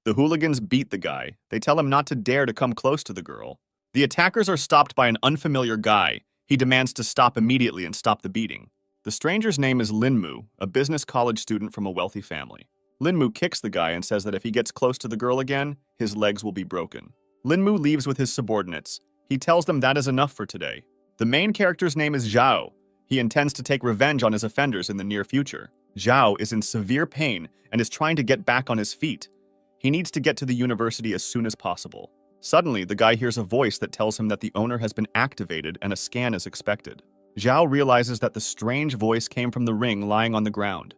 The hooligans beat the guy. They tell him not to dare to come close to the girl. The attackers are stopped by an unfamiliar guy. He demands to stop immediately and stop the beating. The stranger's name is Linmu, a business college student from a wealthy family. Linmu kicks the guy and says that if he gets close to the girl again, his legs will be broken. Linmu leaves with his subordinates. He tells them that is enough for today. The main character's name is Zhao. He intends to take revenge on his offenders in the near future. Zhao is in severe pain and is trying to get back on his feet. He needs to get to the university as soon as possible. Suddenly, the guy hears a voice that tells him that the owner has been activated and a scan is expected. Zhao realizes that the strange voice came from the ring lying on the ground.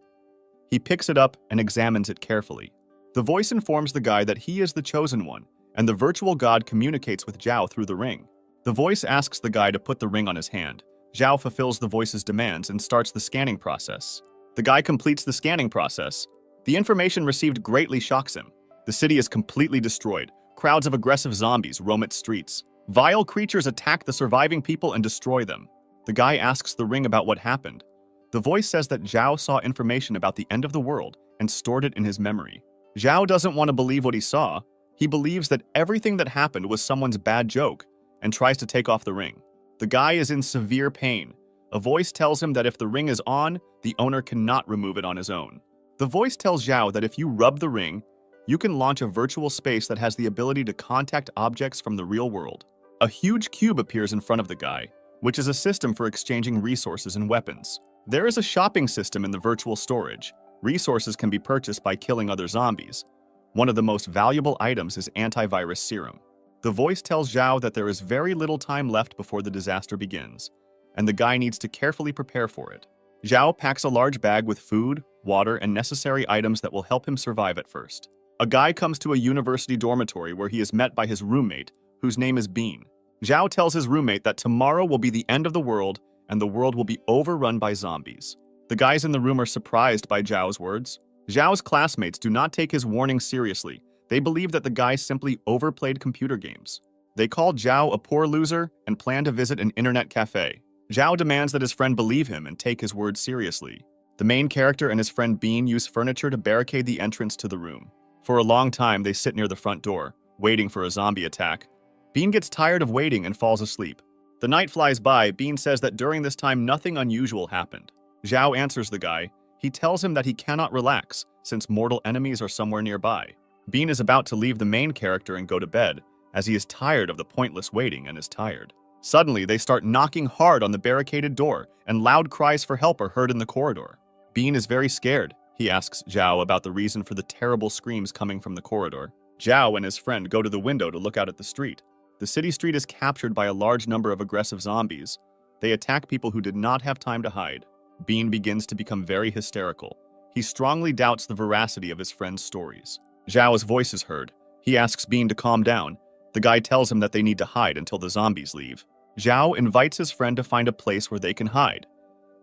He picks it up and examines it carefully. The voice informs the guy that he is the chosen one, and the virtual god communicates with Zhao through the ring. The voice asks the guy to put the ring on his hand. Zhao fulfills the voice's demands and starts the scanning process. The guy completes the scanning process. The information received greatly shocks him. The city is completely destroyed. Crowds of aggressive zombies roam its streets. Vile creatures attack the surviving people and destroy them. The guy asks the ring about what happened. The voice says that Zhao saw information about the end of the world and stored it in his memory. Zhao doesn't want to believe what he saw. He believes that everything that happened was someone's bad joke and tries to take off the ring. The guy is in severe pain. A voice tells him that if the ring is on, the owner cannot remove it on his own. The voice tells Zhao that if you rub the ring, you can launch a virtual space that has the ability to contact objects from the real world. A huge cube appears in front of the guy, which is a system for exchanging resources and weapons. There is a shopping system in the virtual storage. Resources can be purchased by killing other zombies. One of the most valuable items is antivirus serum. The voice tells Zhao that there is very little time left before the disaster begins, and the guy needs to carefully prepare for it. Zhao packs a large bag with food, water, and necessary items that will help him survive at first. A guy comes to a university dormitory where he is met by his roommate, whose name is Bean. Zhao tells his roommate that tomorrow will be the end of the world and the world will be overrun by zombies. The guys in the room are surprised by Zhao's words. Zhao's classmates do not take his warning seriously. They believe that the guy simply overplayed computer games. They call Zhao a poor loser and plan to visit an internet cafe. Zhao demands that his friend believe him and take his words seriously. The main character and his friend Bean use furniture to barricade the entrance to the room. For a long time, they sit near the front door, waiting for a zombie attack. Bean gets tired of waiting and falls asleep. The night flies by. Bean says that during this time, nothing unusual happened. Zhao answers the guy. He tells him that he cannot relax, since mortal enemies are somewhere nearby. Bean is about to leave the main character and go to bed, as he is tired of the pointless waiting and is tired. Suddenly, they start knocking hard on the barricaded door, and loud cries for help are heard in the corridor. Bean is very scared. He asks Zhao about the reason for the terrible screams coming from the corridor. Zhao and his friend go to the window to look out at the street. The city street is captured by a large number of aggressive zombies. They attack people who did not have time to hide. Bean begins to become very hysterical. He strongly doubts the veracity of his friend's stories. Zhao's voice is heard. He asks Bean to calm down. The guy tells him that they need to hide until the zombies leave. Zhao invites his friend to find a place where they can hide.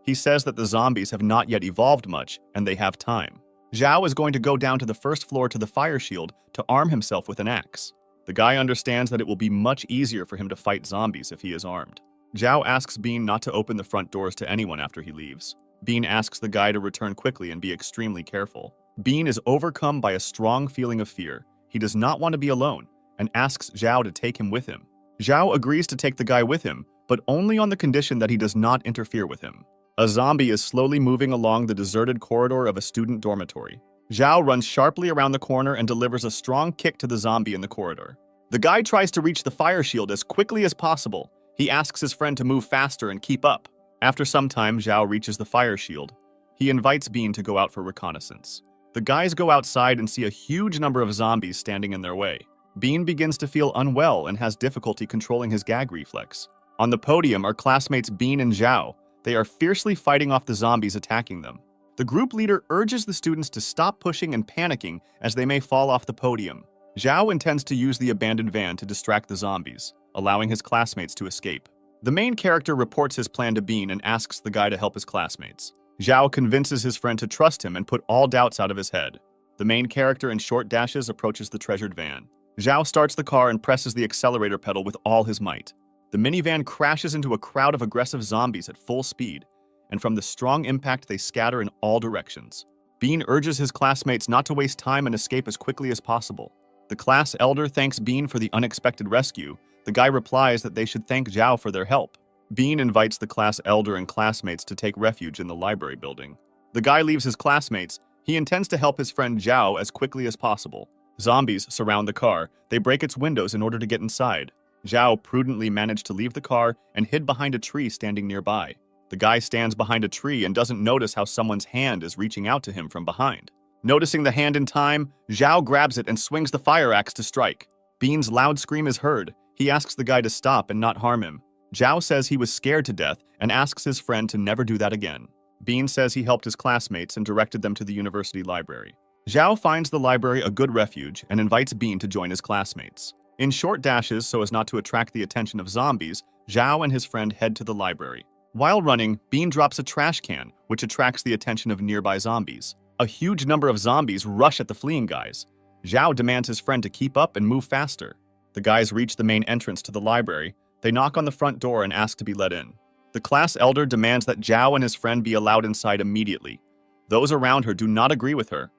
He says that the zombies have not yet evolved much, and they have time. Zhao is going to go down to the first floor to the fire shield to arm himself with an axe. The guy understands that it will be much easier for him to fight zombies if he is armed. Zhao asks Bean not to open the front doors to anyone after he leaves. Bean asks the guy to return quickly and be extremely careful. Bean is overcome by a strong feeling of fear. He does not want to be alone and asks Zhao to take him with him. Zhao agrees to take the guy with him, but only on the condition that he does not interfere with him. A zombie is slowly moving along the deserted corridor of a student dormitory. Zhao runs sharply around the corner and delivers a strong kick to the zombie in the corridor. The guy tries to reach the fire shield as quickly as possible. He asks his friend to move faster and keep up. After some time, Zhao reaches the fire shield. He invites Bean to go out for reconnaissance. The guys go outside and see a huge number of zombies standing in their way. Bean begins to feel unwell and has difficulty controlling his gag reflex. On the podium are classmates Bean and Zhao. They are fiercely fighting off the zombies attacking them. The group leader urges the students to stop pushing and panicking as they may fall off the podium. Zhao intends to use the abandoned van to distract the zombies, allowing his classmates to escape. The main character reports his plan to Bean and asks the guy to help his classmates. Zhao convinces his friend to trust him and put all doubts out of his head. The main character in short dashes approaches the treasured van. Zhao starts the car and presses the accelerator pedal with all his might. The minivan crashes into a crowd of aggressive zombies at full speed, and from the strong impact they scatter in all directions. Bean urges his classmates not to waste time and escape as quickly as possible. The class elder thanks Bean for the unexpected rescue. The guy replies that they should thank Zhao for their help. Bean invites the class elder and classmates to take refuge in the library building. The guy leaves his classmates. He intends to help his friend Zhao as quickly as possible. Zombies surround the car. They break its windows in order to get inside. Zhao prudently managed to leave the car and hid behind a tree standing nearby. The guy stands behind a tree and doesn't notice how someone's hand is reaching out to him from behind. Noticing the hand in time, Zhao grabs it and swings the fire axe to strike. Bean's loud scream is heard. He asks the guy to stop and not harm him. Zhao says he was scared to death and asks his friend to never do that again. Bean says he helped his classmates and directed them to the university library. Zhao finds the library a good refuge and invites Bean to join his classmates. In short dashes, so as not to attract the attention of zombies, Zhao and his friend head to the library. While running, Bean drops a trash can, which attracts the attention of nearby zombies. A huge number of zombies rush at the fleeing guys. Zhao demands his friend to keep up and move faster. The guys reach the main entrance to the library. They knock on the front door and ask to be let in. The class elder demands that Zhao and his friend be allowed inside immediately. Those around her do not agree with her.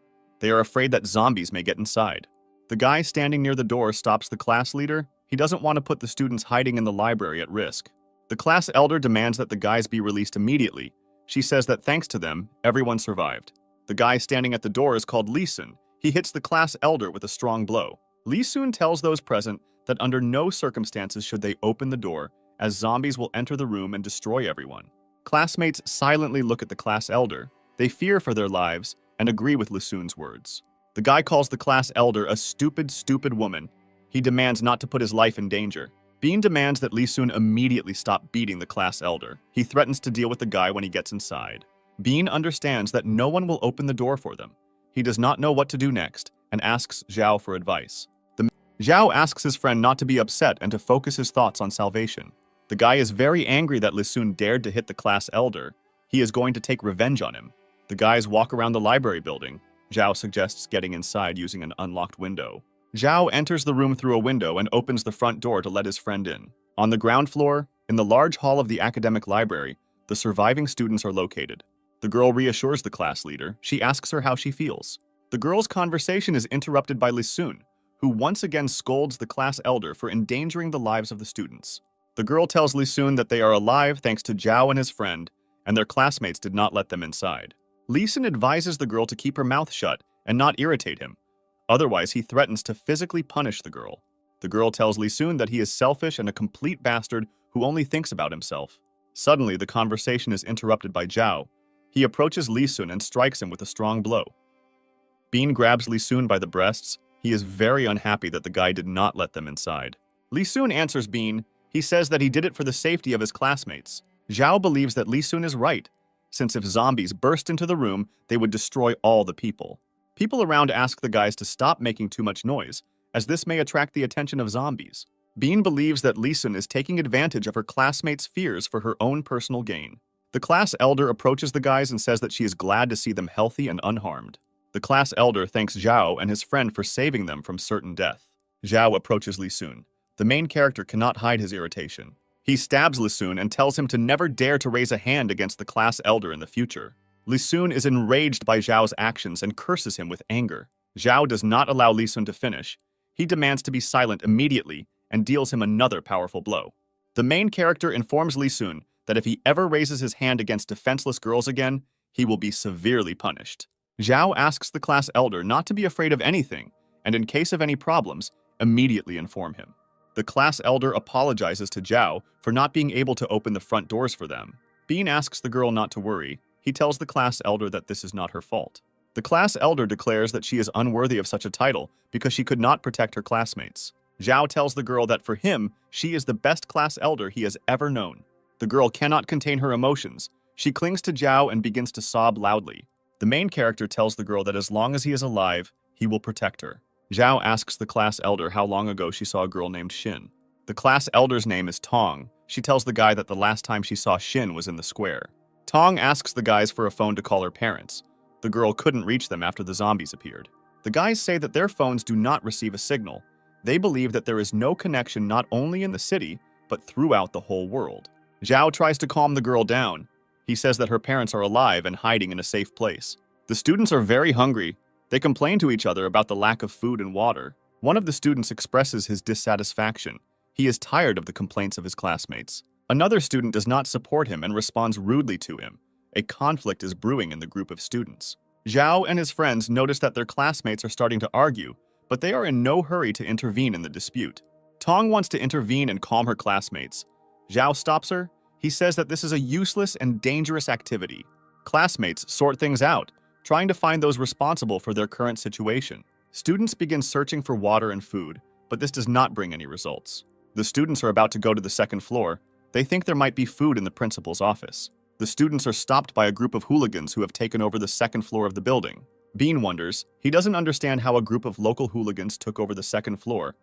They are afraid that zombies may get inside. The guy standing near the door stops the class leader. He doesn't want to put the students hiding in the library at risk. The class elder demands that the guys be released immediately. She says that thanks to them, everyone survived. The guy standing at the door is called Lee Sun. He hits the class elder with a strong blow. Lee Sun tells those present that under no circumstances should they open the door, as zombies will enter the room and destroy everyone. Classmates silently look at the class elder. They fear for their lives and agree with Lee Sun's words. The guy calls the class elder a stupid, stupid woman. He demands not to put his life in danger. Bean demands that Lee Sun immediately stop beating the class elder. He threatens to deal with the guy when he gets inside. Bean understands that no one will open the door for them. He does not know what to do next and asks Zhao for advice. Zhao asks his friend not to be upset and to focus his thoughts on salvation. The guy is very angry that Lee Sun dared to hit the class elder. He is going to take revenge on him. The guys walk around the library building. Zhao suggests getting inside using an unlocked window. Zhao enters the room through a window and opens the front door to let his friend in. On the ground floor, in the large hall of the academic library, the surviving students are located. The girl reassures the class leader. She asks her how she feels. The girl's conversation is interrupted by Lee Sun, who once again scolds the class elder for endangering the lives of the students. The girl tells Lee Sun that they are alive thanks to Zhao and his friend, and their classmates did not let them inside. Lee Sun advises the girl to keep her mouth shut and not irritate him. Otherwise, he threatens to physically punish the girl. The girl tells Lee Sun that he is selfish and a complete bastard who only thinks about himself. Suddenly, the conversation is interrupted by Zhao. He approaches Lee Sun and strikes him with a strong blow. Bean grabs Lee Sun by the breasts. He is very unhappy that the guy did not let them inside. Lee Sun answers Bean. He says that he did it for the safety of his classmates. Zhao believes that Lee Sun is right, since if zombies burst into the room, they would destroy all the people. People around ask the guys to stop making too much noise, as this may attract the attention of zombies. Bean believes that Lee Sun is taking advantage of her classmates' fears for her own personal gain. The class elder approaches the guys and says that she is glad to see them healthy and unharmed. The class elder thanks Zhao and his friend for saving them from certain death. Zhao approaches Lee Sun. The main character cannot hide his irritation. He stabs Lee Sun and tells him to never dare to raise a hand against the class elder in the future. Lee Sun is enraged by Zhao's actions and curses him with anger. Zhao does not allow Lee Sun to finish. He demands to be silent immediately and deals him another powerful blow. The main character informs Lee Sun that if he ever raises his hand against defenseless girls again, he will be severely punished. Zhao asks the class elder not to be afraid of anything, and in case of any problems, immediately inform him. The class elder apologizes to Zhao for not being able to open the front doors for them. Bean asks the girl not to worry. He tells the class elder that this is not her fault. The class elder declares that she is unworthy of such a title because she could not protect her classmates. Zhao tells the girl that for him, she is the best class elder he has ever known. The girl cannot contain her emotions. She clings to Zhao and begins to sob loudly. The main character tells the girl that as long as he is alive, he will protect her. Zhao asks the class elder how long ago she saw a girl named Xin. The class elder's name is Tong. She tells the guy that the last time she saw Xin was in the square. Tong asks the guys for a phone to call her parents. The girl couldn't reach them after the zombies appeared. The guys say that their phones do not receive a signal. They believe that there is no connection not only in the city, but throughout the whole world. Zhao tries to calm the girl down. He says that her parents are alive and hiding in a safe place. The students are very hungry. They complain to each other about the lack of food and water. One of the students expresses his dissatisfaction. He is tired of the complaints of his classmates. Another student does not support him and responds rudely to him. A conflict is brewing in the group of students. Zhao and his friends notice that their classmates are starting to argue, but they are in no hurry to intervene in the dispute. Tong wants to intervene and calm her classmates. Zhao stops her. He says that this is a useless and dangerous activity. Classmates sort things out, trying to find those responsible for their current situation. Students begin searching for water and food, but this does not bring any results. The students are about to go to the second floor. They think there might be food in the principal's office. The students are stopped by a group of hooligans who have taken over the second floor of the building. Bean wonders, he doesn't understand how a group of local hooligans took over the second floor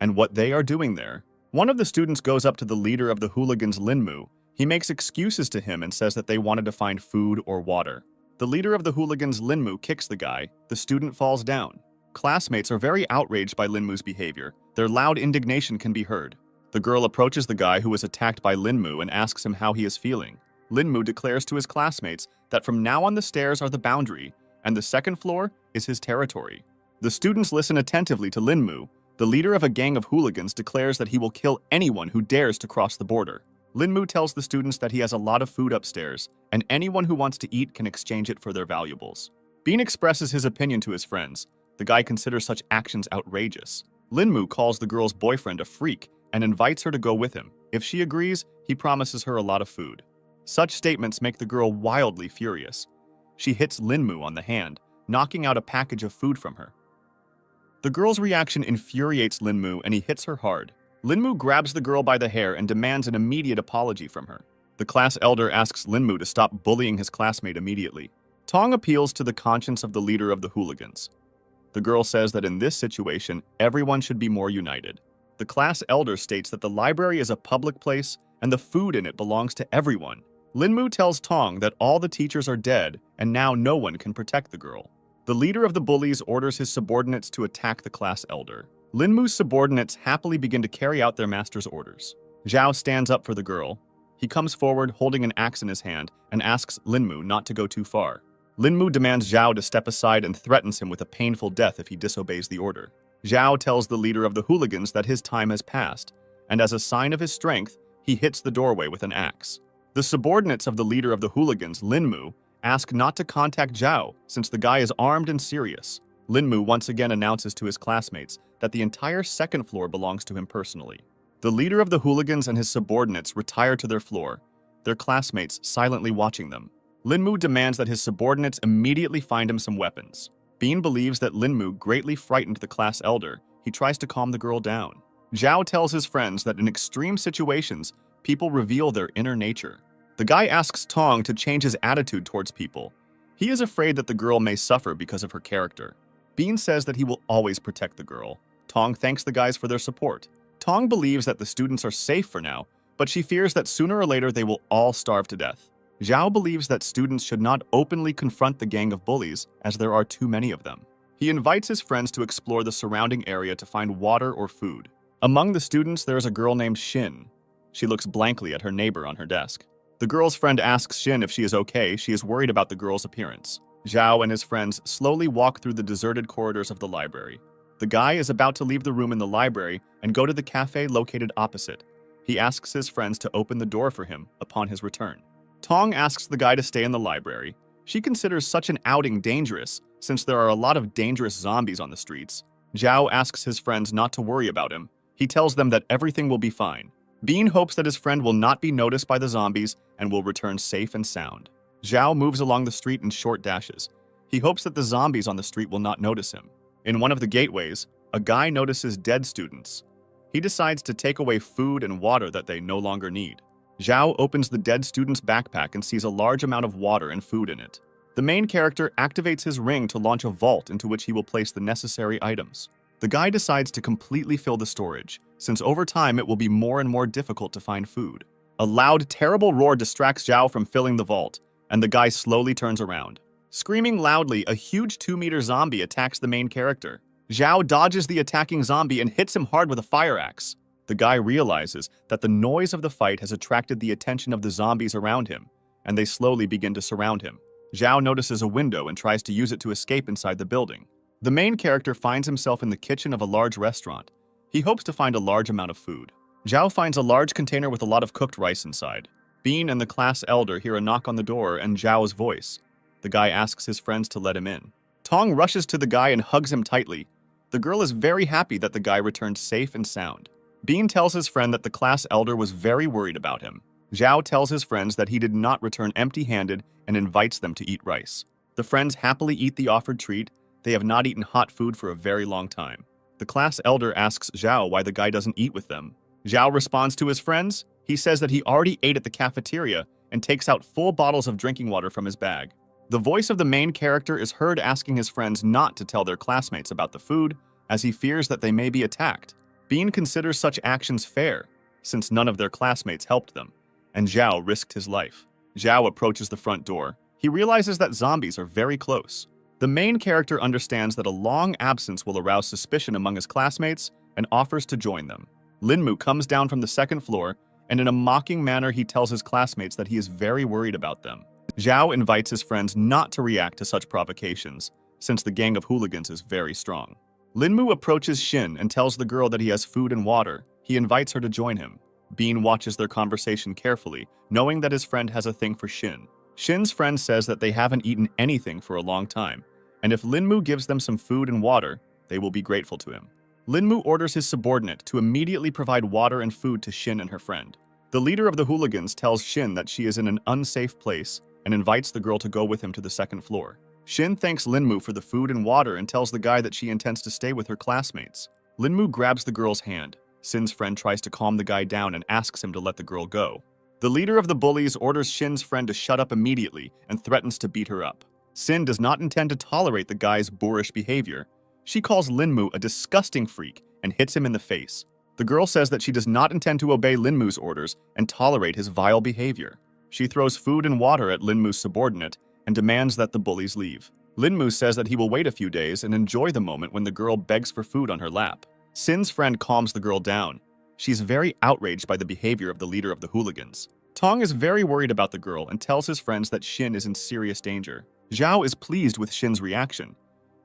and what they are doing there. One of the students goes up to the leader of the hooligans, Linmu. He makes excuses to him and says that they wanted to find food or water. The leader of the hooligans, Linmu, kicks the guy. The student falls down. Classmates are very outraged by Linmu's behavior. Their loud indignation can be heard. The girl approaches the guy who was attacked by Linmu and asks him how he is feeling. Linmu declares to his classmates that from now on the stairs are the boundary, and the second floor is his territory. The students listen attentively to Linmu. The leader of a gang of hooligans declares that he will kill anyone who dares to cross the border. Linmu tells the students that he has a lot of food upstairs, and anyone who wants to eat can exchange it for their valuables. Bean expresses his opinion to his friends. The guy considers such actions outrageous. Linmu calls the girl's boyfriend a freak and invites her to go with him. If she agrees, he promises her a lot of food. Such statements make the girl wildly furious. She hits Linmu on the hand, knocking out a package of food from her. The girl's reaction infuriates Linmu and he hits her hard. Linmu grabs the girl by the hair and demands an immediate apology from her. The class elder asks Linmu to stop bullying his classmate immediately. Tong appeals to the conscience of the leader of the hooligans. The girl says that in this situation, everyone should be more united. The class elder states that the library is a public place and the food in it belongs to everyone. Linmu tells Tong that all the teachers are dead and now no one can protect the girl. The leader of the bullies orders his subordinates to attack the class elder. Linmu's subordinates happily begin to carry out their master's orders. Zhao stands up for the girl. He comes forward holding an axe in his hand and asks Linmu not to go too far. Linmu demands Zhao to step aside and threatens him with a painful death if he disobeys the order. Zhao tells the leader of the hooligans that his time has passed, and as a sign of his strength, he hits the doorway with an axe. The subordinates of the leader of the hooligans, Linmu, ask not to contact Zhao since the guy is armed and serious. Linmu once again announces to his classmates that the entire second floor belongs to him personally. The leader of the hooligans and his subordinates retire to their floor, their classmates silently watching them. Linmu demands that his subordinates immediately find him some weapons. Bean believes that Linmu greatly frightened the class elder. He tries to calm the girl down. Zhao tells his friends that in extreme situations, people reveal their inner nature. The guy asks Tong to change his attitude towards people. He is afraid that the girl may suffer because of her character. Bean says that he will always protect the girl. Tong thanks the guys for their support. Tong believes that the students are safe for now, but she fears that sooner or later they will all starve to death. Zhao believes that students should not openly confront the gang of bullies as there are too many of them. He invites his friends to explore the surrounding area to find water or food. Among the students, there is a girl named Shin. She looks blankly at her neighbor on her desk. The girl's friend asks Shin if she is okay. She is worried about the girl's appearance. Zhao and his friends slowly walk through the deserted corridors of the library. The guy is about to leave the room in the library and go to the cafe located opposite. He asks his friends to open the door for him upon his return. Tong asks the guy to stay in the library. She considers such an outing dangerous, since there are a lot of dangerous zombies on the streets. Zhao asks his friends not to worry about him. He tells them that everything will be fine. Bean hopes that his friend will not be noticed by the zombies and will return safe and sound. Zhao moves along the street in short dashes. He hopes that the zombies on the street will not notice him. In one of the gateways, a guy notices dead students. He decides to take away food and water that they no longer need. Zhao opens the dead student's backpack and sees a large amount of water and food in it. The main character activates his ring to launch a vault into which he will place the necessary items. The guy decides to completely fill the storage, since over time it will be more and more difficult to find food. A loud, terrible roar distracts Zhao from filling the vault, and the guy slowly turns around. Screaming loudly, a huge 2-meter zombie attacks the main character. Zhao dodges the attacking zombie and hits him hard with a fire axe. The guy realizes that the noise of the fight has attracted the attention of the zombies around him, and they slowly begin to surround him. Zhao notices a window and tries to use it to escape inside the building. The main character finds himself in the kitchen of a large restaurant. He hopes to find a large amount of food. Zhao finds a large container with a lot of cooked rice inside. Bean and the class elder hear a knock on the door and Zhao's voice. The guy asks his friends to let him in. Tong rushes to the guy and hugs him tightly. The girl is very happy that the guy returned safe and sound. Bean tells his friend that the class elder was very worried about him. Zhao tells his friends that he did not return empty-handed and invites them to eat rice. The friends happily eat the offered treat. They have not eaten hot food for a very long time. The class elder asks Zhao why the guy doesn't eat with them. Zhao responds to his friends. He says that he already ate at the cafeteria and takes out full bottles of drinking water from his bag. The voice of the main character is heard asking his friends not to tell their classmates about the food, as he fears that they may be attacked. Bean considers such actions fair, since none of their classmates helped them, and Zhao risked his life. Zhao approaches the front door. He realizes that zombies are very close. The main character understands that a long absence will arouse suspicion among his classmates and offers to join them. Linmu comes down from the second floor, and in a mocking manner he tells his classmates that he is very worried about them. Zhao invites his friends not to react to such provocations, since the gang of hooligans is very strong. Linmu approaches Shin and tells the girl that he has food and water. He invites her to join him. Bean watches their conversation carefully, knowing that his friend has a thing for Shin. Shin's friend says that they haven't eaten anything for a long time, and if Linmu gives them some food and water, they will be grateful to him. Linmu orders his subordinate to immediately provide water and food to Shin and her friend. The leader of the hooligans tells Shin that she is in an unsafe place and invites the girl to go with him to the second floor. Shin thanks Linmu for the food and water and tells the guy that she intends to stay with her classmates. Linmu grabs the girl's hand. Shin's friend tries to calm the guy down and asks him to let the girl go. The leader of the bullies orders Shin's friend to shut up immediately and threatens to beat her up. Shin does not intend to tolerate the guy's boorish behavior. She calls Linmu a disgusting freak and hits him in the face. The girl says that she does not intend to obey Linmu's orders and tolerate his vile behavior. She throws food and water at Linmu's subordinate and demands that the bullies leave. Linmu says that he will wait a few days and enjoy the moment when the girl begs for food on her lap. Shin's friend calms the girl down. She's very outraged by the behavior of the leader of the hooligans. Tong is very worried about the girl and tells his friends that Shin is in serious danger. Zhao is pleased with Shin's reaction.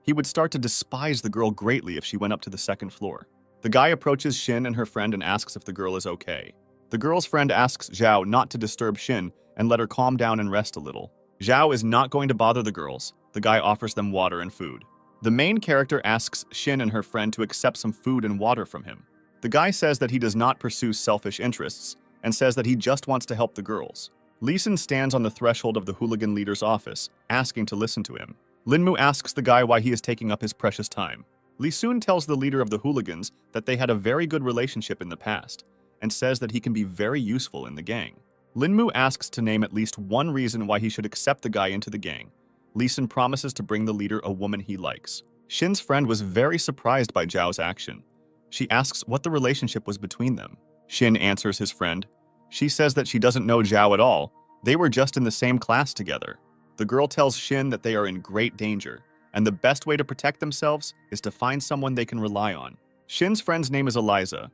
He would start to despise the girl greatly if she went up to the second floor. The guy approaches Shin and her friend and asks if the girl is okay. The girl's friend asks Zhao not to disturb Shin and let her calm down and rest a little. Zhao is not going to bother the girls. The guy offers them water and food. The main character asks Shin and her friend to accept some food and water from him. The guy says that he does not pursue selfish interests and says that he just wants to help the girls. Lee Sun stands on the threshold of the hooligan leader's office, asking to listen to him. Linmu asks the guy why he is taking up his precious time. Lee Sun tells the leader of the hooligans that they had a very good relationship in the past, and says that he can be very useful in the gang. Linmu asks to name at least one reason why he should accept the guy into the gang. Lee Sun promises to bring the leader a woman he likes. Shin's friend was very surprised by Zhao's action. She asks what the relationship was between them. Shin answers his friend. She says that she doesn't know Zhao at all. They were just in the same class together. The girl tells Shin that they are in great danger, and the best way to protect themselves is to find someone they can rely on. Shin's friend's name is Eliza.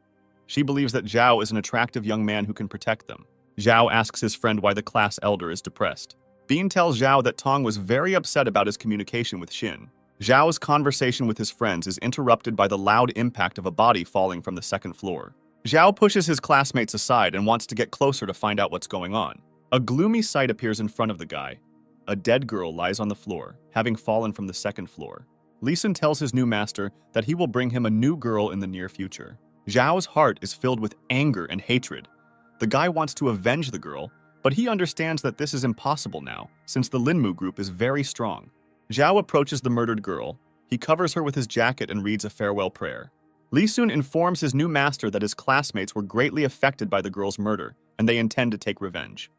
She believes that Zhao is an attractive young man who can protect them. Zhao asks his friend why the class elder is depressed. Bean tells Zhao that Tong was very upset about his communication with Shin. Zhao's conversation with his friends is interrupted by the loud impact of a body falling from the second floor. Zhao pushes his classmates aside and wants to get closer to find out what's going on. A gloomy sight appears in front of the guy. A dead girl lies on the floor, having fallen from the second floor. Lee Sun tells his new master that he will bring him a new girl in the near future. Zhao's heart is filled with anger and hatred. The guy wants to avenge the girl, but he understands that this is impossible now, since the Linmu group is very strong. Zhao approaches the murdered girl. He covers her with his jacket and reads a farewell prayer. Lee Sun informs his new master that his classmates were greatly affected by the girl's murder, and they intend to take revenge.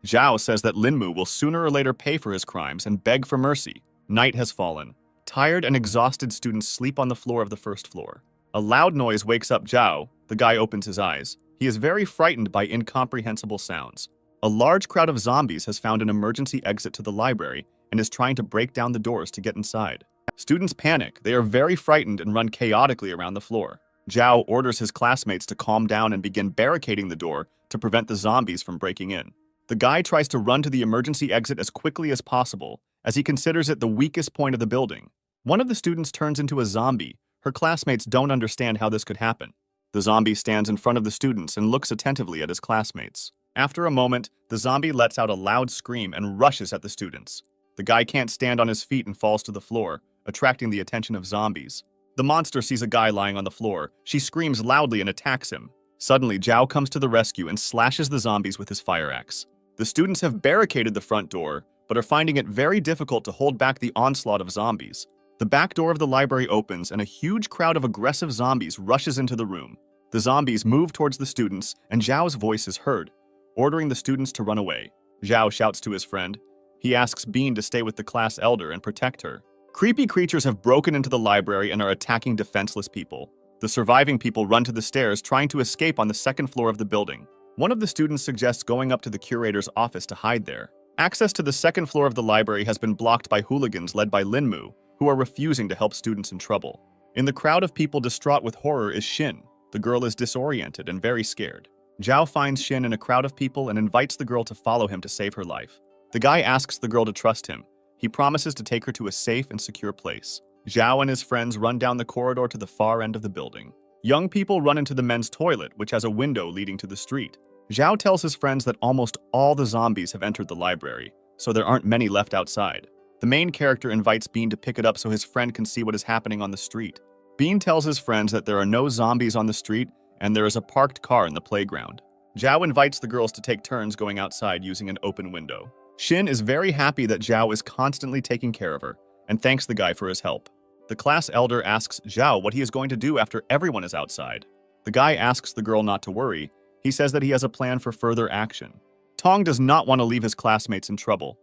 Zhao says that Linmu will sooner or later pay for his crimes and beg for mercy. Night has fallen. Tired and exhausted students sleep on the floor of the first floor. A loud noise wakes up Zhao. The guy opens his eyes. He is very frightened by incomprehensible sounds. A large crowd of zombies has found an emergency exit to the library and is trying to break down the doors to get inside. Students panic. They are very frightened and run chaotically around the floor. Zhao orders his classmates to calm down and begin barricading the door to prevent the zombies from breaking in. The guy tries to run to the emergency exit as quickly as possible, as he considers it the weakest point of the building. One of the students turns into a zombie. Her classmates don't understand how this could happen. The zombie stands in front of the students and looks attentively at his classmates. After a moment, the zombie lets out a loud scream and rushes at the students. The guy can't stand on his feet and falls to the floor, attracting the attention of zombies. The monster sees a guy lying on the floor. She screams loudly and attacks him. Suddenly, Zhao comes to the rescue and slashes the zombies with his fire axe. The students have barricaded the front door, but are finding it very difficult to hold back the onslaught of zombies. The back door of the library opens and a huge crowd of aggressive zombies rushes into the room. The zombies move towards the students and Zhao's voice is heard, ordering the students to run away. Zhao shouts to his friend. He asks Bean to stay with the class elder and protect her. Creepy creatures have broken into the library and are attacking defenseless people. The surviving people run to the stairs, trying to escape on the second floor of the building. One of the students suggests going up to the curator's office to hide there. Access to the second floor of the library has been blocked by hooligans led by Linmu, who are refusing to help students in trouble. In the crowd of people distraught with horror is Shin. The girl is disoriented and very scared. Zhao finds Shin in a crowd of people and invites the girl to follow him to save her life. The guy asks the girl to trust him. He promises to take her to a safe and secure place. Zhao and his friends run down the corridor to the far end of the building. Young people run into the men's toilet, which has a window leading to the street. Zhao tells his friends that almost all the zombies have entered the library, so there aren't many left outside. The main character invites Bean to pick it up so his friend can see what is happening on the street. Bean tells his friends that there are no zombies on the street and there is a parked car in the playground. Zhao invites the girls to take turns going outside using an open window. Shin is very happy that Zhao is constantly taking care of her and thanks the guy for his help. The class elder asks Zhao what he is going to do after everyone is outside. The guy asks the girl not to worry. He says that he has a plan for further action. Tong does not want to leave his classmates in trouble.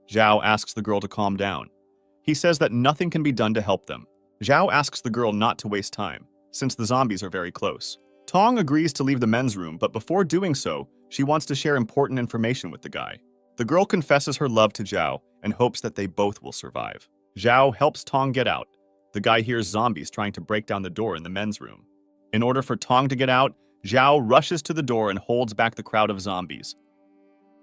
Zhao asks the girl to calm down. He says that nothing can be done to help them. Zhao asks the girl not to waste time, since the zombies are very close. Tong agrees to leave the men's room, but before doing so, she wants to share important information with the guy. The girl confesses her love to Zhao and hopes that they both will survive. Zhao helps Tong get out. The guy hears zombies trying to break down the door in the men's room. In order for Tong to get out, Zhao rushes to the door and holds back the crowd of zombies.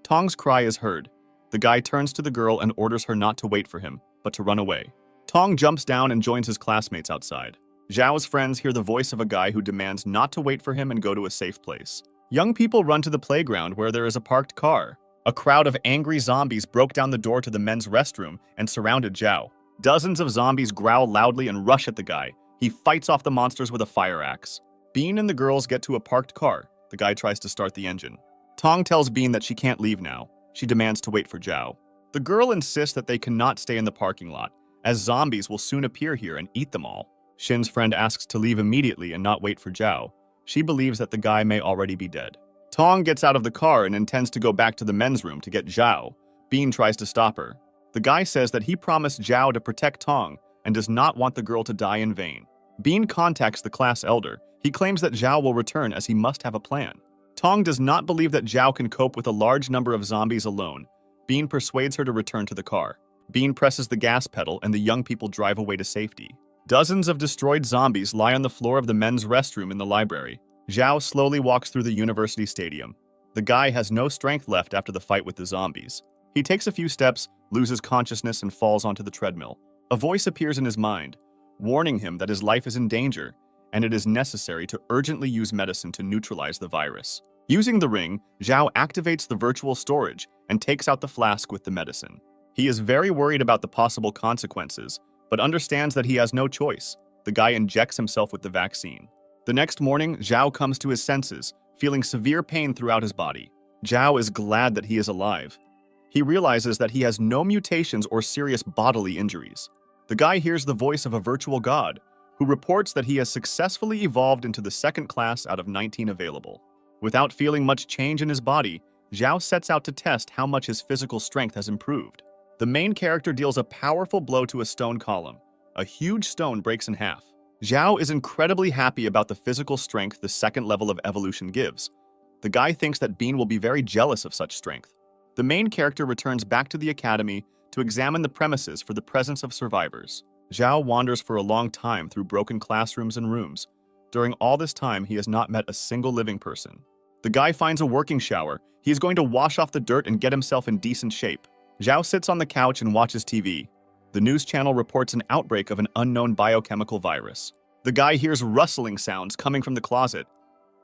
Tong's cry is heard. The guy turns to the girl and orders her not to wait for him, but to run away. Tong jumps down and joins his classmates outside. Zhao's friends hear the voice of a guy who demands not to wait for him and go to a safe place. Young people run to the playground where there is a parked car. A crowd of angry zombies broke down the door to the men's restroom and surrounded Zhao. Dozens of zombies growl loudly and rush at the guy. He fights off the monsters with a fire axe. Bean and the girls get to a parked car. The guy tries to start the engine. Tong tells Bean that she can't leave now. She demands to wait for Zhao. The girl insists that they cannot stay in the parking lot, as zombies will soon appear here and eat them all. Shin's friend asks to leave immediately and not wait for Zhao. She believes that the guy may already be dead. Tong gets out of the car and intends to go back to the men's room to get Zhao. Bean tries to stop her. The guy says that he promised Zhao to protect Tong and does not want the girl to die in vain. Bean contacts the class elder. He claims that Zhao will return as he must have a plan. Tong does not believe that Zhao can cope with a large number of zombies alone. Bean persuades her to return to the car. Bean presses the gas pedal and the young people drive away to safety. Dozens of destroyed zombies lie on the floor of the men's restroom in the library. Zhao slowly walks through the university stadium. The guy has no strength left after the fight with the zombies. He takes a few steps, loses consciousness, and falls onto the treadmill. A voice appears in his mind, warning him that his life is in danger, and it is necessary to urgently use medicine to neutralize the virus. Using the ring, Zhao activates the virtual storage and takes out the flask with the medicine. He is very worried about the possible consequences, but understands that he has no choice. The guy injects himself with the vaccine. The next morning, Zhao comes to his senses, feeling severe pain throughout his body. Zhao is glad that he is alive. He realizes that he has no mutations or serious bodily injuries. The guy hears the voice of a virtual god, who reports that he has successfully evolved into the second class out of 19 available. Without feeling much change in his body, Zhao sets out to test how much his physical strength has improved. The main character deals a powerful blow to a stone column. A huge stone breaks in half. Zhao is incredibly happy about the physical strength the second level of evolution gives. The guy thinks that Bean will be very jealous of such strength. The main character returns back to the academy to examine the premises for the presence of survivors. Zhao wanders for a long time through broken classrooms and rooms. During all this time, he has not met a single living person. The guy finds a working shower. He is going to wash off the dirt and get himself in decent shape. Zhao sits on the couch and watches TV. The news channel reports an outbreak of an unknown biochemical virus. The guy hears rustling sounds coming from the closet.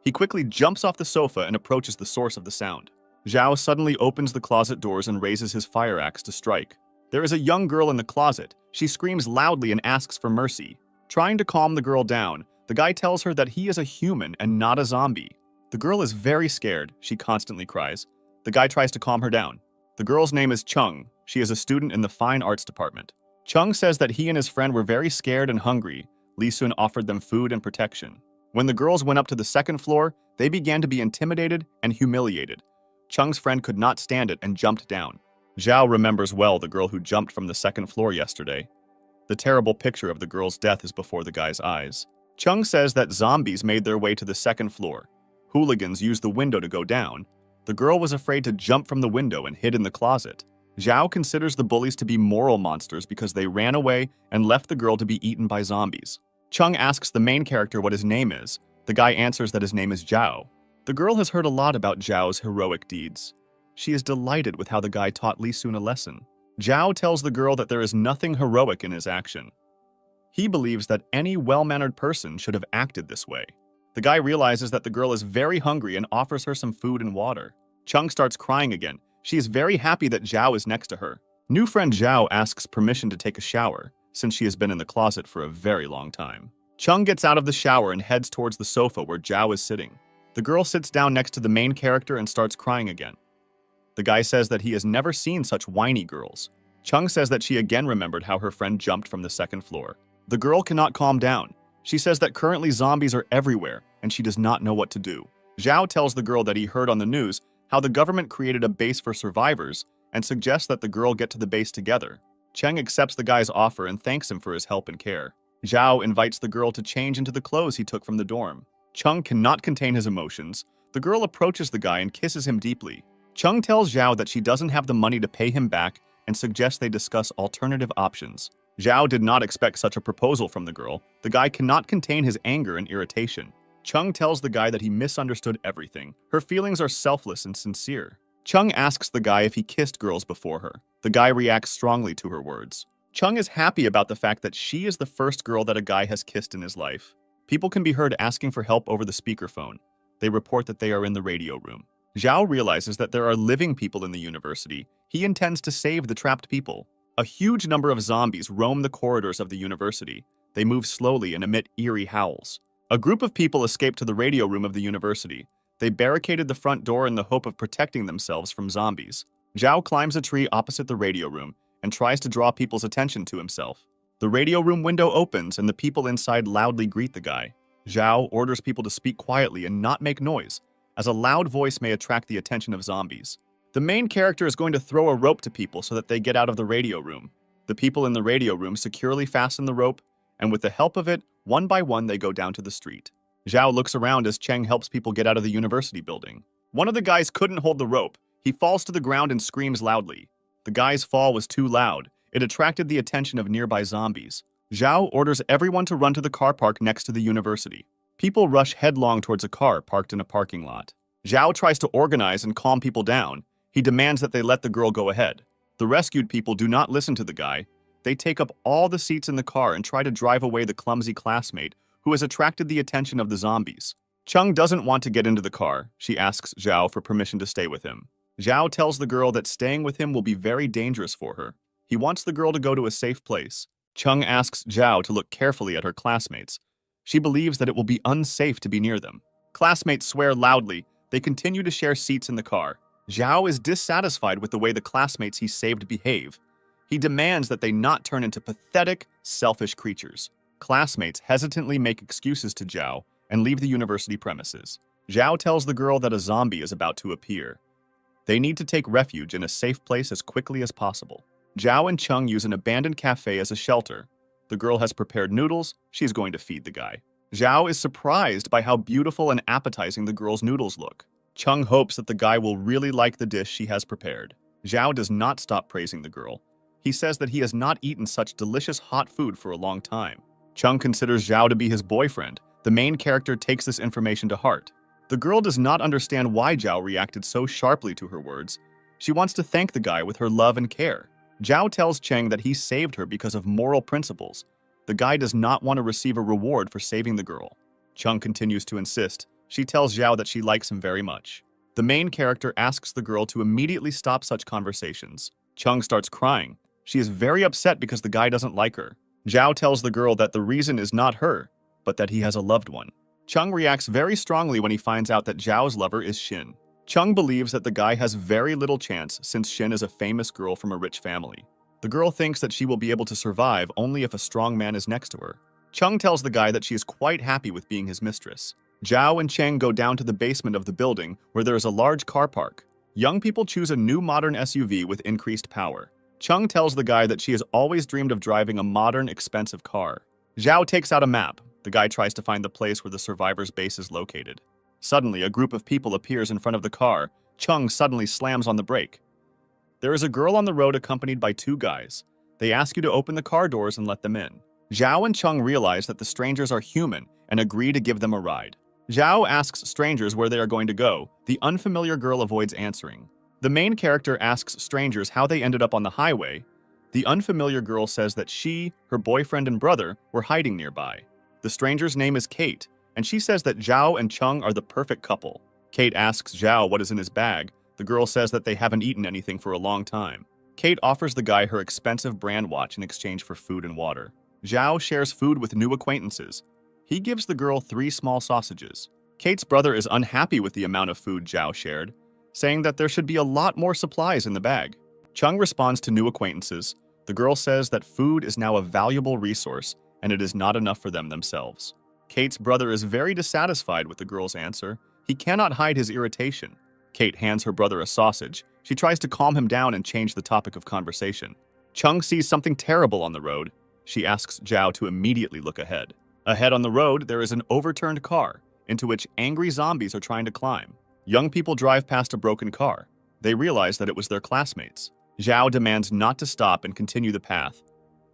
He quickly jumps off the sofa and approaches the source of the sound. Zhao suddenly opens the closet doors and raises his fire axe to strike. There is a young girl in the closet. She screams loudly and asks for mercy. Trying to calm the girl down, the guy tells her that he is a human and not a zombie. The girl is very scared. She constantly cries. The guy tries to calm her down. The girl's name is Chung. She is a student in the fine arts department. Chung says that he and his friend were very scared and hungry. Lee Sun offered them food and protection. When the girls went up to the second floor, they began to be intimidated and humiliated. Chung's friend could not stand it and jumped down. Zhao remembers well the girl who jumped from the second floor yesterday. The terrible picture of the girl's death is before the guy's eyes. Chung says that zombies made their way to the second floor. Hooligans used the window to go down. The girl was afraid to jump from the window and hid in the closet. Zhao considers the bullies to be moral monsters because they ran away and left the girl to be eaten by zombies. Chung asks the main character what his name is. The guy answers that his name is Zhao. The girl has heard a lot about Zhao's heroic deeds. She is delighted with how the guy taught Lee Sun a lesson. Zhao tells the girl that there is nothing heroic in his action. He believes that any well-mannered person should have acted this way. The guy realizes that the girl is very hungry and offers her some food and water. Chung starts crying again. She is very happy that Zhao is next to her. New friend Zhao asks permission to take a shower, since she has been in the closet for a very long time. Chung gets out of the shower and heads towards the sofa where Zhao is sitting. The girl sits down next to the main character and starts crying again. The guy says that he has never seen such whiny girls. Chung says that she again remembered how her friend jumped from the second floor. The girl cannot calm down. She says that currently zombies are everywhere, and she does not know what to do. Zhao tells the girl that he heard on the news how the government created a base for survivors and suggests that the girl get to the base together. Cheng accepts the guy's offer and thanks him for his help and care. Zhao invites the girl to change into the clothes he took from the dorm. Chung cannot contain his emotions. The girl approaches the guy and kisses him deeply. Chung tells Zhao that she doesn't have the money to pay him back and suggests they discuss alternative options. Zhao did not expect such a proposal from the girl. The guy cannot contain his anger and irritation. Chung tells the guy that he misunderstood everything. Her feelings are selfless and sincere. Chung asks the guy if he kissed girls before her. The guy reacts strongly to her words. Chung is happy about the fact that she is the first girl that a guy has kissed in his life. People can be heard asking for help over the speakerphone. They report that they are in the radio room. Zhao realizes that there are living people in the university. He intends to save the trapped people. A huge number of zombies roam the corridors of the university. They move slowly and emit eerie howls. A group of people escape to the radio room of the university. They barricaded the front door in the hope of protecting themselves from zombies. Zhao climbs a tree opposite the radio room and tries to draw people's attention to himself. The radio room window opens and the people inside loudly greet the guy. Zhao orders people to speak quietly and not make noise, as a loud voice may attract the attention of zombies. The main character is going to throw a rope to people so that they get out of the radio room. The people in the radio room securely fasten the rope, and with the help of it, one by one they go down to the street. Zhao looks around as Cheng helps people get out of the university building. One of the guys couldn't hold the rope. He falls to the ground and screams loudly. The guy's fall was too loud. It attracted the attention of nearby zombies. Zhao orders everyone to run to the car park next to the university. People rush headlong towards a car parked in a parking lot. Zhao tries to organize and calm people down. He demands that they let the girl go ahead. The rescued people do not listen to the guy. They take up all the seats in the car and try to drive away the clumsy classmate who has attracted the attention of the zombies. Chung doesn't want to get into the car. She asks Zhao for permission to stay with him. Zhao tells the girl that staying with him will be very dangerous for her. He wants the girl to go to a safe place. Chung asks Zhao to look carefully at her classmates. She believes that it will be unsafe to be near them. Classmates swear loudly. They continue to share seats in the car. Zhao is dissatisfied with the way the classmates he saved behave. He demands that they not turn into pathetic, selfish creatures. Classmates hesitantly make excuses to Zhao and leave the university premises. Zhao tells the girl that a zombie is about to appear. They need to take refuge in a safe place as quickly as possible. Zhao and Chung use an abandoned cafe as a shelter. The girl has prepared noodles. She is going to feed the guy. Zhao is surprised by how beautiful and appetizing the girl's noodles look. Chung hopes that the guy will really like the dish she has prepared. Zhao does not stop praising the girl. He says that he has not eaten such delicious hot food for a long time. Chung considers Zhao to be his boyfriend. The main character takes this information to heart. The girl does not understand why Zhao reacted so sharply to her words. She wants to thank the guy with her love and care. Zhao tells Cheng that he saved her because of moral principles. The guy does not want to receive a reward for saving the girl. Cheng continues to insist. She tells Zhao that she likes him very much. The main character asks the girl to immediately stop such conversations. Cheng starts crying. She is very upset because the guy doesn't like her. Zhao tells the girl that the reason is not her, but that he has a loved one. Cheng reacts very strongly when he finds out that Zhao's lover is Xin. Cheng believes that the guy has very little chance since Xin is a famous girl from a rich family. The girl thinks that she will be able to survive only if a strong man is next to her. Cheng tells the guy that she is quite happy with being his mistress. Zhao and Cheng go down to the basement of the building where there is a large car park. Young people choose a new modern SUV with increased power. Cheng tells the guy that she has always dreamed of driving a modern, expensive car. Zhao takes out a map. The guy tries to find the place where the survivor's base is located. Suddenly, a group of people appears in front of the car. Cheng suddenly slams on the brake. There is a girl on the road accompanied by two guys. They ask you to open the car doors and let them in. Zhao and Cheng realize that the strangers are human and agree to give them a ride. Zhao asks strangers where they are going to go. The unfamiliar girl avoids answering. The main character asks strangers how they ended up on the highway. The unfamiliar girl says that she, her boyfriend, and brother were hiding nearby. The stranger's name is Kate, and she says that Zhao and Cheng are the perfect couple. Kate asks Zhao what is in his bag. The girl says that they haven't eaten anything for a long time. Kate offers the guy her expensive brand watch in exchange for food and water. Zhao shares food with new acquaintances. He gives the girl 3 small sausages. Kate's brother is unhappy with the amount of food Zhao shared, saying that there should be a lot more supplies in the bag. Cheng responds to new acquaintances. The girl says that food is now a valuable resource and it is not enough for them themselves. Kate's brother is very dissatisfied with the girl's answer. He cannot hide his irritation. Kate hands her brother a sausage. She tries to calm him down and change the topic of conversation. Cheng sees something terrible on the road. She asks Zhao to immediately look ahead. Ahead on the road, there is an overturned car, into which angry zombies are trying to climb. Young people drive past a broken car. They realize that it was their classmates. Zhao demands not to stop and continue the path.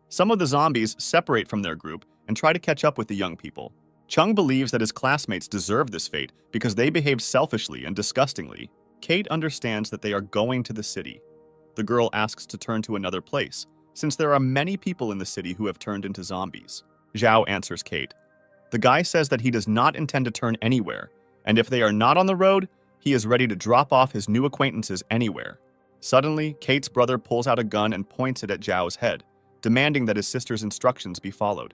Some of the zombies separate from their group and try to catch up with the young people. Cheng believes that his classmates deserve this fate because they behaved selfishly and disgustingly. Kate understands that they are going to the city. The girl asks to turn to another place, since there are many people in the city who have turned into zombies. Zhao answers Kate. The guy says that he does not intend to turn anywhere, and if they are not on the road, he is ready to drop off his new acquaintances anywhere. Suddenly, Kate's brother pulls out a gun and points it at Zhao's head, demanding that his sister's instructions be followed.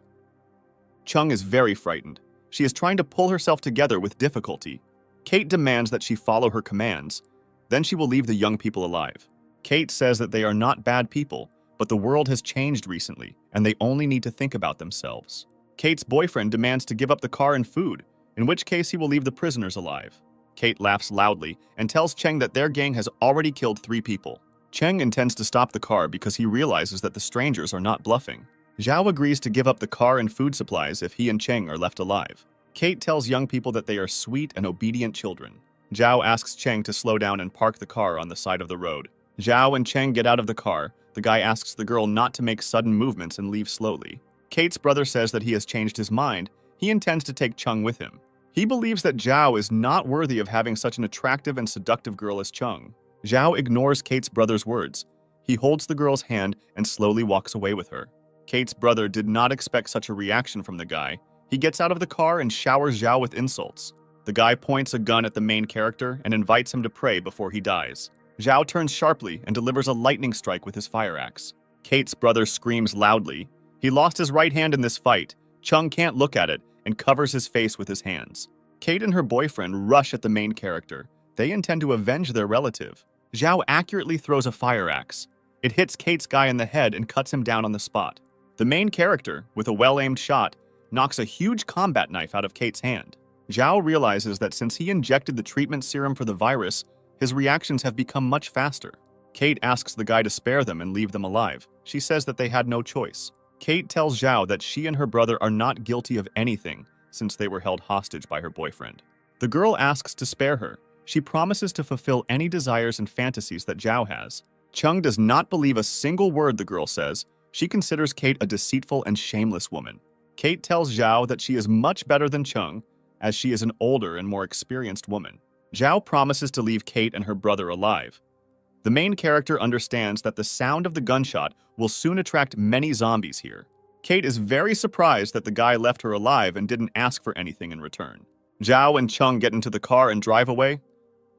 Cheng is very frightened. She is trying to pull herself together with difficulty. Kate demands that she follow her commands. Then she will leave the young people alive. Kate says that they are not bad people, but the world has changed recently, and they only need to think about themselves. Kate's boyfriend demands to give up the car and food, in which case he will leave the prisoners alive. Kate laughs loudly and tells Cheng that their gang has already killed 3 people. Cheng intends to stop the car because he realizes that the strangers are not bluffing. Zhao agrees to give up the car and food supplies if he and Cheng are left alive. Kate tells young people that they are sweet and obedient children. Zhao asks Cheng to slow down and park the car on the side of the road. Zhao and Cheng get out of the car. The guy asks the girl not to make sudden movements and leave slowly. Kate's brother says that he has changed his mind. He intends to take Cheng with him. He believes that Zhao is not worthy of having such an attractive and seductive girl as Cheng. Zhao ignores Kate's brother's words. He holds the girl's hand and slowly walks away with her. Kate's brother did not expect such a reaction from the guy. He gets out of the car and showers Zhao with insults. The guy points a gun at the main character and invites him to pray before he dies. Zhao turns sharply and delivers a lightning strike with his fire axe. Kate's brother screams loudly. He lost his right hand in this fight. Cheng can't look at it and covers his face with his hands. Kate and her boyfriend rush at the main character. They intend to avenge their relative. Zhao accurately throws a fire axe. It hits Kate's guy in the head and cuts him down on the spot. The main character, with a well-aimed shot, knocks a huge combat knife out of Kate's hand. Zhao realizes that since he injected the treatment serum for the virus, his reactions have become much faster. Kate asks the guy to spare them and leave them alive. She says that they had no choice. Kate tells Zhao that she and her brother are not guilty of anything since they were held hostage by her boyfriend. The girl asks to spare her. She promises to fulfill any desires and fantasies that Zhao has. Cheng does not believe a single word the girl says. She considers Kate a deceitful and shameless woman. Kate tells Zhao that she is much better than Cheng. as she is an older and more experienced woman. Zhao promises to leave Kate and her brother alive. The main character understands that the sound of the gunshot will soon attract many zombies here. Kate is very surprised that the guy left her alive and didn't ask for anything in return. Zhao and Chung get into the car and drive away.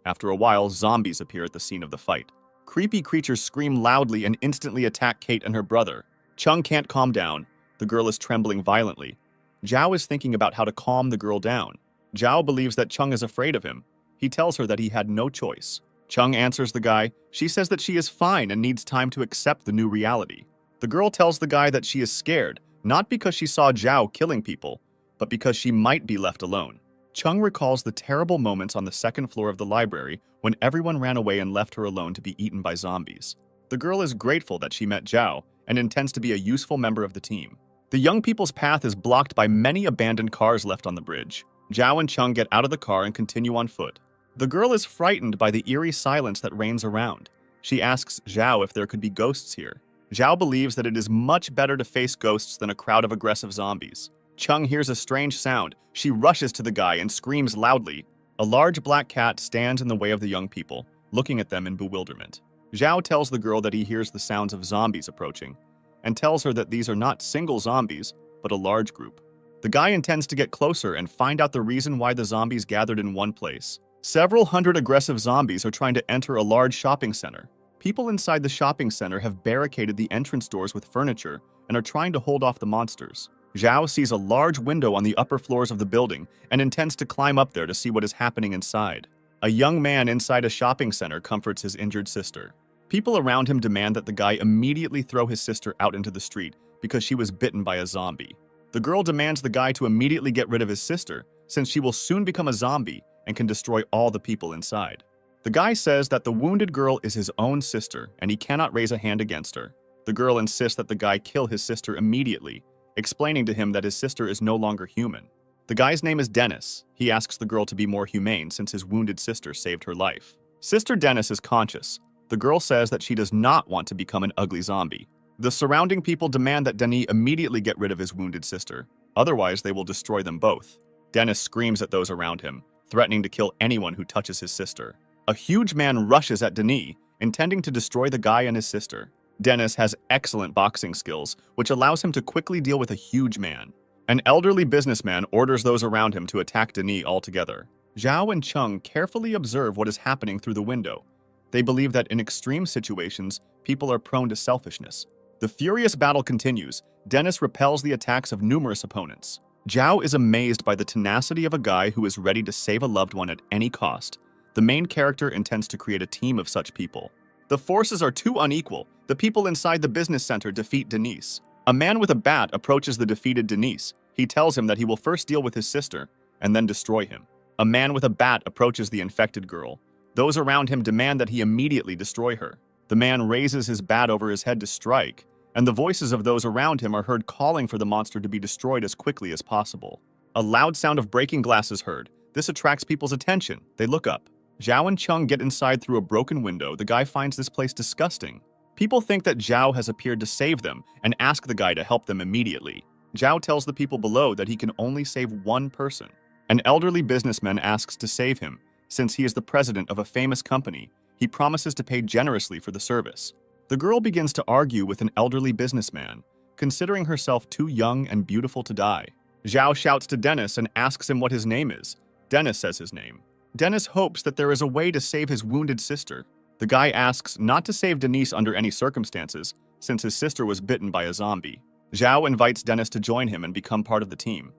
After a while, zombies appear at the scene of the fight. Creepy creatures scream loudly and instantly attack Kate and her brother. Chung can't calm down. The girl is trembling violently. Zhao is thinking about how to calm the girl down. Zhao believes that Chung is afraid of him. He tells her that he had no choice. Chung answers the guy. She says that she is fine and needs time to accept the new reality. The girl tells the guy that she is scared, not because she saw Zhao killing people, but because she might be left alone. Chung recalls the terrible moments on the second floor of the library when everyone ran away and left her alone to be eaten by zombies. The girl is grateful that she met Zhao and intends to be a useful member of the team. The young people's path is blocked by many abandoned cars left on the bridge. Zhao and Chung get out of the car and continue on foot. The girl is frightened by the eerie silence that reigns around. She asks Zhao if there could be ghosts here. Zhao believes that it is much better to face ghosts than a crowd of aggressive zombies. Chung hears a strange sound. She rushes to the guy and screams loudly. A large black cat stands in the way of the young people, looking at them in bewilderment. Zhao tells the girl that he hears the sounds of zombies approaching, and tells her that these are not single zombies, but a large group. The guy intends to get closer and find out the reason why the zombies gathered in one place. Several hundred aggressive zombies are trying to enter a large shopping center. People inside the shopping center have barricaded the entrance doors with furniture and are trying to hold off the monsters. Zhao sees a large window on the upper floors of the building and intends to climb up there to see what is happening inside. A young man inside a shopping center comforts his injured sister. People around him demand that the guy immediately throw his sister out into the street because she was bitten by a zombie. The girl demands the guy to immediately get rid of his sister, since she will soon become a zombie and can destroy all the people inside. The guy says that the wounded girl is his own sister and he cannot raise a hand against her. The girl insists that the guy kill his sister immediately, explaining to him that his sister is no longer human. The guy's name is Dennis. He asks the girl to be more humane since his wounded sister saved her life. Sister Dennis is conscious. The girl says that she does not want to become an ugly zombie. The surrounding people demand that Denis immediately get rid of his wounded sister, otherwise they will destroy them both. Dennis screams at those around him, threatening to kill anyone who touches his sister. A huge man rushes at Denis, intending to destroy the guy and his sister. Dennis has excellent boxing skills, which allows him to quickly deal with a huge man. An elderly businessman orders those around him to attack Denis altogether. Zhao and Chung carefully observe what is happening through the window. They believe that in extreme situations, people are prone to selfishness. The furious battle continues. Dennis repels the attacks of numerous opponents. Zhao is amazed by the tenacity of a guy who is ready to save a loved one at any cost. The main character intends to create a team of such people. The forces are too unequal. The people inside the business center defeat Denise. A man with a bat approaches the defeated Denise. He tells him that he will first deal with his sister and then destroy him. A man with a bat approaches the infected girl. Those around him demand that he immediately destroy her. The man raises his bat over his head to strike, and the voices of those around him are heard calling for the monster to be destroyed as quickly as possible. A loud sound of breaking glass is heard. This attracts people's attention. They look up. Zhao and Chung get inside through a broken window. The guy finds this place disgusting. People think that Zhao has appeared to save them and ask the guy to help them immediately. Zhao tells the people below that he can only save one person. An elderly businessman asks to save him. Since he is the president of a famous company, he promises to pay generously for the service. The girl begins to argue with an elderly businessman, considering herself too young and beautiful to die. Zhao shouts to Dennis and asks him what his name is. Dennis says his name. Dennis hopes that there is a way to save his wounded sister. The guy asks not to save Denise under any circumstances, since his sister was bitten by a zombie. Zhao invites Dennis to join him and become part of the team.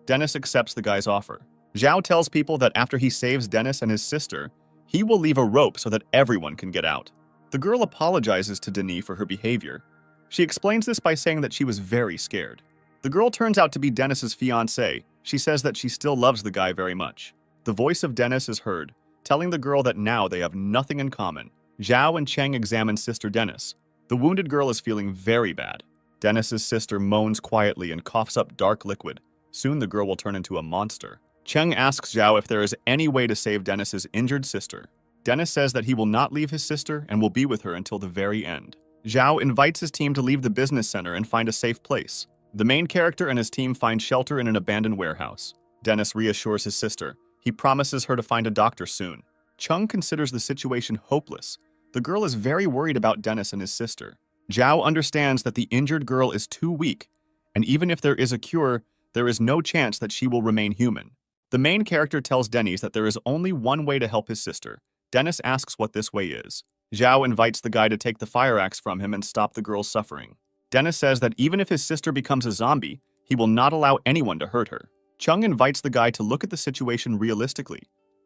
Dennis accepts the guy's offer. Zhao tells people that after he saves Dennis and his sister, he will leave a rope so that everyone can get out. The girl apologizes to Denis for her behavior. She explains this by saying that she was very scared. The girl turns out to be Dennis's fiancée. She says that she still loves the guy very much. The voice of Dennis is heard, telling the girl that now they have nothing in common. Zhao and Cheng examine Sister Dennis. The wounded girl is feeling very bad. Dennis's sister moans quietly and coughs up dark liquid. Soon the girl will turn into a monster. Cheng asks Zhao if there is any way to save Dennis's injured sister. Dennis says that he will not leave his sister and will be with her until the very end. Zhao invites his team to leave the business center and find a safe place. The main character and his team find shelter in an abandoned warehouse. Dennis reassures his sister. He promises her to find a doctor soon. Chung considers the situation hopeless. The girl is very worried about Dennis and his sister. Zhao understands that the injured girl is too weak, and even if there is a cure, there is no chance that she will remain human. The main character tells Dennis that there is only one way to help his sister. Dennis asks what this way is. Zhao invites the guy to take the fire axe from him and stop the girl's suffering. Dennis says that even if his sister becomes a zombie, he will not allow anyone to hurt her. Chung invites the guy to look at the situation realistically.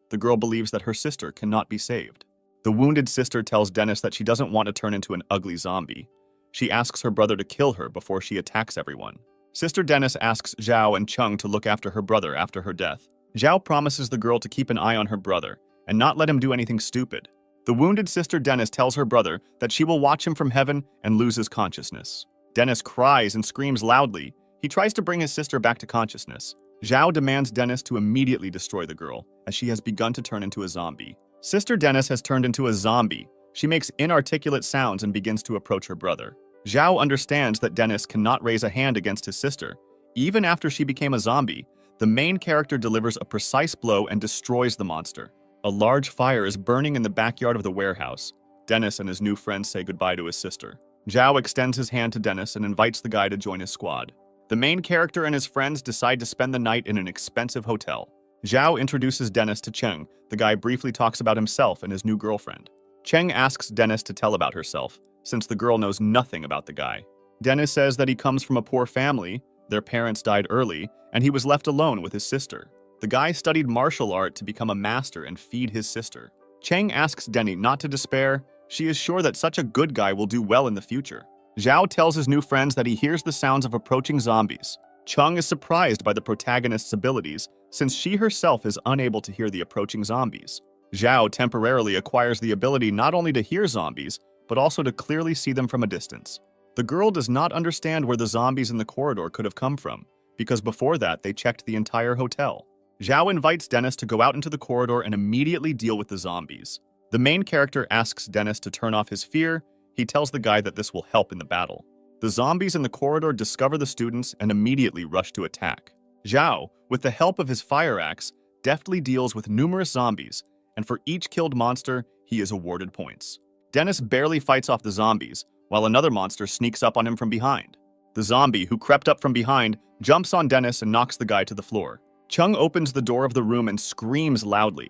The girl believes that her sister cannot be saved. The wounded sister tells Dennis that she doesn't want to turn into an ugly zombie. She asks her brother to kill her before she attacks everyone. Sister Dennis asks Zhao and Chung to look after her brother after her death. Zhao promises the girl to keep an eye on her brother and not let him do anything stupid. The wounded sister Dennis tells her brother that she will watch him from heaven and loses consciousness. Dennis cries and screams loudly. He tries to bring his sister back to consciousness. Zhao demands Dennis to immediately destroy the girl, as she has begun to turn into a zombie. Sister Dennis has turned into a zombie. She makes inarticulate sounds and begins to approach her brother. Zhao understands that Dennis cannot raise a hand against his sister. Even after she became a zombie, the main character delivers a precise blow and destroys the monster. A large fire is burning in the backyard of the warehouse. Dennis and his new friend say goodbye to his sister. Zhao extends his hand to Dennis and invites the guy to join his squad. The main character and his friends decide to spend the night in an expensive hotel. Zhao introduces Dennis to Cheng. The guy briefly talks about himself and his new girlfriend. Cheng asks Dennis to tell about herself, since the girl knows nothing about the guy. Dennis says that he comes from a poor family, their parents died early, and he was left alone with his sister. The guy studied martial art to become a master and feed his sister. Cheng asks Denny not to despair. She is sure that such a good guy will do well in the future. Zhao tells his new friends that he hears the sounds of approaching zombies. Chung is surprised by the protagonist's abilities, since she herself is unable to hear the approaching zombies. Zhao temporarily acquires the ability not only to hear zombies, but also to clearly see them from a distance. The girl does not understand where the zombies in the corridor could have come from, because before that they checked the entire hotel. Zhao invites Dennis to go out into the corridor and immediately deal with the zombies. The main character asks Dennis to turn off his fear. He tells the guy that this will help in the battle. The zombies in the corridor discover the students and immediately rush to attack. Zhao, with the help of his fire axe, deftly deals with numerous zombies, and for each killed monster, he is awarded points. Dennis barely fights off the zombies, while another monster sneaks up on him from behind. The zombie, who crept up from behind, jumps on Dennis and knocks the guy to the floor. Chung opens the door of the room and screams loudly.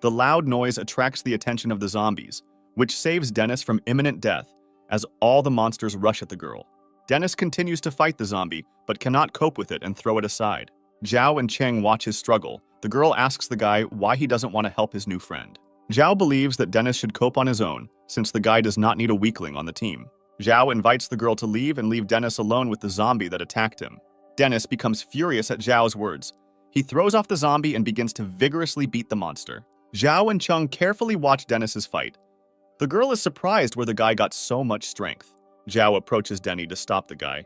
The loud noise attracts the attention of the zombies, which saves Dennis from imminent death as all the monsters rush at the girl. Dennis continues to fight the zombie, but cannot cope with it and throw it aside. Zhao and Cheng watch his struggle. The girl asks the guy why he doesn't want to help his new friend. Zhao believes that Dennis should cope on his own, since the guy does not need a weakling on the team. Zhao invites the girl to leave and leave Dennis alone with the zombie that attacked him. Dennis becomes furious at Zhao's words. He throws off the zombie and begins to vigorously beat the monster. Zhao and Chung carefully watch Dennis's fight. The girl is surprised where the guy got so much strength. Zhao approaches Denny to stop the guy.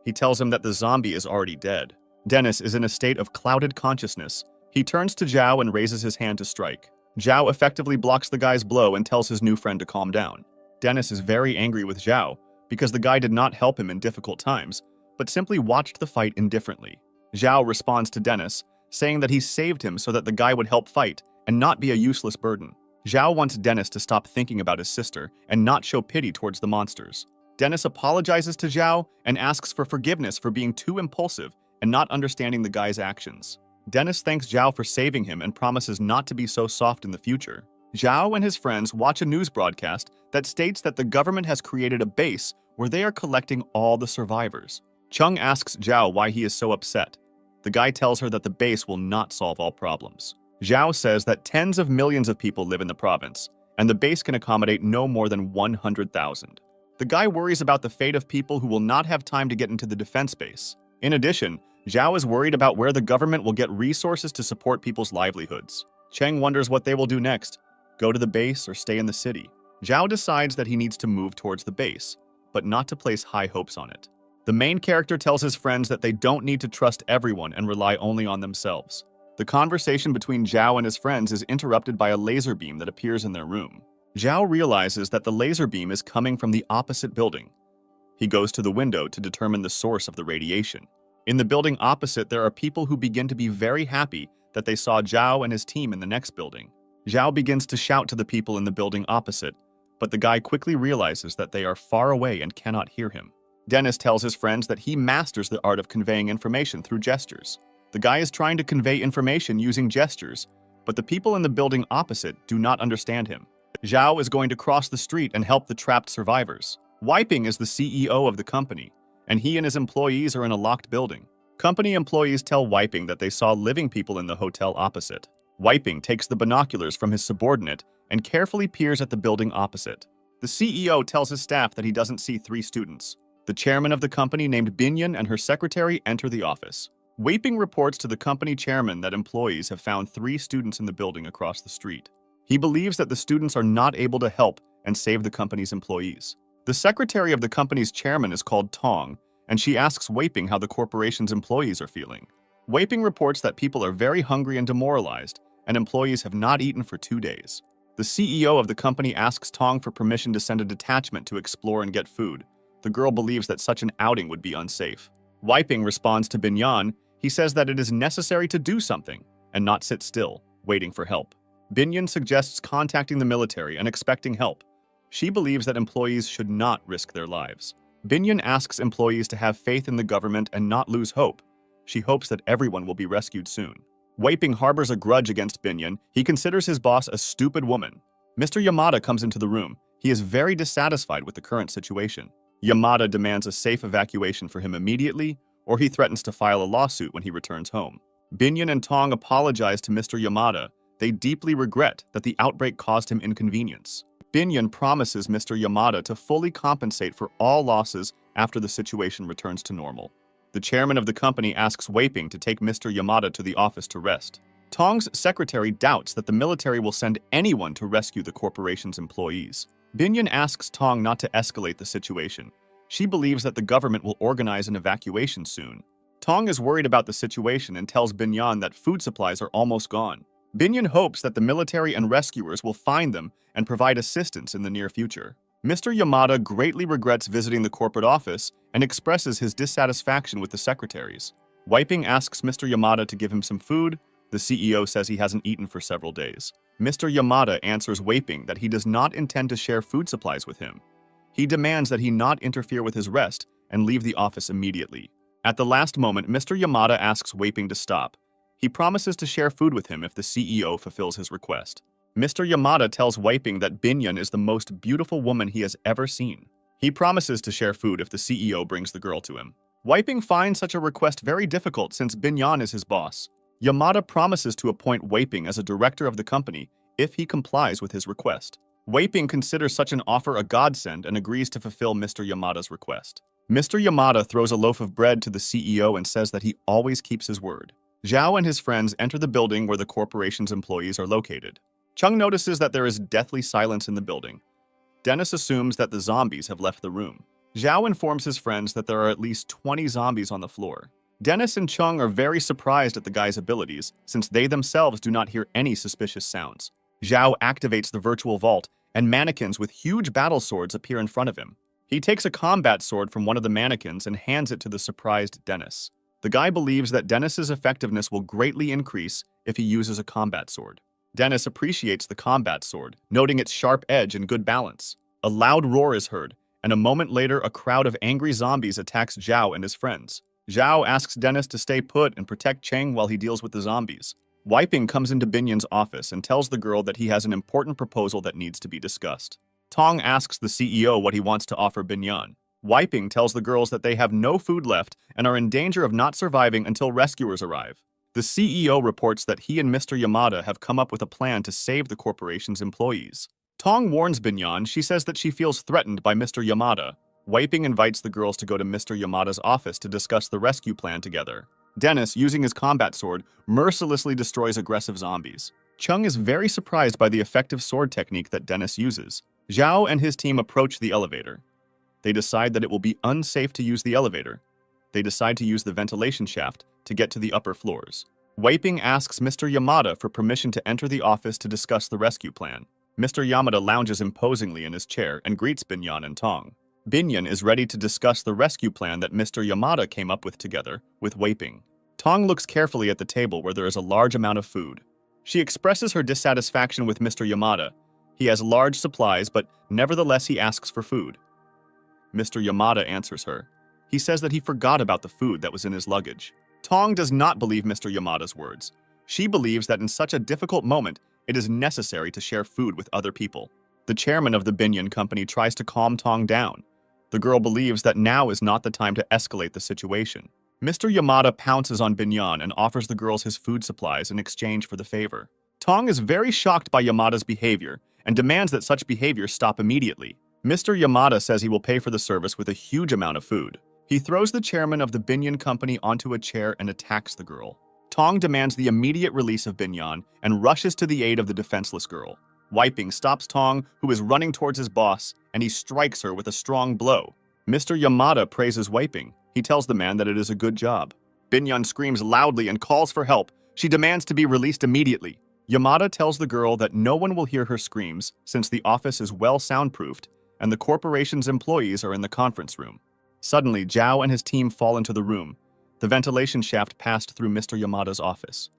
He tells him that the zombie is already dead. Dennis is in a state of clouded consciousness. He turns to Zhao and raises his hand to strike. Zhao effectively blocks the guy's blow and tells his new friend to calm down. Dennis is very angry with Zhao because the guy did not help him in difficult times, but simply watched the fight indifferently. Zhao responds to Dennis, saying that he saved him so that the guy would help fight and not be a useless burden. Zhao wants Dennis to stop thinking about his sister and not show pity towards the monsters. Dennis apologizes to Zhao and asks for forgiveness for being too impulsive and not understanding the guy's actions. Dennis thanks Zhao for saving him and promises not to be so soft in the future. Zhao and his friends watch a news broadcast that states that the government has created a base where they are collecting all the survivors. Chung asks Zhao why he is so upset. The guy tells her that the base will not solve all problems. Zhao says that tens of millions of people live in the province, and the base can accommodate no more than 100,000. The guy worries about the fate of people who will not have time to get into the defense base. In addition, Zhao is worried about where the government will get resources to support people's livelihoods. Cheng wonders what they will do next, go to the base or stay in the city. Zhao decides that he needs to move towards the base, but not to place high hopes on it. The main character tells his friends that they don't need to trust everyone and rely only on themselves. The conversation between Zhao and his friends is interrupted by a laser beam that appears in their room. Zhao realizes that the laser beam is coming from the opposite building. He goes to the window to determine the source of the radiation. In the building opposite, there are people who begin to be very happy that they saw Zhao and his team in the next building. Zhao begins to shout to the people in the building opposite, but the guy quickly realizes that they are far away and cannot hear him. Dennis tells his friends that he masters the art of conveying information through gestures. The guy is trying to convey information using gestures, but the people in the building opposite do not understand him. Zhao is going to cross the street and help the trapped survivors. Wiping is the CEO of the company, and he and his employees are in a locked building. Company employees tell Wiping that they saw living people in the hotel opposite. Wiping takes the binoculars from his subordinate and carefully peers at the building opposite. The CEO tells his staff that he doesn't see 3 students. The chairman of the company named Binyan and her secretary enter the office. Wiping reports to the company chairman that employees have found 3 students in the building across the street. He believes that the students are not able to help and save the company's employees. The secretary of the company's chairman is called Tong, and she asks Wiping how the corporation's employees are feeling. Wiping reports that people are very hungry and demoralized, and employees have not eaten for 2 days. The CEO of the company asks Tong for permission to send a detachment to explore and get food. The girl believes that such an outing would be unsafe. Wiping responds to Binyan. He says that it is necessary to do something and not sit still, waiting for help. Binyan suggests contacting the military and expecting help. She believes that employees should not risk their lives. Binyan asks employees to have faith in the government and not lose hope. She hopes that everyone will be rescued soon. Wiping harbors a grudge against Binyan. He considers his boss a stupid woman. Mr. Yamada comes into the room. He is very dissatisfied with the current situation. Yamada demands a safe evacuation for him immediately, or he threatens to file a lawsuit when he returns home. Binyan and Tong apologize to Mr. Yamada. They deeply regret that the outbreak caused him inconvenience. Binyan promises Mr. Yamada to fully compensate for all losses after the situation returns to normal. The chairman of the company asks Wiping to take Mr. Yamada to the office to rest. Tong's secretary doubts that the military will send anyone to rescue the corporation's employees. Binyan asks Tong not to escalate the situation. She believes that the government will organize an evacuation soon. Tong is worried about the situation and tells Binyan that food supplies are almost gone. Binyan hopes that the military and rescuers will find them and provide assistance in the near future. Mr. Yamada greatly regrets visiting the corporate office and expresses his dissatisfaction with the secretaries. Wiping asks Mr. Yamada to give him some food. The CEO says he hasn't eaten for several days. Mr. Yamada answers Wiping that he does not intend to share food supplies with him. He demands that he not interfere with his rest and leave the office immediately. At the last moment, Mr. Yamada asks Wiping to stop. He promises to share food with him if the CEO fulfills his request. Mr. Yamada tells Wiping that Binyan is the most beautiful woman he has ever seen. He promises to share food if the CEO brings the girl to him. Wiping finds such a request very difficult since Binyan is his boss. Yamada promises to appoint Wiping as a director of the company if he complies with his request. Wiping considers such an offer a godsend and agrees to fulfill Mr. Yamada's request. Mr. Yamada throws a loaf of bread to the CEO and says that he always keeps his word. Zhao and his friends enter the building where the corporation's employees are located. Chung notices that there is deathly silence in the building. Dennis assumes that the zombies have left the room. Zhao informs his friends that there are at least 20 zombies on the floor. Dennis and Chung are very surprised at the guy's abilities, since they themselves do not hear any suspicious sounds. Zhao activates the virtual vault, and mannequins with huge battle swords appear in front of him. He takes a combat sword from one of the mannequins and hands it to the surprised Dennis. The guy believes that Dennis's effectiveness will greatly increase if he uses a combat sword. Dennis appreciates the combat sword, noting its sharp edge and good balance. A loud roar is heard, and a moment later a crowd of angry zombies attacks Zhao and his friends. Zhao asks Dennis to stay put and protect Cheng while he deals with the zombies. Wiping comes into Binyan's office and tells the girl that he has an important proposal that needs to be discussed. Tong asks the CEO what he wants to offer Binyan. Wiping tells the girls that they have no food left and are in danger of not surviving until rescuers arrive. The CEO reports that he and Mr. Yamada have come up with a plan to save the corporation's employees. Tong warns Binyan. She says that she feels threatened by Mr. Yamada. Wiping invites the girls to go to Mr. Yamada's office to discuss the rescue plan together. Dennis, using his combat sword, mercilessly destroys aggressive zombies. Chung is very surprised by the effective sword technique that Dennis uses. Zhao and his team approach the elevator. They decide that it will be unsafe to use the elevator. They decide to use the ventilation shaft to get to the upper floors. Wiping asks Mr. Yamada for permission to enter the office to discuss the rescue plan. Mr. Yamada lounges imposingly in his chair and greets Binyan and Tong. Binyon is ready to discuss the rescue plan that Mr. Yamada came up with together with Wei Ping. Tong looks carefully at the table where there is a large amount of food. She expresses her dissatisfaction with Mr. Yamada. He has large supplies, but nevertheless he asks for food. Mr. Yamada answers her. He says that he forgot about the food that was in his luggage. Tong does not believe Mr. Yamada's words. She believes that in such a difficult moment, it is necessary to share food with other people. The chairman of the Binyon company tries to calm Tong down. The girl believes that now is not the time to escalate the situation. Mr. Yamada pounces on Binyon and offers the girls his food supplies in exchange for the favor. Tong is very shocked by Yamada's behavior and demands that such behavior stop immediately. Mr. Yamada says he will pay for the service with a huge amount of food. He throws the chairman of the Binyon company onto a chair and attacks the girl. Tong demands the immediate release of Binyon and rushes to the aid of the defenseless girl. Wei Ping stops Tong, who is running towards his boss, and he strikes her with a strong blow. Mr. Yamada praises Wei Ping. He tells the man that it is a good job. Binyon screams loudly and calls for help. She demands to be released immediately. Yamada tells the girl that no one will hear her screams since the office is well soundproofed and the corporation's employees are in the conference room. Suddenly, Zhao and his team fall into the room. The ventilation shaft passed through Mr. Yamada's office.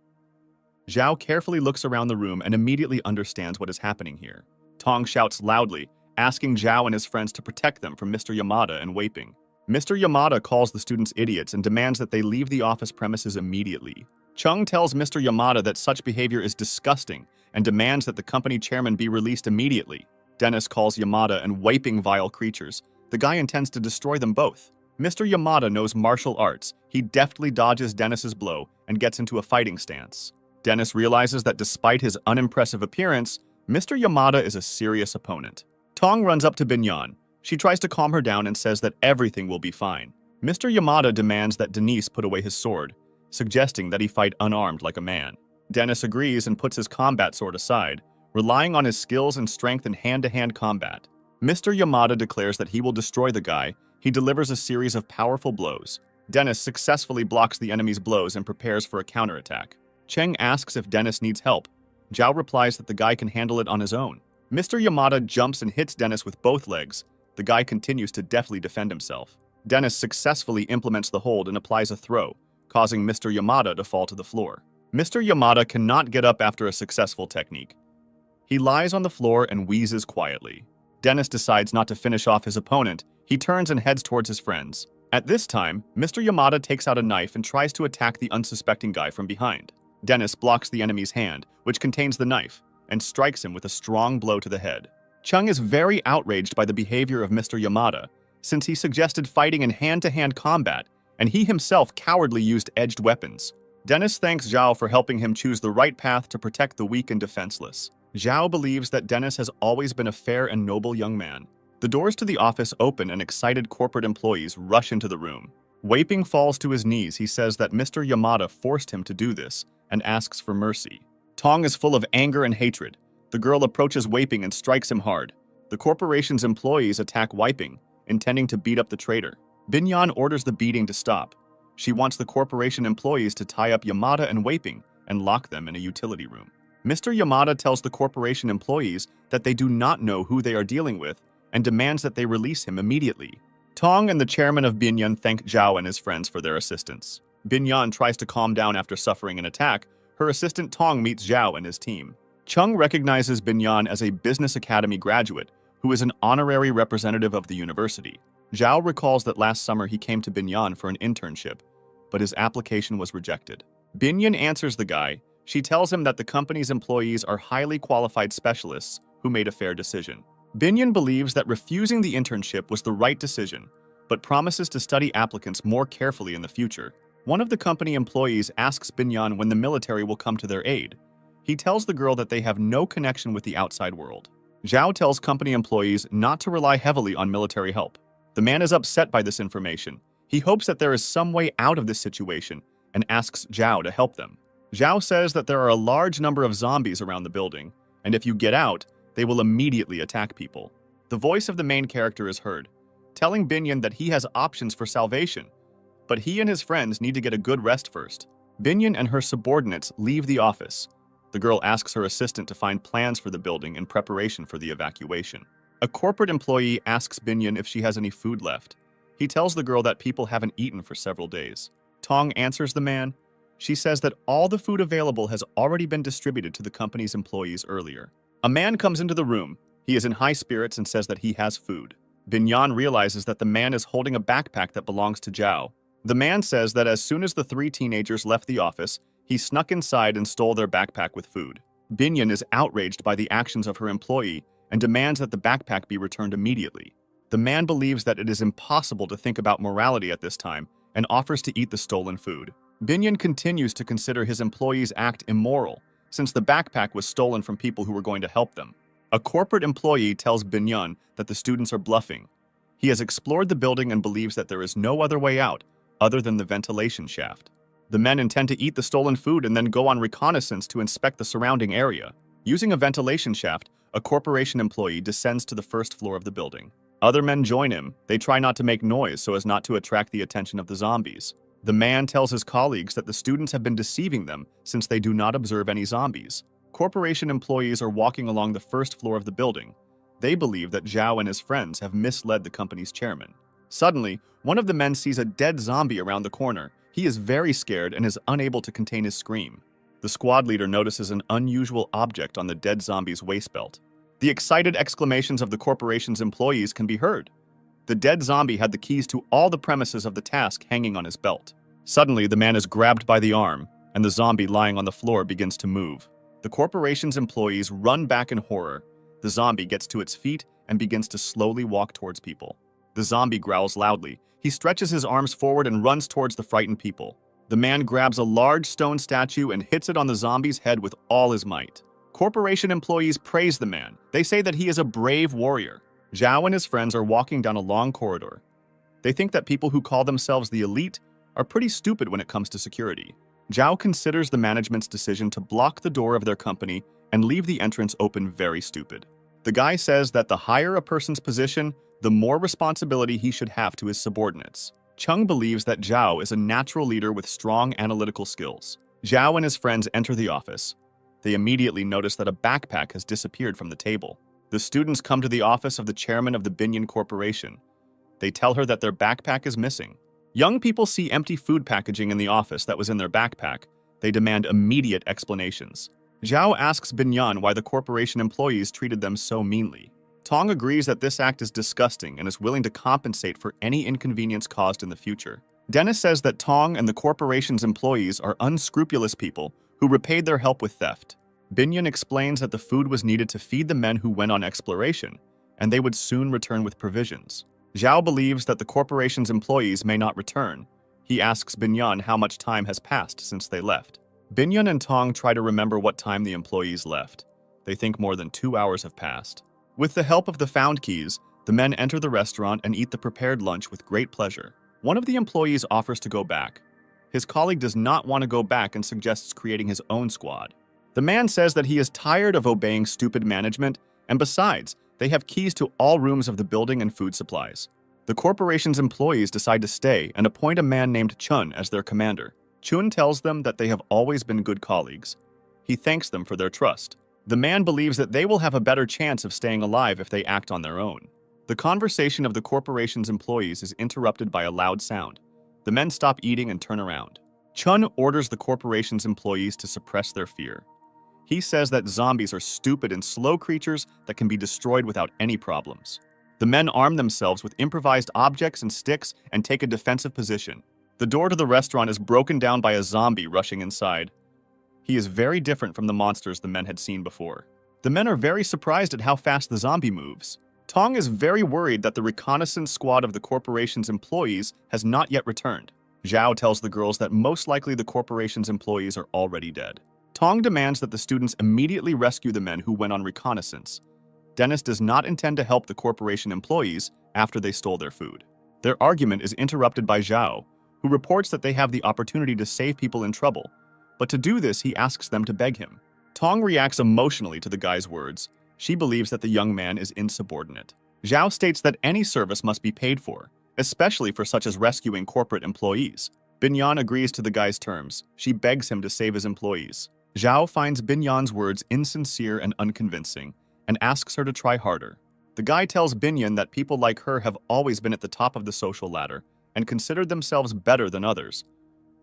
Zhao carefully looks around the room and immediately understands what is happening here. Tong shouts loudly, asking Zhao and his friends to protect them from Mr. Yamada and Wei Ping. Mr. Yamada calls the students idiots and demands that they leave the office premises immediately. Chung tells Mr. Yamada that such behavior is disgusting and demands that the company chairman be released immediately. Dennis calls Yamada and Wei Ping vile creatures. The guy intends to destroy them both. Mr. Yamada knows martial arts. He deftly dodges Dennis's blow and gets into a fighting stance. Dennis realizes that despite his unimpressive appearance, Mr. Yamada is a serious opponent. Tong runs up to Binyon. She tries to calm her down and says that everything will be fine. Mr. Yamada demands that Denise put away his sword, suggesting that he fight unarmed like a man. Dennis agrees and puts his combat sword aside, relying on his skills and strength in hand-to-hand combat. Mr. Yamada declares that he will destroy the guy. He delivers a series of powerful blows. Dennis successfully blocks the enemy's blows and prepares for a counterattack. Cheng asks if Dennis needs help. Zhao replies that the guy can handle it on his own. Mr. Yamada jumps and hits Dennis with both legs. The guy continues to deftly defend himself. Dennis successfully implements the hold and applies a throw, causing Mr. Yamada to fall to the floor. Mr. Yamada cannot get up after a successful technique. He lies on the floor and wheezes quietly. Dennis decides not to finish off his opponent. He turns and heads towards his friends. At this time, Mr. Yamada takes out a knife and tries to attack the unsuspecting guy from behind. Dennis blocks the enemy's hand, which contains the knife, and strikes him with a strong blow to the head. Chung is very outraged by the behavior of Mr. Yamada, since he suggested fighting in hand-to-hand combat, and he himself cowardly used edged weapons. Dennis thanks Zhao for helping him choose the right path to protect the weak and defenseless. Zhao believes that Dennis has always been a fair and noble young man. The doors to the office open and excited corporate employees rush into the room. Wei Ping falls to his knees. He says that Mr. Yamada forced him to do this and asks for mercy. Tong is full of anger and hatred. The girl approaches Wei Ping and strikes him hard. The corporation's employees attack Wei Ping, intending to beat up the traitor. Binyon orders the beating to stop. She wants the corporation employees to tie up Yamada and Wei Ping and lock them in a utility room. Mr. Yamada tells the corporation employees that they do not know who they are dealing with and demands that they release him immediately. Tong and the chairman of Binyon thank Zhao and his friends for their assistance. Binyon tries to calm down after suffering an attack. Her assistant Tong meets Zhao and his team. Chung recognizes Binyon as a business academy graduate who is an honorary representative of the university. Zhao recalls that last summer he came to Binyon for an internship, but his application was rejected. Binyon answers the guy. She tells him that the company's employees are highly qualified specialists who made a fair decision. Binyon believes that refusing the internship was the right decision, but promises to study applicants more carefully in the future. One of the company employees asks Binyon when the military will come to their aid. He tells the girl that they have no connection with the outside world. Zhao tells company employees not to rely heavily on military help. The man is upset by this information. He hopes that there is some way out of this situation and asks Zhao to help them. Zhao says that there are a large number of zombies around the building, and if you get out, they will immediately attack people. The voice of the main character is heard, telling Binyon that he has options for salvation, but he and his friends need to get a good rest first. Binyon and her subordinates leave the office. The girl asks her assistant to find plans for the building in preparation for the evacuation. A corporate employee asks Binyan if she has any food left. He tells the girl that people haven't eaten for several days. Tong answers the man. She says that all the food available has already been distributed to the company's employees earlier. A man comes into the room. He is in high spirits and says that he has food. Binyan realizes that the man is holding a backpack that belongs to Zhao. The man says that as soon as the three teenagers left the office, he snuck inside and stole their backpack with food. Binyan is outraged by the actions of her employee and demands that the backpack be returned immediately. The man believes that it is impossible to think about morality at this time and offers to eat the stolen food. Binyan continues to consider his employee's act immoral, since the backpack was stolen from people who were going to help them. A corporate employee tells Binyan that the students are bluffing. He has explored the building and believes that there is no other way out other than the ventilation shaft. The men intend to eat the stolen food and then go on reconnaissance to inspect the surrounding area. Using a ventilation shaft, a corporation employee descends to the first floor of the building. Other men join him. They try not to make noise so as not to attract the attention of the zombies. The man tells his colleagues that the students have been deceiving them since they do not observe any zombies. Corporation employees are walking along the first floor of the building. They believe that Zhao and his friends have misled the company's chairman. Suddenly, one of the men sees a dead zombie around the corner. He is very scared and is unable to contain his scream. The squad leader notices an unusual object on the dead zombie's waist belt. The excited exclamations of the corporation's employees can be heard. The dead zombie had the keys to all the premises of the task hanging on his belt. Suddenly, the man is grabbed by the arm, and the zombie lying on the floor begins to move. The corporation's employees run back in horror. The zombie gets to its feet and begins to slowly walk towards people. The zombie growls loudly. He stretches his arms forward and runs towards the frightened people. The man grabs a large stone statue and hits it on the zombie's head with all his might. Corporation employees praise the man. They say that he is a brave warrior. Zhao and his friends are walking down a long corridor. They think that people who call themselves the elite are pretty stupid when it comes to security. Zhao considers the management's decision to block the door of their company and leave the entrance open very stupid. The guy says that the higher a person's position, the more responsibility he should have to his subordinates. Chung believes that Zhao is a natural leader with strong analytical skills. Zhao and his friends enter the office. They immediately notice that a backpack has disappeared from the table. The students come to the office of the chairman of the Binyan Corporation. They tell her that their backpack is missing. Young people see empty food packaging in the office that was in their backpack. They demand immediate explanations. Zhao asks Binyan why the corporation employees treated them so meanly. Tong agrees that this act is disgusting and is willing to compensate for any inconvenience caused in the future. Dennis says that Tong and the corporation's employees are unscrupulous people who repaid their help with theft. Binyan explains that the food was needed to feed the men who went on exploration, and they would soon return with provisions. Zhao believes that the corporation's employees may not return. He asks Binyan how much time has passed since they left. Binyan and Tong try to remember what time the employees left. They think more than 2 hours have passed. With the help of the found keys, the men enter the restaurant and eat the prepared lunch with great pleasure. One of the employees offers to go back. His colleague does not want to go back and suggests creating his own squad. The man says that he is tired of obeying stupid management, and besides, they have keys to all rooms of the building and food supplies. The corporation's employees decide to stay and appoint a man named Chun as their commander. Chun tells them that they have always been good colleagues. He thanks them for their trust. The man believes that they will have a better chance of staying alive if they act on their own. The conversation of the corporation's employees is interrupted by a loud sound. The men stop eating and turn around. Chun orders the corporation's employees to suppress their fear. He says that zombies are stupid and slow creatures that can be destroyed without any problems. The men arm themselves with improvised objects and sticks and take a defensive position. The door to the restaurant is broken down by a zombie rushing inside. He is very different from the monsters the men had seen before. The men are very surprised at how fast the zombie moves. Tong is very worried that the reconnaissance squad of the corporation's employees has not yet returned. Zhao tells the girls that most likely the corporation's employees are already dead. Tong demands that the students immediately rescue the men who went on reconnaissance. Dennis does not intend to help the corporation employees after they stole their food. Their argument is interrupted by Zhao, who reports that they have the opportunity to save people in trouble, but to do this he asks them to beg him. Tong reacts emotionally to the guy's words. She believes that the young man is insubordinate. Zhao states that any service must be paid for, especially for such as rescuing corporate employees. Binyan agrees to the guy's terms. She begs him to save his employees. Zhao finds Binyan's words insincere and unconvincing, and asks her to try harder. The guy tells Binyan that people like her have always been at the top of the social ladder and considered themselves better than others.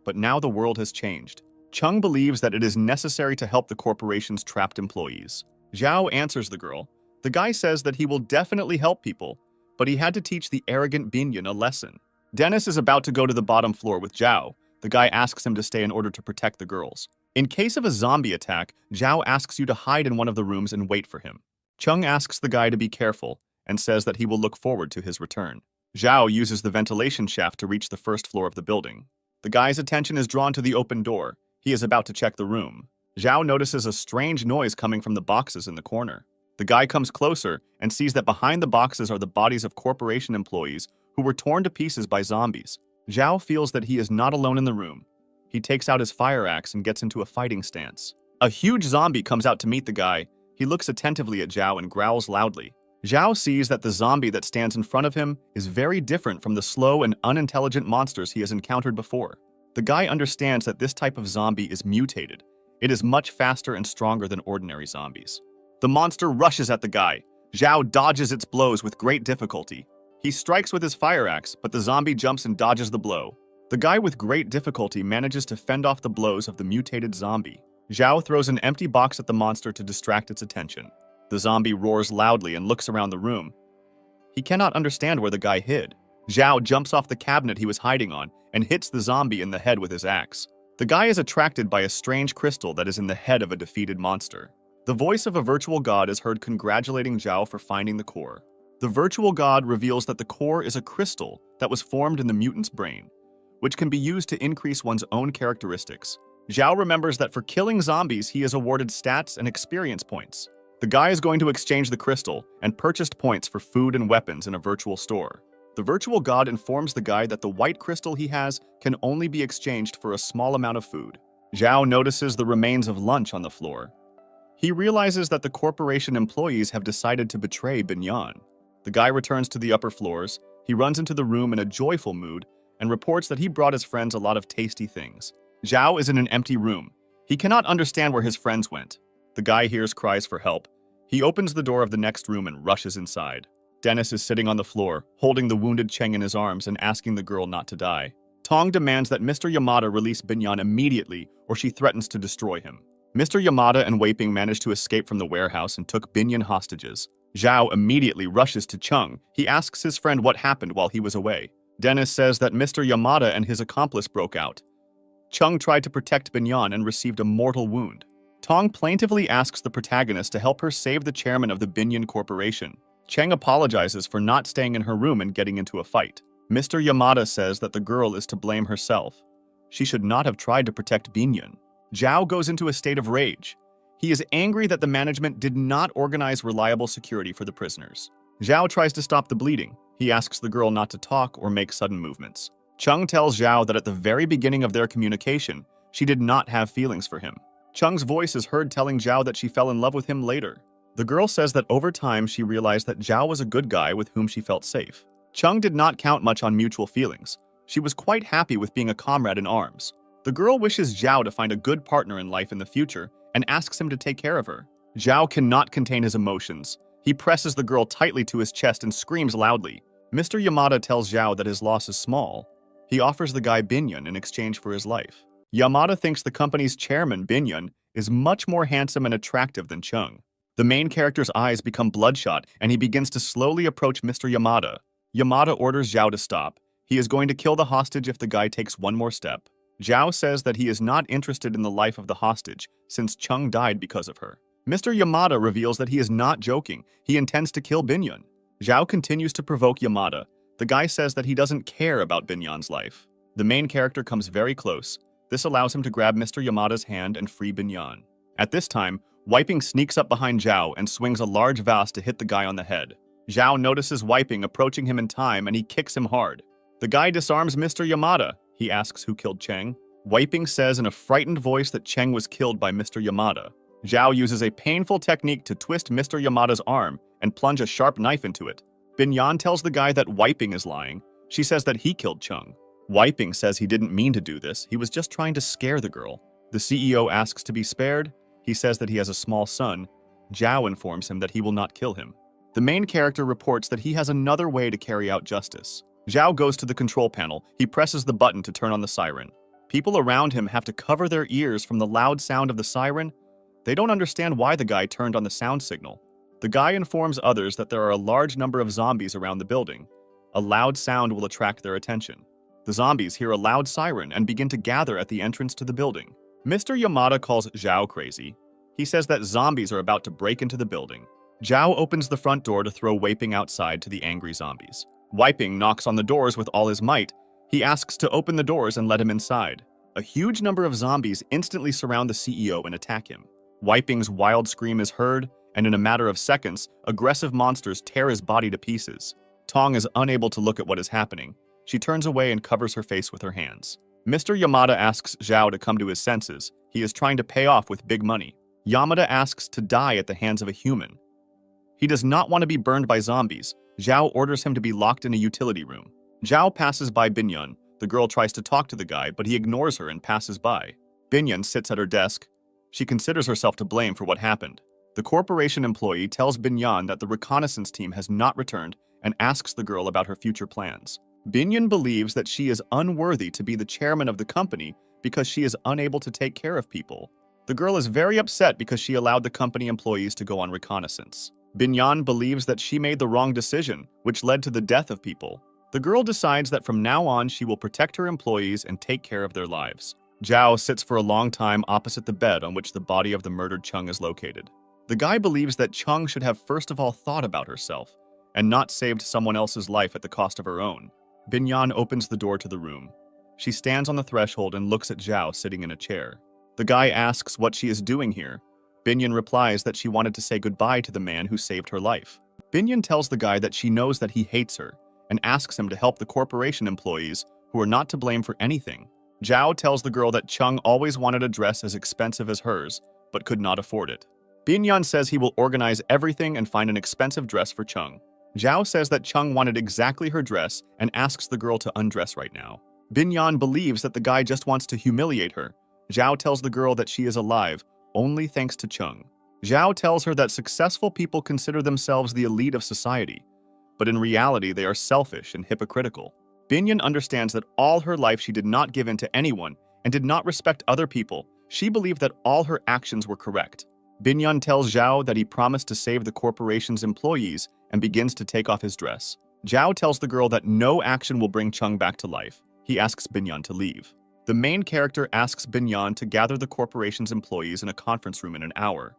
But now the world has changed. Chung believes that it is necessary to help the corporation's trapped employees. Zhao answers the girl. The guy says that he will definitely help people, but he had to teach the arrogant Binyan a lesson. Dennis is about to go to the bottom floor with Zhao. The guy asks him to stay in order to protect the girls. In case of a zombie attack, Zhao asks you to hide in one of the rooms and wait for him. Chung asks the guy to be careful and says that he will look forward to his return. Zhao uses the ventilation shaft to reach the first floor of the building. The guy's attention is drawn to the open door. He is about to check the room. Zhao notices a strange noise coming from the boxes in the corner. The guy comes closer and sees that behind the boxes are the bodies of corporation employees who were torn to pieces by zombies. Zhao feels that he is not alone in the room. He takes out his fire axe and gets into a fighting stance. A huge zombie comes out to meet the guy. He looks attentively at Zhao and growls loudly. Zhao sees that the zombie that stands in front of him is very different from the slow and unintelligent monsters he has encountered before. The guy understands that this type of zombie is mutated. It is much faster and stronger than ordinary zombies. The monster rushes at the guy. Zhao dodges its blows with great difficulty. He strikes with his fire axe, but the zombie jumps and dodges the blow. The guy with great difficulty manages to fend off the blows of the mutated zombie. Zhao throws an empty box at the monster to distract its attention. The zombie roars loudly and looks around the room. He cannot understand where the guy hid. Zhao jumps off the cabinet he was hiding on and hits the zombie in the head with his axe. The guy is attracted by a strange crystal that is in the head of a defeated monster. The voice of a virtual god is heard congratulating Zhao for finding the core. The virtual god reveals that the core is a crystal that was formed in the mutant's brain, which can be used to increase one's own characteristics. Zhao remembers that for killing zombies, he is awarded stats and experience points. The guy is going to exchange the crystal and purchased points for food and weapons in a virtual store. The virtual god informs the guy that the white crystal he has can only be exchanged for a small amount of food. Zhao notices the remains of lunch on the floor. He realizes that the corporation employees have decided to betray Binyan. The guy returns to the upper floors. He runs into the room in a joyful mood and reports that he brought his friends a lot of tasty things. Zhao is in an empty room. He cannot understand where his friends went. The guy hears cries for help. He opens the door of the next room and rushes inside. Dennis is sitting on the floor, holding the wounded Cheng in his arms and asking the girl not to die. Tong demands that Mr. Yamada release Binyan immediately or she threatens to destroy him. Mr. Yamada and Wei Ping manage to escape from the warehouse and took Binyan hostages. Zhao immediately rushes to Chung. He asks his friend what happened while he was away. Dennis says that Mr. Yamada and his accomplice broke out. Chung tried to protect Binyan and received a mortal wound. Tong plaintively asks the protagonist to help her save the chairman of the Binyan Corporation. Cheng apologizes for not staying in her room and getting into a fight. Mr. Yamada says that the girl is to blame herself. She should not have tried to protect Binyan. Zhao goes into a state of rage. He is angry that the management did not organize reliable security for the prisoners. Zhao tries to stop the bleeding. He asks the girl not to talk or make sudden movements. Chung tells Zhao that at the very beginning of their communication, she did not have feelings for him. Chung's voice is heard telling Zhao that she fell in love with him later. The girl says that over time she realized that Zhao was a good guy with whom she felt safe. Chung did not count much on mutual feelings. She was quite happy with being a comrade in arms. The girl wishes Zhao to find a good partner in life in the future and asks him to take care of her. Zhao cannot contain his emotions. He presses the girl tightly to his chest and screams loudly. Mr. Yamada tells Zhao that his loss is small. He offers the guy Binyan in exchange for his life. Yamada thinks the company's chairman, Binyan, is much more handsome and attractive than Chung. The main character's eyes become bloodshot, and he begins to slowly approach Mr. Yamada. Yamada orders Zhao to stop. He is going to kill the hostage if the guy takes one more step. Zhao says that he is not interested in the life of the hostage, since Chung died because of her. Mr. Yamada reveals that he is not joking. He intends to kill Binyan. Zhao continues to provoke Yamada. The guy says that he doesn't care about Binyan's life. The main character comes very close. This allows him to grab Mr. Yamada's hand and free Binyan. At this time, Wiping sneaks up behind Zhao and swings a large vase to hit the guy on the head. Zhao notices Wiping approaching him in time and he kicks him hard. The guy disarms Mr. Yamada. He asks who killed Cheng. Wiping says in a frightened voice that Cheng was killed by Mr. Yamada. Zhao uses a painful technique to twist Mr. Yamada's arm and plunge a sharp knife into it. Binyan tells the guy that Wiping is lying. She says that he killed Chung. Wiping says he didn't mean to do this. He was just trying to scare the girl. The CEO asks to be spared. He says that he has a small son. Zhao informs him that he will not kill him. The main character reports that he has another way to carry out justice. Zhao goes to the control panel. He presses the button to turn on the siren. People around him have to cover their ears from the loud sound of the siren. They don't understand why the guy turned on the sound signal. The guy informs others that there are a large number of zombies around the building. A loud sound will attract their attention. The zombies hear a loud siren and begin to gather at the entrance to the building. Mr. Yamada calls Zhao crazy. He says that zombies are about to break into the building. Zhao opens the front door to throw Weiping outside to the angry zombies. Weiping knocks on the doors with all his might. He asks to open the doors and let him inside. A huge number of zombies instantly surround the CEO and attack him. Weiping's wild scream is heard, and in a matter of seconds, aggressive monsters tear his body to pieces. Tong is unable to look at what is happening. She turns away and covers her face with her hands. Mr. Yamada asks Zhao to come to his senses. He is trying to pay off with big money. Yamada asks to die at the hands of a human. He does not want to be burned by zombies. Zhao orders him to be locked in a utility room. Zhao passes by Binyan. The girl tries to talk to the guy, but he ignores her and passes by. Binyan sits at her desk. She considers herself to blame for what happened. The corporation employee tells Binyan that the reconnaissance team has not returned and asks the girl about her future plans. Binyan believes that she is unworthy to be the chairman of the company because she is unable to take care of people. The girl is very upset because she allowed the company employees to go on reconnaissance. Binyan believes that she made the wrong decision, which led to the death of people. The girl decides that from now on she will protect her employees and take care of their lives. Zhao sits for a long time opposite the bed on which the body of the murdered Chung is located. The guy believes that Chung should have first of all thought about herself and not saved someone else's life at the cost of her own. Binyan opens the door to the room. She stands on the threshold and looks at Zhao sitting in a chair. The guy asks what she is doing here. Binyan replies that she wanted to say goodbye to the man who saved her life. Binyan tells the guy that she knows that he hates her and asks him to help the corporation employees who are not to blame for anything. Zhao tells the girl that Chung always wanted a dress as expensive as hers, but could not afford it. Binyan says he will organize everything and find an expensive dress for Chung. Zhao says that Chung wanted exactly her dress and asks the girl to undress right now. Binyan believes that the guy just wants to humiliate her. Zhao tells the girl that she is alive, only thanks to Chung. Zhao tells her that successful people consider themselves the elite of society, but in reality they are selfish and hypocritical. Binyan understands that all her life she did not give in to anyone and did not respect other people. She believed that all her actions were correct. Binyan tells Zhao that he promised to save the corporation's employees and begins to take off his dress. Zhao tells the girl that no action will bring Chung back to life. He asks Binyan to leave. The main character asks Binyan to gather the corporation's employees in a conference room in an hour.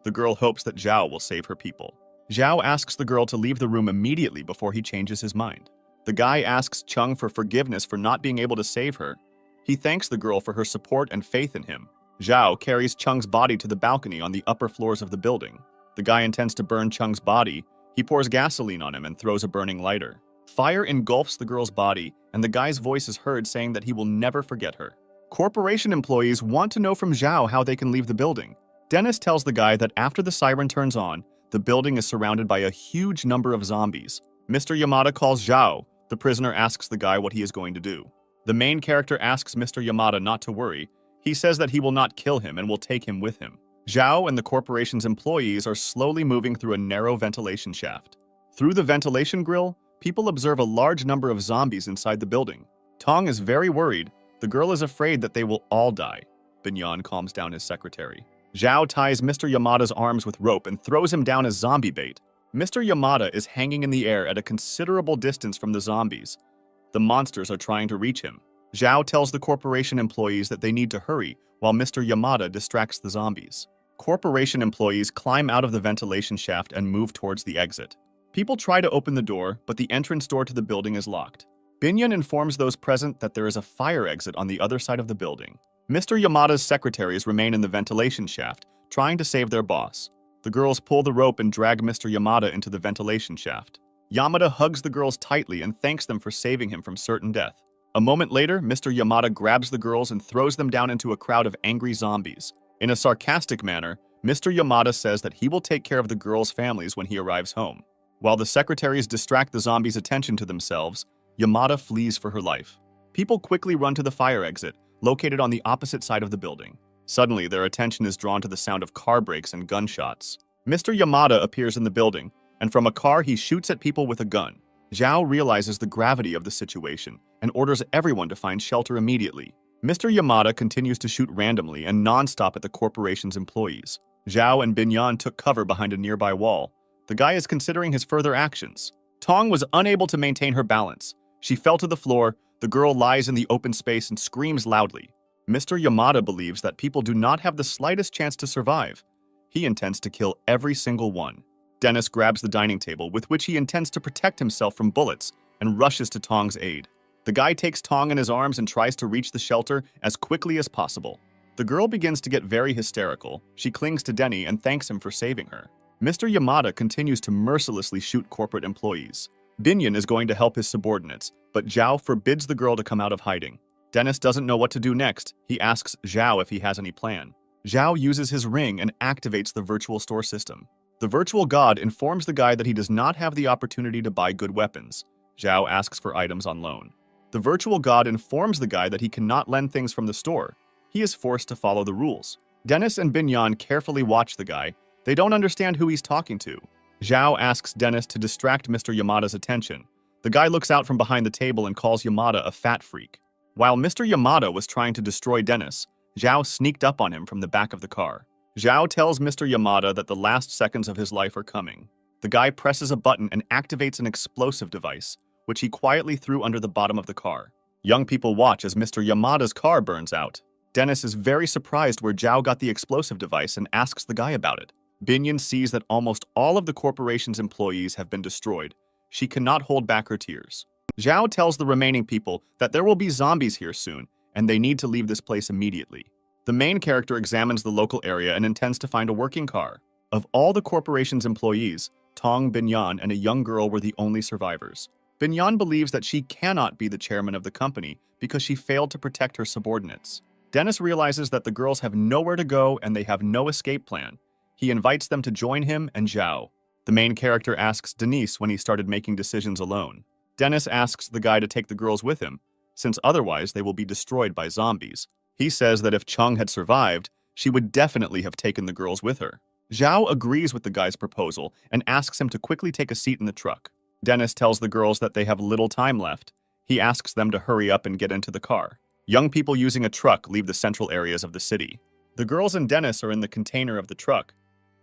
The girl hopes that Zhao will save her people. Zhao asks the girl to leave the room immediately before he changes his mind. The guy asks Chung for forgiveness for not being able to save her. He thanks the girl for her support and faith in him. Zhao carries Chung's body to the balcony on the upper floors of the building. The guy intends to burn Chung's body. He pours gasoline on him and throws a burning lighter. Fire engulfs the girl's body, and the guy's voice is heard saying that he will never forget her. Corporation employees want to know from Zhao how they can leave the building. Dennis tells the guy that after the siren turns on, the building is surrounded by a huge number of zombies. Mr. Yamada calls Zhao. The prisoner asks the guy what he is going to do. The main character asks Mr. Yamada not to worry. He says that he will not kill him and will take him with him. Zhao and the corporation's employees are slowly moving through a narrow ventilation shaft. Through the ventilation grill, people observe a large number of zombies inside the building. Tong is very worried. The girl is afraid that they will all die. Binyan calms down his secretary. Zhao ties Mr. Yamada's arms with rope and throws him down as zombie bait. Mr. Yamada is hanging in the air at a considerable distance from the zombies. The monsters are trying to reach him. Zhao tells the corporation employees that they need to hurry while Mr. Yamada distracts the zombies. Corporation employees climb out of the ventilation shaft and move towards the exit. People try to open the door, but the entrance door to the building is locked. Binyan informs those present that there is a fire exit on the other side of the building. Mr. Yamada's secretaries remain in the ventilation shaft, trying to save their boss. The girls pull the rope and drag Mr. Yamada into the ventilation shaft. Yamada hugs the girls tightly and thanks them for saving him from certain death. A moment later, Mr. Yamada grabs the girls and throws them down into a crowd of angry zombies. In a sarcastic manner, Mr. Yamada says that he will take care of the girls' families when he arrives home. While the secretaries distract the zombies' attention to themselves, Yamada flees for her life. People quickly run to the fire exit, located on the opposite side of the building. Suddenly, their attention is drawn to the sound of car brakes and gunshots. Mr. Yamada appears in the building and from a car he shoots at people with a gun. Zhao realizes the gravity of the situation and orders everyone to find shelter immediately. Mr. Yamada continues to shoot randomly and non-stop at the corporation's employees. Zhao and Binyan took cover behind a nearby wall. The guy is considering his further actions. Tong was unable to maintain her balance. She fell to the floor. The girl lies in the open space and screams loudly. Mr. Yamada believes that people do not have the slightest chance to survive. He intends to kill every single one. Dennis grabs the dining table, with which he intends to protect himself from bullets, and rushes to Tong's aid. The guy takes Tong in his arms and tries to reach the shelter as quickly as possible. The girl begins to get very hysterical. She clings to Denny and thanks him for saving her. Mr. Yamada continues to mercilessly shoot corporate employees. Binyan is going to help his subordinates, but Zhao forbids the girl to come out of hiding. Dennis doesn't know what to do next. He asks Zhao if he has any plan. Zhao uses his ring and activates the virtual store system. The virtual god informs the guy that he does not have the opportunity to buy good weapons. Zhao asks for items on loan. The virtual god informs the guy that he cannot lend things from the store. He is forced to follow the rules. Dennis and Binyan carefully watch the guy. They don't understand who he's talking to. Zhao asks Dennis to distract Mr. Yamada's attention. The guy looks out from behind the table and calls Yamada a fat freak. While Mr. Yamada was trying to destroy Dennis, Zhao sneaked up on him from the back of the car. Zhao tells Mr. Yamada that the last seconds of his life are coming. The guy presses a button and activates an explosive device, which he quietly threw under the bottom of the car. Young people watch as Mr. Yamada's car burns out. Dennis is very surprised where Zhao got the explosive device and asks the guy about it. Binyan sees that almost all of the corporation's employees have been destroyed. She cannot hold back her tears. Zhao tells the remaining people that there will be zombies here soon, and they need to leave this place immediately. The main character examines the local area and intends to find a working car. Of all the corporation's employees, Tong, Binyan, and a young girl were the only survivors. Binyan believes that she cannot be the chairman of the company because she failed to protect her subordinates. Dennis realizes that the girls have nowhere to go and they have no escape plan. He invites them to join him and Zhao. The main character asks Denise when he started making decisions alone. Dennis asks the guy to take the girls with him, since otherwise they will be destroyed by zombies. He says that if Chung had survived, she would definitely have taken the girls with her. Zhao agrees with the guy's proposal and asks him to quickly take a seat in the truck. Dennis tells the girls that they have little time left. He asks them to hurry up and get into the car. Young people using a truck leave the central areas of the city. The girls and Dennis are in the container of the truck.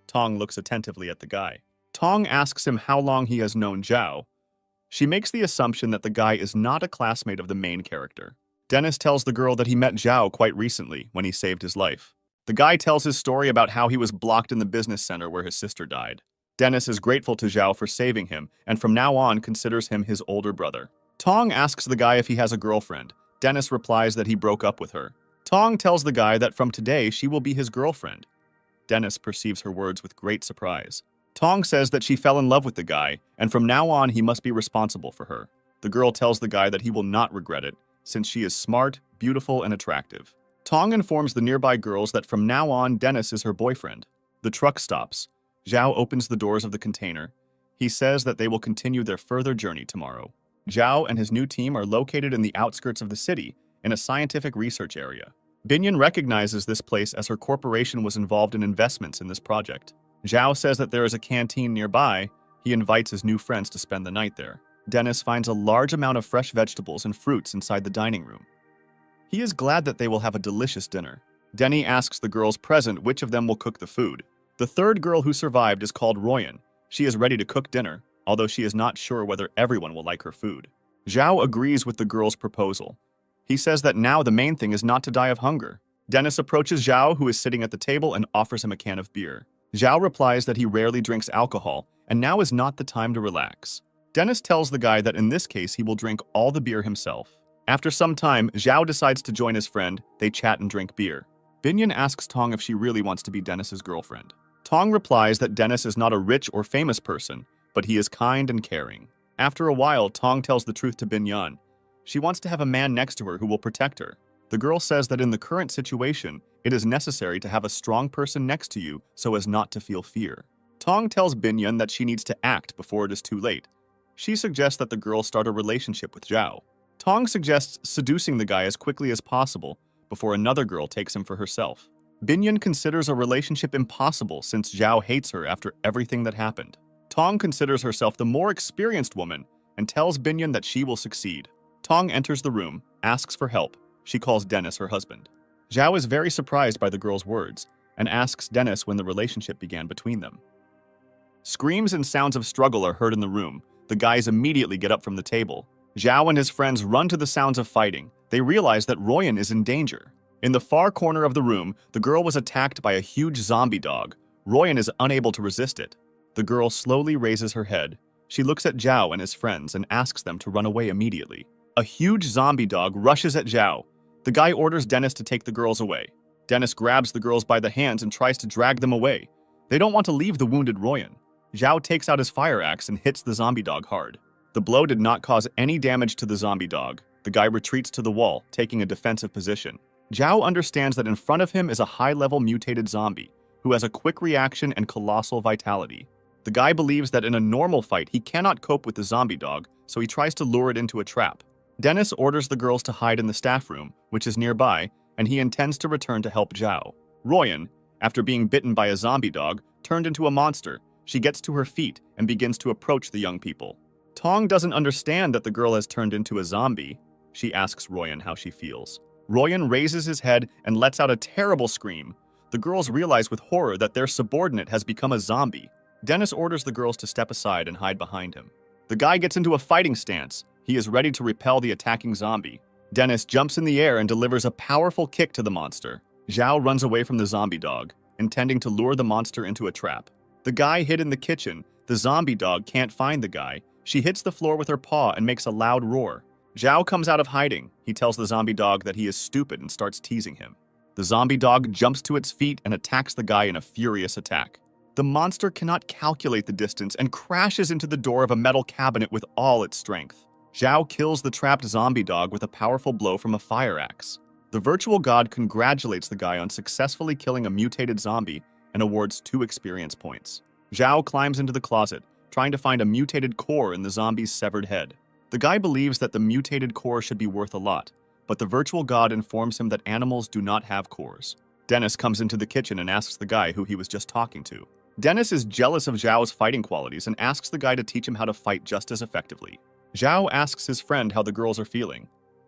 Tong looks attentively at the guy. Tong asks him how long he has known Zhao. She makes the assumption that the guy is not a classmate of the main character. Dennis tells the girl that he met Zhao quite recently when he saved his life. The guy tells his story about how he was blocked in the business center where his sister died. Dennis is grateful to Zhao for saving him and from now on considers him his older brother. Tong asks the guy if he has a girlfriend. Dennis replies that he broke up with her. Tong tells the guy that from today she will be his girlfriend. Dennis perceives her words with great surprise. Tong says that she fell in love with the guy, and from now on he must be responsible for her. The girl tells the guy that he will not regret it, since she is smart, beautiful, and attractive. Tong informs the nearby girls that from now on Dennis is her boyfriend. The truck stops. Zhao opens the doors of the container. He says that they will continue their further journey tomorrow. Zhao and his new team are located in the outskirts of the city, in a scientific research area. Binyan recognizes this place as her corporation was involved in investments in this project. Zhao says that there is a canteen nearby. He invites his new friends to spend the night there. Dennis finds a large amount of fresh vegetables and fruits inside the dining room. He is glad that they will have a delicious dinner. Denny asks the girls present which of them will cook the food. The third girl who survived is called Royan. She is ready to cook dinner, although she is not sure whether everyone will like her food. Zhao agrees with the girl's proposal. He says that now the main thing is not to die of hunger. Dennis approaches Zhao, who is sitting at the table, and offers him a can of beer. Zhao replies that he rarely drinks alcohol, and now is not the time to relax. Dennis tells the guy that in this case he will drink all the beer himself. After some time, Zhao decides to join his friend. They chat and drink beer. Binyan asks Tong if she really wants to be Dennis's girlfriend. Tong replies that Dennis is not a rich or famous person, but he is kind and caring. After a while, Tong tells the truth to Binyan. She wants to have a man next to her who will protect her. The girl says that in the current situation, it is necessary to have a strong person next to you so as not to feel fear. Tong tells Binyan that she needs to act before it is too late. She suggests that the girl start a relationship with Zhao. Tong suggests seducing the guy as quickly as possible before another girl takes him for herself. Binyan considers a relationship impossible since Zhao hates her after everything that happened. Tong considers herself the more experienced woman and tells Binyan that she will succeed. Tong enters the room, asks for help. She calls Dennis her husband. Zhao is very surprised by the girl's words and asks Dennis when the relationship began between them. Screams and sounds of struggle are heard in the room. The guys immediately get up from the table. Zhao and his friends run to the sounds of fighting. They realize that Royan is in danger. In the far corner of the room, the girl was attacked by a huge zombie dog. Royan is unable to resist it. The girl slowly raises her head. She looks at Zhao and his friends and asks them to run away immediately. A huge zombie dog rushes at Zhao. The guy orders Dennis to take the girls away. Dennis grabs the girls by the hands and tries to drag them away. They don't want to leave the wounded Royan. Zhao takes out his fire axe and hits the zombie dog hard. The blow did not cause any damage to the zombie dog. The guy retreats to the wall, taking a defensive position. Zhao understands that in front of him is a high-level mutated zombie who has a quick reaction and colossal vitality. The guy believes that in a normal fight he cannot cope with the zombie dog, so he tries to lure it into a trap. Dennis orders the girls to hide in the staff room, which is nearby, and he intends to return to help Zhao. Royan, after being bitten by a zombie dog, turned into a monster. She gets to her feet and begins to approach the young people. Tong doesn't understand that the girl has turned into a zombie. She asks Royan how she feels. Royan raises his head and lets out a terrible scream. The girls realize with horror that their subordinate has become a zombie. Dennis orders the girls to step aside and hide behind him. The guy gets into a fighting stance. He is ready to repel the attacking zombie. Dennis jumps in the air and delivers a powerful kick to the monster. Zhao runs away from the zombie dog, intending to lure the monster into a trap. The guy hid in the kitchen. The zombie dog can't find the guy. She hits the floor with her paw and makes a loud roar. Zhao comes out of hiding. He tells the zombie dog that he is stupid and starts teasing him. The zombie dog jumps to its feet and attacks the guy in a furious attack. The monster cannot calculate the distance and crashes into the door of a metal cabinet with all its strength. Zhao kills the trapped zombie dog with a powerful blow from a fire axe. The virtual god congratulates the guy on successfully killing a mutated zombie and awards 2 experience points. Zhao climbs into the closet, trying to find a mutated core in the zombie's severed head. The guy believes that the mutated core should be worth a lot, but the virtual god informs him that animals do not have cores. Dennis comes into the kitchen and asks the guy who he was just talking to. Dennis is jealous of Zhao's fighting qualities and asks the guy to teach him how to fight just as effectively. Zhao asks his friend how the girls are feeling.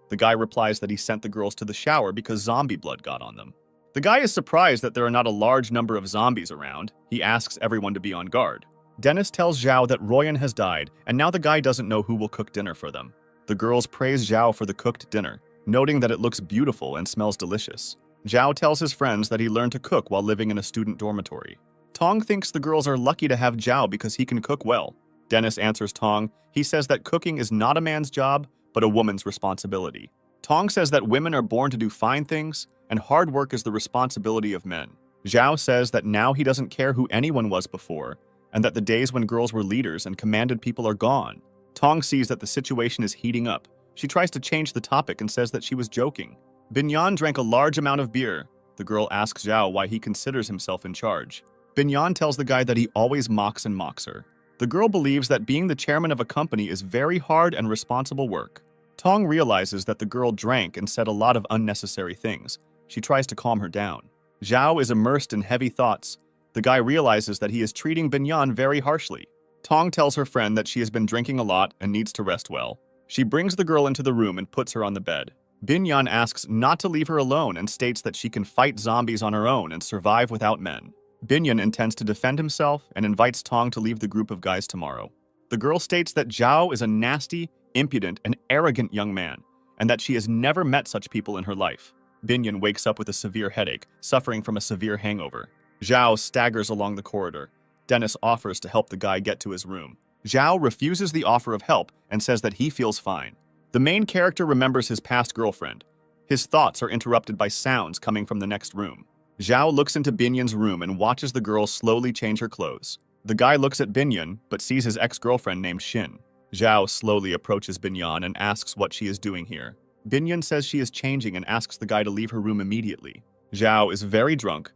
The guy replies that he sent the girls to the shower because zombie blood got on them. The guy is surprised that there are not a large number of zombies around. He asks everyone to be on guard. Dennis tells Zhao that Royan has died, and now the guy doesn't know who will cook dinner for them. The girls praise Zhao for the cooked dinner, noting that it looks beautiful and smells delicious. Zhao tells his friends that he learned to cook while living in a student dormitory. Tong thinks the girls are lucky to have Zhao because he can cook well. Dennis answers Tong. He says that cooking is not a man's job, but a woman's responsibility. Tong says that women are born to do fine things, and hard work is the responsibility of men. Zhao says that now he doesn't care who anyone was before, and that the days when girls were leaders and commanded people are gone. Tong sees that the situation is heating up. She tries to change the topic and says that she was joking. Binyan drank a large amount of beer. The girl asks Zhao why he considers himself in charge. Binyan tells the guy that he always mocks her. The girl believes that being the chairman of a company is very hard and responsible work. Tong realizes that the girl drank and said a lot of unnecessary things. She tries to calm her down. Zhao is immersed in heavy thoughts. The guy realizes that he is treating Binyan very harshly. Tong tells her friend that she has been drinking a lot and needs to rest well. She brings the girl into the room and puts her on the bed. Binyan asks not to leave her alone and states that she can fight zombies on her own and survive without men. Binyan intends to defend himself and invites Tong to leave the group of guys tomorrow. The girl states that Zhao is a nasty, impudent, and arrogant young man, and that she has never met such people in her life. Binyan wakes up with a severe headache, suffering from a severe hangover. Zhao staggers along the corridor. Dennis offers to help the guy get to his room. Zhao refuses the offer of help and says that he feels fine. The main character remembers his past girlfriend. His thoughts are interrupted by sounds coming from the next room. Zhao looks into Binyan's room and watches the girl slowly change her clothes. The guy looks at Binyan, but sees his ex-girlfriend named Shin. Zhao slowly approaches Binyan and asks what she is doing here. Binyan says she is changing and asks the guy to leave her room immediately. Zhao is very drunk.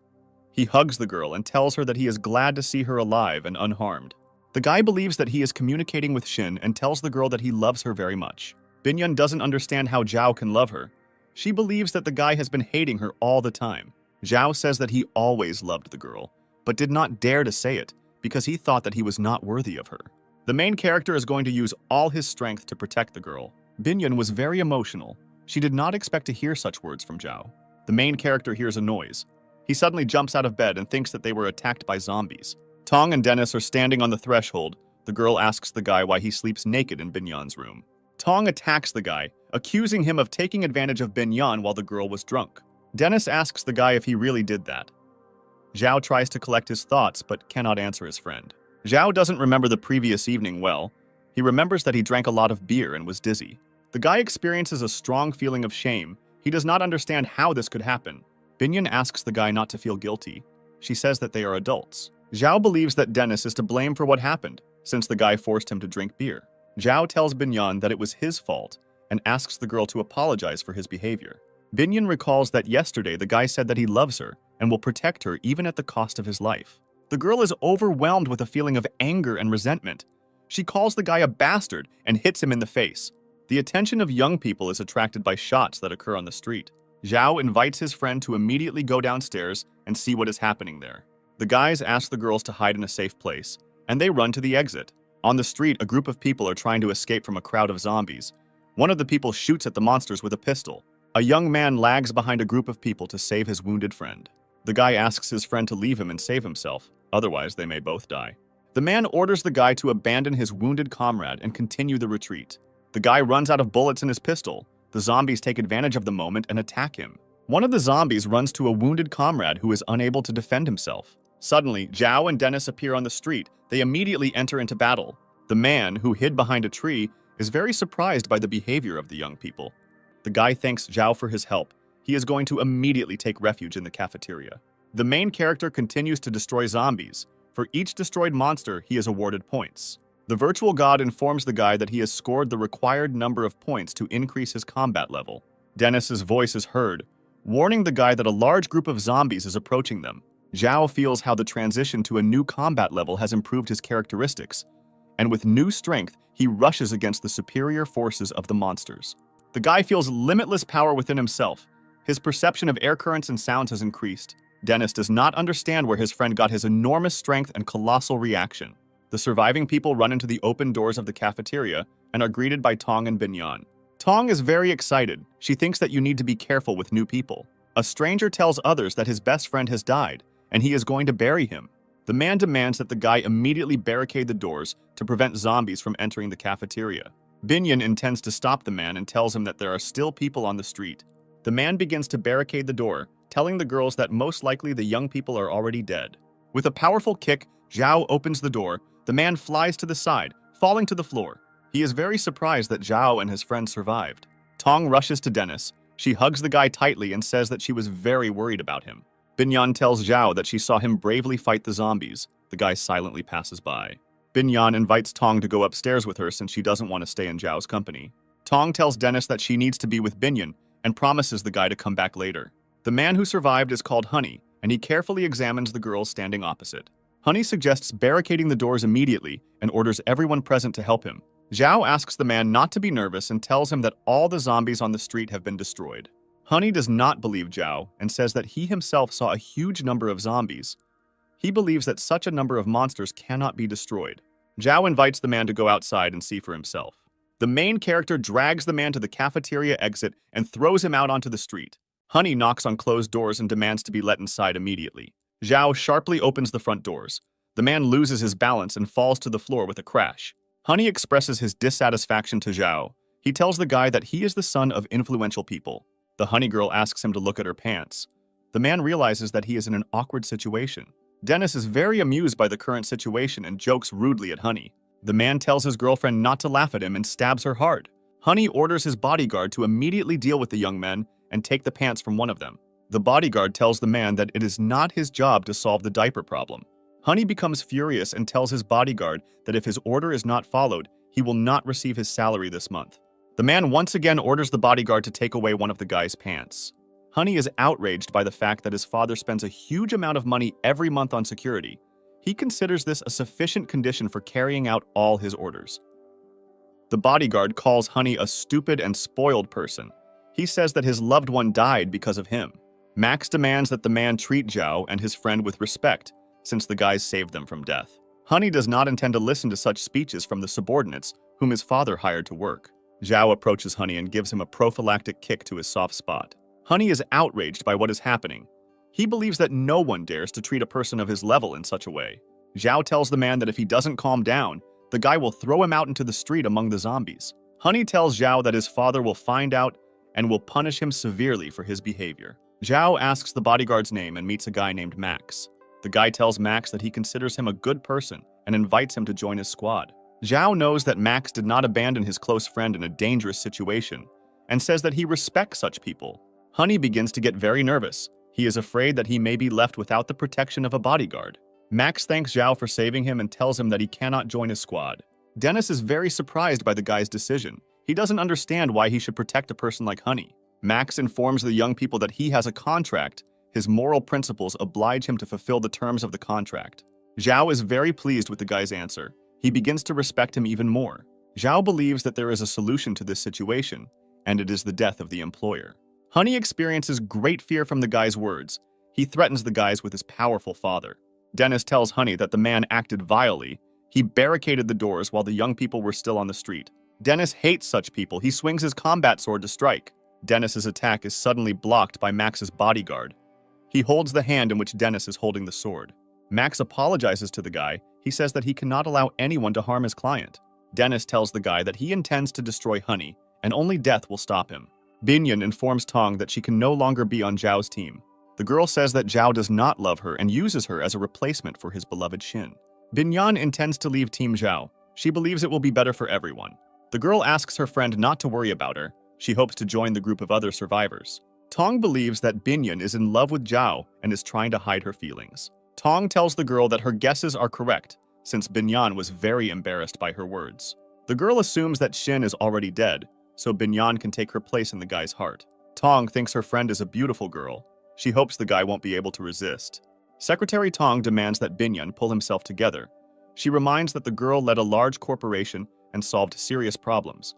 He hugs the girl and tells her that he is glad to see her alive and unharmed. The guy believes that he is communicating with Shin and tells the girl that he loves her very much. Binyan doesn't understand how Zhao can love her. She believes that the guy has been hating her all the time. Zhao says that he always loved the girl, but did not dare to say it because he thought that he was not worthy of her. The main character is going to use all his strength to protect the girl. Binyan was very emotional. She did not expect to hear such words from Zhao. The main character hears a noise. He suddenly jumps out of bed and thinks that they were attacked by zombies. Tong and Dennis are standing on the threshold. The girl asks the guy why he sleeps naked in Binyan's room. Tong attacks the guy, accusing him of taking advantage of Binyan while the girl was drunk. Dennis asks the guy if he really did that. Zhao tries to collect his thoughts but cannot answer his friend. Zhao doesn't remember the previous evening well. He remembers that he drank a lot of beer and was dizzy. The guy experiences a strong feeling of shame. He does not understand how this could happen. Binyan asks the guy not to feel guilty. She says that they are adults. Zhao believes that Dennis is to blame for what happened, since the guy forced him to drink beer. Zhao tells Binyan that it was his fault and asks the girl to apologize for his behavior. Binyan recalls that yesterday the guy said that he loves her and will protect her even at the cost of his life. The girl is overwhelmed with a feeling of anger and resentment. She calls the guy a bastard and hits him in the face. The attention of young people is attracted by shots that occur on the street. Zhao invites his friend to immediately go downstairs and see what is happening there. The guys ask the girls to hide in a safe place, and they run to the exit. On the street, a group of people are trying to escape from a crowd of zombies. One of the people shoots at the monsters with a pistol. A young man lags behind a group of people to save his wounded friend. The guy asks his friend to leave him and save himself, otherwise they may both die. The man orders the guy to abandon his wounded comrade and continue the retreat. The guy runs out of bullets in his pistol. The zombies take advantage of the moment and attack him. One of the zombies runs to a wounded comrade who is unable to defend himself. Suddenly, Zhao and Dennis appear on the street. They immediately enter into battle. The man, who hid behind a tree, is very surprised by the behavior of the young people. The guy thanks Zhao for his help. He is going to immediately take refuge in the cafeteria. The main character continues to destroy zombies. For each destroyed monster, he is awarded points. The virtual god informs the guy that he has scored the required number of points to increase his combat level. Dennis's voice is heard, warning the guy that a large group of zombies is approaching them. Zhao feels how the transition to a new combat level has improved his characteristics, and with new strength, he rushes against the superior forces of the monsters. The guy feels limitless power within himself. His perception of air currents and sounds has increased. Dennis does not understand where his friend got his enormous strength and colossal reaction. The surviving people run into the open doors of the cafeteria and are greeted by Tong and Binyan. Tong is very excited. She thinks that you need to be careful with new people. A stranger tells others that his best friend has died, and he is going to bury him. The man demands that the guy immediately barricade the doors to prevent zombies from entering the cafeteria. Binyan intends to stop the man and tells him that there are still people on the street. The man begins to barricade the door, telling the girls that most likely the young people are already dead. With a powerful kick, Zhao opens the door. The man flies to the side, falling to the floor. He is very surprised that Zhao and his friend survived. Tong rushes to Dennis. She hugs the guy tightly and says that she was very worried about him. Binyan tells Zhao that she saw him bravely fight the zombies. The guy silently passes by. Binyan invites Tong to go upstairs with her since she doesn't want to stay in Zhao's company. Tong tells Dennis that she needs to be with Binyan and promises the guy to come back later. The man who survived is called Honey, and he carefully examines the girls standing opposite. Honey suggests barricading the doors immediately and orders everyone present to help him. Zhao asks the man not to be nervous and tells him that all the zombies on the street have been destroyed. Honey does not believe Zhao and says that he himself saw a huge number of zombies. He believes that such a number of monsters cannot be destroyed. Zhao invites the man to go outside and see for himself. The main character drags the man to the cafeteria exit and throws him out onto the street. Honey knocks on closed doors and demands to be let inside immediately. Zhao sharply opens the front doors. The man loses his balance and falls to the floor with a crash. Honey expresses his dissatisfaction to Zhao. He tells the guy that he is the son of influential people. The Honey girl asks him to look at her pants. The man realizes that he is in an awkward situation. Dennis is very amused by the current situation and jokes rudely at Honey. The man tells his girlfriend not to laugh at him and stabs her hard. Honey orders his bodyguard to immediately deal with the young men and take the pants from one of them. The bodyguard tells the man that it is not his job to solve the diaper problem. Honey becomes furious and tells his bodyguard that if his order is not followed, he will not receive his salary this month. The man once again orders the bodyguard to take away one of the guy's pants. Honey is outraged by the fact that his father spends a huge amount of money every month on security. He considers this a sufficient condition for carrying out all his orders. The bodyguard calls Honey a stupid and spoiled person. He says that his loved one died because of him. Max demands that the man treat Zhao and his friend with respect, since the guys saved them from death. Honey does not intend to listen to such speeches from the subordinates whom his father hired to work. Zhao approaches Honey and gives him a prophylactic kick to his soft spot. Honey is outraged by what is happening. He believes that no one dares to treat a person of his level in such a way. Zhao tells the man that if he doesn't calm down, the guy will throw him out into the street among the zombies. Honey tells Zhao that his father will find out and will punish him severely for his behavior. Zhao asks the bodyguard's name and meets a guy named Max. The guy tells Max that he considers him a good person and invites him to join his squad. Zhao knows that Max did not abandon his close friend in a dangerous situation and says that he respects such people. Honey begins to get very nervous. He is afraid that he may be left without the protection of a bodyguard. Max thanks Zhao for saving him and tells him that he cannot join his squad. Dennis is very surprised by the guy's decision. He doesn't understand why he should protect a person like Honey. Max informs the young people that he has a contract. His moral principles oblige him to fulfill the terms of the contract. Zhao is very pleased with the guy's answer. He begins to respect him even more. Zhao believes that there is a solution to this situation, and it is the death of the employer. Honey experiences great fear from the guy's words. He threatens the guys with his powerful father. Dennis tells Honey that the man acted vilely. He barricaded the doors while the young people were still on the street. Dennis hates such people. He swings his combat sword to strike. Dennis's attack is suddenly blocked by Max's bodyguard. He holds the hand in which Dennis is holding the sword. Max apologizes to the guy. He says that he cannot allow anyone to harm his client. Dennis tells the guy that he intends to destroy Honey, and only death will stop him. Binyan informs Tong that she can no longer be on Zhao's team. The girl says that Zhao does not love her and uses her as a replacement for his beloved Shin. Binyan intends to leave Team Zhao. She believes it will be better for everyone. The girl asks her friend not to worry about her. She hopes to join the group of other survivors. Tong believes that Binyan is in love with Zhao and is trying to hide her feelings. Tong tells the girl that her guesses are correct, since Binyan was very embarrassed by her words. The girl assumes that Shin is already dead, so Binyan can take her place in the guy's heart. Tong thinks her friend is a beautiful girl. She hopes the guy won't be able to resist. Secretary Tong demands that Binyan pull himself together. She reminds that the girl led a large corporation and solved serious problems.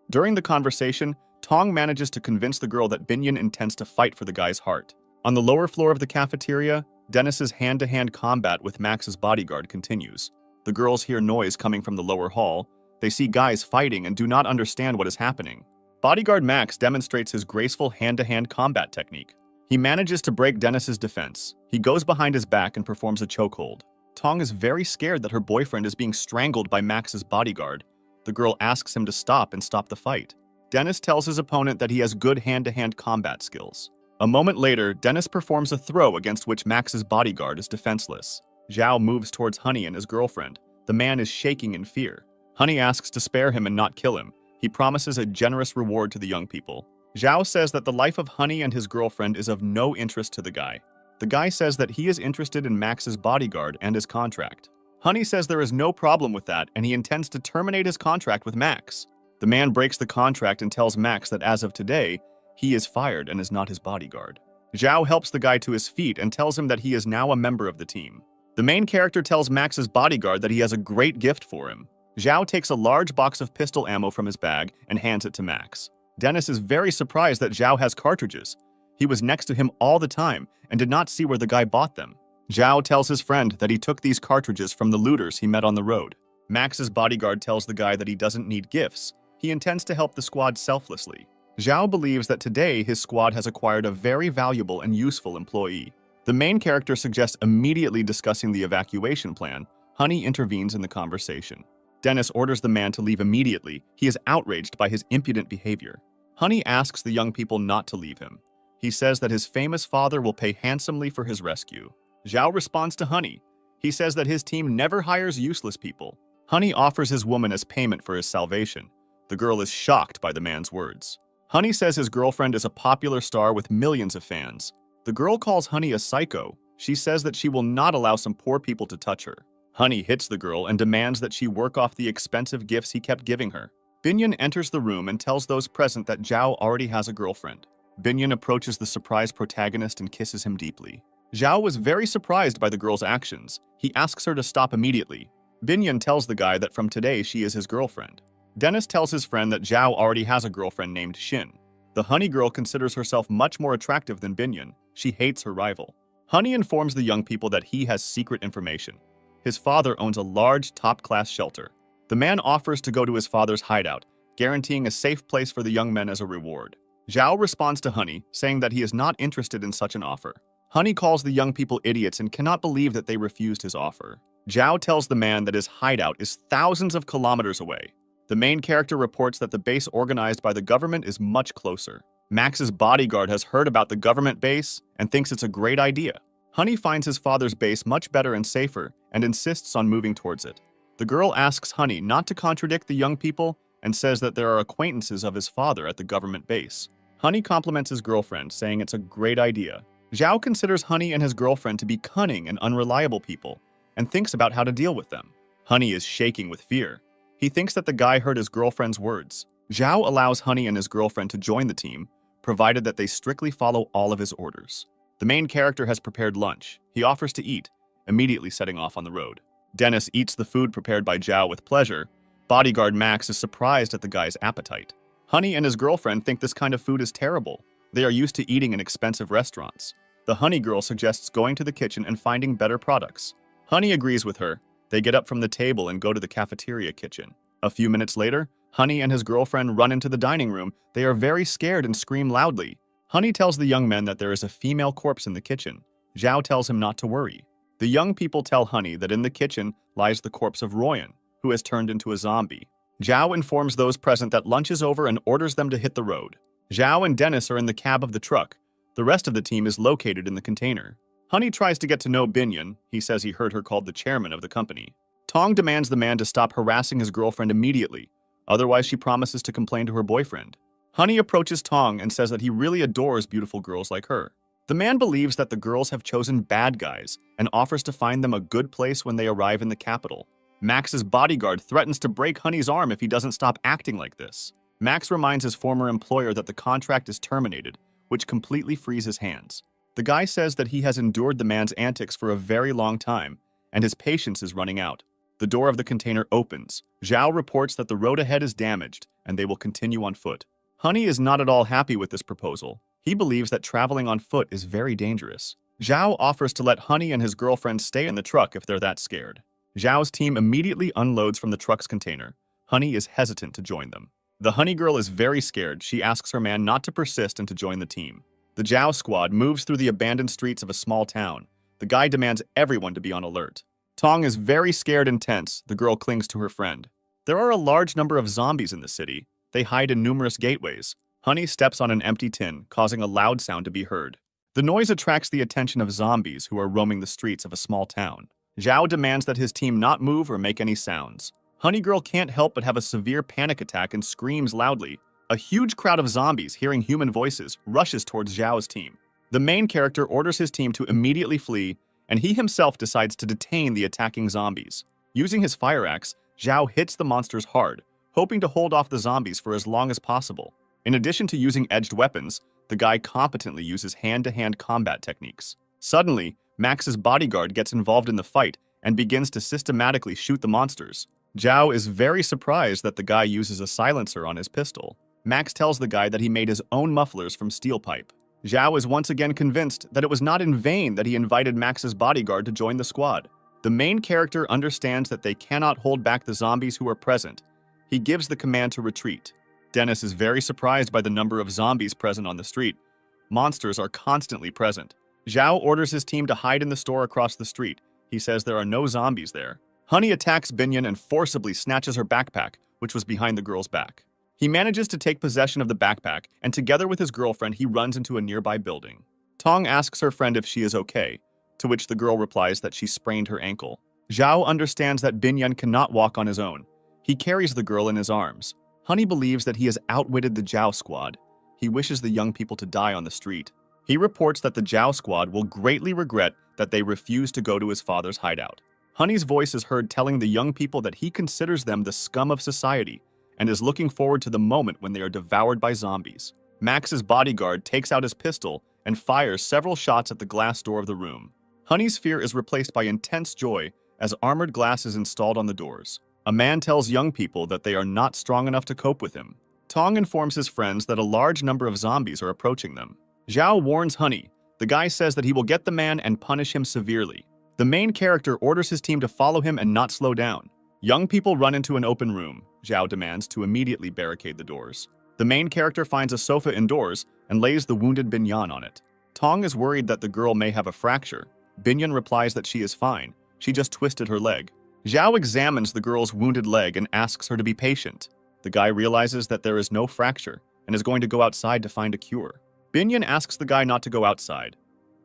During the conversation, Tong manages to convince the girl that Binyan intends to fight for the guy's heart. On the lower floor of the cafeteria, Dennis's hand-to-hand combat with Max's bodyguard continues. The girls hear noise coming from the lower hall. They see guys fighting and do not understand what is happening. Bodyguard Max demonstrates his graceful hand-to-hand combat technique. He manages to break Dennis's defense. He goes behind his back and performs a chokehold. Tong is very scared that her boyfriend is being strangled by Max's bodyguard. The girl asks him to stop and stop the fight. Dennis tells his opponent that he has good hand-to-hand combat skills. A moment later, Dennis performs a throw against which Max's bodyguard is defenseless. Zhao moves towards Honey and his girlfriend. The man is shaking in fear. Honey asks to spare him and not kill him. He promises a generous reward to the young people. Zhao says that the life of Honey and his girlfriend is of no interest to the guy. The guy says that he is interested in Max's bodyguard and his contract. Honey says there is no problem with that and he intends to terminate his contract with Max. The man breaks the contract and tells Max that as of today, he is fired and is not his bodyguard. Zhao helps the guy to his feet and tells him that he is now a member of the team. The main character tells Max's bodyguard that he has a great gift for him. Zhao takes a large box of pistol ammo from his bag and hands it to Max. Dennis is very surprised that Zhao has cartridges. He was next to him all the time and did not see where the guy bought them. Zhao tells his friend that he took these cartridges from the looters he met on the road. Max's bodyguard tells the guy that he doesn't need gifts. He intends to help the squad selflessly. Zhao believes that today his squad has acquired a very valuable and useful employee. The main character suggests immediately discussing the evacuation plan. Honey intervenes in the conversation. Dennis orders the man to leave immediately. He is outraged by his impudent behavior. Honey asks the young people not to leave him. He says that his famous father will pay handsomely for his rescue. Zhao responds to Honey. He says that his team never hires useless people. Honey offers his woman as payment for his salvation. The girl is shocked by the man's words. Honey says his girlfriend is a popular star with millions of fans. The girl calls Honey a psycho. She says that she will not allow some poor people to touch her. Honey hits the girl and demands that she work off the expensive gifts he kept giving her. Binyan enters the room and tells those present that Zhao already has a girlfriend. Binyan approaches the surprised protagonist and kisses him deeply. Zhao was very surprised by the girl's actions. He asks her to stop immediately. Binyan tells the guy that from today she is his girlfriend. Dennis tells his friend that Zhao already has a girlfriend named Shin. The Honey girl considers herself much more attractive than Binyan. She hates her rival. Honey informs the young people that he has secret information. His father owns a large, top-class shelter. The man offers to go to his father's hideout, guaranteeing a safe place for the young men as a reward. Zhao responds to Honey, saying that he is not interested in such an offer. Honey calls the young people idiots and cannot believe that they refused his offer. Zhao tells the man that his hideout is thousands of kilometers away. The main character reports that the base organized by the government is much closer. Max's bodyguard has heard about the government base and thinks it's a great idea. Honey finds his father's base much better and safer and insists on moving towards it. The girl asks Honey not to contradict the young people and says that there are acquaintances of his father at the government base. Honey compliments his girlfriend, saying it's a great idea. Zhao considers Honey and his girlfriend to be cunning and unreliable people and thinks about how to deal with them. Honey is shaking with fear. He thinks that the guy heard his girlfriend's words. Zhao allows Honey and his girlfriend to join the team, provided that they strictly follow all of his orders. The main character has prepared lunch. He offers to eat, immediately setting off on the road. Dennis eats the food prepared by Zhao with pleasure. Bodyguard Max is surprised at the guy's appetite. Honey and his girlfriend think this kind of food is terrible. They are used to eating in expensive restaurants. The Honey girl suggests going to the kitchen and finding better products. Honey agrees with her. They get up from the table and go to the cafeteria kitchen. A few minutes later, Honey and his girlfriend run into the dining room. They are very scared and scream loudly. Honey tells the young men that there is a female corpse in the kitchen. Zhao tells him not to worry. The young people tell Honey that in the kitchen lies the corpse of Royan, who has turned into a zombie. Zhao informs those present that lunch is over and orders them to hit the road. Zhao and Dennis are in the cab of the truck. The rest of the team is located in the container. Honey tries to get to know Binyan. He says he heard her called the chairman of the company. Tong demands the man to stop harassing his girlfriend immediately. Otherwise, she promises to complain to her boyfriend. Honey approaches Tong and says that he really adores beautiful girls like her. The man believes that the girls have chosen bad guys and offers to find them a good place when they arrive in the capital. Max's bodyguard threatens to break Honey's arm if he doesn't stop acting like this. Max reminds his former employer that the contract is terminated, which completely frees his hands. The guy says that he has endured the man's antics for a very long time, and his patience is running out. The door of the container opens. Zhao reports that the road ahead is damaged, and they will continue on foot. Honey is not at all happy with this proposal. He believes that traveling on foot is very dangerous. Zhao offers to let Honey and his girlfriend stay in the truck if they're that scared. Zhao's team immediately unloads from the truck's container. Honey is hesitant to join them. The Honey girl is very scared. She asks her man not to persist and to join the team. The Zhao squad moves through the abandoned streets of a small town. The guy demands everyone to be on alert. Tong is very scared and tense. The girl clings to her friend. There are a large number of zombies in the city. They hide in numerous gateways. Honey steps on an empty tin, causing a loud sound to be heard. The noise attracts the attention of zombies who are roaming the streets of a small town. Zhao demands that his team not move or make any sounds. Honey girl can't help but have a severe panic attack and screams loudly. A huge crowd of zombies, hearing human voices, rushes towards Zhao's team. The main character orders his team to immediately flee, and he himself decides to detain the attacking zombies. Using his fire axe, Zhao hits the monsters hard, hoping to hold off the zombies for as long as possible. In addition to using edged weapons, the guy competently uses hand-to-hand combat techniques. Suddenly, Max's bodyguard gets involved in the fight and begins to systematically shoot the monsters. Zhao is very surprised that the guy uses a silencer on his pistol. Max tells the guy that he made his own mufflers from steel pipe. Zhao is once again convinced that it was not in vain that he invited Max's bodyguard to join the squad. The main character understands that they cannot hold back the zombies who are present. He gives the command to retreat. Dennis is very surprised by the number of zombies present on the street. Monsters are constantly present. Zhao orders his team to hide in the store across the street. He says there are no zombies there. Honey attacks Binyan and forcibly snatches her backpack, which was behind the girl's back. He manages to take possession of the backpack, and together with his girlfriend, he runs into a nearby building. Tong asks her friend if she is okay, to which the girl replies that she sprained her ankle. Zhao understands that Binyan cannot walk on his own. He carries the girl in his arms. Honey believes that he has outwitted the Zhao squad. He wishes the young people to die on the street. He reports that the Zhao squad will greatly regret that they refuse to go to his father's hideout. Honey's voice is heard telling the young people that he considers them the scum of society and is looking forward to the moment when they are devoured by zombies. Max's bodyguard takes out his pistol and fires several shots at the glass door of the room. Honey's fear is replaced by intense joy as armored glass is installed on the doors. A man tells young people that they are not strong enough to cope with him. Tong informs his friends that a large number of zombies are approaching them. Zhao warns Honey. The guy says that he will get the man and punish him severely. The main character orders his team to follow him and not slow down. Young people run into an open room. Zhao demands to immediately barricade the doors. The main character finds a sofa indoors and lays the wounded Binyan on it. Tong is worried that the girl may have a fracture. Binyan replies that she is fine. She just twisted her leg. Zhao examines the girl's wounded leg and asks her to be patient. The guy realizes that there is no fracture and is going to go outside to find a cure. Binyan asks the guy not to go outside.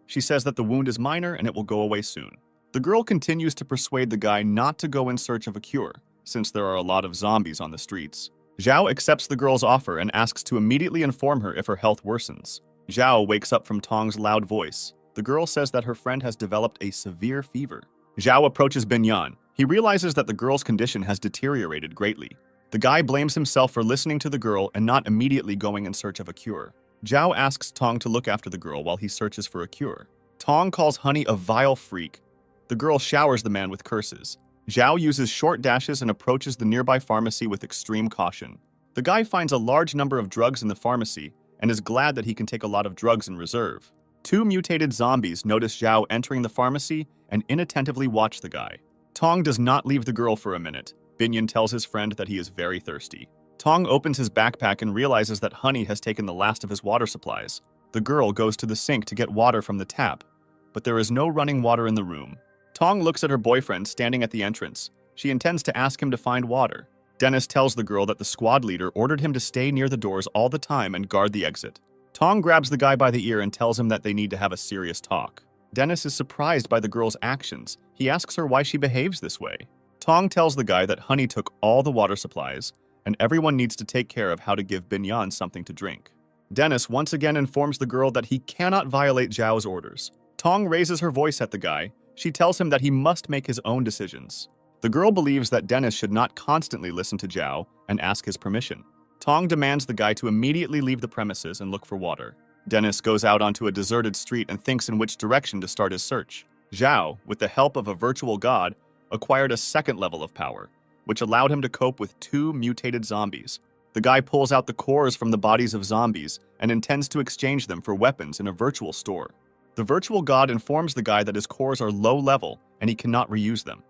She says that the wound is minor and it will go away soon. The girl continues to persuade the guy not to go in search of a cure, since there are a lot of zombies on the streets. Zhao accepts the girl's offer and asks to immediately inform her if her health worsens. Zhao wakes up from Tong's loud voice. The girl says that her friend has developed a severe fever. Zhao approaches Binyan. He realizes that the girl's condition has deteriorated greatly. The guy blames himself for listening to the girl and not immediately going in search of a cure. Zhao asks Tong to look after the girl while he searches for a cure. Tong calls Honey a vile freak. The girl showers the man with curses. Zhao uses short dashes and approaches the nearby pharmacy with extreme caution. The guy finds a large number of drugs in the pharmacy and is glad that he can take a lot of drugs in reserve. Two mutated zombies notice Zhao entering the pharmacy and inattentively watch the guy. Tong does not leave the girl for a minute. Binyan tells his friend that he is very thirsty. Tong opens his backpack and realizes that Honey has taken the last of his water supplies. The girl goes to the sink to get water from the tap, but there is no running water in the room. Tong looks at her boyfriend standing at the entrance. She intends to ask him to find water. Dennis tells the girl that the squad leader ordered him to stay near the doors all the time and guard the exit. Tong grabs the guy by the ear and tells him that they need to have a serious talk. Dennis is surprised by the girl's actions. He asks her why she behaves this way. Tong tells the guy that Honey took all the water supplies, and everyone needs to take care of how to give Binyan something to drink. Dennis once again informs the girl that he cannot violate Zhao's orders. Tong raises her voice at the guy. She tells him that he must make his own decisions. The girl believes that Dennis should not constantly listen to Zhao and ask his permission. Tong demands the guy to immediately leave the premises and look for water. Dennis goes out onto a deserted street and thinks in which direction to start his search. Zhao, with the help of a virtual god, acquired a second level of power, which allowed him to cope with two mutated zombies. The guy pulls out the cores from the bodies of zombies and intends to exchange them for weapons in a virtual store. The virtual god informs the guy that his cores are low level and he cannot reuse them.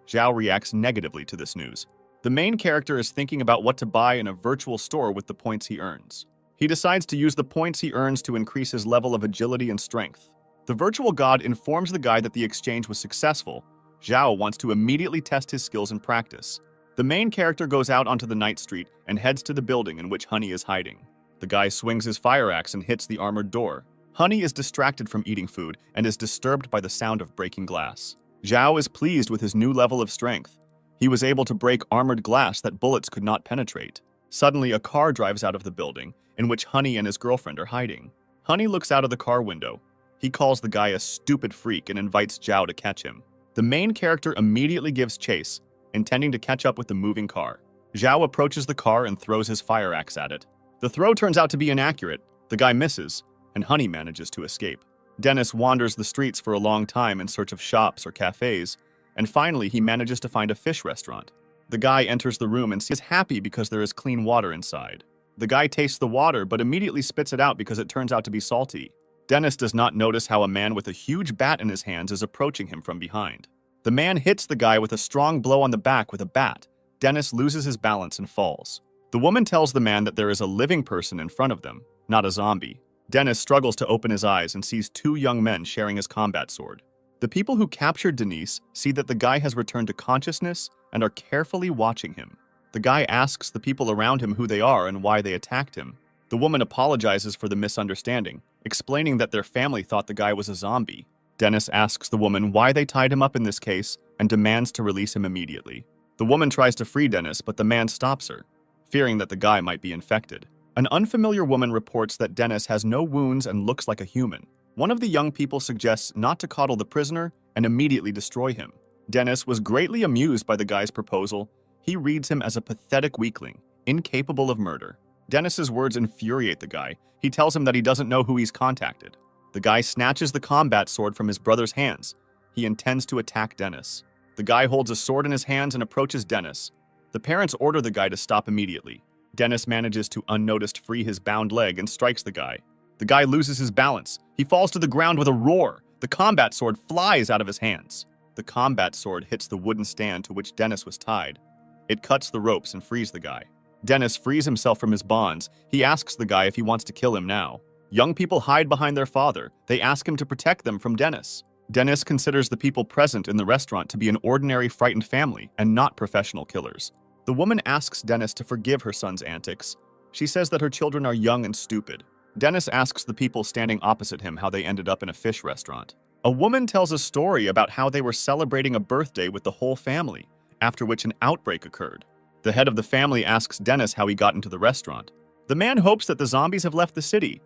Zhao reacts negatively to this news. The main character is thinking about what to buy in a virtual store with the points he earns. He decides to use the points he earns to increase his level of agility and strength. The virtual god informs the guy that the exchange was successful. Zhao wants to immediately test his skills in practice. The main character goes out onto the night street and heads to the building in which Honey is hiding. The guy swings his fire axe and hits the armored door. Honey is distracted from eating food and is disturbed by the sound of breaking glass. Zhao is pleased with his new level of strength. He was able to break armored glass that bullets could not penetrate. Suddenly, a car drives out of the building, in which Honey and his girlfriend are hiding. Honey looks out of the car window. He calls the guy a stupid freak and invites Zhao to catch him. The main character immediately gives chase, intending to catch up with the moving car. Zhao approaches the car and throws his fire axe at it. The throw turns out to be inaccurate. The guy misses, and Honey manages to escape. Dennis wanders the streets for a long time in search of shops or cafes, and finally he manages to find a fish restaurant. The guy enters the room and is happy because there is clean water inside. The guy tastes the water but immediately spits it out because it turns out to be salty. Dennis does not notice how a man with a huge bat in his hands is approaching him from behind. The man hits the guy with a strong blow on the back with a bat. Dennis loses his balance and falls. The woman tells the man that there is a living person in front of them, not a zombie. Dennis struggles to open his eyes and sees two young men sharing his combat sword. The people who captured Denise see that the guy has returned to consciousness and are carefully watching him. The guy asks the people around him who they are and why they attacked him. The woman apologizes for the misunderstanding, explaining that their family thought the guy was a zombie. Dennis asks the woman why they tied him up in this case and demands to release him immediately. The woman tries to free Dennis, but the man stops her, fearing that the guy might be infected. An unfamiliar woman reports that Dennis has no wounds and looks like a human. One of the young people suggests not to coddle the prisoner and immediately destroy him. Dennis was greatly amused by the guy's proposal. He reads him as a pathetic weakling, incapable of murder. Dennis's words infuriate the guy. He tells him that he doesn't know who he's contacted. The guy snatches the combat sword from his brother's hands. He intends to attack Dennis. The guy holds a sword in his hands and approaches Dennis. The parents order the guy to stop immediately. Dennis manages to unnoticed free his bound leg and strikes the guy. The guy loses his balance. He falls to the ground with a roar. The combat sword flies out of his hands. The combat sword hits the wooden stand to which Dennis was tied. It cuts the ropes and frees the guy. Dennis frees himself from his bonds. He asks the guy if he wants to kill him now. Young people hide behind their father. They ask him to protect them from Dennis. Dennis considers the people present in the restaurant to be an ordinary, frightened family and not professional killers. The woman asks Dennis to forgive her son's antics. She says that her children are young and stupid. Dennis asks the people standing opposite him how they ended up in a fish restaurant. A woman tells a story about how they were celebrating a birthday with the whole family, after which an outbreak occurred. The head of the family asks Dennis how he got into the restaurant. The man hopes that the zombies have left the city.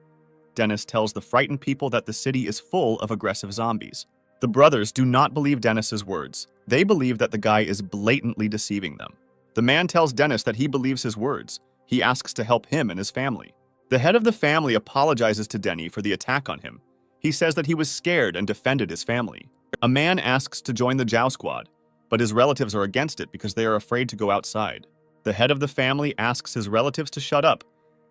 Dennis tells the frightened people that the city is full of aggressive zombies. The brothers do not believe Dennis's words. They believe that the guy is blatantly deceiving them. The man tells Dennis that he believes his words. He asks to help him and his family. The head of the family apologizes to Denny for the attack on him. He says that he was scared and defended his family. A man asks to join the Jow Squad, but his relatives are against it because they are afraid to go outside. The head of the family asks his relatives to shut up.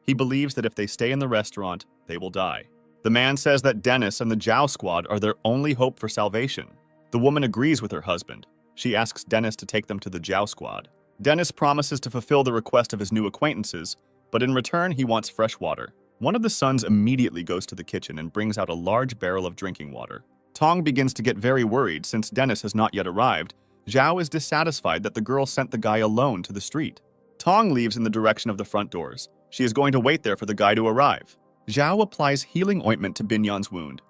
He believes that if they stay in the restaurant, they will die. The man says that Dennis and the Jow Squad are their only hope for salvation. The woman agrees with her husband. She asks Dennis to take them to the Jow Squad. Dennis promises to fulfill the request of his new acquaintances, but in return he wants fresh water. One of the sons immediately goes to the kitchen and brings out a large barrel of drinking water. Tong begins to get very worried since Dennis has not yet arrived. Zhao is dissatisfied that the girl sent the guy alone to the street. Tong leaves in the direction of the front doors. She is going to wait there for the guy to arrive. Zhao applies healing ointment to Binyan's wound.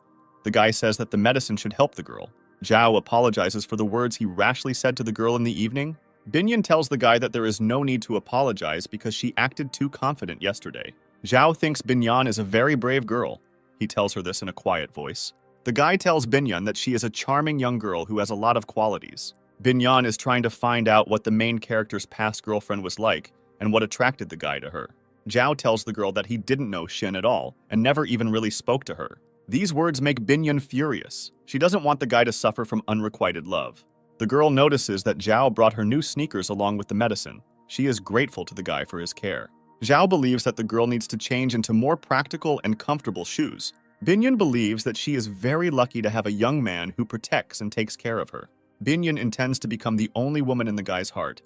The guy says that the medicine should help the girl. Zhao apologizes for the words he rashly said to the girl in the evening. Binyan tells the guy that there is no need to apologize because she acted too confident yesterday. Zhao thinks Binyan is a very brave girl. He tells her this in a quiet voice. The guy tells Binyan that she is a charming young girl who has a lot of qualities. Binyan is trying to find out what the main character's past girlfriend was like and what attracted the guy to her. Zhao tells the girl that he didn't know Shin at all and never even really spoke to her. These words make Binyan furious. She doesn't want the guy to suffer from unrequited love. The girl notices that Zhao brought her new sneakers along with the medicine. She is grateful to the guy for his care. Zhao believes that the girl needs to change into more practical and comfortable shoes. Binyan believes that she is very lucky to have a young man who protects and takes care of her. Binyan intends to become the only woman in the guy's heart.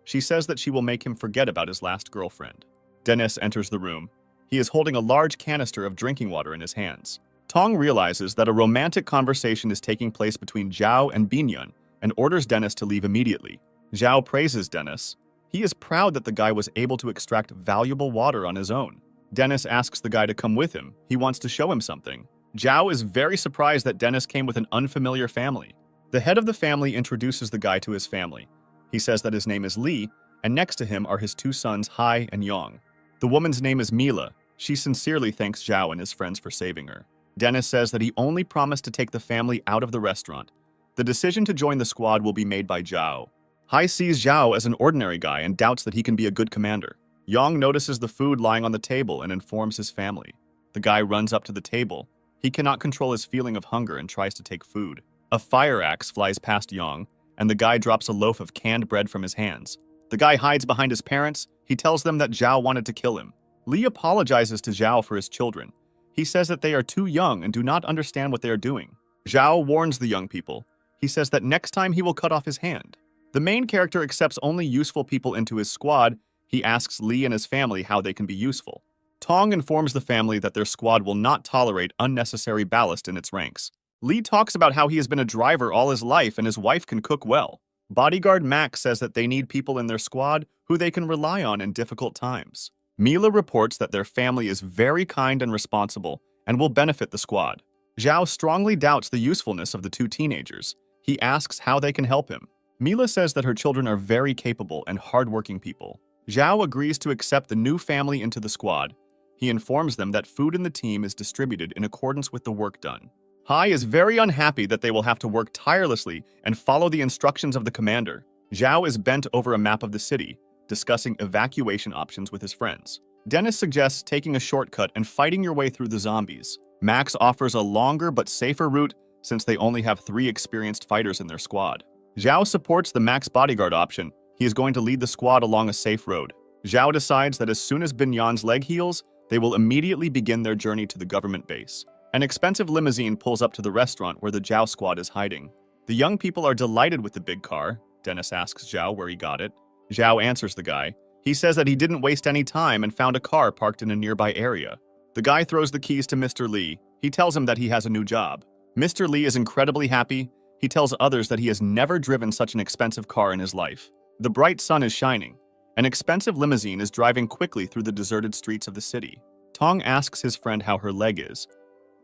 She says that she will make him forget about his last girlfriend. Dennis enters the room. He is holding a large canister of drinking water in his hands. Tong realizes that a romantic conversation is taking place between Zhao and Binyan and orders Dennis to leave immediately. Zhao praises Dennis. He is proud that the guy was able to extract valuable water on his own. Dennis asks the guy to come with him. He wants to show him something. Zhao is very surprised that Dennis came with an unfamiliar family. The head of the family introduces the guy to his family. He says that his name is Li, and next to him are his two sons, Hai and Yong. The woman's name is Mila. She sincerely thanks Zhao and his friends for saving her. Dennis says that he only promised to take the family out of the restaurant. The decision to join the squad will be made by Zhao. Hai sees Zhao as an ordinary guy and doubts that he can be a good commander. Yong notices the food lying on the table and informs his family. The guy runs up to the table. He cannot control his feeling of hunger and tries to take food. A fire axe flies past Yong, and the guy drops a loaf of canned bread from his hands. The guy hides behind his parents. He tells them that Zhao wanted to kill him. Li apologizes to Zhao for his children. He says that they are too young and do not understand what they are doing. Zhao warns the young people. He says that next time he will cut off his hand. The main character accepts only useful people into his squad. He asks Li and his family how they can be useful. Tong informs the family that their squad will not tolerate unnecessary ballast in its ranks. Li talks about how he has been a driver all his life and his wife can cook well. Bodyguard Max says that they need people in their squad who they can rely on in difficult times. Mila reports that their family is very kind and responsible and will benefit the squad. Zhao strongly doubts the usefulness of the two teenagers. He asks how they can help him. Mila says that her children are very capable and hardworking people. Zhao agrees to accept the new family into the squad. He informs them that food in the team is distributed in accordance with the work done. Hai is very unhappy that they will have to work tirelessly and follow the instructions of the commander. Zhao is bent over a map of the city, discussing evacuation options with his friends. Dennis suggests taking a shortcut and fighting your way through the zombies. Max offers a longer but safer route since they only have 3 experienced fighters in their squad. Zhao supports the Max bodyguard option. He is going to lead the squad along a safe road. Zhao decides that as soon as Binyan's leg heals, they will immediately begin their journey to the government base. An expensive limousine pulls up to the restaurant where the Zhao squad is hiding. The young people are delighted with the big car. Dennis asks Zhao where he got it. Zhao answers the guy. He says that he didn't waste any time and found a car parked in a nearby area. The guy throws the keys to Mr. Lee. He tells him that he has a new job. Mr. Lee is incredibly happy. He tells others that he has never driven such an expensive car in his life. The bright sun is shining. An expensive limousine is driving quickly through the deserted streets of the city. Tong asks his friend how her leg is.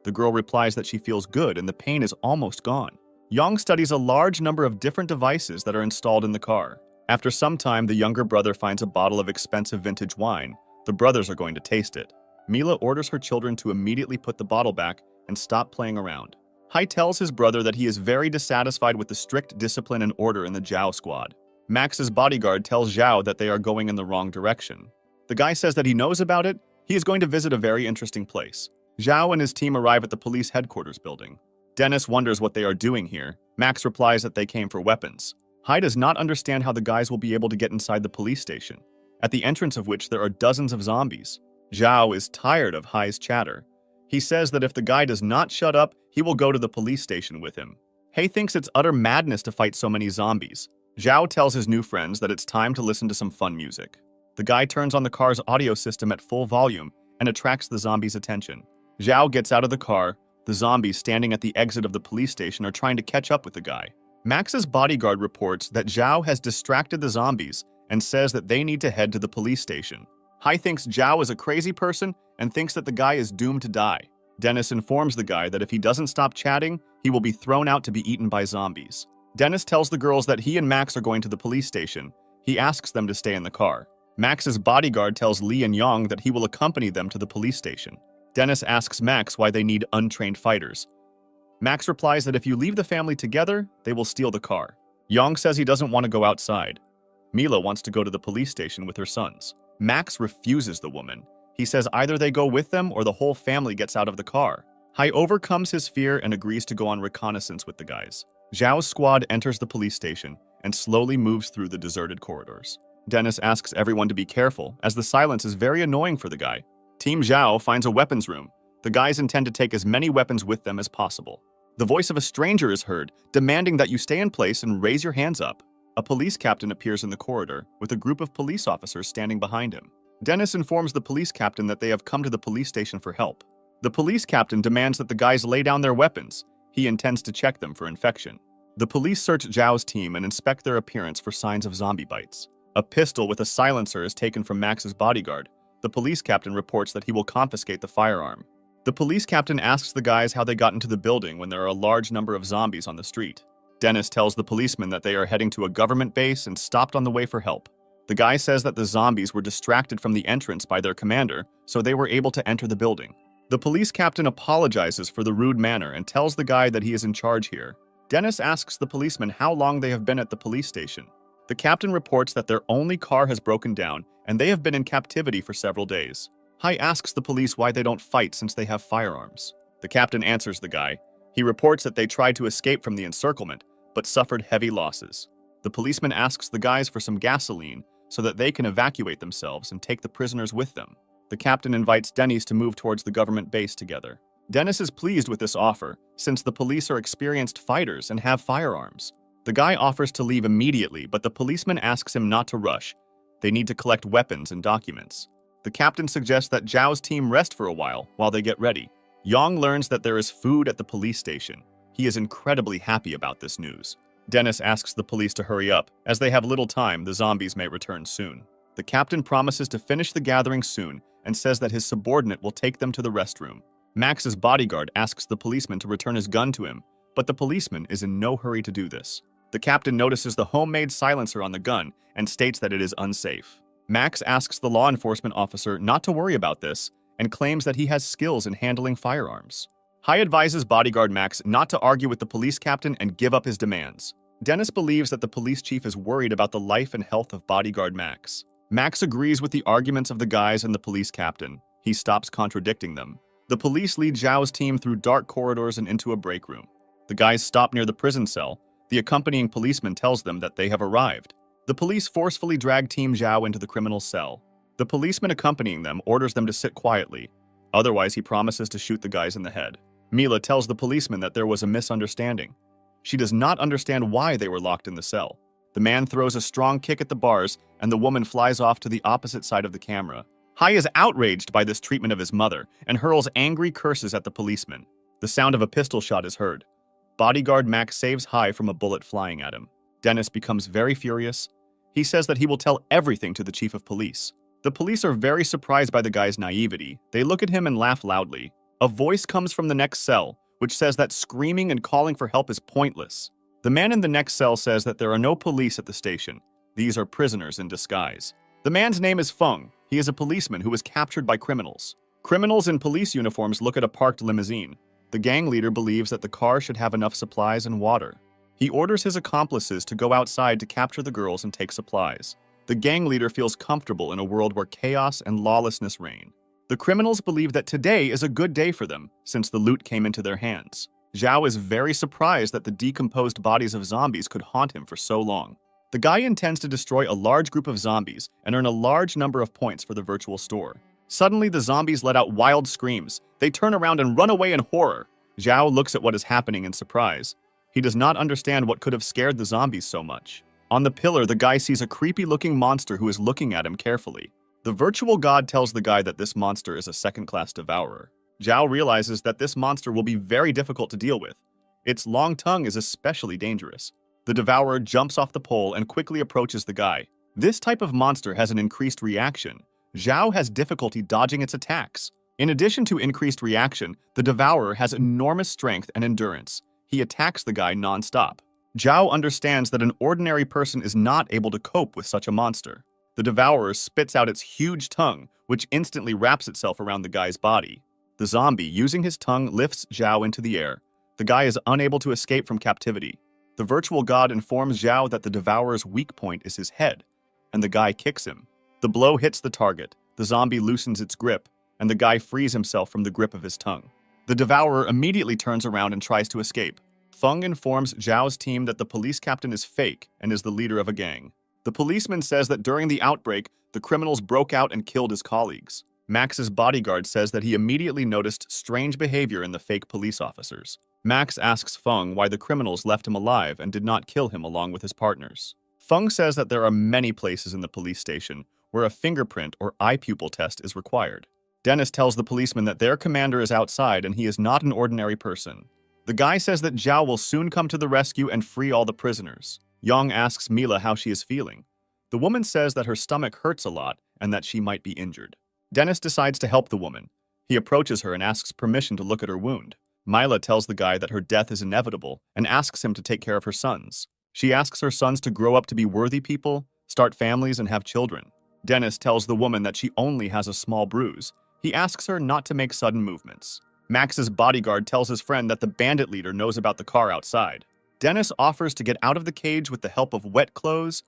The girl replies that she feels good and the pain is almost gone. Yang studies a large number of different devices that are installed in the car. After some time, the younger brother finds a bottle of expensive vintage wine. The brothers are going to taste it. Mila orders her children to immediately put the bottle back and stop playing around. Hai tells his brother that he is very dissatisfied with the strict discipline and order in the Zhao squad. Max's bodyguard tells Zhao that they are going in the wrong direction. The guy says that he knows about it. He is going to visit a very interesting place. Zhao and his team arrive at the police headquarters building. Dennis wonders what they are doing here. Max replies that they came for weapons. Hai does not understand how the guys will be able to get inside the police station, at the entrance of which there are dozens of zombies. Zhao is tired of Hai's chatter. He says that if the guy does not shut up, he will go to the police station with him. Hai thinks it's utter madness to fight so many zombies. Zhao tells his new friends that it's time to listen to some fun music. The guy turns on the car's audio system at full volume and attracts the zombies' attention. Zhao gets out of the car. The zombies standing at the exit of the police station are trying to catch up with the guy. Max's bodyguard reports that Zhao has distracted the zombies and says that they need to head to the police station. Hai thinks Zhao is a crazy person and thinks that the guy is doomed to die. Dennis informs the guy that if he doesn't stop chatting, he will be thrown out to be eaten by zombies. Dennis tells the girls that he and Max are going to the police station. He asks them to stay in the car. Max's bodyguard tells Lee and Yang that he will accompany them to the police station. Dennis asks Max why they need untrained fighters. Max replies that if you leave the family together, they will steal the car. Yang says he doesn't want to go outside. Mila wants to go to the police station with her sons. Max refuses the woman. He says either they go with them or the whole family gets out of the car. Hai overcomes his fear and agrees to go on reconnaissance with the guys. Zhao's squad enters the police station and slowly moves through the deserted corridors. Dennis asks everyone to be careful, as the silence is very annoying for the guy. Team Zhao finds a weapons room. The guys intend to take as many weapons with them as possible. The voice of a stranger is heard, demanding that you stay in place and raise your hands up. A police captain appears in the corridor, with a group of police officers standing behind him. Dennis informs the police captain that they have come to the police station for help. The police captain demands that the guys lay down their weapons. He intends to check them for infection. The police search Zhao's team and inspect their appearance for signs of zombie bites. A pistol with a silencer is taken from Max's bodyguard. The police captain reports that he will confiscate the firearm. The police captain asks the guys how they got into the building when there are a large number of zombies on the street. Dennis tells the policeman that they are heading to a government base and stopped on the way for help. The guy says that the zombies were distracted from the entrance by their commander, so they were able to enter the building. The police captain apologizes for the rude manner and tells the guy that he is in charge here. Dennis asks the policeman how long they have been at the police station. The captain reports that their only car has broken down and they have been in captivity for several days. Hai asks the police why they don't fight since they have firearms. The captain answers the guy. He reports that they tried to escape from the encirclement, but suffered heavy losses. The policeman asks the guys for some gasoline so that they can evacuate themselves and take the prisoners with them. The captain invites Dennis to move towards the government base together. Dennis is pleased with this offer, since the police are experienced fighters and have firearms. The guy offers to leave immediately, but the policeman asks him not to rush. They need to collect weapons and documents. The captain suggests that Zhao's team rest for a while they get ready. Yang learns that there is food at the police station. He is incredibly happy about this news. Dennis asks the police to hurry up. As they have little time, the zombies may return soon. The captain promises to finish the gathering soon and says that his subordinate will take them to the restroom. Max's bodyguard asks the policeman to return his gun to him, but the policeman is in no hurry to do this. The captain notices the homemade silencer on the gun and states that it is unsafe. Max asks the law enforcement officer not to worry about this and claims that he has skills in handling firearms. Hai advises bodyguard Max not to argue with the police captain and give up his demands. Dennis believes that the police chief is worried about the life and health of bodyguard Max. Max agrees with the arguments of the guys and the police captain. He stops contradicting them. The police lead Zhao's team through dark corridors and into a break room. The guys stop near the prison cell. The accompanying policeman tells them that they have arrived. The police forcefully drag Team Zhao into the criminal cell. The policeman accompanying them orders them to sit quietly. Otherwise, he promises to shoot the guys in the head. Mila tells the policeman that there was a misunderstanding. She does not understand why they were locked in the cell. The man throws a strong kick at the bars, and the woman flies off to the opposite side of the camera. Hai is outraged by this treatment of his mother and hurls angry curses at the policeman. The sound of a pistol shot is heard. Bodyguard Max saves Hai from a bullet flying at him. Dennis becomes very furious. He says that he will tell everything to the chief of police. The police are very surprised by the guy's naivety. They look at him and laugh loudly. A voice comes from the next cell, which says that screaming and calling for help is pointless. The man in the next cell says that there are no police at the station. These are prisoners in disguise. The man's name is Feng. He is a policeman who was captured by criminals. Criminals in police uniforms look at a parked limousine. The gang leader believes that the car should have enough supplies and water. He orders his accomplices to go outside to capture the girls and take supplies. The gang leader feels comfortable in a world where chaos and lawlessness reign. The criminals believe that today is a good day for them, since the loot came into their hands. Zhao is very surprised that the decomposed bodies of zombies could haunt him for so long. The guy intends to destroy a large group of zombies and earn a large number of points for the virtual store. Suddenly, the zombies let out wild screams. They turn around and run away in horror. Zhao looks at what is happening in surprise. He does not understand what could have scared the zombies so much. On the pillar, the guy sees a creepy-looking monster who is looking at him carefully. The virtual god tells the guy that this monster is a second-class devourer. Zhao realizes that this monster will be very difficult to deal with. Its long tongue is especially dangerous. The devourer jumps off the pole and quickly approaches the guy. This type of monster has an increased reaction. Zhao has difficulty dodging its attacks. In addition to increased reaction, the devourer has enormous strength and endurance. He attacks the guy non-stop. Zhao understands that an ordinary person is not able to cope with such a monster. The devourer spits out its huge tongue, which instantly wraps itself around the guy's body. The zombie, using his tongue, lifts Zhao into the air. The guy is unable to escape from captivity. The virtual god informs Zhao that the devourer's weak point is his head, and the guy kicks him. The blow hits the target, the zombie loosens its grip, and the guy frees himself from the grip of his tongue. The devourer immediately turns around and tries to escape. Feng informs Zhao's team that the police captain is fake and is the leader of a gang. The policeman says that during the outbreak, the criminals broke out and killed his colleagues. Max's bodyguard says that he immediately noticed strange behavior in the fake police officers. Max asks Feng why the criminals left him alive and did not kill him along with his partners. Feng says that there are many places in the police station where a fingerprint or eye pupil test is required. Dennis tells the policeman that their commander is outside and he is not an ordinary person. The guy says that Zhao will soon come to the rescue and free all the prisoners. Yang asks Mila how she is feeling. The woman says that her stomach hurts a lot and that she might be injured. Dennis decides to help the woman. He approaches her and asks permission to look at her wound. Mila tells the guy that her death is inevitable and asks him to take care of her sons. She asks her sons to grow up to be worthy people, start families, and have children. Dennis tells the woman that she only has a small bruise. He asks her not to make sudden movements. Max's bodyguard tells his friend that the bandit leader knows about the car outside. Dennis offers to get out of the cage with the help of wet clothes.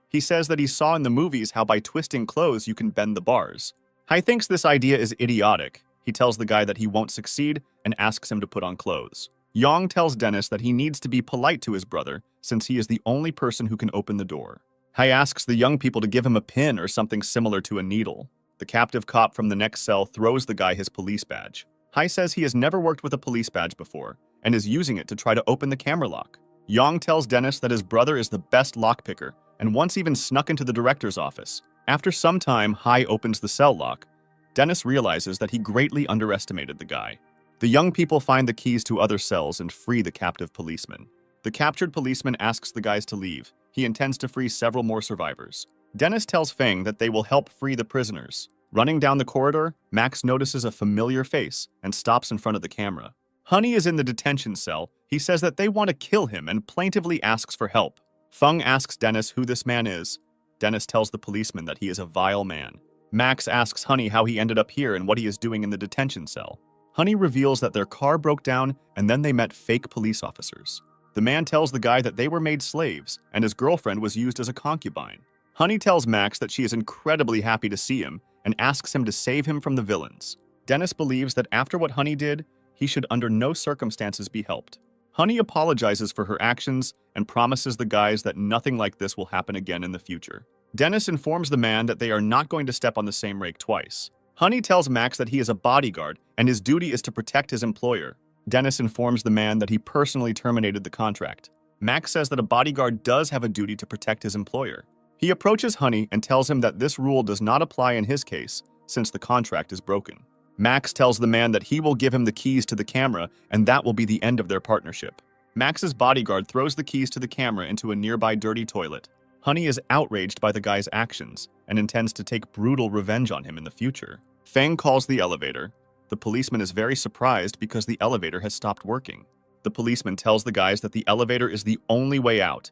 He says that he saw in the movies how by twisting clothes you can bend the bars. Hai thinks this idea is idiotic. He tells the guy that he won't succeed and asks him to put on clothes. Yang tells Dennis that he needs to be polite to his brother since he is the only person who can open the door. Hai asks the young people to give him a pin or something similar to a needle. The captive cop from the next cell throws the guy his police badge. Hai says he has never worked with a police badge before and is using it to try to open the camera lock. Yang tells Dennis that his brother is the best lockpicker and once even snuck into the director's office. After some time, Hai opens the cell lock. Dennis realizes that he greatly underestimated the guy. The young people find the keys to other cells and free the captive policeman. The captured policeman asks the guys to leave. He intends to free several more survivors. Dennis tells Feng that they will help free the prisoners. Running down the corridor, Max notices a familiar face and stops in front of the camera. Honey is in the detention cell. He says that they want to kill him and plaintively asks for help. Feng asks Dennis who this man is. Dennis tells the policeman that he is a vile man. Max asks Honey how he ended up here and what he is doing in the detention cell. Honey reveals that their car broke down and then they met fake police officers. The man tells the guy that they were made slaves and his girlfriend was used as a concubine. Honey tells Max that she is incredibly happy to see him and asks him to save him from the villains. Dennis believes that after what Honey did, he should under no circumstances be helped. Honey apologizes for her actions and promises the guys that nothing like this will happen again in the future. Dennis informs the man that they are not going to step on the same rake twice. Honey tells Max that he is a bodyguard and his duty is to protect his employer. Dennis informs the man that he personally terminated the contract. Max says that a bodyguard does have a duty to protect his employer. He approaches Honey and tells him that this rule does not apply in his case, since the contract is broken. Max tells the man that he will give him the keys to the camera, and that will be the end of their partnership. Max's bodyguard throws the keys to the camera into a nearby dirty toilet. Honey is outraged by the guy's actions and intends to take brutal revenge on him in the future. Feng calls the elevator. The policeman is very surprised because the elevator has stopped working. The policeman tells the guys that the elevator is the only way out,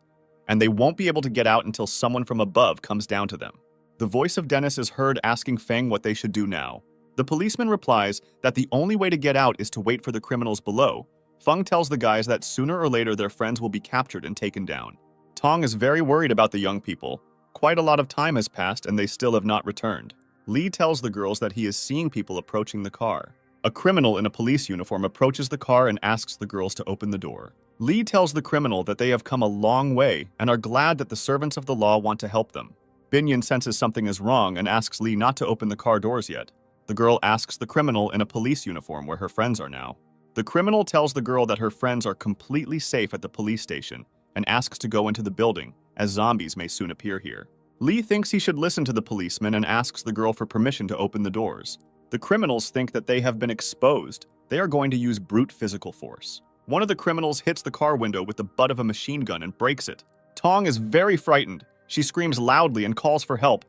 and they won't be able to get out until someone from above comes down to them. The voice of Dennis is heard asking Feng what they should do now. The policeman replies that the only way to get out is to wait for the criminals below. Feng tells the guys that sooner or later their friends will be captured and taken down. Tong is very worried about the young people. Quite a lot of time has passed and they still have not returned. Lee tells the girls that he is seeing people approaching the car. A criminal in a police uniform approaches the car and asks the girls to open the door. Lee tells the criminal that they have come a long way and are glad that the servants of the law want to help them. Binyan senses something is wrong and asks Lee not to open the car doors yet. The girl asks the criminal in a police uniform where her friends are now. The criminal tells the girl that her friends are completely safe at the police station and asks to go into the building, as zombies may soon appear here. Lee thinks he should listen to the policeman and asks the girl for permission to open the doors. The criminals think that they have been exposed. They are going to use brute physical force. One of the criminals hits the car window with the butt of a machine gun and breaks it. Tong is very frightened. She screams loudly and calls for help.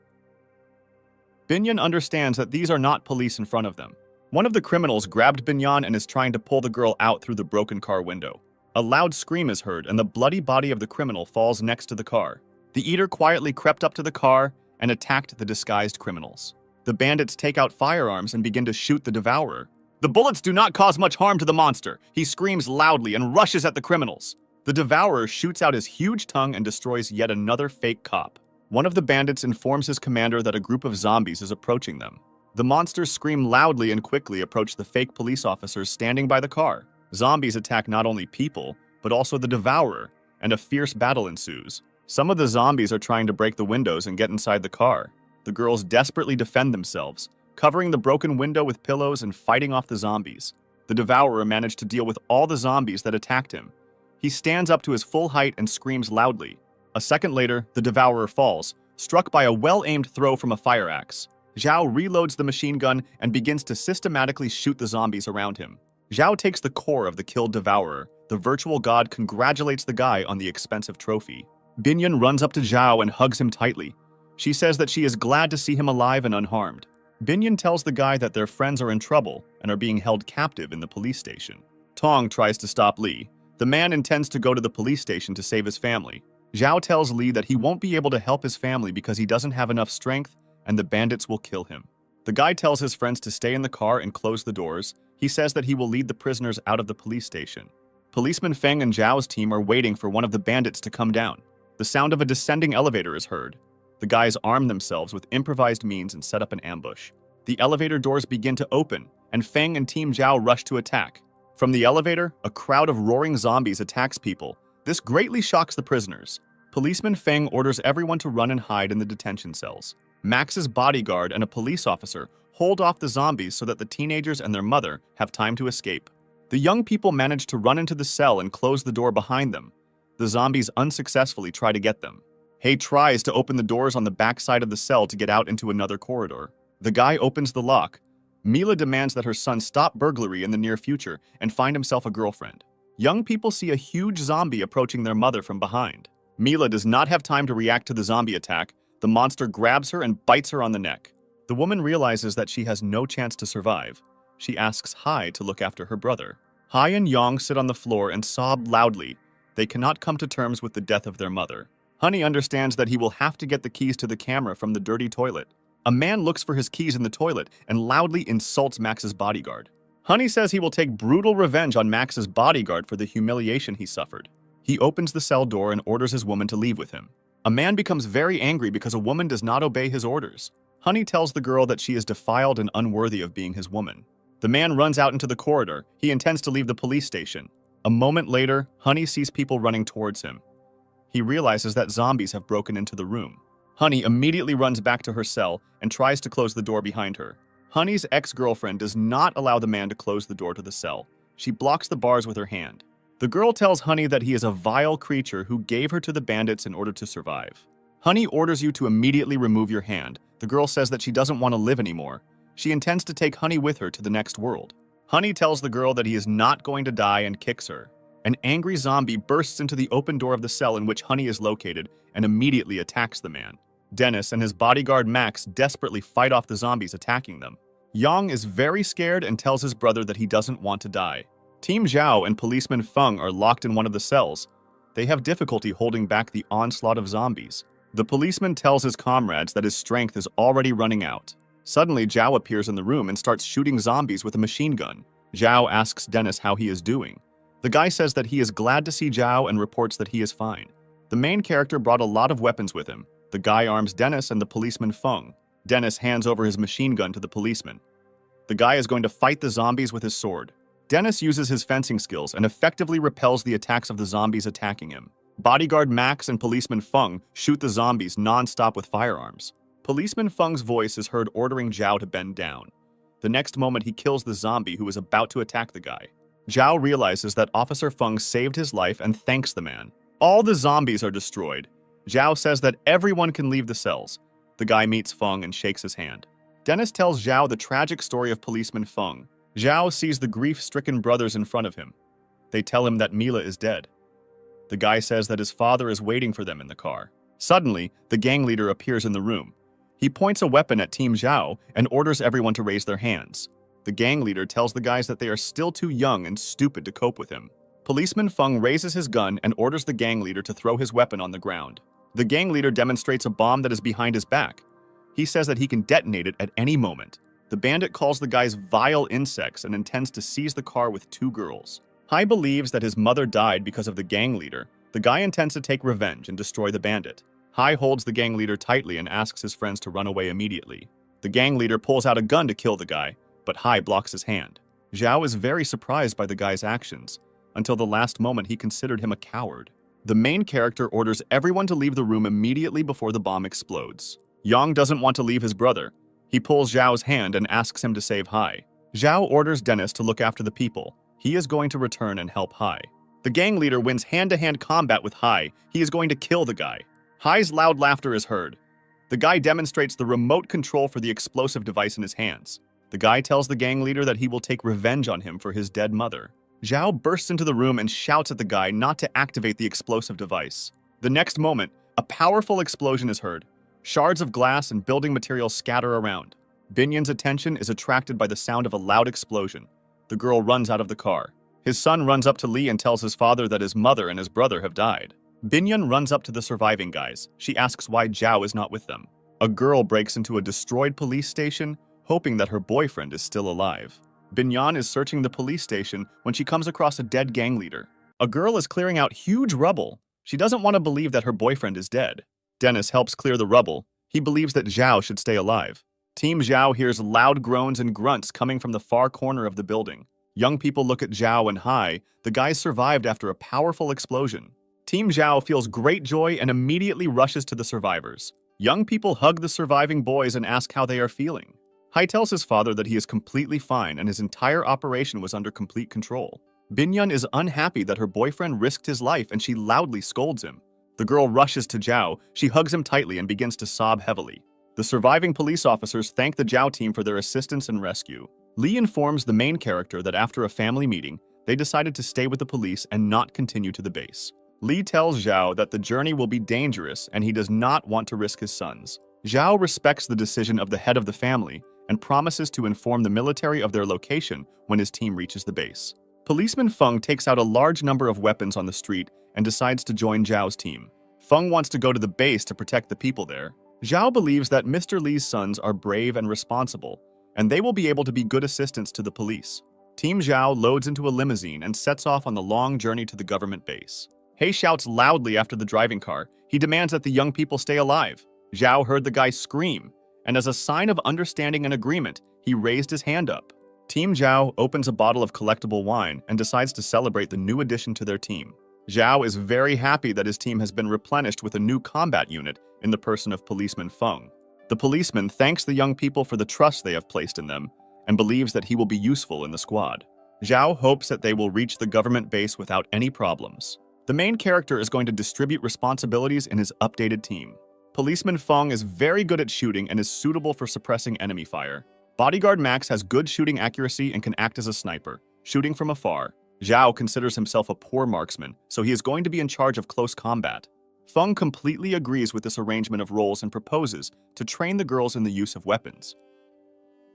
Binyan understands that these are not police in front of them. One of the criminals grabbed Binyan and is trying to pull the girl out through the broken car window. A loud scream is heard and the bloody body of the criminal falls next to the car. The eater quietly crept up to the car and attacked the disguised criminals. The bandits take out firearms and begin to shoot the devourer. The bullets do not cause much harm to the monster. He screams loudly and rushes at the criminals. The devourer shoots out his huge tongue and destroys yet another fake cop. One of the bandits informs his commander that a group of zombies is approaching them. The monsters scream loudly and quickly approach the fake police officers standing by the car. Zombies attack not only people, but also the devourer, and a fierce battle ensues. Some of the zombies are trying to break the windows and get inside the car. The girls desperately defend themselves, covering the broken window with pillows and fighting off the zombies. The devourer managed to deal with all the zombies that attacked him. He stands up to his full height and screams loudly. A second later, the devourer falls, struck by a well-aimed throw from a fire axe. Zhao reloads the machine gun and begins to systematically shoot the zombies around him. Zhao takes the core of the killed devourer. The virtual god congratulates the guy on the expensive trophy. Binyan runs up to Zhao and hugs him tightly. She says that she is glad to see him alive and unharmed. Binyan tells the guy that their friends are in trouble and are being held captive in the police station. Tong tries to stop Lee. The man intends to go to the police station to save his family. Zhao tells Lee that he won't be able to help his family because he doesn't have enough strength and the bandits will kill him. The guy tells his friends to stay in the car and close the doors. He says that he will lead the prisoners out of the police station. Policeman Feng and Zhao's team are waiting for one of the bandits to come down. The sound of a descending elevator is heard. The guys arm themselves with improvised means and set up an ambush. The elevator doors begin to open, and Feng and Team Zhao rush to attack. From the elevator, a crowd of roaring zombies attacks people. This greatly shocks the prisoners. Policeman Feng orders everyone to run and hide in the detention cells. Max's bodyguard and a police officer hold off the zombies so that the teenagers and their mother have time to escape. The young people manage to run into the cell and close the door behind them. The zombies unsuccessfully try to get them. Hei tries to open the doors on the back side of the cell to get out into another corridor. The guy opens the lock. Mila demands that her son stop burglary in the near future and find himself a girlfriend. Young people see a huge zombie approaching their mother from behind. Mila does not have time to react to the zombie attack. The monster grabs her and bites her on the neck. The woman realizes that she has no chance to survive. She asks Hai to look after her brother. Hai and Yong sit on the floor and sob loudly. They cannot come to terms with the death of their mother. Honey understands that he will have to get the keys to the camera from the dirty toilet. A man looks for his keys in the toilet and loudly insults Max's bodyguard. Honey says he will take brutal revenge on Max's bodyguard for the humiliation he suffered. He opens the cell door and orders his woman to leave with him. A man becomes very angry because a woman does not obey his orders. Honey tells the girl that she is defiled and unworthy of being his woman. The man runs out into the corridor. He intends to leave the police station. A moment later, Honey sees people running towards him. He realizes that zombies have broken into the room. Honey immediately runs back to her cell and tries to close the door behind her. Honey's ex-girlfriend does not allow the man to close the door to the cell. She blocks the bars with her hand. The girl tells Honey that he is a vile creature who gave her to the bandits in order to survive. Honey orders you to immediately remove your hand. The girl says that she doesn't want to live anymore. She intends to take Honey with her to the next world. Honey tells the girl that he is not going to die and kicks her. An angry zombie bursts into the open door of the cell in which Honey is located and immediately attacks the man. Dennis and his bodyguard Max desperately fight off the zombies attacking them. Yang is very scared and tells his brother that he doesn't want to die. Team Zhao and policeman Feng are locked in one of the cells. They have difficulty holding back the onslaught of zombies. The policeman tells his comrades that his strength is already running out. Suddenly, Zhao appears in the room and starts shooting zombies with a machine gun. Zhao asks Dennis how he is doing. The guy says that he is glad to see Zhao and reports that he is fine. The main character brought a lot of weapons with him. The guy arms Dennis and the policeman Feng. Dennis hands over his machine gun to the policeman. The guy is going to fight the zombies with his sword. Dennis uses his fencing skills and effectively repels the attacks of the zombies attacking him. Bodyguard Max and policeman Feng shoot the zombies non-stop with firearms. Policeman Feng's voice is heard ordering Zhao to bend down. The next moment he kills the zombie who is about to attack the guy. Zhao realizes that Officer Feng saved his life and thanks the man. All the zombies are destroyed. Zhao says that everyone can leave the cells. The guy meets Feng and shakes his hand. Dennis tells Zhao the tragic story of policeman Feng. Zhao sees the grief-stricken brothers in front of him. They tell him that Mila is dead. The guy says that his father is waiting for them in the car. Suddenly, the gang leader appears in the room. He points a weapon at Team Zhao and orders everyone to raise their hands. The gang leader tells the guys that they are still too young and stupid to cope with him. Policeman Feng raises his gun and orders the gang leader to throw his weapon on the ground. The gang leader demonstrates a bomb that is behind his back. He says that he can detonate it at any moment. The bandit calls the guys vile insects and intends to seize the car with two girls. Hai believes that his mother died because of the gang leader. The guy intends to take revenge and destroy the bandit. Hai holds the gang leader tightly and asks his friends to run away immediately. The gang leader pulls out a gun to kill the guy, but Hai blocks his hand. Zhao is very surprised by the guy's actions. Until the last moment, he considered him a coward. The main character orders everyone to leave the room immediately before the bomb explodes. Yang doesn't want to leave his brother. He pulls Zhao's hand and asks him to save Hai. Zhao orders Dennis to look after the people. He is going to return and help Hai. The gang leader wins hand-to-hand combat with Hai. He is going to kill the guy. Hai's loud laughter is heard. The guy demonstrates the remote control for the explosive device in his hands. The guy tells the gang leader that he will take revenge on him for his dead mother. Zhao bursts into the room and shouts at the guy not to activate the explosive device. The next moment, a powerful explosion is heard. Shards of glass and building materials scatter around. Binyan's attention is attracted by the sound of a loud explosion. The girl runs out of the car. His son runs up to Lee and tells his father that his mother and his brother have died. Binyan runs up to the surviving guys. She asks why Zhao is not with them. A girl breaks into a destroyed police station, hoping that her boyfriend is still alive. Binyan is searching the police station when she comes across a dead gang leader. A girl is clearing out huge rubble. She doesn't want to believe that her boyfriend is dead. Dennis helps clear the rubble. He believes that Zhao should stay alive. Team Zhao hears loud groans and grunts coming from the far corner of the building. Young people look at Zhao and Hai. The guys survived after a powerful explosion. Team Zhao feels great joy and immediately rushes to the survivors. Young people hug the surviving boys and ask how they are feeling. Hai tells his father that he is completely fine and his entire operation was under complete control. Binyan is unhappy that her boyfriend risked his life and she loudly scolds him. The girl rushes to Zhao. She hugs him tightly and begins to sob heavily. The surviving police officers thank the Zhao team for their assistance and rescue. Lee informs the main character that after a family meeting, they decided to stay with the police and not continue to the base. Lee tells Zhao that the journey will be dangerous and he does not want to risk his sons. Zhao respects the decision of the head of the family and promises to inform the military of their location when his team reaches the base. Policeman Feng takes out a large number of weapons on the street and decides to join Zhao's team. Feng wants to go to the base to protect the people there. Zhao believes that Mr. Lee's sons are brave and responsible, and they will be able to be good assistants to the police. Team Zhao loads into a limousine and sets off on the long journey to the government base. He shouts loudly after the driving car. He demands that the young people stay alive. Zhao heard the guy scream, and as a sign of understanding and agreement, he raised his hand up. Team Zhao opens a bottle of collectible wine and decides to celebrate the new addition to their team. Zhao is very happy that his team has been replenished with a new combat unit in the person of Policeman Feng. The policeman thanks the young people for the trust they have placed in them and believes that he will be useful in the squad. Zhao hopes that they will reach the government base without any problems. The main character is going to distribute responsibilities in his updated team. Policeman Feng is very good at shooting and is suitable for suppressing enemy fire. Bodyguard Max has good shooting accuracy and can act as a sniper, shooting from afar. Zhao considers himself a poor marksman, so he is going to be in charge of close combat. Feng completely agrees with this arrangement of roles and proposes to train the girls in the use of weapons.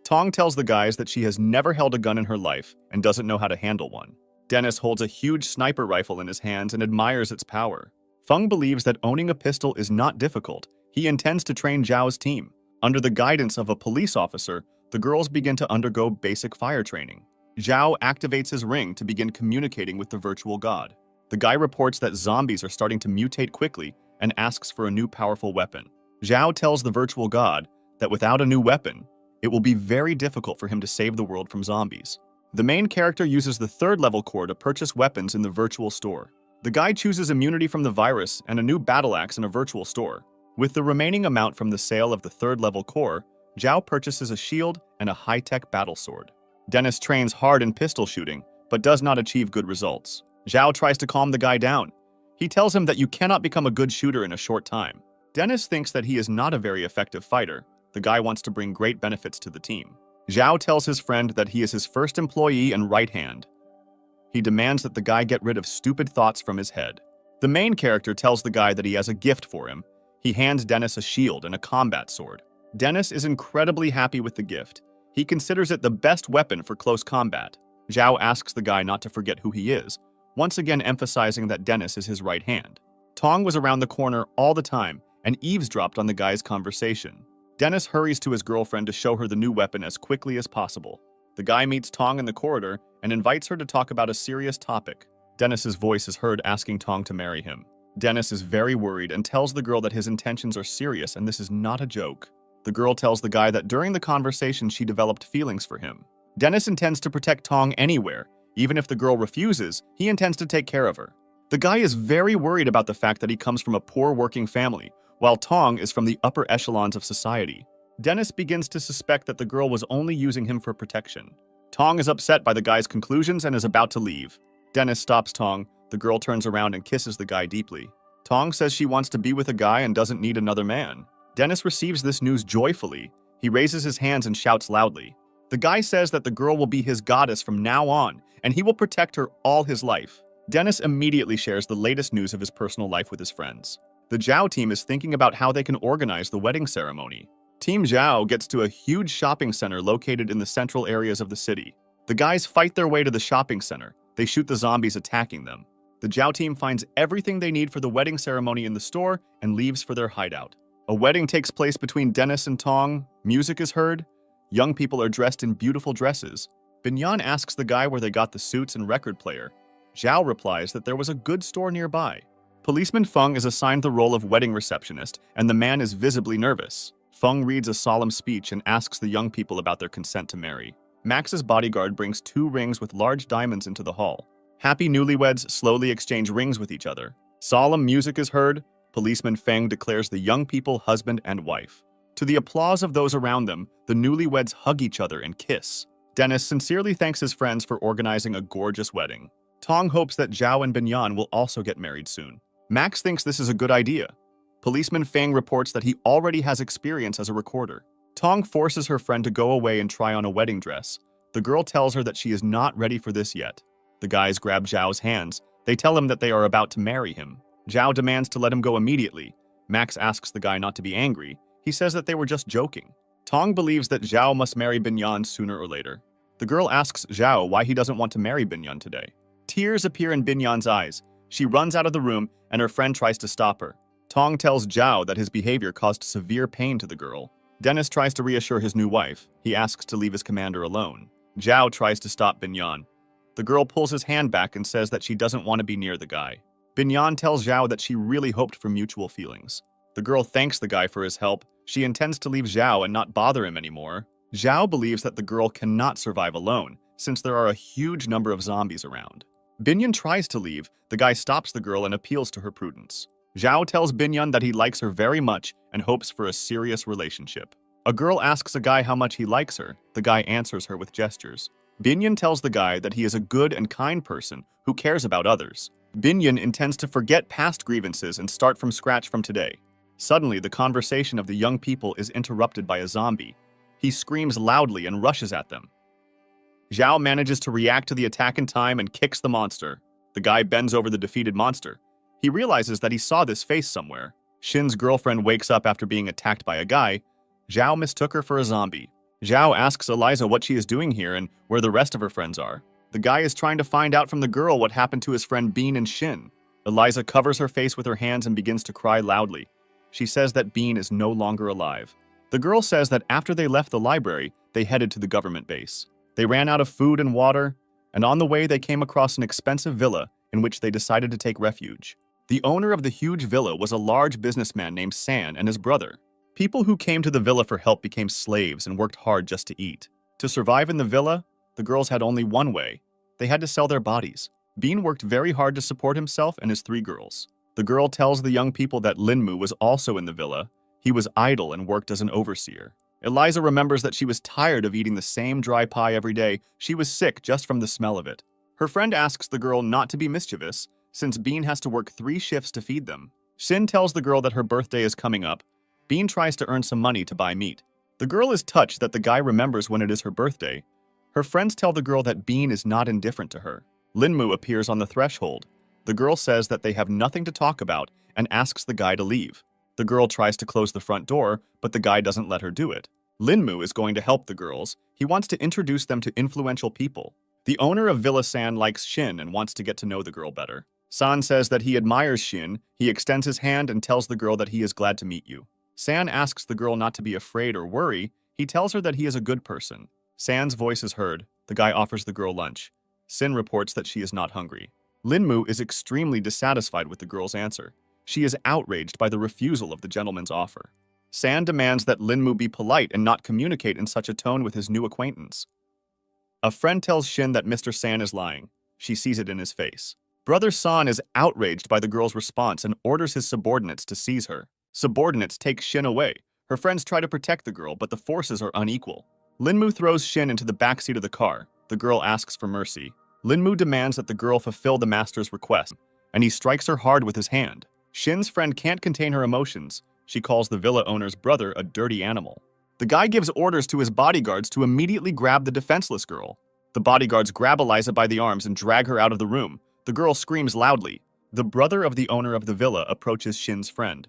Tong tells the guys that she has never held a gun in her life and doesn't know how to handle one. Dennis holds a huge sniper rifle in his hands and admires its power. Feng believes that owning a pistol is not difficult. He intends to train Zhao's team. Under the guidance of a police officer, the girls begin to undergo basic fire training. Zhao activates his ring to begin communicating with the virtual god. The guy reports that zombies are starting to mutate quickly and asks for a new powerful weapon. Zhao tells the virtual god that without a new weapon, it will be very difficult for him to save the world from zombies. The main character uses the third-level core to purchase weapons in the virtual store. The guy chooses immunity from the virus and a new battle axe in a virtual store. With the remaining amount from the sale of the third-level core, Zhao purchases a shield and a high-tech battle sword. Dennis trains hard in pistol shooting, but does not achieve good results. Zhao tries to calm the guy down. He tells him that you cannot become a good shooter in a short time. Dennis thinks that he is not a very effective fighter. The guy wants to bring great benefits to the team. Zhao tells his friend that he is his first employee and right hand. He demands that the guy get rid of stupid thoughts from his head. The main character tells the guy that he has a gift for him. He hands Dennis a shield and a combat sword. Dennis is incredibly happy with the gift. He considers it the best weapon for close combat. Zhao asks the guy not to forget who he is, once again emphasizing that Dennis is his right hand. Tong was around the corner all the time and eavesdropped on the guy's conversation. Dennis hurries to his girlfriend to show her the new weapon as quickly as possible. The guy meets Tong in the corridor and invites her to talk about a serious topic. Dennis's voice is heard asking Tong to marry him. Dennis is very worried and tells the girl that his intentions are serious and this is not a joke. The girl tells the guy that during the conversation she developed feelings for him. Dennis intends to protect Tong anywhere. Even if the girl refuses, he intends to take care of her. The guy is very worried about the fact that he comes from a poor working family, while Tong is from the upper echelons of society. Dennis begins to suspect that the girl was only using him for protection. Tong is upset by the guy's conclusions and is about to leave. Dennis stops Tong. The girl turns around and kisses the guy deeply. Tong says she wants to be with a guy and doesn't need another man. Dennis receives this news joyfully. He raises his hands and shouts loudly. The guy says that the girl will be his goddess from now on, and he will protect her all his life. Dennis immediately shares the latest news of his personal life with his friends. The Zhao team is thinking about how they can organize the wedding ceremony. Team Zhao gets to a huge shopping center located in the central areas of the city. The guys fight their way to the shopping center. They shoot the zombies attacking them. The Zhao team finds everything they need for the wedding ceremony in the store and leaves for their hideout. A wedding takes place between Dennis and Tong. Music is heard. Young people are dressed in beautiful dresses. Binyan asks the guy where they got the suits and record player. Zhao replies that there was a good store nearby. Policeman Feng is assigned the role of wedding receptionist, and the man is visibly nervous. Feng reads a solemn speech and asks the young people about their consent to marry. Max's bodyguard brings 2 rings with large diamonds into the hall. Happy newlyweds slowly exchange rings with each other. Solemn music is heard. Policeman Feng declares the young people husband and wife. To the applause of those around them, the newlyweds hug each other and kiss. Dennis sincerely thanks his friends for organizing a gorgeous wedding. Tong hopes that Zhao and Binyan will also get married soon. Max thinks this is a good idea. Policeman Feng reports that he already has experience as a recorder. Tong forces her friend to go away and try on a wedding dress. The girl tells her that she is not ready for this yet. The guys grab Zhao's hands. They tell him that they are about to marry him. Zhao demands to let him go immediately. Max asks the guy not to be angry. He says that they were just joking. Tong believes that Zhao must marry Binyan sooner or later. The girl asks Zhao why he doesn't want to marry Binyan today. Tears appear in Binyan's eyes. She runs out of the room, and her friend tries to stop her. Tong tells Zhao that his behavior caused severe pain to the girl. Dennis tries to reassure his new wife. He asks to leave his commander alone. Zhao tries to stop Binyan. The girl pulls his hand back and says that she doesn't want to be near the guy. Binyan tells Zhao that she really hoped for mutual feelings. The girl thanks the guy for his help. She intends to leave Zhao and not bother him anymore. Zhao believes that the girl cannot survive alone, since there are a huge number of zombies around. Binyan tries to leave. The guy stops the girl and appeals to her prudence. Zhao tells Binyan that he likes her very much and hopes for a serious relationship. A girl asks a guy how much he likes her. The guy answers her with gestures. Binyan tells the guy that he is a good and kind person who cares about others. Binyan intends to forget past grievances and start from scratch from today. Suddenly, the conversation of the young people is interrupted by a zombie. He screams loudly and rushes at them. Zhao manages to react to the attack in time and kicks the monster. The guy bends over the defeated monster. He realizes that he saw this face somewhere. Shin's girlfriend wakes up after being attacked by a guy. Zhao mistook her for a zombie. Zhao asks Eliza what she is doing here and where the rest of her friends are. The guy is trying to find out from the girl what happened to his friend Bean and Shin. Eliza covers her face with her hands and begins to cry loudly. She says that Bean is no longer alive. The girl says that after they left the library, they headed to the government base. They ran out of food and water, and on the way they came across an expensive villa in which they decided to take refuge. The owner of the huge villa was a large businessman named San and his brother. People who came to the villa for help became slaves and worked hard just to eat. To survive in the villa, the girls had only one way. They had to sell their bodies. Bean worked very hard to support himself and his 3 girls. The girl tells the young people that Linmu was also in the villa. He was idle and worked as an overseer. Eliza remembers that she was tired of eating the same dry pie every day. She was sick just from the smell of it. Her friend asks the girl not to be mischievous, since Bean has to work 3 shifts to feed them. Shin tells the girl that her birthday is coming up. Bean tries to earn some money to buy meat. The girl is touched that the guy remembers when it is her birthday. Her friends tell the girl that Bean is not indifferent to her. Linmu appears on the threshold. The girl says that they have nothing to talk about and asks the guy to leave. The girl tries to close the front door, but the guy doesn't let her do it. Linmu is going to help the girls. He wants to introduce them to influential people. The owner of Villa San likes Shin and wants to get to know the girl better. San says that he admires Shin. He extends his hand and tells the girl that he is glad to meet you. San asks the girl not to be afraid or worry. He tells her that he is a good person. San's voice is heard. The guy offers the girl lunch. Sin reports that she is not hungry. Linmu is extremely dissatisfied with the girl's answer. She is outraged by the refusal of the gentleman's offer. San demands that Linmu be polite and not communicate in such a tone with his new acquaintance. A friend tells Shin that Mr. San is lying. She sees it in his face. Brother San is outraged by the girl's response and orders his subordinates to seize her. Subordinates take Shin away. Her friends try to protect the girl, but the forces are unequal. Linmu throws Shin into the backseat of the car. The girl asks for mercy. Linmu demands that the girl fulfill the master's request, and he strikes her hard with his hand. Shin's friend can't contain her emotions. She calls the villa owner's brother a dirty animal. The guy gives orders to his bodyguards to immediately grab the defenseless girl. The bodyguards grab Eliza by the arms and drag her out of the room. The girl screams loudly. The brother of the owner of the villa approaches Shin's friend.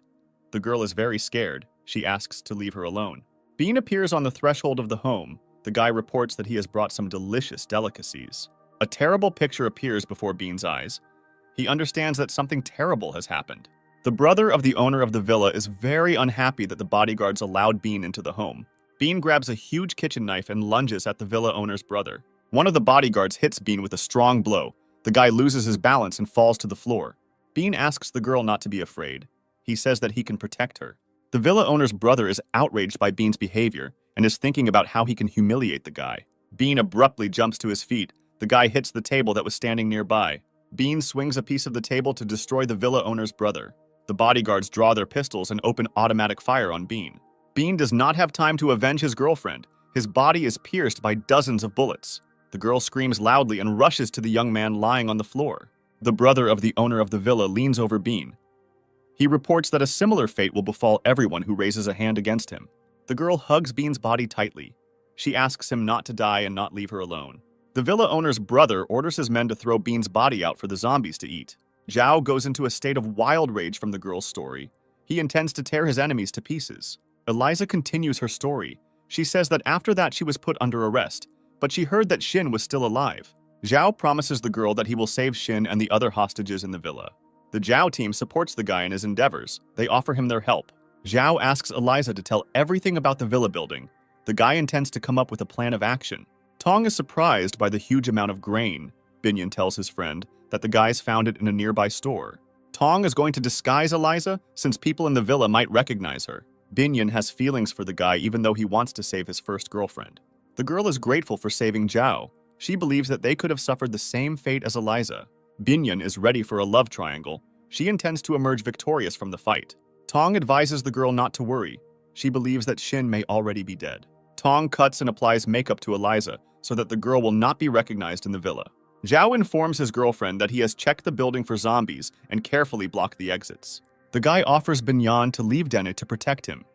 The girl is very scared. She asks to leave her alone. Bean appears on the threshold of the home. The guy reports that he has brought some delicious delicacies. A terrible picture appears before Bean's eyes. He understands that something terrible has happened. The brother of the owner of the villa is very unhappy that the bodyguards allowed Bean into the home. Bean grabs a huge kitchen knife and lunges at the villa owner's brother. One of the bodyguards hits Bean with a strong blow. The guy loses his balance and falls to the floor. Bean asks the girl not to be afraid. He says that he can protect her. The villa owner's brother is outraged by Bean's behavior and is thinking about how he can humiliate the guy. Bean abruptly jumps to his feet. The guy hits the table that was standing nearby. Bean swings a piece of the table to destroy the villa owner's brother. The bodyguards draw their pistols and open automatic fire on Bean. Bean does not have time to avenge his girlfriend. His body is pierced by dozens of bullets. The girl screams loudly and rushes to the young man lying on the floor. The brother of the owner of the villa leans over Bean. He reports that a similar fate will befall everyone who raises a hand against him. The girl hugs Bean's body tightly. She asks him not to die and not leave her alone. The villa owner's brother orders his men to throw Bean's body out for the zombies to eat. Zhao goes into a state of wild rage from the girl's story. He intends to tear his enemies to pieces. Eliza continues her story. She says that after that she was put under arrest, but she heard that Shin was still alive. Zhao promises the girl that he will save Shin and the other hostages in the villa. The Zhao team supports the guy in his endeavors. They offer him their help. Zhao asks Eliza to tell everything about the villa building. The guy intends to come up with a plan of action. Tong is surprised by the huge amount of grain. Binyan tells his friend that the guys found it in a nearby store. Tong is going to disguise Eliza since people in the villa might recognize her. Binyan has feelings for the guy even though he wants to save his first girlfriend. The girl is grateful for saving Zhao. She believes that they could have suffered the same fate as Eliza. Binyan is ready for a love triangle. She intends to emerge victorious from the fight. Tong advises the girl not to worry. She believes that Shin may already be dead. Tong cuts and applies makeup to Eliza so that the girl will not be recognized in the villa. Zhao informs his girlfriend that he has checked the building for zombies and carefully blocked the exits. The guy offers Binyan to leave Dene to protect him.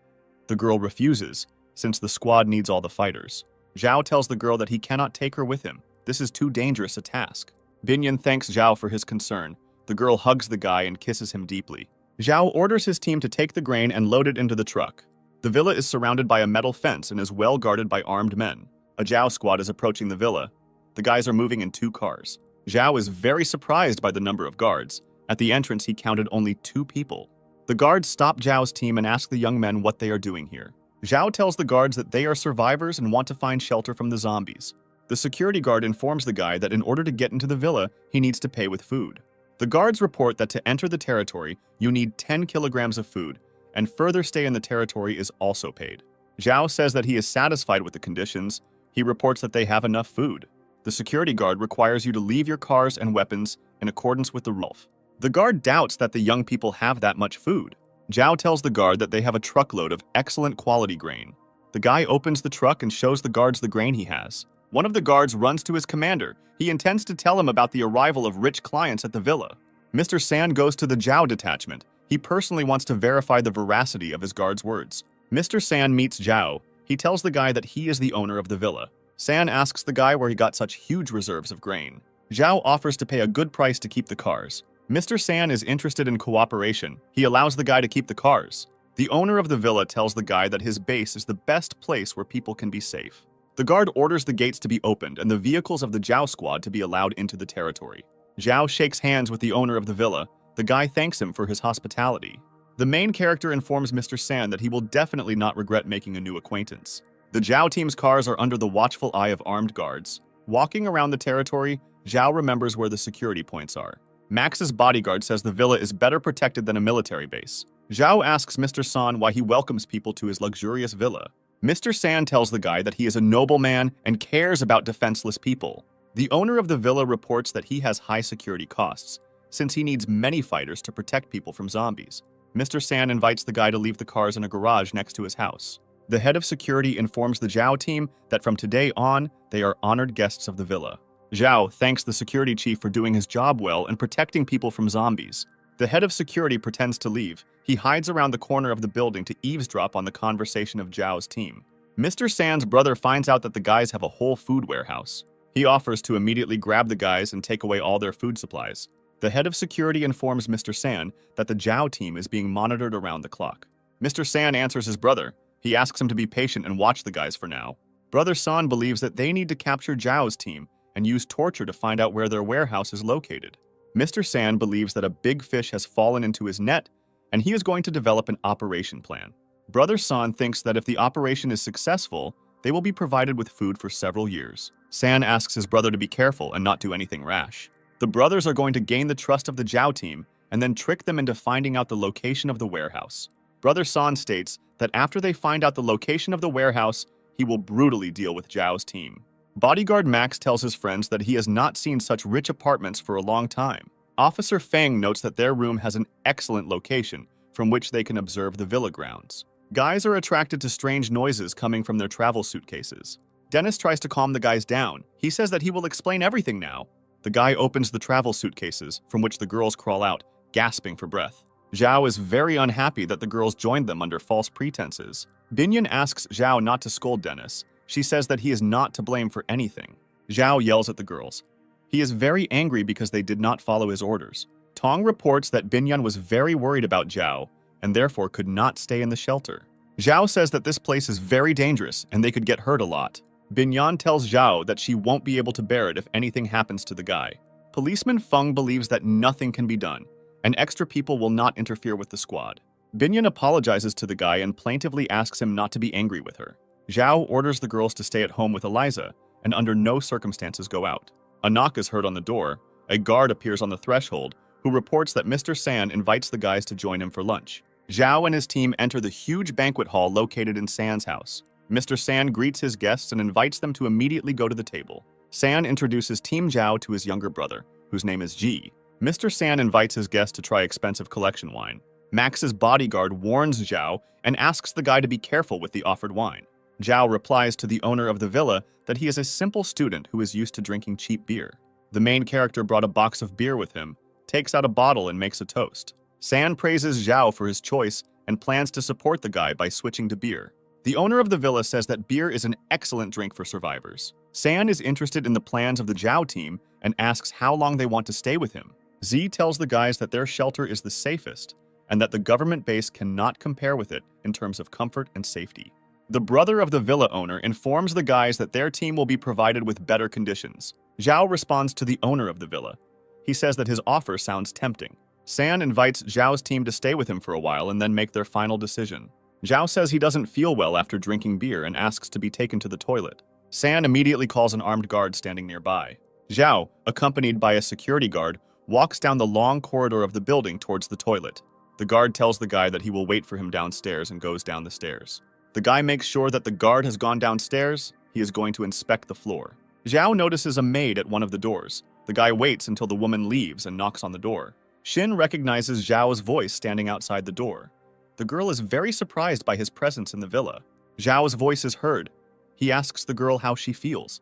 The girl refuses, since the squad needs all the fighters. Zhao tells the girl that he cannot take her with him. This is too dangerous a task. Binyan thanks Zhao for his concern. The girl hugs the guy and kisses him deeply. Zhao orders his team to take the grain and load it into the truck. The villa is surrounded by a metal fence and is well guarded by armed men. A Zhao squad is approaching the villa. The guys are moving in 2 cars. Zhao is very surprised by the number of guards. At the entrance, he counted only 2 people. The guards stop Zhao's team and ask the young men what they are doing here. Zhao tells the guards that they are survivors and want to find shelter from the zombies. The security guard informs the guy that in order to get into the villa, he needs to pay with food. The guards report that to enter the territory, you need 10 kilograms of food, and further stay in the territory is also paid. Zhao says that he is satisfied with the conditions. He reports that they have enough food. The security guard requires you to leave your cars and weapons in accordance with the rule. The guard doubts that the young people have that much food. Zhao tells the guard that they have a truckload of excellent quality grain. The guy opens the truck and shows the guards the grain he has. One of the guards runs to his commander. He intends to tell him about the arrival of rich clients at the villa. Mr. San goes to the Zhao detachment. He personally wants to verify the veracity of his guard's words. Mr. San meets Zhao. He tells the guy that he is the owner of the villa. San asks the guy where he got such huge reserves of grain. Zhao offers to pay a good price to keep the cars. Mr. San is interested in cooperation. He allows the guy to keep the cars. The owner of the villa tells the guy that his base is the best place where people can be safe. The guard orders the gates to be opened and the vehicles of the Zhao squad to be allowed into the territory. Zhao shakes hands with the owner of the villa. The guy thanks him for his hospitality. The main character informs Mr. San that he will definitely not regret making a new acquaintance. The Zhao team's cars are under the watchful eye of armed guards. Walking around the territory, Zhao remembers where the security points are. Max's bodyguard says the villa is better protected than a military base. Zhao asks Mr. San why he welcomes people to his luxurious villa. Mr. San tells the guy that he is a nobleman and cares about defenseless people. The owner of the villa reports that he has high security costs, since he needs many fighters to protect people from zombies. Mr. San invites the guy to leave the cars in a garage next to his house. The head of security informs the Zhao team that from today on, they are honored guests of the villa. Zhao thanks the security chief for doing his job well and protecting people from zombies. The head of security pretends to leave. He hides around the corner of the building to eavesdrop on the conversation of Zhao's team. Mr. San's brother finds out that the guys have a whole food warehouse. He offers to immediately grab the guys and take away all their food supplies. The head of security informs Mr. San that the Zhao team is being monitored around the clock. Mr. San answers his brother. He asks him to be patient and watch the guys for now. Brother San believes that they need to capture Zhao's team and use torture to find out where their warehouse is located. Mr. San believes that a big fish has fallen into his net, and he is going to develop an operation plan. Brother San thinks that if the operation is successful, they will be provided with food for several years. San asks his brother to be careful and not do anything rash. The brothers are going to gain the trust of the Zhao team and then trick them into finding out the location of the warehouse. Brother San states that after they find out the location of the warehouse, he will brutally deal with Zhao's team. Bodyguard Max tells his friends that he has not seen such rich apartments for a long time. Officer Feng notes that their room has an excellent location from which they can observe the villa grounds. Guys are attracted to strange noises coming from their travel suitcases. Dennis tries to calm the guys down. He says that he will explain everything now. The guy opens the travel suitcases, from which the girls crawl out, gasping for breath. Zhao is very unhappy that the girls joined them under false pretenses. Binyan asks Zhao not to scold Dennis. She says that he is not to blame for anything. Zhao yells at the girls. He is very angry because they did not follow his orders. Tong reports that Binyan was very worried about Zhao and therefore could not stay in the shelter. Zhao says that this place is very dangerous and they could get hurt a lot. Binyan tells Zhao that she won't be able to bear it if anything happens to the guy. Policeman Feng believes that nothing can be done, and extra people will not interfere with the squad. Binyan apologizes to the guy and plaintively asks him not to be angry with her. Zhao orders the girls to stay at home with Eliza and under no circumstances go out. A knock is heard on the door. A guard appears on the threshold, who reports that Mr. San invites the guys to join him for lunch. Zhao and his team enter the huge banquet hall located in San's house. Mr. San greets his guests and invites them to immediately go to the table. San introduces Team Zhao to his younger brother, whose name is Ji. Mr. San invites his guests to try expensive collection wine. Max's bodyguard warns Zhao and asks the guy to be careful with the offered wine. Zhao replies to the owner of the villa that he is a simple student who is used to drinking cheap beer. The main character brought a box of beer with him, takes out a bottle and makes a toast. San praises Zhao for his choice and plans to support the guy by switching to beer. The owner of the villa says that beer is an excellent drink for survivors. San is interested in the plans of the Zhao team and asks how long they want to stay with him. Z tells the guys that their shelter is the safest and that the government base cannot compare with it in terms of comfort and safety. The brother of the villa owner informs the guys that their team will be provided with better conditions. Zhao responds to the owner of the villa. He says that his offer sounds tempting. San invites Zhao's team to stay with him for a while and then make their final decision. Zhao says he doesn't feel well after drinking beer and asks to be taken to the toilet. San immediately calls an armed guard standing nearby. Zhao, accompanied by a security guard, walks down the long corridor of the building towards the toilet. The guard tells the guy that he will wait for him downstairs and goes down the stairs. The guy makes sure that the guard has gone downstairs. He is going to inspect the floor. Zhao notices a maid at one of the doors. The guy waits until the woman leaves and knocks on the door. Shin recognizes Zhao's voice standing outside the door. The girl is very surprised by his presence in the villa. Zhao's voice is heard. He asks the girl how she feels.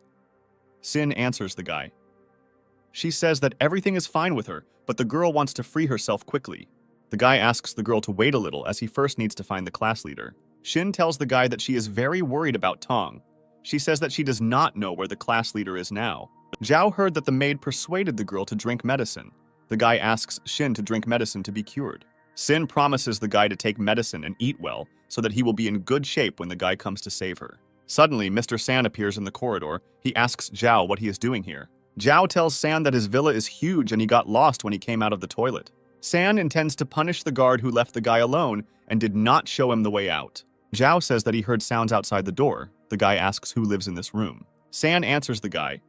Sin answers the guy. She says that everything is fine with her, but the girl wants to free herself quickly. The guy asks the girl to wait a little as he first needs to find the class leader. Shin tells the guy that she is very worried about Tong. She says that she does not know where the class leader is now. Zhao heard that the maid persuaded the girl to drink medicine. The guy asks Shin to drink medicine to be cured. Sin promises the guy to take medicine and eat well so that he will be in good shape when the guy comes to save her. Suddenly, Mr. San appears in the corridor. He asks Zhao what he is doing here. Zhao tells San that his villa is huge and he got lost when he came out of the toilet. San intends to punish the guard who left the guy alone and did not show him the way out. Zhao says that he heard sounds outside the door. The guy asks who lives in this room. San answers the guy.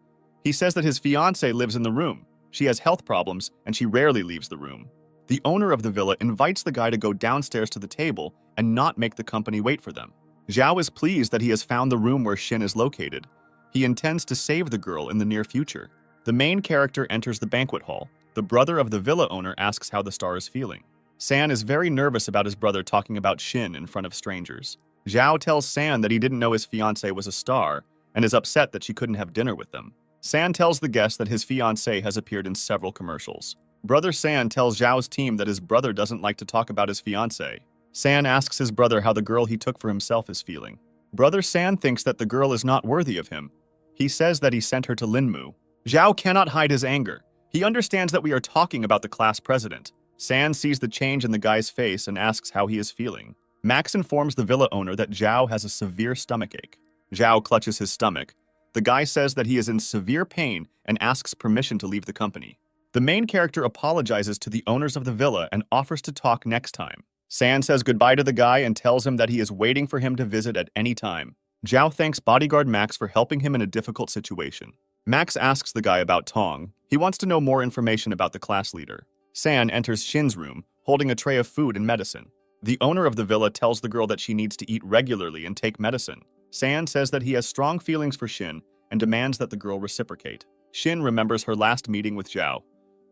He says that his fiancée lives in the room. She has health problems and she rarely leaves the room. The owner of the villa invites the guy to go downstairs to the table and not make the company wait for them. Zhao is pleased that he has found the room where Shin is located. He intends to save the girl in the near future. The main character enters the banquet hall. The brother of the villa owner asks how the star is feeling. San is very nervous about his brother talking about Shin in front of strangers. Zhao tells San that he didn't know his fiancée was a star and is upset that she couldn't have dinner with them. San tells the guest that his fiancée has appeared in several commercials. Brother San tells Zhao's team that his brother doesn't like to talk about his fiancée. San asks his brother how the girl he took for himself is feeling. Brother San thinks that the girl is not worthy of him. He says that he sent her to Linmu. Zhao cannot hide his anger. He understands that we are talking about the class president. San sees the change in the guy's face and asks how he is feeling. Max informs the villa owner that Zhao has a severe stomachache. Zhao clutches his stomach. The guy says that he is in severe pain and asks permission to leave the company. The main character apologizes to the owners of the villa and offers to talk next time. San says goodbye to the guy and tells him that he is waiting for him to visit at any time. Zhao thanks bodyguard Max for helping him in a difficult situation. Max asks the guy about Tong. He wants to know more information about the class leader. San enters Shin's room, holding a tray of food and medicine. The owner of the villa tells the girl that she needs to eat regularly and take medicine. San says that he has strong feelings for Shin and demands that the girl reciprocate. Shin remembers her last meeting with Zhao.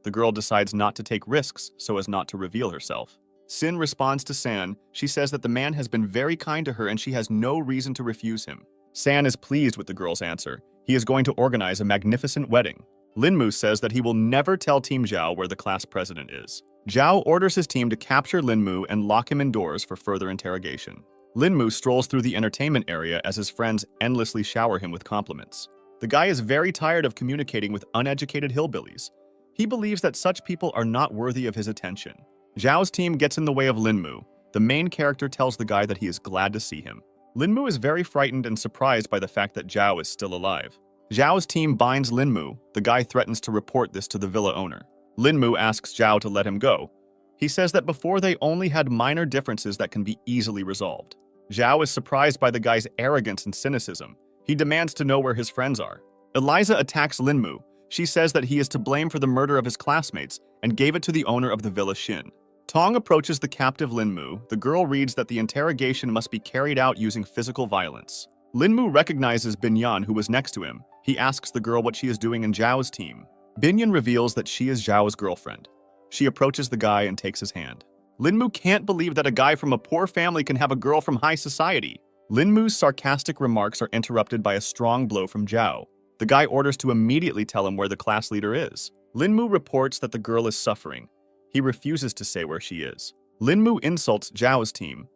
The girl decides not to take risks so as not to reveal herself. Sin responds to San. She says that the man has been very kind to her and she has no reason to refuse him. San is pleased with the girl's answer. He is going to organize a magnificent wedding. Linmu says that he will never tell Team Zhao where the class president is. Zhao orders his team to capture Linmu and lock him indoors for further interrogation. Linmu strolls through the entertainment area as his friends endlessly shower him with compliments. The guy is very tired of communicating with uneducated hillbillies. He believes that such people are not worthy of his attention. Zhao's team gets in the way of Linmu. The main character tells the guy that he is glad to see him. Linmu is very frightened and surprised by the fact that Zhao is still alive. Zhao's team binds Linmu. The guy threatens to report this to the villa owner. Linmu asks Zhao to let him go. He says that before they only had minor differences that can be easily resolved. Zhao is surprised by the guy's arrogance and cynicism. He demands to know where his friends are. Eliza attacks Linmu. She says that he is to blame for the murder of his classmates and gave it to the owner of the villa Shin. Tong approaches the captive Linmu. The girl reads that the interrogation must be carried out using physical violence. Linmu recognizes Binyan, who was next to him. He asks the girl what she is doing in Zhao's team. Binyan reveals that she is Zhao's girlfriend. She approaches the guy and takes his hand. Linmu can't believe that a guy from a poor family can have a girl from high society. Linmu's sarcastic remarks are interrupted by a strong blow from Zhao. The guy orders to immediately tell him where the class leader is. Linmu reports that the girl is suffering. He refuses to say where she is. Linmu insults Zhao's team.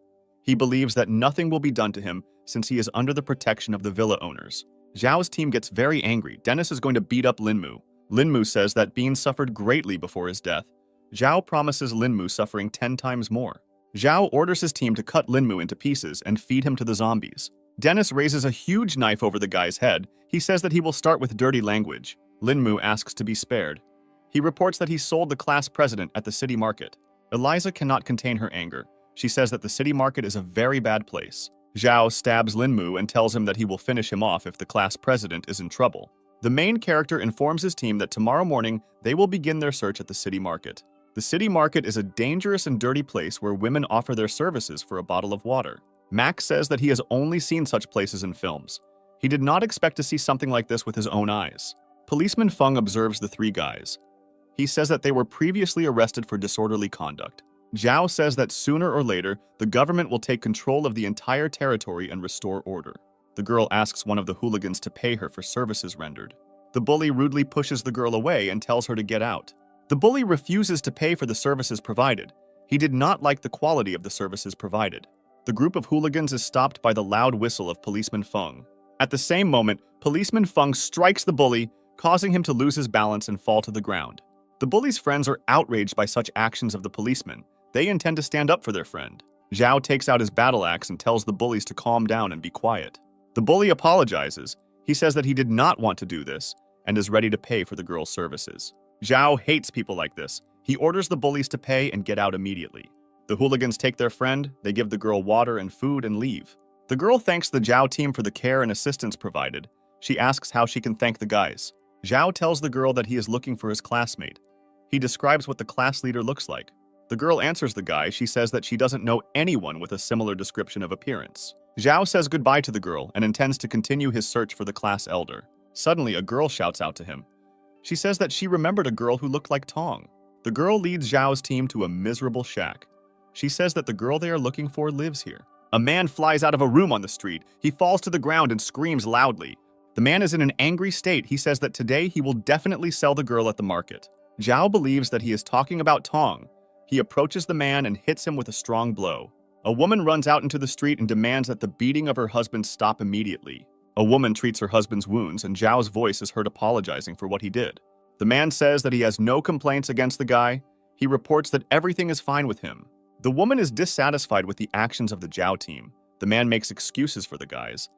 He believes that nothing will be done to him since he is under the protection of the villa owners. Zhao's team gets very angry. Dennis is going to beat up Linmu. Linmu says that Bean suffered greatly before his death. Zhao promises Linmu suffering 10 times more. Zhao orders his team to cut Linmu into pieces and feed him to the zombies. Dennis raises a huge knife over the guy's head. He says that he will start with dirty language. Linmu asks to be spared. He reports that he sold the class president at the city market. Eliza cannot contain her anger. She says that the city market is a very bad place. Zhao stabs Linmu and tells him that he will finish him off if the class president is in trouble. The main character informs his team that tomorrow morning they will begin their search at the city market. The city market is a dangerous and dirty place where women offer their services for a bottle of water. Max says that he has only seen such places in films. He did not expect to see something like this with his own eyes. Policeman Feng observes the three guys. He says that they were previously arrested for disorderly conduct. Zhao says that sooner or later, the government will take control of the entire territory and restore order. The girl asks one of the hooligans to pay her for services rendered. The bully rudely pushes the girl away and tells her to get out. The bully refuses to pay for the services provided. He did not like the quality of the services provided. The group of hooligans is stopped by the loud whistle of Policeman Feng. At the same moment, Policeman Feng strikes the bully, causing him to lose his balance and fall to the ground. The bully's friends are outraged by such actions of the policeman. They intend to stand up for their friend. Zhao takes out his battle axe and tells the bullies to calm down and be quiet. The bully apologizes. He says that he did not want to do this and is ready to pay for the girl's services. Zhao hates people like this. He orders the bullies to pay and get out immediately. The hooligans take their friend, they give the girl water and food and leave. The girl thanks the Zhao team for the care and assistance provided. She asks how she can thank the guys. Zhao tells the girl that he is looking for his classmate. He describes what the class leader looks like. The girl answers the guy. She says that she doesn't know anyone with a similar description of appearance. Zhao says goodbye to the girl and intends to continue his search for the class elder. Suddenly, a girl shouts out to him. She says that she remembered a girl who looked like Tong. The girl leads Zhao's team to a miserable shack. She says that the girl they are looking for lives here. A man flies out of a room on the street. He falls to the ground and screams loudly. The man is in an angry state. He says that today he will definitely sell the girl at the market. Zhao believes that he is talking about Tong. He approaches the man and hits him with a strong blow. A woman runs out into the street and demands that the beating of her husband stop immediately. A woman treats her husband's wounds, and Zhao's voice is heard apologizing for what he did. The man says that he has no complaints against the guy. He reports that everything is fine with him. The woman is dissatisfied with the actions of the Zhao team. The man makes excuses for the guys.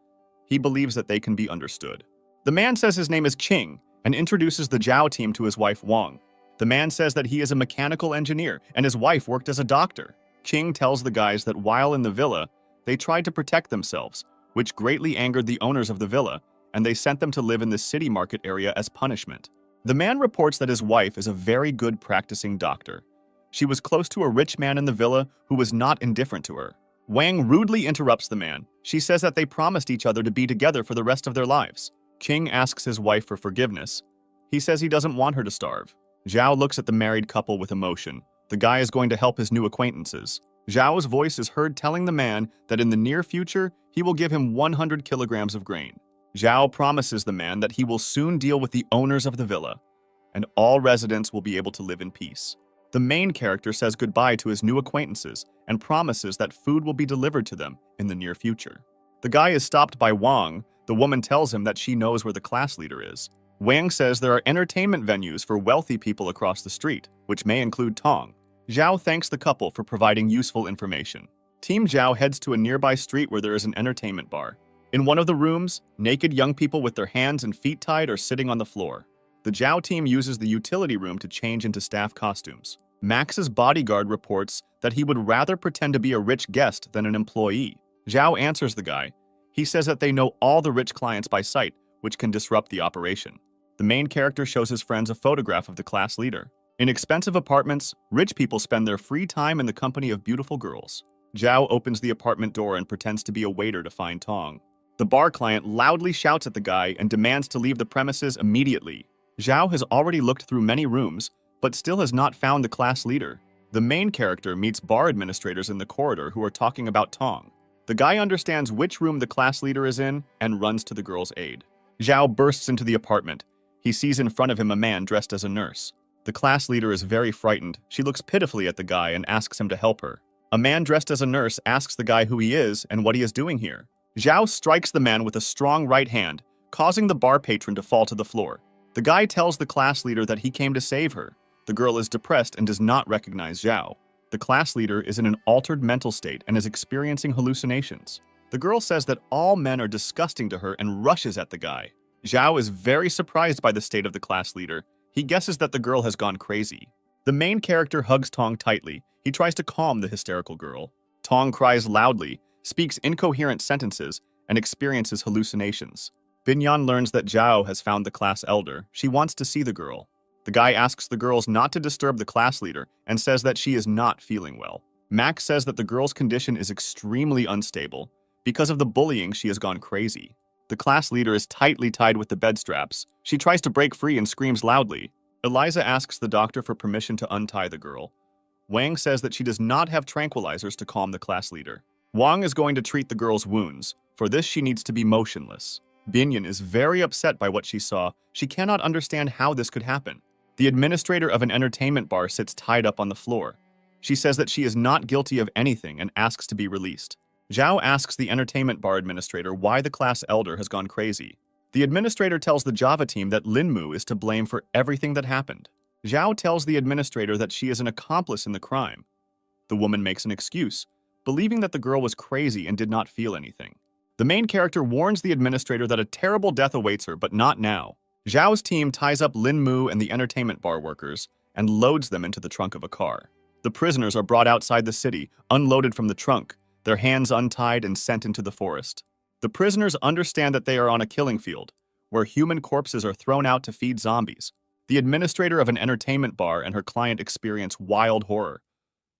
He believes that they can be understood. The man says his name is Qing and introduces the Zhao team to his wife Wang. The man says that he is a mechanical engineer and his wife worked as a doctor. Qing tells the guys that while in the villa, they tried to protect themselves, which greatly angered the owners of the villa, and they sent them to live in the city market area as punishment. The man reports that his wife is a very good practicing doctor. She was close to a rich man in the villa who was not indifferent to her. Wang rudely interrupts the man. She says that they promised each other to be together for the rest of their lives. Qing asks his wife for forgiveness. He says he doesn't want her to starve. Zhao looks at the married couple with emotion. The guy is going to help his new acquaintances. Zhao's voice is heard telling the man that in the near future, he will give him 100 kilograms of grain. Zhao promises the man that he will soon deal with the owners of the villa, and all residents will be able to live in peace. The main character says goodbye to his new acquaintances and promises that food will be delivered to them in the near future. The guy is stopped by Wang. The woman tells him that she knows where the class leader is. Wang says there are entertainment venues for wealthy people across the street, which may include Tong. Zhao thanks the couple for providing useful information. Team Zhao heads to a nearby street where there is an entertainment bar. In one of the rooms, naked young people with their hands and feet tied are sitting on the floor. The Zhao team uses the utility room to change into staff costumes. Max's bodyguard reports that he would rather pretend to be a rich guest than an employee. Zhao answers the guy. He says that they know all the rich clients by sight, which can disrupt the operation. The main character shows his friends a photograph of the class leader. In expensive apartments, rich people spend their free time in the company of beautiful girls. Zhao opens the apartment door and pretends to be a waiter to find Tong. The bar client loudly shouts at the guy and demands to leave the premises immediately. Zhao has already looked through many rooms, but still has not found the class leader. The main character meets bar administrators in the corridor who are talking about Tong. The guy understands which room the class leader is in and runs to the girl's aid. Zhao bursts into the apartment. He sees in front of him a man dressed as a nurse. The class leader is very frightened. She looks pitifully at the guy and asks him to help her. A man dressed as a nurse asks the guy who he is and what he is doing here. Zhao strikes the man with a strong right hand, causing the bar patron to fall to the floor. The guy tells the class leader that he came to save her. The girl is depressed and does not recognize Zhao. The class leader is in an altered mental state and is experiencing hallucinations. The girl says that all men are disgusting to her and rushes at the guy. Zhao is very surprised by the state of the class leader. He guesses that the girl has gone crazy. The main character hugs Tong tightly. He tries to calm the hysterical girl. Tong cries loudly, speaks incoherent sentences, and experiences hallucinations. Binyan learns that Zhao has found the class elder. She wants to see the girl. The guy asks the girls not to disturb the class leader and says that she is not feeling well. Max says that the girl's condition is extremely unstable. Because of the bullying, she has gone crazy. The class leader is tightly tied with the bed straps. She tries to break free and screams loudly. Eliza asks the doctor for permission to untie the girl. Wang says that she does not have tranquilizers to calm the class leader. Wang is going to treat the girl's wounds. For this, she needs to be motionless. Binyan is very upset by what she saw. She cannot understand how this could happen. The administrator of an entertainment bar sits tied up on the floor. She says that she is not guilty of anything and asks to be released. Zhao asks the entertainment bar administrator why the class elder has gone crazy. The administrator tells the Java team that Linmu is to blame for everything that happened. Zhao tells the administrator that she is an accomplice in the crime. The woman makes an excuse, believing that the girl was crazy and did not feel anything. The main character warns the administrator that a terrible death awaits her, but not now. Zhao's team ties up Linmu and the entertainment bar workers and loads them into the trunk of a car. The prisoners are brought outside the city, unloaded from the trunk, their hands untied and sent into the forest. The prisoners understand that they are on a killing field, where human corpses are thrown out to feed zombies. The administrator of an entertainment bar and her client experience wild horror.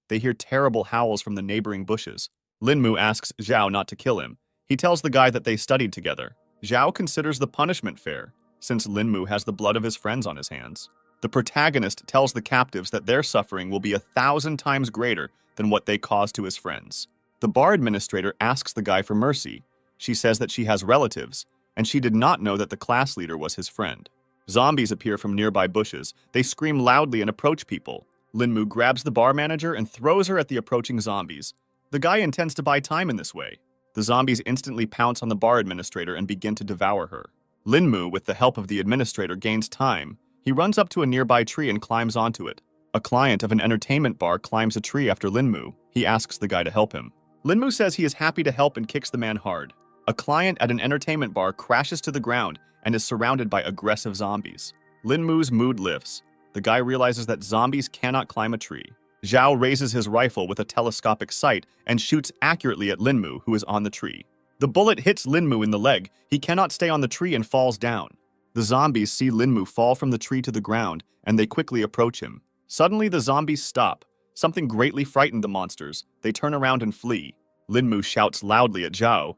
They hear terrible howls from the neighboring bushes. Linmu asks Zhao not to kill him. He tells the guy that they studied together. Zhao considers the punishment fair, since Linmu has the blood of his friends on his hands. The protagonist tells the captives that their suffering will be 1,000 times greater than what they caused to his friends. The bar administrator asks the guy for mercy. She says that she has relatives, and she did not know that the class leader was his friend. Zombies appear from nearby bushes. They scream loudly and approach people. Linmu grabs the bar manager and throws her at the approaching zombies. The guy intends to buy time in this way. The zombies instantly pounce on the bar administrator and begin to devour her. Linmu, with the help of the administrator, gains time. He runs up to a nearby tree and climbs onto it. A client of an entertainment bar climbs a tree after Linmu. He asks the guy to help him. Linmu says he is happy to help and kicks the man hard. A client at an entertainment bar crashes to the ground and is surrounded by aggressive zombies. Linmu's mood lifts. The guy realizes that zombies cannot climb a tree. Zhao raises his rifle with a telescopic sight and shoots accurately at Linmu, who is on the tree. The bullet hits Linmu in the leg. He cannot stay on the tree and falls down. The zombies see Linmu fall from the tree to the ground, and they quickly approach him. Suddenly, the zombies stop. Something greatly frightened the monsters. They turn around and flee. Linmu shouts loudly at Zhao.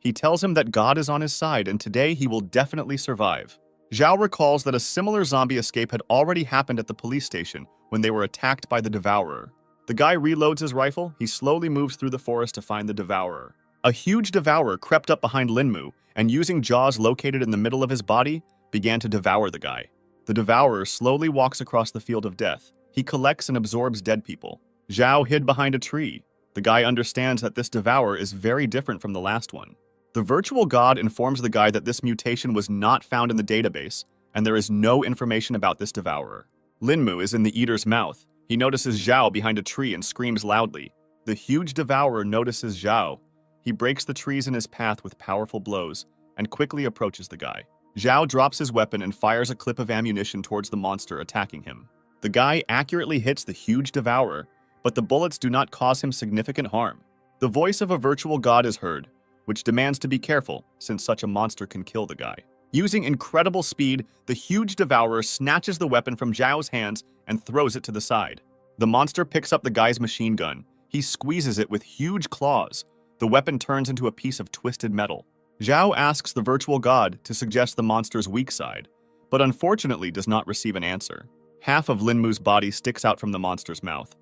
He tells him that God is on his side, and today he will definitely survive. Zhao recalls that a similar zombie escape had already happened at the police station when they were attacked by the Devourer. The guy reloads his rifle. He slowly moves through the forest to find the Devourer. A huge Devourer crept up behind Linmu, and using jaws located in the middle of his body, began to devour the guy. The Devourer slowly walks across the field of death. He collects and absorbs dead people. Zhao hid behind a tree. The guy understands that this Devourer is very different from the last one. The virtual god informs the guy that this mutation was not found in the database, and there is no information about this Devourer. Linmu is in the eater's mouth. He notices Zhao behind a tree and screams loudly. The huge Devourer notices Zhao. He breaks the trees in his path with powerful blows and quickly approaches the guy. Zhao drops his weapon and fires a clip of ammunition towards the monster attacking him. The guy accurately hits the huge Devourer, but the bullets do not cause him significant harm. The voice of a virtual god is heard, which demands to be careful since such a monster can kill the guy. Using incredible speed, the huge Devourer snatches the weapon from Zhao's hands and throws it to the side. The monster picks up the guy's machine gun. He squeezes it with huge claws. The weapon turns into a piece of twisted metal. Zhao asks the virtual god to suggest the monster's weak side, but unfortunately does not receive an answer. Half of Linmu's body sticks out from the monster's mouth.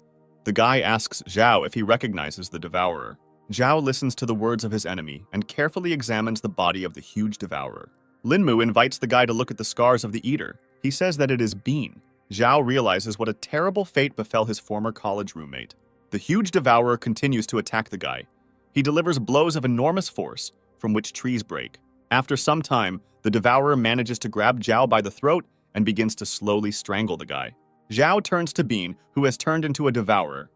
The guy asks Zhao if he recognizes the Devourer. Zhao listens to the words of his enemy and carefully examines the body of the huge devourer. Linmu invites the guy to look at the scars of the eater. He says that it is Bean. Zhao realizes what a terrible fate befell his former college roommate. The huge devourer continues to attack the guy. He delivers blows of enormous force, from which trees break. After some time, the devourer manages to grab Zhao by the throat and begins to slowly strangle the guy. Zhao turns to Bean, who has turned into a devourer.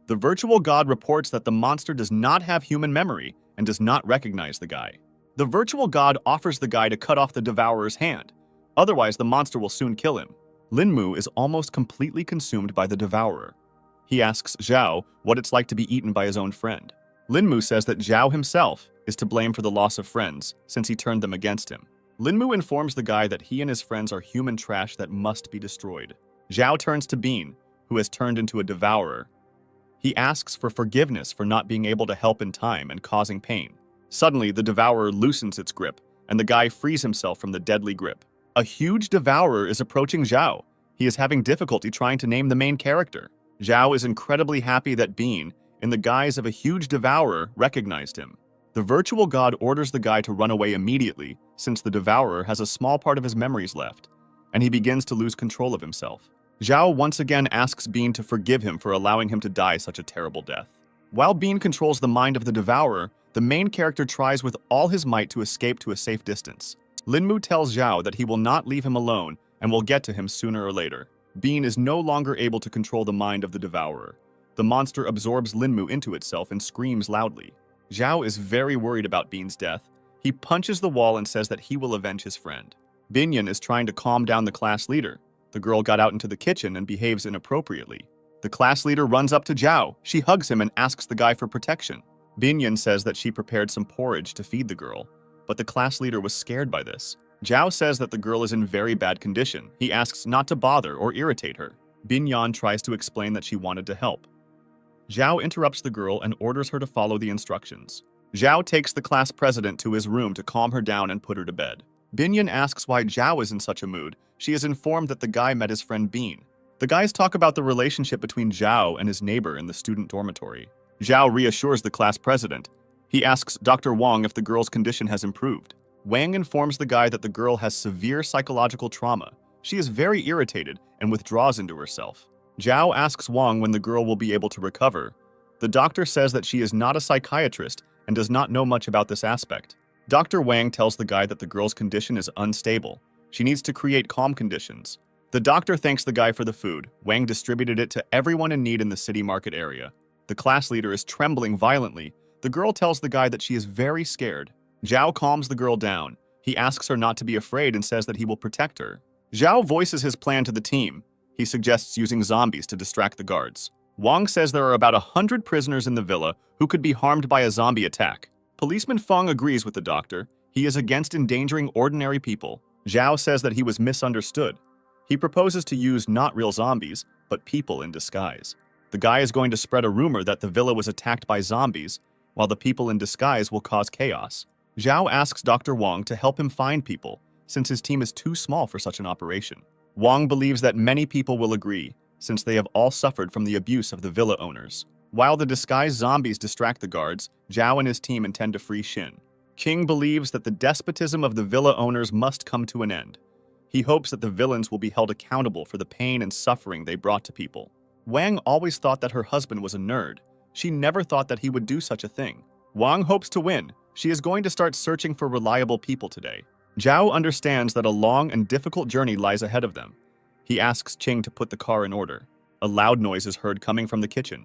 The virtual god reports that the monster does not have human memory and does not recognize the guy. The virtual god offers the guy to cut off the devourer's hand. Otherwise, the monster will soon kill him. Linmu is almost completely consumed by the devourer. He asks Zhao what it's like to be eaten by his own friend. Linmu says that Zhao himself is to blame for the loss of friends since he turned them against him. Linmu informs the guy that he and his friends are human trash that must be destroyed. Zhao turns to Bean, who has turned into a devourer. He asks for forgiveness for not being able to help in time and causing pain. Suddenly, the devourer loosens its grip, and the guy frees himself from the deadly grip. A huge devourer is approaching Zhao. He is having difficulty trying to name the main character. Zhao is incredibly happy that Bean, in the guise of a huge devourer, recognized him. The virtual god orders the guy to run away immediately, since the devourer has a small part of his memories left, and he begins to lose control of himself. Zhao once again asks Bean to forgive him for allowing him to die such a terrible death. While Bean controls the mind of the devourer, the main character tries with all his might to escape to a safe distance. Linmu tells Zhao that he will not leave him alone and will get to him sooner or later. Bean is no longer able to control the mind of the devourer. The monster absorbs Linmu into itself and screams loudly. Zhao is very worried about Bean's death. He punches the wall and says that he will avenge his friend. Binyan is trying to calm down the class leader. The girl got out into the kitchen and behaves inappropriately. The class leader runs up to Zhao. She hugs him and asks the guy for protection. Binyan says that she prepared some porridge to feed the girl, but the class leader was scared by this. Zhao says that the girl is in very bad condition. He asks not to bother or irritate her. Binyan tries to explain that she wanted to help. Zhao interrupts the girl and orders her to follow the instructions. Zhao takes the class president to his room to calm her down and put her to bed. Binyan asks why Zhao is in such a mood. She is informed that the guy met his friend Bean. The guys talk about the relationship between Zhao and his neighbor in the student dormitory. Zhao reassures the class president. He asks Dr. Wang if the girl's condition has improved. Wang informs the guy that the girl has severe psychological trauma. She is very irritated and withdraws into herself. Zhao asks Wang when the girl will be able to recover. The doctor says that she is not a psychiatrist and does not know much about this aspect. Dr. Wang tells the guy that the girl's condition is unstable. She needs to create calm conditions. The doctor thanks the guy for the food. Wang distributed it to everyone in need in the city market area. The class leader is trembling violently. The girl tells the guy that she is very scared. Zhao calms the girl down. He asks her not to be afraid and says that he will protect her. Zhao voices his plan to the team. He suggests using zombies to distract the guards. Wang says there are about 100 prisoners in the villa who could be harmed by a zombie attack. Policeman Feng agrees with the doctor. He is against endangering ordinary people. Zhao says that he was misunderstood. He proposes to use not real zombies, but people in disguise. The guy is going to spread a rumor that the villa was attacked by zombies, while the people in disguise will cause chaos. Zhao asks Dr. Wang to help him find people, since his team is too small for such an operation. Wang believes that many people will agree, since they have all suffered from the abuse of the villa owners. While the disguised zombies distract the guards, Zhao and his team intend to free Xin. King believes that the despotism of the villa owners must come to an end. He hopes that the villains will be held accountable for the pain and suffering they brought to people. Wang always thought that her husband was a nerd. She never thought that he would do such a thing. Wang hopes to win. She is going to start searching for reliable people today. Zhao understands that a long and difficult journey lies ahead of them. He asks Qing to put the car in order. A loud noise is heard coming from the kitchen.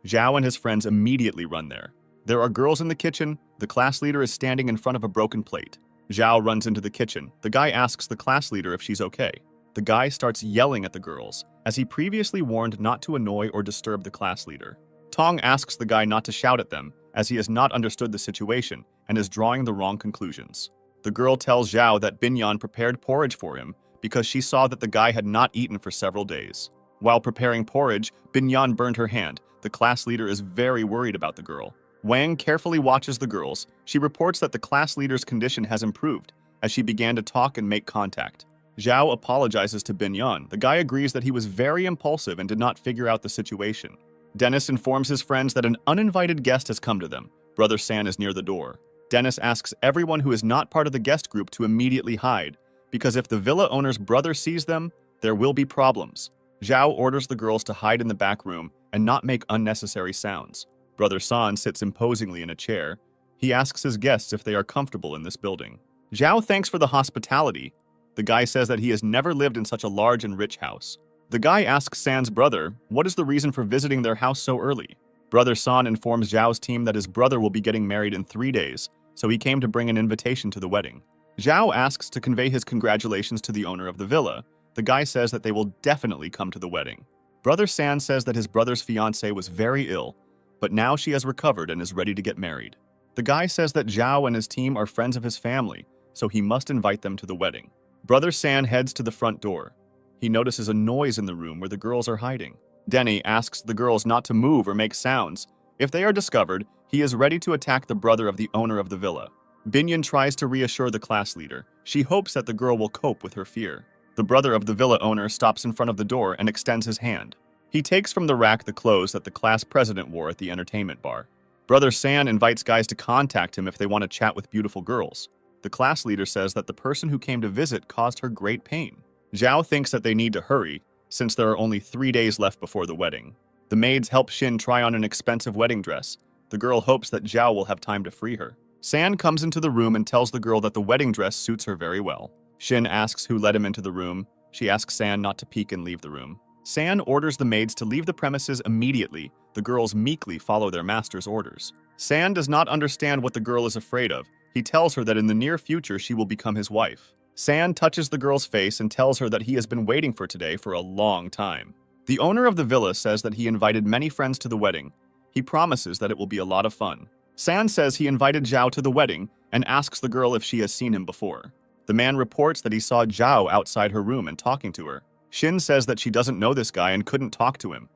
Zhao and his friends immediately run there. There are girls in the kitchen. The class leader is standing in front of a broken plate. Zhao runs into the kitchen. The guy asks the class leader if she's okay. The guy starts yelling at the girls, as he previously warned not to annoy or disturb the class leader. Tong asks the guy not to shout at them, as he has not understood the situation and is drawing the wrong conclusions. The girl tells Zhao that Binyan prepared porridge for him because she saw that the guy had not eaten for several days. While preparing porridge, Binyan burned her hand. The class leader is very worried about the girl. Wang carefully watches the girls. She reports that the class leader's condition has improved as she began to talk and make contact. Zhao apologizes to Binyan. The guy agrees that he was very impulsive and did not figure out the situation. Dennis informs his friends that an uninvited guest has come to them. Brother San is near the door. Dennis asks everyone who is not part of the guest group to immediately hide, because if the villa owner's brother sees them, there will be problems. Zhao orders the girls to hide in the back room and not make unnecessary sounds. Brother San sits imposingly in a chair. He asks his guests if they are comfortable in this building. Zhao thanks for the hospitality. The guy says that he has never lived in such a large and rich house. The guy asks San's brother what is the reason for visiting their house so early. Brother San informs Zhao's team that his brother will be getting married in 3 days, so he came to bring an invitation to the wedding. Zhao asks to convey his congratulations to the owner of the villa. The guy says that they will definitely come to the wedding. Brother San says that his brother's fiancée was very ill, but now she has recovered and is ready to get married. The guy says that Zhao and his team are friends of his family, so he must invite them to the wedding. Brother San heads to the front door. He notices a noise in the room where the girls are hiding. Denny asks the girls not to move or make sounds. If they are discovered, he is ready to attack the brother of the owner of the villa. Binyan tries to reassure the class leader. She hopes that the girl will cope with her fear. The brother of the villa owner stops in front of the door and extends his hand. He takes from the rack the clothes that the class president wore at the entertainment bar. Brother San invites guys to contact him if they want to chat with beautiful girls. The class leader says that the person who came to visit caused her great pain. Zhao thinks that they need to hurry, since there are only 3 days left before the wedding. The maids help Xin try on an expensive wedding dress. The girl hopes that Zhao will have time to free her. San comes into the room and tells the girl that the wedding dress suits her very well. Xin asks who let him into the room. She asks San not to peek and leave the room. San orders the maids to leave the premises immediately. The girls meekly follow their master's orders. San does not understand what the girl is afraid of. He tells her that in the near future she will become his wife. San touches the girl's face and tells her that he has been waiting for today for a long time. The owner of the villa says that he invited many friends to the wedding. He promises that it will be a lot of fun. San says he invited Zhao to the wedding and asks the girl if she has seen him before. The man reports that he saw Zhao outside her room and talking to her. Xin says that she doesn't know this guy and couldn't talk to him.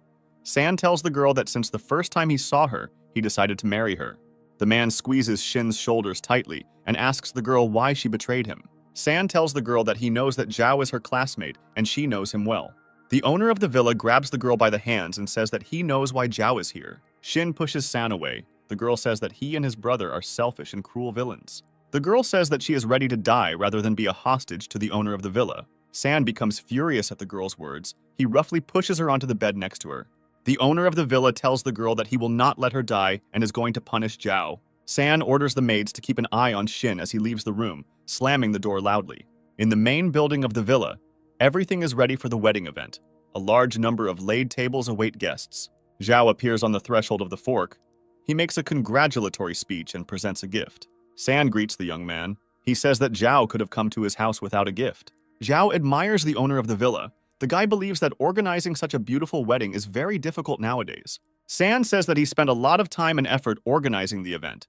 San tells the girl that since the first time he saw her, he decided to marry her. The man squeezes Xin's shoulders tightly and asks the girl why she betrayed him. San tells the girl that he knows that Zhao is her classmate and she knows him well. The owner of the villa grabs the girl by the hands and says that he knows why Zhao is here. Xin pushes San away. The girl says that he and his brother are selfish and cruel villains. The girl says that she is ready to die rather than be a hostage to the owner of the villa. San becomes furious at the girl's words. He roughly pushes her onto the bed next to her. The owner of the villa tells the girl that he will not let her die and is going to punish Zhao. San orders the maids to keep an eye on Xin as he leaves the room, slamming the door loudly. In the main building of the villa, everything is ready for the wedding event. A large number of laid tables await guests. Zhao appears on the threshold of the fork. He makes a congratulatory speech and presents a gift. San greets the young man. He says that Zhao could have come to his house without a gift. Zhao admires the owner of the villa. The guy believes that organizing such a beautiful wedding is very difficult nowadays. San says that he spent a lot of time and effort organizing the event.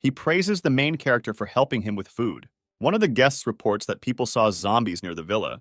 He praises the main character for helping him with food. One of the guests reports that people saw zombies near the villa.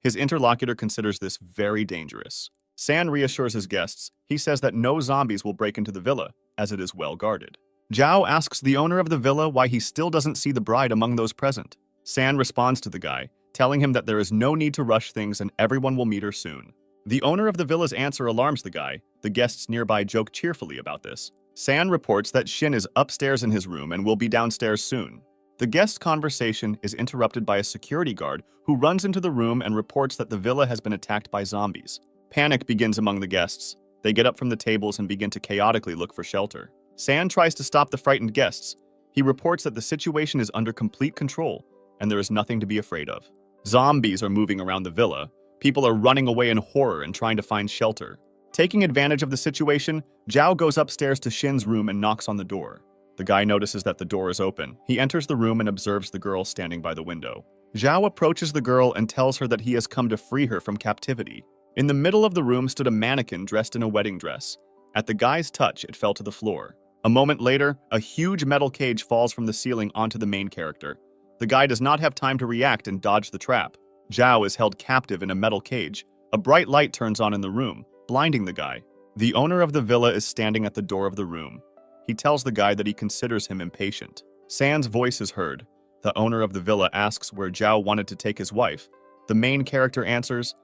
His interlocutor considers this very dangerous. San reassures his guests. He says that no zombies will break into the villa, as it is well guarded. Zhao asks the owner of the villa why he still doesn't see the bride among those present. San responds to the guy, telling him that there is no need to rush things and everyone will meet her soon. The owner of the villa's answer alarms the guy. The guests nearby joke cheerfully about this. San reports that Xin is upstairs in his room and will be downstairs soon. The guest conversation is interrupted by a security guard who runs into the room and reports that the villa has been attacked by zombies. Panic begins among the guests. They get up from the tables and begin to chaotically look for shelter. San tries to stop the frightened guests. He reports that the situation is under complete control and there is nothing to be afraid of. Zombies are moving around the villa. People are running away in horror and trying to find shelter. Taking advantage of the situation, Zhao goes upstairs to Xin's room and knocks on the door. The guy notices that the door is open. He enters the room and observes the girl standing by the window. Zhao approaches the girl and tells her that he has come to free her from captivity. In the middle of the room stood a mannequin dressed in a wedding dress. At the guy's touch, it fell to the floor. A moment later, a huge metal cage falls from the ceiling onto the main character. The guy does not have time to react and dodge the trap. Zhao is held captive in a metal cage. A bright light turns on in the room, blinding the guy. The owner of the villa is standing at the door of the room. He tells the guy that he considers him impatient. San's voice is heard. The owner of the villa asks where Zhao wanted to take his wife. The main character answers.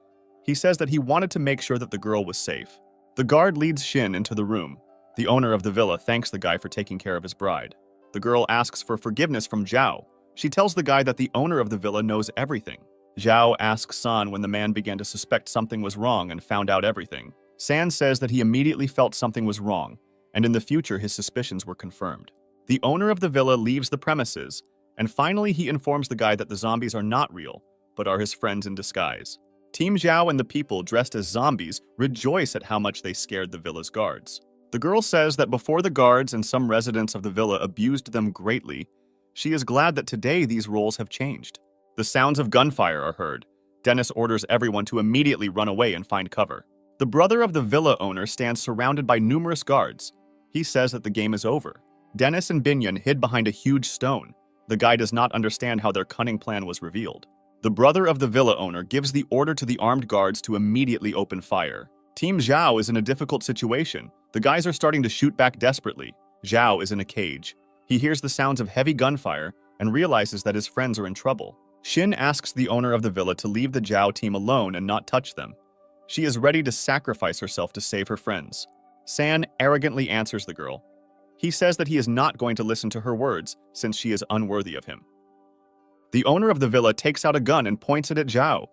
He says that he wanted to make sure that the girl was safe. The guard leads Shin into the room. The owner of the villa thanks the guy for taking care of his bride. The girl asks for forgiveness from Zhao. She tells the guy that the owner of the villa knows everything. Zhao asks San when the man began to suspect something was wrong and found out everything. San says that he immediately felt something was wrong, and in the future his suspicions were confirmed. The owner of the villa leaves the premises, and finally he informs the guy that the zombies are not real, but are his friends in disguise. Team Zhao and the people dressed as zombies rejoice at how much they scared the villa's guards. The girl says that before the guards and some residents of the villa abused them greatly, she is glad that today these roles have changed. The sounds of gunfire are heard. Dennis orders everyone to immediately run away and find cover. The brother of the villa owner stands surrounded by numerous guards. He says that the game is over. Dennis and Binyan hid behind a huge stone. The guy does not understand how their cunning plan was revealed. The brother of the villa owner gives the order to the armed guards to immediately open fire. Team Zhao is in a difficult situation. The guys are starting to shoot back desperately. Zhao is in a cage. He hears the sounds of heavy gunfire and realizes that his friends are in trouble. Shin asks the owner of the villa to leave the Zhao team alone and not touch them. She is ready to sacrifice herself to save her friends. San arrogantly answers the girl. He says that he is not going to listen to her words since she is unworthy of him. The owner of the villa takes out a gun and points it at Zhao.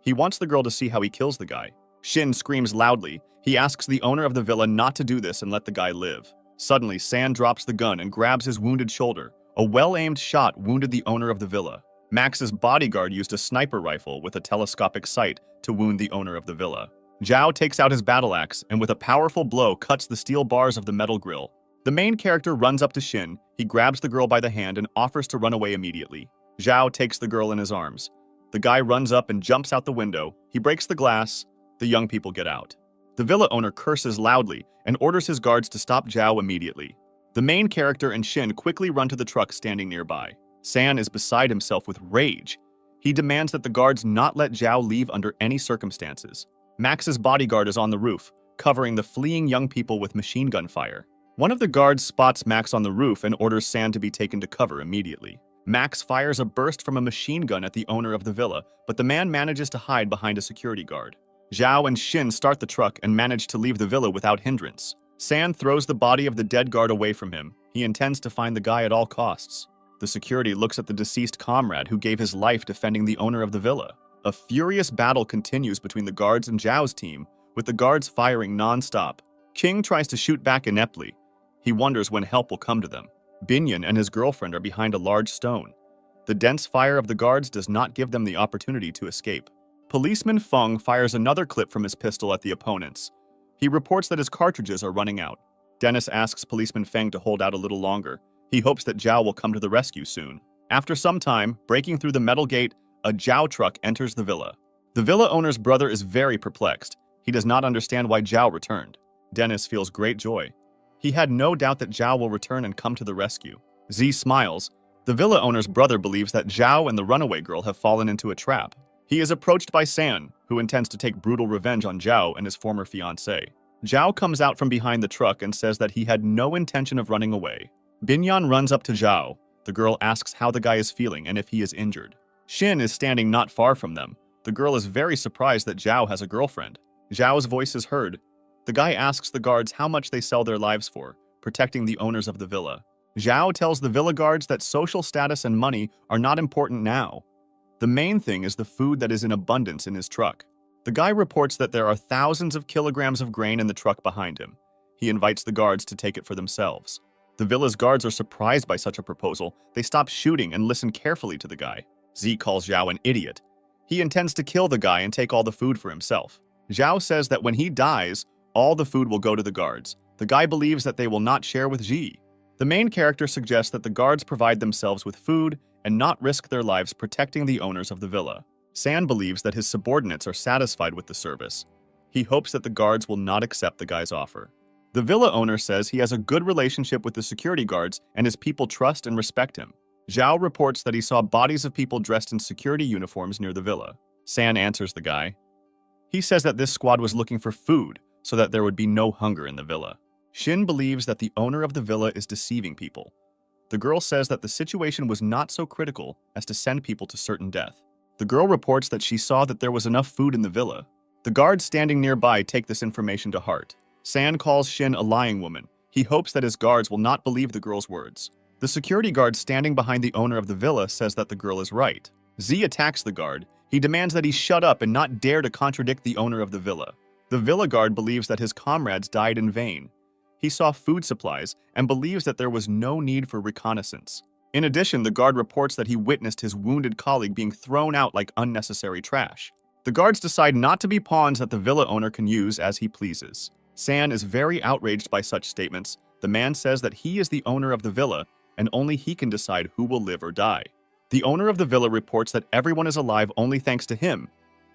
He wants the girl to see how he kills the guy. Shin screams loudly. He asks the owner of the villa not to do this and let the guy live. Suddenly, San drops the gun and grabs his wounded shoulder. A well-aimed shot wounded the owner of the villa. Max's bodyguard used a sniper rifle with a telescopic sight to wound the owner of the villa. Zhao takes out his battle axe and with a powerful blow cuts the steel bars of the metal grill. The main character runs up to Shin. He grabs the girl by the hand and offers to run away immediately. Zhao takes the girl in his arms. The guy runs up and jumps out the window. He breaks the glass. The young people get out. The villa owner curses loudly and orders his guards to stop Zhao immediately. The main character and Shin quickly run to the truck standing nearby. San is beside himself with rage. He demands that the guards not let Zhao leave under any circumstances. Max's bodyguard is on the roof, covering the fleeing young people with machine gun fire. One of the guards spots Max on the roof and orders San to be taken to cover immediately. Max fires a burst from a machine gun at the owner of the villa, but the man manages to hide behind a security guard. Zhao and Shin start the truck and manage to leave the villa without hindrance. San throws the body of the dead guard away from him. He intends to find the guy at all costs. The security looks at the deceased comrade who gave his life defending the owner of the villa. A furious battle continues between the guards and Zhao's team, with the guards firing non-stop. King tries to shoot back ineptly. He wonders when help will come to them. Binyan and his girlfriend are behind a large stone. The dense fire of the guards does not give them the opportunity to escape. Policeman Feng fires another clip from his pistol at the opponents. He reports that his cartridges are running out. Dennis asks Policeman Feng to hold out a little longer. He hopes that Zhao will come to the rescue soon. After some time, breaking through the metal gate, a Zhao truck enters the villa. The villa owner's brother is very perplexed. He does not understand why Zhao returned. Dennis feels great joy. He had no doubt that Zhao will return and come to the rescue. Z smiles. The villa owner's brother believes that Zhao and the runaway girl have fallen into a trap. He is approached by San, who intends to take brutal revenge on Zhao and his former fiancée. Zhao comes out from behind the truck and says that he had no intention of running away. Binyan runs up to Zhao. The girl asks how the guy is feeling and if he is injured. Shin is standing not far from them. The girl is very surprised that Zhao has a girlfriend. Zhao's voice is heard. The guy asks the guards how much they sell their lives for, protecting the owners of the villa. Zhao tells the villa guards that social status and money are not important now. The main thing is the food that is in abundance in his truck. The guy reports that there are thousands of kilograms of grain in the truck behind him. He invites the guards to take it for themselves. The villa's guards are surprised by such a proposal. They stop shooting and listen carefully to the guy. Z calls Zhao an idiot. He intends to kill the guy and take all the food for himself. Zhao says that when he dies, all the food will go to the guards. The guy believes that they will not share with Z. The main character suggests that the guards provide themselves with food and not risk their lives protecting the owners of the villa. San believes that his subordinates are satisfied with the service. He hopes that the guards will not accept the guy's offer. The villa owner says he has a good relationship with the security guards and his people trust and respect him. Zhao reports that he saw bodies of people dressed in security uniforms near the villa. San answers the guy. He says that this squad was looking for food so that there would be no hunger in the villa. Shin believes that the owner of the villa is deceiving people. The girl says that the situation was not so critical as to send people to certain death. The girl reports that she saw that there was enough food in the villa. The guards standing nearby take this information to heart. San calls Shin a lying woman. He hopes that his guards will not believe the girl's words. The security guard standing behind the owner of the villa says that the girl is right. Z attacks the guard. He demands that he shut up and not dare to contradict the owner of the villa. The villa guard believes that his comrades died in vain. He saw food supplies and believes that there was no need for reconnaissance. In addition, the guard reports that he witnessed his wounded colleague being thrown out like unnecessary trash. The guards decide not to be pawns that the villa owner can use as he pleases. San is very outraged by such statements. The man says that he is the owner of the villa and only he can decide who will live or die. The owner of the villa reports that everyone is alive only thanks to him.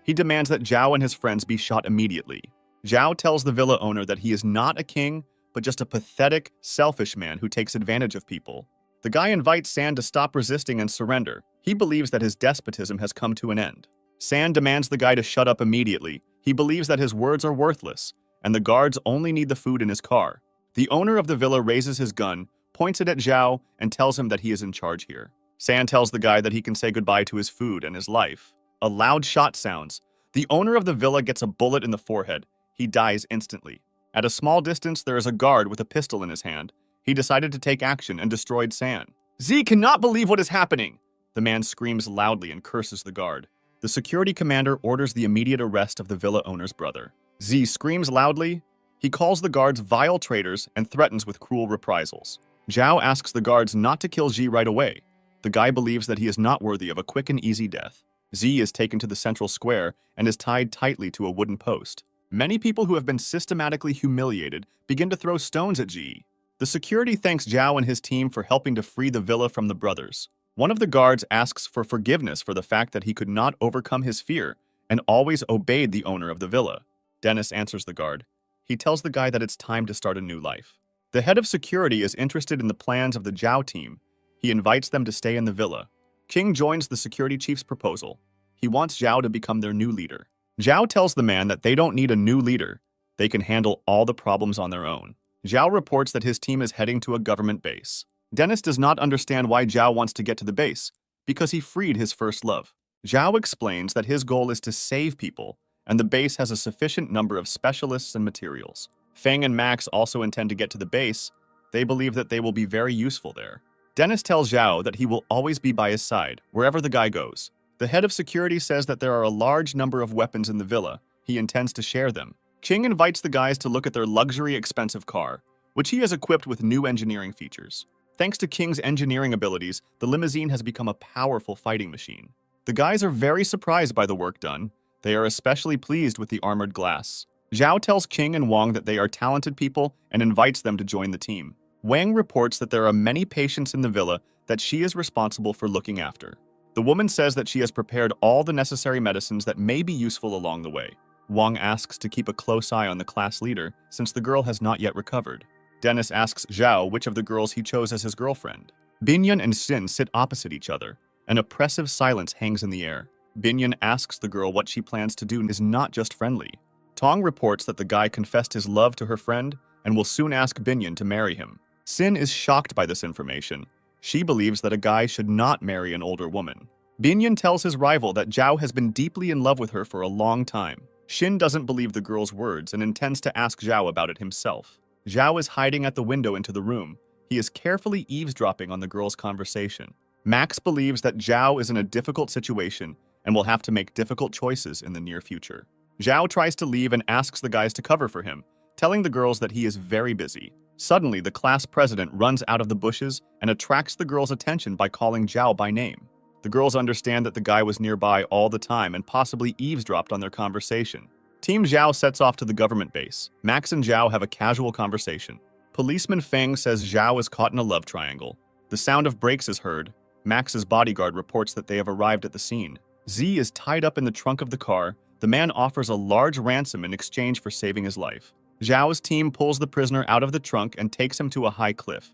He demands that Zhao and his friends be shot immediately. Zhao tells the villa owner that he is not a king, but just a pathetic, selfish man who takes advantage of people. The guy invites San to stop resisting and surrender. He believes that his despotism has come to an end. San demands the guy to shut up immediately. He believes that his words are worthless, and the guards only need the food in his car. The owner of the villa raises his gun, points it at Zhao, and tells him that he is in charge here. San tells the guy that he can say goodbye to his food and his life. A loud shot sounds. The owner of the villa gets a bullet in the forehead. He dies instantly. At a small distance, there is a guard with a pistol in his hand. He decided to take action and destroyed San. Z cannot believe what is happening. The man screams loudly and curses the guard. The security commander orders the immediate arrest of the villa owner's brother. Z screams loudly. He calls the guards vile traitors and threatens with cruel reprisals. Zhao asks the guards not to kill Z right away. The guy believes that he is not worthy of a quick and easy death. Z is taken to the central square and is tied tightly to a wooden post. Many people who have been systematically humiliated begin to throw stones at Z. The security thanks Zhao and his team for helping to free the villa from the brothers. One of the guards asks for forgiveness for the fact that he could not overcome his fear and always obeyed the owner of the villa. Dennis answers the guard. He tells the guy that it's time to start a new life. The head of security is interested in the plans of the Zhao team. He invites them to stay in the villa. King joins the security chief's proposal. He wants Zhao to become their new leader. Zhao tells the man that they don't need a new leader. They can handle all the problems on their own. Zhao reports that his team is heading to a government base. Dennis does not understand why Zhao wants to get to the base, because he freed his first love. Zhao explains that his goal is to save people, and the base has a sufficient number of specialists and materials. Feng and Max also intend to get to the base. They believe that they will be very useful there. Dennis tells Zhao that he will always be by his side, wherever the guy goes. The head of security says that there are a large number of weapons in the villa. He intends to share them. King invites the guys to look at their luxury expensive car, which he has equipped with new engineering features. Thanks to King's engineering abilities, the limousine has become a powerful fighting machine. The guys are very surprised by the work done. They are especially pleased with the armored glass. Zhao tells King and Wang that they are talented people and invites them to join the team. Wang reports that there are many patients in the villa that she is responsible for looking after. The woman says that she has prepared all the necessary medicines that may be useful along the way. Wang asks to keep a close eye on the class leader since the girl has not yet recovered. Dennis asks Zhao which of the girls he chose as his girlfriend. Binyan and Xin sit opposite each other. An oppressive silence hangs in the air. Binyan asks the girl what she plans to do is not just friendly. Tong reports that the guy confessed his love to her friend and will soon ask Binyan to marry him. Xin is shocked by this information. She believes that a guy should not marry an older woman. Binyan tells his rival that Zhao has been deeply in love with her for a long time. Xin doesn't believe the girl's words and intends to ask Zhao about it himself. Zhao is hiding at the window into the room. He is carefully eavesdropping on the girl's conversation. Max believes that Zhao is in a difficult situation and will have to make difficult choices in the near future. Zhao tries to leave and asks the guys to cover for him, telling the girls that he is very busy. Suddenly, the class president runs out of the bushes and attracts the girls' attention by calling Zhao by name. The girls understand that the guy was nearby all the time and possibly eavesdropped on their conversation. Team Zhao sets off to the government base. Max and Zhao have a casual conversation. Policeman Feng says Zhao is caught in a love triangle. The sound of brakes is heard. Max's bodyguard reports that they have arrived at the scene. Z is tied up in the trunk of the car. The man offers a large ransom in exchange for saving his life. Zhao's team pulls the prisoner out of the trunk and takes him to a high cliff.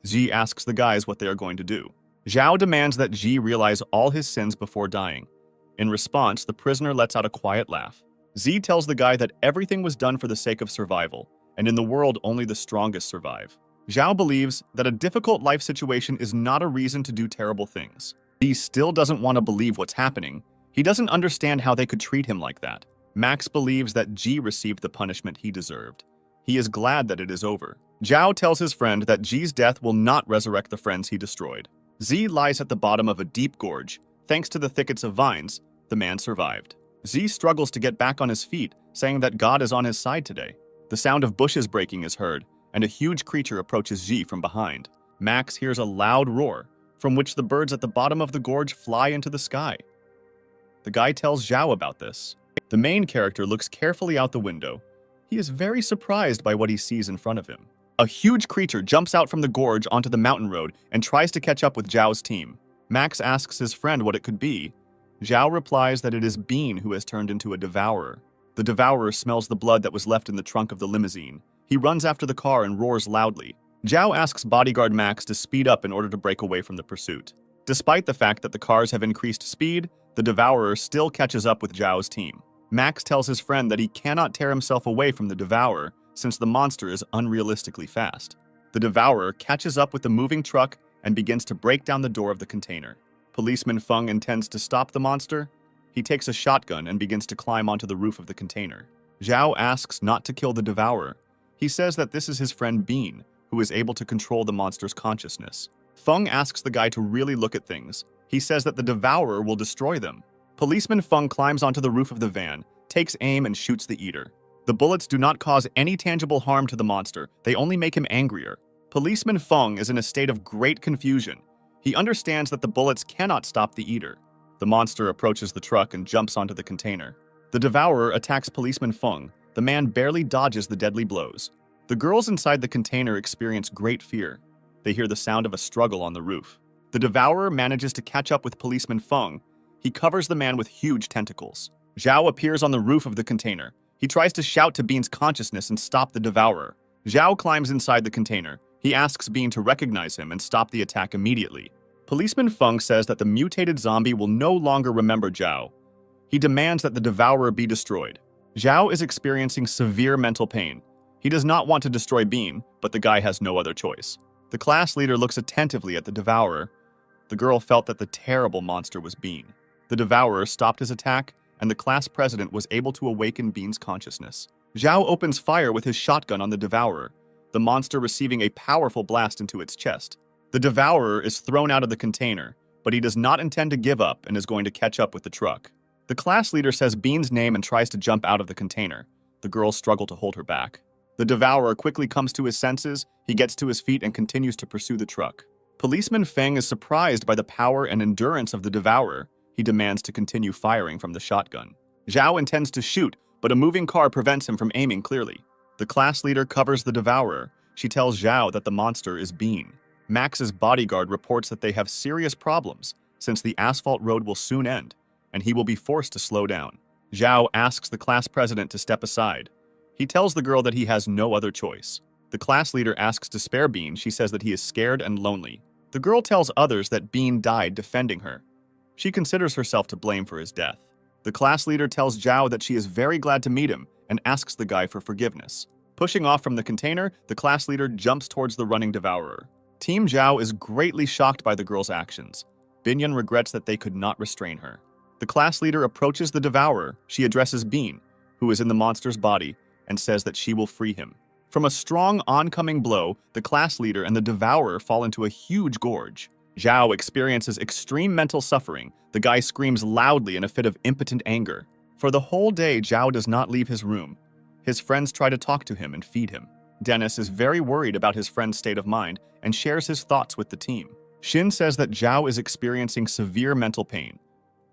Z asks the guys what they are going to do. Zhao demands that Z realize all his sins before dying. In response, the prisoner lets out a quiet laugh. Z tells the guy that everything was done for the sake of survival, and in the world only the strongest survive. Zhao believes that a difficult life situation is not a reason to do terrible things. Z still doesn't want to believe what's happening. He doesn't understand how they could treat him like that. Max believes that G received the punishment he deserved. He is glad that it is over. Zhao tells his friend that G's death will not resurrect the friends he destroyed. Z lies at the bottom of a deep gorge. Thanks to the thickets of vines, the man survived. Z struggles to get back on his feet, saying that God is on his side today. The sound of bushes breaking is heard, and a huge creature approaches Z from behind. Max hears a loud roar, from which the birds at the bottom of the gorge fly into the sky. The guy tells Zhao about this. The main character looks carefully out the window. He is very surprised by what he sees in front of him. A huge creature jumps out from the gorge onto the mountain road and tries to catch up with Zhao's team. Max asks his friend what it could be. Zhao replies that it is Bean who has turned into a devourer. The devourer smells the blood that was left in the trunk of the limousine. He runs after the car and roars loudly. Zhao asks bodyguard Max to speed up in order to break away from the pursuit. Despite the fact that the cars have increased speed, the devourer still catches up with Zhao's team. Max tells his friend that he cannot tear himself away from the devourer since the monster is unrealistically fast. The devourer catches up with the moving truck and begins to break down the door of the container. Policeman Feng intends to stop the monster. He takes a shotgun and begins to climb onto the roof of the container. Zhao asks not to kill the devourer. He says that this is his friend Bean, who is able to control the monster's consciousness. Feng asks the guy to really look at things. He says that the devourer will destroy them. Policeman Feng climbs onto the roof of the van, takes aim and shoots the eater. The bullets do not cause any tangible harm to the monster, they only make him angrier. Policeman Feng is in a state of great confusion. He understands that the bullets cannot stop the eater. The monster approaches the truck and jumps onto the container. The devourer attacks Policeman Feng. The man barely dodges the deadly blows. The girls inside the container experience great fear. They hear the sound of a struggle on the roof. The devourer manages to catch up with Policeman Feng. He covers the man with huge tentacles. Zhao appears on the roof of the container. He tries to shout to Bean's consciousness and stop the devourer. Zhao climbs inside the container. He asks Bean to recognize him and stop the attack immediately. Policeman Feng says that the mutated zombie will no longer remember Zhao. He demands that the devourer be destroyed. Zhao is experiencing severe mental pain. He does not want to destroy Bean, but the guy has no other choice. The class leader looks attentively at the devourer. The girl felt that the terrible monster was Bean. The devourer stopped his attack, and the class president was able to awaken Bean's consciousness. Zhao opens fire with his shotgun on the devourer, the monster receiving a powerful blast into its chest. The devourer is thrown out of the container, but he does not intend to give up and is going to catch up with the truck. The class leader says Bean's name and tries to jump out of the container. The girls struggle to hold her back. The devourer quickly comes to his senses, he gets to his feet and continues to pursue the truck. Policeman Feng is surprised by the power and endurance of the devourer. He demands to continue firing from the shotgun. Zhao intends to shoot, but a moving car prevents him from aiming clearly. The class leader covers the devourer. She tells Zhao that the monster is Bean. Max's bodyguard reports that they have serious problems, since the asphalt road will soon end, and he will be forced to slow down. Zhao asks the class president to step aside. He tells the girl that he has no other choice. The class leader asks to spare Bean. She says that he is scared and lonely. The girl tells others that Bean died defending her. She considers herself to blame for his death. The class leader tells Zhao that she is very glad to meet him and asks the guy for forgiveness. Pushing off from the container, the class leader jumps towards the running devourer. Team Zhao is greatly shocked by the girl's actions. Binyan regrets that they could not restrain her. The class leader approaches the devourer. She addresses Bean, who is in the monster's body, and says that she will free him. From a strong oncoming blow, the class leader and the devourer fall into a huge gorge. Zhao experiences extreme mental suffering. The guy screams loudly in a fit of impotent anger. For the whole day, Zhao does not leave his room. His friends try to talk to him and feed him. Dennis is very worried about his friend's state of mind and shares his thoughts with the team. Shin says that Zhao is experiencing severe mental pain.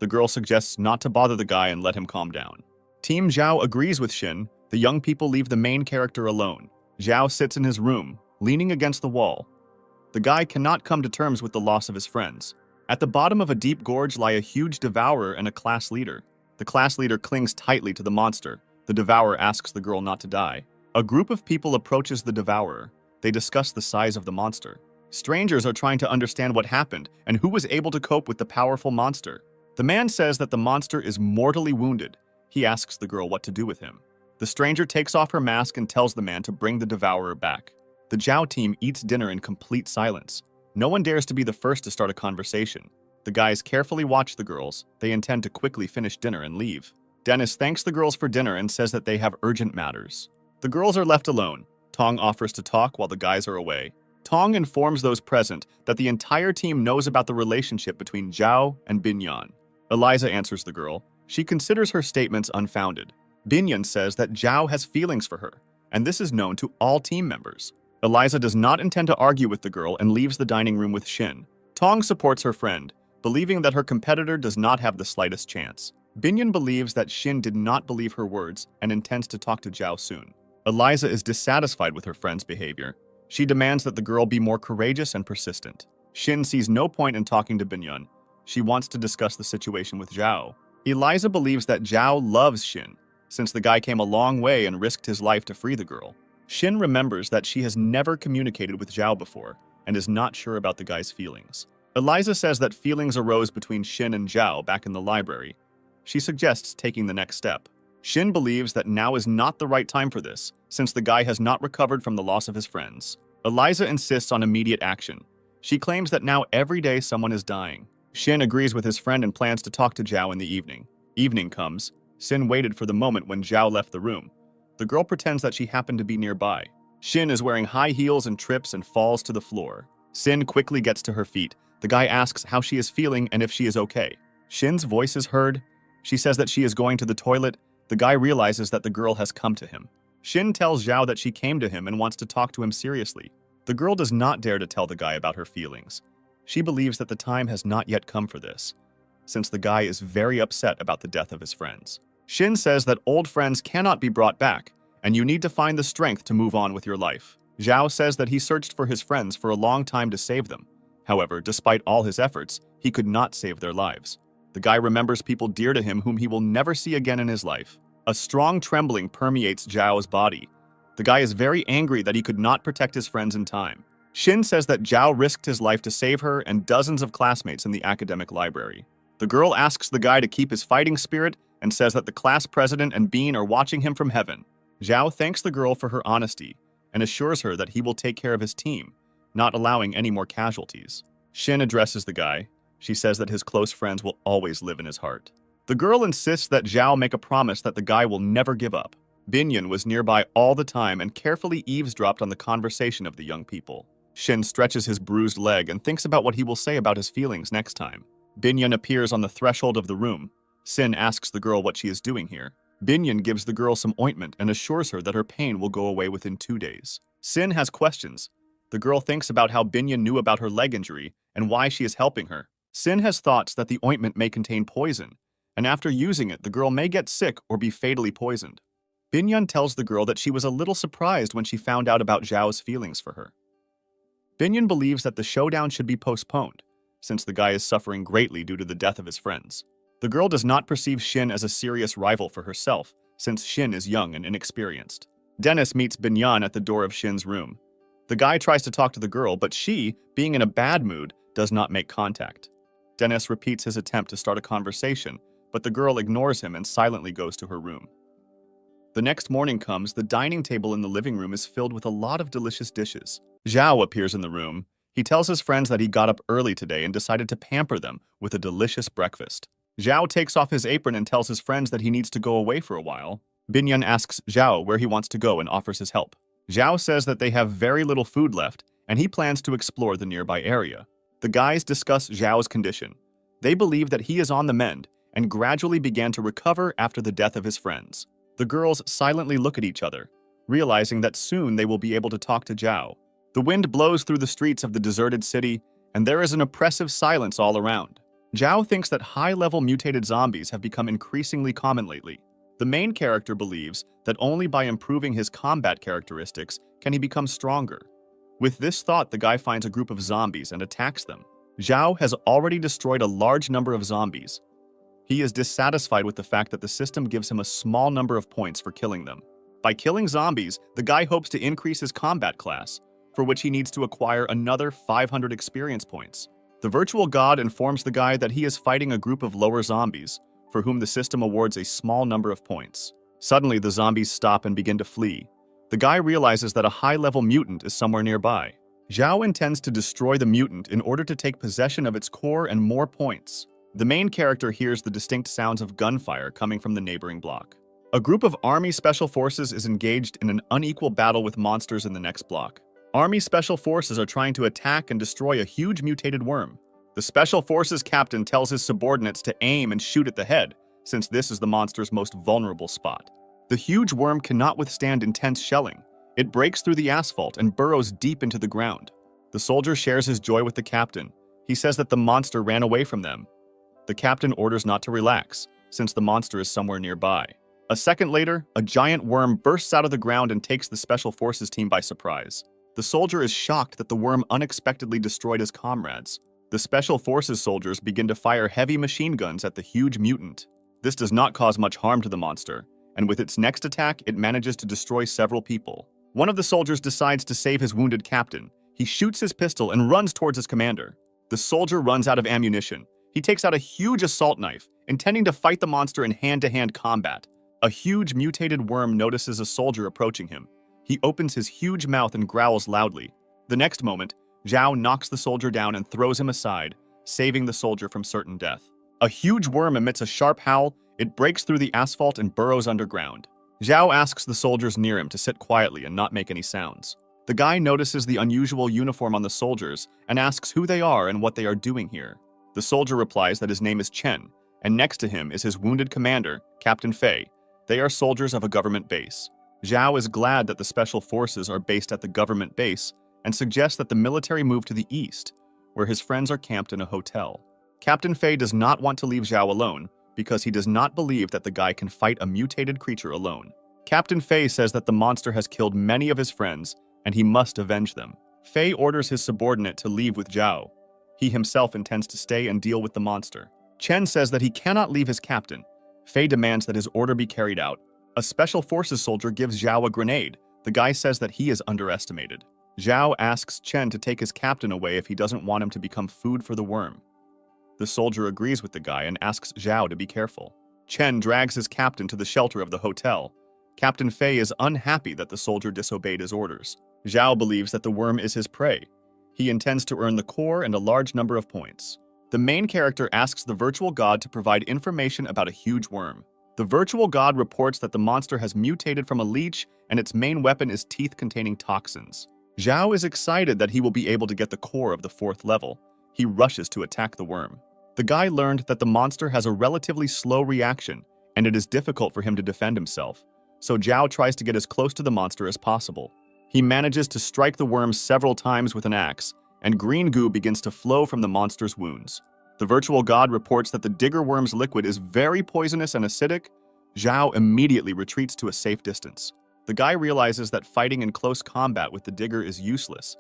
The girl suggests not to bother the guy and let him calm down. Team Zhao agrees with Shin. The young people leave the main character alone. Zhao sits in his room, leaning against the wall. The guy cannot come to terms with the loss of his friends. At the bottom of a deep gorge lie a huge devourer and a class leader. The class leader clings tightly to the monster. The devourer asks the girl not to die. A group of people approaches the devourer. They discuss the size of the monster. Strangers are trying to understand what happened and who was able to cope with the powerful monster. The man says that the monster is mortally wounded. He asks the girl what to do with him. The stranger takes off her mask and tells the man to bring the devourer back. The Zhao team eats dinner in complete silence. No one dares to be the first to start a conversation. The guys carefully watch the girls. They intend to quickly finish dinner and leave. Dennis thanks the girls for dinner and says that they have urgent matters. The girls are left alone. Tong offers to talk while the guys are away. Tong informs those present that the entire team knows about the relationship between Zhao and Binyan. Eliza answers the girl. She considers her statements unfounded. Binyan says that Zhao has feelings for her, and this is known to all team members. Eliza does not intend to argue with the girl and leaves the dining room with Shin. Tong supports her friend, believing that her competitor does not have the slightest chance. Binyan believes that Shin did not believe her words and intends to talk to Zhao soon. Eliza is dissatisfied with her friend's behavior. She demands that the girl be more courageous and persistent. Shin sees no point in talking to Binyan. She wants to discuss the situation with Zhao. Eliza believes that Zhao loves Shin, since the guy came a long way and risked his life to free the girl. Shin remembers that she has never communicated with Zhao before and is not sure about the guy's feelings. Eliza says that feelings arose between Shin and Zhao back in the library. She suggests taking the next step. Shin believes that now is not the right time for this, since the guy has not recovered from the loss of his friends. Eliza insists on immediate action. She claims that now every day someone is dying. Shin agrees with his friend and plans to talk to Zhao in the evening. Evening comes. Shin waited for the moment when Zhao left the room. The girl pretends that she happened to be nearby. Shin is wearing high heels and trips and falls to the floor. Shin quickly gets to her feet. The guy asks how she is feeling and if she is okay. Shin's voice is heard. She says that she is going to the toilet. The guy realizes that the girl has come to him. Shin tells Zhao that she came to him and wants to talk to him seriously. The girl does not dare to tell the guy about her feelings. She believes that the time has not yet come for this, since the guy is very upset about the death of his friends. Shin says that old friends cannot be brought back, and you need to find the strength to move on with your life. Zhao says that he searched for his friends for a long time to save them. However, despite all his efforts, he could not save their lives. The guy remembers people dear to him whom he will never see again in his life. A strong trembling permeates Zhao's body. The guy is very angry that he could not protect his friends in time. Shin says that Zhao risked his life to save her and dozens of classmates in the academic library. The girl asks the guy to keep his fighting spirit and says that the class president and Bean are watching him from heaven. Zhao thanks the girl for her honesty and assures her that he will take care of his team, not allowing any more casualties. Shin addresses the guy. She says that his close friends will always live in his heart. The girl insists that Zhao make a promise that the guy will never give up. Binyan was nearby all the time and carefully eavesdropped on the conversation of the young people. Shin stretches his bruised leg and thinks about what he will say about his feelings next time. Binyan appears on the threshold of the room. Sin asks the girl what she is doing here. Binyan gives the girl some ointment and assures her that her pain will go away within 2 days. Sin has questions. The girl thinks about how Binyan knew about her leg injury and why she is helping her. Sin has thoughts that the ointment may contain poison, and after using it, the girl may get sick or be fatally poisoned. Binyan tells the girl that she was a little surprised when she found out about Zhao's feelings for her. Binyan believes that the showdown should be postponed, since the guy is suffering greatly due to the death of his friends. The girl does not perceive Shin as a serious rival for herself, since Shin is young and inexperienced. Dennis meets Binyan at the door of Shin's room. The guy tries to talk to the girl, but she, being in a bad mood, does not make contact. Dennis repeats his attempt to start a conversation, but the girl ignores him and silently goes to her room. The next morning comes, the dining table in the living room is filled with a lot of delicious dishes. Zhao appears in the room. He tells his friends that he got up early today and decided to pamper them with a delicious breakfast. Zhao takes off his apron and tells his friends that he needs to go away for a while. Binyan asks Zhao where he wants to go and offers his help. Zhao says that they have very little food left, and he plans to explore the nearby area. The guys discuss Zhao's condition. They believe that he is on the mend and gradually began to recover after the death of his friends. The girls silently look at each other, realizing that soon they will be able to talk to Zhao. The wind blows through the streets of the deserted city, and there is an oppressive silence all around. Zhao thinks that high-level mutated zombies have become increasingly common lately. The main character believes that only by improving his combat characteristics can he become stronger. With this thought, the guy finds a group of zombies and attacks them. Zhao has already destroyed a large number of zombies. He is dissatisfied with the fact that the system gives him a small number of points for killing them. By killing zombies, the guy hopes to increase his combat class, for which he needs to acquire another 500 experience points. The virtual god informs the guy that he is fighting a group of lower zombies, for whom the system awards a small number of points. Suddenly, the zombies stop and begin to flee. The guy realizes that a high-level mutant is somewhere nearby. Zhao intends to destroy the mutant in order to take possession of its core and more points. The main character hears the distinct sounds of gunfire coming from the neighboring block. A group of Army Special Forces is engaged in an unequal battle with monsters in the next block. Army Special Forces are trying to attack and destroy a huge mutated worm. The Special Forces captain tells his subordinates to aim and shoot at the head, since this is the monster's most vulnerable spot. The huge worm cannot withstand intense shelling. It breaks through the asphalt and burrows deep into the ground. The soldier shares his joy with the captain. He says that the monster ran away from them. The captain orders not to relax, since the monster is somewhere nearby. A second later, a giant worm bursts out of the ground and takes the Special Forces team by surprise. The soldier is shocked that the worm unexpectedly destroyed his comrades. The Special Forces soldiers begin to fire heavy machine guns at the huge mutant. This does not cause much harm to the monster, and with its next attack, it manages to destroy several people. One of the soldiers decides to save his wounded captain. He shoots his pistol and runs towards his commander. The soldier runs out of ammunition. He takes out a huge assault knife, intending to fight the monster in hand-to-hand combat. A huge mutated worm notices a soldier approaching him. He opens his huge mouth and growls loudly. The next moment, Zhao knocks the soldier down and throws him aside, saving the soldier from certain death. A huge worm emits a sharp howl. It breaks through the asphalt and burrows underground. Zhao asks the soldiers near him to sit quietly and not make any sounds. The guy notices the unusual uniform on the soldiers and asks who they are and what they are doing here. The soldier replies that his name is Chen, and next to him is his wounded commander, Captain Fei. They are soldiers of a government base. Zhao is glad that the Special Forces are based at the government base and suggests that the military move to the east, where his friends are camped in a hotel. Captain Fei does not want to leave Zhao alone because he does not believe that the guy can fight a mutated creature alone. Captain Fei says that the monster has killed many of his friends and he must avenge them. Fei orders his subordinate to leave with Zhao. He himself intends to stay and deal with the monster. Chen says that he cannot leave his captain. Fei demands that his order be carried out. A Special Forces soldier gives Zhao a grenade. The guy says that he is underestimated. Zhao asks Chen to take his captain away if he doesn't want him to become food for the worm. The soldier agrees with the guy and asks Zhao to be careful. Chen drags his captain to the shelter of the hotel. Captain Fei is unhappy that the soldier disobeyed his orders. Zhao believes that the worm is his prey. He intends to earn the core and a large number of points. The main character asks the virtual god to provide information about a huge worm. The virtual god reports that the monster has mutated from a leech and its main weapon is teeth containing toxins. Zhao is excited that he will be able to get the core of the 4th level. He rushes to attack the worm. The guy learned that the monster has a relatively slow reaction and it is difficult for him to defend himself, so Zhao tries to get as close to the monster as possible. He manages to strike the worm several times with an axe, and green goo begins to flow from the monster's wounds. The virtual god reports that the digger worm's liquid is very poisonous and acidic. Zhao immediately retreats to a safe distance. The guy realizes that fighting in close combat with the digger is useless.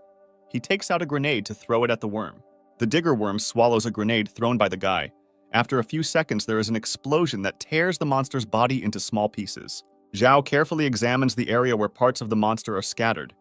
He takes out a grenade to throw it at the worm. The digger worm swallows a grenade thrown by the guy. After a few seconds, there is an explosion that tears the monster's body into small pieces. Zhao carefully examines the area where parts of the monster are scattered.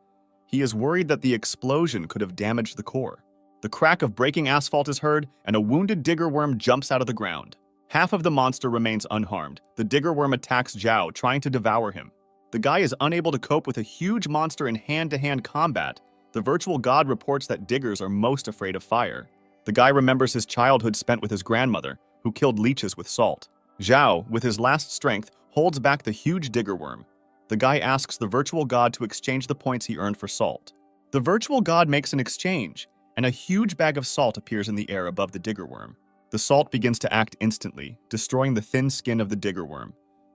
He is worried that the explosion could have damaged the core. The crack of breaking asphalt is heard, and a wounded digger worm jumps out of the ground. Half of the monster remains unharmed. The digger worm attacks Zhao, trying to devour him. The guy is unable to cope with a huge monster in hand-to-hand combat. The virtual god reports that diggers are most afraid of fire. The guy remembers his childhood spent with his grandmother, who killed leeches with salt. Zhao, with his last strength, holds back the huge digger worm. The guy asks the virtual god to exchange the points he earned for salt. The virtual god makes an exchange, and a huge bag of salt appears in the air above the digger worm. The salt begins to act instantly, destroying the thin skin of the digger worm.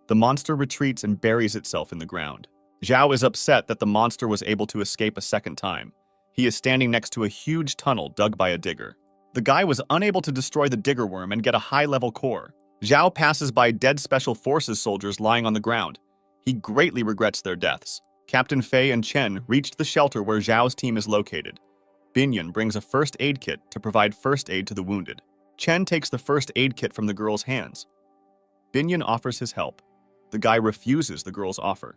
The monster retreats and buries itself in the ground. Zhao is upset that the monster was able to escape a second time. He is standing next to a huge tunnel dug by a digger. The guy was unable to destroy the digger worm and get a high-level core. Zhao passes by dead Special Forces soldiers lying on the ground. He greatly regrets their deaths. Captain Fei and Chen reached the shelter where Zhao's team is located. Binyan brings a first aid kit to provide first aid to the wounded. Chen takes the first aid kit from the girl's hands. Binyan offers his help. The guy refuses the girl's offer.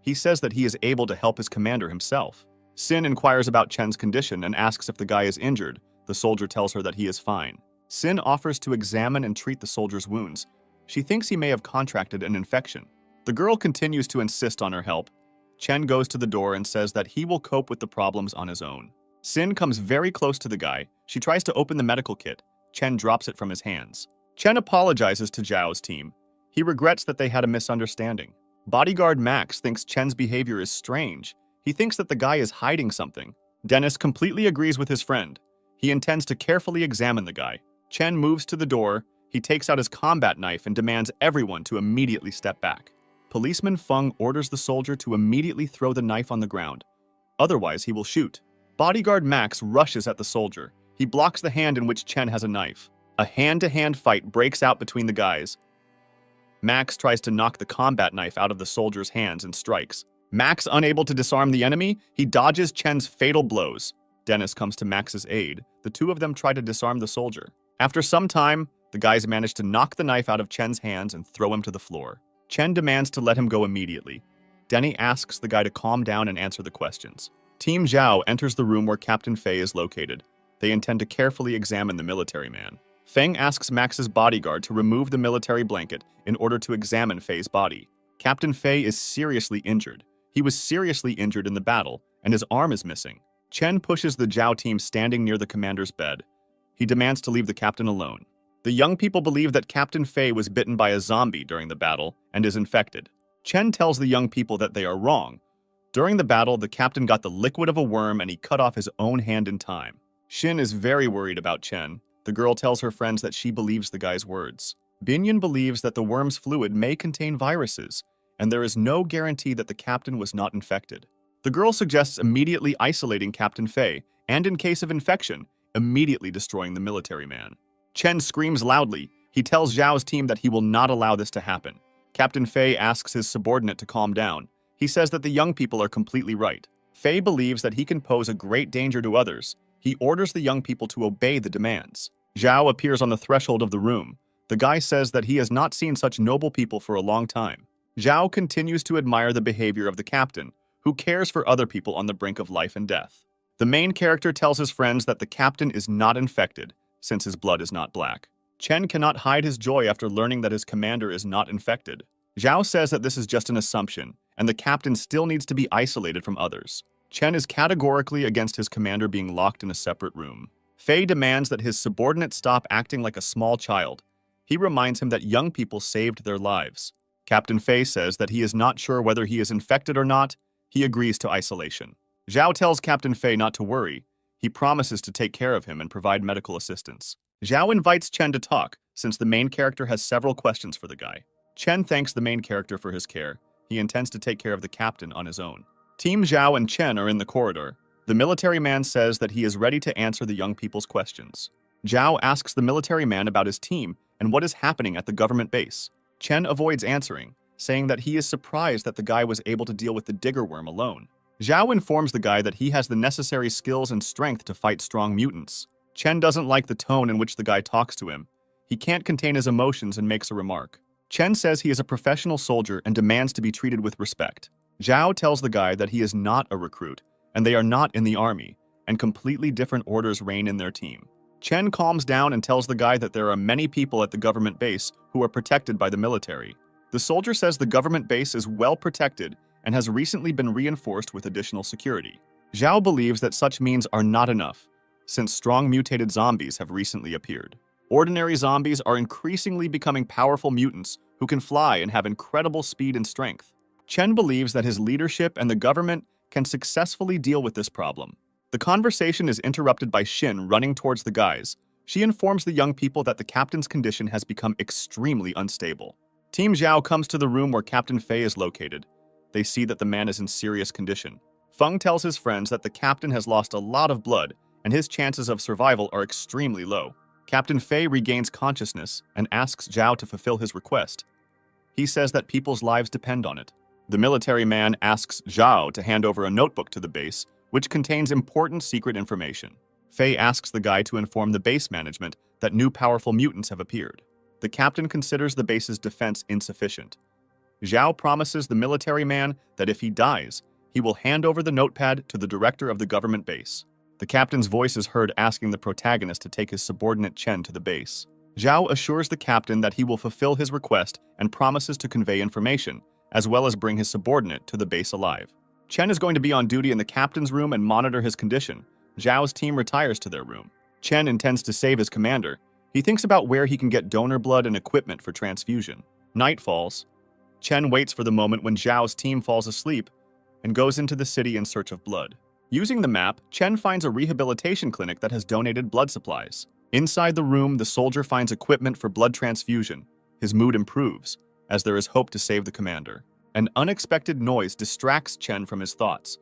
He says that he is able to help his commander himself. Sin inquires about Chen's condition and asks if the guy is injured. The soldier tells her that he is fine. Sin offers to examine and treat the soldier's wounds. She thinks he may have contracted an infection. The girl continues to insist on her help. Chen goes to the door and says that he will cope with the problems on his own. Sin comes very close to the guy. She tries to open the medical kit. Chen drops it from his hands. Chen apologizes to Zhao's team. He regrets that they had a misunderstanding. Bodyguard Max thinks Chen's behavior is strange. He thinks that the guy is hiding something. Dennis completely agrees with his friend. He intends to carefully examine the guy. Chen moves to the door. He takes out his combat knife and demands everyone to immediately step back. Policeman Feng orders the soldier to immediately throw the knife on the ground. Otherwise, he will shoot. Bodyguard Max rushes at the soldier. He blocks the hand in which Chen has a knife. A hand-to-hand fight breaks out between the guys. Max tries to knock the combat knife out of the soldier's hands and strikes. Max, unable to disarm the enemy, he dodges Chen's fatal blows. Dennis comes to Max's aid. The two of them try to disarm the soldier. After some time, the guys manage to knock the knife out of Chen's hands and throw him to the floor. Chen demands to let him go immediately. Denny asks the guy to calm down and answer the questions. Team Zhao enters the room where Captain Fei is located. They intend to carefully examine the military man. Feng asks Max's bodyguard to remove the military blanket in order to examine Fei's body. Captain Fei is seriously injured. He was seriously injured in the battle, and his arm is missing. Chen pushes the Zhao team standing near the commander's bed. He demands to leave the captain alone. The young people believe that Captain Fei was bitten by a zombie during the battle and is infected. Chen tells the young people that they are wrong. During the battle, the captain got the liquid of a worm and he cut off his own hand in time. Xin is very worried about Chen. The girl tells her friends that she believes the guy's words. Binyan believes that the worm's fluid may contain viruses, and there is no guarantee that the captain was not infected. The girl suggests immediately isolating Captain Fei, and in case of infection, immediately destroying the military man. Chen screams loudly. He tells Zhao's team that he will not allow this to happen. Captain Fei asks his subordinate to calm down. He says that the young people are completely right. Fei believes that he can pose a great danger to others. He orders the young people to obey the demands. Zhao appears on the threshold of the room. The guy says that he has not seen such noble people for a long time. Zhao continues to admire the behavior of the captain, who cares for other people on the brink of life and death. The main character tells his friends that the captain is not infected, since his blood is not black. Chen cannot hide his joy after learning that his commander is not infected. Zhao says that this is just an assumption, and the captain still needs to be isolated from others. Chen is categorically against his commander being locked in a separate room. Fei demands that his subordinate stop acting like a small child. He reminds him that young people saved their lives. Captain Fei says that he is not sure whether he is infected or not. He agrees to isolation. Zhao tells Captain Fei not to worry. He promises to take care of him and provide medical assistance. Zhao invites Chen to talk, since the main character has several questions for the guy. Chen thanks the main character for his care. He intends to take care of the captain on his own. Team Zhao and Chen are in the corridor. The military man says that he is ready to answer the young people's questions. Zhao asks the military man about his team and what is happening at the government base. Chen avoids answering, saying that he is surprised that the guy was able to deal with the digger worm alone. Zhao informs the guy that he has the necessary skills and strength to fight strong mutants. Chen doesn't like the tone in which the guy talks to him. He can't contain his emotions and makes a remark. Chen says he is a professional soldier and demands to be treated with respect. Zhao tells the guy that he is not a recruit, and they are not in the army, and completely different orders reign in their team. Chen calms down and tells the guy that there are many people at the government base who are protected by the military. The soldier says the government base is well protected and has recently been reinforced with additional security. Zhao believes that such means are not enough, since strong mutated zombies have recently appeared. Ordinary zombies are increasingly becoming powerful mutants who can fly and have incredible speed and strength. Chen believes that his leadership and the government can successfully deal with this problem. The conversation is interrupted by Xin running towards the guys. She informs the young people that the captain's condition has become extremely unstable. Team Zhao comes to the room where Captain Fei is located. They see that the man is in serious condition. Feng tells his friends that the captain has lost a lot of blood and his chances of survival are extremely low. Captain Fei regains consciousness and asks Zhao to fulfill his request. He says that people's lives depend on it. The military man asks Zhao to hand over a notebook to the base, which contains important secret information. Fei asks the guy to inform the base management that new powerful mutants have appeared. The captain considers the base's defense insufficient. Zhao promises the military man that if he dies, he will hand over the notepad to the director of the government base. The captain's voice is heard asking the protagonist to take his subordinate Chen to the base. Zhao assures the captain that he will fulfill his request and promises to convey information, as well as bring his subordinate to the base alive. Chen is going to be on duty in the captain's room and monitor his condition. Zhao's team retires to their room. Chen intends to save his commander. He thinks about where he can get donor blood and equipment for transfusion. Night falls. Chen waits for the moment when Zhao's team falls asleep and goes into the city in search of blood. Using the map, Chen finds a rehabilitation clinic that has donated blood supplies. Inside the room, the soldier finds equipment for blood transfusion. His mood improves, as there is hope to save the commander. An unexpected noise distracts Chen from his thoughts.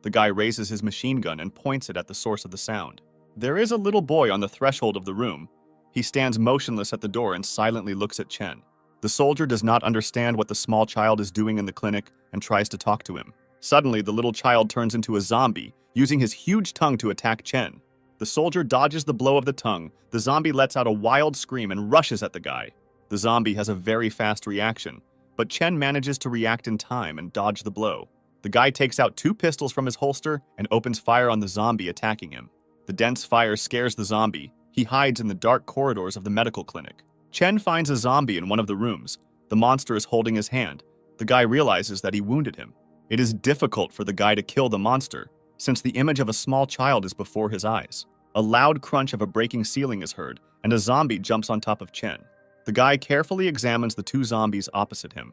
The guy raises his machine gun and points it at the source of the sound. There is a little boy on the threshold of the room. He stands motionless at the door and silently looks at Chen. The soldier does not understand what the small child is doing in the clinic and tries to talk to him. Suddenly, the little child turns into a zombie, using his huge tongue to attack Chen. The soldier dodges the blow of the tongue. The zombie lets out a wild scream and rushes at the guy. The zombie has a very fast reaction, but Chen manages to react in time and dodge the blow. The guy takes out 2 pistols from his holster and opens fire on the zombie attacking him. The dense fire scares the zombie. He hides in the dark corridors of the medical clinic. Chen finds a zombie in one of the rooms. The monster is holding his hand. The guy realizes that he wounded him. It is difficult for the guy to kill the monster, since the image of a small child is before his eyes. A loud crunch of a breaking ceiling is heard, and a zombie jumps on top of Chen. The guy carefully examines the 2 zombies opposite him.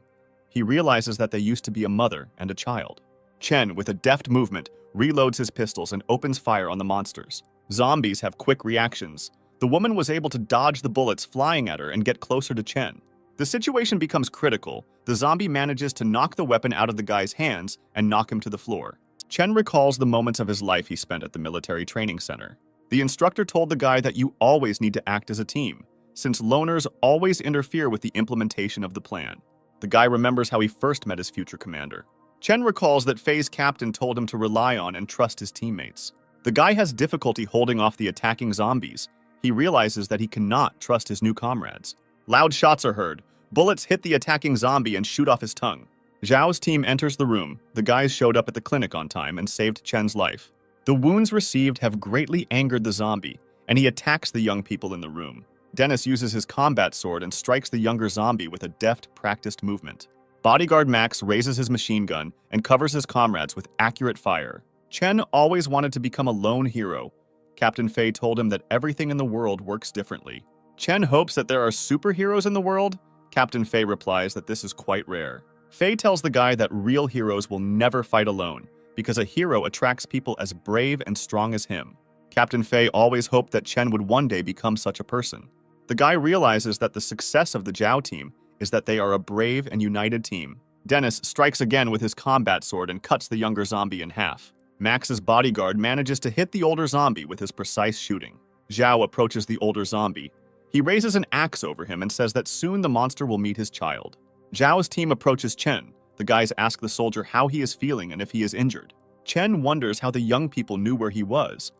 He realizes that they used to be a mother and a child. Chen, with a deft movement, reloads his pistols and opens fire on the monsters. Zombies have quick reactions. The woman was able to dodge the bullets flying at her and get closer to Chen. The situation becomes critical. The zombie manages to knock the weapon out of the guy's hands and knock him to the floor. Chen recalls the moments of his life he spent at the military training center. The instructor told the guy that you always need to act as a team, since loners always interfere with the implementation of the plan. The guy remembers how he first met his future commander. Chen recalls that Fei's captain told him to rely on and trust his teammates. The guy has difficulty holding off the attacking zombies. He realizes that he cannot trust his new comrades. Loud shots are heard. Bullets hit the attacking zombie and shoot off his tongue. Zhao's team enters the room. The guys showed up at the clinic on time and saved Chen's life. The wounds received have greatly angered the zombie, and he attacks the young people in the room. Dennis uses his combat sword and strikes the younger zombie with a deft, practiced movement. Bodyguard Max raises his machine gun and covers his comrades with accurate fire. Chen always wanted to become a lone hero. Captain Fei told him that everything in the world works differently. Chen hopes that there are superheroes in the world. Captain Fei replies that this is quite rare. Fei tells the guy that real heroes will never fight alone, because a hero attracts people as brave and strong as him. Captain Fei always hoped that Chen would one day become such a person. The guy realizes that the success of the Zhao team is that they are a brave and united team. Dennis strikes again with his combat sword and cuts the younger zombie in half. Max's bodyguard manages to hit the older zombie with his precise shooting. Zhao approaches the older zombie. He raises an axe over him and says that soon the monster will meet his child. Zhao's team approaches Chen. The guys ask the soldier how he is feeling and if he is injured. Chen wonders how the young people knew where he was.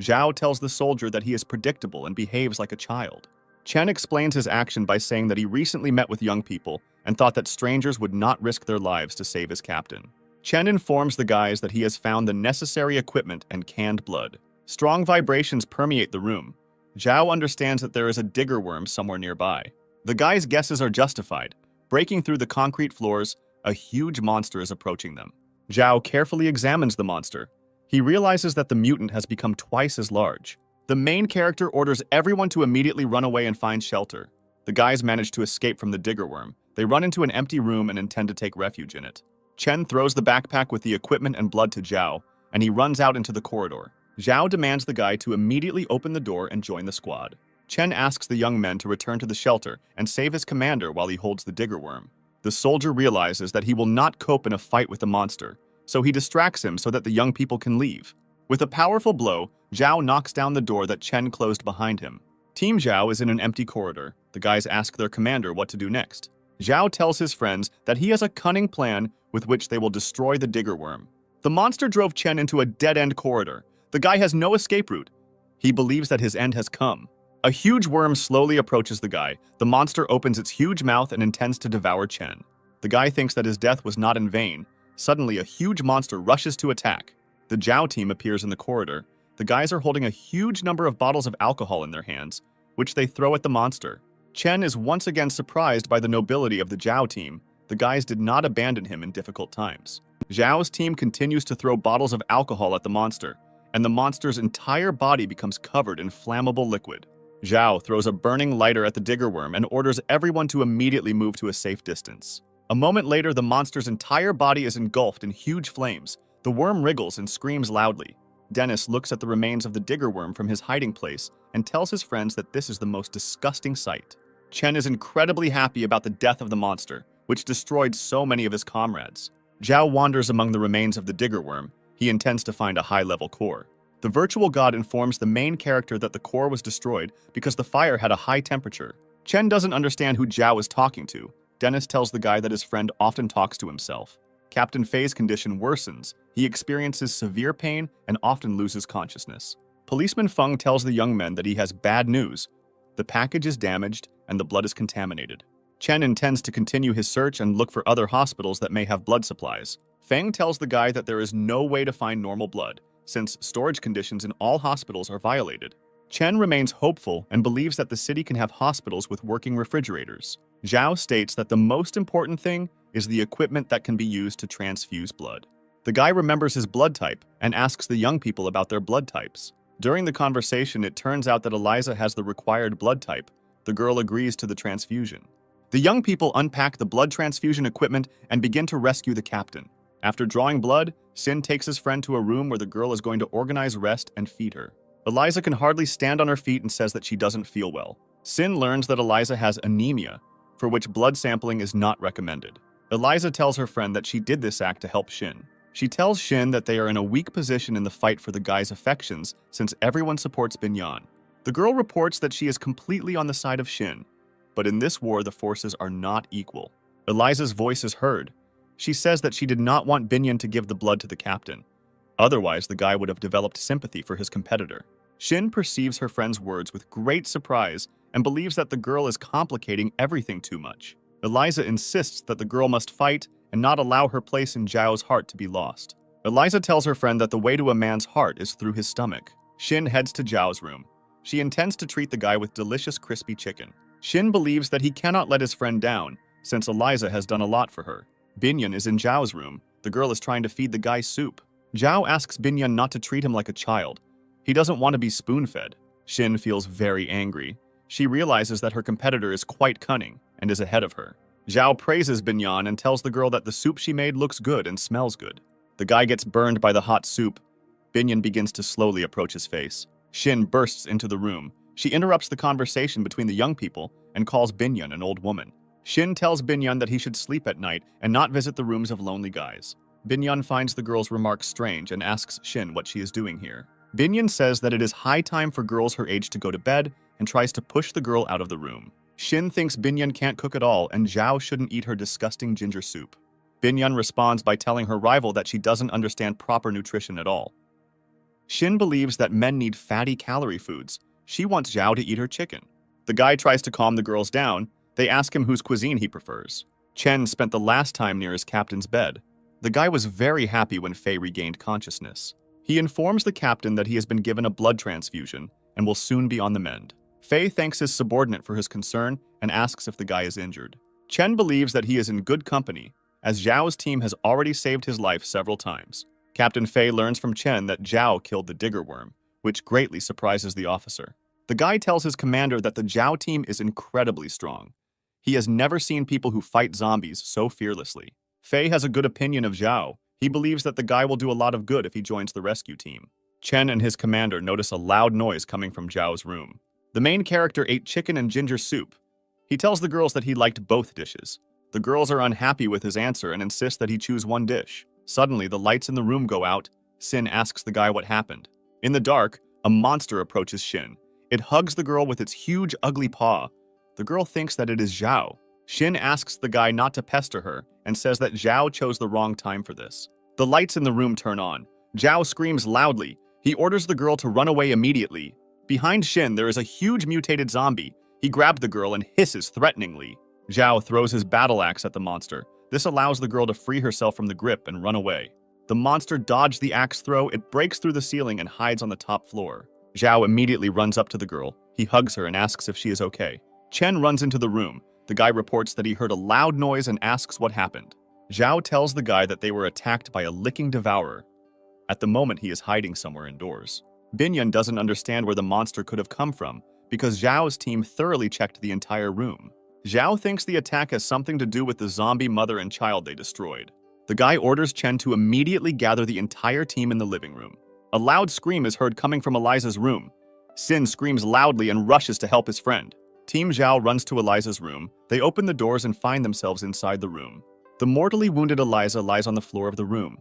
Zhao tells the soldier that he is predictable and behaves like a child. Chen explains his action by saying that he recently met with young people and thought that strangers would not risk their lives to save his captain. Chen informs the guys that he has found the necessary equipment and canned blood. Strong vibrations permeate the room. Zhao understands that there is a digger worm somewhere nearby. The guys' guesses are justified. Breaking through the concrete floors, a huge monster is approaching them. Zhao carefully examines the monster. He realizes that the mutant has become twice as large. The main character orders everyone to immediately run away and find shelter. The guys manage to escape from the digger worm. They run into an empty room and intend to take refuge in it. Chen throws the backpack with the equipment and blood to Zhao, and he runs out into the corridor. Zhao demands the guy to immediately open the door and join the squad. Chen asks the young men to return to the shelter and save his commander while he holds the digger worm. The soldier realizes that he will not cope in a fight with the monster, so he distracts him so that the young people can leave. With a powerful blow, Zhao knocks down the door that Chen closed behind him. Team Zhao is in an empty corridor. The guys ask their commander what to do next. Zhao tells his friends that he has a cunning plan with which they will destroy the digger worm. The monster drove Chen into a dead-end corridor. The guy has no escape route. He believes that his end has come. A huge worm slowly approaches the guy. The monster opens its huge mouth and intends to devour Chen. The guy thinks that his death was not in vain. Suddenly, a huge monster rushes to attack. The Zhao team appears in the corridor. The guys are holding a huge number of bottles of alcohol in their hands, which they throw at the monster. Chen is once again surprised by the nobility of the Zhao team. The guys did not abandon him in difficult times. Zhao's team continues to throw bottles of alcohol at the monster, and the monster's entire body becomes covered in flammable liquid. Zhao throws a burning lighter at the digger worm and orders everyone to immediately move to a safe distance. A moment later, the monster's entire body is engulfed in huge flames. The worm wriggles and screams loudly. Dennis looks at the remains of the digger worm from his hiding place and tells his friends that this is the most disgusting sight. Chen is incredibly happy about the death of the monster, which destroyed so many of his comrades. Zhao wanders among the remains of the digger worm. He intends to find a high-level core. The virtual god informs the main character that the core was destroyed because the fire had a high temperature. Chen doesn't understand who Zhao is talking to. Dennis tells the guy that his friend often talks to himself. Captain Fei's condition worsens. He experiences severe pain and often loses consciousness. Policeman Feng tells the young men that he has bad news. The package is damaged and the blood is contaminated. Chen intends to continue his search and look for other hospitals that may have blood supplies. Feng tells the guy that there is no way to find normal blood, since storage conditions in all hospitals are violated. Chen remains hopeful and believes that the city can have hospitals with working refrigerators. Zhao states that the most important thing is the equipment that can be used to transfuse blood. The guy remembers his blood type and asks the young people about their blood types. During the conversation, it turns out that Eliza has the required blood type. The girl agrees to the transfusion. The young people unpack the blood transfusion equipment and begin to rescue the captain. After drawing blood, Sin takes his friend to a room where the girl is going to organize rest and feed her. Eliza can hardly stand on her feet and says that she doesn't feel well. Sin learns that Eliza has anemia, for which blood sampling is not recommended. Eliza tells her friend that she did this act to help Shin. She tells Shin that they are in a weak position in the fight for the guy's affections since everyone supports Binyan. The girl reports that she is completely on the side of Shin, but in this war the forces are not equal. Eliza's voice is heard. She says that she did not want Binyan to give the blood to the captain. Otherwise, the guy would have developed sympathy for his competitor. Shin perceives her friend's words with great surprise and believes that the girl is complicating everything too much. Eliza insists that the girl must fight and not allow her place in Zhao's heart to be lost. Eliza tells her friend that the way to a man's heart is through his stomach. Shin heads to Zhao's room. She intends to treat the guy with delicious crispy chicken. Shin believes that he cannot let his friend down, since Eliza has done a lot for her. Binyan is in Zhao's room. The girl is trying to feed the guy soup. Zhao asks Binyan not to treat him like a child. He doesn't want to be spoon-fed. Shin feels very angry. She realizes that her competitor is quite cunning and is ahead of her. Zhao praises Binyan and tells the girl that the soup she made looks good and smells good. The guy gets burned by the hot soup. Binyan begins to slowly approach his face. Shin bursts into the room. She interrupts the conversation between the young people and calls Binyan an old woman. Shin tells Binyan that he should sleep at night and not visit the rooms of lonely guys. Binyan finds the girl's remarks strange and asks Shin what she is doing here. Binyan says that it is high time for girls her age to go to bed and tries to push the girl out of the room. Shin thinks Binyan can't cook at all and Zhao shouldn't eat her disgusting ginger soup. Binyan responds by telling her rival that she doesn't understand proper nutrition at all. Shin believes that men need fatty calorie foods. She wants Zhao to eat her chicken. The guy tries to calm the girls down. They ask him whose cuisine he prefers. Chen spent the last time near his captain's bed. The guy was very happy when Fei regained consciousness. He informs the captain that he has been given a blood transfusion and will soon be on the mend. Fei thanks his subordinate for his concern and asks if the guy is injured. Chen believes that he is in good company, as Zhao's team has already saved his life several times. Captain Fei learns from Chen that Zhao killed the digger worm, which greatly surprises the officer. The guy tells his commander that the Zhao team is incredibly strong. He has never seen people who fight zombies so fearlessly. Fei has a good opinion of Zhao. He believes that the guy will do a lot of good if he joins the rescue team. Chen and his commander notice a loud noise coming from Zhao's room. The main character ate chicken and ginger soup. He tells the girls that he liked both dishes. The girls are unhappy with his answer and insist that he choose one dish. Suddenly, the lights in the room go out. Sin asks the guy what happened. In the dark, a monster approaches Shin. It hugs the girl with its huge, ugly paw. The girl thinks that it is Zhao. Shin asks the guy not to pester her and says that Zhao chose the wrong time for this. The lights in the room turn on. Zhao screams loudly. He orders the girl to run away immediately. Behind Shin, there is a huge mutated zombie. He grabs the girl and hisses threateningly. Zhao throws his battle axe at the monster. This allows the girl to free herself from the grip and run away. The monster dodges the axe throw. It breaks through the ceiling and hides on the top floor. Zhao immediately runs up to the girl. He hugs her and asks if she is okay. Chen runs into the room. The guy reports that he heard a loud noise and asks what happened. Zhao tells the guy that they were attacked by a licking devourer. At the moment, he is hiding somewhere indoors. Binyan doesn't understand where the monster could have come from, because Zhao's team thoroughly checked the entire room. Zhao thinks the attack has something to do with the zombie mother and child they destroyed. The guy orders Chen to immediately gather the entire team in the living room. A loud scream is heard coming from Eliza's room. Sin screams loudly and rushes to help his friend. Team Zhao runs to Eliza's room. They open the doors and find themselves inside the room. The mortally wounded Eliza lies on the floor of the room.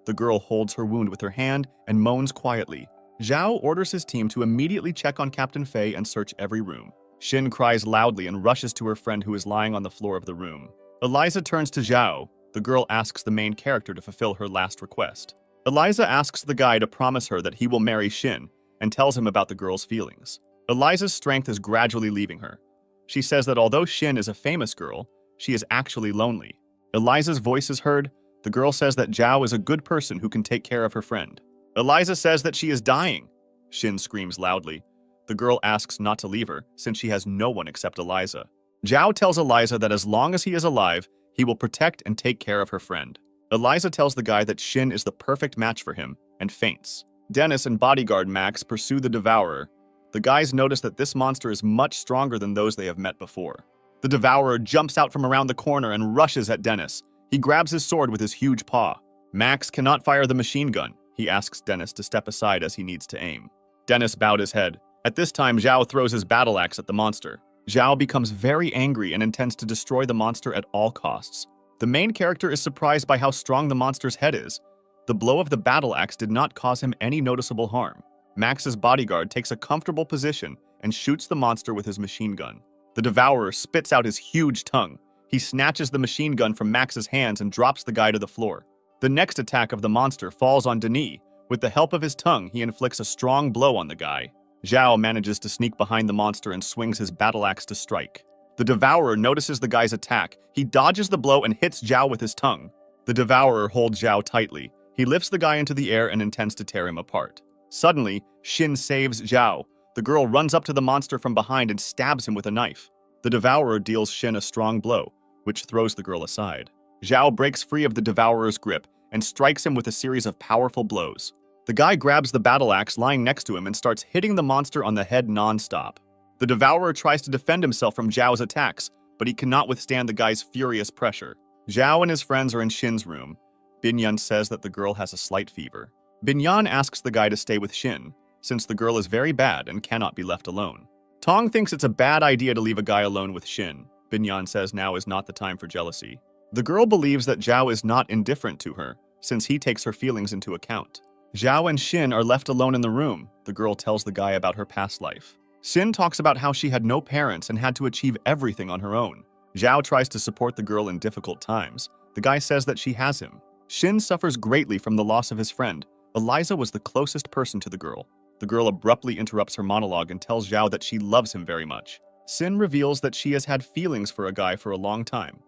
The girl holds her wound with her hand and moans quietly. Zhao orders his team to immediately check on Captain Fei and search every room. Shin cries loudly and rushes to her friend who is lying on the floor of the room. Eliza turns to Zhao. The girl asks the main character to fulfill her last request. Eliza asks the guy to promise her that he will marry Shin and tells him about the girl's feelings. Eliza's strength is gradually leaving her. She says that although Shin is a famous girl, she is actually lonely. Eliza's voice is heard. The girl says that Zhao is a good person who can take care of her friend. Eliza says that she is dying. Shin screams loudly. The girl asks not to leave her, since she has no one except Eliza. Zhao tells Eliza that as long as he is alive, he will protect and take care of her friend. Eliza tells the guy that Shin is the perfect match for him, and faints. Dennis and bodyguard Max pursue the Devourer. The guys notice that this monster is much stronger than those they have met before. The Devourer jumps out from around the corner and rushes at Dennis. He grabs his sword with his huge paw. Max cannot fire the machine gun. He asks Dennis to step aside as he needs to aim. Dennis bowed his head. At this time, Zhao throws his battle axe at the monster. Zhao becomes very angry and intends to destroy the monster at all costs. The main character is surprised by how strong the monster's head is. The blow of the battle axe did not cause him any noticeable harm. Max's bodyguard takes a comfortable position and shoots the monster with his machine gun. The Devourer spits out his huge tongue. He snatches the machine gun from Max's hands and drops the guy to the floor. The next attack of the monster falls on Denis. With the help of his tongue, he inflicts a strong blow on the guy. Zhao manages to sneak behind the monster and swings his battle axe to strike. The Devourer notices the guy's attack. He dodges the blow and hits Zhao with his tongue. The Devourer holds Zhao tightly. He lifts the guy into the air and intends to tear him apart. Suddenly, Shin saves Zhao. The girl runs up to the monster from behind and stabs him with a knife. The Devourer deals Shin a strong blow, which throws the girl aside. Zhao breaks free of the Devourer's grip and strikes him with a series of powerful blows. The guy grabs the battle axe lying next to him and starts hitting the monster on the head non-stop. The Devourer tries to defend himself from Zhao's attacks, but he cannot withstand the guy's furious pressure. Zhao and his friends are in Shin's room. Binyan says that the girl has a slight fever. Binyan asks the guy to stay with Shin, since the girl is very bad and cannot be left alone. Tong thinks it's a bad idea to leave a guy alone with Shin. Binyan says now is not the time for jealousy. The girl believes that Zhao is not indifferent to her, since he takes her feelings into account. Zhao and Shin are left alone in the room. The girl tells the guy about her past life. Shin talks about how she had no parents and had to achieve everything on her own. Zhao tries to support the girl in difficult times. The guy says that she has him. Shin suffers greatly from the loss of his friend. Eliza was the closest person to the girl. The girl abruptly interrupts her monologue and tells Zhao that she loves him very much. Sin reveals that she has had feelings for a guy for a long time,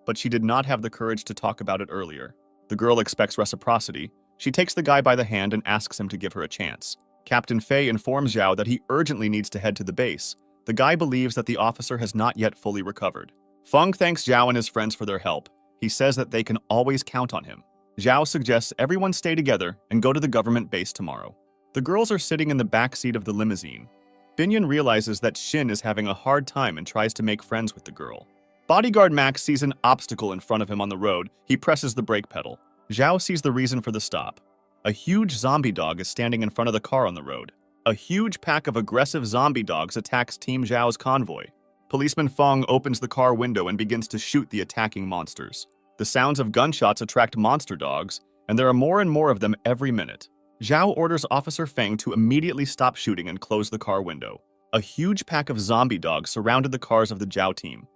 but she did not have the courage to talk about it earlier. The girl expects reciprocity. She takes the guy by the hand and asks him to give her a chance. Captain Fei informs Zhao that he urgently needs to head to the base. The guy believes that the officer has not yet fully recovered. Feng thanks Zhao and his friends for their help. He says that they can always count on him. Zhao suggests everyone stay together and go to the government base tomorrow. The girls are sitting in the back seat of the limousine. Binyan realizes that Shin is having a hard time and tries to make friends with the girl. Bodyguard Max sees an obstacle in front of him on the road. He presses the brake pedal. Zhao sees the reason for the stop. A huge zombie dog is standing in front of the car on the road. A huge pack of aggressive zombie dogs attacks Team Zhao's convoy. Policeman Feng opens the car window and begins to shoot the attacking monsters. The sounds of gunshots attract monster dogs, and there are more and more of them every minute. Zhao orders Officer Feng to immediately stop shooting and close the car window. A huge pack of zombie dogs surrounded the cars of the Zhao team.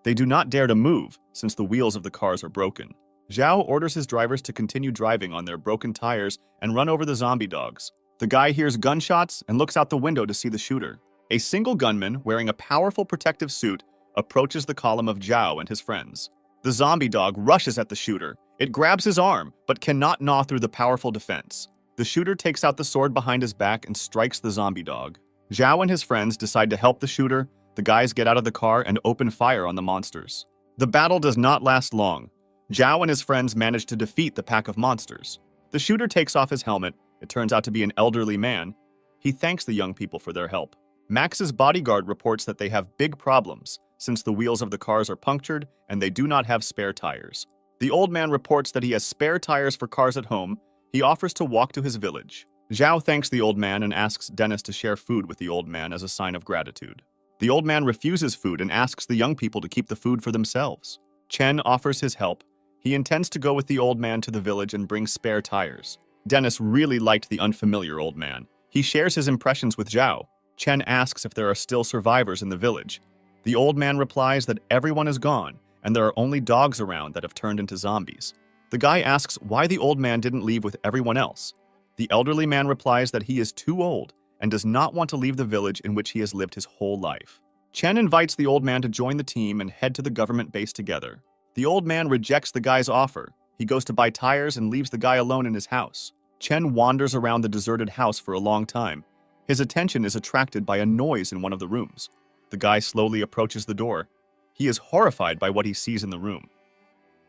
They do not dare to move, since the wheels of the cars are broken. Zhao orders his drivers to continue driving on their broken tires and run over the zombie dogs. The guy hears gunshots and looks out the window to see the shooter. A single gunman, wearing a powerful protective suit, approaches the column of Zhao and his friends. The zombie dog rushes at the shooter. It grabs his arm, but cannot gnaw through the powerful defense. The shooter takes out the sword behind his back and strikes the zombie dog. Zhao and his friends decide to help the shooter. The guys get out of the car and open fire on the monsters. The battle does not last long. Zhao and his friends manage to defeat the pack of monsters. The shooter takes off his helmet. It turns out to be an elderly man. He thanks the young people for their help. Max's bodyguard reports that they have big problems since the wheels of the cars are punctured and they do not have spare tires. The old man reports that he has spare tires for cars at home. He offers to walk to his village. Zhao thanks the old man and asks Dennis to share food with the old man as a sign of gratitude. The old man refuses food and asks the young people to keep the food for themselves. Chen offers his help. He intends to go with the old man to the village and bring spare tires. Dennis really liked the unfamiliar old man. He shares his impressions with Zhao. Chen asks if there are still survivors in the village. The old man replies that everyone is gone and there are only dogs around that have turned into zombies. The guy asks why the old man didn't leave with everyone else. The elderly man replies that he is too old and does not want to leave the village in which he has lived his whole life. Chen invites the old man to join the team and head to the government base together. The old man rejects the guy's offer. He goes to buy tires and leaves the guy alone in his house. Chen wanders around the deserted house for a long time. His attention is attracted by a noise in one of the rooms. The guy slowly approaches the door. He is horrified by what he sees in the room.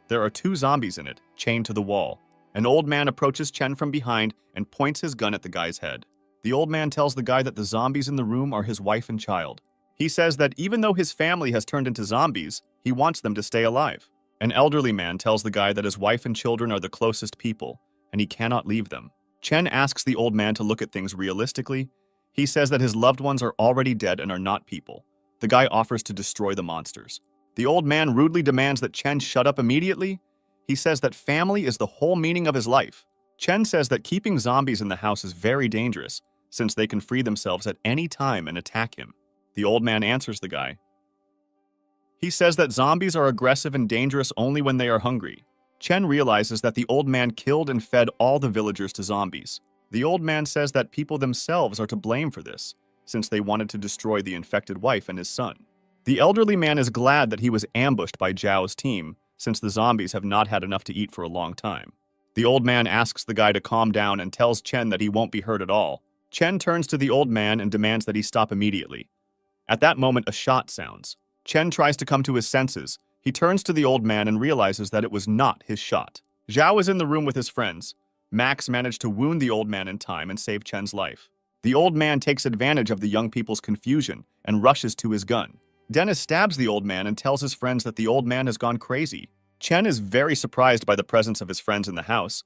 There are 2 zombies in it, chained to the wall. An old man approaches Chen from behind and points his gun at the guy's head. The old man tells the guy that the zombies in the room are his wife and child. He says that even though his family has turned into zombies, he wants them to stay alive. An elderly man tells the guy that his wife and children are the closest people, and he cannot leave them. Chen asks the old man to look at things realistically. He says that his loved ones are already dead and are not people. The guy offers to destroy the monsters. The old man rudely demands that Chen shut up immediately. He says that family is the whole meaning of his life. Chen says that keeping zombies in the house is very dangerous, since they can free themselves at any time and attack him. The old man answers the guy. He says that zombies are aggressive and dangerous only when they are hungry. Chen realizes that the old man killed and fed all the villagers to zombies. The old man says that people themselves are to blame for this, since they wanted to destroy the infected wife and his son. The elderly man is glad that he was ambushed by Zhao's team, since the zombies have not had enough to eat for a long time. The old man asks the guy to calm down and tells Chen that he won't be hurt at all. Chen turns to the old man and demands that he stop immediately. At that moment, a shot sounds. Chen tries to come to his senses. He turns to the old man and realizes that it was not his shot. Zhao is in the room with his friends. Max managed to wound the old man in time and save Chen's life. The old man takes advantage of the young people's confusion and rushes to his gun. Dennis stabs the old man and tells his friends that the old man has gone crazy. Chen is very surprised by the presence of his friends in the house.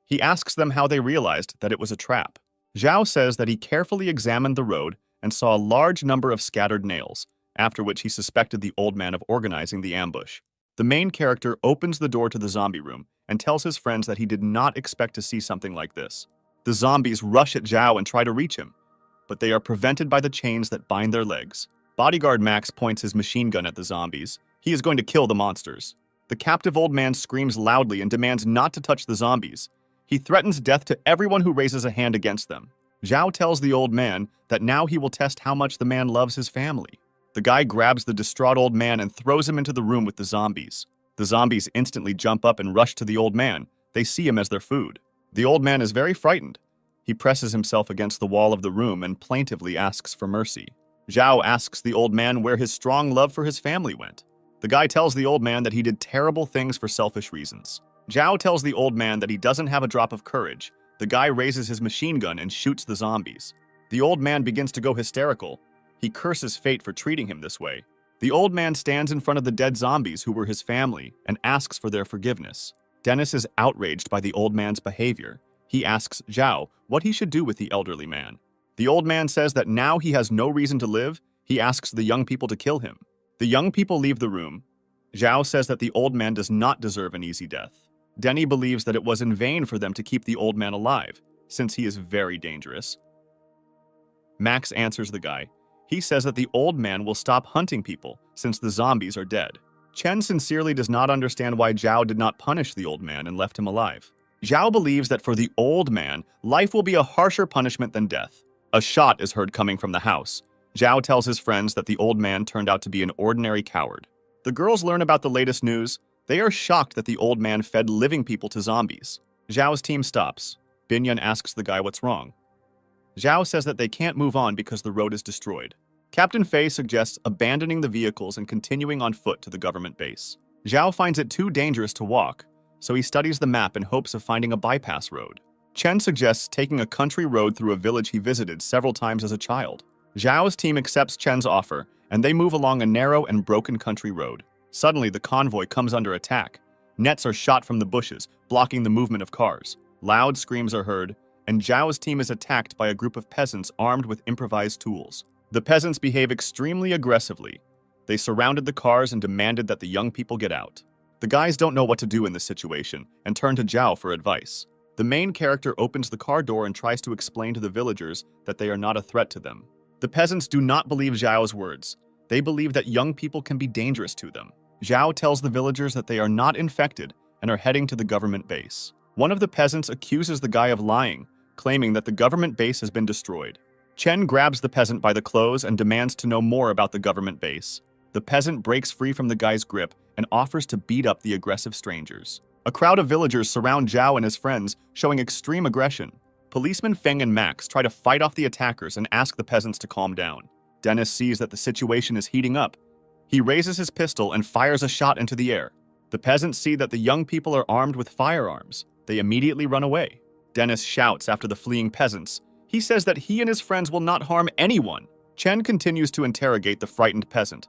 He asks them how they realized that it was a trap. Zhao says that he carefully examined the road and saw a large number of scattered nails, after which he suspected the old man of organizing the ambush. The main character opens the door to the zombie room and tells his friends that he did not expect to see something like this. The zombies rush at Zhao and try to reach him, but they are prevented by the chains that bind their legs. Bodyguard Max points his machine gun at the zombies. He is going to kill the monsters. The captive old man screams loudly and demands not to touch the zombies. He threatens death to everyone who raises a hand against them. Zhao tells the old man that now he will test how much the man loves his family. The guy grabs the distraught old man and throws him into the room with the zombies. The zombies instantly jump up and rush to the old man. They see him as their food. The old man is very frightened. He presses himself against the wall of the room and plaintively asks for mercy. Zhao asks the old man where his strong love for his family went. The guy tells the old man that he did terrible things for selfish reasons. Zhao tells the old man that he doesn't have a drop of courage. The guy raises his machine gun and shoots the zombies. The old man begins to go hysterical. He curses fate for treating him this way. The old man stands in front of the dead zombies who were his family and asks for their forgiveness. Dennis is outraged by the old man's behavior. He asks Zhao what he should do with the elderly man. The old man says that now he has no reason to live. He asks the young people to kill him. The young people leave the room. Zhao says that the old man does not deserve an easy death. Denny believes that it was in vain for them to keep the old man alive, since he is very dangerous. Max answers the guy. He says that the old man will stop hunting people since the zombies are dead. Chen sincerely does not understand why Zhao did not punish the old man and left him alive. Zhao believes that for the old man, life will be a harsher punishment than death. A shot is heard coming from the house. Zhao tells his friends that the old man turned out to be an ordinary coward. The girls learn about the latest news. They are shocked that the old man fed living people to zombies. Zhao's team stops. Binyan asks the guy what's wrong. Zhao says that they can't move on because the road is destroyed. Captain Fei suggests abandoning the vehicles and continuing on foot to the government base. Zhao finds it too dangerous to walk, so he studies the map in hopes of finding a bypass road. Chen suggests taking a country road through a village he visited several times as a child. Zhao's team accepts Chen's offer, and they move along a narrow and broken country road. Suddenly, the convoy comes under attack. Nets are shot from the bushes, blocking the movement of cars. Loud screams are heard, and Zhao's team is attacked by a group of peasants armed with improvised tools. The peasants behave extremely aggressively. They surrounded the cars and demanded that the young people get out. The guys don't know what to do in this situation and turn to Zhao for advice. The main character opens the car door and tries to explain to the villagers that they are not a threat to them. The peasants do not believe Zhao's words. They believe that young people can be dangerous to them. Zhao tells the villagers that they are not infected and are heading to the government base. One of the peasants accuses the guy of lying, claiming that the government base has been destroyed. Chen grabs the peasant by the clothes and demands to know more about the government base. The peasant breaks free from the guy's grip and offers to beat up the aggressive strangers. A crowd of villagers surround Zhao and his friends, showing extreme aggression. Policemen Feng and Max try to fight off the attackers and ask the peasants to calm down. Dennis sees that the situation is heating up. He raises his pistol and fires a shot into the air. The peasants see that the young people are armed with firearms. They immediately run away. Dennis shouts after the fleeing peasants. He says that he and his friends will not harm anyone. Chen continues to interrogate the frightened peasant.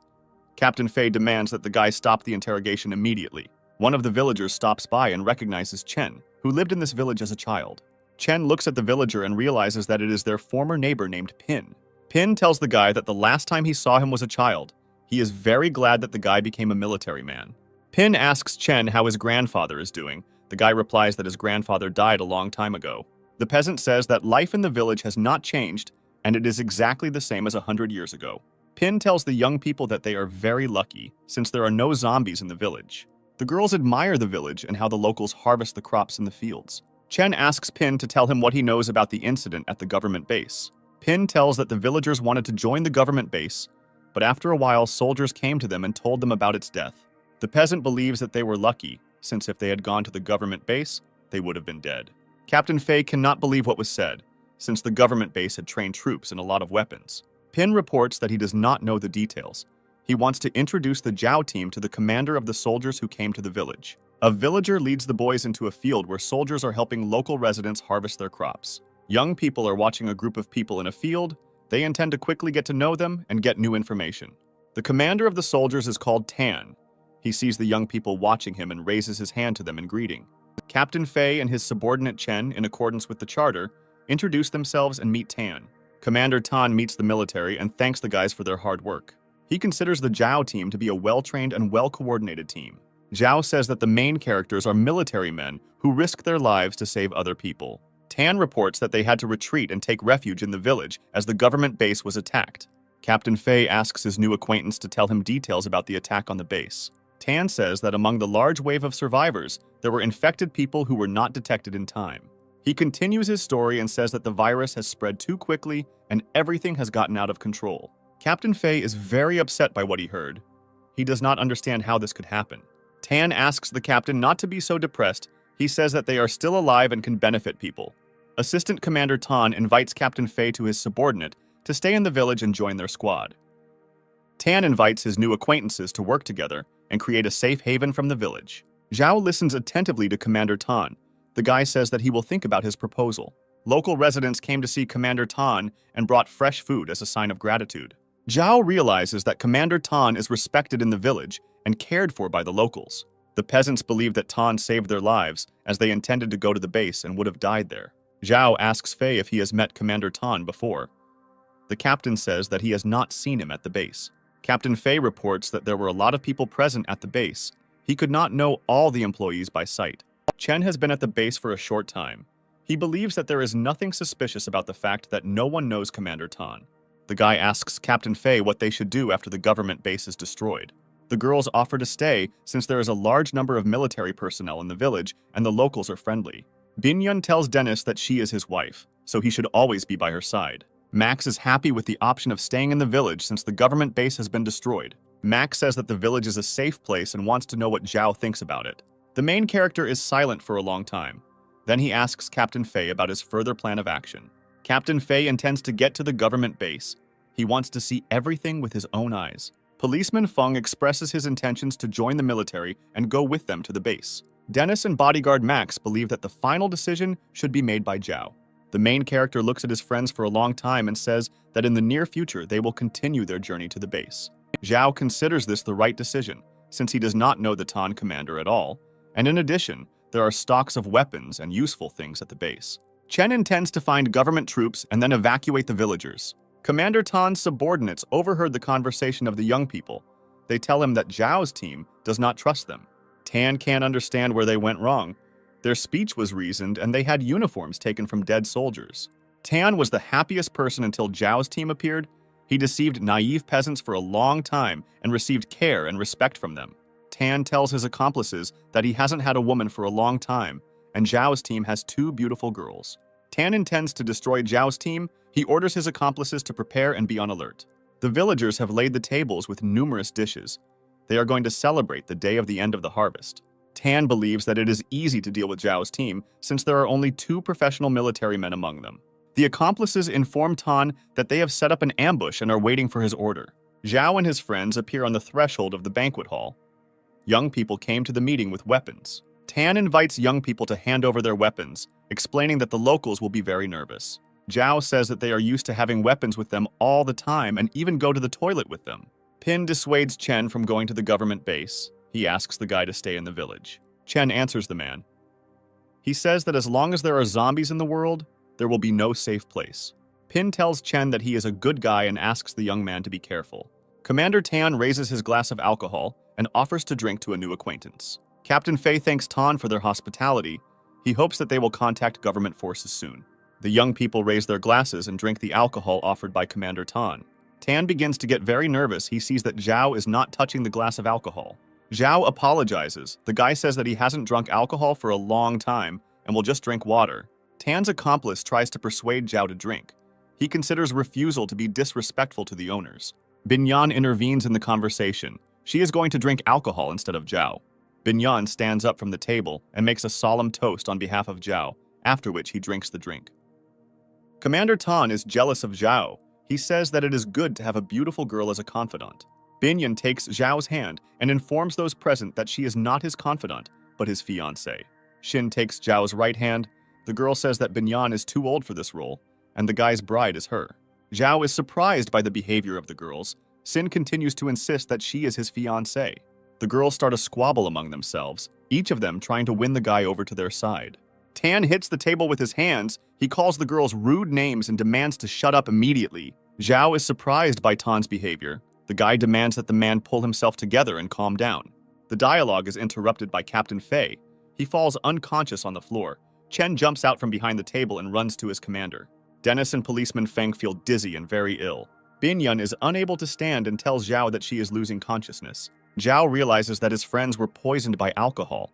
Captain Fei demands that the guy stop the interrogation immediately. One of the villagers stops by and recognizes Chen, who lived in this village as a child. Chen looks at the villager and realizes that it is their former neighbor named Pin. Pin tells the guy that the last time he saw him was a child. He is very glad that the guy became a military man. Pin asks Chen how his grandfather is doing. The guy replies that his grandfather died a long time ago. The peasant says that life in the village has not changed, and it is exactly the same as 100 years ago. Pin tells the young people that they are very lucky, since there are no zombies in the village. The girls admire the village and how the locals harvest the crops in the fields. Chen asks Pin to tell him what he knows about the incident at the government base. Pin tells that the villagers wanted to join the government base, but after a while soldiers came to them and told them about its death. The peasant believes that they were lucky, since if they had gone to the government base, they would have been dead. Captain Fei cannot believe what was said, since the government base had trained troops and a lot of weapons. Pin reports that he does not know the details. He wants to introduce the Zhao team to the commander of the soldiers who came to the village. A villager leads the boys into a field where soldiers are helping local residents harvest their crops. Young people are watching a group of people in a field. They intend to quickly get to know them and get new information. The commander of the soldiers is called Tan. He sees the young people watching him and raises his hand to them in greeting. Captain Fei and his subordinate Chen, in accordance with the charter, introduce themselves and meet Tan. Commander Tan meets the military and thanks the guys for their hard work. He considers the Zhao team to be a well-trained and well-coordinated team. Zhao says that the main characters are military men who risk their lives to save other people. Tan reports that they had to retreat and take refuge in the village as the government base was attacked. Captain Fei asks his new acquaintance to tell him details about the attack on the base. Tan says that among the large wave of survivors, there were infected people who were not detected in time. He continues his story and says that the virus has spread too quickly and everything has gotten out of control. Captain Fei is very upset by what he heard. He does not understand how this could happen. Tan asks the captain not to be so depressed. He says that they are still alive and can benefit people. Assistant Commander Tan invites Captain Fei to his subordinate to stay in the village and join their squad. Tan invites his new acquaintances to work together and create a safe haven from the village. Zhao listens attentively to Commander Tan. The guy says that he will think about his proposal. Local residents came to see Commander Tan and brought fresh food as a sign of gratitude. Zhao realizes that Commander Tan is respected in the village and cared for by the locals. The peasants believe that Tan saved their lives as they intended to go to the base and would have died there. Zhao asks Fei if he has met Commander Tan before. The captain says that he has not seen him at the base. Captain Fei reports that there were a lot of people present at the base. He could not know all the employees by sight. Chen has been at the base for a short time. He believes that there is nothing suspicious about the fact that no one knows Commander Tan. The guy asks Captain Fei what they should do after the government base is destroyed. The girls offer to stay since there is a large number of military personnel in the village and the locals are friendly. Binyun tells Dennis that she is his wife, so he should always be by her side. Max is happy with the option of staying in the village since the government base has been destroyed. Max says that the village is a safe place and wants to know what Zhao thinks about it. The main character is silent for a long time. Then he asks Captain Fei about his further plan of action. Captain Fei intends to get to the government base. He wants to see everything with his own eyes. Policeman Feng expresses his intentions to join the military and go with them to the base. Dennis and bodyguard Max believe that the final decision should be made by Zhao. The main character looks at his friends for a long time and says that in the near future they will continue their journey to the base. Zhao considers this the right decision, since he does not know the Tan commander at all, and in addition, there are stocks of weapons and useful things at the base. Chen intends to find government troops and then evacuate the villagers. Commander Tan's subordinates overheard the conversation of the young people. They tell him that Zhao's team does not trust them. Tan can't understand where they went wrong. Their speech was reasoned and they had uniforms taken from dead soldiers. Tan was the happiest person until Zhao's team appeared. He deceived naive peasants for a long time and received care and respect from them. Tan tells his accomplices that he hasn't had a woman for a long time, and Zhao's team has 2 beautiful girls. Tan intends to destroy Zhao's team. He orders his accomplices to prepare and be on alert. The villagers have laid the tables with numerous dishes. They are going to celebrate the day of the end of the harvest. Tan believes that it is easy to deal with Zhao's team since there are only 2 professional military men among them. The accomplices inform Tan that they have set up an ambush and are waiting for his order. Zhao and his friends appear on the threshold of the banquet hall. Young people came to the meeting with weapons. Tan invites young people to hand over their weapons, explaining that the locals will be very nervous. Zhao says that they are used to having weapons with them all the time and even go to the toilet with them. Pin dissuades Chen from going to the government base. He asks the guy to stay in the village. Chen answers the man. He says that as long as there are zombies in the world, there will be no safe place. Pin tells Chen that he is a good guy and asks the young man to be careful. Commander Tan raises his glass of alcohol and offers to drink to a new acquaintance. Captain Fei thanks Tan for their hospitality. He hopes that they will contact government forces soon. The young people raise their glasses and drink the alcohol offered by Commander Tan. Tan begins to get very nervous. He sees that Zhao is not touching the glass of alcohol. Zhao apologizes. The guy says that he hasn't drunk alcohol for a long time and will just drink water. Tan's accomplice tries to persuade Zhao to drink. He considers refusal to be disrespectful to the owners. Binyan intervenes in the conversation. She is going to drink alcohol instead of Zhao. Binyan stands up from the table and makes a solemn toast on behalf of Zhao, after which he drinks the drink. Commander Tan is jealous of Zhao. He says that it is good to have a beautiful girl as a confidant. Binyan takes Zhao's hand and informs those present that she is not his confidant, but his fiancée. Xin takes Zhao's right hand. The girl says that Binyan is too old for this role, and the guy's bride is her. Zhao is surprised by the behavior of the girls. Xin continues to insist that she is his fiancée. The girls start a squabble among themselves, each of them trying to win the guy over to their side. Tan hits the table with his hands. He calls the girls rude names and demands to shut up immediately. Zhao is surprised by Tan's behavior. The guy demands that the man pull himself together and calm down. The dialogue is interrupted by Captain Fei. He falls unconscious on the floor. Chen jumps out from behind the table and runs to his commander. Dennis and policeman Feng feel dizzy and very ill. Binyan is unable to stand and tells Zhao that she is losing consciousness. Zhao realizes that his friends were poisoned by alcohol.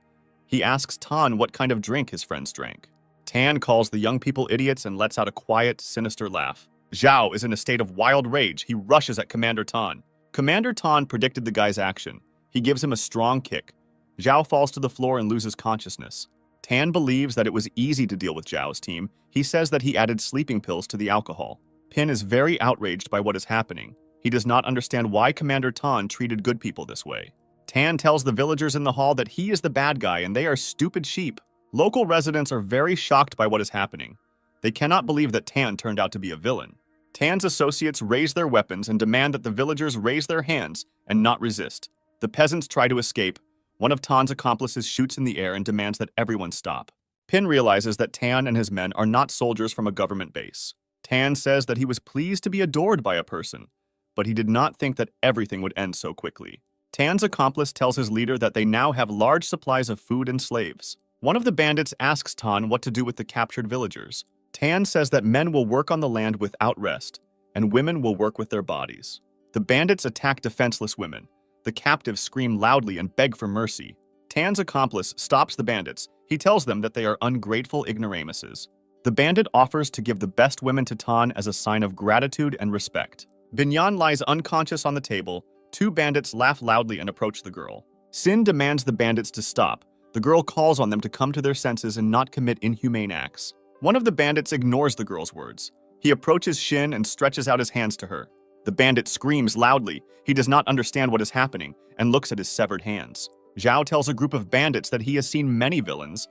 He asks Tan what kind of drink his friends drank. Tan calls the young people idiots and lets out a quiet, sinister laugh. Zhao is in a state of wild rage. He rushes at Commander Tan. Commander Tan predicted the guy's action. He gives him a strong kick. Zhao falls to the floor and loses consciousness. Tan believes that it was easy to deal with Zhao's team. He says that he added sleeping pills to the alcohol. Pin is very outraged by what is happening. He does not understand why Commander Tan treated good people this way. Tan tells the villagers in the hall that he is the bad guy and they are stupid sheep. Local residents are very shocked by what is happening. They cannot believe that Tan turned out to be a villain. Tan's associates raise their weapons and demand that the villagers raise their hands and not resist. The peasants try to escape. One of Tan's accomplices shoots in the air and demands that everyone stop. Pin realizes that Tan and his men are not soldiers from a government base. Tan says that he was pleased to be adored by a person, but he did not think that everything would end so quickly. Tan's accomplice tells his leader that they now have large supplies of food and slaves. One of the bandits asks Tan what to do with the captured villagers. Tan says that men will work on the land without rest, and women will work with their bodies. The bandits attack defenseless women. The captives scream loudly and beg for mercy. Tan's accomplice stops the bandits. He tells them that they are ungrateful ignoramuses. The bandit offers to give the best women to Tan as a sign of gratitude and respect. Binyan lies unconscious on the table. 2 bandits laugh loudly and approach the girl. Sin demands the bandits to stop. The girl calls on them to come to their senses and not commit inhumane acts. One of the bandits ignores the girl's words. He approaches Xin and stretches out his hands to her. The bandit screams loudly. He does not understand what is happening and looks at his severed hands. Zhao tells a group of bandits that he has seen many villains,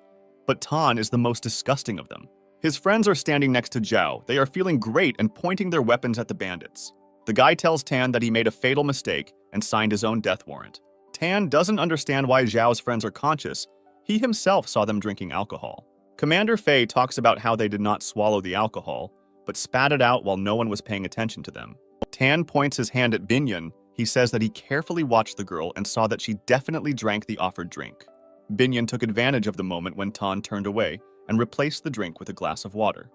but Tan is the most disgusting of them. His friends are standing next to Zhao. They are feeling great and pointing their weapons at the bandits. The guy tells Tan that he made a fatal mistake and signed his own death warrant. Tan doesn't understand why Zhao's friends are conscious. He himself saw them drinking alcohol. Commander Fei talks about how they did not swallow the alcohol, but spat it out while no one was paying attention to them. Tan points his hand at Binyan. He says that he carefully watched the girl and saw that she definitely drank the offered drink. Binyan took advantage of the moment when Tan turned away and replaced the drink with a glass of water.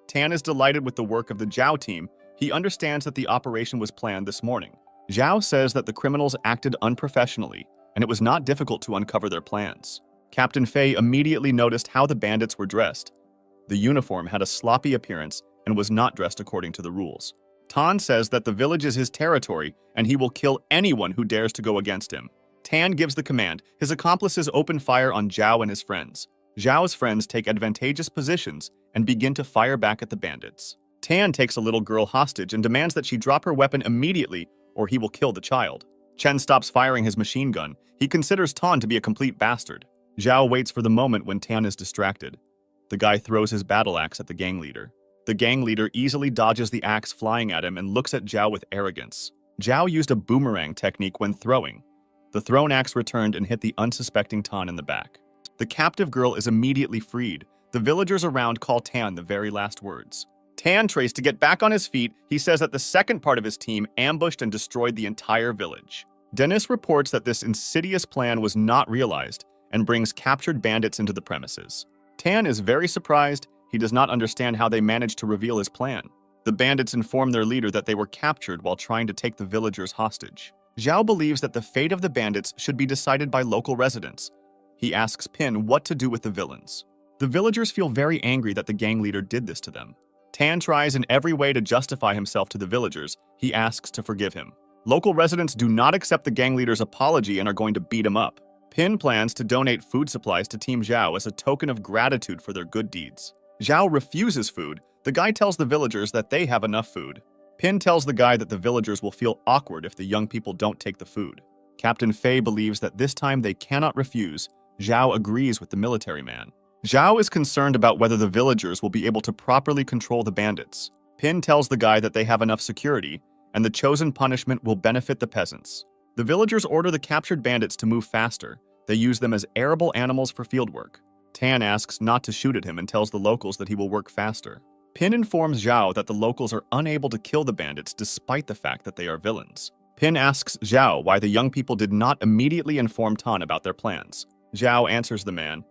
Tan is delighted with the work of the Zhao team. He understands that the operation was planned this morning. Zhao says that the criminals acted unprofessionally, and it was not difficult to uncover their plans. Captain Fei immediately noticed how the bandits were dressed. The uniform had a sloppy appearance and was not dressed according to the rules. Tan says that the village is his territory, and he will kill anyone who dares to go against him. Tan gives the command. His accomplices open fire on Zhao and his friends. Zhao's friends take advantageous positions and begin to fire back at the bandits. Tan takes a little girl hostage and demands that she drop her weapon immediately or he will kill the child. Chen stops firing his machine gun. He considers Tan to be a complete bastard. Zhao waits for the moment when Tan is distracted. The guy throws his battle axe at the gang leader. The gang leader easily dodges the axe flying at him and looks at Zhao with arrogance. Zhao used a boomerang technique when throwing. The thrown axe returned and hit the unsuspecting Tan in the back. The captive girl is immediately freed. The villagers around call Tan the very last words. Tan tries to get back on his feet. He says that the second part of his team ambushed and destroyed the entire village. Dennis reports that this insidious plan was not realized and brings captured bandits into the premises. Tan is very surprised. He does not understand how they managed to reveal his plan. The bandits inform their leader that they were captured while trying to take the villagers hostage. Zhao believes that the fate of the bandits should be decided by local residents. He asks Pin what to do with the villains. The villagers feel very angry that the gang leader did this to them. Tan tries in every way to justify himself to the villagers. He asks to forgive him. Local residents do not accept the gang leader's apology and are going to beat him up. Pin plans to donate food supplies to Team Zhao as a token of gratitude for their good deeds. Zhao refuses food. The guy tells the villagers that they have enough food. Pin tells the guy that the villagers will feel awkward if the young people don't take the food. Captain Fei believes that this time they cannot refuse. Zhao agrees with the military man. Zhao is concerned about whether the villagers will be able to properly control the bandits. Pin tells the guy that they have enough security, and the chosen punishment will benefit the peasants. The villagers order the captured bandits to move faster. They use them as arable animals for fieldwork. Tan asks not to shoot at him and tells the locals that he will work faster. Pin informs Zhao that the locals are unable to kill the bandits despite the fact that they are villains. Pin asks Zhao why the young people did not immediately inform Tan about their plans. Zhao answers the man.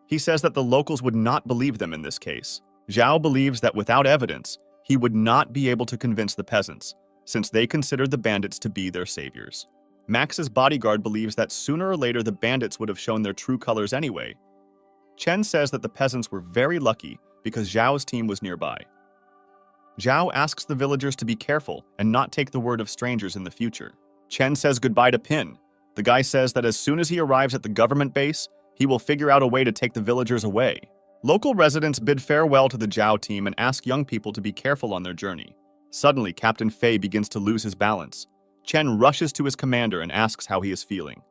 He says that the locals would not believe them in this case. Zhao believes that without evidence, he would not be able to convince the peasants, since they considered the bandits to be their saviors. Max's bodyguard believes that sooner or later the bandits would have shown their true colors anyway. Chen says that the peasants were very lucky because Zhao's team was nearby. Zhao asks the villagers to be careful and not take the word of strangers in the future. Chen says goodbye to Pin. The guy says that as soon as he arrives at the government base, he will figure out a way to take the villagers away. Local residents bid farewell to the Zhao team and ask young people to be careful on their journey. Suddenly, Captain Fei begins to lose his balance. Chen rushes to his commander and asks how he is feeling.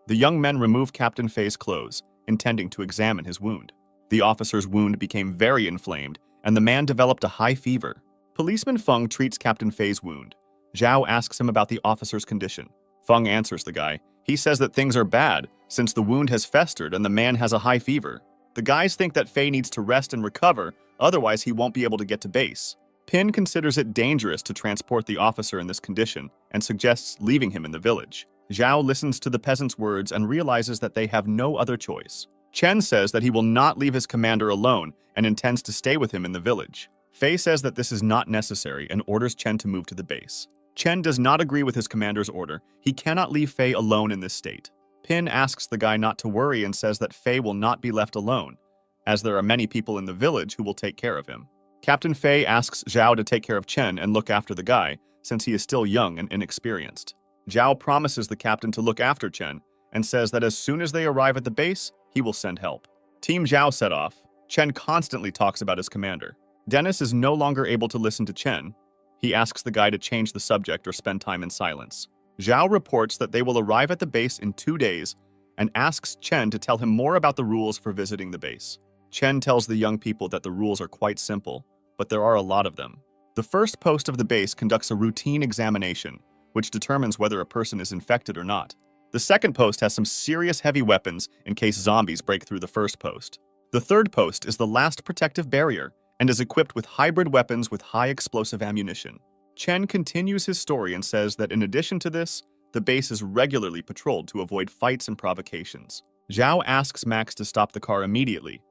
The young men remove Captain Fei's clothes, intending to examine his wound. The officer's wound became very inflamed, and the man developed a high fever. Policeman Feng treats Captain Fei's wound. Zhao asks him about the officer's condition. Feng answers the guy. He says that things are bad, since the wound has festered and the man has a high fever. The guys think that Fei needs to rest and recover, otherwise he won't be able to get to base. Pin considers it dangerous to transport the officer in this condition and suggests leaving him in the village. Zhao listens to the peasants' words and realizes that they have no other choice. Chen says that he will not leave his commander alone and intends to stay with him in the village. Fei says that this is not necessary and orders Chen to move to the base. Chen does not agree with his commander's order. He cannot leave Fei alone in this state. Pin asks the guy not to worry and says that Fei will not be left alone, as there are many people in the village who will take care of him. Captain Fei asks Zhao to take care of Chen and look after the guy, since he is still young and inexperienced. Zhao promises the captain to look after Chen and says that as soon as they arrive at the base, he will send help. Team Zhao set off. Chen constantly talks about his commander. Dennis is no longer able to listen to Chen. He asks the guy to change the subject or spend time in silence. Zhao reports that they will arrive at the base in 2 days and asks Chen to tell him more about the rules for visiting the base. Chen tells the young people that the rules are quite simple, but there are a lot of them. The first post of the base conducts a routine examination, which determines whether a person is infected or not. The second post has some serious heavy weapons in case zombies break through the first post. The third post is the last protective barrier and is equipped with hybrid weapons with high explosive ammunition. Chen continues his story and says that in addition to this, the base is regularly patrolled to avoid fights and provocations. Zhao asks Max to stop the car immediately.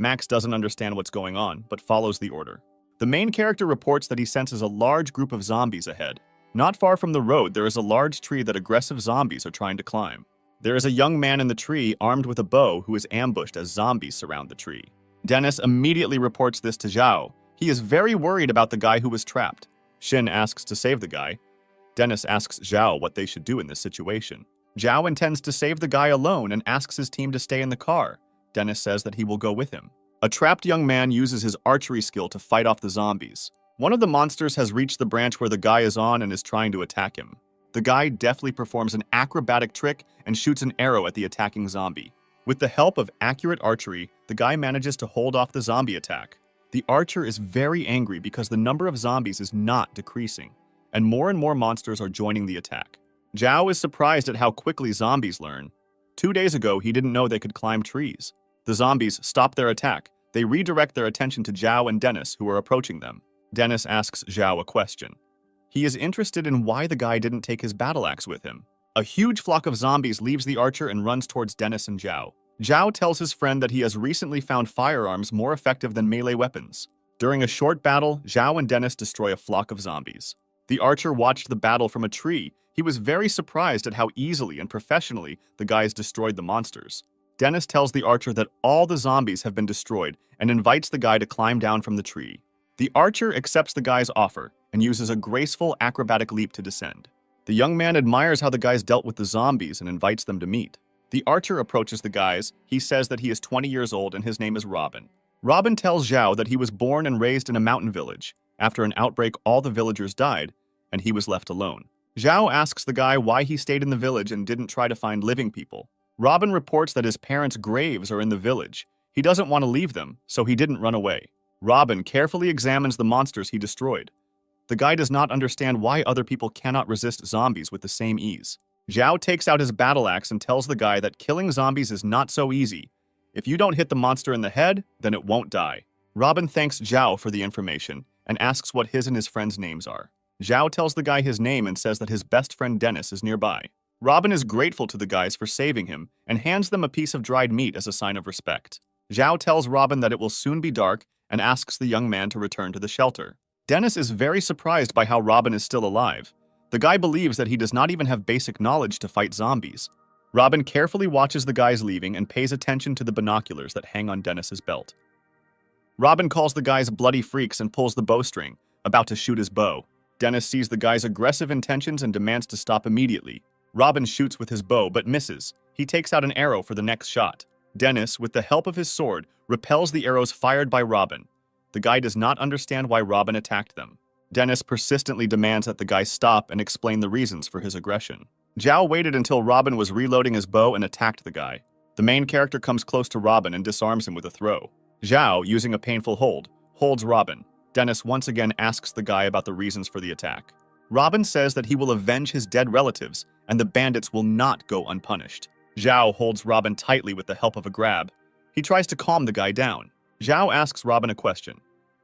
Max doesn't understand what's going on, but follows the order. The main character reports that he senses a large group of zombies ahead. Not far from the road, there is a large tree that aggressive zombies are trying to climb. There is a young man in the tree armed with a bow who is ambushed as zombies surround the tree. Dennis immediately reports this to Zhao. He is very worried about the guy who was trapped. Shin asks to save the guy. Dennis asks Zhao what they should do in this situation. Zhao intends to save the guy alone and asks his team to stay in the car. Dennis says that he will go with him. A trapped young man uses his archery skill to fight off the zombies. One of the monsters has reached the branch where the guy is on and is trying to attack him. The guy deftly performs an acrobatic trick and shoots an arrow at the attacking zombie. With the help of accurate archery, the guy manages to hold off the zombie attack. The archer is very angry because the number of zombies is not decreasing, and more monsters are joining the attack. Zhao is surprised at how quickly zombies learn. 2 days ago, he didn't know they could climb trees. The zombies stop their attack. They redirect their attention to Zhao and Dennis, who are approaching them. Dennis asks Zhao a question. He is interested in why the guy didn't take his battle axe with him. A huge flock of zombies leaves the archer and runs towards Dennis and Zhao. Zhao tells his friend that he has recently found firearms more effective than melee weapons. During a short battle, Zhao and Dennis destroy a flock of zombies. The archer watched the battle from a tree. He was very surprised at how easily and professionally the guys destroyed the monsters. Dennis tells the archer that all the zombies have been destroyed and invites the guy to climb down from the tree. The archer accepts the guy's offer and uses a graceful acrobatic leap to descend. The young man admires how the guys dealt with the zombies and invites them to meet. The archer approaches the guys. He says that he is 20 years old and his name is Robin. Robin tells Zhao that he was born and raised in a mountain village. After an outbreak, all the villagers died, and he was left alone. Zhao asks the guy why he stayed in the village and didn't try to find living people. Robin reports that his parents' graves are in the village. He doesn't want to leave them, so he didn't run away. Robin carefully examines the monsters he destroyed. The guy does not understand why other people cannot resist zombies with the same ease. Zhao takes out his battle axe and tells the guy that killing zombies is not so easy. If you don't hit the monster in the head, then it won't die. Robin thanks Zhao for the information and asks what his and his friend's names are. Zhao tells the guy his name and says that his best friend Dennis is nearby. Robin is grateful to the guys for saving him and hands them a piece of dried meat as a sign of respect. Zhao tells Robin that it will soon be dark and asks the young man to return to the shelter. Dennis is very surprised by how Robin is still alive. The guy believes that he does not even have basic knowledge to fight zombies. Robin carefully watches the guys leaving and pays attention to the binoculars that hang on Dennis's belt. Robin calls the guys bloody freaks and pulls the bowstring, about to shoot his bow. Dennis sees the guy's aggressive intentions and demands to stop immediately. Robin shoots with his bow but misses. He takes out an arrow for the next shot. Dennis, with the help of his sword, repels the arrows fired by Robin. The guy does not understand why Robin attacked them. Dennis persistently demands that the guy stop and explain the reasons for his aggression. Zhao waited until Robin was reloading his bow and attacked the guy. The main character comes close to Robin and disarms him with a throw. Zhao, using a painful hold, holds Robin. Dennis once again asks the guy about the reasons for the attack. Robin says that he will avenge his dead relatives and the bandits will not go unpunished. Zhao holds Robin tightly with the help of a grab. He tries to calm the guy down. Zhao asks Robin a question.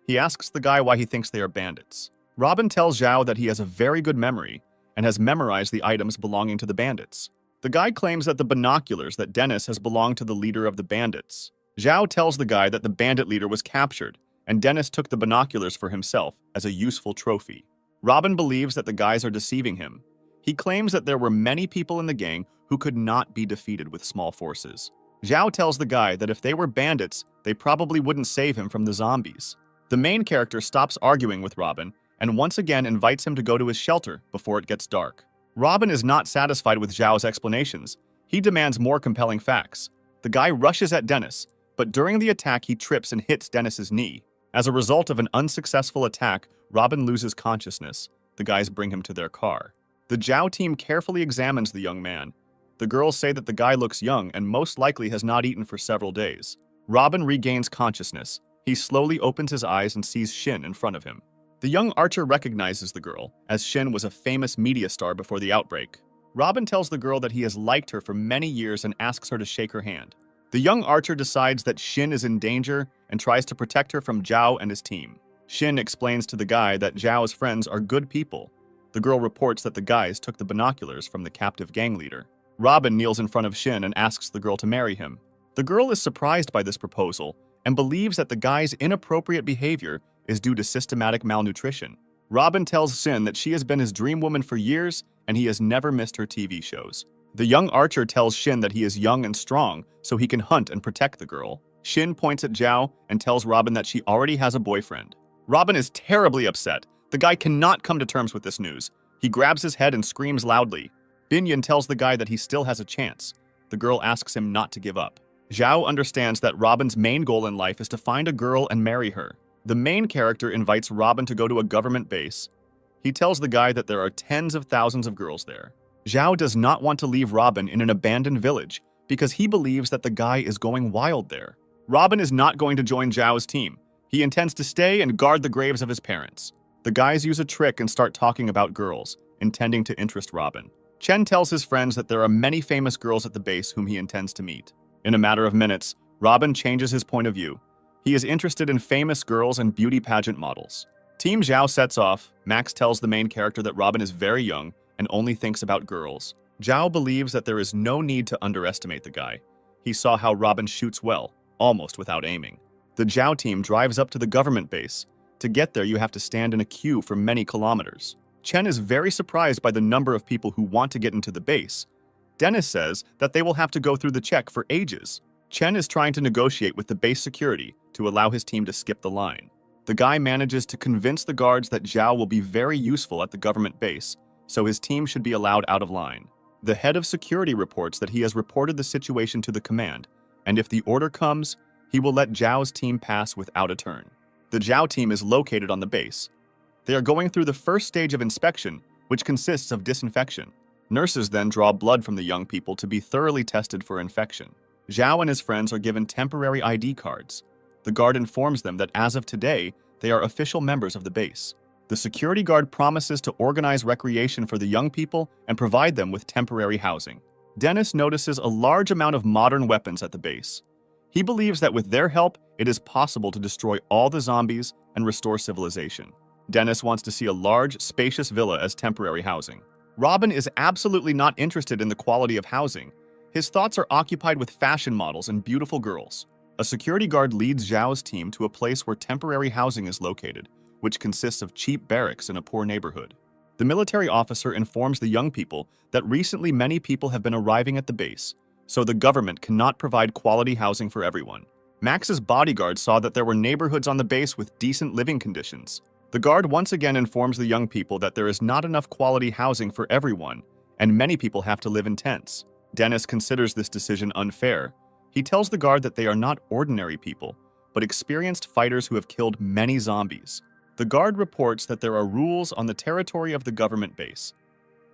He asks the guy why he thinks they are bandits. Robin tells Zhao that he has a very good memory and has memorized the items belonging to the bandits. The guy claims that the binoculars that Dennis has belonged to the leader of the bandits. Zhao tells the guy that the bandit leader was captured, and Dennis took the binoculars for himself as a useful trophy. Robin believes that the guys are deceiving him. He claims that there were many people in the gang who could not be defeated with small forces. Zhao tells the guy that if they were bandits, they probably wouldn't save him from the zombies. The main character stops arguing with Robin and once again invites him to go to his shelter before it gets dark. Robin is not satisfied with Zhao's explanations. He demands more compelling facts. The guy rushes at Dennis, but during the attack he trips and hits Dennis's knee. As a result of an unsuccessful attack, Robin loses consciousness. The guys bring him to their car. The Zhao team carefully examines the young man. The girls say that the guy looks young and most likely has not eaten for several days. Robin regains consciousness. He slowly opens his eyes and sees Shin in front of him. The young archer recognizes the girl, as Shin was a famous media star before the outbreak. Robin tells the girl that he has liked her for many years and asks her to shake her hand. The young archer decides that Shin is in danger and tries to protect her from Zhao and his team. Shin explains to the guy that Zhao's friends are good people. The girl reports that the guys took the binoculars from the captive gang leader. Robin kneels in front of Shin and asks the girl to marry him. The girl is surprised by this proposal and believes that the guy's inappropriate behavior is due to systematic malnutrition. Robin tells Shin that she has been his dream woman for years and he has never missed her TV shows. The young archer tells Shin that he is young and strong, so he can hunt and protect the girl. Shin points at Zhao and tells Robin that she already has a boyfriend. Robin is terribly upset. The guy cannot come to terms with this news. He grabs his head and screams loudly. Binyan tells the guy that he still has a chance. The girl asks him not to give up. Zhao understands that Robin's main goal in life is to find a girl and marry her. The main character invites Robin to go to a government base. He tells the guy that there are tens of thousands of girls there. Zhao does not want to leave Robin in an abandoned village because he believes that the guy is going wild there. Robin is not going to join Zhao's team. He intends to stay and guard the graves of his parents. The guys use a trick and start talking about girls, intending to interest Robin. Chen tells his friends that there are many famous girls at the base whom he intends to meet. In a matter of minutes, Robin changes his point of view. He is interested in famous girls and beauty pageant models. Team Zhao sets off. Max tells the main character that Robin is very young and only thinks about girls. Zhao believes that there is no need to underestimate the guy. He saw how Robin shoots well, almost without aiming. The Zhao team drives up to the government base. To get there, you have to stand in a queue for many kilometers. Chen is very surprised by the number of people who want to get into the base. Dennis says that they will have to go through the check for ages. Chen is trying to negotiate with the base security to allow his team to skip the line. The guy manages to convince the guards that Zhao will be very useful at the government base, so his team should be allowed out of line. The head of security reports that he has reported the situation to the command, and if the order comes, he will let Zhao's team pass without a turn. The Zhao team is located on the base. They are going through the first stage of inspection, which consists of disinfection. Nurses then draw blood from the young people to be thoroughly tested for infection. Zhao and his friends are given temporary ID cards. The guard informs them that as of today, they are official members of the base. The security guard promises to organize recreation for the young people and provide them with temporary housing. Dennis notices a large amount of modern weapons at the base. He believes that with their help, it is possible to destroy all the zombies and restore civilization. Dennis wants to see a large, spacious villa as temporary housing. Robin is absolutely not interested in the quality of housing. His thoughts are occupied with fashion models and beautiful girls. A security guard leads Zhao's team to a place where temporary housing is located, which consists of cheap barracks in a poor neighborhood. The military officer informs the young people that recently many people have been arriving at the base, so the government cannot provide quality housing for everyone. Max's bodyguard saw that there were neighborhoods on the base with decent living conditions. The guard once again informs the young people that there is not enough quality housing for everyone, and many people have to live in tents. Dennis considers this decision unfair. He tells the guard that they are not ordinary people, but experienced fighters who have killed many zombies. The guard reports that there are rules on the territory of the government base,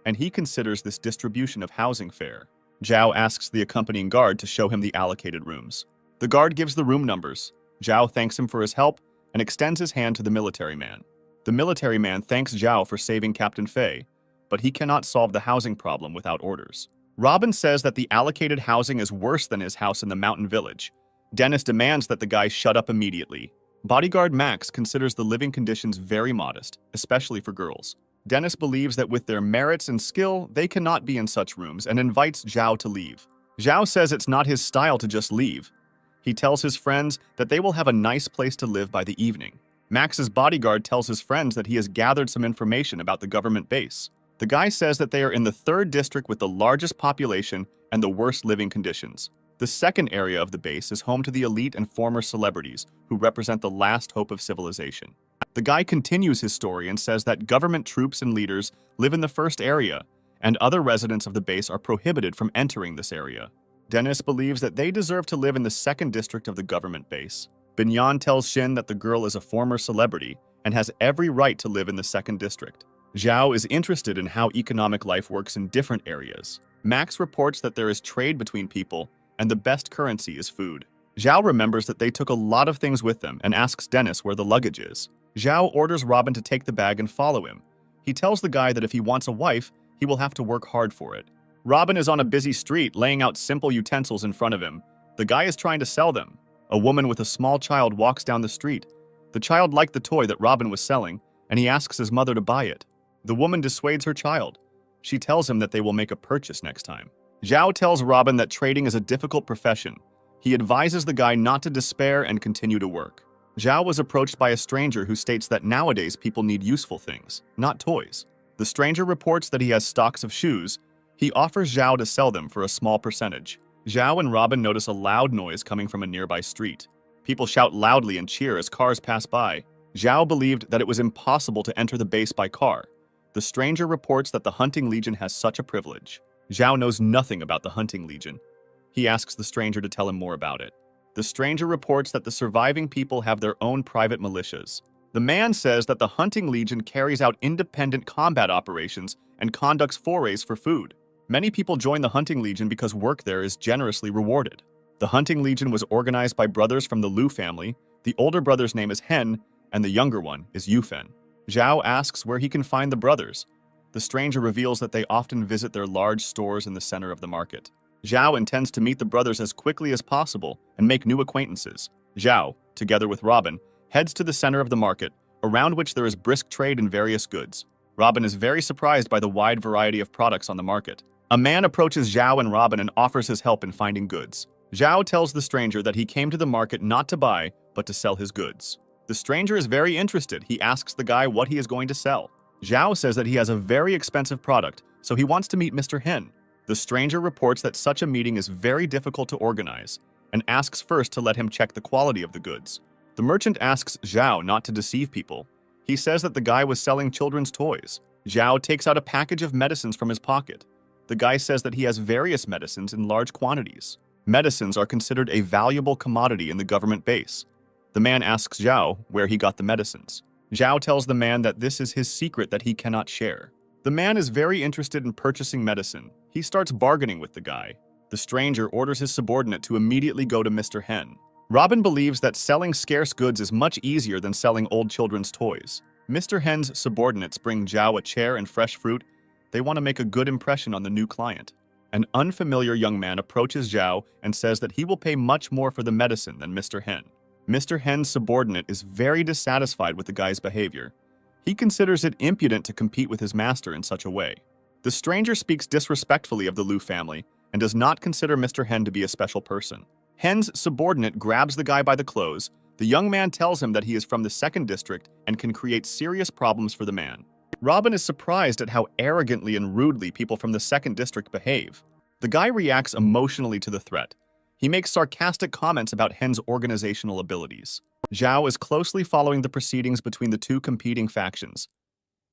and he considers this distribution of housing fair. Zhao asks the accompanying guard to show him the allocated rooms. The guard gives the room numbers. Zhao thanks him for his help and extends his hand to the military man. The military man thanks Zhao for saving Captain Fei, but he cannot solve the housing problem without orders. Robin says that the allocated housing is worse than his house in the mountain village. Dennis demands that the guy shut up immediately. Bodyguard Max considers the living conditions very modest, especially for girls. Dennis believes that with their merits and skill, they cannot be in such rooms and invites Zhao to leave. Zhao says it's not his style to just leave. He tells his friends that they will have a nice place to live by the evening. Max's bodyguard tells his friends that he has gathered some information about the government base. The guy says that they are in the 3rd district with the largest population and the worst living conditions. The second area of the base is home to the elite and former celebrities who represent the last hope of civilization. The guy continues his story and says that government troops and leaders live in the first area, and other residents of the base are prohibited from entering this area. Dennis believes that they deserve to live in the 2nd district of the government base. Binyan tells Shin that the girl is a former celebrity and has every right to live in the 2nd district. Zhao is interested in how economic life works in different areas. Max reports that there is trade between people and the best currency is food. Zhao remembers that they took a lot of things with them and asks Dennis where the luggage is. Zhao orders Robin to take the bag and follow him. He tells the guy that if he wants a wife, he will have to work hard for it. Robin is on a busy street laying out simple utensils in front of him. The guy is trying to sell them. A woman with a small child walks down the street. The child liked the toy that Robin was selling, and he asks his mother to buy it. The woman dissuades her child. She tells him that they will make a purchase next time. Zhao tells Robin that trading is a difficult profession. He advises the guy not to despair and continue to work. Zhao was approached by a stranger who states that nowadays people need useful things, not toys. The stranger reports that he has stocks of shoes. He offers Zhao to sell them for a small percentage. Zhao and Robin notice a loud noise coming from a nearby street. People shout loudly and cheer as cars pass by. Zhao believed that it was impossible to enter the base by car. The stranger reports that the Hunting Legion has such a privilege. Zhao knows nothing about the Hunting Legion. He asks the stranger to tell him more about it. The stranger reports that the surviving people have their own private militias. The man says that the Hunting Legion carries out independent combat operations and conducts forays for food. Many people join the Hunting Legion because work there is generously rewarded. The Hunting Legion was organized by brothers from the Liu family. The older brother's name is Hen, and the younger one is Yufen. Zhao asks where he can find the brothers. The stranger reveals that they often visit their large stores in the center of the market. Zhao intends to meet the brothers as quickly as possible and make new acquaintances. Zhao, together with Robin, heads to the center of the market, around which there is brisk trade in various goods. Robin is very surprised by the wide variety of products on the market. A man approaches Zhao and Robin and offers his help in finding goods. Zhao tells the stranger that he came to the market not to buy, but to sell his goods. The stranger is very interested. He asks the guy what he is going to sell. Zhao says that he has a very expensive product, so he wants to meet Mr. Hen. The stranger reports that such a meeting is very difficult to organize and asks first to let him check the quality of the goods. The merchant asks Zhao not to deceive people. He says that the guy was selling children's toys. Zhao takes out a package of medicines from his pocket. The guy says that he has various medicines in large quantities. Medicines are considered a valuable commodity in the government base. The man asks Zhao where he got the medicines. Zhao tells the man that this is his secret that he cannot share. The man is very interested in purchasing medicine. He starts bargaining with the guy. The stranger orders his subordinate to immediately go to Mr. Hen. Robin believes that selling scarce goods is much easier than selling old children's toys. Mr. Hen's subordinates bring Zhao a chair and fresh fruit. They want to make a good impression on the new client. An unfamiliar young man approaches Zhao and says that he will pay much more for the medicine than Mr. Hen. Mr. Hen's subordinate is very dissatisfied with the guy's behavior. He considers it impudent to compete with his master in such a way. The stranger speaks disrespectfully of the Liu family and does not consider Mr. Hen to be a special person. Hen's subordinate grabs the guy by the clothes. The young man tells him that he is from the 2nd district and can create serious problems for the man. Robin is surprised at how arrogantly and rudely people from the 2nd district behave. The guy reacts emotionally to the threat. He makes sarcastic comments about Hen's organizational abilities. Zhao is closely following the proceedings between the two competing factions.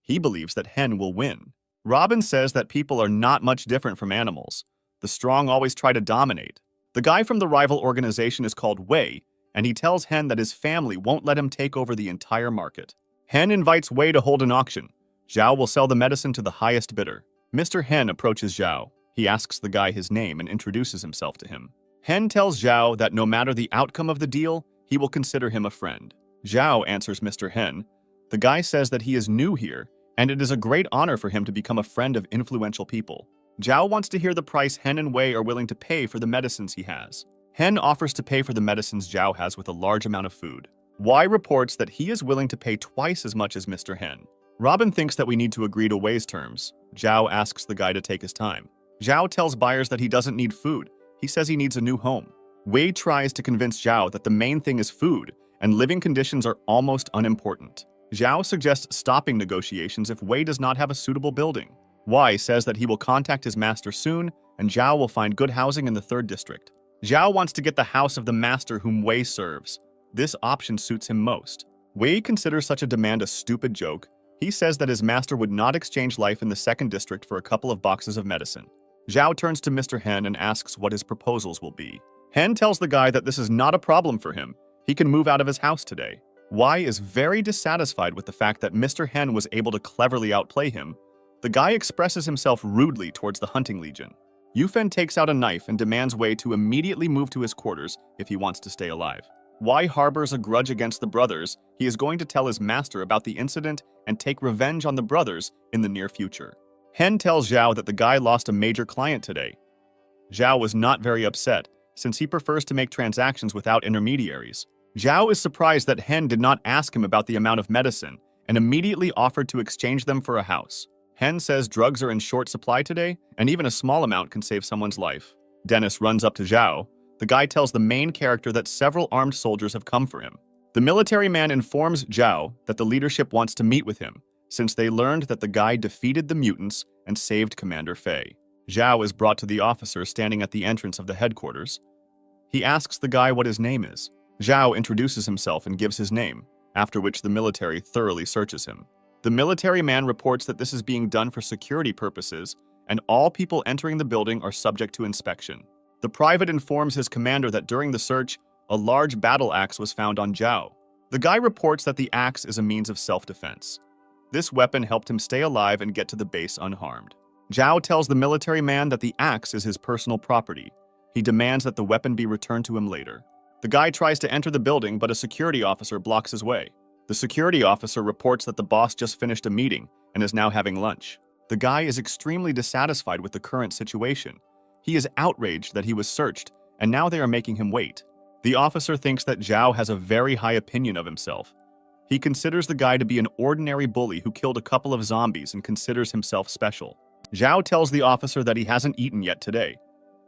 He believes that Hen will win. Robin says that people are not much different from animals. The strong always try to dominate. The guy from the rival organization is called Wei, and he tells Hen that his family won't let him take over the entire market. Hen invites Wei to hold an auction. Zhao will sell the medicine to the highest bidder. Mr. Hen approaches Zhao. He asks the guy his name and introduces himself to him. Hen tells Zhao that no matter the outcome of the deal, he will consider him a friend. Zhao answers Mr. Hen. The guy says that he is new here, and it is a great honor for him to become a friend of influential people. Zhao wants to hear the price Hen and Wei are willing to pay for the medicines he has. Hen offers to pay for the medicines Zhao has with a large amount of food. Wei reports that he is willing to pay twice as much as Mr. Hen. Robin thinks that we need to agree to Wei's terms. Zhao asks the guy to take his time. Zhao tells buyers that he doesn't need food. He says he needs a new home. Wei tries to convince Zhao that the main thing is food, and living conditions are almost unimportant. Zhao suggests stopping negotiations if Wei does not have a suitable building. Wei says that he will contact his master soon, and Zhao will find good housing in the 3rd district. Zhao wants to get the house of the master whom Wei serves. This option suits him most. Wei considers such a demand a stupid joke. He says that his master would not exchange life in the 2nd district for a couple of boxes of medicine. Zhao turns to Mr. Hen and asks what his proposals will be. Hen tells the guy that this is not a problem for him. He can move out of his house today. Wei is very dissatisfied with the fact that Mr. Hen was able to cleverly outplay him. The guy expresses himself rudely towards the Hunting Legion. Yufen takes out a knife and demands Wei to immediately move to his quarters if he wants to stay alive. Wei harbors a grudge against the brothers. He is going to tell his master about the incident and take revenge on the brothers in the near future. Hen tells Zhao that the guy lost a major client today. Zhao was not very upset, since he prefers to make transactions without intermediaries. Zhao is surprised that Hen did not ask him about the amount of medicine and immediately offered to exchange them for a house. Hen says drugs are in short supply today, and even a small amount can save someone's life. Dennis runs up to Zhao. The guy tells the main character that several armed soldiers have come for him. The military man informs Zhao that the leadership wants to meet with him, since they learned that the guy defeated the mutants and saved Commander Fei. Zhao is brought to the officer standing at the entrance of the headquarters. He asks the guy what his name is. Zhao introduces himself and gives his name, after which the military thoroughly searches him. The military man reports that this is being done for security purposes, and all people entering the building are subject to inspection. The private informs his commander that during the search, a large battle axe was found on Zhao. The guy reports that the axe is a means of self-defense. This weapon helped him stay alive and get to the base unharmed. Zhao tells the military man that the axe is his personal property. He demands that the weapon be returned to him later. The guy tries to enter the building, but a security officer blocks his way. The security officer reports that the boss just finished a meeting and is now having lunch. The guy is extremely dissatisfied with the current situation. He is outraged that he was searched, and now they are making him wait. The officer thinks that Zhao has a very high opinion of himself. He considers the guy to be an ordinary bully who killed a couple of zombies and considers himself special. Zhao tells the officer that he hasn't eaten yet today.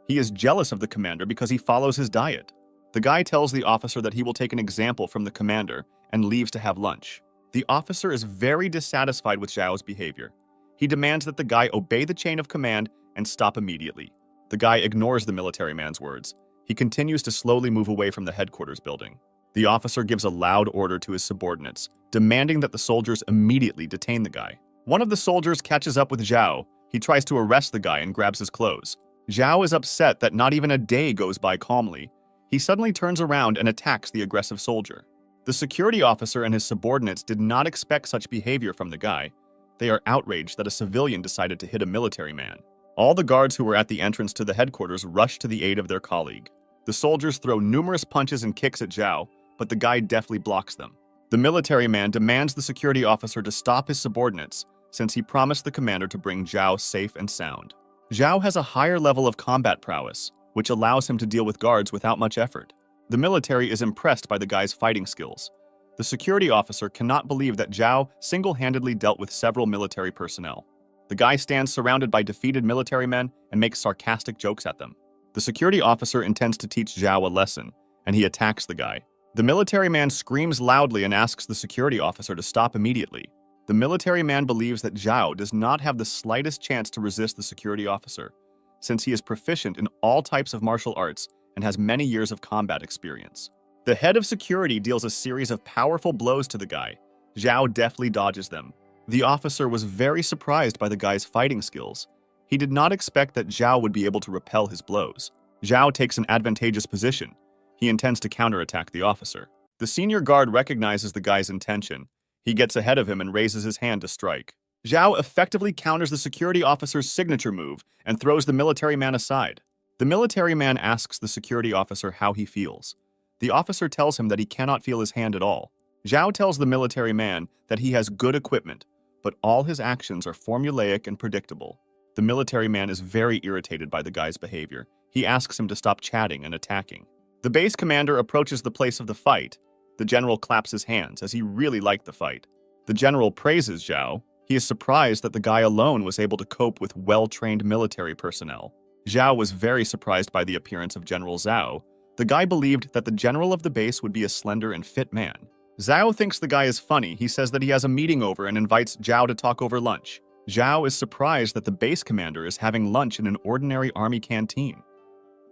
He is jealous of the commander because he follows his diet. The guy tells the officer that he will take an example from the commander and leaves to have lunch. The officer is very dissatisfied with Zhao's behavior. He demands that the guy obey the chain of command and stop immediately. The guy ignores the military man's words. He continues to slowly move away from the headquarters building. The officer gives a loud order to his subordinates, demanding that the soldiers immediately detain the guy. One of the soldiers catches up with Zhao. He tries to arrest the guy and grabs his clothes. Zhao is upset that not even a day goes by calmly. He suddenly turns around and attacks the aggressive soldier. The security officer and his subordinates did not expect such behavior from the guy. They are outraged that a civilian decided to hit a military man. All the guards who were at the entrance to the headquarters rush to the aid of their colleague. The soldiers throw numerous punches and kicks at Zhao, but the guy deftly blocks them. The military man demands the security officer to stop his subordinates, since he promised the commander to bring Zhao safe and sound. Zhao has a higher level of combat prowess, which allows him to deal with guards without much effort. The military is impressed by the guy's fighting skills. The security officer cannot believe that Zhao single-handedly dealt with several military personnel. The guy stands surrounded by defeated military men and makes sarcastic jokes at them. The security officer intends to teach Zhao a lesson, and he attacks the guy. The military man screams loudly and asks the security officer to stop immediately. The military man believes that Zhao does not have the slightest chance to resist the security officer, since he is proficient in all types of martial arts and has many years of combat experience. The head of security deals a series of powerful blows to the guy. Zhao deftly dodges them. The officer was very surprised by the guy's fighting skills. He did not expect that Zhao would be able to repel his blows. Zhao takes an advantageous position. He intends to counterattack the officer. The senior guard recognizes the guy's intention. He gets ahead of him and raises his hand to strike. Zhao effectively counters the security officer's signature move and throws the military man aside. The military man asks the security officer how he feels. The officer tells him that he cannot feel his hand at all. Zhao tells the military man that he has good equipment, but all his actions are formulaic and predictable. The military man is very irritated by the guy's behavior. He asks him to stop chatting and attacking. The base commander approaches the place of the fight. The general claps his hands as he really liked the fight. The general praises Zhao. He is surprised that the guy alone was able to cope with well-trained military personnel. Zhao was very surprised by the appearance of General Zhao. The guy believed that the general of the base would be a slender and fit man. Zhao thinks the guy is funny. He says that he has a meeting over and invites Zhao to talk over lunch. Zhao is surprised that the base commander is having lunch in an ordinary army canteen.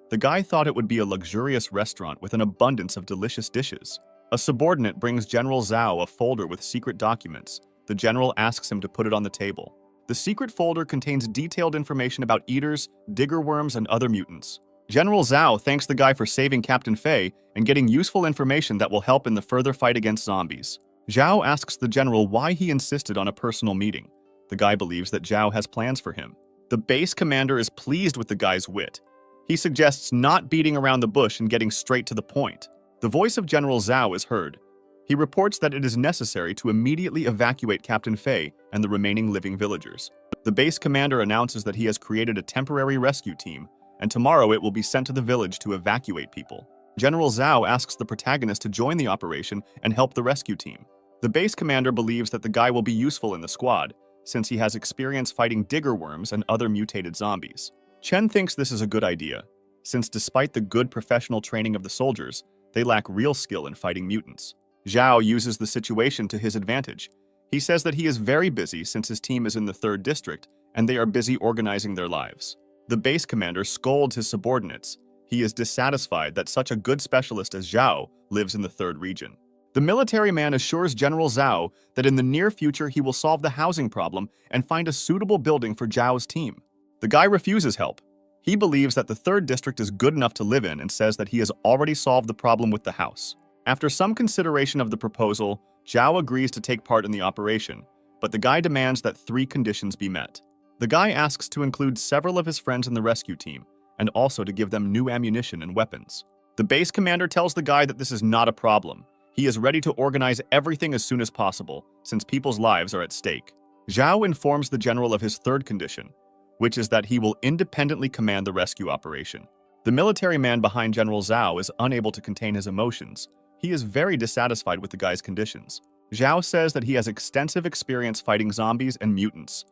The guy thought it would be a luxurious restaurant with an abundance of delicious dishes. A subordinate brings General Zhao a folder with secret documents. The general asks him to put it on the table. The secret folder contains detailed information about eaters, digger worms, and other mutants. General Zhao thanks the guy for saving Captain Fei and getting useful information that will help in the further fight against zombies. Zhao asks the general why he insisted on a personal meeting. The guy believes that Zhao has plans for him. The base commander is pleased with the guy's wit. He suggests not beating around the bush and getting straight to the point. The voice of General Zhao is heard. He reports that it is necessary to immediately evacuate Captain Fei and the remaining living villagers. The base commander announces that he has created a temporary rescue team, and tomorrow it will be sent to the village to evacuate people. General Zhao asks the protagonist to join the operation and help the rescue team. The base commander believes that the guy will be useful in the squad, since he has experience fighting digger worms and other mutated zombies. Chen thinks this is a good idea, since despite the good professional training of the soldiers, they lack real skill in fighting mutants. Zhao uses the situation to his advantage. He says that he is very busy since his team is in the 3rd district, and they are busy organizing their lives. The base commander scolds his subordinates. He is dissatisfied that such a good specialist as Zhao lives in the 3rd region. The military man assures General Zhao that in the near future he will solve the housing problem and find a suitable building for Zhao's team. The guy refuses help. He believes that the 3rd district is good enough to live in and says that he has already solved the problem with the house. After some consideration of the proposal, Zhao agrees to take part in the operation, but the guy demands that 3 conditions be met. The guy asks to include several of his friends in the rescue team, and also to give them new ammunition and weapons. The base commander tells the guy that this is not a problem. He is ready to organize everything as soon as possible, since people's lives are at stake. Zhao informs the general of his 3rd condition, which is that he will independently command the rescue operation. The military man behind General Zhao is unable to contain his emotions. He is very dissatisfied with the guy's conditions. Zhao says that he has extensive experience fighting zombies and mutants,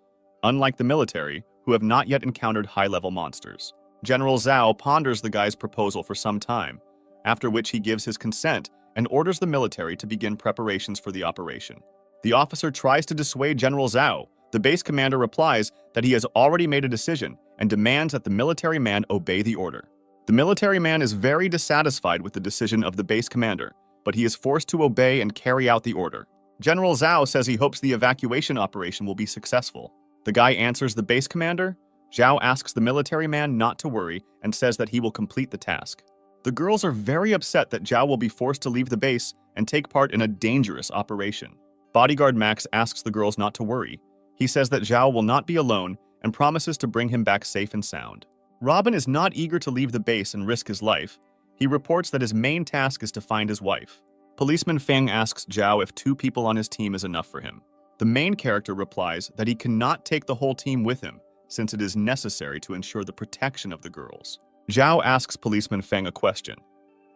unlike the military, who have not yet encountered high-level monsters. General Zhao ponders the guy's proposal for some time, after which he gives his consent and orders the military to begin preparations for the operation. The officer tries to dissuade General Zhao. The base commander replies that he has already made a decision and demands that the military man obey the order. The military man is very dissatisfied with the decision of the base commander, but he is forced to obey and carry out the order. General Zhao says he hopes the evacuation operation will be successful. The guy answers the base commander. Zhao asks the military man not to worry and says that he will complete the task. The girls are very upset that Zhao will be forced to leave the base and take part in a dangerous operation. Bodyguard Max asks the girls not to worry. He says that Zhao will not be alone and promises to bring him back safe and sound. Robin is not eager to leave the base and risk his life. He reports that his main task is to find his wife. Policeman Feng asks Zhao if 2 people on his team is enough for him. The main character replies that he cannot take the whole team with him, since it is necessary to ensure the protection of the girls. Zhao asks Policeman Feng a question.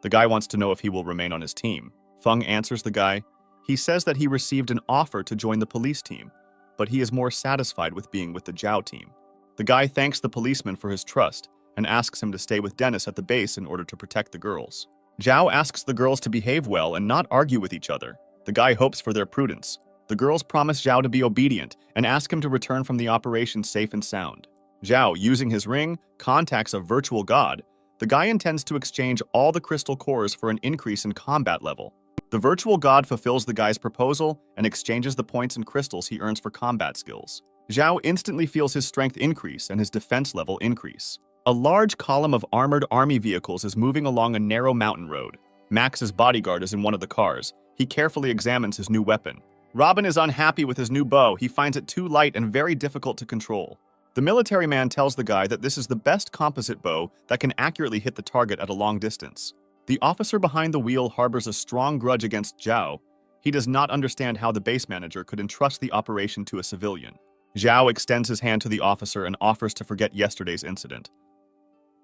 The guy wants to know if he will remain on his team. Feng answers the guy. He says that he received an offer to join the police team, but he is more satisfied with being with the Zhao team. The guy thanks the policeman for his trust and asks him to stay with Dennis at the base in order to protect the girls. Zhao asks the girls to behave well and not argue with each other. The guy hopes for their prudence. The girls promise Zhao to be obedient and ask him to return from the operation safe and sound. Zhao, using his ring, contacts a virtual god. The guy intends to exchange all the crystal cores for an increase in combat level. The virtual god fulfills the guy's proposal and exchanges the points and crystals he earns for combat skills. Zhao instantly feels his strength increase and his defense level increase. A large column of armored army vehicles is moving along a narrow mountain road. Max's bodyguard is in one of the cars. He carefully examines his new weapon. Robin is unhappy with his new bow. He finds it too light and very difficult to control. The military man tells the guy that this is the best composite bow that can accurately hit the target at a long distance. The officer behind the wheel harbors a strong grudge against Zhao. He does not understand how the base manager could entrust the operation to a civilian. Zhao extends his hand to the officer and offers to forget yesterday's incident.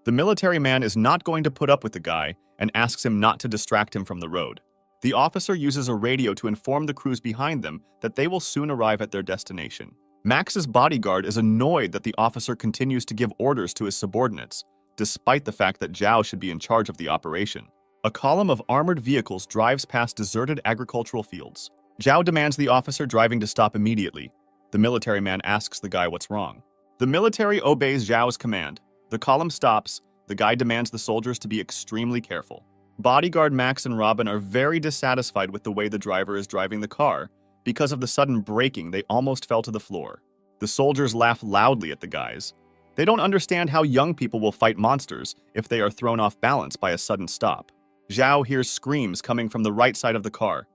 The military man is not going to put up with the guy and asks him not to distract him from the road. The officer uses a radio to inform the crews behind them that they will soon arrive at their destination. Max's bodyguard is annoyed that the officer continues to give orders to his subordinates, despite the fact that Zhao should be in charge of the operation. A column of armored vehicles drives past deserted agricultural fields. Zhao demands the officer driving to stop immediately. The military man asks the guy what's wrong. The military obeys Zhao's command. The column stops. The guy demands the soldiers to be extremely careful. Bodyguard Max and Robin are very dissatisfied with the way the driver is driving the car. Because of the sudden braking, they almost fell to the floor. The soldiers laugh loudly at the guys. They don't understand how young people will fight monsters if they are thrown off balance by a sudden stop. Zhao hears screams coming from the right side of the car.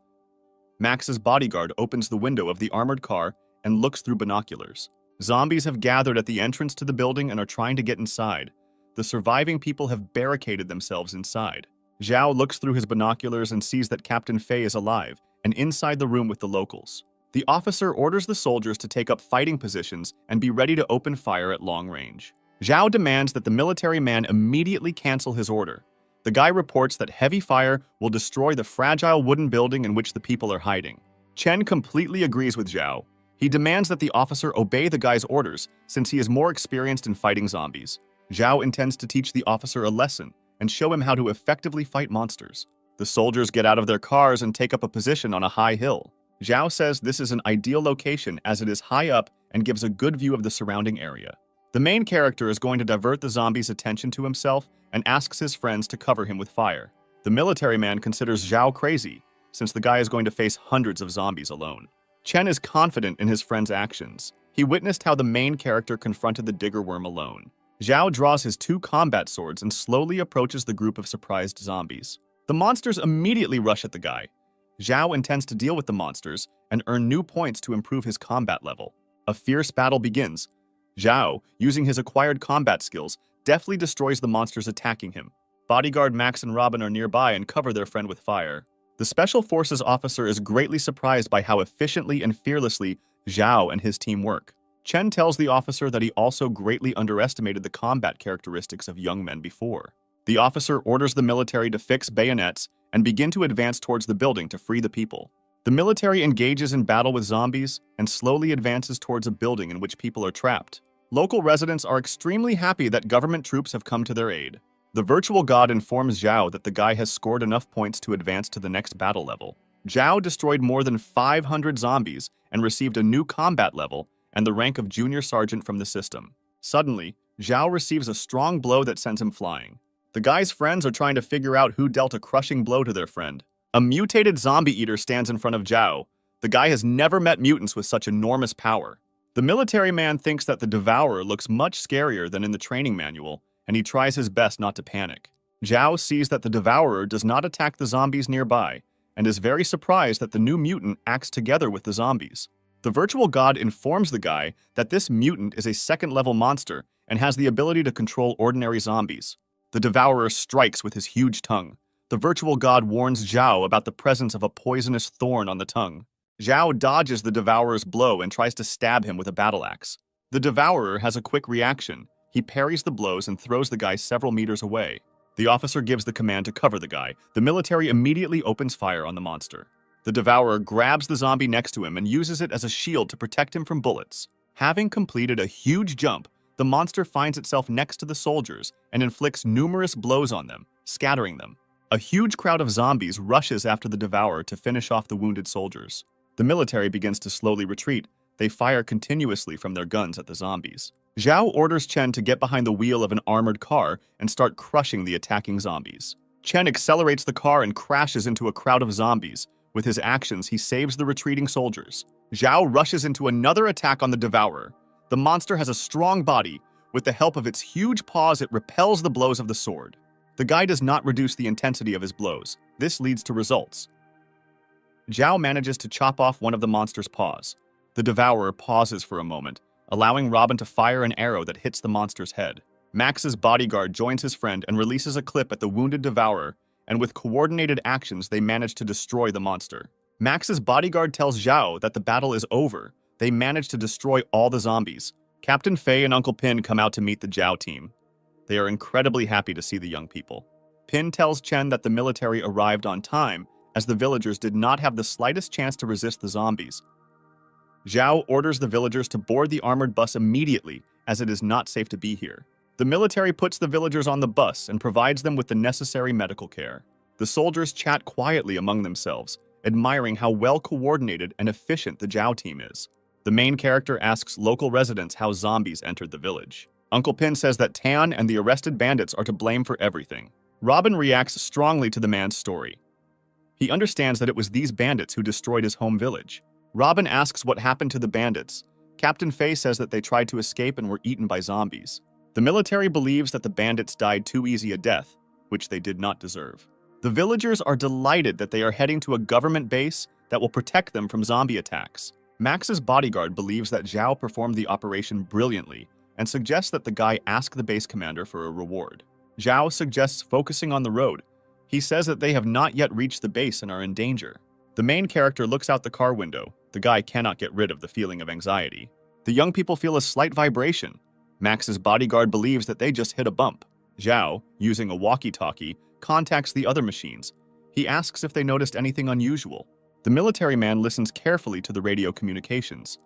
Max's bodyguard opens the window of the armored car and looks through binoculars. Zombies have gathered at the entrance to the building and are trying to get inside. The surviving people have barricaded themselves inside. Zhao looks through his binoculars and sees that Captain Fei is alive and inside the room with the locals. The officer orders the soldiers to take up fighting positions and be ready to open fire at long range. Zhao demands that the military man immediately cancel his order. The guy reports that heavy fire will destroy the fragile wooden building in which the people are hiding. Chen completely agrees with Zhao. He demands that the officer obey the guy's orders since he is more experienced in fighting zombies. Zhao intends to teach the officer a lesson and show him how to effectively fight monsters. The soldiers get out of their cars and take up a position on a high hill. Zhao says this is an ideal location as it is high up and gives a good view of the surrounding area. The main character is going to divert the zombies' attention to himself and asks his friends to cover him with fire. The military man considers Zhao crazy, since the guy is going to face hundreds of zombies alone. Chen is confident in his friend's actions. He witnessed how the main character confronted the digger worm alone. Zhao draws his 2 combat swords and slowly approaches the group of surprised zombies. The monsters immediately rush at the guy. Zhao intends to deal with the monsters and earn new points to improve his combat level. A fierce battle begins. Zhao, using his acquired combat skills, deftly destroys the monsters attacking him. Bodyguard Max and Robin are nearby and cover their friend with fire. The Special Forces officer is greatly surprised by how efficiently and fearlessly Zhao and his team work. Chen tells the officer that he also greatly underestimated the combat characteristics of young men before. The officer orders the military to fix bayonets and begin to advance towards the building to free the people. The military engages in battle with zombies and slowly advances towards a building in which people are trapped. Local residents are extremely happy that government troops have come to their aid. The virtual god informs Zhao that the guy has scored enough points to advance to the next battle level. Zhao destroyed more than 500 zombies and received a new combat level and the rank of junior sergeant from the system. Suddenly, Zhao receives a strong blow that sends him flying. The guy's friends are trying to figure out who dealt a crushing blow to their friend. A mutated zombie eater stands in front of Zhao. The guy has never met mutants with such enormous power. The military man thinks that the devourer looks much scarier than in the training manual, and he tries his best not to panic. Zhao sees that the devourer does not attack the zombies nearby, and is very surprised that the new mutant acts together with the zombies. The virtual god informs the guy that this mutant is a second-level monster and has the ability to control ordinary zombies. The devourer strikes with his huge tongue. The virtual god warns Zhao about the presence of a poisonous thorn on the tongue. Zhao dodges the devourer's blow and tries to stab him with a battle axe. The devourer has a quick reaction. He parries the blows and throws the guy several meters away. The officer gives the command to cover the guy. The military immediately opens fire on the monster. The devourer grabs the zombie next to him and uses it as a shield to protect him from bullets. Having completed a huge jump, the monster finds itself next to the soldiers and inflicts numerous blows on them, scattering them. A huge crowd of zombies rushes after the devourer to finish off the wounded soldiers. The military begins to slowly retreat. They fire continuously from their guns at the zombies. Zhao orders Chen to get behind the wheel of an armored car and start crushing the attacking zombies. Chen accelerates the car and crashes into a crowd of zombies. With his actions, he saves the retreating soldiers. Zhao rushes into another attack on the devourer. The monster has a strong body. With the help of its huge paws, it repels the blows of the sword. The guy does not reduce the intensity of his blows. This leads to results. Zhao manages to chop off one of the monster's paws. The devourer pauses for a moment, allowing Robin to fire an arrow that hits the monster's head. Max's bodyguard joins his friend and releases a clip at the wounded devourer, and with coordinated actions, they manage to destroy the monster. Max's bodyguard tells Zhao that the battle is over. They manage to destroy all the zombies. Captain Fei and Uncle Pin come out to meet the Zhao team. They are incredibly happy to see the young people. Pin tells Chen that the military arrived on time, as the villagers did not have the slightest chance to resist the zombies. Zhao orders the villagers to board the armored bus immediately, as it is not safe to be here. The military puts the villagers on the bus and provides them with the necessary medical care. The soldiers chat quietly among themselves, admiring how well coordinated and efficient the Zhao team is. The main character asks local residents how zombies entered the village. Uncle Pin says that Tan and the arrested bandits are to blame for everything. Robin reacts strongly to the man's story. He understands that it was these bandits who destroyed his home village. Robin asks what happened to the bandits. Captain Fei says that they tried to escape and were eaten by zombies. The military believes that the bandits died too easy a death, which they did not deserve. The villagers are delighted that they are heading to a government base that will protect them from zombie attacks. Max's bodyguard believes that Zhao performed the operation brilliantly and suggests that the guy ask the base commander for a reward. Zhao suggests focusing on the road. He says that they have not yet reached the base and are in danger. The main character looks out the car window. The guy cannot get rid of the feeling of anxiety. The young people feel a slight vibration. Max's bodyguard believes that they just hit a bump. Zhao, using a walkie-talkie, contacts the other machines. He asks if they noticed anything unusual. The military man listens carefully to the radio communications.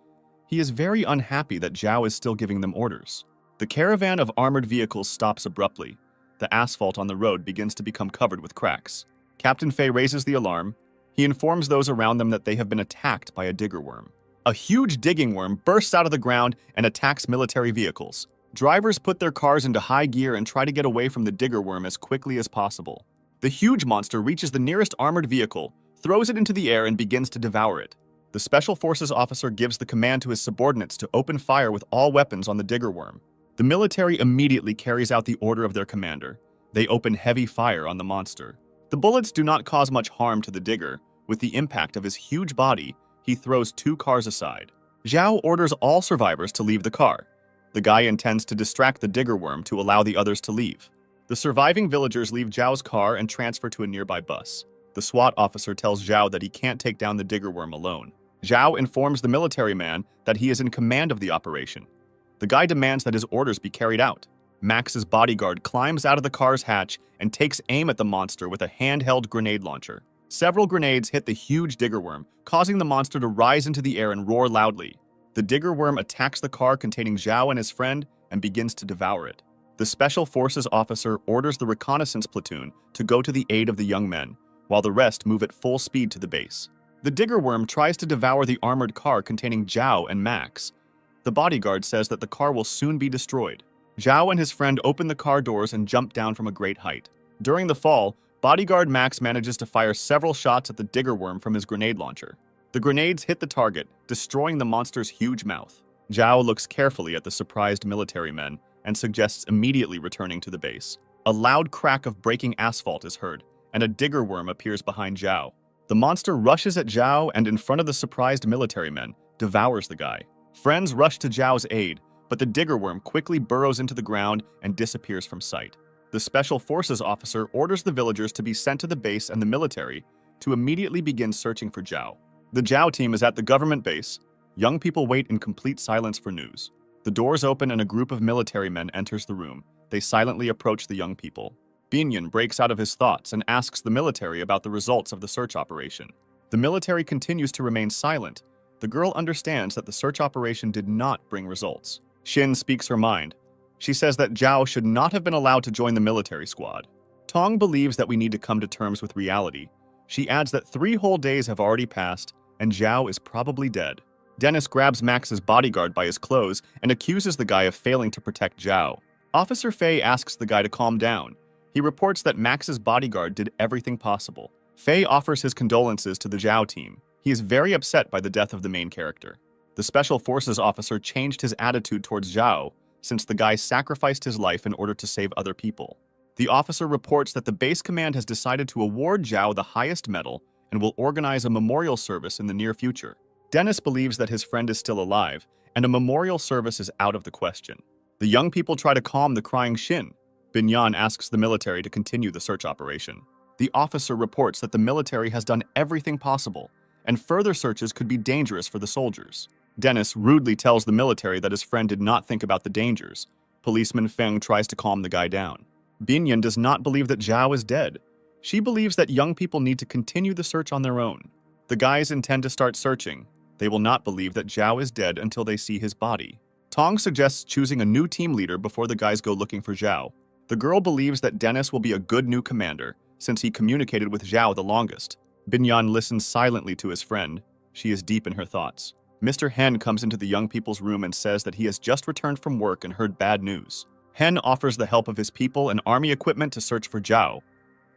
He is very unhappy that Zhao is still giving them orders. The caravan of armored vehicles stops abruptly. The asphalt on the road begins to become covered with cracks. Captain Fei raises the alarm. He informs those around them that they have been attacked by a digger worm. A huge digging worm bursts out of the ground and attacks military vehicles. Drivers put their cars into high gear and try to get away from the digger worm as quickly as possible. The huge monster reaches the nearest armored vehicle, throws it into the air, and begins to devour it. The Special Forces officer gives the command to his subordinates to open fire with all weapons on the digger worm. The military immediately carries out the order of their commander. They open heavy fire on the monster. The bullets do not cause much harm to the digger. With the impact of his huge body, he throws 2 cars aside. Zhao orders all survivors to leave the car. The guy intends to distract the digger worm to allow the others to leave. The surviving villagers leave Zhao's car and transfer to a nearby bus. The SWAT officer tells Zhao that he can't take down the digger worm alone. Zhao informs the military man that he is in command of the operation. The guy demands that his orders be carried out. Max's bodyguard climbs out of the car's hatch and takes aim at the monster with a handheld grenade launcher. Several grenades hit the huge digger worm, causing the monster to rise into the air and roar loudly. The digger worm attacks the car containing Zhao and his friend and begins to devour it. The Special Forces officer orders the reconnaissance platoon to go to the aid of the young men, while the rest move at full speed to the base. The digger worm tries to devour the armored car containing Zhao and Max. The bodyguard says that the car will soon be destroyed. Zhao and his friend open the car doors and jump down from a great height. During the fall, bodyguard Max manages to fire several shots at the digger worm from his grenade launcher. The grenades hit the target, destroying the monster's huge mouth. Zhao looks carefully at the surprised military men and suggests immediately returning to the base. A loud crack of breaking asphalt is heard, and a digger worm appears behind Zhao. The monster rushes at Zhao and, in front of the surprised military men, devours the guy. Friends rush to Zhao's aid, but the digger worm quickly burrows into the ground and disappears from sight. The Special Forces officer orders the villagers to be sent to the base and the military to immediately begin searching for Zhao. The Zhao team is at the government base. Young people wait in complete silence for news. The doors open and a group of military men enters the room. They silently approach the young people. Binyan breaks out of his thoughts and asks the military about the results of the search operation. The military continues to remain silent. The girl understands that the search operation did not bring results. Xin speaks her mind. She says that Zhao should not have been allowed to join the military squad. Tong believes that we need to come to terms with reality. She adds that 3 whole days have already passed, and Zhao is probably dead. Dennis grabs Max's bodyguard by his clothes and accuses the guy of failing to protect Zhao. Officer Fei asks the guy to calm down. He reports that Max's bodyguard did everything possible. Fei offers his condolences to the Zhao team. He is very upset by the death of the main character. The Special Forces officer changed his attitude towards Zhao since the guy sacrificed his life in order to save other people. The officer reports that the base command has decided to award Zhao the highest medal and will organize a memorial service in the near future. Dennis believes that his friend is still alive, and a memorial service is out of the question. The young people try to calm the crying Xin. Binyan asks the military to continue the search operation. The officer reports that the military has done everything possible, and further searches could be dangerous for the soldiers. Dennis rudely tells the military that his friend did not think about the dangers. Policeman Feng tries to calm the guy down. Binyan does not believe that Zhao is dead. She believes that young people need to continue the search on their own. The guys intend to start searching. They will not believe that Zhao is dead until they see his body. Tong suggests choosing a new team leader before the guys go looking for Zhao. The girl believes that Dennis will be a good new commander, since he communicated with Zhao the longest. Binyan listens silently to his friend. She is deep in her thoughts. Mr. Hen comes into the young people's room and says that he has just returned from work and heard bad news. Hen offers the help of his people and army equipment to search for Zhao.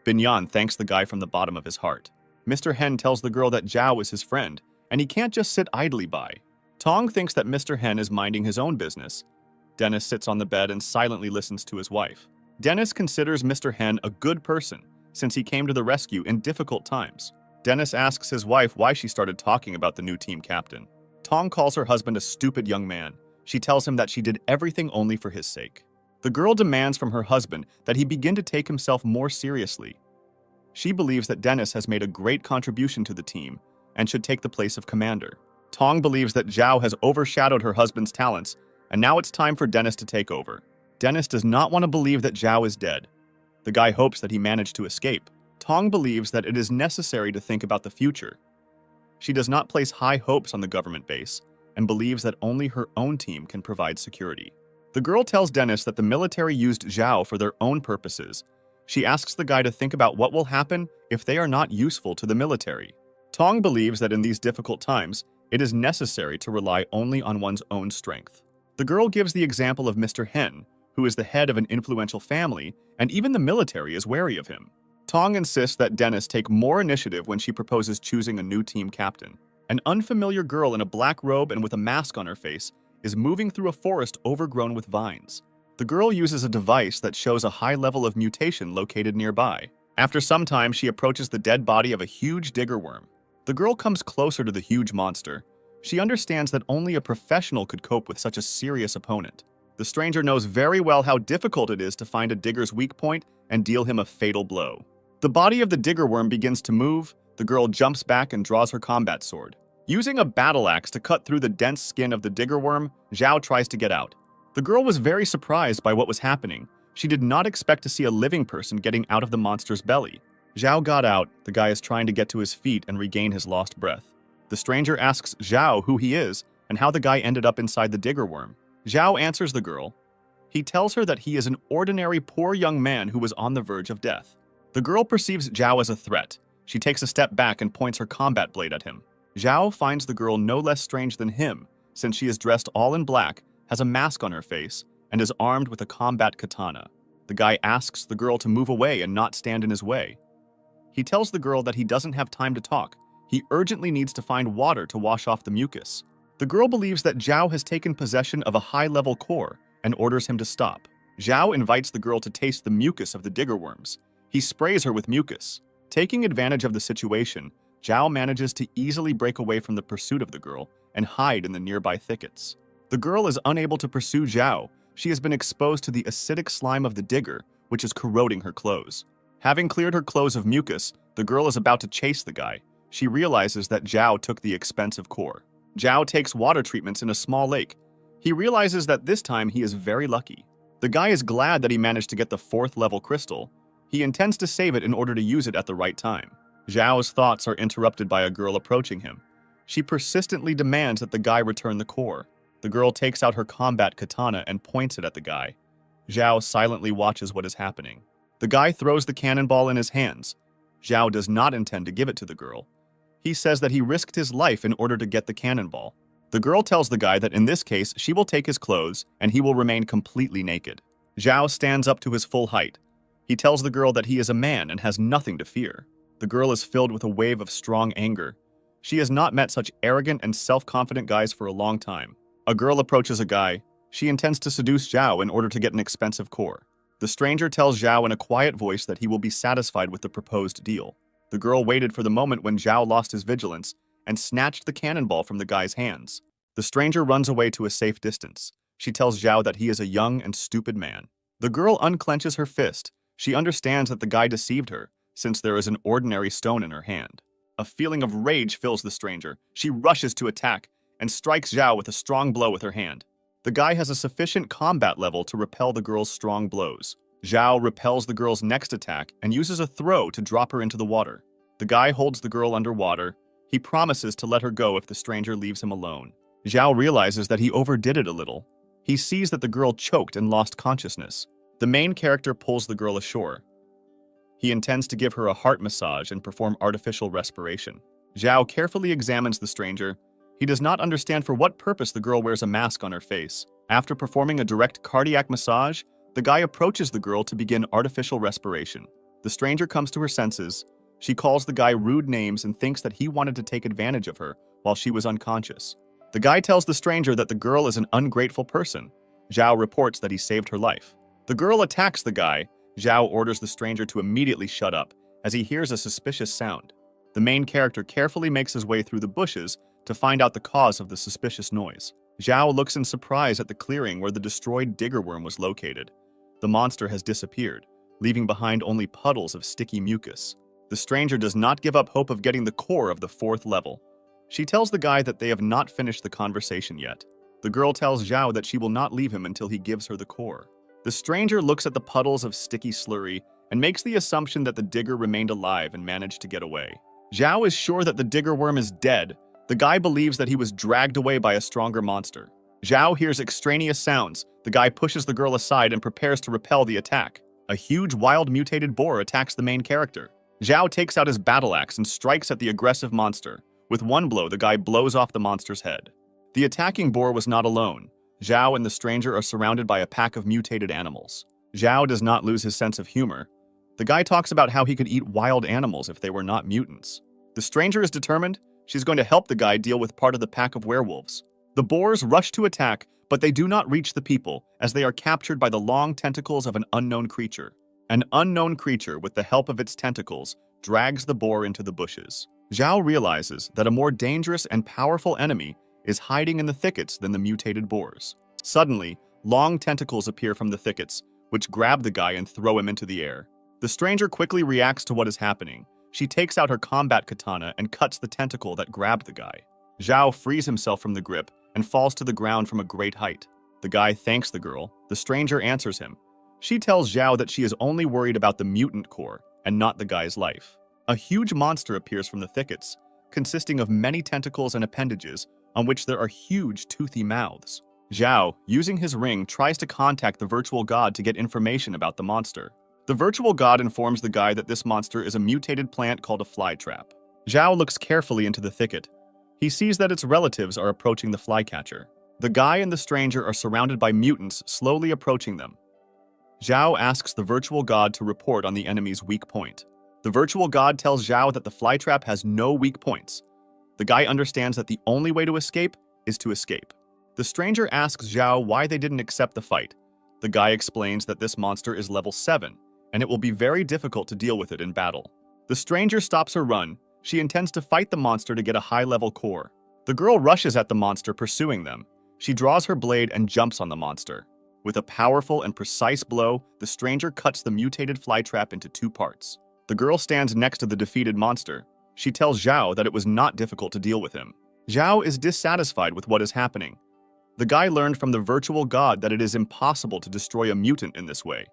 Binyan thanks the guy from the bottom of his heart. Mr. Hen tells the girl that Zhao is his friend, and he can't just sit idly by. Tong thinks that Mr. Hen is minding his own business. Dennis sits on the bed and silently listens to his wife. Dennis considers Mr. Hen a good person, since he came to the rescue in difficult times. Dennis asks his wife why she started talking about the new team captain. Tong calls her husband a stupid young man. She tells him that she did everything only for his sake. The girl demands from her husband that he begin to take himself more seriously. She believes that Dennis has made a great contribution to the team and should take the place of commander. Tong believes that Zhao has overshadowed her husband's talents, and now it's time for Dennis to take over. Dennis does not want to believe that Zhao is dead. The guy hopes that he managed to escape. Tong believes that it is necessary to think about the future. She does not place high hopes on the government base and believes that only her own team can provide security. The girl tells Dennis that the military used Zhao for their own purposes. She asks the guy to think about what will happen if they are not useful to the military. Tong believes that in these difficult times, it is necessary to rely only on one's own strength. The girl gives the example of Mr. Hen, who is the head of an influential family, and even the military is wary of him. Tong insists that Dennis take more initiative when she proposes choosing a new team captain. An unfamiliar girl in a black robe and with a mask on her face is moving through a forest overgrown with vines. The girl uses a device that shows a high level of mutation located nearby. After some time, she approaches the dead body of a huge digger worm. The girl comes closer to the huge monster. She understands that only a professional could cope with such a serious opponent. The stranger knows very well how difficult it is to find a digger's weak point and deal him a fatal blow. The body of the digger worm begins to move. The girl jumps back and draws her combat sword. Using a battle axe to cut through the dense skin of the digger worm, Zhao tries to get out. The girl was very surprised by what was happening. She did not expect to see a living person getting out of the monster's belly. Zhao got out. The guy is trying to get to his feet and regain his lost breath. The stranger asks Zhao who he is and how the guy ended up inside the digger worm. Zhao answers the girl. He tells her that he is an ordinary poor young man who was on the verge of death. The girl perceives Zhao as a threat. She takes a step back and points her combat blade at him. Zhao finds the girl no less strange than him, since she is dressed all in black, has a mask on her face, and is armed with a combat katana. The guy asks the girl to move away and not stand in his way. He tells the girl that he doesn't have time to talk. He urgently needs to find water to wash off the mucus. The girl believes that Zhao has taken possession of a high-level core and orders him to stop. Zhao invites the girl to taste the mucus of the digger worms. He sprays her with mucus. Taking advantage of the situation, Zhao manages to easily break away from the pursuit of the girl and hide in the nearby thickets. The girl is unable to pursue Zhao. She has been exposed to the acidic slime of the digger, which is corroding her clothes. Having cleared her clothes of mucus, the girl is about to chase the guy. She realizes that Zhao took the expensive core. Zhao takes water treatments in a small lake. He realizes that this time he is very lucky. The guy is glad that he managed to get the 4th level crystal. He intends to save it in order to use it at the right time. Zhao's thoughts are interrupted by a girl approaching him. She persistently demands that the guy return the core. The girl takes out her combat katana and points it at the guy. Zhao silently watches what is happening. The guy throws the cannonball in his hands. Zhao does not intend to give it to the girl. He says that he risked his life in order to get the cannonball. The girl tells the guy that in this case, she will take his clothes and he will remain completely naked. Zhao stands up to his full height. He tells the girl that he is a man and has nothing to fear. The girl is filled with a wave of strong anger. She has not met such arrogant and self-confident guys for a long time. A girl approaches a guy. She intends to seduce Zhao in order to get an expensive core. The stranger tells Zhao in a quiet voice that he will be satisfied with the proposed deal. The girl waited for the moment when Zhao lost his vigilance and snatched the cannonball from the guy's hands. The stranger runs away to a safe distance. She tells Zhao that he is a young and stupid man. The girl unclenches her fist. She understands that the guy deceived her, since there is an ordinary stone in her hand. A feeling of rage fills the stranger. She rushes to attack and strikes Zhao with a strong blow with her hand. The guy has a sufficient combat level to repel the girl's strong blows. Zhao repels the girl's next attack and uses a throw to drop her into the water. The guy holds the girl underwater. He promises to let her go if the stranger leaves him alone. Zhao realizes that he overdid it a little. He sees that the girl choked and lost consciousness. The main character pulls the girl ashore. He intends to give her a heart massage and perform artificial respiration. Zhao carefully examines the stranger. He does not understand for what purpose the girl wears a mask on her face. After performing a direct cardiac massage, the guy approaches the girl to begin artificial respiration. The stranger comes to her senses. She calls the guy rude names and thinks that he wanted to take advantage of her while she was unconscious. The guy tells the stranger that the girl is an ungrateful person. Zhao reports that he saved her life. The girl attacks the guy. Zhao orders the stranger to immediately shut up as he hears a suspicious sound. The main character carefully makes his way through the bushes to find out the cause of the suspicious noise. Zhao looks in surprise at the clearing where the destroyed digger worm was located. The monster has disappeared, leaving behind only puddles of sticky mucus. The stranger does not give up hope of getting the core of the 4th level. She tells the guy that they have not finished the conversation yet. The girl tells Zhao that she will not leave him until he gives her the core. The stranger looks at the puddles of sticky slurry and makes the assumption that the digger remained alive and managed to get away. Zhao is sure that the digger worm is dead. The guy believes that he was dragged away by a stronger monster. Zhao hears extraneous sounds. The guy pushes the girl aside and prepares to repel the attack. A huge wild mutated boar attacks the main character. Zhao takes out his battle axe and strikes at the aggressive monster. With one blow, the guy blows off the monster's head. The attacking boar was not alone. Zhao and the stranger are surrounded by a pack of mutated animals. Zhao does not lose his sense of humor. The guy talks about how he could eat wild animals if they were not mutants. The stranger is determined. She's going to help the guy deal with part of the pack of werewolves. The boars rush to attack, but they do not reach the people, as they are captured by the long tentacles of an unknown creature. An unknown creature, with the help of its tentacles, drags the boar into the bushes. Zhao realizes that a more dangerous and powerful enemy is hiding in the thickets than the mutated boars. Suddenly, long tentacles appear from the thickets, which grab the guy and throw him into the air. The stranger quickly reacts to what is happening. She takes out her combat katana and cuts the tentacle that grabbed the guy. Zhao frees himself from the grip and falls to the ground from a great height. The guy thanks the girl. The stranger answers him. She tells Zhao that she is only worried about the mutant core and not the guy's life. A huge monster appears from the thickets, consisting of many tentacles and appendages on which there are huge toothy mouths. Zhao, using his ring, tries to contact the virtual god to get information about the monster. The virtual god informs the guy that this monster is a mutated plant called a flytrap. Zhao looks carefully into the thicket. He sees that its relatives are approaching the flycatcher. The guy and the stranger are surrounded by mutants slowly approaching them. Zhao asks the virtual god to report on the enemy's weak point. The virtual god tells Zhao that the flytrap has no weak points. The guy understands that the only way to escape is to escape. The stranger asks Zhao why they didn't accept the fight. The guy explains that this monster is level 7, and it will be very difficult to deal with it in battle. The stranger stops her run. She intends to fight the monster to get a high-level core. The girl rushes at the monster, pursuing them. She draws her blade and jumps on the monster. With a powerful and precise blow, the stranger cuts the mutated flytrap into 2 parts. The girl stands next to the defeated monster. She tells Zhao that it was not difficult to deal with him. Zhao is dissatisfied with what is happening. The guy learned from the virtual god that it is impossible to destroy a mutant in this way.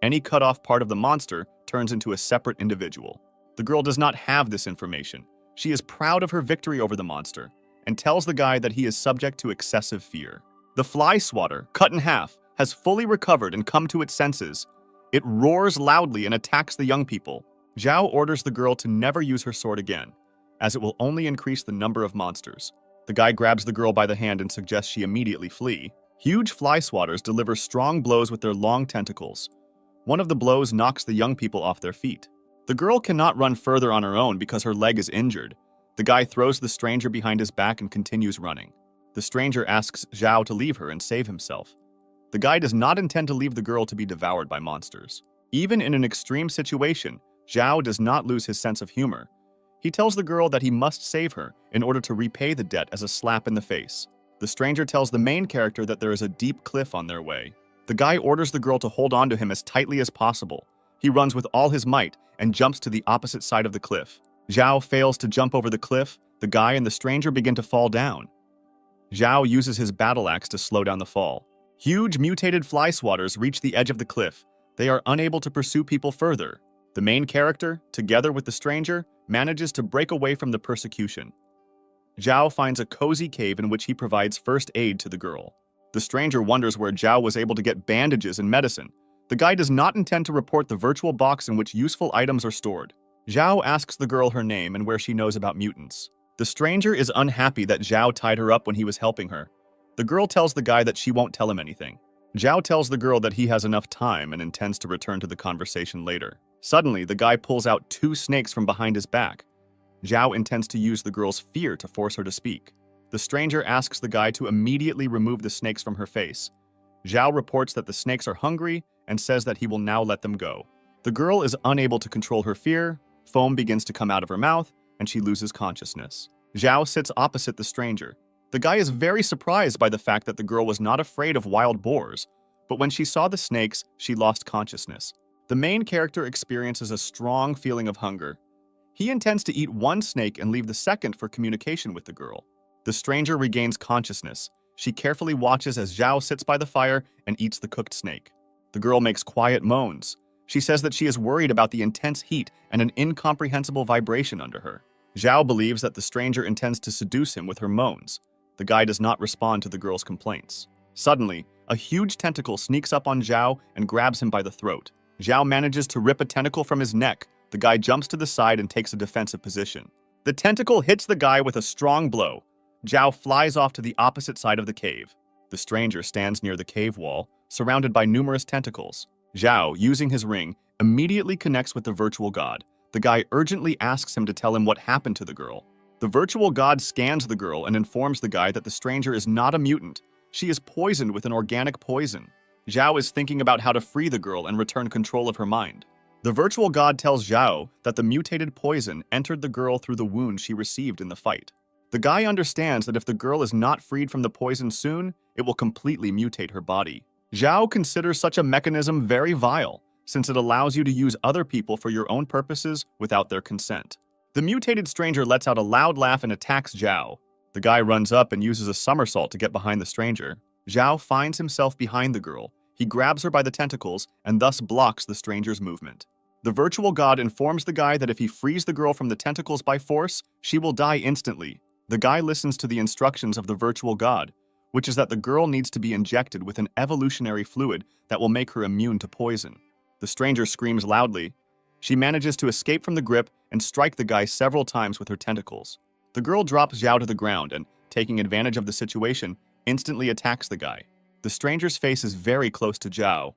Any cut-off part of the monster turns into a separate individual. The girl does not have this information. She is proud of her victory over the monster and tells the guy that he is subject to excessive fear. The fly swatter, cut in half, has fully recovered and come to its senses. It roars loudly and attacks the young people. Zhao orders the girl to never use her sword again, as it will only increase the number of monsters. The guy grabs the girl by the hand and suggests she immediately flee. Huge fly swatters deliver strong blows with their long tentacles. One of the blows knocks the young people off their feet. The girl cannot run further on her own because her leg is injured. The guy throws the stranger behind his back and continues running. The stranger asks Zhao to leave her and save himself. The guy does not intend to leave the girl to be devoured by monsters. Even in an extreme situation, Zhao does not lose his sense of humor. He tells the girl that he must save her in order to repay the debt as a slap in the face. The stranger tells the main character that there is a deep cliff on their way. The guy orders the girl to hold on to him as tightly as possible. He runs with all his might and jumps to the opposite side of the cliff. Zhao fails to jump over the cliff. The guy and the stranger begin to fall down. Zhao uses his battle axe to slow down the fall. Huge mutated fly swatters reach the edge of the cliff. They are unable to pursue people further. The main character, together with the stranger, manages to break away from the persecution. Zhao finds a cozy cave in which he provides first aid to the girl. The stranger wonders where Zhao was able to get bandages and medicine. The guy does not intend to report the virtual box in which useful items are stored. Zhao asks the girl her name and where she knows about mutants. The stranger is unhappy that Zhao tied her up when he was helping her. The girl tells the guy that she won't tell him anything. Zhao tells the girl that he has enough time and intends to return to the conversation later. Suddenly, the guy pulls out 2 snakes from behind his back. Zhao intends to use the girl's fear to force her to speak. The stranger asks the guy to immediately remove the snakes from her face. Zhao reports that the snakes are hungry and says that he will now let them go. The girl is unable to control her fear, foam begins to come out of her mouth, and she loses consciousness. Zhao sits opposite the stranger. The guy is very surprised by the fact that the girl was not afraid of wild boars, but when she saw the snakes, she lost consciousness. The main character experiences a strong feeling of hunger. He intends to eat one snake and leave the second for communication with the girl. The stranger regains consciousness. She carefully watches as Zhao sits by the fire and eats the cooked snake. The girl makes quiet moans. She says that she is worried about the intense heat and an incomprehensible vibration under her. Zhao believes that the stranger intends to seduce him with her moans. The guy does not respond to the girl's complaints. Suddenly, a huge tentacle sneaks up on Zhao and grabs him by the throat. Zhao manages to rip a tentacle from his neck. The guy jumps to the side and takes a defensive position. The tentacle hits the guy with a strong blow. Zhao flies off to the opposite side of the cave. The stranger stands near the cave wall, surrounded by numerous tentacles. Zhao, using his ring, immediately connects with the virtual god. The guy urgently asks him to tell him what happened to the girl. The virtual god scans the girl and informs the guy that the stranger is not a mutant. She is poisoned with an organic poison. Zhao is thinking about how to free the girl and return control of her mind. The virtual god tells Zhao that the mutated poison entered the girl through the wound she received in the fight. The guy understands that if the girl is not freed from the poison soon, it will completely mutate her body. Zhao considers such a mechanism very vile, since it allows you to use other people for your own purposes without their consent. The mutated stranger lets out a loud laugh and attacks Zhao. The guy runs up and uses a somersault to get behind the stranger. Zhao finds himself behind the girl. He grabs her by the tentacles and thus blocks the stranger's movement. The virtual god informs the guy that if he frees the girl from the tentacles by force, she will die instantly. The guy listens to the instructions of the virtual god, which is that the girl needs to be injected with an evolutionary fluid that will make her immune to poison. The stranger screams loudly. She manages to escape from the grip and strike the guy several times with her tentacles. The girl drops Zhao to the ground and, taking advantage of the situation, instantly attacks the guy. The stranger's face is very close to Zhao.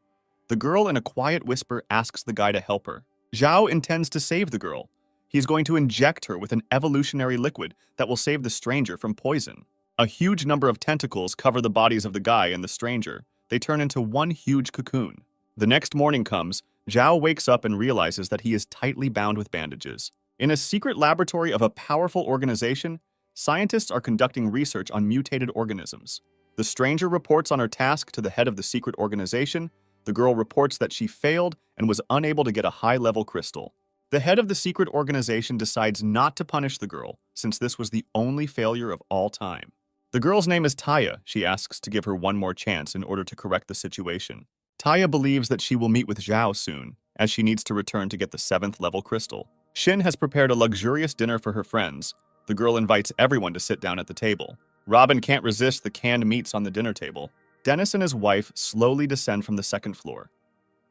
The girl, in a quiet whisper, asks the guy to help her. Zhao intends to save the girl. He's going to inject her with an evolutionary liquid that will save the stranger from poison. A huge number of tentacles cover the bodies of the guy and the stranger. They turn into one huge cocoon. The next morning comes. Zhao wakes up and realizes that he is tightly bound with bandages. In a secret laboratory of a powerful organization, scientists are conducting research on mutated organisms. The stranger reports on her task to the head of the secret organization. The girl reports that she failed and was unable to get a high-level crystal. The head of the secret organization decides not to punish the girl, since this was the only failure of all time. The girl's name is Taya. She asks to give her one more chance in order to correct the situation. Taya believes that she will meet with Zhao soon, as she needs to return to get the 7th level crystal. Xin has prepared a luxurious dinner for her friends. The girl invites everyone to sit down at the table. Robin can't resist the canned meats on the dinner table. Dennis and his wife slowly descend from the 2nd floor.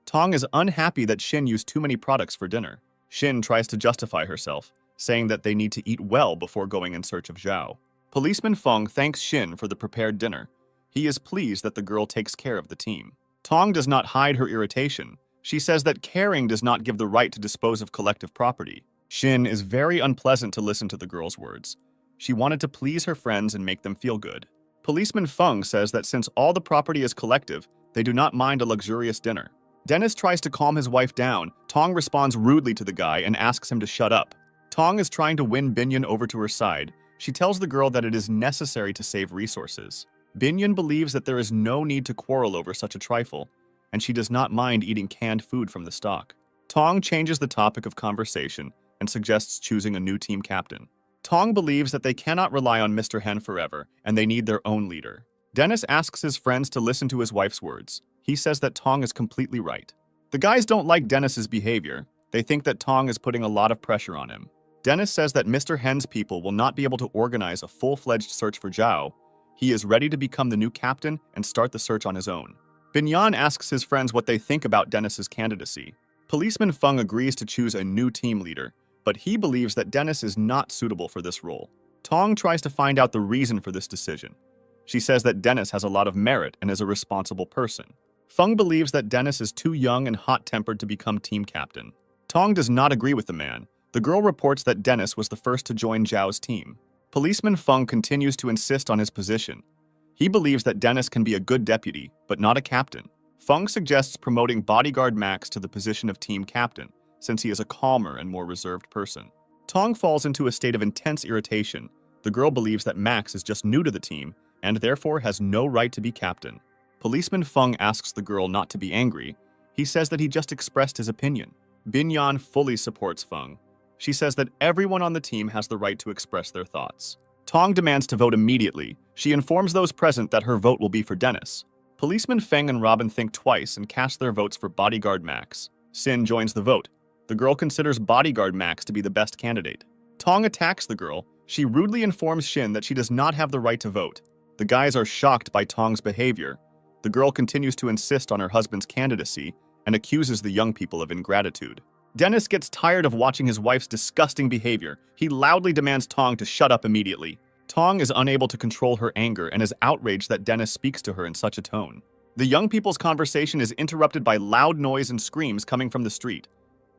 Tong is unhappy that Xin used too many products for dinner. Xin tries to justify herself, saying that they need to eat well before going in search of Zhao. Policeman Feng thanks Xin for the prepared dinner. He is pleased that the girl takes care of the team. Tong does not hide her irritation. She says that caring does not give the right to dispose of collective property. Xin is very unpleasant to listen to the girl's words. She wanted to please her friends and make them feel good. Policeman Feng says that since all the property is collective, they do not mind a luxurious dinner. Dennis tries to calm his wife down. Tong responds rudely to the guy and asks him to shut up. Tong is trying to win Binyan over to her side. She tells the girl that it is necessary to save resources. Binyan believes that there is no need to quarrel over such a trifle, and she does not mind eating canned food from the stock. Tong changes the topic of conversation and suggests choosing a new team captain. Tong believes that they cannot rely on Mr. Hen forever, and they need their own leader. Dennis asks his friends to listen to his wife's words. He says that Tong is completely right. The guys don't like Dennis's behavior. They think that Tong is putting a lot of pressure on him. Dennis says that Mr. Hen's people will not be able to organize a full-fledged search for Zhao. He is ready to become the new captain and start the search on his own. Binyan asks his friends what they think about Dennis's candidacy. Policeman Feng agrees to choose a new team leader, but he believes that Dennis is not suitable for this role. Tong tries to find out the reason for this decision. She says that Dennis has a lot of merit and is a responsible person. Feng believes that Dennis is too young and hot-tempered to become team captain. Tong does not agree with the man. The girl reports that Dennis was the first to join Zhao's team. Policeman Feng continues to insist on his position. He believes that Dennis can be a good deputy, but not a captain. Feng suggests promoting bodyguard Max to the position of team captain, since he is a calmer and more reserved person. Tong falls into a state of intense irritation. The girl believes that Max is just new to the team and therefore has no right to be captain. Policeman Feng asks the girl not to be angry. He says that he just expressed his opinion. Bin Yan fully supports Feng. She says that everyone on the team has the right to express their thoughts. Tong demands to vote immediately. She informs those present that her vote will be for Dennis. Policeman Feng and Robin think twice and cast their votes for bodyguard Max. Sin joins the vote. The girl considers bodyguard Max to be the best candidate. Tong attacks the girl. She rudely informs Shin that she does not have the right to vote. The guys are shocked by Tong's behavior. The girl continues to insist on her husband's candidacy and accuses the young people of ingratitude. Dennis gets tired of watching his wife's disgusting behavior. He loudly demands Tong to shut up immediately. Tong is unable to control her anger and is outraged that Dennis speaks to her in such a tone. The young people's conversation is interrupted by loud noise and screams coming from the street.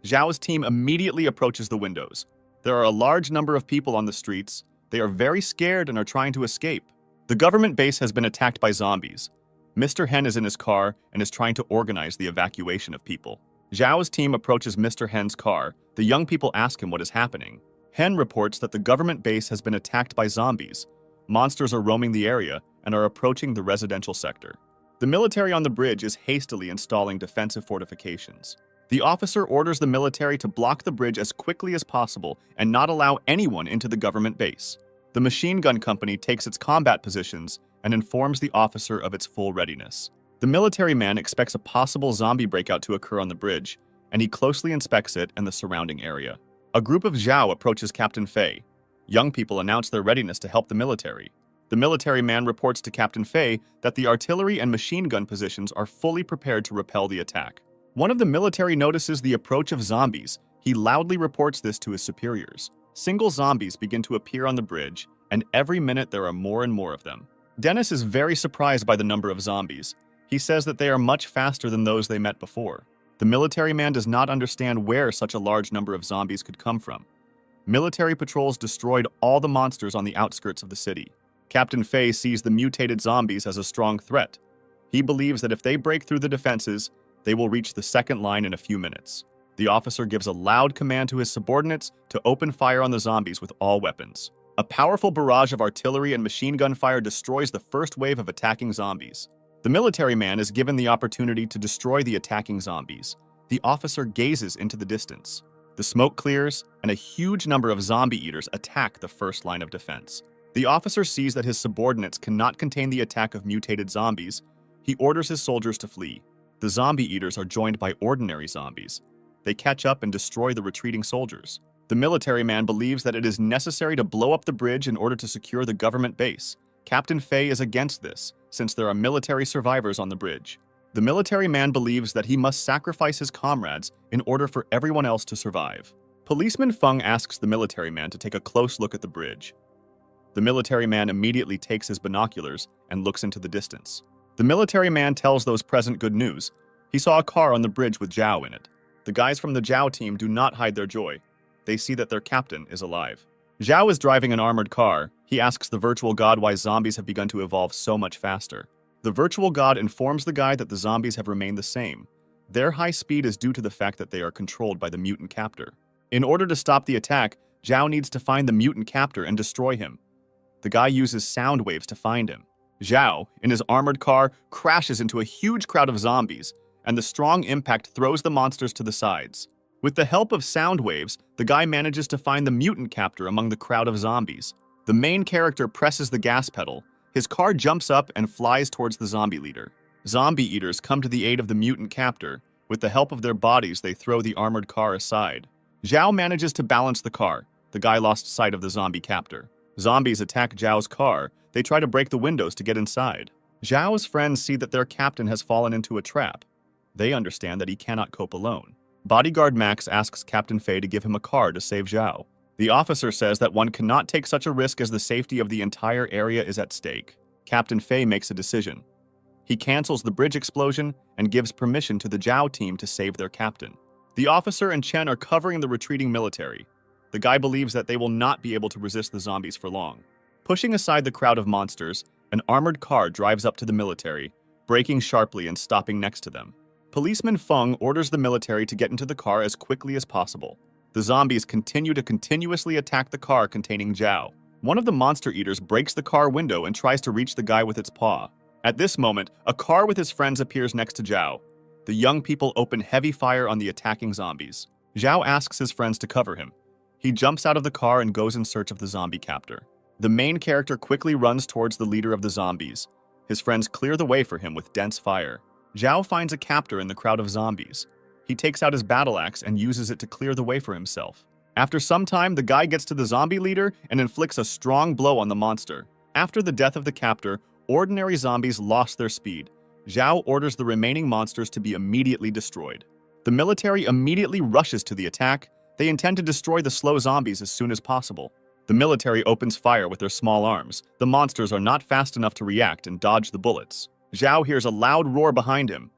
Zhao's team immediately approaches the windows. There are a large number of people on the streets. They are very scared and are trying to escape. The government base has been attacked by zombies. Mr. Hen is in his car and is trying to organize the evacuation of people. Zhao's team approaches Mr. Hen's car. The young people ask him what is happening. Hen reports that the government base has been attacked by zombies. Monsters are roaming the area and are approaching the residential sector. The military on the bridge is hastily installing defensive fortifications. The officer orders the military to block the bridge as quickly as possible and not allow anyone into the government base. The machine gun company takes its combat positions and informs the officer of its full readiness. The military man expects a possible zombie breakout to occur on the bridge, and he closely inspects it and the surrounding area. A group of Zhao approaches Captain Fei. Young people announce their readiness to help the military. The military man reports to Captain Fei that the artillery and machine gun positions are fully prepared to repel the attack. One of the military notices the approach of zombies. He loudly reports this to his superiors. Single zombies begin to appear on the bridge, and every minute there are more and more of them. Dennis is very surprised by the number of zombies. He says that they are much faster than those they met before. The military man does not understand where such a large number of zombies could come from. Military patrols destroyed all the monsters on the outskirts of the city. Captain Fei sees the mutated zombies as a strong threat. He believes that if they break through the defenses, they will reach the second line in a few minutes. The officer gives a loud command to his subordinates to open fire on the zombies with all weapons. A powerful barrage of artillery and machine gun fire destroys the first wave of attacking zombies. The military man is given the opportunity to destroy the attacking zombies. The officer gazes into the distance. The smoke clears, and a huge number of zombie eaters attack the first line of defense. The officer sees that his subordinates cannot contain the attack of mutated zombies. He orders his soldiers to flee. The zombie eaters are joined by ordinary zombies. They catch up and destroy the retreating soldiers. The military man believes that it is necessary to blow up the bridge in order to secure the government base. Captain Fei is against this, since there are military survivors on the bridge. The military man believes that he must sacrifice his comrades in order for everyone else to survive. Policeman Feng asks the military man to take a close look at the bridge. The military man immediately takes his binoculars and looks into the distance. The military man tells those present good news. He saw a car on the bridge with Zhao in it. The guys from the Zhao team do not hide their joy. They see that their captain is alive. Zhao is driving an armored car. He asks the virtual god why zombies have begun to evolve so much faster. The virtual god informs the guy that the zombies have remained the same. Their high speed is due to the fact that they are controlled by the mutant captor. In order to stop the attack, Zhao needs to find the mutant captor and destroy him. The guy uses sound waves to find him. Zhao, in his armored car, crashes into a huge crowd of zombies, and the strong impact throws the monsters to the sides. With the help of sound waves, the guy manages to find the mutant captor among the crowd of zombies. The main character presses the gas pedal. His car jumps up and flies towards the zombie leader. Zombie eaters come to the aid of the mutant captor. With the help of their bodies, they throw the armored car aside. Zhao manages to balance the car. The guy lost sight of the zombie captor. Zombies attack Zhao's car. They try to break the windows to get inside. Zhao's friends see that their captain has fallen into a trap. They understand that he cannot cope alone. Bodyguard Max asks Captain Fei to give him a car to save Zhao. The officer says that one cannot take such a risk as the safety of the entire area is at stake. Captain Fei makes a decision. He cancels the bridge explosion and gives permission to the Zhao team to save their captain. The officer and Chen are covering the retreating military. The guy believes that they will not be able to resist the zombies for long. Pushing aside the crowd of monsters, an armored car drives up to the military, braking sharply and stopping next to them. Policeman Feng orders the military to get into the car as quickly as possible. The zombies continue to continuously attack the car containing Zhao. One of the monster eaters breaks the car window and tries to reach the guy with its paw. At this moment, a car with his friends appears next to Zhao. The young people open heavy fire on the attacking zombies. Zhao asks his friends to cover him. He jumps out of the car and goes in search of the zombie captor. The main character quickly runs towards the leader of the zombies. His friends clear the way for him with dense fire. Zhao finds a captor in the crowd of zombies. He takes out his battle axe and uses it to clear the way for himself. After some time, the guy gets to the zombie leader and inflicts a strong blow on the monster. After the death of the captor, ordinary zombies lost their speed. Zhao orders the remaining monsters to be immediately destroyed. The military immediately rushes to the attack. They intend to destroy the slow zombies as soon as possible. The military opens fire with their small arms. The monsters are not fast enough to react and dodge the bullets. Zhao hears a loud roar behind him.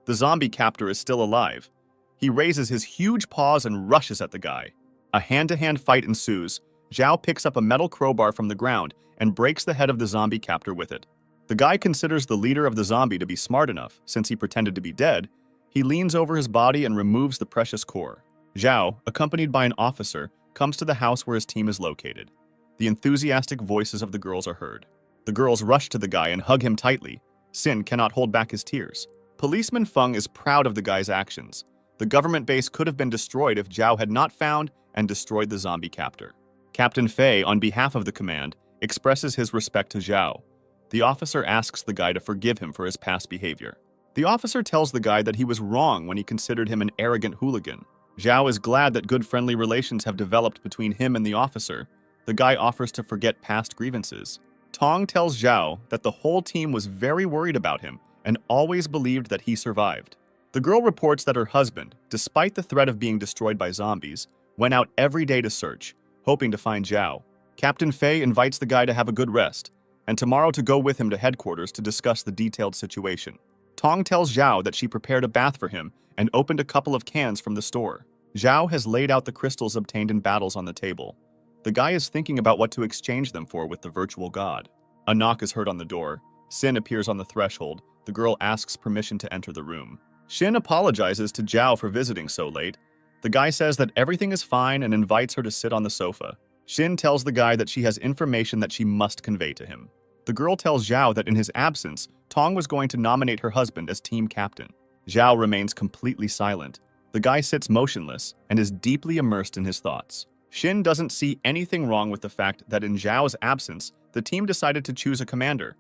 The zombie captor is still alive. He raises his huge paws and rushes at the guy. A hand-to-hand fight ensues. Zhao picks up a metal crowbar from the ground and breaks the head of the zombie captor with it. The guy considers the leader of the zombie to be smart enough, since he pretended to be dead. He leans over his body and removes the precious core. Zhao, accompanied by an officer, comes to the house where his team is located. The enthusiastic voices of the girls are heard. The girls rush to the guy and hug him tightly. Sin cannot hold back his tears. Policeman Feng is proud of the guy's actions. The government base could have been destroyed if Zhao had not found and destroyed the zombie captor. Captain Fei, on behalf of the command, expresses his respect to Zhao. The officer asks the guy to forgive him for his past behavior. The officer tells the guy that he was wrong when he considered him an arrogant hooligan. Zhao is glad that good friendly relations have developed between him and the officer. The guy offers to forget past grievances. Tong tells Zhao that the whole team was very worried about him and always believed that he survived. The girl reports that her husband, despite the threat of being destroyed by zombies, went out every day to search, hoping to find Zhao. Captain Fei invites the guy to have a good rest, and tomorrow to go with him to headquarters to discuss the detailed situation. Tong tells Zhao that she prepared a bath for him and opened a couple of cans from the store. Zhao has laid out the crystals obtained in battles on the table. The guy is thinking about what to exchange them for with the virtual god. A knock is heard on the door. Sin appears on the threshold. The girl asks permission to enter the room. Shin apologizes to Zhao for visiting so late. The guy says that everything is fine and invites her to sit on the sofa. Shin tells the guy that she has information that she must convey to him. The girl tells Zhao that in his absence, Tong was going to nominate her husband as team captain. Zhao remains completely silent. The guy sits motionless and is deeply immersed in his thoughts. Shin doesn't see anything wrong with the fact that in Zhao's absence, the team decided to choose a commander,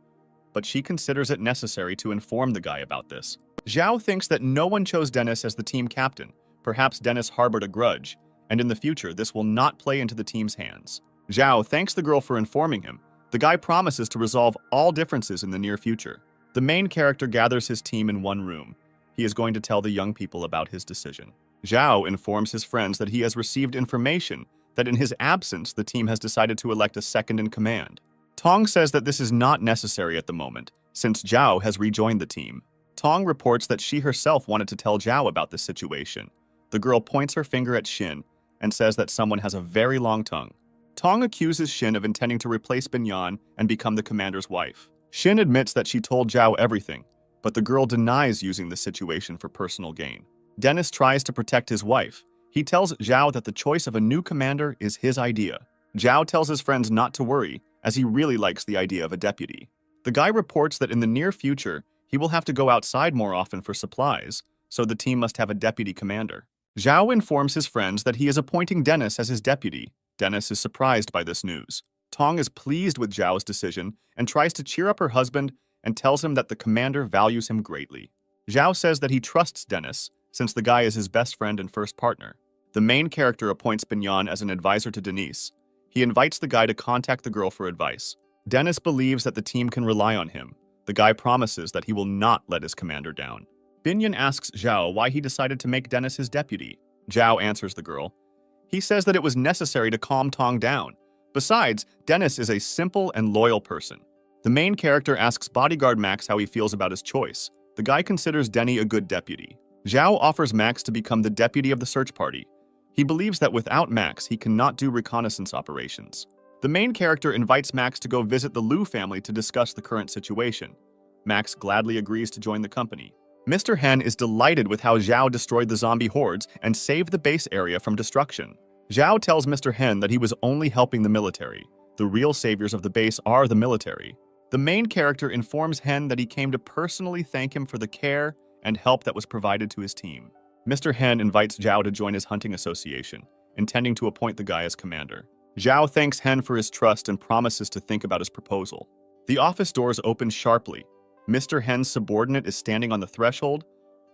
but she considers it necessary to inform the guy about this. Zhao thinks that no one chose Dennis as the team captain. Perhaps Dennis harbored a grudge, and in the future this will not play into the team's hands. Zhao thanks the girl for informing him. The guy promises to resolve all differences in the near future. The main character gathers his team in one room. He is going to tell the young people about his decision. Zhao informs his friends that he has received information that in his absence the team has decided to elect a second in command. Tong says that this is not necessary at the moment, since Zhao has rejoined the team. Tong reports that she herself wanted to tell Zhao about this situation. The girl points her finger at Shin and says that someone has a very long tongue. Tong accuses Shin of intending to replace Binyan and become the commander's wife. Shin admits that she told Zhao everything, but the girl denies using the situation for personal gain. Dennis tries to protect his wife. He tells Zhao that the choice of a new commander is his idea. Zhao tells his friends not to worry, as he really likes the idea of a deputy. The guy reports that in the near future, he will have to go outside more often for supplies, so the team must have a deputy commander. Zhao informs his friends that he is appointing Dennis as his deputy. Dennis is surprised by this news. Tong is pleased with Zhao's decision and tries to cheer up her husband and tells him that the commander values him greatly. Zhao says that he trusts Dennis, since the guy is his best friend and first partner. The main character appoints Binyan as an advisor to Denise. He invites the guy to contact the girl for advice. Dennis believes that the team can rely on him. The guy promises that he will not let his commander down. Binyan asks Zhao why he decided to make Dennis his deputy. Zhao answers the girl. He says that it was necessary to calm Tong down. Besides, Dennis is a simple and loyal person. The main character asks bodyguard Max how he feels about his choice. The guy considers Denny a good deputy. Zhao offers Max to become the deputy of the search party. He believes that without Max, he cannot do reconnaissance operations. The main character invites Max to go visit the Liu family to discuss the current situation. Max gladly agrees to join the company. Mr. Hen is delighted with how Zhao destroyed the zombie hordes and saved the base area from destruction. Zhao tells Mr. Hen that he was only helping the military. The real saviors of the base are the military. The main character informs Hen that he came to personally thank him for the care and help that was provided to his team. Mr. Hen invites Zhao to join his hunting association, intending to appoint the guy as commander. Zhao thanks Hen for his trust and promises to think about his proposal. The office doors open sharply. Mr. Hen's subordinate is standing on the threshold.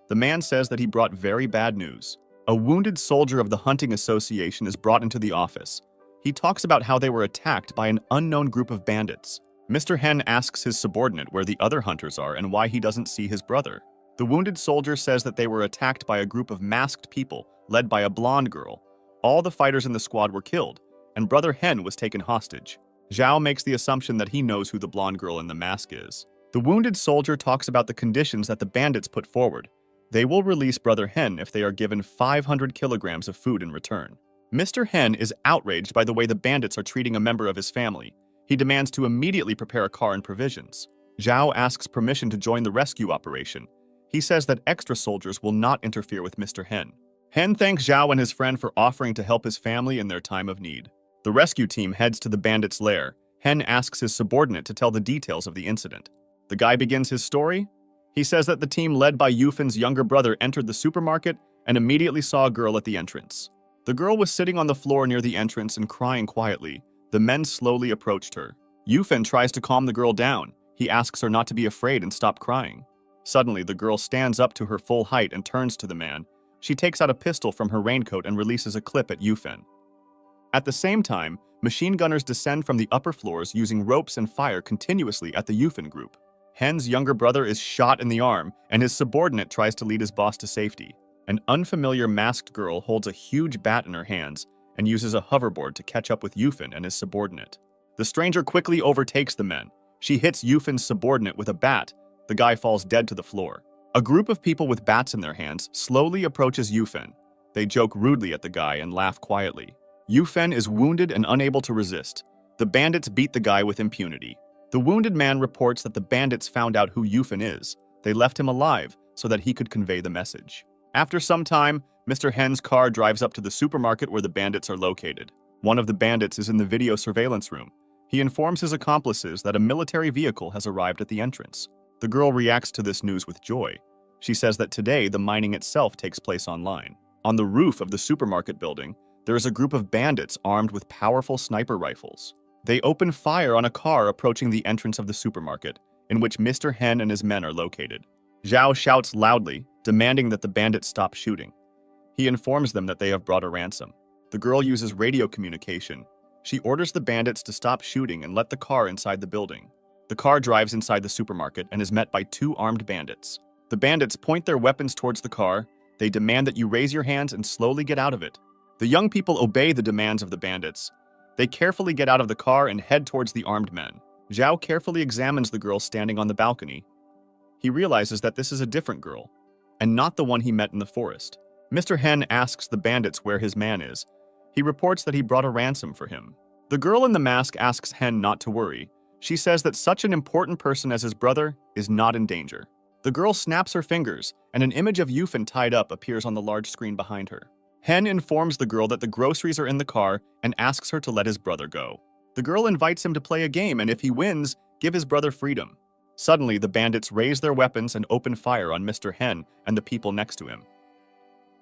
The man says that he brought very bad news. A wounded soldier of the hunting association is brought into the office. He talks about how they were attacked by an unknown group of bandits. Mr. Hen asks his subordinate where the other hunters are and why he doesn't see his brother. The wounded soldier says that they were attacked by a group of masked people led by a blonde girl. All the fighters in the squad were killed, and Brother Hen was taken hostage. Zhao makes the assumption that he knows who the blonde girl in the mask is. The wounded soldier talks about the conditions that the bandits put forward. They will release Brother Hen if they are given 500 kilograms of food in return. Mr. Hen is outraged by the way the bandits are treating a member of his family. He demands to immediately prepare a car and provisions. Zhao asks permission to join the rescue operation. He says that extra soldiers will not interfere with Mr. Hen. Hen thanks Zhao and his friend for offering to help his family in their time of need. The rescue team heads to the bandits' lair. Hen asks his subordinate to tell the details of the incident. The guy begins his story. He says that the team led by Yufin's younger brother entered the supermarket and immediately saw a girl at the entrance. The girl was sitting on the floor near the entrance and crying quietly. The men slowly approached her. Yufin tries to calm the girl down. He asks her not to be afraid and stop crying. Suddenly, the girl stands up to her full height and turns to the man. She takes out a pistol from her raincoat and releases a clip at Yufin. At the same time, machine gunners descend from the upper floors using ropes and fire continuously at the Yufin group. Hen's younger brother is shot in the arm, and his subordinate tries to lead his boss to safety. An unfamiliar masked girl holds a huge bat in her hands and uses a hoverboard to catch up with Yufin and his subordinate. The stranger quickly overtakes the men. She hits Yufin's subordinate with a bat. The guy falls dead to the floor. A group of people with bats in their hands slowly approaches Yufin. They joke rudely at the guy and laugh quietly. Yufin is wounded and unable to resist. The bandits beat the guy with impunity. The wounded man reports that the bandits found out who Yufin is. They left him alive so that he could convey the message. After some time, Mr. Hen's car drives up to the supermarket where the bandits are located. One of the bandits is in the video surveillance room. He informs his accomplices that a military vehicle has arrived at the entrance. The girl reacts to this news with joy. She says that today the mining itself takes place online. On the roof of the supermarket building, there is a group of bandits armed with powerful sniper rifles. They open fire on a car approaching the entrance of the supermarket, in which Mr. Hen and his men are located. Zhao shouts loudly, demanding that the bandits stop shooting. He informs them that they have brought a ransom. The girl uses radio communication. She orders the bandits to stop shooting and let the car inside the building. The car drives inside the supermarket and is met by 2 armed bandits. The bandits point their weapons towards the car. They demand that you raise your hands and slowly get out of it. The young people obey the demands of the bandits. They carefully get out of the car and head towards the armed men. Zhao carefully examines the girl standing on the balcony. He realizes that this is a different girl, and not the one he met in the forest. Mr. Hen asks the bandits where his man is. He reports that he brought a ransom for him. The girl in the mask asks Hen not to worry. She says that such an important person as his brother is not in danger. The girl snaps her fingers, and an image of Yufin tied up appears on the large screen behind her. Hen informs the girl that the groceries are in the car and asks her to let his brother go. The girl invites him to play a game, and if he wins, give his brother freedom. Suddenly, the bandits raise their weapons and open fire on Mr. Hen and the people next to him.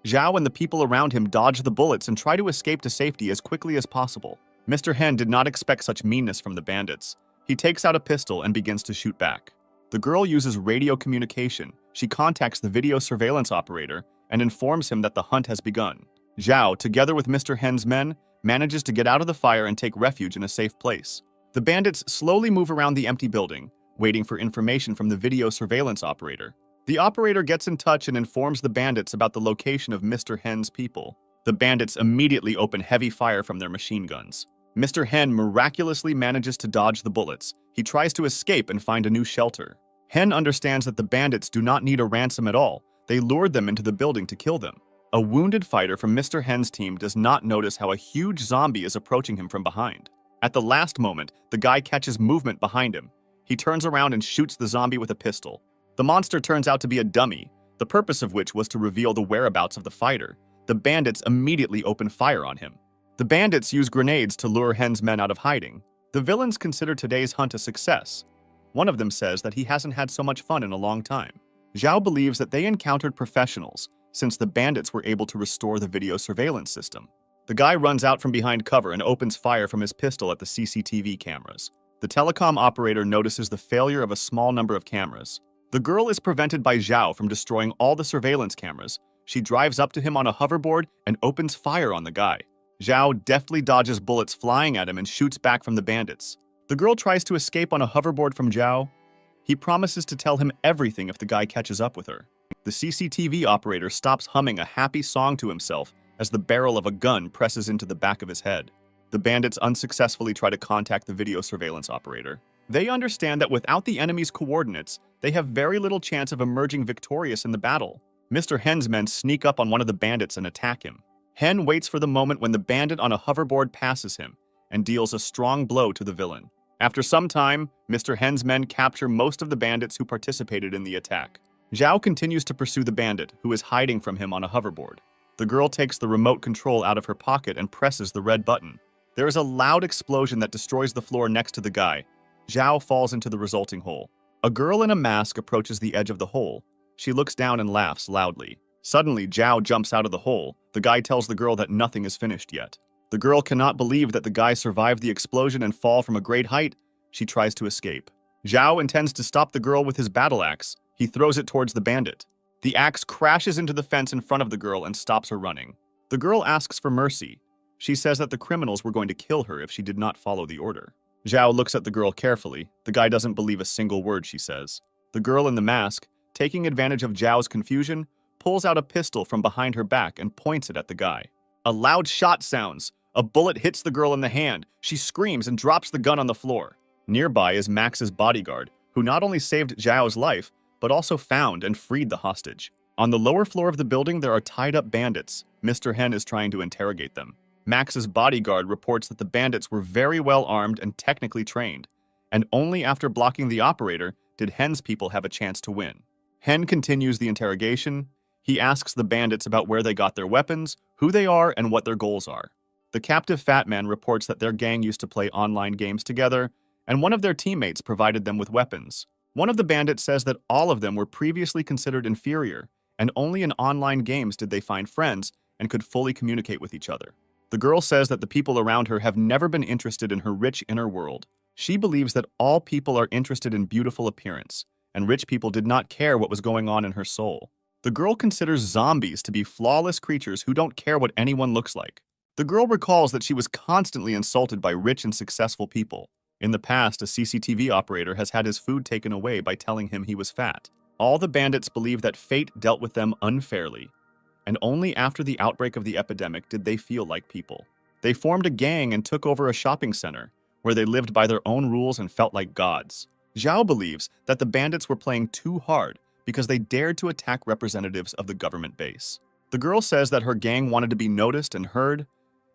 Zhao and the people around him dodge the bullets and try to escape to safety as quickly as possible. Mr. Hen did not expect such meanness from the bandits. He takes out a pistol and begins to shoot back. The girl uses radio communication. She contacts the video surveillance operator and informs him that the hunt has begun. Zhao, together with Mr. Hen's men, manages to get out of the fire and take refuge in a safe place. The bandits slowly move around the empty building, waiting for information from the video surveillance operator. The operator gets in touch and informs the bandits about the location of Mr. Hen's people. The bandits immediately open heavy fire from their machine guns. Mr. Hen miraculously manages to dodge the bullets. He tries to escape and find a new shelter. Hen understands that the bandits do not need a ransom at all. They lured them into the building to kill them. A wounded fighter from Mr. Hen's team does not notice how a huge zombie is approaching him from behind. At the last moment, the guy catches movement behind him. He turns around and shoots the zombie with a pistol. The monster turns out to be a dummy. the purpose of which was to reveal the whereabouts of the fighter. The bandits immediately open fire on him. The bandits use grenades to lure Hen's men out of hiding. The villains consider today's hunt a success. One of them says that he hasn't had so much fun in a long time. Zhao believes that they encountered professionals, since the bandits were able to restore the video surveillance system. The guy runs out from behind cover and opens fire from his pistol at the CCTV cameras. The telecom operator notices the failure of a small number of cameras. The girl is prevented by Zhao from destroying all the surveillance cameras. She drives up to him on a hoverboard and opens fire on the guy. Zhao deftly dodges bullets flying at him and shoots back from the bandits. The girl tries to escape on a hoverboard from Zhao. He promises to tell him everything if the guy catches up with her. The CCTV operator stops humming a happy song to himself as the barrel of a gun presses into the back of his head. The bandits unsuccessfully try to contact the video surveillance operator. They understand that without the enemy's coordinates, they have very little chance of emerging victorious in the battle. Mr. Hen's men sneak up on one of the bandits and attack him. Hen waits for the moment when the bandit on a hoverboard passes him and deals a strong blow to the villain. After some time, Mr. Hen's men capture most of the bandits who participated in the attack. Zhao continues to pursue the bandit, who is hiding from him on a hoverboard. The girl takes the remote control out of her pocket and presses the red button. There is a loud explosion that destroys the floor next to the guy. Zhao falls into the resulting hole. A girl in a mask approaches the edge of the hole. She looks down and laughs loudly. Suddenly, Zhao jumps out of the hole. The guy tells the girl that nothing is finished yet. The girl cannot believe that the guy survived the explosion and fall from a great height. She tries to escape. Zhao intends to stop the girl with his battle axe. He throws it towards the bandit. The axe crashes into the fence in front of the girl and stops her running. The girl asks for mercy. She says that the criminals were going to kill her if she did not follow the order. Zhao looks at the girl carefully. The guy doesn't believe a single word she says. The girl in the mask, taking advantage of Zhao's confusion, pulls out a pistol from behind her back and points it at the guy. A loud shot sounds. A bullet hits the girl in the hand. She screams and drops the gun on the floor. Nearby is Max's bodyguard, who not only saved Zhao's life, but also found and freed the hostage. On the lower floor of the building, there are tied-up bandits. Mr. Hen is trying to interrogate them. Max's bodyguard reports that the bandits were very well armed and technically trained, and only after blocking the operator did Hen's people have a chance to win. Hen continues the interrogation. He asks the bandits about where they got their weapons, who they are, and what their goals are. The captive fat man reports that their gang used to play online games together, and one of their teammates provided them with weapons. One of the bandits says that all of them were previously considered inferior, and only in online games did they find friends and could fully communicate with each other. The girl says that the people around her have never been interested in her rich inner world. She believes that all people are interested in beautiful appearance, and rich people did not care what was going on in her soul. The girl considers zombies to be flawless creatures who don't care what anyone looks like. The girl recalls that she was constantly insulted by rich and successful people. In the past, a CCTV operator has had his food taken away by telling him he was fat. All the bandits believe that fate dealt with them unfairly, and only after the outbreak of the epidemic did they feel like people. They formed a gang and took over a shopping center, where they lived by their own rules and felt like gods. Zhao believes that the bandits were playing too hard because they dared to attack representatives of the government base. The girl says that her gang wanted to be noticed and heard.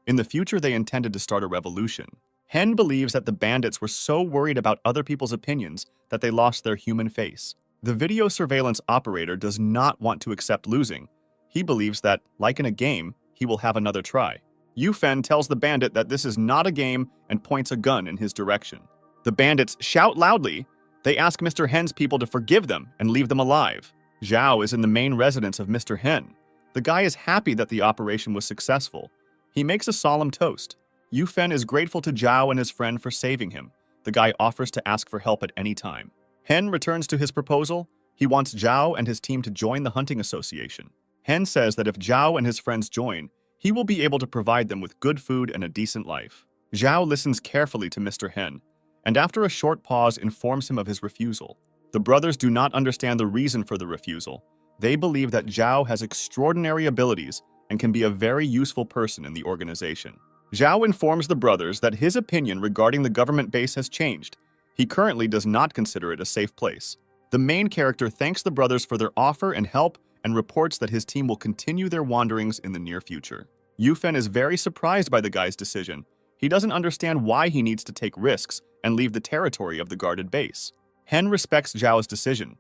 In the future, they intended to start a revolution. Hen believes that the bandits were so worried about other people's opinions that they lost their human face. The video surveillance operator does not want to accept losing. He believes that, like in a game, he will have another try. Yufen tells the bandit that this is not a game and points a gun in his direction. The bandits shout loudly. They ask Mr. Hen's people to forgive them and leave them alive. Zhao is in the main residence of Mr. Hen. The guy is happy that the operation was successful. He makes a solemn toast. Yufen is grateful to Zhao and his friend for saving him. The guy offers to ask for help at any time. Hen returns to his proposal. He wants Zhao and his team to join the hunting association. Hen says that if Zhao and his friends join, he will be able to provide them with good food and a decent life. Zhao listens carefully to Mr. Hen, and after a short pause informs him of his refusal. The brothers do not understand the reason for the refusal. They believe that Zhao has extraordinary abilities and can be a very useful person in the organization. Zhao informs the brothers that his opinion regarding the government base has changed. He currently does not consider it a safe place. The main character thanks the brothers for their offer and help and reports that his team will continue their wanderings in the near future. Yufen is very surprised by the guy's decision. He doesn't understand why he needs to take risks and leave the territory of the guarded base. Hen respects Zhao's decision.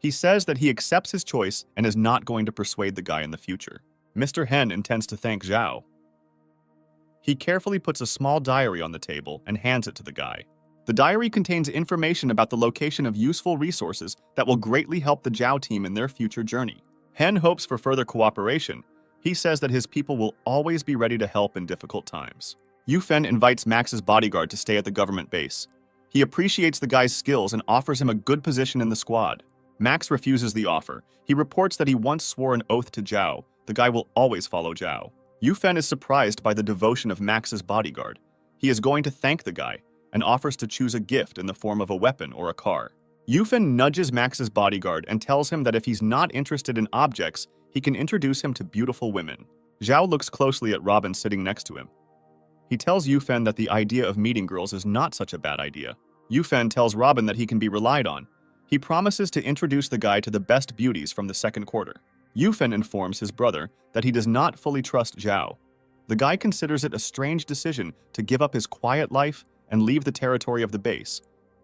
He says that he accepts his choice and is not going to persuade the guy in the future. Mr. Hen intends to thank Zhao. He carefully puts a small diary on the table and hands it to the guy. The diary contains information about the location of useful resources that will greatly help the Zhao team in their future journey. Hen hopes for further cooperation. He says that his people will always be ready to help in difficult times. Yufen invites Max's bodyguard to stay at the government base. He appreciates the guy's skills and offers him a good position in the squad. Max refuses the offer. He reports that he once swore an oath to Zhao. The guy will always follow Zhao. Yufen is surprised by the devotion of Max's bodyguard. He is going to thank the guy and offers to choose a gift in the form of a weapon or a car. Yufen nudges Max's bodyguard and tells him that if he's not interested in objects, he can introduce him to beautiful women. Zhao looks closely at Robin sitting next to him. He tells Yufen that the idea of meeting girls is not such a bad idea. Yufen tells Robin that he can be relied on. He promises to introduce the guy to the best beauties from the second quarter. Yufen informs his brother that he does not fully trust Zhao. The guy considers it a strange decision to give up his quiet life and leave the territory of the base,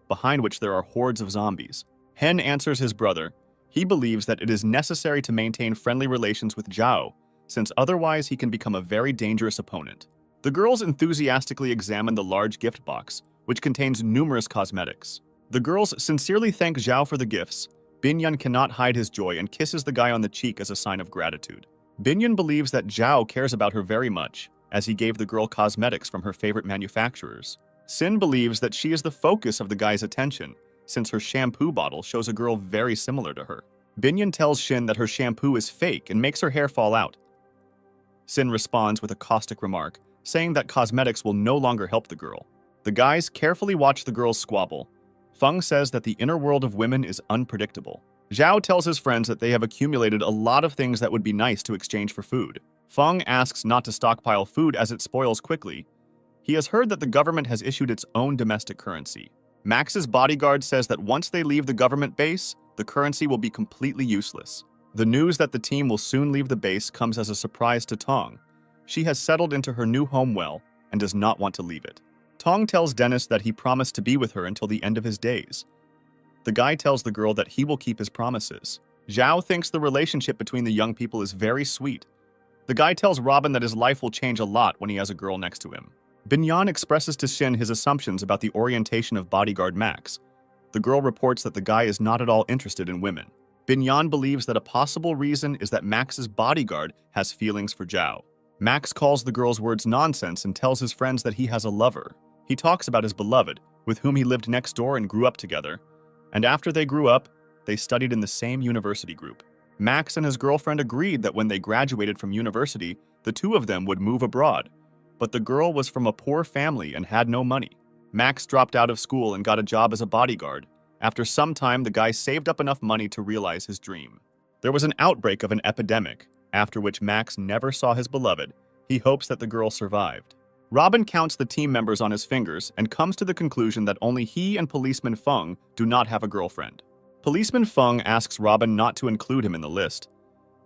behind which there are hordes of zombies. Hen answers his brother. He believes that it is necessary to maintain friendly relations with Zhao, since otherwise he can become a very dangerous opponent. The girls enthusiastically examine the large gift box, which contains numerous cosmetics. The girls sincerely thank Zhao for the gifts. Binyan cannot hide his joy and kisses the guy on the cheek as a sign of gratitude. Binyan believes that Zhao cares about her very much, as he gave the girl cosmetics from her favorite manufacturers. Sin believes that she is the focus of the guy's attention, since her shampoo bottle shows a girl very similar to her. Binyan tells Shin that her shampoo is fake and makes her hair fall out. Sin responds with a caustic remark, saying that cosmetics will no longer help the girl. The guys carefully watch the girls squabble. Feng says that the inner world of women is unpredictable. Zhao tells his friends that they have accumulated a lot of things that would be nice to exchange for food. Feng asks not to stockpile food as it spoils quickly. He has heard that the government has issued its own domestic currency. Max's bodyguard says that once they leave the government base, the currency will be completely useless. The news that the team will soon leave the base comes as a surprise to Tong. She has settled into her new home well and does not want to leave it. Tong tells Dennis that he promised to be with her until the end of his days. The guy tells the girl that he will keep his promises. Zhao thinks the relationship between the young people is very sweet. The guy tells Robin that his life will change a lot when he has a girl next to him. Binyan expresses to Shin his assumptions about the orientation of bodyguard Max. The girl reports that the guy is not at all interested in women. Binyan believes that a possible reason is that Max's bodyguard has feelings for Zhao. Max calls the girl's words nonsense and tells his friends that he has a lover. He talks about his beloved, with whom he lived next door and grew up together. And after they grew up, they studied in the same university group. Max and his girlfriend agreed that when they graduated from university, the two of them would move abroad. But the girl was from a poor family and had no money. Max dropped out of school and got a job as a bodyguard. After some time, the guy saved up enough money to realize his dream. There was an outbreak of an epidemic, after which Max never saw his beloved. He hopes that the girl survived. Robin counts the team members on his fingers and comes to the conclusion that only he and Policeman Feng do not have a girlfriend. Policeman Feng asks Robin not to include him in the list.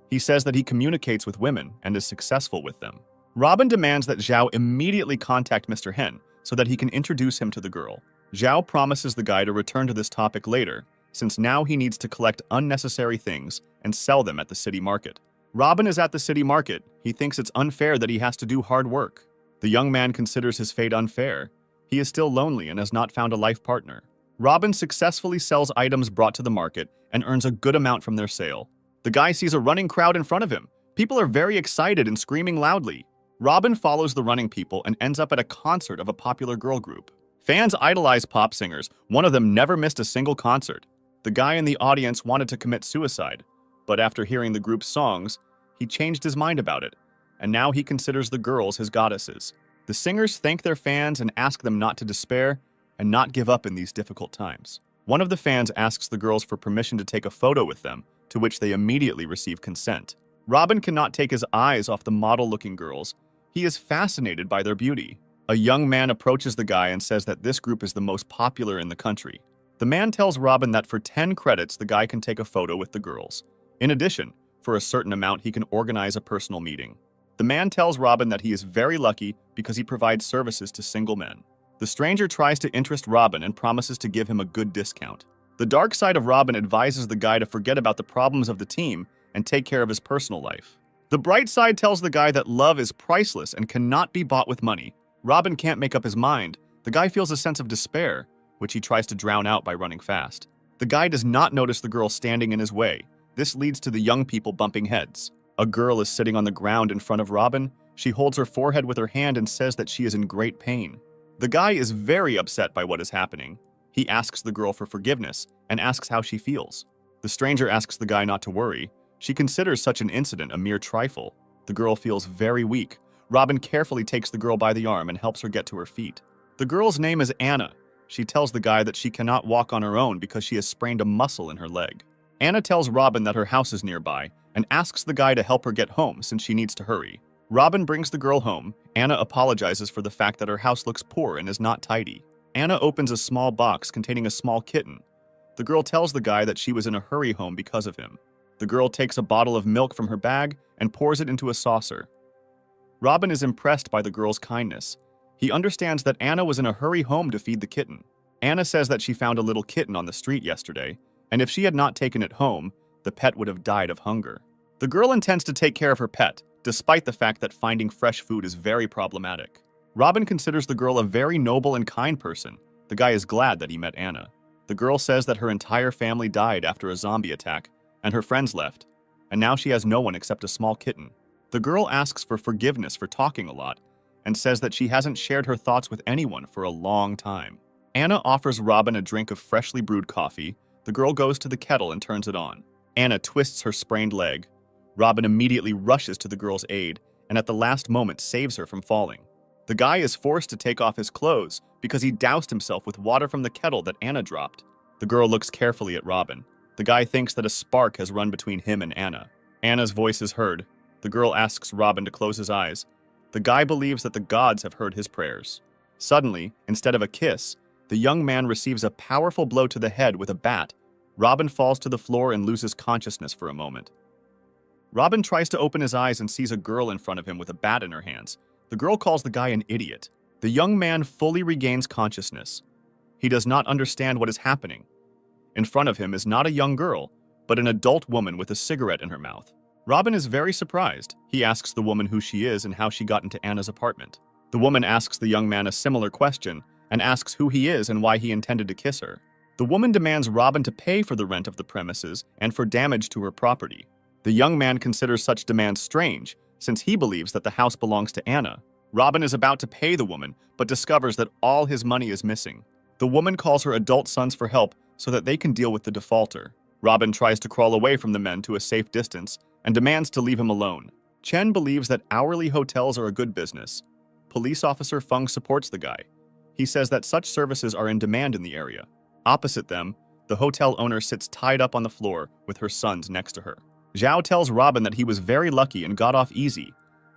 He says that he communicates with women and is successful with them. Robin demands that Zhao immediately contact Mr. Hen so that he can introduce him to the girl. Zhao promises the guy to return to this topic later, since now he needs to collect unnecessary things and sell them at the city market. Robin is at the city market. He thinks it's unfair that he has to do hard work. The young man considers his fate unfair. He is still lonely and has not found a life partner. Robin successfully sells items brought to the market and earns a good amount from their sale. The guy sees a running crowd in front of him. People are very excited and screaming loudly. Robin follows the running people and ends up at a concert of a popular girl group. Fans idolize pop singers. One of them never missed a single concert. The guy in the audience wanted to commit suicide, but after hearing the group's songs, he changed his mind about it, and now he considers the girls his goddesses. The singers thank their fans and ask them not to despair and not give up in these difficult times. One of the fans asks the girls for permission to take a photo with them, to which they immediately receive consent. Robin cannot take his eyes off the model-looking girls. He is fascinated by their beauty. A young man approaches the guy and says that this group is the most popular in the country. The man tells Robin that for 10 credits, the guy can take a photo with the girls. In addition, for a certain amount, he can organize a personal meeting. The man tells Robin that he is very lucky because he provides services to single men. The stranger tries to interest Robin and promises to give him a good discount. The dark side of Robin advises the guy to forget about the problems of the team and take care of his personal life. The bright side tells the guy that love is priceless and cannot be bought with money. Robin can't make up his mind. The guy feels a sense of despair, which he tries to drown out by running fast. The guy does not notice the girl standing in his way. This leads to the young people bumping heads. A girl is sitting on the ground in front of Robin. She holds her forehead with her hand and says that she is in great pain. The guy is very upset by what is happening. He asks the girl for forgiveness and asks how she feels. The stranger asks the guy not to worry. She considers such an incident a mere trifle. The girl feels very weak. Robin carefully takes the girl by the arm and helps her get to her feet. The girl's name is Anna. She tells the guy that she cannot walk on her own because she has sprained a muscle in her leg. Anna tells Robin that her house is nearby and asks the guy to help her get home since she needs to hurry. Robin brings the girl home. Anna apologizes for the fact that her house looks poor and is not tidy. Anna opens a small box containing a small kitten. The girl tells the guy that she was in a hurry home because of him. The girl takes a bottle of milk from her bag and pours it into a saucer. Robin is impressed by the girl's kindness. He understands that Anna was in a hurry home to feed the kitten. Anna says that she found a little kitten on the street yesterday, and if she had not taken it home, the pet would have died of hunger. The girl intends to take care of her pet, despite the fact that finding fresh food is very problematic. Robin considers the girl a very noble and kind person. The guy is glad that he met Anna. The girl says that her entire family died after a zombie attack, and her friends left, and now she has no one except a small kitten. The girl asks for forgiveness for talking a lot, and says that she hasn't shared her thoughts with anyone for a long time. Anna offers Robin a drink of freshly brewed coffee. The girl goes to the kettle and turns it on. Anna twists her sprained leg. Robin immediately rushes to the girl's aid, and at the last moment saves her from falling. The guy is forced to take off his clothes because he doused himself with water from the kettle that Anna dropped. The girl looks carefully at Robin. The guy thinks that a spark has run between him and Anna. Anna's voice is heard. The girl asks Robin to close his eyes. The guy believes that the gods have heard his prayers. Suddenly, instead of a kiss, the young man receives a powerful blow to the head with a bat. Robin falls to the floor and loses consciousness for a moment. Robin tries to open his eyes and sees a girl in front of him with a bat in her hands. The girl calls the guy an idiot. The young man fully regains consciousness. He does not understand what is happening. In front of him is not a young girl, but an adult woman with a cigarette in her mouth. Robin is very surprised. He asks the woman who she is and how she got into Anna's apartment. The woman asks the young man a similar question and asks who he is and why he intended to kiss her. The woman demands Robin to pay for the rent of the premises and for damage to her property. The young man considers such demands strange, since he believes that the house belongs to Anna. Robin is about to pay the woman, but discovers that all his money is missing. The woman calls her adult sons for help so that they can deal with the defaulter. Robin tries to crawl away from the men to a safe distance and demands to leave him alone. Chen believes that hourly hotels are a good business. Police officer Feng supports the guy. He says that such services are in demand in the area. Opposite them, the hotel owner sits tied up on the floor with her sons next to her. Zhao tells Robin that he was very lucky and got off easy.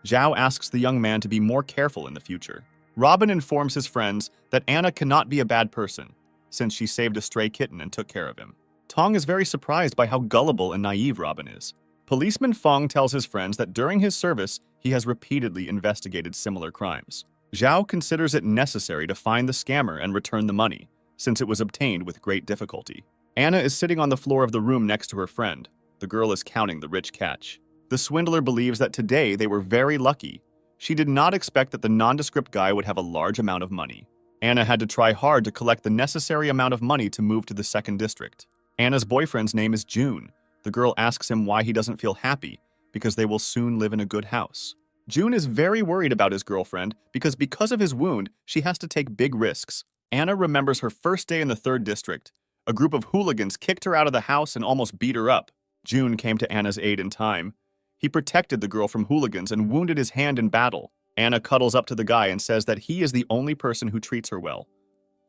Zhao asks the young man to be more careful in the future. Robin informs his friends that Anna cannot be a bad person, since she saved a stray kitten and took care of him. Tong is very surprised by how gullible and naive Robin is. Policeman Feng tells his friends that during his service, he has repeatedly investigated similar crimes. Zhao considers it necessary to find the scammer and return the money, since it was obtained with great difficulty. Anna is sitting on the floor of the room next to her friend. The girl is counting the rich catch. The swindler believes that today they were very lucky. She did not expect that the nondescript guy would have a large amount of money. Anna had to try hard to collect the necessary amount of money to move to the second district. Anna's boyfriend's name is June. The girl asks him why he doesn't feel happy, because they will soon live in a good house. June is very worried about his girlfriend because of his wound, she has to take big risks. Anna remembers her first day in the third district. A group of hooligans kicked her out of the house and almost beat her up. June came to Anna's aid in time. He protected the girl from hooligans and wounded his hand in battle. Anna cuddles up to the guy and says that he is the only person who treats her well.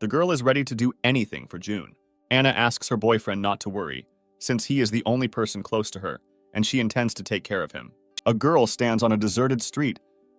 The girl is ready to do anything for June. Anna asks her boyfriend not to worry, since he is the only person close to her, and she intends to take care of him. A girl stands on a deserted street.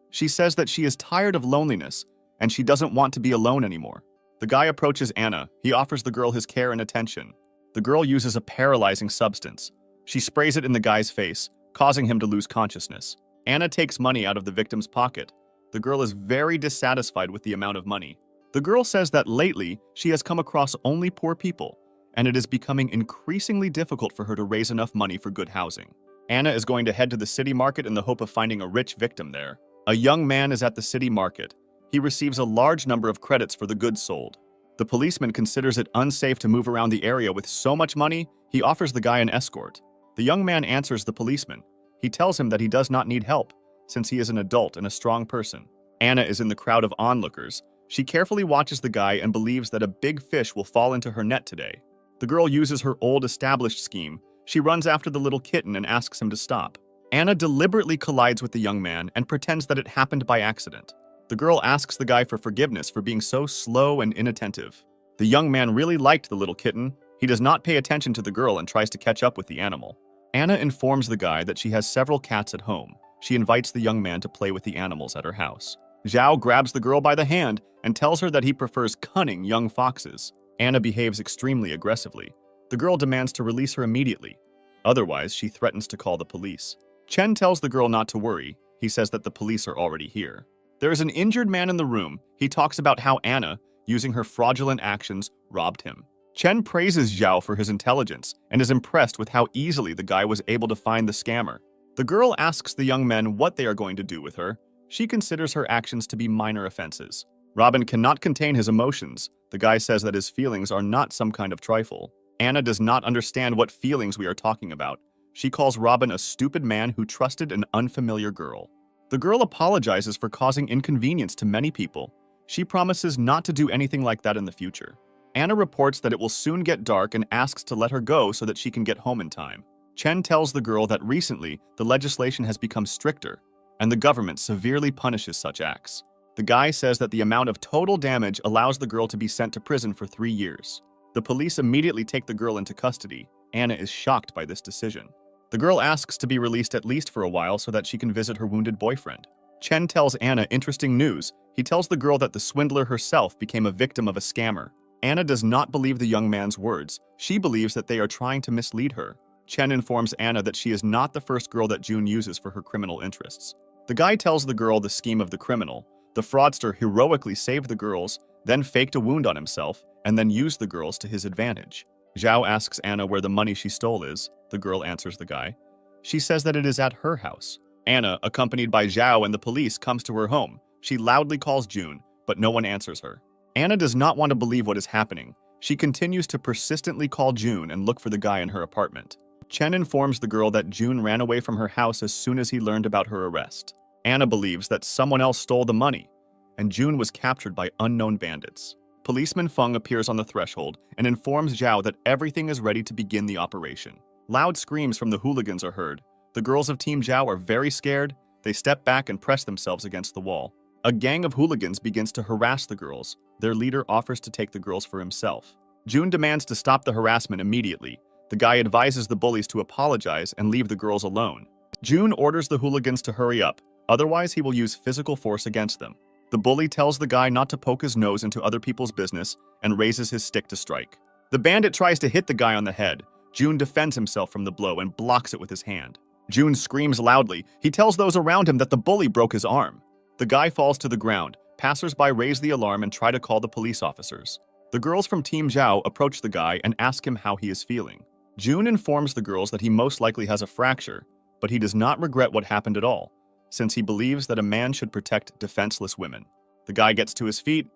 She says that she is tired of loneliness, and she doesn't want to be alone anymore. The guy approaches Anna. He offers the girl his care and attention. The girl uses a paralyzing substance. She sprays it in the guy's face, causing him to lose consciousness. Anna takes money out of the victim's pocket. The girl is very dissatisfied with the amount of money. The girl says that lately, she has come across only poor people, and it is becoming increasingly difficult for her to raise enough money for good housing. Anna is going to head to the city market in the hope of finding a rich victim there. A young man is at the city market. He receives a large number of credits for the goods sold. The policeman considers it unsafe to move around the area with so much money, he offers the guy an escort. The young man answers the policeman. He tells him that he does not need help, since he is an adult and a strong person. Anna is in the crowd of onlookers. She carefully watches the guy and believes that a big fish will fall into her net today. The girl uses her old established scheme. She runs after the little kitten and asks him to stop. Anna deliberately collides with the young man and pretends that it happened by accident. The girl asks the guy for forgiveness for being so slow and inattentive. The young man really liked the little kitten. He does not pay attention to the girl and tries to catch up with the animal. Anna informs the guy that she has several cats at home. She invites the young man to play with the animals at her house. Zhao grabs the girl by the hand and tells her that he prefers cunning young foxes. Anna behaves extremely aggressively. The girl demands to release her immediately. Otherwise, she threatens to call the police. Chen tells the girl not to worry. He says that the police are already here. There is an injured man in the room. He talks about how Anna, using her fraudulent actions, robbed him. Chen praises Zhao for his intelligence and is impressed with how easily the guy was able to find the scammer. The girl asks the young men what they are going to do with her. She considers her actions to be minor offenses. Robin cannot contain his emotions. The guy says that his feelings are not some kind of trifle. Anna does not understand what feelings we are talking about. She calls Robin a stupid man who trusted an unfamiliar girl. The girl apologizes for causing inconvenience to many people. She promises not to do anything like that in the future. Anna reports that it will soon get dark and asks to let her go so that she can get home in time. Chen tells the girl that recently the legislation has become stricter and the government severely punishes such acts. The guy says that the amount of total damage allows the girl to be sent to prison for 3 years. The police immediately take the girl into custody. Anna is shocked by this decision. The girl asks to be released at least for a while so that she can visit her wounded boyfriend. Chen tells Anna interesting news. He tells the girl that the swindler herself became a victim of a scammer. Anna does not believe the young man's words. She believes that they are trying to mislead her. Chen informs Anna that she is not the first girl that June uses for her criminal interests. The guy tells the girl the scheme of the criminal. The fraudster heroically saved the girls, then faked a wound on himself, and then used the girls to his advantage. Zhao asks Anna where the money she stole is. The girl answers the guy. She says that it is at her house. Anna, accompanied by Zhao and the police, comes to her home. She loudly calls June, but no one answers her. Anna does not want to believe what is happening. She continues to persistently call June and look for the guy in her apartment. Chen informs the girl that June ran away from her house as soon as he learned about her arrest. Anna believes that someone else stole the money, and June was captured by unknown bandits. Policeman Feng appears on the threshold and informs Zhao that everything is ready to begin the operation. Loud screams from the hooligans are heard. The girls of Team Zhao are very scared. They step back and press themselves against the wall. A gang of hooligans begins to harass the girls. Their leader offers to take the girls for himself. June demands to stop the harassment immediately. The guy advises the bullies to apologize and leave the girls alone. June orders the hooligans to hurry up, otherwise he will use physical force against them. The bully tells the guy not to poke his nose into other people's business and raises his stick to strike. The bandit tries to hit the guy on the head. June defends himself from the blow and blocks it with his hand. June screams loudly. He tells those around him that the bully broke his arm. The guy falls to the ground. Passers-by raise the alarm and try to call the police officers. The girls from Team Zhao approach the guy and ask him how he is feeling. June informs the girls that he most likely has a fracture, but he does not regret what happened at all, since he believes that a man should protect defenseless women. The guy gets to his feet.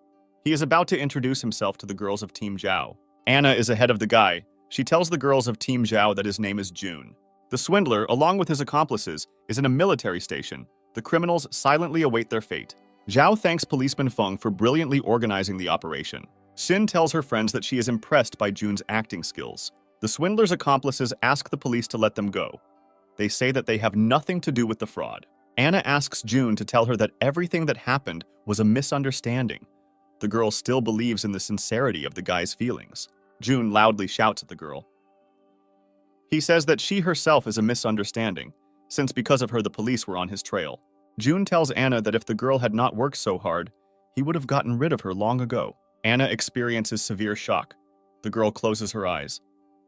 He is about to introduce himself to the girls of Team Zhao. Anna is ahead of the guy. She tells the girls of Team Zhao that his name is June. The swindler, along with his accomplices, is in a military station. The criminals silently await their fate. Zhao thanks Policeman Feng for brilliantly organizing the operation. Xin tells her friends that she is impressed by June's acting skills. The swindler's accomplices ask the police to let them go. They say that they have nothing to do with the fraud. Anna asks June to tell her that everything that happened was a misunderstanding. The girl still believes in the sincerity of the guy's feelings. June loudly shouts at the girl. He says that she herself is a misunderstanding, since because of her the police were on his trail. June tells Anna that if the girl had not worked so hard, he would have gotten rid of her long ago. Anna experiences severe shock. The girl closes her eyes.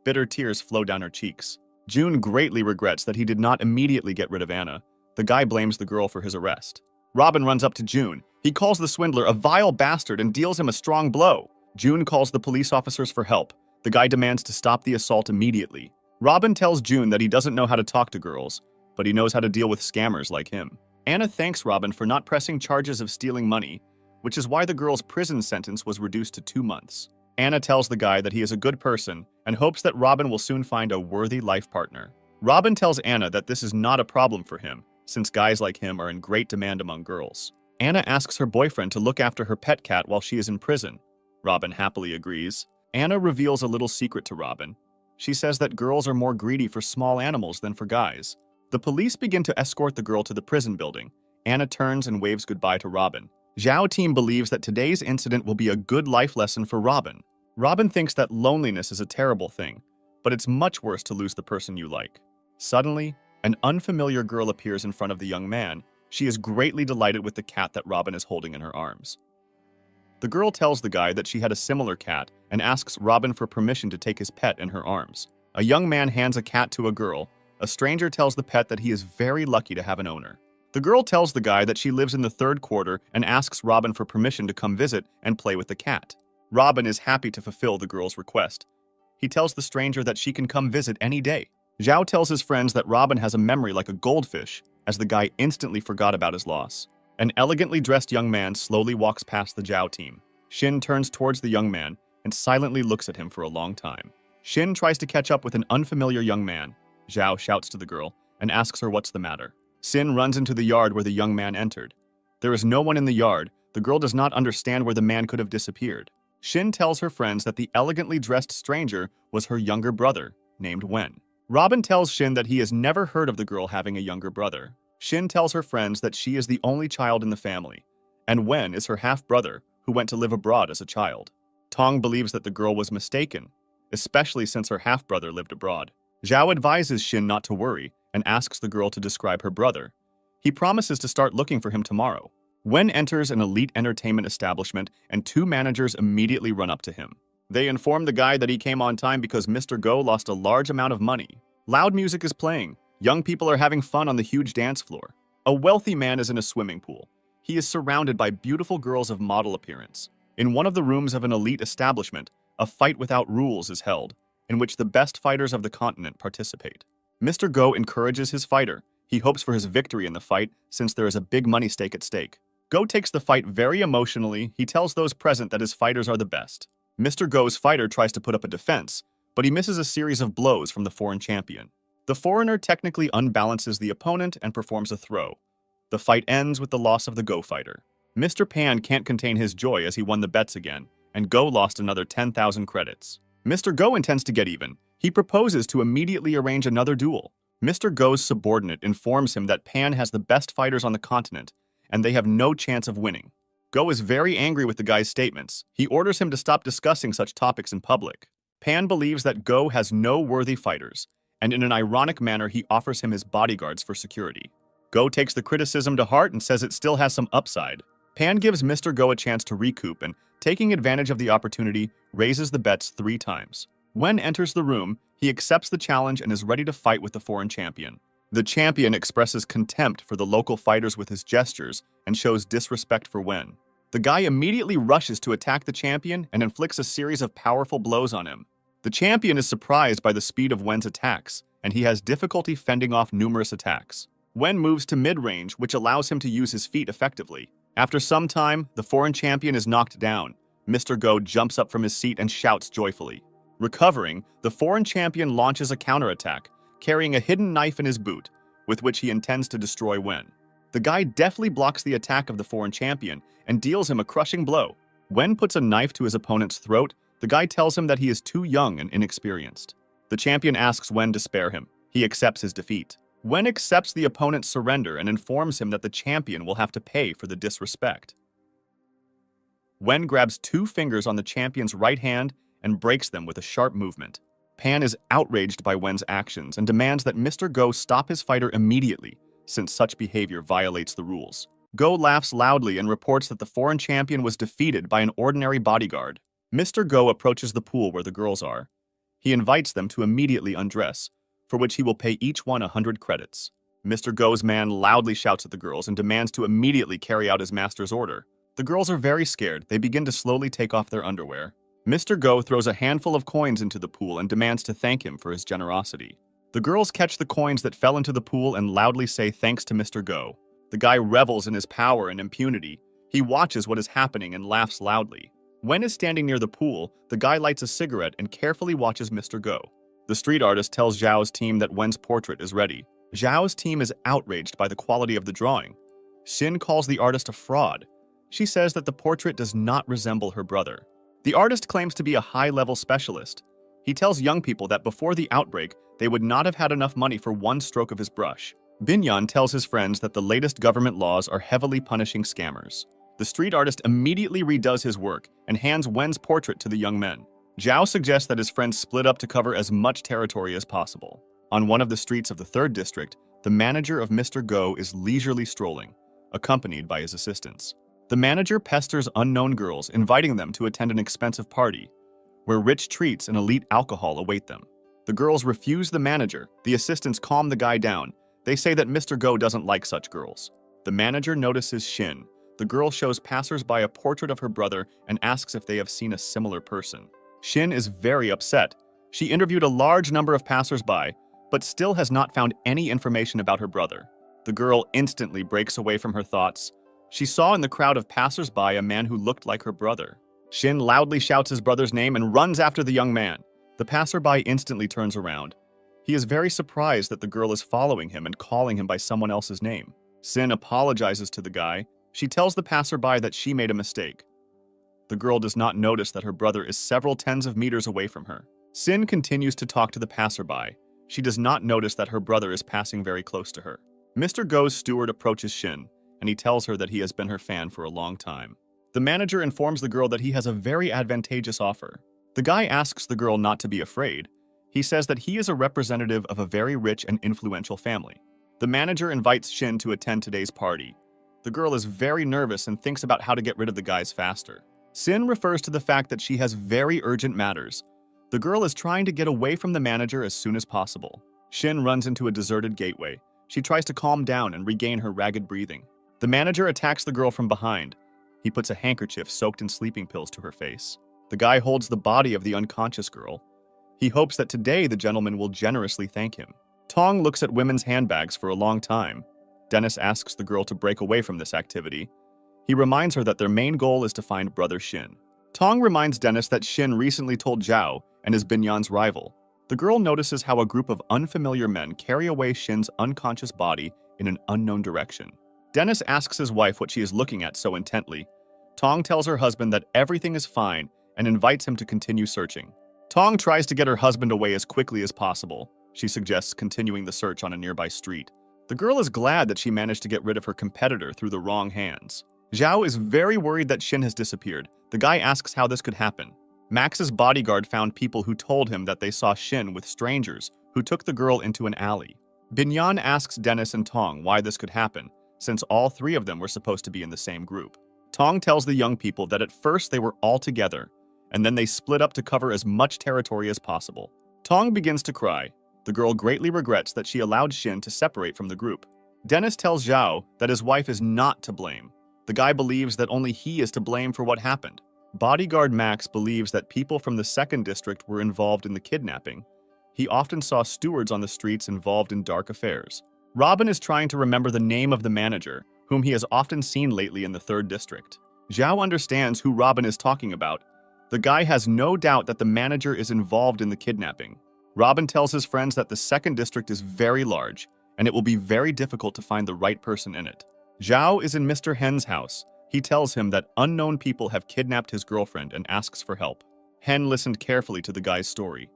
Bitter tears flow down her cheeks. June greatly regrets that he did not immediately get rid of Anna. The guy blames the girl for his arrest. Robin runs up to June. He calls the swindler a vile bastard and deals him a strong blow. June calls the police officers for help. The The guy demands to stop the assault immediately. Robin tells June that he doesn't know how to talk to girls, but he knows how to deal with scammers like him. Anna thanks Robin for not pressing charges of stealing money, which is why the girl's prison sentence was reduced to 2 months. Anna tells the guy that he is a good person and hopes that Robin will soon find a worthy life partner. Robin tells Anna that this is not a problem for him, since guys like him are in great demand among girls. Anna asks her boyfriend to look after her pet cat while she is in prison. Robin happily agrees. Anna reveals a little secret to Robin. She says that girls are more greedy for small animals than for guys. The police begin to escort the girl to the prison building. Anna turns and waves goodbye to Robin. Zhao team believes that today's incident will be a good life lesson for Robin. Robin thinks that loneliness is a terrible thing, but it's much worse to lose the person you like. Suddenly, an unfamiliar girl appears in front of the young man. She is greatly delighted with the cat that Robin is holding in her arms. The girl tells the guy that she had a similar cat and asks Robin for permission to take his pet in her arms. A young man hands a cat to a girl. A stranger tells the pet that he is very lucky to have an owner. The girl tells the guy that she lives in the 3rd quarter and asks Robin for permission to come visit and play with the cat. Robin is happy to fulfill the girl's request. He tells the stranger that she can come visit any day. Zhao tells his friends that Robin has a memory like a goldfish, as the guy instantly forgot about his loss. An elegantly dressed young man slowly walks past the Zhao team. Xin turns towards the young man and silently looks at him for a long time. Xin tries to catch up with an unfamiliar young man. Zhao shouts to the girl and asks her what's the matter. Xin runs into the yard where the young man entered. There is no one in the yard. The girl does not understand where the man could have disappeared. Xin tells her friends that the elegantly dressed stranger was her younger brother, named Wen. Robin tells Xin that he has never heard of the girl having a younger brother. Xin tells her friends that she is the only child in the family, and Wen is her half-brother who went to live abroad as a child. Tong believes that the girl was mistaken, especially since her half-brother lived abroad. Zhao advises Xin not to worry and asks the girl to describe her brother. He promises to start looking for him tomorrow. Wen enters an elite entertainment establishment and 2 managers immediately run up to him. They inform the guy that he came on time because Mr. Go lost a large amount of money. Loud music is playing. Young people are having fun on the huge dance floor. A wealthy man is in a swimming pool. He is surrounded by beautiful girls of model appearance. In one of the rooms of an elite establishment, a fight without rules is held, in which the best fighters of the continent participate. Mr. Go encourages his fighter. He hopes for his victory in the fight since there is a big money stake at stake. Go takes the fight very emotionally. He tells those present that his fighters are the best. Mr. Go's fighter tries to put up a defense, but he misses a series of blows from the foreign champion. The foreigner technically unbalances the opponent and performs a throw. The fight ends with the loss of the Go fighter. Mr. Pan can't contain his joy as he won the bets again, and Go lost another 10,000 credits. Mr. Go intends to get even. He proposes to immediately arrange another duel. Mr. Go's subordinate informs him that Pan has the best fighters on the continent, and they have no chance of winning. Go is very angry with the guy's statements. He orders him to stop discussing such topics in public. Pan believes that Go has no worthy fighters, and in an ironic manner he offers him his bodyguards for security. Go takes the criticism to heart and says it still has some upside. Pan gives Mr. Go a chance to recoup and, taking advantage of the opportunity, raises the bets 3 times. Wen enters the room, he accepts the challenge and is ready to fight with the foreign champion. The champion expresses contempt for the local fighters with his gestures and shows disrespect for Wen. The guy immediately rushes to attack the champion and inflicts a series of powerful blows on him. The champion is surprised by the speed of Wen's attacks, and he has difficulty fending off numerous attacks. Wen moves to mid-range, which allows him to use his feet effectively. After some time, the foreign champion is knocked down. Mr. Go jumps up from his seat and shouts joyfully. Recovering, the foreign champion launches a counterattack, carrying a hidden knife in his boot, with which he intends to destroy Wen. The guy deftly blocks the attack of the foreign champion and deals him a crushing blow. Wen puts a knife to his opponent's throat. The guy tells him that he is too young and inexperienced. The champion asks Wen to spare him. He accepts his defeat. Wen accepts the opponent's surrender and informs him that the champion will have to pay for the disrespect. Wen grabs 2 fingers on the champion's right hand and breaks them with a sharp movement. Pan is outraged by Wen's actions and demands that Mr. Go stop his fighter immediately, since such behavior violates the rules. Go laughs loudly and reports that the foreign champion was defeated by an ordinary bodyguard. Mr. Go approaches the pool where the girls are. He invites them to immediately undress, for which he will pay each one 100 credits. Mr. Go's man loudly shouts at the girls and demands to immediately carry out his master's order. The girls are very scared. They begin to slowly take off their underwear. Mr. Go throws a handful of coins into the pool and demands to thank him for his generosity. The girls catch the coins that fell into the pool and loudly say thanks to Mr. Go. The guy revels in his power and impunity. He watches what is happening and laughs loudly. Wen is standing near the pool. The guy lights a cigarette and carefully watches Mr. Go. The street artist tells Zhao's team that Wen's portrait is ready. Zhao's team is outraged by the quality of the drawing. Xin calls the artist a fraud. She says that the portrait does not resemble her brother. The artist claims to be a high-level specialist. He tells young people that before the outbreak, they would not have had enough money for one stroke of his brush. Binyan tells his friends that the latest government laws are heavily punishing scammers. The street artist immediately redoes his work and hands Wen's portrait to the young men. Zhao suggests that his friends split up to cover as much territory as possible. On one of the streets of the 3rd district, the manager of Mr. Go is leisurely strolling, accompanied by his assistants. The manager pesters unknown girls, inviting them to attend an expensive party, where rich treats and elite alcohol await them. The girls refuse the manager. The assistants calm the guy down. They say that Mr. Go doesn't like such girls. The manager notices Xin. The girl shows passers-by a portrait of her brother and asks if they have seen a similar person. Xin is very upset. She interviewed a large number of passers-by, but still has not found any information about her brother. The girl instantly breaks away from her thoughts. She saw in the crowd of passers-by a man who looked like her brother. Xin loudly shouts his brother's name and runs after the young man. The passerby instantly turns around. He is very surprised that the girl is following him and calling him by someone else's name. Xin apologizes to the guy. She tells the passerby that she made a mistake. The girl does not notice that her brother is several tens of meters away from her. Xin continues to talk to the passerby. She does not notice that her brother is passing very close to her. Mr. Go's steward approaches Xin, and he tells her that he has been her fan for a long time. The manager informs the girl that he has a very advantageous offer. The guy asks the girl not to be afraid. He says that he is a representative of a very rich and influential family. The manager invites Xin to attend today's party. The girl is very nervous and thinks about how to get rid of the guys faster. Xin refers to the fact that she has very urgent matters. The girl is trying to get away from the manager as soon as possible. Xin runs into a deserted gateway. She tries to calm down and regain her ragged breathing. The manager attacks the girl from behind. He puts a handkerchief soaked in sleeping pills to her face. The guy holds the body of the unconscious girl. He hopes that today the gentleman will generously thank him. Tong looks at women's handbags for a long time. Dennis asks the girl to break away from this activity. He reminds her that their main goal is to find brother Xin. Tong reminds Dennis that Xin recently told Zhao and is Binyan's rival. The girl notices how a group of unfamiliar men carry away Xin's unconscious body in an unknown direction. Dennis asks his wife what she is looking at so intently. Tong tells her husband that everything is fine and invites him to continue searching. Tong tries to get her husband away as quickly as possible. She suggests continuing the search on a nearby street. The girl is glad that she managed to get rid of her competitor through the wrong hands. Zhao is very worried that Xin has disappeared. The guy asks how this could happen. Max's bodyguard found people who told him that they saw Xin with strangers who took the girl into an alley. Binyan asks Dennis and Tong why this could happen, since all three of them were supposed to be in the same group. Tong tells the young people that at first they were all together, and then they split up to cover as much territory as possible. Tong begins to cry. The girl greatly regrets that she allowed Xin to separate from the group. Dennis tells Zhao that his wife is not to blame. The guy believes that only he is to blame for what happened. Bodyguard Max believes that people from the 2nd district were involved in the kidnapping. He often saw stewards on the streets involved in dark affairs. Robin is trying to remember the name of the manager, whom he has often seen lately in the 3rd district. Zhao understands who Robin is talking about. The guy has no doubt that the manager is involved in the kidnapping. Robin tells his friends that the 2nd district is very large, and it will be very difficult to find the right person in it. Zhao is in Mr. Hen's house. He tells him that unknown people have kidnapped his girlfriend and asks for help. Hen listened carefully to the guy's story.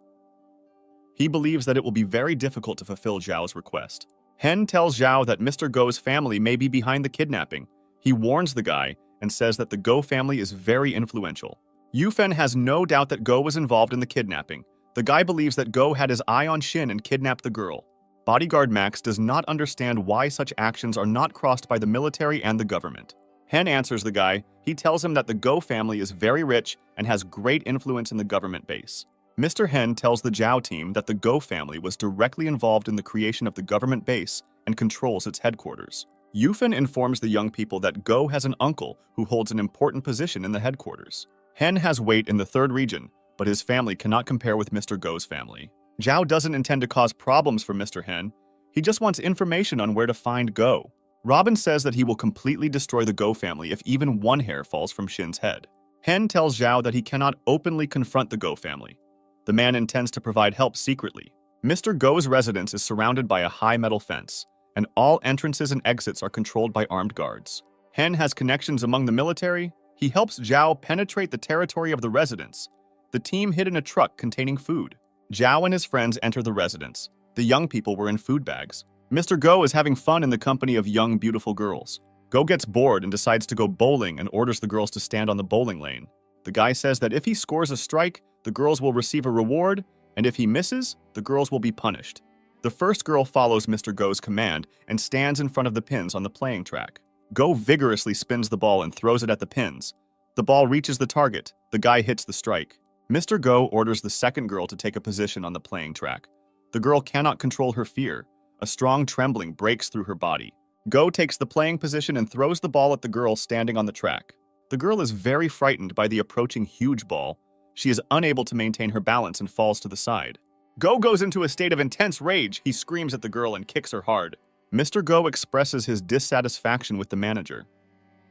He believes that it will be very difficult to fulfill Zhao's request. Hen tells Zhao that Mr. Go's family may be behind the kidnapping. He warns the guy and says that the Go family is very influential. Yufen has no doubt that Go was involved in the kidnapping. The guy believes that Go had his eye on Xin and kidnapped the girl. Bodyguard Max does not understand why such actions are not crossed by the military and the government. Hen answers the guy. He tells him that the Go family is very rich and has great influence in the government base. Mr. Hen tells the Zhao team that the Go family was directly involved in the creation of the government base and controls its headquarters. Yufen informs the young people that Go has an uncle who holds an important position in the headquarters. Hen has weight in the third region, but his family cannot compare with Mr. Go's family. Zhao doesn't intend to cause problems for Mr. Hen. He just wants information on where to find Go. Robin says that he will completely destroy the Go family if even one hair falls from Shin's head. Hen tells Zhao that he cannot openly confront the Go family. The man intends to provide help secretly. Mr. Go's residence is surrounded by a high metal fence, and all entrances and exits are controlled by armed guards. Hen has connections among the military. He helps Zhao penetrate the territory of the residence. The team hid in a truck containing food. Zhao and his friends enter the residence. The young people were in food bags. Mr. Go is having fun in the company of young, beautiful girls. Go gets bored and decides to go bowling and orders the girls to stand on the bowling lane. The guy says that if he scores a strike, the girls will receive a reward, and if he misses, the girls will be punished. The first girl follows Mr. Go's command and stands in front of the pins on the playing track. Go vigorously spins the ball and throws it at the pins. The ball reaches the target. The guy hits the strike. Mr. Go orders the second girl to take a position on the playing track. The girl cannot control her fear. A strong trembling breaks through her body. Go takes the playing position and throws the ball at the girl standing on the track. The girl is very frightened by the approaching huge ball. She is unable to maintain her balance and falls to the side. Go goes into a state of intense rage. He screams at the girl and kicks her hard. Mr. Go expresses his dissatisfaction with the manager.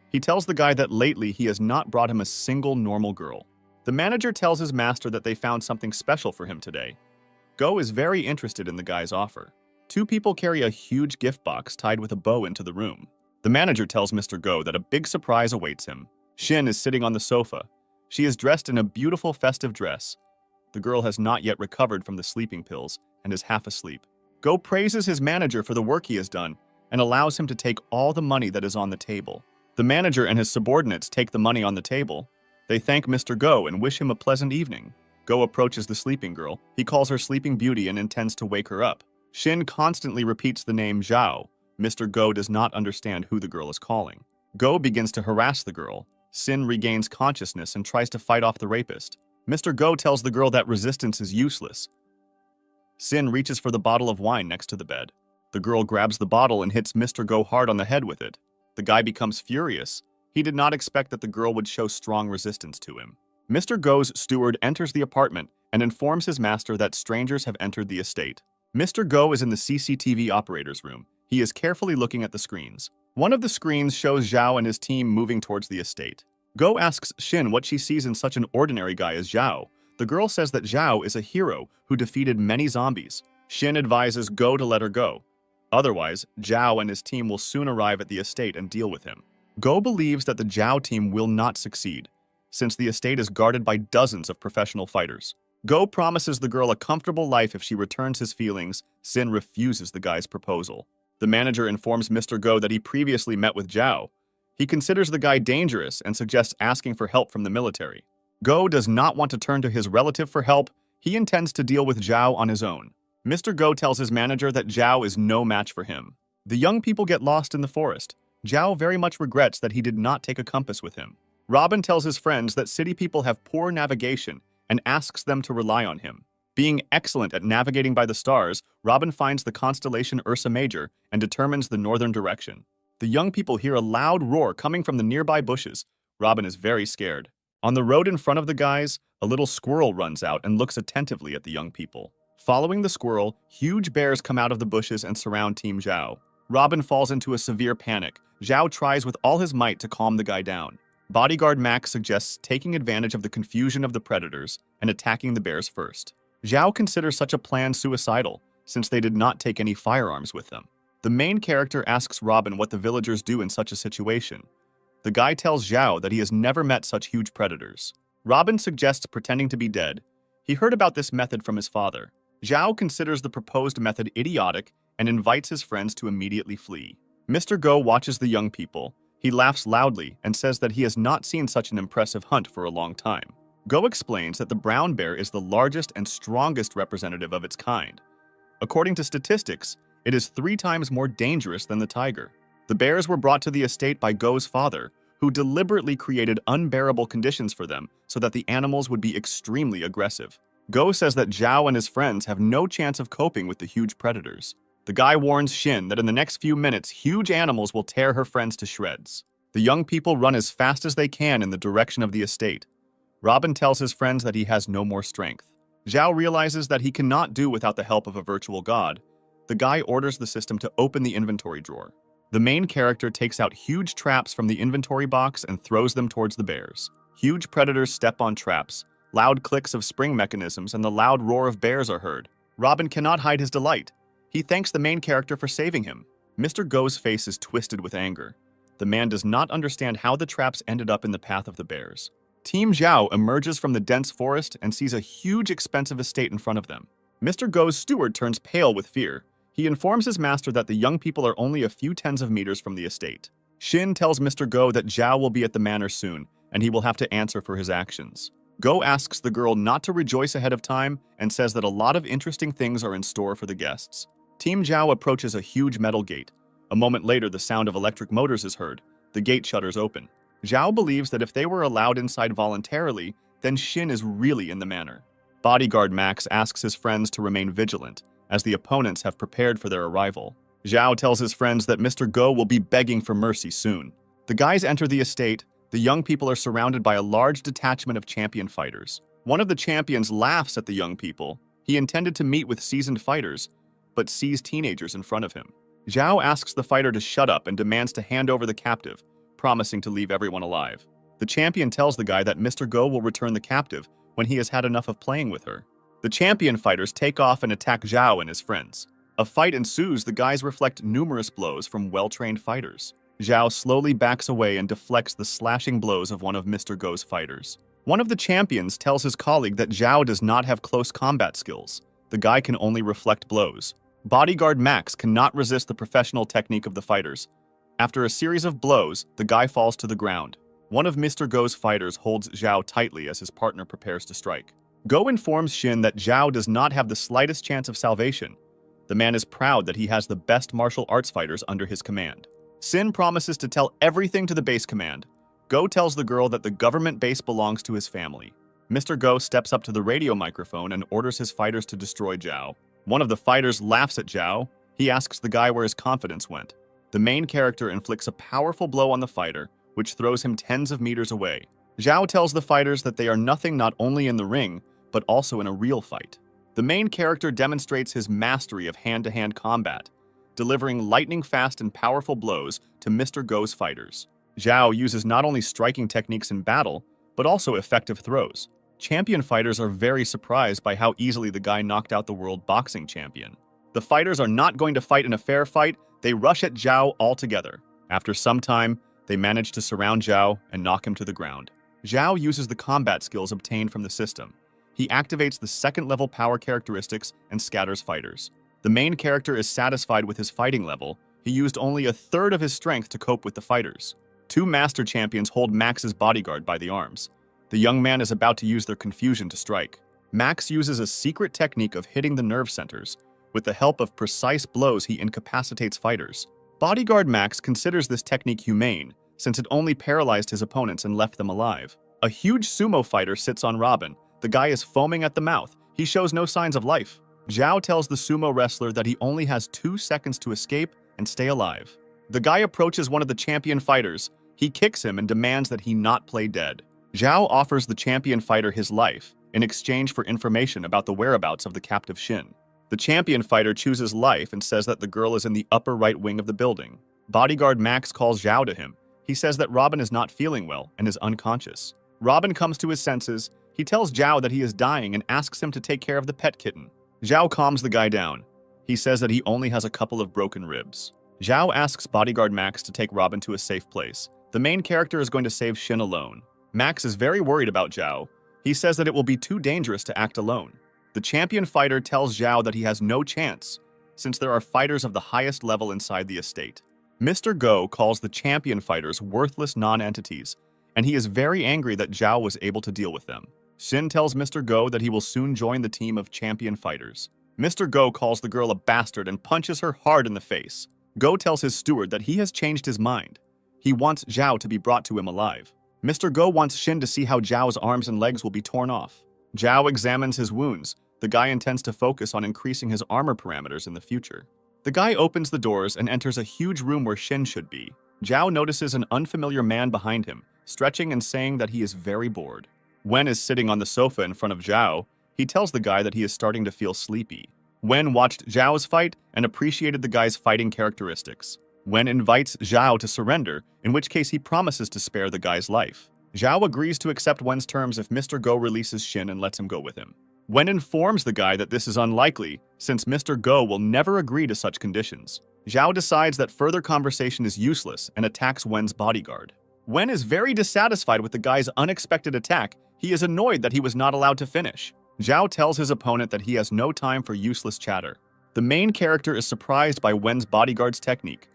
He tells the guy that lately he has not brought him a single normal girl. The manager tells his master that they found something special for him today. Go is very interested in the guy's offer. Two people carry a huge gift box tied with a bow into the room. The manager tells Mr. Go that a big surprise awaits him. Shin is sitting on the sofa. She is dressed in a beautiful festive dress. The girl has not yet recovered from the sleeping pills and is half asleep. Go praises his manager for the work he has done and allows him to take all the money that is on the table. The manager and his subordinates take the money on the table. They thank Mr. Go and wish him a pleasant evening. Go approaches the sleeping girl. He calls her Sleeping Beauty and intends to wake her up. Shin constantly repeats the name Zhao. Mr. Go does not understand who the girl is calling. Go begins to harass the girl. Sin regains consciousness and tries to fight off the rapist. Mr. Go tells the girl that resistance is useless. Sin reaches for the bottle of wine next to the bed. The girl grabs the bottle and hits Mr. Go hard on the head with it. The guy becomes furious. He did not expect that the girl would show strong resistance to him. Mr. Go's steward enters the apartment and informs his master that strangers have entered the estate. Mr. Go is in the CCTV operator's room. He is carefully looking at the screens. One of the screens shows Zhao and his team moving towards the estate. Go asks Shin what she sees in such an ordinary guy as Zhao. The girl says that Zhao is a hero who defeated many zombies. Shin advises Go to let her go. Otherwise, Zhao and his team will soon arrive at the estate and deal with him. Go believes that the Zhao team will not succeed, since the estate is guarded by dozens of professional fighters. Go promises the girl a comfortable life if she returns his feelings. Sin refuses the guy's proposal. The manager informs Mr. Go that he previously met with Zhao. He considers the guy dangerous and suggests asking for help from the military. Go does not want to turn to his relative for help. He intends to deal with Zhao on his own. Mr. Go tells his manager that Zhao is no match for him. The young people get lost in the forest. Zhao very much regrets that he did not take a compass with him. Robin tells his friends that city people have poor navigation and asks them to rely on him. Being excellent at navigating by the stars, Robin finds the constellation Ursa Major and determines the northern direction. The young people hear a loud roar coming from the nearby bushes. Robin is very scared. On the road in front of the guys, a little squirrel runs out and looks attentively at the young people. Following the squirrel, huge bears come out of the bushes and surround Team Zhao. Robin falls into a severe panic. Zhao tries with all his might to calm the guy down. Bodyguard Max suggests taking advantage of the confusion of the predators and attacking the bears first. Zhao considers such a plan suicidal, since they did not take any firearms with them. The main character asks Robin what the villagers do in such a situation. The guy tells Zhao that he has never met such huge predators. Robin suggests pretending to be dead. He heard about this method from his father. Zhao considers the proposed method idiotic and invites his friends to immediately flee. Mr. Go watches the young people. He laughs loudly and says that he has not seen such an impressive hunt for a long time. Go explains that the brown bear is the largest and strongest representative of its kind. According to statistics, it is 3 times more dangerous than the tiger. The bears were brought to the estate by Go's father, who deliberately created unbearable conditions for them so that the animals would be extremely aggressive. Go says that Zhao and his friends have no chance of coping with the huge predators. The guy warns Shin that in the next few minutes, huge animals will tear her friends to shreds. The young people run as fast as they can in the direction of the estate. Robin tells his friends that he has no more strength. Zhao realizes that he cannot do without the help of a virtual god. The guy orders the system to open the inventory drawer. The main character takes out huge traps from the inventory box and throws them towards the bears. Huge predators step on traps. Loud clicks of spring mechanisms and the loud roar of bears are heard. Robin cannot hide his delight. He thanks the main character for saving him. Mr. Go's face is twisted with anger. The man does not understand how the traps ended up in the path of the bears. Team Zhao emerges from the dense forest and sees a huge expensive estate in front of them. Mr. Go's steward turns pale with fear. He informs his master that the young people are only a few tens of meters from the estate. Shin tells Mr. Go that Zhao will be at the manor soon, and he will have to answer for his actions. Go asks the girl not to rejoice ahead of time and says that a lot of interesting things are in store for the guests. Team Zhao approaches a huge metal gate. A moment later, the sound of electric motors is heard. The gate shutters open. Zhao believes that if they were allowed inside voluntarily, then Shin is really in the manor. Bodyguard Max asks his friends to remain vigilant, as the opponents have prepared for their arrival. Zhao tells his friends that Mr. Go will be begging for mercy soon. The guys enter the estate. The young people are surrounded by a large detachment of champion fighters. One of the champions laughs at the young people. He intended to meet with seasoned fighters, but sees teenagers in front of him. Zhao asks the fighter to shut up and demands to hand over the captive, promising to leave everyone alive. The champion tells the guy that Mr. Go will return the captive when he has had enough of playing with her. The champion fighters take off and attack Zhao and his friends. A fight ensues. The guys reflect numerous blows from well-trained fighters. Zhao slowly backs away and deflects the slashing blows of one of Mr. Go's fighters. One of the champions tells his colleague that Zhao does not have close combat skills. The guy can only reflect blows. Bodyguard Max cannot resist the professional technique of the fighters. After a series of blows, the guy falls to the ground. One of Mr. Go's fighters holds Zhao tightly as his partner prepares to strike. Go informs Shin that Zhao does not have the slightest chance of salvation. The man is proud that he has the best martial arts fighters under his command. Sin promises to tell everything to the base command. Go tells the girl that the government base belongs to his family. Mr. Go steps up to the radio microphone and orders his fighters to destroy Zhao. One of the fighters laughs at Zhao. He asks the guy where his confidence went. The main character inflicts a powerful blow on the fighter, which throws him tens of meters away. Zhao tells the fighters that they are nothing not only in the ring, but also in a real fight. The main character demonstrates his mastery of hand-to-hand combat, delivering lightning-fast and powerful blows to Mr. Go's fighters. Zhao uses not only striking techniques in battle, but also effective throws. Champion fighters are very surprised by how easily the guy knocked out the world boxing champion. The fighters are not going to fight in a fair fight. They rush at Zhao altogether. After some time, they manage to surround Zhao and knock him to the ground. Zhao uses the combat skills obtained from the system. He activates the second-level power characteristics and scatters fighters. The main character is satisfied with his fighting level. He used only a third of his strength to cope with the fighters. Two master champions hold Max's bodyguard by the arms. The young man is about to use their confusion to strike. Max uses a secret technique of hitting the nerve centers. With the help of precise blows, he incapacitates fighters. Bodyguard Max considers this technique humane, since it only paralyzed his opponents and left them alive. A huge sumo fighter sits on Robin. The guy is foaming at the mouth. He shows no signs of life. Zhao tells the sumo wrestler that he only has 2 seconds to escape and stay alive. The guy approaches one of the champion fighters. He kicks him and demands that he not play dead. Zhao offers the champion fighter his life in exchange for information about the whereabouts of the captive Shin. The champion fighter chooses life and says that the girl is in the upper right wing of the building. Bodyguard Max calls Zhao to him. He says that Robin is not feeling well and is unconscious. Robin comes to his senses. He tells Zhao that he is dying and asks him to take care of the pet kitten. Zhao calms the guy down. He says that he only has a couple of broken ribs. Zhao asks Bodyguard Max to take Robin to a safe place. The main character is going to save Shin alone. Max is very worried about Zhao. He says that it will be too dangerous to act alone. The champion fighter tells Zhao that he has no chance, since there are fighters of the highest level inside the estate. Mr. Go calls the champion fighters worthless non-entities, and he is very angry that Zhao was able to deal with them. Shin tells Mr. Go that he will soon join the team of champion fighters. Mr. Go calls the girl a bastard and punches her hard in the face. Go tells his steward that he has changed his mind. He wants Zhao to be brought to him alive. Mr. Go wants Shin to see how Zhao's arms and legs will be torn off. Zhao examines his wounds. The guy intends to focus on increasing his armor parameters in the future. The guy opens the doors and enters a huge room where Shin should be. Zhao notices an unfamiliar man behind him, stretching and saying that he is very bored. Wen is sitting on the sofa in front of Zhao. He tells the guy that he is starting to feel sleepy. Wen watched Zhao's fight and appreciated the guy's fighting characteristics. Wen invites Zhao to surrender, in which case he promises to spare the guy's life. Zhao agrees to accept Wen's terms if Mr. Go releases Shin and lets him go with him. Wen informs the guy that this is unlikely, since Mr. Go will never agree to such conditions. Zhao decides that further conversation is useless and attacks Wen's bodyguard. Wen is very dissatisfied with the guy's unexpected attack. He is annoyed that he was not allowed to finish. Zhao tells his opponent that he has no time for useless chatter. The main character is surprised by Wen's bodyguard's technique.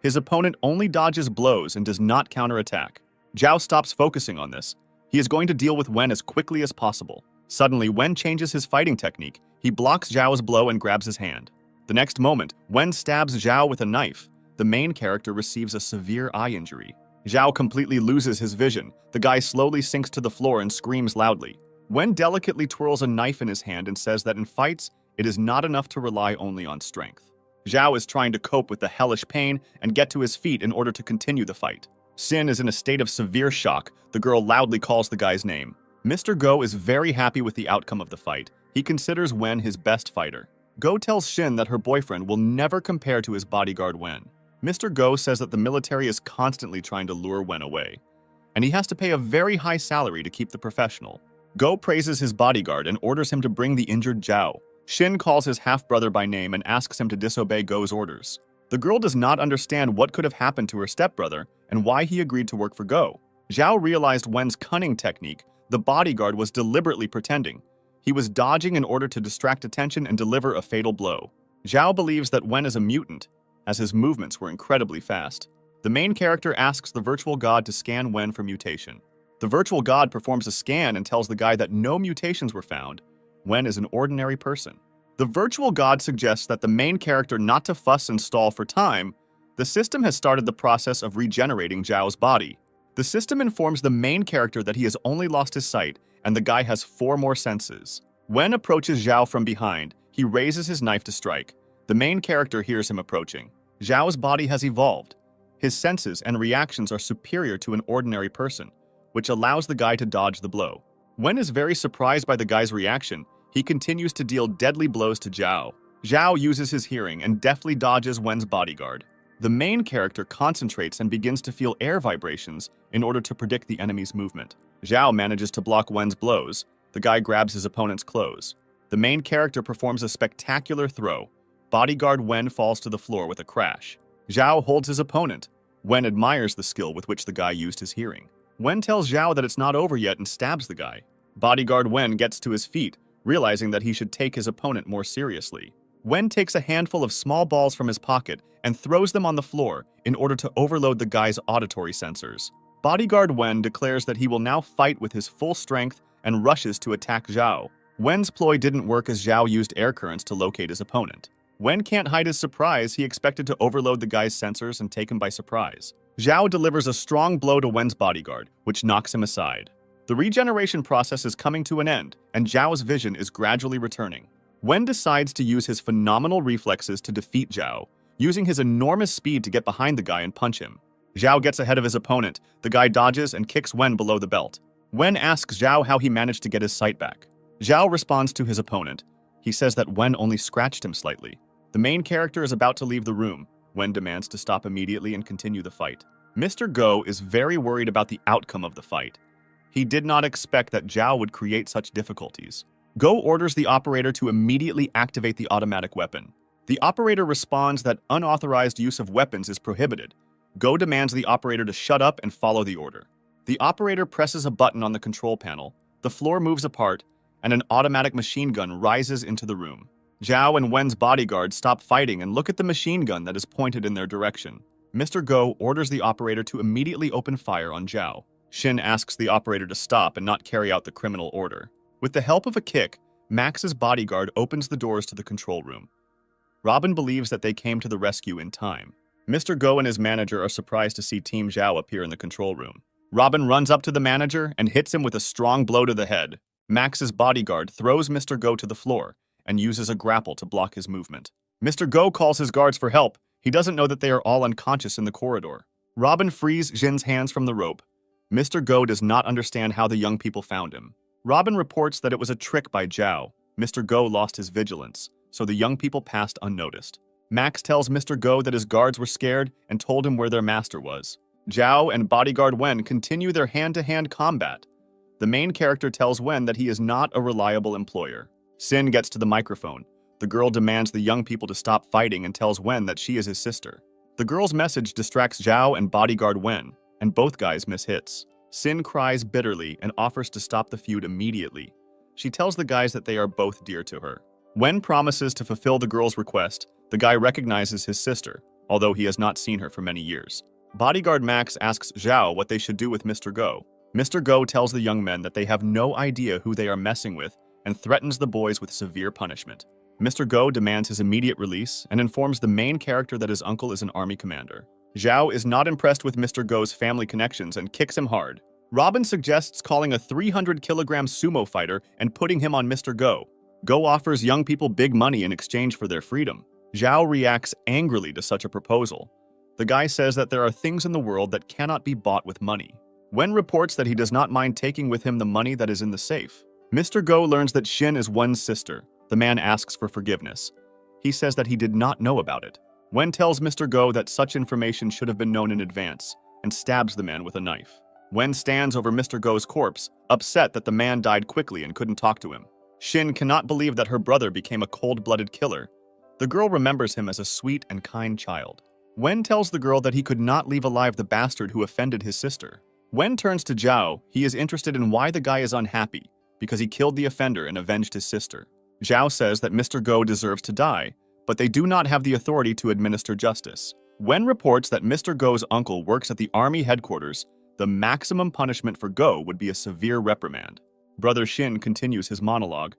His opponent only dodges blows and does not counterattack. Zhao stops focusing on this. He is going to deal with Wen as quickly as possible. Suddenly, Wen changes his fighting technique. He blocks Zhao's blow and grabs his hand. The next moment, Wen stabs Zhao with a knife. The main character receives a severe eye injury. Zhao completely loses his vision. The guy slowly sinks to the floor and screams loudly. Wen delicately twirls a knife in his hand and says that in fights, it is not enough to rely only on strength. Zhao is trying to cope with the hellish pain and get to his feet in order to continue the fight. Xin is in a state of severe shock. The girl loudly calls the guy's name. Mr. Go is very happy with the outcome of the fight. He considers Wen his best fighter. Go tells Xin that her boyfriend will never compare to his bodyguard Wen. Mr. Go says that the military is constantly trying to lure Wen away, and he has to pay a very high salary to keep the professional. Go praises his bodyguard and orders him to bring the injured Zhao. Xin calls his half-brother by name and asks him to disobey Go's orders. The girl does not understand what could have happened to her stepbrother and why he agreed to work for Go. Zhao realized Wen's cunning technique. The bodyguard was deliberately pretending. He was dodging in order to distract attention and deliver a fatal blow. Zhao believes that Wen is a mutant, as his movements were incredibly fast. The main character asks the virtual god to scan Wen for mutation. The virtual god performs a scan and tells the guy that no mutations were found. Wen is an ordinary person. The virtual god suggests that the main character not to fuss and stall for time. The system has started the process of regenerating Zhao's body. The system informs the main character that he has only lost his sight, and the guy has 4 more senses. Wen approaches Zhao from behind. He raises his knife to strike. The main character hears him approaching. Zhao's body has evolved. His senses and reactions are superior to an ordinary person, which allows the guy to dodge the blow. Wen is very surprised by the guy's reaction. He continues to deal deadly blows to Zhao. Zhao uses his hearing and deftly dodges Wen's bodyguard. The main character concentrates and begins to feel air vibrations in order to predict the enemy's movement. Zhao manages to block Wen's blows. The guy grabs his opponent's clothes. The main character performs a spectacular throw. Bodyguard Wen falls to the floor with a crash. Zhao holds his opponent. Wen admires the skill with which the guy used his hearing. Wen tells Zhao that it's not over yet and stabs the guy. Bodyguard Wen gets to his feet, realizing that he should take his opponent more seriously. Wen takes a handful of small balls from his pocket and throws them on the floor in order to overload the guy's auditory sensors. Bodyguard Wen declares that he will now fight with his full strength and rushes to attack Zhao. Wen's ploy didn't work as Zhao used air currents to locate his opponent. Wen can't hide his surprise. He expected to overload the guy's sensors and take him by surprise. Zhao delivers a strong blow to Wen's bodyguard, which knocks him aside. The regeneration process is coming to an end, and Zhao's vision is gradually returning. Wen decides to use his phenomenal reflexes to defeat Zhao, using his enormous speed to get behind the guy and punch him. Zhao gets ahead of his opponent. The guy dodges and kicks Wen below the belt. Wen asks Zhao how he managed to get his sight back. Zhao responds to his opponent. He says that Wen only scratched him slightly. The main character is about to leave the room. Wen demands to stop immediately and continue the fight. Mr. Go is very worried about the outcome of the fight. He did not expect that Zhao would create such difficulties. Go orders the operator to immediately activate the automatic weapon. The operator responds that unauthorized use of weapons is prohibited. Go demands the operator to shut up and follow the order. The operator presses a button on the control panel. The floor moves apart, and an automatic machine gun rises into the room. Zhao and Wen's bodyguards stop fighting and look at the machine gun that is pointed in their direction. Mr. Go orders the operator to immediately open fire on Zhao. Xin asks the operator to stop and not carry out the criminal order. With the help of a kick, Max's bodyguard opens the doors to the control room. Robin believes that they came to the rescue in time. Mr. Go and his manager are surprised to see Team Zhao appear in the control room. Robin runs up to the manager and hits him with a strong blow to the head. Max's bodyguard throws Mr. Go to the floor and uses a grapple to block his movement. Mr. Go calls his guards for help. He doesn't know that they are all unconscious in the corridor. Robin frees Jin's hands from the rope. Mr. Go does not understand how the young people found him. Robin reports that it was a trick by Zhao. Mr. Go lost his vigilance, so the young people passed unnoticed. Max tells Mr. Go that his guards were scared and told him where their master was. Zhao and bodyguard Wen continue their hand-to-hand combat. The main character tells Wen that he is not a reliable employer. Sin gets to the microphone. The girl demands the young people to stop fighting and tells Wen that she is his sister. The girl's message distracts Zhao and bodyguard Wen, and both guys miss hits. Sin cries bitterly and offers to stop the feud immediately. She tells the guys that they are both dear to her. Wen promises to fulfill the girl's request. The guy recognizes his sister, although he has not seen her for many years. Bodyguard Max asks Zhao what they should do with Mr. Go. Mr. Go tells the young men that they have no idea who they are messing with and threatens the boys with severe punishment. Mr. Go demands his immediate release and informs the main character that his uncle is an army commander. Zhao is not impressed with Mr. Go's family connections and kicks him hard. Robin suggests calling a 300-kilogram sumo fighter and putting him on Mr. Go. Go offers young people big money in exchange for their freedom. Zhao reacts angrily to such a proposal. The guy says that there are things in the world that cannot be bought with money. Wen reports that he does not mind taking with him the money that is in the safe. Mr. Go learns that Xin is Wen's sister. The man asks for forgiveness. He says that he did not know about it. Wen tells Mr. Go that such information should have been known in advance and stabs the man with a knife. Wen stands over Mr. Go's corpse, upset that the man died quickly and couldn't talk to him. Xin cannot believe that her brother became a cold-blooded killer. The girl remembers him as a sweet and kind child. Wen tells the girl that he could not leave alive the bastard who offended his sister. Wen turns to Zhao. He is interested in why the guy is unhappy, because he killed the offender and avenged his sister. Zhao says that Mr. Go deserves to die, but they do not have the authority to administer justice. Wen reports that Mr. Go's uncle works at the army headquarters. The maximum punishment for Go would be a severe reprimand. Brother Xin continues his monologue.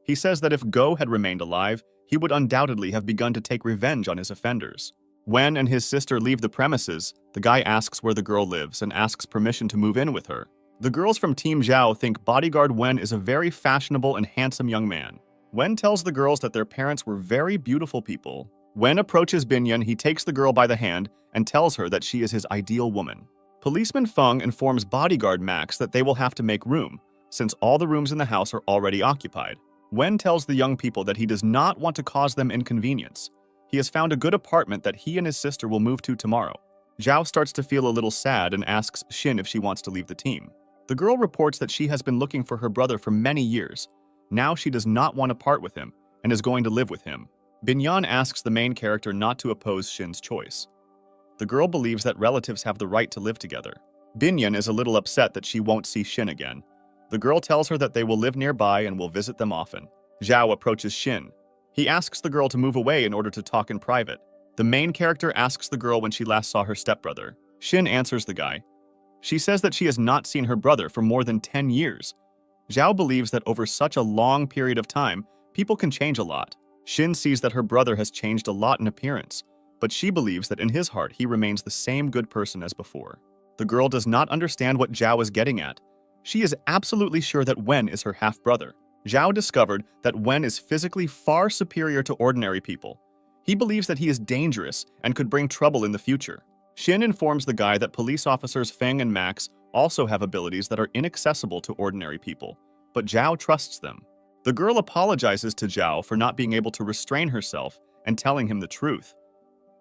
He says that if Go had remained alive, he would undoubtedly have begun to take revenge on his offenders. Wen and his sister leave the premises. The guy asks where the girl lives and asks permission to move in with her. The girls from Team Zhao think bodyguard Wen is a very fashionable and handsome young man. Wen tells the girls that their parents were very beautiful people. Wen approaches Binyan. He takes the girl by the hand and tells her that she is his ideal woman. Policeman Feng informs bodyguard Max that they will have to make room, since all the rooms in the house are already occupied. Wen tells the young people that he does not want to cause them inconvenience. He has found a good apartment that he and his sister will move to tomorrow. Zhao starts to feel a little sad and asks Xin if she wants to leave the team. The girl reports that she has been looking for her brother for many years. Now she does not want to part with him and is going to live with him. Binyan asks the main character not to oppose Xin's choice. The girl believes that relatives have the right to live together. Binyan is a little upset that she won't see Xin again. The girl tells her that they will live nearby and will visit them often. Zhao approaches Xin. He asks the girl to move away in order to talk in private. The main character asks the girl when she last saw her stepbrother. Xin answers the guy. She says that she has not seen her brother for more than 10 years. Zhao believes that over such a long period of time, people can change a lot. Xin sees that her brother has changed a lot in appearance, but she believes that in his heart he remains the same good person as before. The girl does not understand what Zhao is getting at. She is absolutely sure that Wen is her half-brother. Zhao discovered that Wen is physically far superior to ordinary people. He believes that he is dangerous and could bring trouble in the future. Xin informs the guy that police officers Feng and Max also have abilities that are inaccessible to ordinary people, but Zhao trusts them. The girl apologizes to Zhao for not being able to restrain herself and telling him the truth.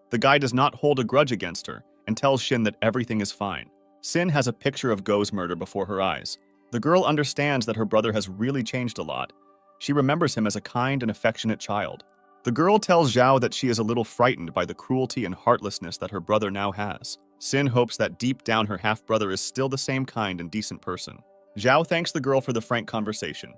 The guy does not hold a grudge against her and tells Xin that everything is fine. Xin has a picture of Go's murder before her eyes. The girl understands that her brother has really changed a lot. She remembers him as a kind and affectionate child. The girl tells Zhao that she is a little frightened by the cruelty and heartlessness that her brother now has. Xin hopes that deep down her half-brother is still the same kind and decent person. Zhao thanks the girl for the frank conversation.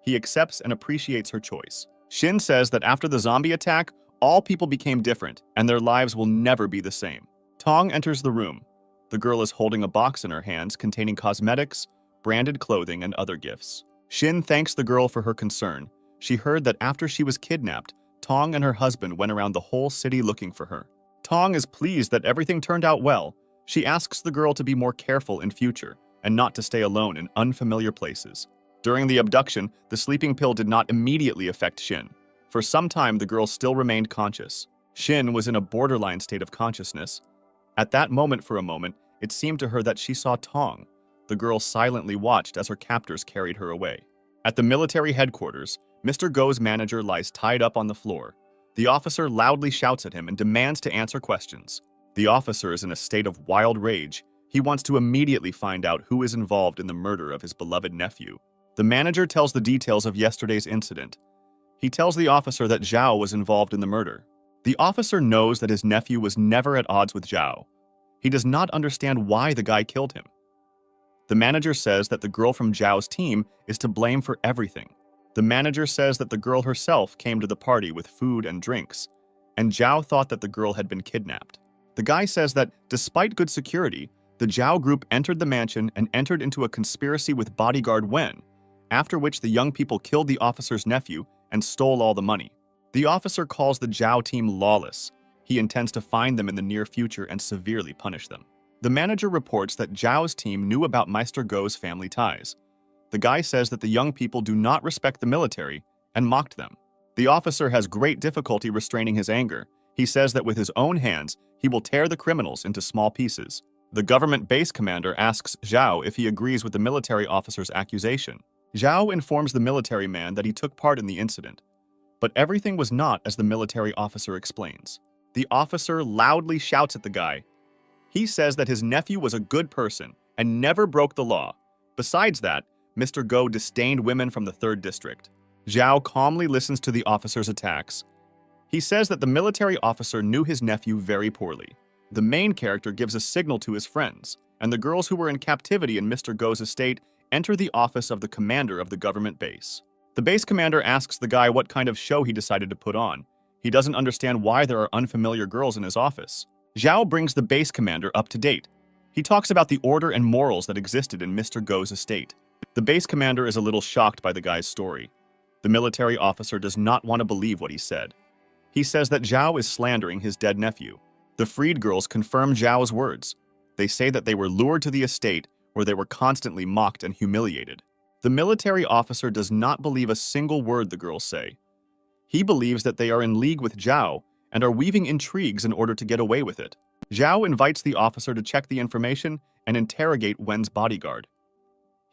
He accepts and appreciates her choice. Xin says that after the zombie attack, all people became different and their lives will never be the same. Tong enters the room. The girl is holding a box in her hands containing cosmetics, branded clothing, and other gifts. Xin thanks the girl for her concern. She heard that after she was kidnapped, Tong and her husband went around the whole city looking for her. Tong is pleased that everything turned out well. She asks the girl to be more careful in future and not to stay alone in unfamiliar places. During the abduction, the sleeping pill did not immediately affect Xin. For some time, the girl still remained conscious. Xin was in a borderline state of consciousness. At that moment, for a moment, it seemed to her that she saw Tong. The girl silently watched as her captors carried her away. At the military headquarters, Mr. Go's manager lies tied up on the floor. The officer loudly shouts at him and demands to answer questions. The officer is in a state of wild rage. He wants to immediately find out who is involved in the murder of his beloved nephew. The manager tells the details of yesterday's incident. He tells the officer that Zhao was involved in the murder. The officer knows that his nephew was never at odds with Zhao. He does not understand why the guy killed him. The manager says that the girl from Zhao's team is to blame for everything. The manager says that the girl herself came to the party with food and drinks, and Zhao thought that the girl had been kidnapped. The guy says that, despite good security, the Zhao group entered the mansion and entered into a conspiracy with bodyguard Wen, after which the young people killed the officer's nephew and stole all the money. The officer calls the Zhao team lawless. He intends to find them in the near future and severely punish them. The manager reports that Zhao's team knew about Meister Go's family ties. The guy says that the young people do not respect the military and mocked them. The officer has great difficulty restraining his anger. He says that with his own hands, he will tear the criminals into small pieces. The government base commander asks Zhao if he agrees with the military officer's accusation. Zhao informs the military man that he took part in the incident, but everything was not as the military officer explains. The officer loudly shouts at the guy. He says that his nephew was a good person and never broke the law. Besides that, Mr. Go disdained women from the 3rd district. Zhao calmly listens to the officer's attacks. He says that the military officer knew his nephew very poorly. The main character gives a signal to his friends, and the girls who were in captivity in Mr. Go's estate enter the office of the commander of the government base. The base commander asks the guy what kind of show he decided to put on. He doesn't understand why there are unfamiliar girls in his office. Zhao brings the base commander up to date. He talks about the order and morals that existed in Mr. Go's estate. The base commander is a little shocked by the guy's story. The military officer does not want to believe what he said. He says that Zhao is slandering his dead nephew. The freed girls confirm Zhao's words. They say that they were lured to the estate where they were constantly mocked and humiliated. The military officer does not believe a single word the girls say. He believes that they are in league with Zhao and are weaving intrigues in order to get away with it. Zhao invites the officer to check the information and interrogate Wen's bodyguard.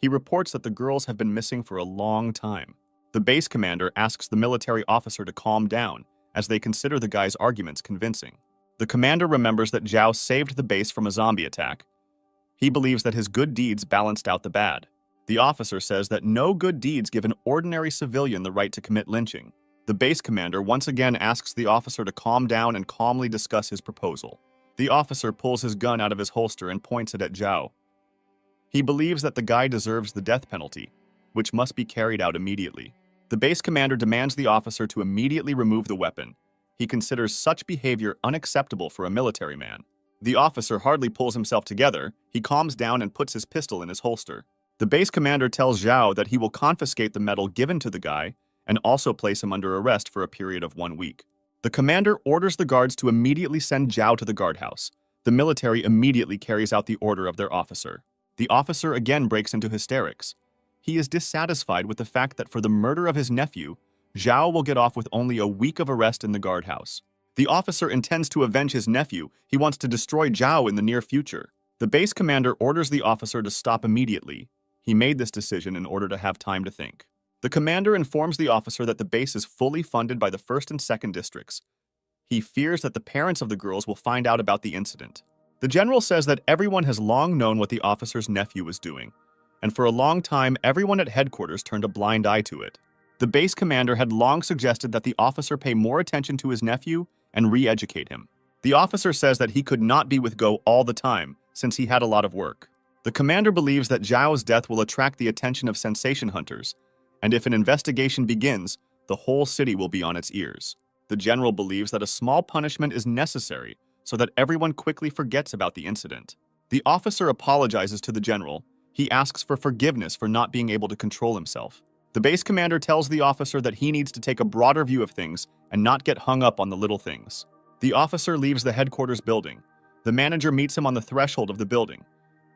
He reports that the girls have been missing for a long time. The base commander asks the military officer to calm down as they consider the guy's arguments convincing. The commander remembers that Zhao saved the base from a zombie attack. He believes that his good deeds balanced out the bad. The officer says that no good deeds give an ordinary civilian the right to commit lynching. The base commander once again asks the officer to calm down and calmly discuss his proposal. The officer pulls his gun out of his holster and points it at Zhao. He believes that the guy deserves the death penalty, which must be carried out immediately. The base commander demands the officer to immediately remove the weapon. He considers such behavior unacceptable for a military man. The officer hardly pulls himself together. He calms down and puts his pistol in his holster. The base commander tells Zhao that he will confiscate the medal given to the guy and also place him under arrest for a period of 1 week. The commander orders the guards to immediately send Zhao to the guardhouse. The military immediately carries out the order of their officer. The officer again breaks into hysterics. He is dissatisfied with the fact that for the murder of his nephew, Zhao will get off with only a week of arrest in the guardhouse. The officer intends to avenge his nephew. He wants to destroy Zhao in the near future. The base commander orders the officer to stop immediately. He made this decision in order to have time to think. The commander informs the officer that the base is fully funded by the 1st and 2nd districts. He fears that the parents of the girls will find out about the incident. The general says that everyone has long known what the officer's nephew was doing, and for a long time everyone at headquarters turned a blind eye to it. The base commander had long suggested that the officer pay more attention to his nephew and re-educate him. The officer says that he could not be with Go all the time, since he had a lot of work. The commander believes that Zhao's death will attract the attention of sensation hunters, and if an investigation begins, the whole city will be on its ears. The general believes that a small punishment is necessary so that everyone quickly forgets about the incident. The officer apologizes to the general. He asks for forgiveness for not being able to control himself. The base commander tells the officer that he needs to take a broader view of things and not get hung up on the little things. The officer leaves the headquarters building. The manager meets him on the threshold of the building.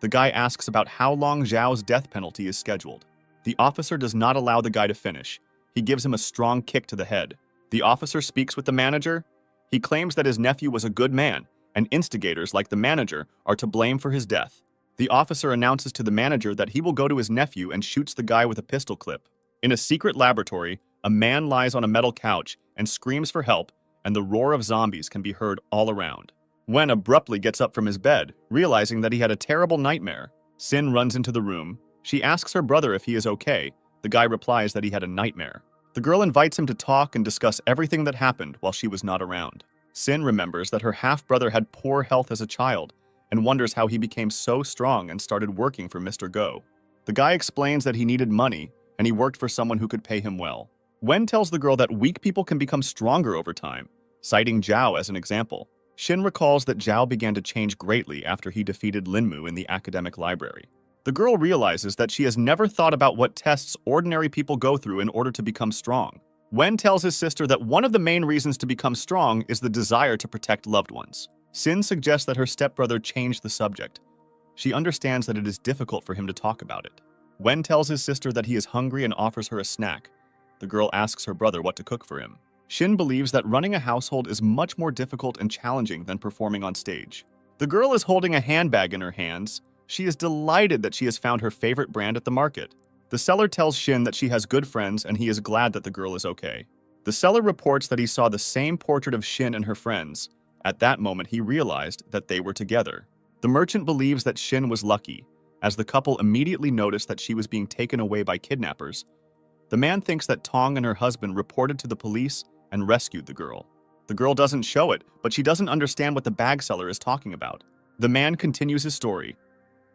The guy asks about how long Zhao's death penalty is scheduled. The officer does not allow the guy to finish. He gives him a strong kick to the head. The officer speaks with the manager. He claims that his nephew was a good man, and instigators like the manager are to blame for his death. The officer announces to the manager that he will go to his nephew and shoots the guy with a pistol clip. In a secret laboratory, a man lies on a metal couch and screams for help, and the roar of zombies can be heard all around. Wen abruptly gets up from his bed, realizing that he had a terrible nightmare. Sin runs into the room. She asks her brother if he is okay. The guy replies that he had a nightmare. The girl invites him to talk and discuss everything that happened while she was not around. Sin remembers that her half-brother had poor health as a child and wonders how he became so strong and started working for Mr. Go. The guy explains that he needed money and he worked for someone who could pay him well. Wen tells the girl that weak people can become stronger over time, citing Zhao as an example. Shin recalls that Zhao began to change greatly after he defeated Linmu in the academic library. The girl realizes that she has never thought about what tests ordinary people go through in order to become strong. Wen tells his sister that one of the main reasons to become strong is the desire to protect loved ones. Sin suggests that her stepbrother change the subject. She understands that it is difficult for him to talk about it. Wen tells his sister that he is hungry and offers her a snack. The girl asks her brother what to cook for him. Shin believes that running a household is much more difficult and challenging than performing on stage. The girl is holding a handbag in her hands. She is delighted that she has found her favorite brand at the market. The seller tells Shin that she has good friends and he is glad that the girl is okay. The seller reports that he saw the same portrait of Shin and her friends. At that moment, he realized that they were together. The merchant believes that Shin was lucky, as the couple immediately noticed that she was being taken away by kidnappers. The man thinks that Tong and her husband reported to the police and rescued the girl. The girl doesn't show it, but she doesn't understand what the bag seller is talking about. The man continues his story.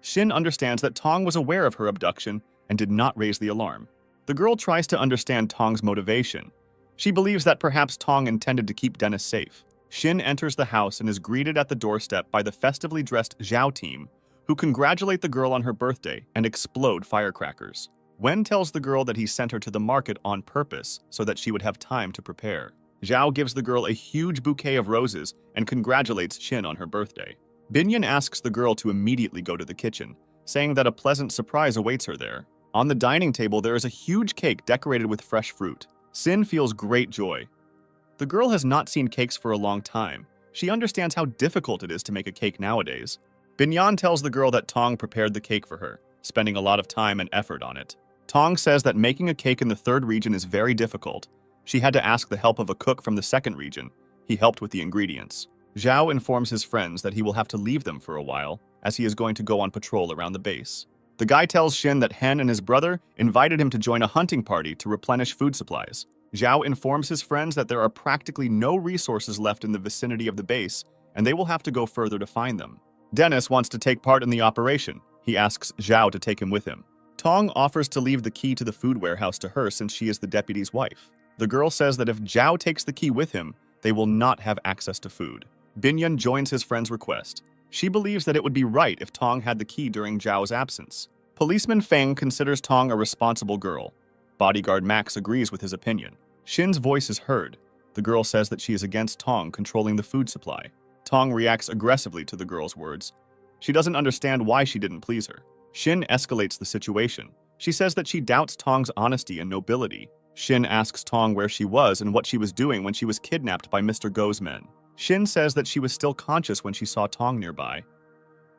Shin understands that Tong was aware of her abduction and did not raise the alarm. The girl tries to understand Tong's motivation. She believes that perhaps Tong intended to keep Dennis safe. Shin enters the house and is greeted at the doorstep by the festively dressed Zhao team, who congratulate the girl on her birthday and explode firecrackers. Wen tells the girl that he sent her to the market on purpose so that she would have time to prepare. Zhao gives the girl a huge bouquet of roses and congratulates Shin on her birthday. Binyan asks the girl to immediately go to the kitchen, saying that a pleasant surprise awaits her there. On the dining table, there is a huge cake decorated with fresh fruit. Sin feels great joy. The girl has not seen cakes for a long time. She understands how difficult it is to make a cake nowadays. Binyan tells the girl that Tong prepared the cake for her, spending a lot of time and effort on it. Tong says that making a cake in the third region is very difficult. She had to ask the help of a cook from the second region. He helped with the ingredients. Zhao informs his friends that he will have to leave them for a while, as he is going to go on patrol around the base. The guy tells Shin that Hen and his brother invited him to join a hunting party to replenish food supplies. Zhao informs his friends that there are practically no resources left in the vicinity of the base, and they will have to go further to find them. Dennis wants to take part in the operation. He asks Zhao to take him with him. Tong offers to leave the key to the food warehouse to her since she is the deputy's wife. The girl says that if Zhao takes the key with him, they will not have access to food. Binyan joins his friend's request. She believes that it would be right if Tong had the key during Zhao's absence. Policeman Feng considers Tong a responsible girl. Bodyguard Max agrees with his opinion. Shin's voice is heard. The girl says that she is against Tong controlling the food supply. Tong reacts aggressively to the girl's words. She doesn't understand why she didn't please her. Shin escalates the situation. She says that she doubts Tong's honesty and nobility. Shin asks Tong where she was and what she was doing when she was kidnapped by Mr. Go's men. Shin says that she was still conscious when she saw Tong nearby.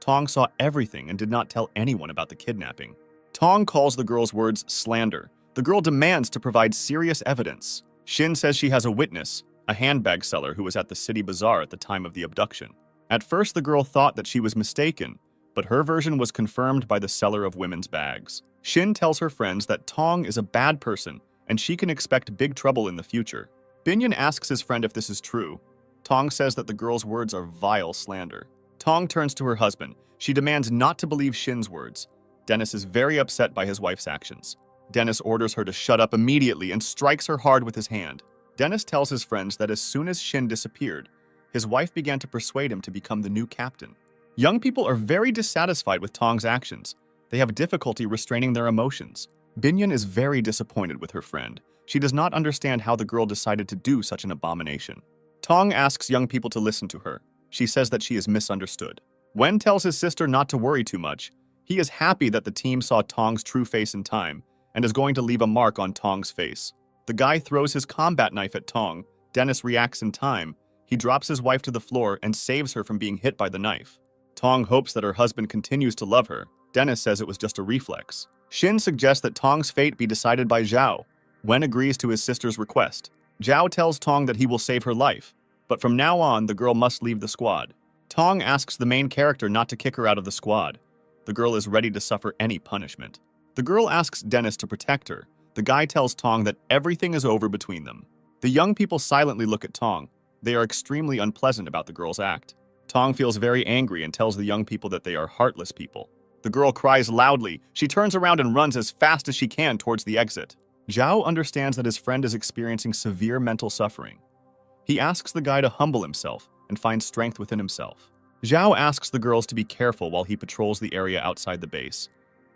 Tong saw everything and did not tell anyone about the kidnapping. Tong calls the girl's words slander. The girl demands to provide serious evidence. Shin says she has a witness, a handbag seller who was at the city bazaar at the time of the abduction. At first, the girl thought that she was mistaken, but her version was confirmed by the seller of women's bags. Shin tells her friends that Tong is a bad person and she can expect big trouble in the future. Binyan asks his friend if this is true. Tong says that the girl's words are vile slander. Tong turns to her husband. She demands not to believe Shin's words. Dennis is very upset by his wife's actions. Dennis orders her to shut up immediately and strikes her hard with his hand. Dennis tells his friends that as soon as Shin disappeared, his wife began to persuade him to become the new captain. Young people are very dissatisfied with Tong's actions. They have difficulty restraining their emotions. Binyan is very disappointed with her friend. She does not understand how the girl decided to do such an abomination. Tong asks young people to listen to her. She says that she is misunderstood. Wen tells his sister not to worry too much. He is happy that the team saw Tong's true face in time and is going to leave a mark on Tong's face. The guy throws his combat knife at Tong. Dennis reacts in time. He drops his wife to the floor and saves her from being hit by the knife. Tong hopes that her husband continues to love her. Dennis says it was just a reflex. Shin suggests that Tong's fate be decided by Zhao. Wen agrees to his sister's request. Zhao tells Tong that he will save her life, but from now on, the girl must leave the squad. Tong asks the main character not to kick her out of the squad. The girl is ready to suffer any punishment. The girl asks Dennis to protect her. The guy tells Tong that everything is over between them. The young people silently look at Tong. They are extremely unpleasant about the girl's act. Tong feels very angry and tells the young people that they are heartless people. The girl cries loudly. She turns around and runs as fast as she can towards the exit. Zhao understands that his friend is experiencing severe mental suffering. He asks the guy to humble himself and find strength within himself. Zhao asks the girls to be careful while he patrols the area outside the base.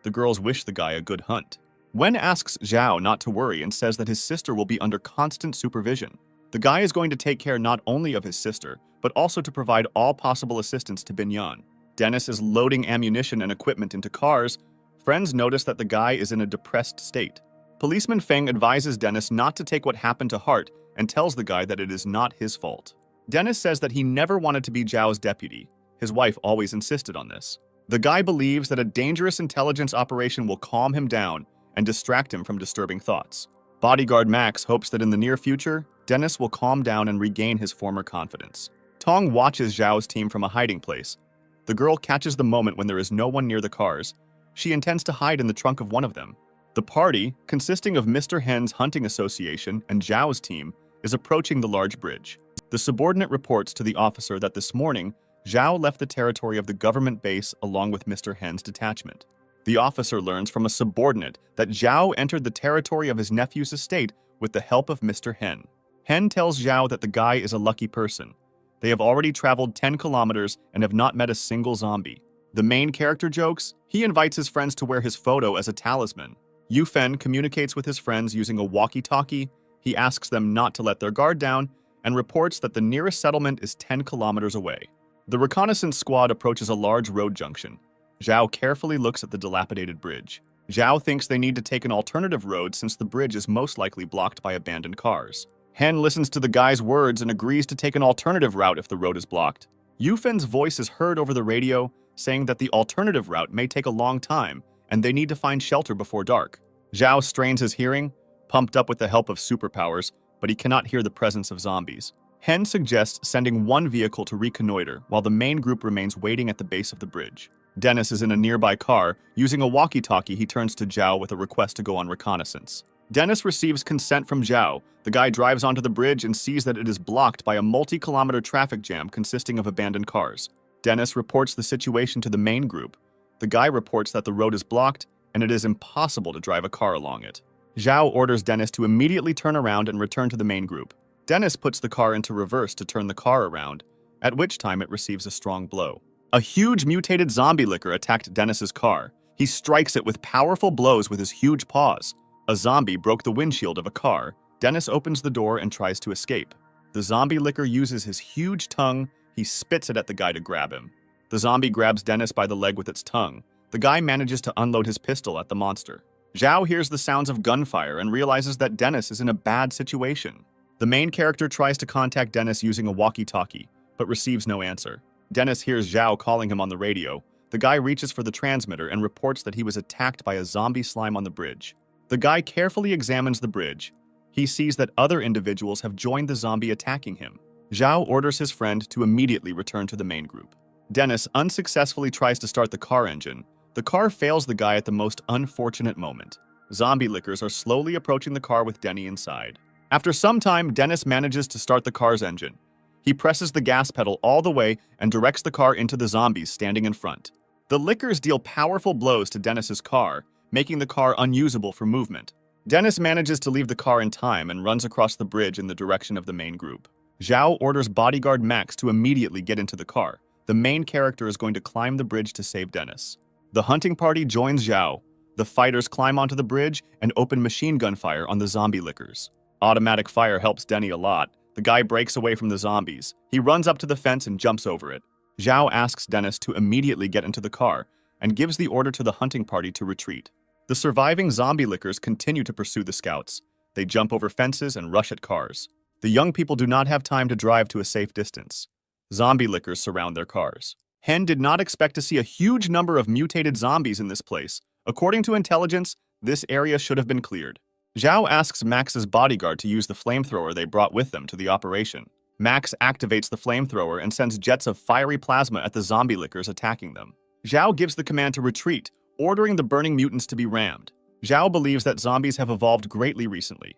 The girls wish the guy a good hunt. Wen asks Zhao not to worry and says that his sister will be under constant supervision. The guy is going to take care not only of his sister, but also to provide all possible assistance to Binyan. Dennis is loading ammunition and equipment into cars. Friends notice that the guy is in a depressed state. Policeman Feng advises Dennis not to take what happened to heart and tells the guy that it is not his fault. Dennis says that he never wanted to be Zhao's deputy. His wife always insisted on this. The guy believes that a dangerous intelligence operation will calm him down and distract him from disturbing thoughts. Bodyguard Max hopes that in the near future, Dennis will calm down and regain his former confidence. Tong watches Zhao's team from a hiding place. The girl catches the moment when there is no one near the cars. She intends to hide in the trunk of one of them. The party, consisting of Mr. Hen's hunting association and Zhao's team, is approaching the large bridge. The subordinate reports to the officer that this morning, Zhao left the territory of the government base along with Mr. Hen's detachment. The officer learns from a subordinate that Zhao entered the territory of his nephew's estate with the help of Mr. Hen. Hen tells Zhao that the guy is a lucky person. They have already traveled 10 kilometers and have not met a single zombie. The main character jokes. He invites his friends to wear his photo as a talisman. Yu Fen communicates with his friends using a walkie-talkie. He asks them not to let their guard down and reports that the nearest settlement is 10 kilometers away. The reconnaissance squad approaches a large road junction. Zhao carefully looks at the dilapidated bridge. Zhao thinks they need to take an alternative road since the bridge is most likely blocked by abandoned cars. Hen listens to the guy's words and agrees to take an alternative route if the road is blocked. Yu Fen's voice is heard over the radio, saying that the alternative route may take a long time and they need to find shelter before dark. Zhao strains his hearing, pumped up with the help of superpowers, but he cannot hear the presence of zombies. Hen suggests sending one vehicle to reconnoiter while the main group remains waiting at the base of the bridge. Dennis is in a nearby car. Using a walkie-talkie, he turns to Zhao with a request to go on reconnaissance. Dennis receives consent from Zhao. The guy drives onto the bridge and sees that it is blocked by a multi-kilometer traffic jam consisting of abandoned cars. Dennis reports the situation to the main group. The guy reports that the road is blocked and it is impossible to drive a car along it. Zhao orders Dennis to immediately turn around and return to the main group. Dennis puts the car into reverse to turn the car around, at which time it receives a strong blow. A huge mutated zombie licker attacked Dennis's car. He strikes it with powerful blows with his huge paws. A zombie broke the windshield of a car. Dennis opens the door and tries to escape. The zombie licker uses his huge tongue. He spits it at the guy to grab him. The zombie grabs Dennis by the leg with its tongue. The guy manages to unload his pistol at the monster. Zhao hears the sounds of gunfire and realizes that Dennis is in a bad situation. The main character tries to contact Dennis using a walkie-talkie, but receives no answer. Dennis hears Zhao calling him on the radio. The guy reaches for the transmitter and reports that he was attacked by a zombie slime on the bridge. The guy carefully examines the bridge. He sees that other individuals have joined the zombie attacking him. Zhao orders his friend to immediately return to the main group. Dennis unsuccessfully tries to start the car engine. The car fails the guy at the most unfortunate moment. Zombie lickers are slowly approaching the car with Denny inside. After some time, Dennis manages to start the car's engine. He presses the gas pedal all the way and directs the car into the zombies standing in front. The lickers deal powerful blows to Dennis's car, making the car unusable for movement. Dennis manages to leave the car in time and runs across the bridge in the direction of the main group. Zhao orders bodyguard Max to immediately get into the car. The main character is going to climb the bridge to save Dennis. The hunting party joins Zhao. The fighters climb onto the bridge and open machine gun fire on the zombie lickers. Automatic fire helps Denny a lot. The guy breaks away from the zombies. He runs up to the fence and jumps over it. Zhao asks Dennis to immediately get into the car and gives the order to the hunting party to retreat. The surviving zombie lickers continue to pursue the scouts. They jump over fences and rush at cars. The young people do not have time to drive to a safe distance. Zombie lickers surround their cars. Hen did not expect to see a huge number of mutated zombies in this place. According to intelligence, this area should have been cleared. Zhao asks Max's bodyguard to use the flamethrower they brought with them to the operation. Max activates the flamethrower and sends jets of fiery plasma at the zombie lickers attacking them. Zhao gives the command to retreat, ordering the burning mutants to be rammed. Zhao believes that zombies have evolved greatly recently.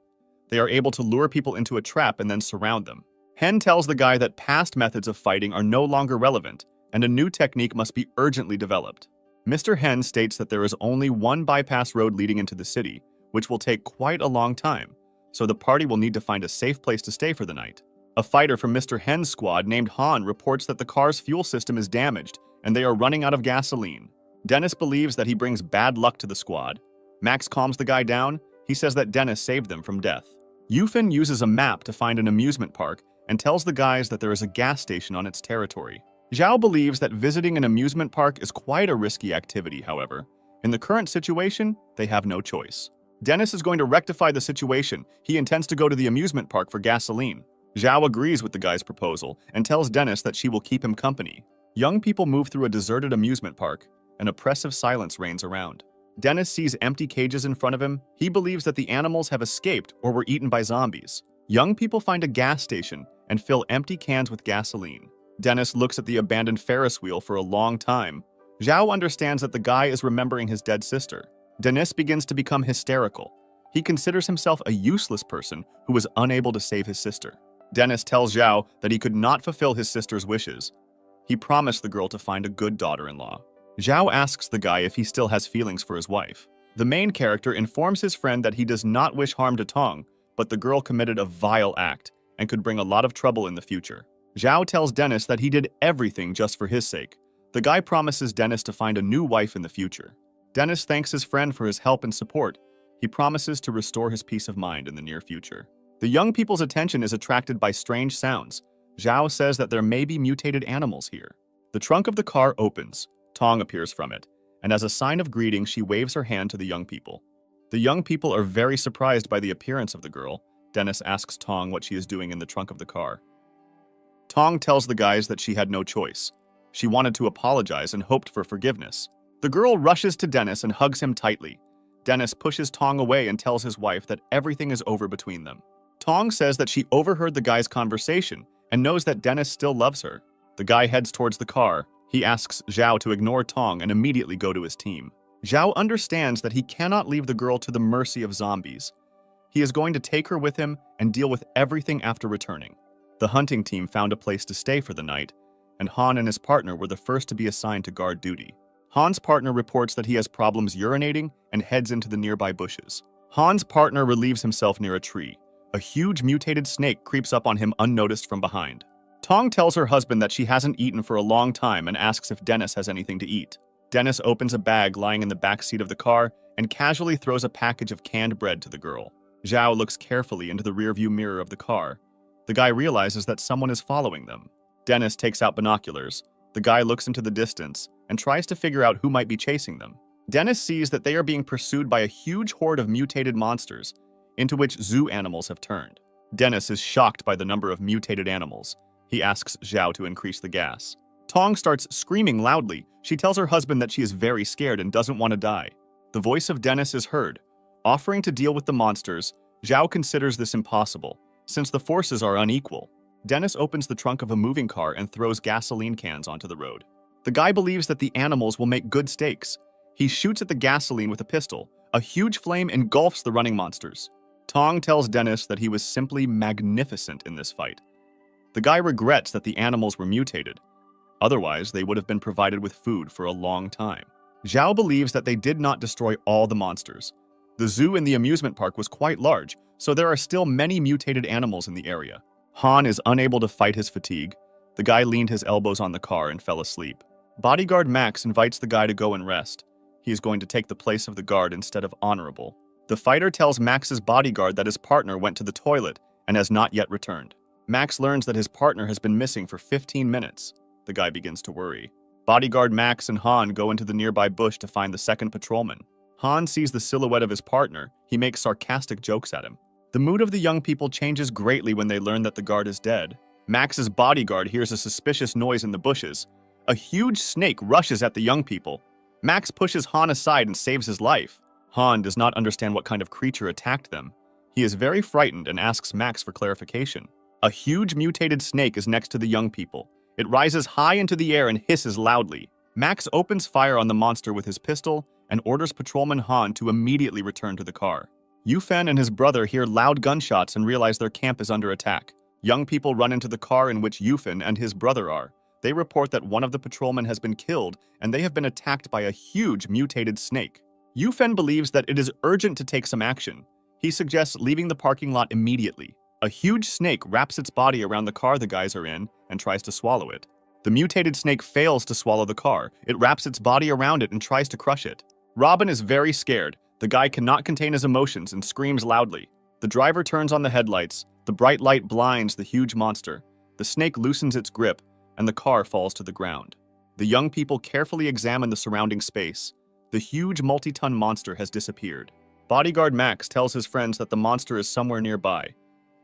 They are able to lure people into a trap and then surround them. Hen tells the guy that past methods of fighting are no longer relevant, and a new technique must be urgently developed. Mr. Hen states that there is only one bypass road leading into the city, which will take quite a long time, so the party will need to find a safe place to stay for the night. A fighter from Mr. Hen's squad named Han reports that the car's fuel system is damaged and they are running out of gasoline. Dennis believes that he brings bad luck to the squad. Max calms the guy down. He says that Dennis saved them from death. Yufin uses a map to find an amusement park and tells the guys that there is a gas station on its territory. Zhao believes that visiting an amusement park is quite a risky activity, however. In the current situation, they have no choice. Dennis is going to rectify the situation. He intends to go to the amusement park for gasoline. Zhao agrees with the guy's proposal and tells Dennis that she will keep him company. Young people move through a deserted amusement park. An oppressive silence reigns around. Dennis sees empty cages in front of him. He believes that the animals have escaped or were eaten by zombies. Young people find a gas station and fill empty cans with gasoline. Dennis looks at the abandoned Ferris wheel for a long time. Zhao understands that the guy is remembering his dead sister. Dennis begins to become hysterical. He considers himself a useless person who was unable to save his sister. Dennis tells Zhao that he could not fulfill his sister's wishes. He promised the girl to find a good daughter-in-law. Zhao asks the guy if he still has feelings for his wife. The main character informs his friend that he does not wish harm to Tong, but the girl committed a vile act and could bring a lot of trouble in the future. Zhao tells Dennis that he did everything just for his sake. The guy promises Dennis to find a new wife in the future. Dennis thanks his friend for his help and support. He promises to restore his peace of mind in the near future. The young people's attention is attracted by strange sounds. Zhao says that there may be mutated animals here. The trunk of the car opens. Tong appears from it, and as a sign of greeting, she waves her hand to the young people. The young people are very surprised by the appearance of the girl. Dennis asks Tong what she is doing in the trunk of the car. Tong tells the guys that she had no choice. She wanted to apologize and hoped for forgiveness. The girl rushes to Dennis and hugs him tightly. Dennis pushes Tong away and tells his wife that everything is over between them. Tong says that she overheard the guy's conversation and knows that Dennis still loves her. The guy heads towards the car. He asks Zhao to ignore Tong and immediately go to his team. Zhao understands that he cannot leave the girl to the mercy of zombies. He is going to take her with him and deal with everything after returning. The hunting team found a place to stay for the night, and Han and his partner were the first to be assigned to guard duty. Han's partner reports that he has problems urinating and heads into the nearby bushes. Han's partner relieves himself near a tree. A huge mutated snake creeps up on him unnoticed from behind. Tong tells her husband that she hasn't eaten for a long time and asks if Dennis has anything to eat. Dennis opens a bag lying in the back seat of the car and casually throws a package of canned bread to the girl. Zhao looks carefully into the rearview mirror of the car. The guy realizes that someone is following them. Dennis takes out binoculars. The guy looks into the distance and tries to figure out who might be chasing them. Dennis sees that they are being pursued by a huge horde of mutated monsters, into which zoo animals have turned. Dennis is shocked by the number of mutated animals. He asks Zhao to increase the gas. Tong starts screaming loudly. She tells her husband that she is very scared and doesn't want to die. The voice of Dennis is heard. Offering to deal with the monsters, Zhao considers this impossible, since the forces are unequal. Dennis opens the trunk of a moving car and throws gasoline cans onto the road. The guy believes that the animals will make good steaks. He shoots at the gasoline with a pistol. A huge flame engulfs the running monsters. Tong tells Dennis that he was simply magnificent in this fight. The guy regrets that the animals were mutated. Otherwise, they would have been provided with food for a long time. Zhao believes that they did not destroy all the monsters. The zoo in the amusement park was quite large, so there are still many mutated animals in the area. Han is unable to fight his fatigue. The guy leaned his elbows on the car and fell asleep. Bodyguard Max invites the guy to go and rest. He is going to take the place of the guard instead of honorable. The fighter tells Max's bodyguard that his partner went to the toilet and has not yet returned. Max learns that his partner has been missing for 15 minutes. The guy begins to worry. Bodyguard Max and Han go into the nearby bush to find the second patrolman. Han sees the silhouette of his partner. He makes sarcastic jokes at him. The mood of the young people changes greatly when they learn that the guard is dead. Max's bodyguard hears a suspicious noise in the bushes. A huge snake rushes at the young people. Max pushes Han aside and saves his life. Han does not understand what kind of creature attacked them. He is very frightened and asks Max for clarification. A huge mutated snake is next to the young people. It rises high into the air and hisses loudly. Max opens fire on the monster with his pistol and orders Patrolman Han to immediately return to the car. Yufen and his brother hear loud gunshots and realize their camp is under attack. Young people run into the car in which Yufen and his brother are. They report that one of the patrolmen has been killed and they have been attacked by a huge mutated snake. Yufen believes that it is urgent to take some action. He suggests leaving the parking lot immediately. A huge snake wraps its body around the car the guys are in and tries to swallow it. The mutated snake fails to swallow the car. It wraps its body around it and tries to crush it. Robin is very scared. The guy cannot contain his emotions and screams loudly. The driver turns on the headlights. The bright light blinds the huge monster. The snake loosens its grip, and the car falls to the ground. The young people carefully examine the surrounding space. The huge multi-ton monster has disappeared. Bodyguard Max tells his friends that the monster is somewhere nearby.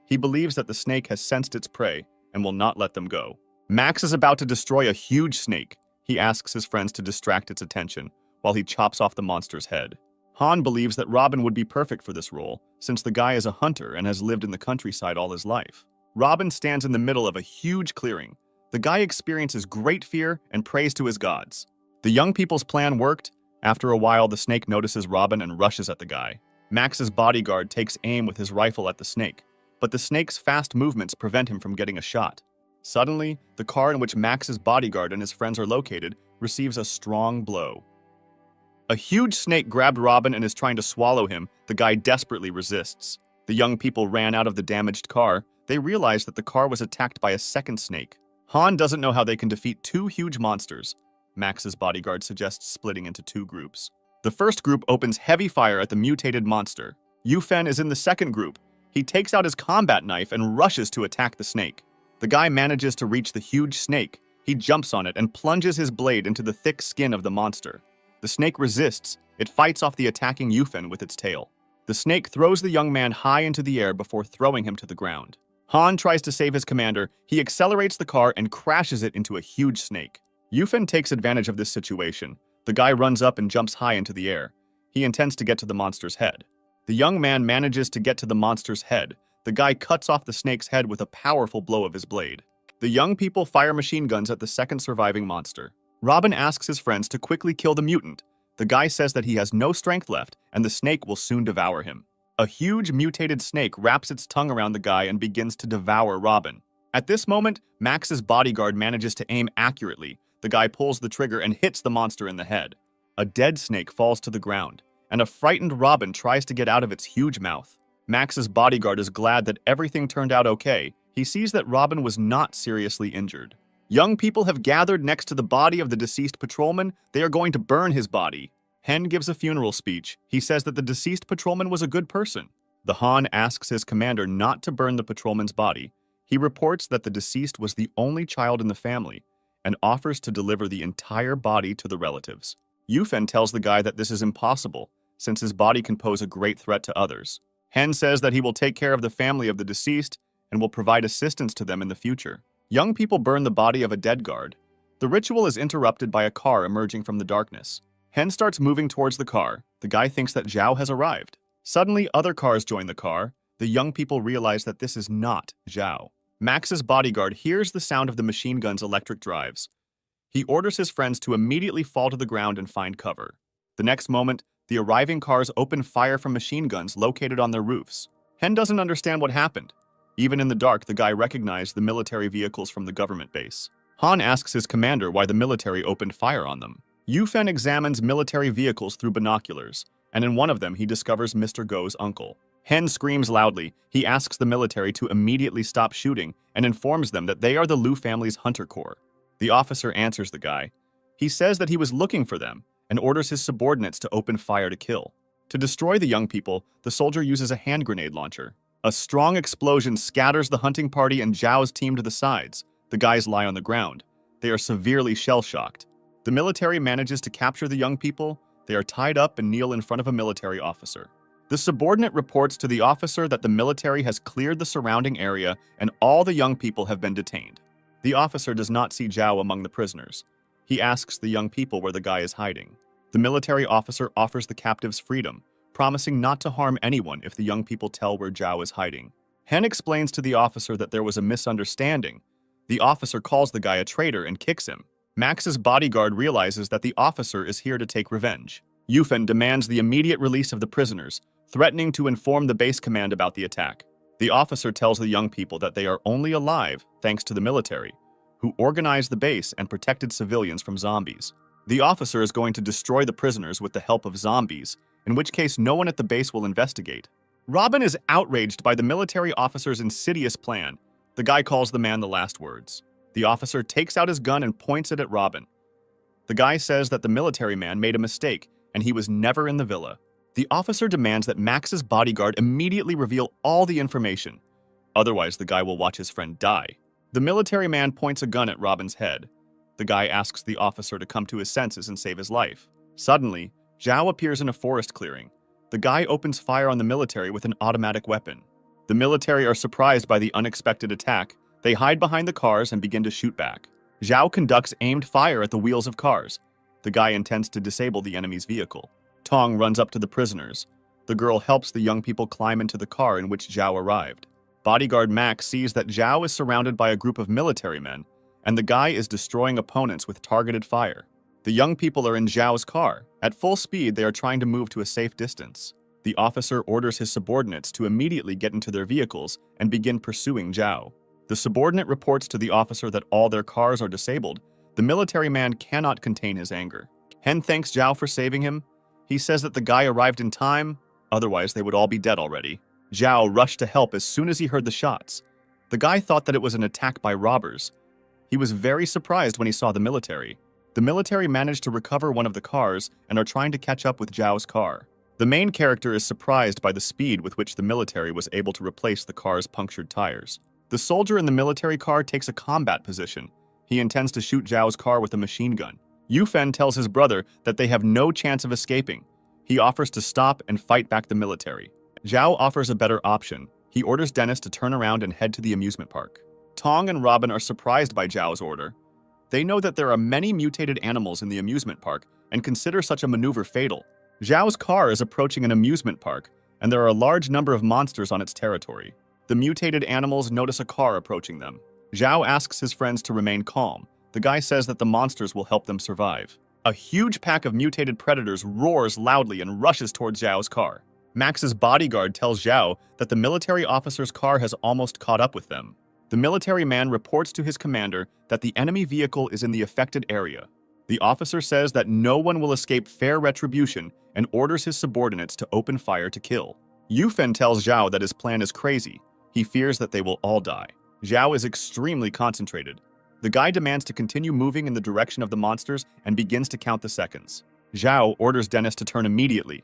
He believes that the snake has sensed its prey and will not let them go. Max is about to destroy a huge snake. He asks his friends to distract its attention while he chops off the monster's head. Han believes that Robin would be perfect for this role, since the guy is a hunter and has lived in the countryside all his life. Robin stands in the middle of a huge clearing. The guy experiences great fear and prays to his gods. The young people's plan worked. After a while, the snake notices Robin and rushes at the guy. Max's bodyguard takes aim with his rifle at the snake, but the snake's fast movements prevent him from getting a shot. Suddenly, the car in which Max's bodyguard and his friends are located receives a strong blow. A huge snake grabbed Robin and is trying to swallow him. The guy desperately resists. The young people ran out of the damaged car. They realized that the car was attacked by a second snake. Han doesn't know how they can defeat two huge monsters. Max's bodyguard suggests splitting into two groups. The first group opens heavy fire at the mutated monster. Yufen is in the second group. He takes out his combat knife and rushes to attack the snake. The guy manages to reach the huge snake. He jumps on it and plunges his blade into the thick skin of the monster. The snake resists. It fights off the attacking Yufen with its tail. The snake throws the young man high into the air before throwing him to the ground. Han tries to save his commander. He accelerates the car and crashes it into a huge snake. Yufen takes advantage of this situation. The guy runs up and jumps high into the air. He intends to get to the monster's head. The young man manages to get to the monster's head. The guy cuts off the snake's head with a powerful blow of his blade. The young people fire machine guns at the second surviving monster. Robin asks his friends to quickly kill the mutant. The guy says that he has no strength left and the snake will soon devour him. A huge mutated snake wraps its tongue around the guy and begins to devour Robin. At this moment, Max's bodyguard manages to aim accurately. The guy pulls the trigger and hits the monster in the head. A dead snake falls to the ground, and a frightened Robin tries to get out of its huge mouth. Max's bodyguard is glad that everything turned out okay. He sees that Robin was not seriously injured. Young people have gathered next to the body of the deceased patrolman. They are going to burn his body. Hen gives a funeral speech. He says that the deceased patrolman was a good person. The Han asks his commander not to burn the patrolman's body. He reports that the deceased was the only child in the family and offers to deliver the entire body to the relatives. Yufen tells the guy that this is impossible, since his body can pose a great threat to others. Hen says that he will take care of the family of the deceased and will provide assistance to them in the future. Young people burn the body of a dead guard. The ritual is interrupted by a car emerging from the darkness. Hen starts moving towards the car. The guy thinks that Zhao has arrived. Suddenly, other cars join the car. The young people realize that this is not Zhao. Max's bodyguard hears the sound of the machine gun's electric drives. He orders his friends to immediately fall to the ground and find cover. The next moment, the arriving cars open fire from machine guns located on their roofs. Hen doesn't understand what happened. Even in the dark, the guy recognized the military vehicles from the government base. Han asks his commander why the military opened fire on them. Yufen examines military vehicles through binoculars, and in one of them he discovers Mr. Go's uncle. Hen screams loudly. He asks the military to immediately stop shooting and informs them that they are the Lu family's hunter corps. The officer answers the guy. He says that he was looking for them and orders his subordinates to open fire to kill. To destroy the young people, the soldier uses a hand grenade launcher. A strong explosion scatters the hunting party and Zhao's team to the sides. The guys lie on the ground. They are severely shell-shocked. The military manages to capture the young people. They are tied up and kneel in front of a military officer. The subordinate reports to the officer that the military has cleared the surrounding area and all the young people have been detained. The officer does not see Zhao among the prisoners. He asks the young people where the guy is hiding. The military officer offers the captives freedom, promising not to harm anyone if the young people tell where Zhao is hiding. Hen explains to the officer that there was a misunderstanding. The officer calls the guy a traitor and kicks him. Max's bodyguard realizes that the officer is here to take revenge. Yufen demands the immediate release of the prisoners, threatening to inform the base command about the attack. The officer tells the young people that they are only alive thanks to the military, who organized the base and protected civilians from zombies. The officer is going to destroy the prisoners with the help of zombies, in which case no one at the base will investigate. Robin is outraged by the military officer's insidious plan. The guy calls the man the last words. The officer takes out his gun and points it at Robin. The guy says that the military man made a mistake and he was never in the villa. The officer demands that Max's bodyguard immediately reveal all the information. Otherwise, the guy will watch his friend die. The military man points a gun at Robin's head. The guy asks the officer to come to his senses and save his life. Suddenly, Zhao appears in a forest clearing. The guy opens fire on the military with an automatic weapon. The military are surprised by the unexpected attack. They hide behind the cars and begin to shoot back. Zhao conducts aimed fire at the wheels of cars. The guy intends to disable the enemy's vehicle. Tong runs up to the prisoners. The girl helps the young people climb into the car in which Zhao arrived. Bodyguard Max sees that Zhao is surrounded by a group of military men, and the guy is destroying opponents with targeted fire. The young people are in Zhao's car. At full speed, they are trying to move to a safe distance. The officer orders his subordinates to immediately get into their vehicles and begin pursuing Zhao. The subordinate reports to the officer that all their cars are disabled. The military man cannot contain his anger. Hen thanks Zhao for saving him. He says that the guy arrived in time, otherwise they would all be dead already. Zhao rushed to help as soon as he heard the shots. The guy thought that it was an attack by robbers. He was very surprised when he saw the military. The military managed to recover one of the cars and are trying to catch up with Zhao's car. The main character is surprised by the speed with which the military was able to replace the car's punctured tires. The soldier in the military car takes a combat position. He intends to shoot Zhao's car with a machine gun. Yufen tells his brother that they have no chance of escaping. He offers to stop and fight back the military. Zhao offers a better option. He orders Dennis to turn around and head to the amusement park. Tong and Robin are surprised by Zhao's order. They know that there are many mutated animals in the amusement park and consider such a maneuver fatal. Zhao's car is approaching an amusement park, and there are a large number of monsters on its territory. The mutated animals notice a car approaching them. Zhao asks his friends to remain calm. The guy says that the monsters will help them survive. A huge pack of mutated predators roars loudly and rushes towards Zhao's car. Max's bodyguard tells Zhao that the military officer's car has almost caught up with them. The military man reports to his commander that the enemy vehicle is in the affected area. The officer says that no one will escape fair retribution and orders his subordinates to open fire to kill. Yufen tells Zhao that his plan is crazy. He fears that they will all die. Zhao is extremely concentrated. The guy demands to continue moving in the direction of the monsters and begins to count the seconds. Zhao orders Dennis to turn immediately.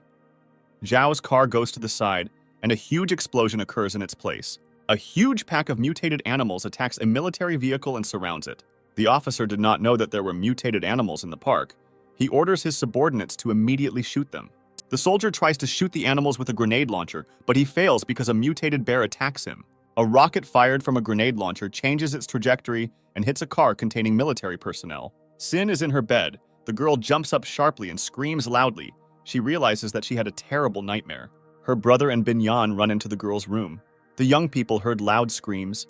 Zhao's car goes to the side, and a huge explosion occurs in its place. A huge pack of mutated animals attacks a military vehicle and surrounds it. The officer did not know that there were mutated animals in the park. He orders his subordinates to immediately shoot them. The soldier tries to shoot the animals with a grenade launcher, but he fails because a mutated bear attacks him. A rocket fired from a grenade launcher changes its trajectory and hits a car containing military personnel. Sin is in her bed. The girl jumps up sharply and screams loudly. She realizes that she had a terrible nightmare. Her brother and Binyan run into the girl's room. The young people heard loud screams.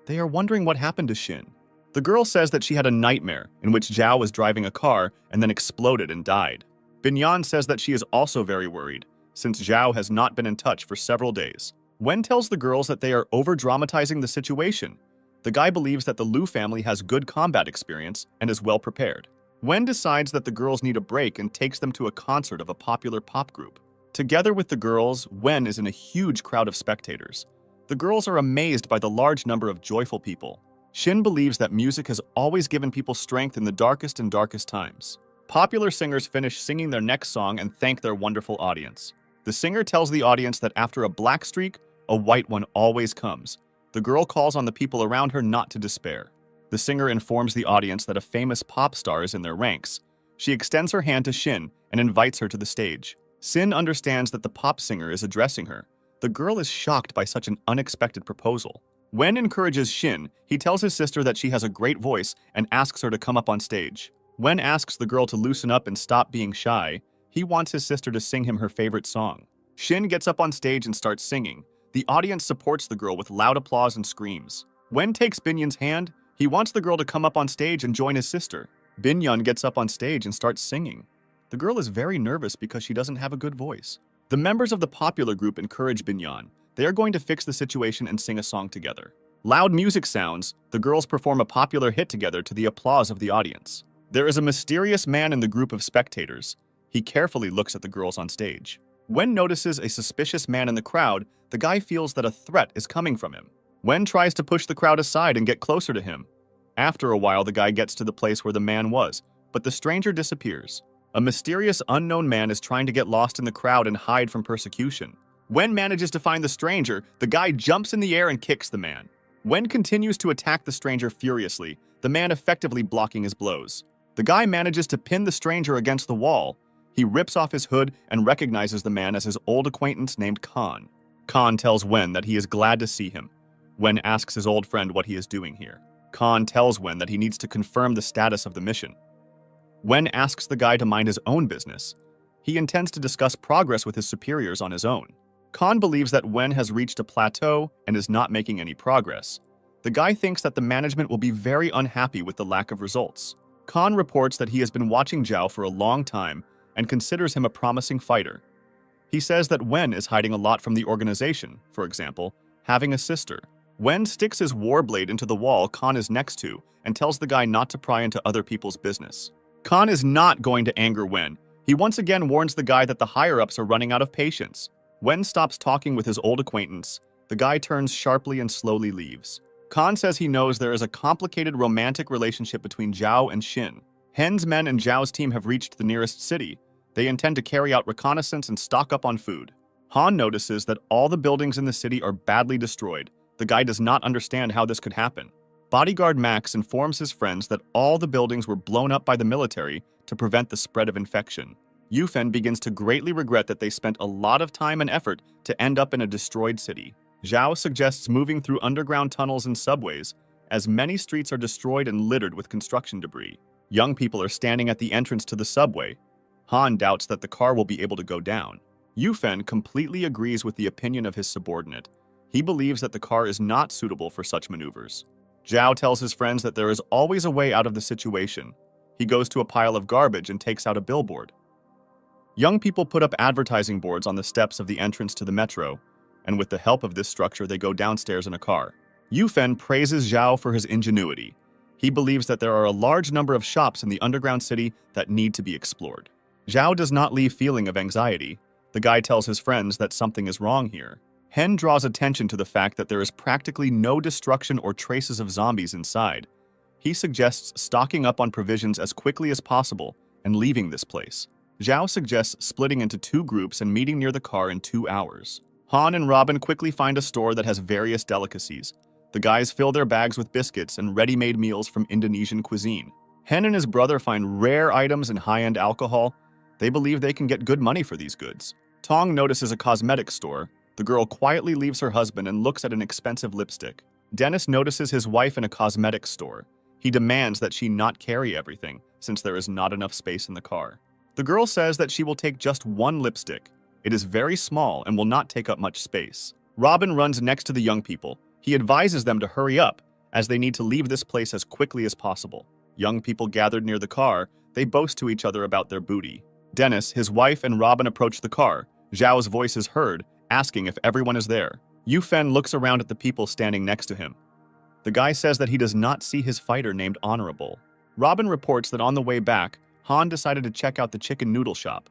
They are wondering what happened to Shin. The girl says that she had a nightmare in which Zhao was driving a car and then exploded and died. Binyan says that she is also very worried, since Zhao has not been in touch for several days. Wen tells the girls that they are over-dramatizing the situation. The guy believes that the Liu family has good combat experience and is well prepared. Wen decides that the girls need a break and takes them to a concert of a popular pop group. Together with the girls, Wen is in a huge crowd of spectators. The girls are amazed by the large number of joyful people. Shin believes that music has always given people strength in the darkest and darkest times. Popular singers finish singing their next song and thank their wonderful audience. The singer tells the audience that after a black streak, a white one always comes. The girl calls on the people around her not to despair. The singer informs the audience that a famous pop star is in their ranks. She extends her hand to Shin and invites her to the stage. Sin understands that the pop singer is addressing her. The girl is shocked by such an unexpected proposal. Wen encourages Shin. He tells his sister that she has a great voice and asks her to come up on stage. Wen asks the girl to loosen up and stop being shy. He wants his sister to sing him her favorite song. Shin gets up on stage and starts singing. The audience supports the girl with loud applause and screams. Wen takes Binyun's hand. He wants the girl to come up on stage and join his sister. Binyun gets up on stage and starts singing. The girl is very nervous because she doesn't have a good voice. The members of the popular group encourage Binyun. They are going to fix the situation and sing a song together. Loud music sounds. The girls perform a popular hit together to the applause of the audience. There is a mysterious man in the group of spectators. He carefully looks at the girls on stage. Wen notices a suspicious man in the crowd. The guy feels that a threat is coming from him. Wen tries to push the crowd aside and get closer to him. After a while, the guy gets to the place where the man was, but the stranger disappears. A mysterious unknown man is trying to get lost in the crowd and hide from persecution. Wen manages to find the stranger. The guy jumps in the air and kicks the man. Wen continues to attack the stranger furiously, the man effectively blocking his blows. The guy manages to pin the stranger against the wall. He rips off his hood and recognizes the man as his old acquaintance named Khan. Khan tells Wen that he is glad to see him. Wen asks his old friend what he is doing here. Khan tells Wen that he needs to confirm the status of the mission. Wen asks the guy to mind his own business. He intends to discuss progress with his superiors on his own. Khan believes that Wen has reached a plateau and is not making any progress. The guy thinks that the management will be very unhappy with the lack of results. Khan reports that he has been watching Zhao for a long time and considers him a promising fighter. He says that Wen is hiding a lot from the organization, for example, having a sister. Wen sticks his war blade into the wall Khan is next to and tells the guy not to pry into other people's business. Khan is not going to anger Wen. He once again warns the guy that the higher-ups are running out of patience. Wen stops talking with his old acquaintance. The guy turns sharply and slowly leaves. Khan says he knows there is a complicated romantic relationship between Zhao and Shin. Hen's men and Zhao's team have reached the nearest city. They intend to carry out reconnaissance and stock up on food. Han notices that all the buildings in the city are badly destroyed. The guy does not understand how this could happen. Bodyguard Max informs his friends that all the buildings were blown up by the military to prevent the spread of infection. Yufen begins to greatly regret that they spent a lot of time and effort to end up in a destroyed city. Zhao suggests moving through underground tunnels and subways, as many streets are destroyed and littered with construction debris. Young people are standing at the entrance to the subway. Han doubts that the car will be able to go down. Yufen completely agrees with the opinion of his subordinate. He believes that the car is not suitable for such maneuvers. Zhao tells his friends that there is always a way out of the situation. He goes to a pile of garbage and takes out a billboard. Young people put up advertising boards on the steps of the entrance to the metro, and with the help of this structure, they go downstairs in a car. Yufen praises Zhao for his ingenuity. He believes that there are a large number of shops in the underground city that need to be explored. Zhao does not leave feeling of anxiety. The guy tells his friends that something is wrong here. Hen draws attention to the fact that there is practically no destruction or traces of zombies inside. He suggests stocking up on provisions as quickly as possible and leaving this place. Zhao suggests splitting into 2 groups and meeting near the car in 2 hours. Han and Robin quickly find a store that has various delicacies. The guys fill their bags with biscuits and ready-made meals from Indonesian cuisine. Hen and his brother find rare items and high-end alcohol. They believe they can get good money for these goods. Tong notices a cosmetics store. The girl quietly leaves her husband and looks at an expensive lipstick. Dennis notices his wife in a cosmetics store. He demands that she not carry everything, since there is not enough space in the car. The girl says that she will take just 1 lipstick. It is very small and will not take up much space. Robin runs next to the young people. He advises them to hurry up, as they need to leave this place as quickly as possible. Young people gathered near the car. They boast to each other about their booty. Dennis, his wife, and Robin approach the car. Zhao's voice is heard, asking if everyone is there. Yufen looks around at the people standing next to him. The guy says that he does not see his fighter named Honorable. Robin reports that on the way back, Han decided to check out the chicken noodle shop.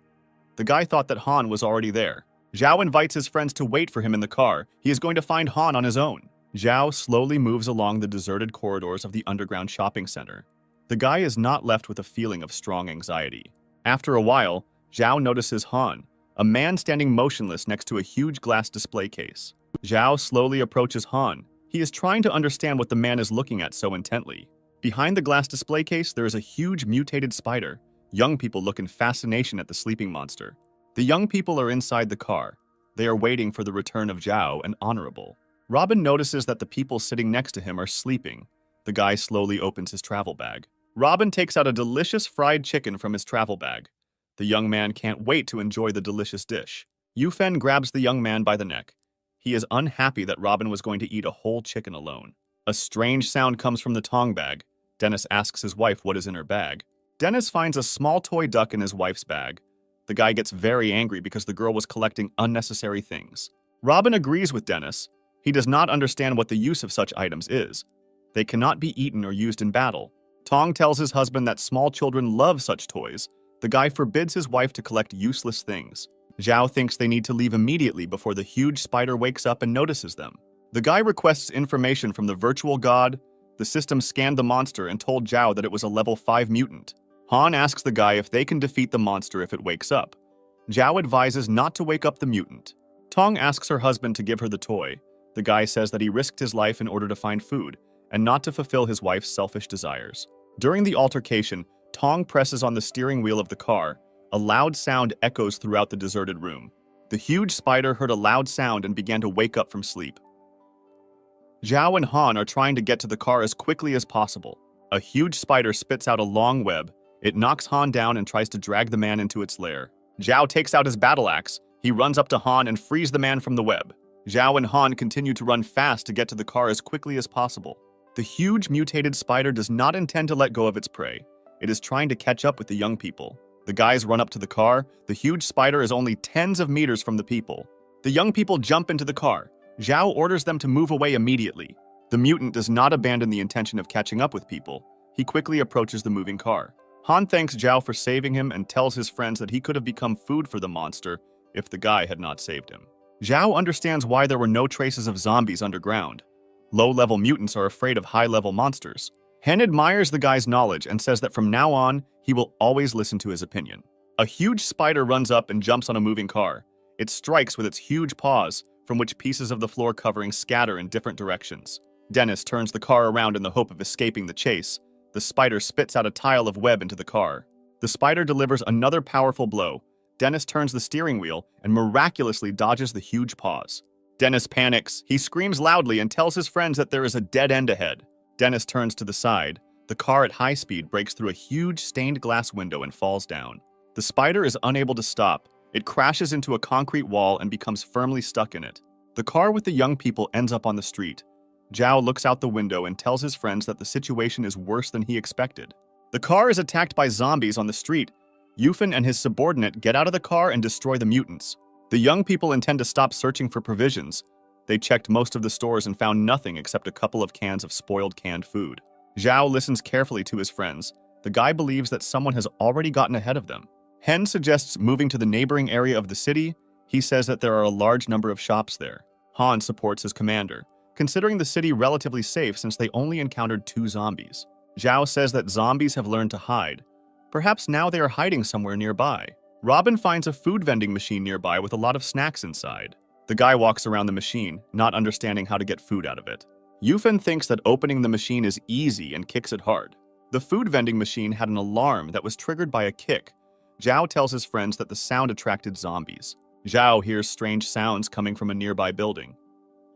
The guy thought that Han was already there. Zhao invites his friends to wait for him in the car. He is going to find Han on his own. Zhao slowly moves along the deserted corridors of the underground shopping center. The guy is not left with a feeling of strong anxiety. After a while, Zhao notices Han, a man standing motionless next to a huge glass display case. Zhao slowly approaches Han. He is trying to understand what the man is looking at so intently. Behind the glass display case, there is a huge mutated spider. Young people look in fascination at the sleeping monster. The young people are inside the car. They are waiting for the return of Zhao and Honorable. Robin notices that the people sitting next to him are sleeping. The guy slowly opens his travel bag. Robin takes out a delicious fried chicken from his travel bag. The young man can't wait to enjoy the delicious dish. Yufen grabs the young man by the neck. He is unhappy that Robin was going to eat a whole chicken alone. A strange sound comes from the tong bag. Dennis asks his wife what is in her bag. Dennis finds a small toy duck in his wife's bag. The guy gets very angry because the girl was collecting unnecessary things. Robin agrees with Dennis. He does not understand what the use of such items is. They cannot be eaten or used in battle. Tong tells his husband that small children love such toys. The guy forbids his wife to collect useless things. Zhao thinks they need to leave immediately before the huge spider wakes up and notices them. The guy requests information from the virtual god. The system scanned the monster and told Zhao that it was a level 5 mutant. Han asks the guy if they can defeat the monster if it wakes up. Zhao advises not to wake up the mutant. Tong asks her husband to give her the toy. The guy says that he risked his life in order to find food, and not to fulfill his wife's selfish desires. During the altercation, Tong presses on the steering wheel of the car. A loud sound echoes throughout the deserted room. The huge spider heard a loud sound and began to wake up from sleep. Zhao and Han are trying to get to the car as quickly as possible. A huge spider spits out a long web. It knocks Han down and tries to drag the man into its lair. Zhao takes out his battle axe. He runs up to Han and frees the man from the web. Zhao and Han continue to run fast to get to the car as quickly as possible. The huge mutated spider does not intend to let go of its prey. It is trying to catch up with the young people. The guys run up to the car. The huge spider is only tens of meters from the people. The young people jump into the car. Zhao orders them to move away immediately. The mutant does not abandon the intention of catching up with people. He quickly approaches the moving car. Han thanks Zhao for saving him and tells his friends that he could have become food for the monster if the guy had not saved him. Zhao understands why there were no traces of zombies underground. Low-level mutants are afraid of high-level monsters. Hen admires the guy's knowledge and says that from now on, he will always listen to his opinion. A huge spider runs up and jumps on a moving car. It strikes with its huge paws, from which pieces of the floor covering scatter in different directions. Dennis turns the car around in the hope of escaping the chase. The spider spits out a tile of web into the car. The spider delivers another powerful blow. Dennis turns the steering wheel and miraculously dodges the huge paws. Dennis panics. He screams loudly and tells his friends that there is a dead end ahead. Dennis turns to the side. The car at high speed breaks through a huge stained glass window and falls down. The spider is unable to stop. It crashes into a concrete wall and becomes firmly stuck in it. The car with the young people ends up on the street. Zhao looks out the window and tells his friends that the situation is worse than he expected. The car is attacked by zombies on the street. Yufen and his subordinate get out of the car and destroy the mutants. The young people intend to stop searching for provisions. They checked most of the stores and found nothing except a couple of cans of spoiled canned food. Zhao listens carefully to his friends. The guy believes that someone has already gotten ahead of them. Hen suggests moving to the neighboring area of the city. He says that there are a large number of shops there. Han supports his commander, considering the city relatively safe since they only encountered 2 zombies. Zhao says that zombies have learned to hide. Perhaps now they are hiding somewhere nearby. Robin finds a food vending machine nearby with a lot of snacks inside. The guy walks around the machine, not understanding how to get food out of it. Yufen thinks that opening the machine is easy and kicks it hard. The food vending machine had an alarm that was triggered by a kick. Zhao tells his friends that the sound attracted zombies. Zhao hears strange sounds coming from a nearby building.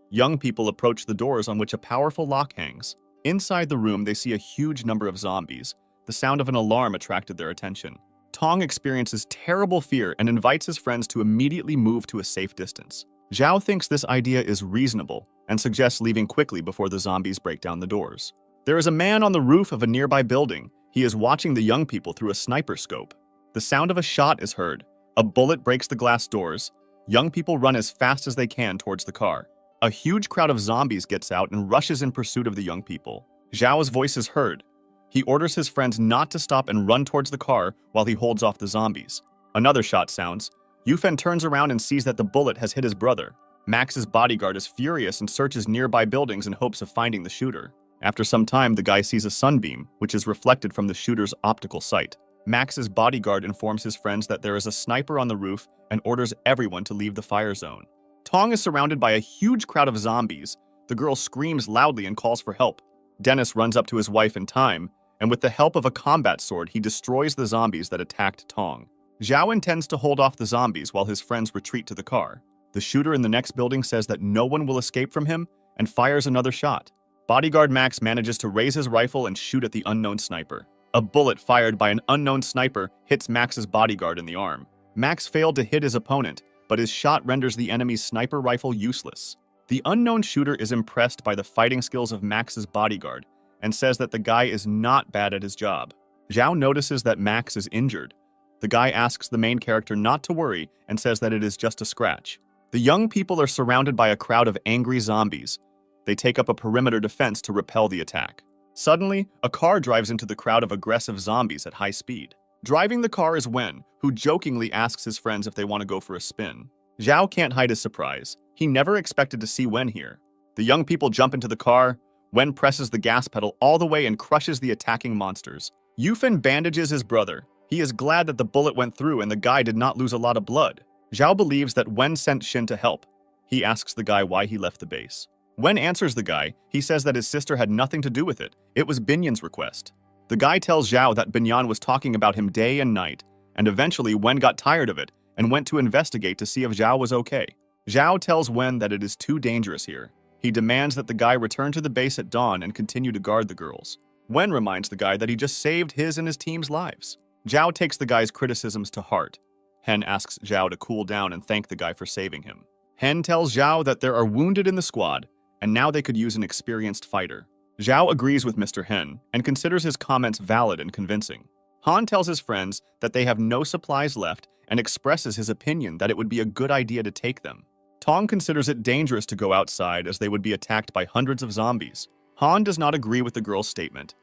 Young people approach the doors on which a powerful lock hangs. Inside the room, they see a huge number of zombies. The sound of an alarm attracted their attention. Tong experiences terrible fear and invites his friends to immediately move to a safe distance. Zhao thinks this idea is reasonable and suggests leaving quickly before the zombies break down the doors. There is a man on the roof of a nearby building. He is watching the young people through a sniper scope. The sound of a shot is heard. A bullet breaks the glass doors. Young people run as fast as they can towards the car. A huge crowd of zombies gets out and rushes in pursuit of the young people. Zhao's voice is heard. He orders his friends not to stop and run towards the car while he holds off the zombies. Another shot sounds. Yufen turns around and sees that the bullet has hit his brother. Max's bodyguard is furious and searches nearby buildings in hopes of finding the shooter. After some time, the guy sees a sunbeam, which is reflected from the shooter's optical sight. Max's bodyguard informs his friends that there is a sniper on the roof and orders everyone to leave the fire zone. Tong is surrounded by a huge crowd of zombies. The girl screams loudly and calls for help. Dennis runs up to his wife in time, and with the help of a combat sword, he destroys the zombies that attacked Tong. Zhao intends to hold off the zombies while his friends retreat to the car. The shooter in the next building says that no one will escape from him and fires another shot. Bodyguard Max manages to raise his rifle and shoot at the unknown sniper. A bullet fired by an unknown sniper hits Max's bodyguard in the arm. Max failed to hit his opponent, but his shot renders the enemy's sniper rifle useless. The unknown shooter is impressed by the fighting skills of Max's bodyguard and says that the guy is not bad at his job. Zhao notices that Max is injured. The guy asks the main character not to worry and says that it is just a scratch. The young people are surrounded by a crowd of angry zombies. They take up a perimeter defense to repel the attack. Suddenly, a car drives into the crowd of aggressive zombies at high speed. Driving the car is Wen, who jokingly asks his friends if they want to go for a spin. Zhao can't hide his surprise. He never expected to see Wen here. The young people jump into the car. Wen presses the gas pedal all the way and crushes the attacking monsters. Yufen bandages his brother. He is glad that the bullet went through and the guy did not lose a lot of blood. Zhao believes that Wen sent Shin to help. He asks the guy why he left the base. Wen answers the guy. He says that his sister had nothing to do with it. It was Binyan's request. The guy tells Zhao that Binyan was talking about him day and night, and eventually Wen got tired of it and went to investigate to see if Zhao was okay. Zhao tells Wen that it is too dangerous here. He demands that the guy return to the base at dawn and continue to guard the girls. Wen reminds the guy that he just saved his and his team's lives. Zhao takes the guy's criticisms to heart. Hen asks Zhao to cool down and thank the guy for saving him. Hen tells Zhao that there are wounded in the squad, and now they could use an experienced fighter. Zhao agrees with Mr. Hen and considers his comments valid and convincing. Han tells his friends that they have no supplies left and expresses his opinion that it would be a good idea to take them. Tong considers it dangerous to go outside as they would be attacked by hundreds of zombies. Han does not agree with the girl's statement.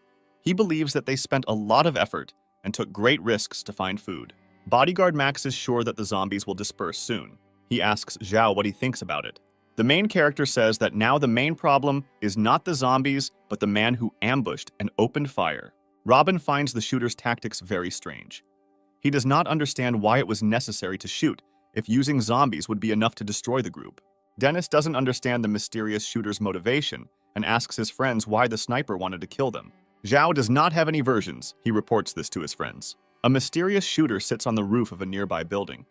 He believes that they spent a lot of effort and took great risks to find food. Bodyguard Max is sure that the zombies will disperse soon. He asks Zhao what he thinks about it. The main character says that now the main problem is not the zombies, but the man who ambushed and opened fire. Robin finds the shooter's tactics very strange. He does not understand why it was necessary to shoot if using zombies would be enough to destroy the group. Dennis doesn't understand the mysterious shooter's motivation and asks his friends why the sniper wanted to kill them. Zhao does not have any versions. He reports this to his friends. A mysterious shooter sits on the roof of a nearby building.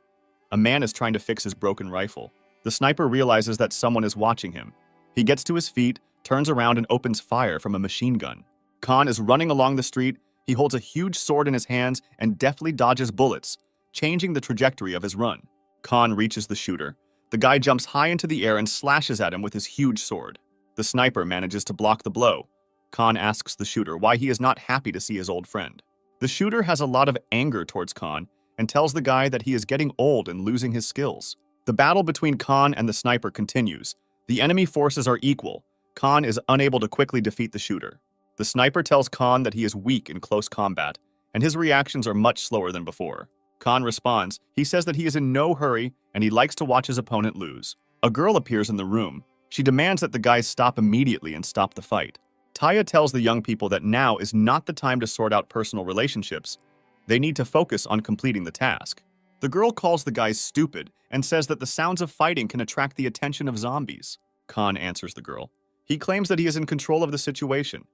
A man is trying to fix his broken rifle. The sniper realizes that someone is watching him. He gets to his feet, turns around and opens fire from a machine gun. Khan is running along the street. He holds a huge sword in his hands and deftly dodges bullets, changing the trajectory of his run. Khan reaches the shooter. The guy jumps high into the air and slashes at him with his huge sword. The sniper manages to block the blow. Khan asks the shooter why he is not happy to see his old friend. The shooter has a lot of anger towards Khan and tells the guy that he is getting old and losing his skills. The battle between Khan and the sniper continues. The enemy forces are equal. Khan is unable to quickly defeat the shooter. The sniper tells Khan that he is weak in close combat, and his reactions are much slower than before. Khan responds. He says that he is in no hurry, and he likes to watch his opponent lose. A girl appears in the room. She demands that the guys stop immediately and stop the fight. Taya tells the young people that now is not the time to sort out personal relationships. They need to focus on completing the task. The girl calls the guys stupid and says that the sounds of fighting can attract the attention of zombies. Khan answers the girl. He claims that he is in control of the situation.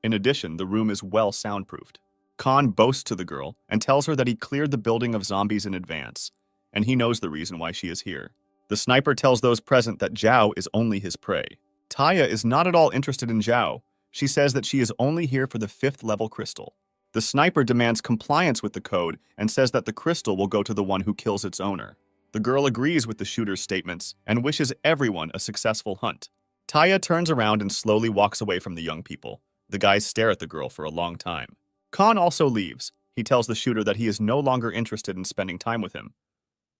In addition, the room is well soundproofed. Khan boasts to the girl and tells her that he cleared the building of zombies in advance, and he knows the reason why she is here. The sniper tells those present that Zhao is only his prey. Taya is not at all interested in Zhao. She says that she is only here for the 5th level crystal. The sniper demands compliance with the code and says that the crystal will go to the one who kills its owner. The girl agrees with the shooter's statements and wishes everyone a successful hunt. Taya turns around and slowly walks away from the young people. The guys stare at the girl for a long time. Khan also leaves. He tells the shooter that he is no longer interested in spending time with him.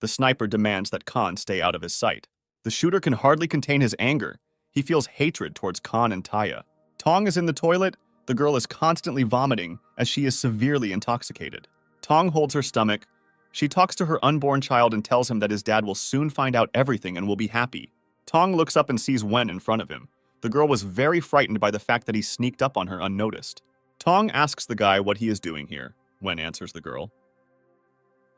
The sniper demands that Khan stay out of his sight. The shooter can hardly contain his anger. He feels hatred towards Khan and Taya. Tong is in the toilet. The girl is constantly vomiting as she is severely intoxicated. Tong holds her stomach. She talks to her unborn child and tells him that his dad will soon find out everything and will be happy. Tong looks up and sees Wen in front of him. The girl was very frightened by the fact that he sneaked up on her unnoticed. Tong asks the guy what he is doing here. Wen answers the girl.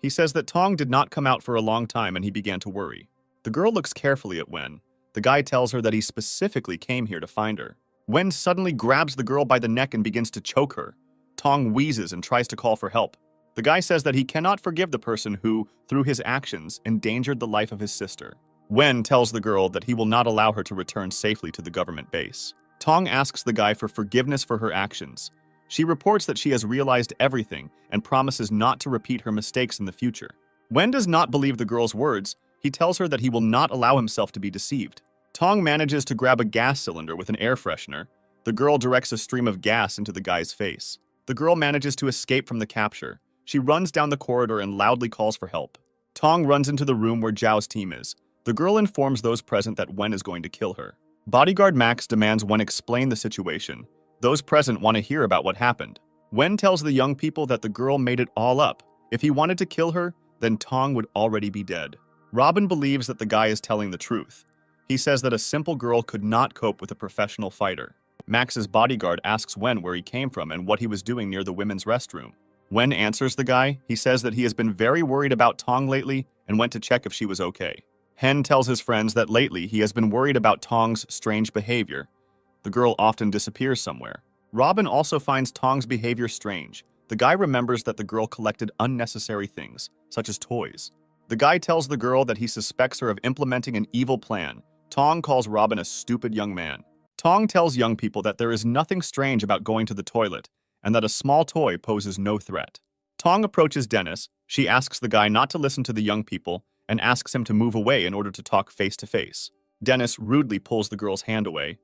He says that Tong did not come out for a long time and he began to worry. The girl looks carefully at Wen. The guy tells her that he specifically came here to find her. Wen suddenly grabs the girl by the neck and begins to choke her. Tong wheezes and tries to call for help. The guy says that he cannot forgive the person who, through his actions, endangered the life of his sister. Wen tells the girl that he will not allow her to return safely to the government base. Tong asks the guy for forgiveness for her actions. She reports that she has realized everything and promises not to repeat her mistakes in the future. Wen does not believe the girl's words. He tells her that he will not allow himself to be deceived. Tong manages to grab a gas cylinder with an air freshener. The girl directs a stream of gas into the guy's face. The girl manages to escape from the capture. She runs down the corridor and loudly calls for help. Tong runs into the room where Zhao's team is. The girl informs those present that Wen is going to kill her. Bodyguard Max demands Wen explain the situation. Those present want to hear about what happened. Wen tells the young people that the girl made it all up. If he wanted to kill her, then Tong would already be dead. Robin believes that the guy is telling the truth. He says that a simple girl could not cope with a professional fighter. Max's bodyguard asks Wen where he came from and what he was doing near the women's restroom. Wen answers the guy. He says that he has been very worried about Tong lately and went to check if she was okay. Hen tells his friends that lately he has been worried about Tong's strange behavior. The girl often disappears somewhere. Robin also finds Tong's behavior strange. The guy remembers that the girl collected unnecessary things, such as toys. The guy tells the girl that he suspects her of implementing an evil plan. Tong calls Robin a stupid young man. Tong tells young people that there is nothing strange about going to the toilet, and that a small toy poses no threat. Tong approaches Dennis. She asks the guy not to listen to the young people and asks him to move away in order to talk face to face. Dennis rudely pulls the girl's hand away.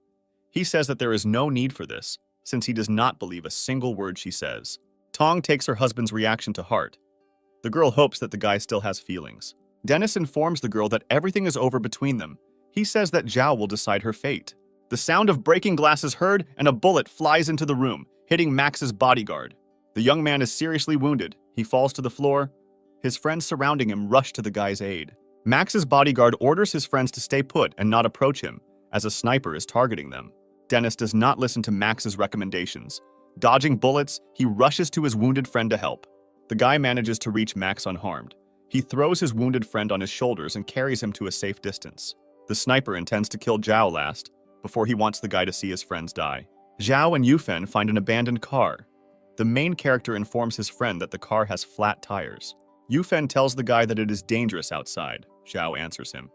He says that there is no need for this, since he does not believe a single word she says. Tong takes her husband's reaction to heart. The girl hopes that the guy still has feelings. Dennis informs the girl that everything is over between them. He says that Zhao will decide her fate. The sound of breaking glass is heard, and a bullet flies into the room, hitting Max's bodyguard. The young man is seriously wounded. He falls to the floor. His friends surrounding him rush to the guy's aid. Max's bodyguard orders his friends to stay put and not approach him, as a sniper is targeting them. Dennis does not listen to Max's recommendations. Dodging bullets, he rushes to his wounded friend to help. The guy manages to reach Max unharmed. He throws his wounded friend on his shoulders and carries him to a safe distance. The sniper intends to kill Zhao last, before he wants the guy to see his friends die. Zhao and Yufen find an abandoned car. The main character informs his friend that the car has flat tires. Yufen tells the guy that it is dangerous outside. Zhao answers him.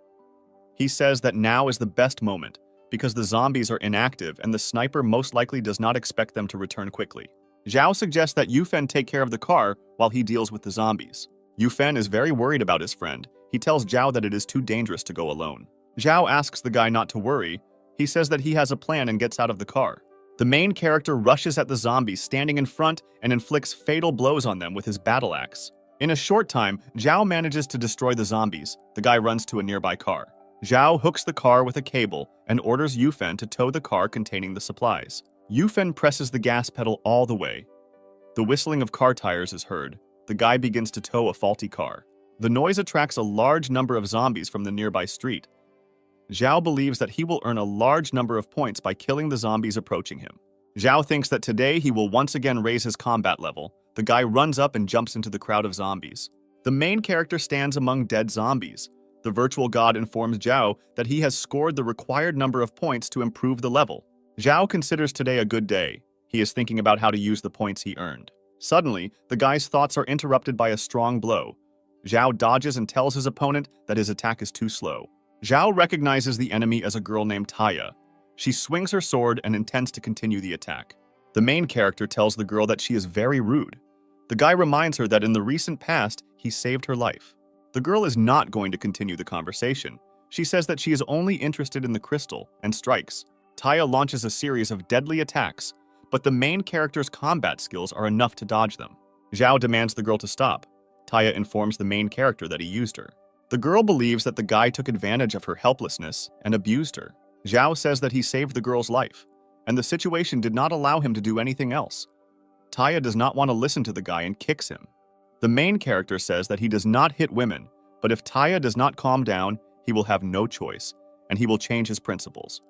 He says that now is the best moment, because the zombies are inactive and the sniper most likely does not expect them to return quickly. Zhao suggests that Yufen take care of the car while he deals with the zombies. Yufen is very worried about his friend. He tells Zhao that it is too dangerous to go alone. Zhao asks the guy not to worry. He says that he has a plan and gets out of the car. The main character rushes at the zombies standing in front and inflicts fatal blows on them with his battle axe. In a short time, Zhao manages to destroy the zombies. The guy runs to a nearby car. Zhao hooks the car with a cable and orders Yufen to tow the car containing the supplies. Yufen presses the gas pedal all the way. The whistling of car tires is heard. The guy begins to tow a faulty car. The noise attracts a large number of zombies from the nearby street. Zhao believes that he will earn a large number of points by killing the zombies approaching him. Zhao thinks that today he will once again raise his combat level. The guy runs up and jumps into the crowd of zombies. The main character stands among dead zombies. The virtual god informs Zhao that he has scored the required number of points to improve the level. Zhao considers today a good day. He is thinking about how to use the points he earned. Suddenly, the guy's thoughts are interrupted by a strong blow. Zhao dodges and tells his opponent that his attack is too slow. Zhao recognizes the enemy as a girl named Taya. She swings her sword and intends to continue the attack. The main character tells the girl that she is very rude. The guy reminds her that in the recent past, he saved her life. The girl is not going to continue the conversation. She says that she is only interested in the crystal and strikes. Taya launches a series of deadly attacks, but the main character's combat skills are enough to dodge them. Zhao demands the girl to stop. Taya informs the main character that he used her. The girl believes that the guy took advantage of her helplessness and abused her. Zhao says that he saved the girl's life, and the situation did not allow him to do anything else. Taya does not want to listen to the guy and kicks him. The main character says that he does not hit women, but if Taya does not calm down, he will have no choice, and he will change his principles.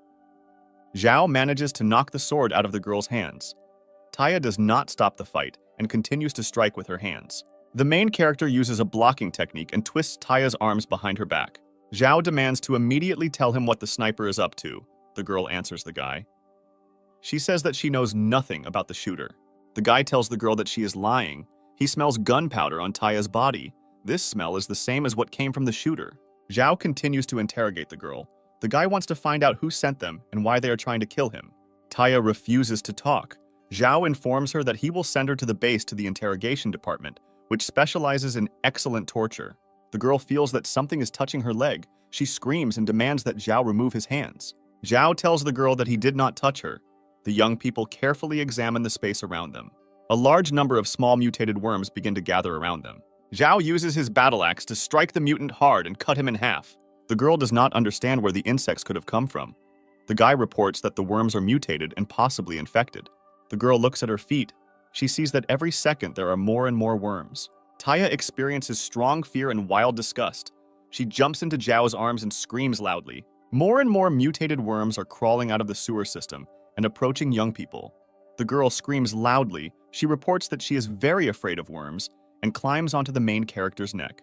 Zhao manages to knock the sword out of the girl's hands. Taya does not stop the fight and continues to strike with her hands. The main character uses a blocking technique and twists Taya's arms behind her back. Zhao demands to immediately tell him what the sniper is up to. The girl answers the guy. She says that she knows nothing about the shooter. The guy tells the girl that she is lying. He smells gunpowder on Taya's body. This smell is the same as what came from the shooter. Zhao continues to interrogate the girl. The guy wants to find out who sent them and why they are trying to kill him. Taya refuses to talk. Zhao informs her that he will send her to the base to the interrogation department, which specializes in excellent torture. The girl feels that something is touching her leg. She screams and demands that Zhao remove his hands. Zhao tells the girl that he did not touch her. The young people carefully examine the space around them. A large number of small mutated worms begin to gather around them. Zhao uses his battle axe to strike the mutant hard and cut him in half. The girl does not understand where the insects could have come from. The guy reports that the worms are mutated and possibly infected. The girl looks at her feet. She sees that every second there are more and more worms. Taya experiences strong fear and wild disgust. She jumps into Zhao's arms and screams loudly. More and more mutated worms are crawling out of the sewer system and approaching young people. The girl screams loudly. She reports that she is very afraid of worms and climbs onto the main character's neck.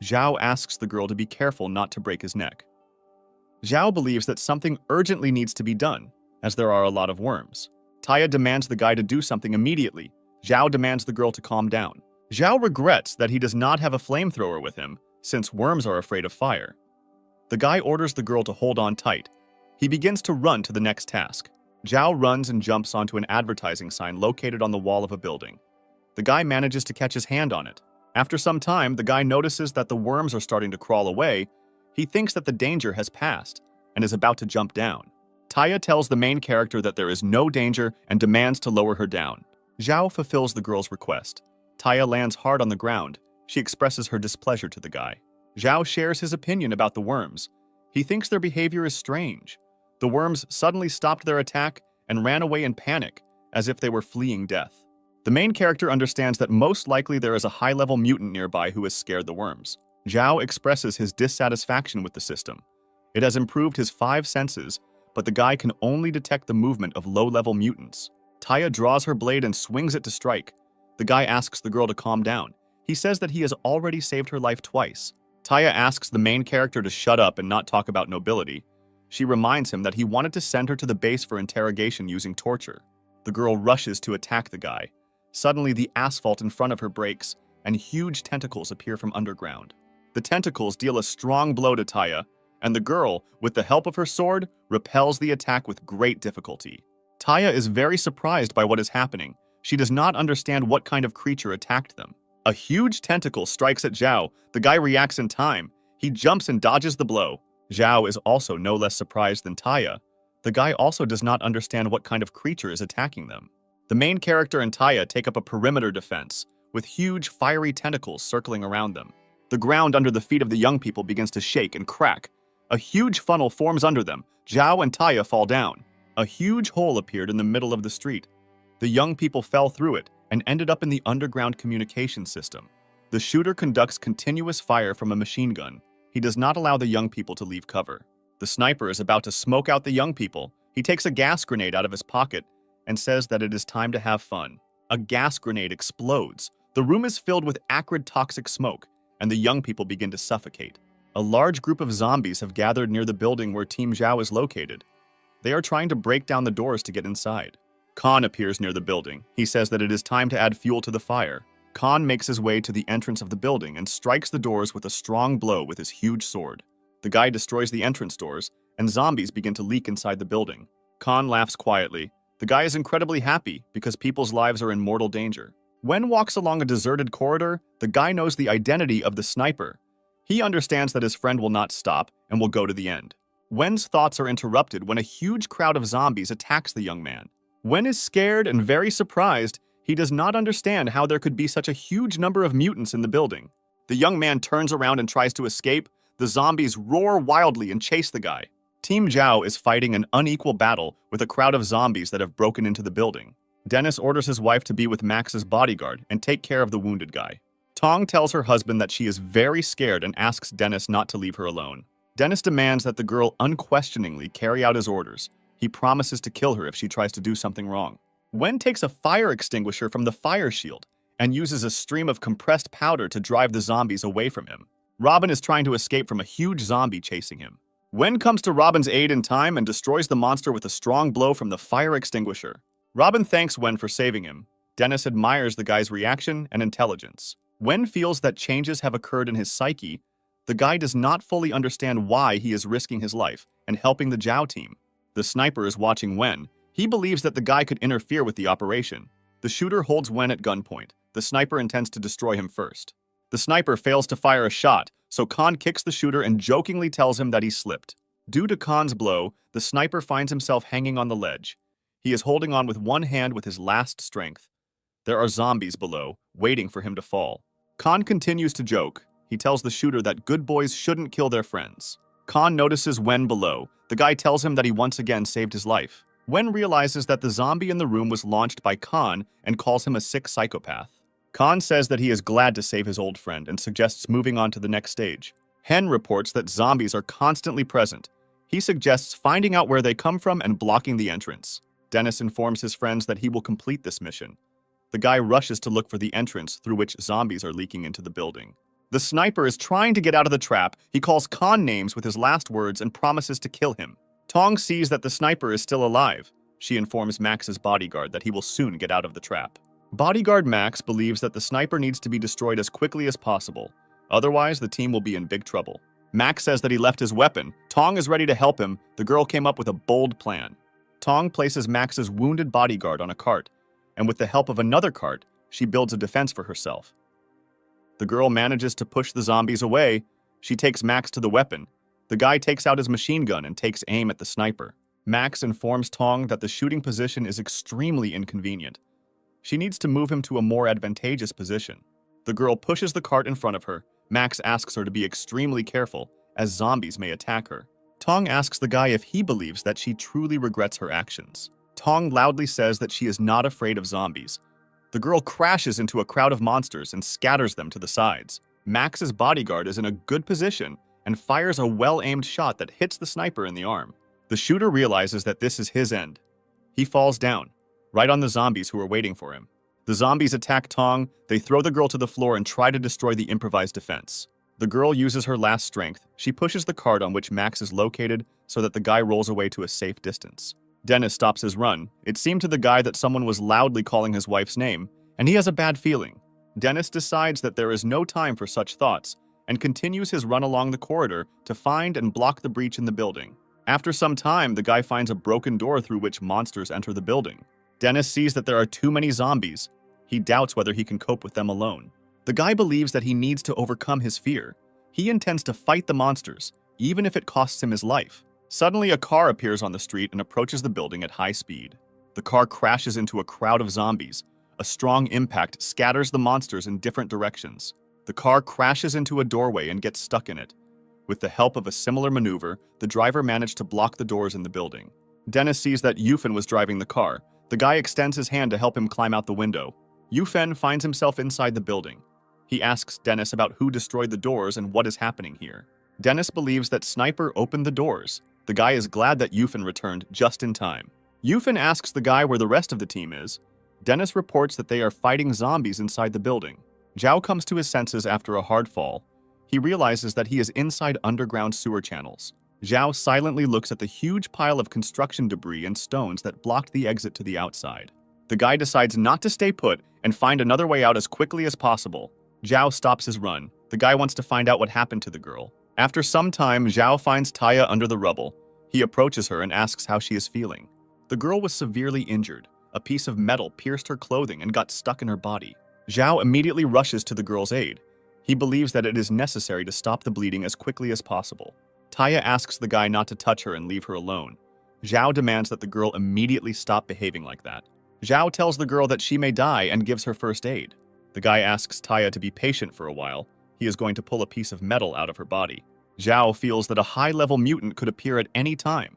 Zhao asks the girl to be careful not to break his neck. Zhao believes that something urgently needs to be done, as there are a lot of worms. Taya demands the guy to do something immediately. Zhao demands the girl to calm down. Zhao regrets that he does not have a flamethrower with him, since worms are afraid of fire. The guy orders the girl to hold on tight. He begins to run to the next task. Zhao runs and jumps onto an advertising sign located on the wall of a building. The guy manages to catch his hand on it. After some time, the guy notices that the worms are starting to crawl away. He thinks that the danger has passed and is about to jump down. Taya tells the main character that there is no danger and demands to lower her down. Zhao fulfills the girl's request. Taya lands hard on the ground. She expresses her displeasure to the guy. Zhao shares his opinion about the worms. He thinks their behavior is strange. The worms suddenly stopped their attack and ran away in panic, as if they were fleeing death. The main character understands that most likely there is a high-level mutant nearby who has scared the worms. Zhao expresses his dissatisfaction with the system. It has improved his 5 senses, but the guy can only detect the movement of low-level mutants. Taya draws her blade and swings it to strike. The guy asks the girl to calm down. He says that he has already saved her life twice. Taya asks the main character to shut up and not talk about nobility. She reminds him that he wanted to send her to the base for interrogation using torture. The girl rushes to attack the guy. Suddenly, the asphalt in front of her breaks, and huge tentacles appear from underground. The tentacles deal a strong blow to Taya, and the girl, with the help of her sword, repels the attack with great difficulty. Taya is very surprised by what is happening. She does not understand what kind of creature attacked them. A huge tentacle strikes at Zhao. The guy reacts in time. He jumps and dodges the blow. Zhao is also no less surprised than Taya. The guy also does not understand what kind of creature is attacking them. The main character and Taya take up a perimeter defense, with huge fiery tentacles circling around them. The ground under the feet of the young people begins to shake and crack. A huge funnel forms under them. Zhao and Taya fall down. A huge hole appeared in the middle of the street. The young people fell through it and ended up in the underground communication system. The shooter conducts continuous fire from a machine gun. He does not allow the young people to leave cover. The sniper is about to smoke out the young people. He takes a gas grenade out of his pocket and says that it is time to have fun. A gas grenade explodes. The room is filled with acrid toxic smoke, and the young people begin to suffocate. A large group of zombies have gathered near the building where Team Zhao is located. They are trying to break down the doors to get inside. Khan appears near the building. He says that it is time to add fuel to the fire. Khan makes his way to the entrance of the building and strikes the doors with a strong blow with his huge sword. The guy destroys the entrance doors, and zombies begin to leak inside the building. Khan laughs quietly. The guy is incredibly happy because people's lives are in mortal danger. Wen walks along a deserted corridor. The guy knows the identity of the sniper. He understands that his friend will not stop and will go to the end. Wen's thoughts are interrupted when a huge crowd of zombies attacks the young man. Wen is scared and very surprised. He does not understand how there could be such a huge number of mutants in the building. The young man turns around and tries to escape. The zombies roar wildly and chase the guy. Team Zhao is fighting an unequal battle with a crowd of zombies that have broken into the building. Dennis orders his wife to be with Max's bodyguard and take care of the wounded guy. Tong tells her husband that she is very scared and asks Dennis not to leave her alone. Dennis demands that the girl unquestioningly carry out his orders. He promises to kill her if she tries to do something wrong. Wen takes a fire extinguisher from the fire shield and uses a stream of compressed powder to drive the zombies away from him. Robin is trying to escape from a huge zombie chasing him. Wen comes to Robin's aid in time and destroys the monster with a strong blow from the fire extinguisher. Robin thanks Wen for saving him. Dennis admires the guy's reaction and intelligence. Wen feels that changes have occurred in his psyche. The guy does not fully understand why he is risking his life and helping the Zhao team. The sniper is watching Wen. He believes that the guy could interfere with the operation. The shooter holds Wen at gunpoint. The sniper intends to destroy him first. The sniper fails to fire a shot, so Khan kicks the shooter and jokingly tells him that he slipped. Due to Khan's blow, the sniper finds himself hanging on the ledge. He is holding on with one hand with his last strength. There are zombies below, waiting for him to fall. Khan continues to joke. He tells the shooter that good boys shouldn't kill their friends. Khan notices Wen below. The guy tells him that he once again saved his life. Wen realizes that the zombie in the room was launched by Khan and calls him a sick psychopath. Khan says that he is glad to save his old friend and suggests moving on to the next stage. Hen reports that zombies are constantly present. He suggests finding out where they come from and blocking the entrance. Dennis informs his friends that he will complete this mission. The guy rushes to look for the entrance through which zombies are leaking into the building. The sniper is trying to get out of the trap. He calls Khan names with his last words and promises to kill him. Tong sees that the sniper is still alive. She informs Max's bodyguard that he will soon get out of the trap. Bodyguard Max believes that the sniper needs to be destroyed as quickly as possible. Otherwise, the team will be in big trouble. Max says that he left his weapon. Tong is ready to help him. The girl came up with a bold plan. Tong places Max's wounded bodyguard on a cart, and with the help of another cart, she builds a defense for herself. The girl manages to push the zombies away. She takes Max to the weapon. The guy takes out his machine gun and takes aim at the sniper. Max informs Tong that the shooting position is extremely inconvenient. She needs to move him to a more advantageous position. The girl pushes the cart in front of her. Max asks her to be extremely careful, as zombies may attack her. Tong asks the guy if he believes that she truly regrets her actions. Tong loudly says that she is not afraid of zombies. The girl crashes into a crowd of monsters and scatters them to the sides. Max's bodyguard is in a good position and fires a well-aimed shot that hits the sniper in the arm. The shooter realizes that this is his end. He falls down, right on the zombies who are waiting for him. The zombies attack Tong. They throw the girl to the floor and try to destroy the improvised defense. The girl uses her last strength. She pushes the cart on which Max is located so that the guy rolls away to a safe distance. Dennis stops his run. It seemed to the guy that someone was loudly calling his wife's name, and he has a bad feeling. Dennis decides that there is no time for such thoughts and continues his run along the corridor to find and block the breach in the building. After some time, the guy finds a broken door through which monsters enter the building. Dennis sees that there are too many zombies. He doubts whether he can cope with them alone. The guy believes that he needs to overcome his fear. He intends to fight the monsters, even if it costs him his life. Suddenly, a car appears on the street and approaches the building at high speed. The car crashes into a crowd of zombies. A strong impact scatters the monsters in different directions. The car crashes into a doorway and gets stuck in it. With the help of a similar maneuver, the driver managed to block the doors in the building. Dennis sees that Yufen was driving the car. The guy extends his hand to help him climb out the window. Yufen finds himself inside the building. He asks Dennis about who destroyed the doors and what is happening here. Dennis believes that Sniper opened the doors. The guy is glad that Yufen returned just in time. Yufen asks the guy where the rest of the team is. Dennis reports that they are fighting zombies inside the building. Zhao comes to his senses after a hard fall. He realizes that he is inside underground sewer channels. Zhao silently looks at the huge pile of construction debris and stones that blocked the exit to the outside. The guy decides not to stay put and find another way out as quickly as possible. Zhao stops his run. The guy wants to find out what happened to the girl. After some time, Zhao finds Taya under the rubble. He approaches her and asks how she is feeling. The girl was severely injured. A piece of metal pierced her clothing and got stuck in her body. Zhao immediately rushes to the girl's aid. He believes that it is necessary to stop the bleeding as quickly as possible. Taya asks the guy not to touch her and leave her alone. Zhao demands that the girl immediately stop behaving like that. Zhao tells the girl that she may die and gives her first aid. The guy asks Taya to be patient for a while. He is going to pull a piece of metal out of her body. Zhao feels that a high-level mutant could appear at any time.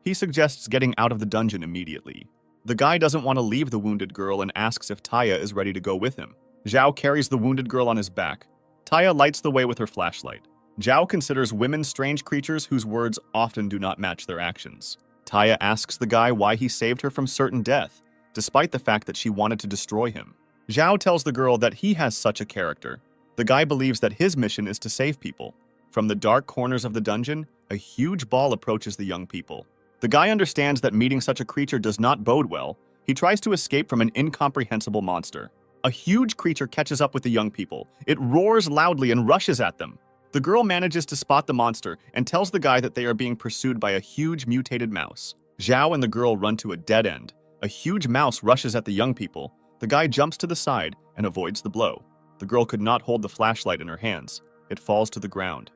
He suggests getting out of the dungeon immediately. The guy doesn't want to leave the wounded girl and asks if Taya is ready to go with him. Zhao carries the wounded girl on his back. Taya lights the way with her flashlight. Zhao considers women strange creatures whose words often do not match their actions. Taya asks the guy why he saved her from certain death, despite the fact that she wanted to destroy him. Zhao tells the girl that he has such a character. The guy believes that his mission is to save people. From the dark corners of the dungeon, a huge ball approaches the young people. The guy understands that meeting such a creature does not bode well. He tries to escape from an incomprehensible monster. A huge creature catches up with the young people. It roars loudly and rushes at them. The girl manages to spot the monster and tells the guy that they are being pursued by a huge mutated mouse. Zhao and the girl run to a dead end. A huge mouse rushes at the young people. The guy jumps to the side and avoids the blow. The girl could not hold the flashlight in her hands. It falls to the ground.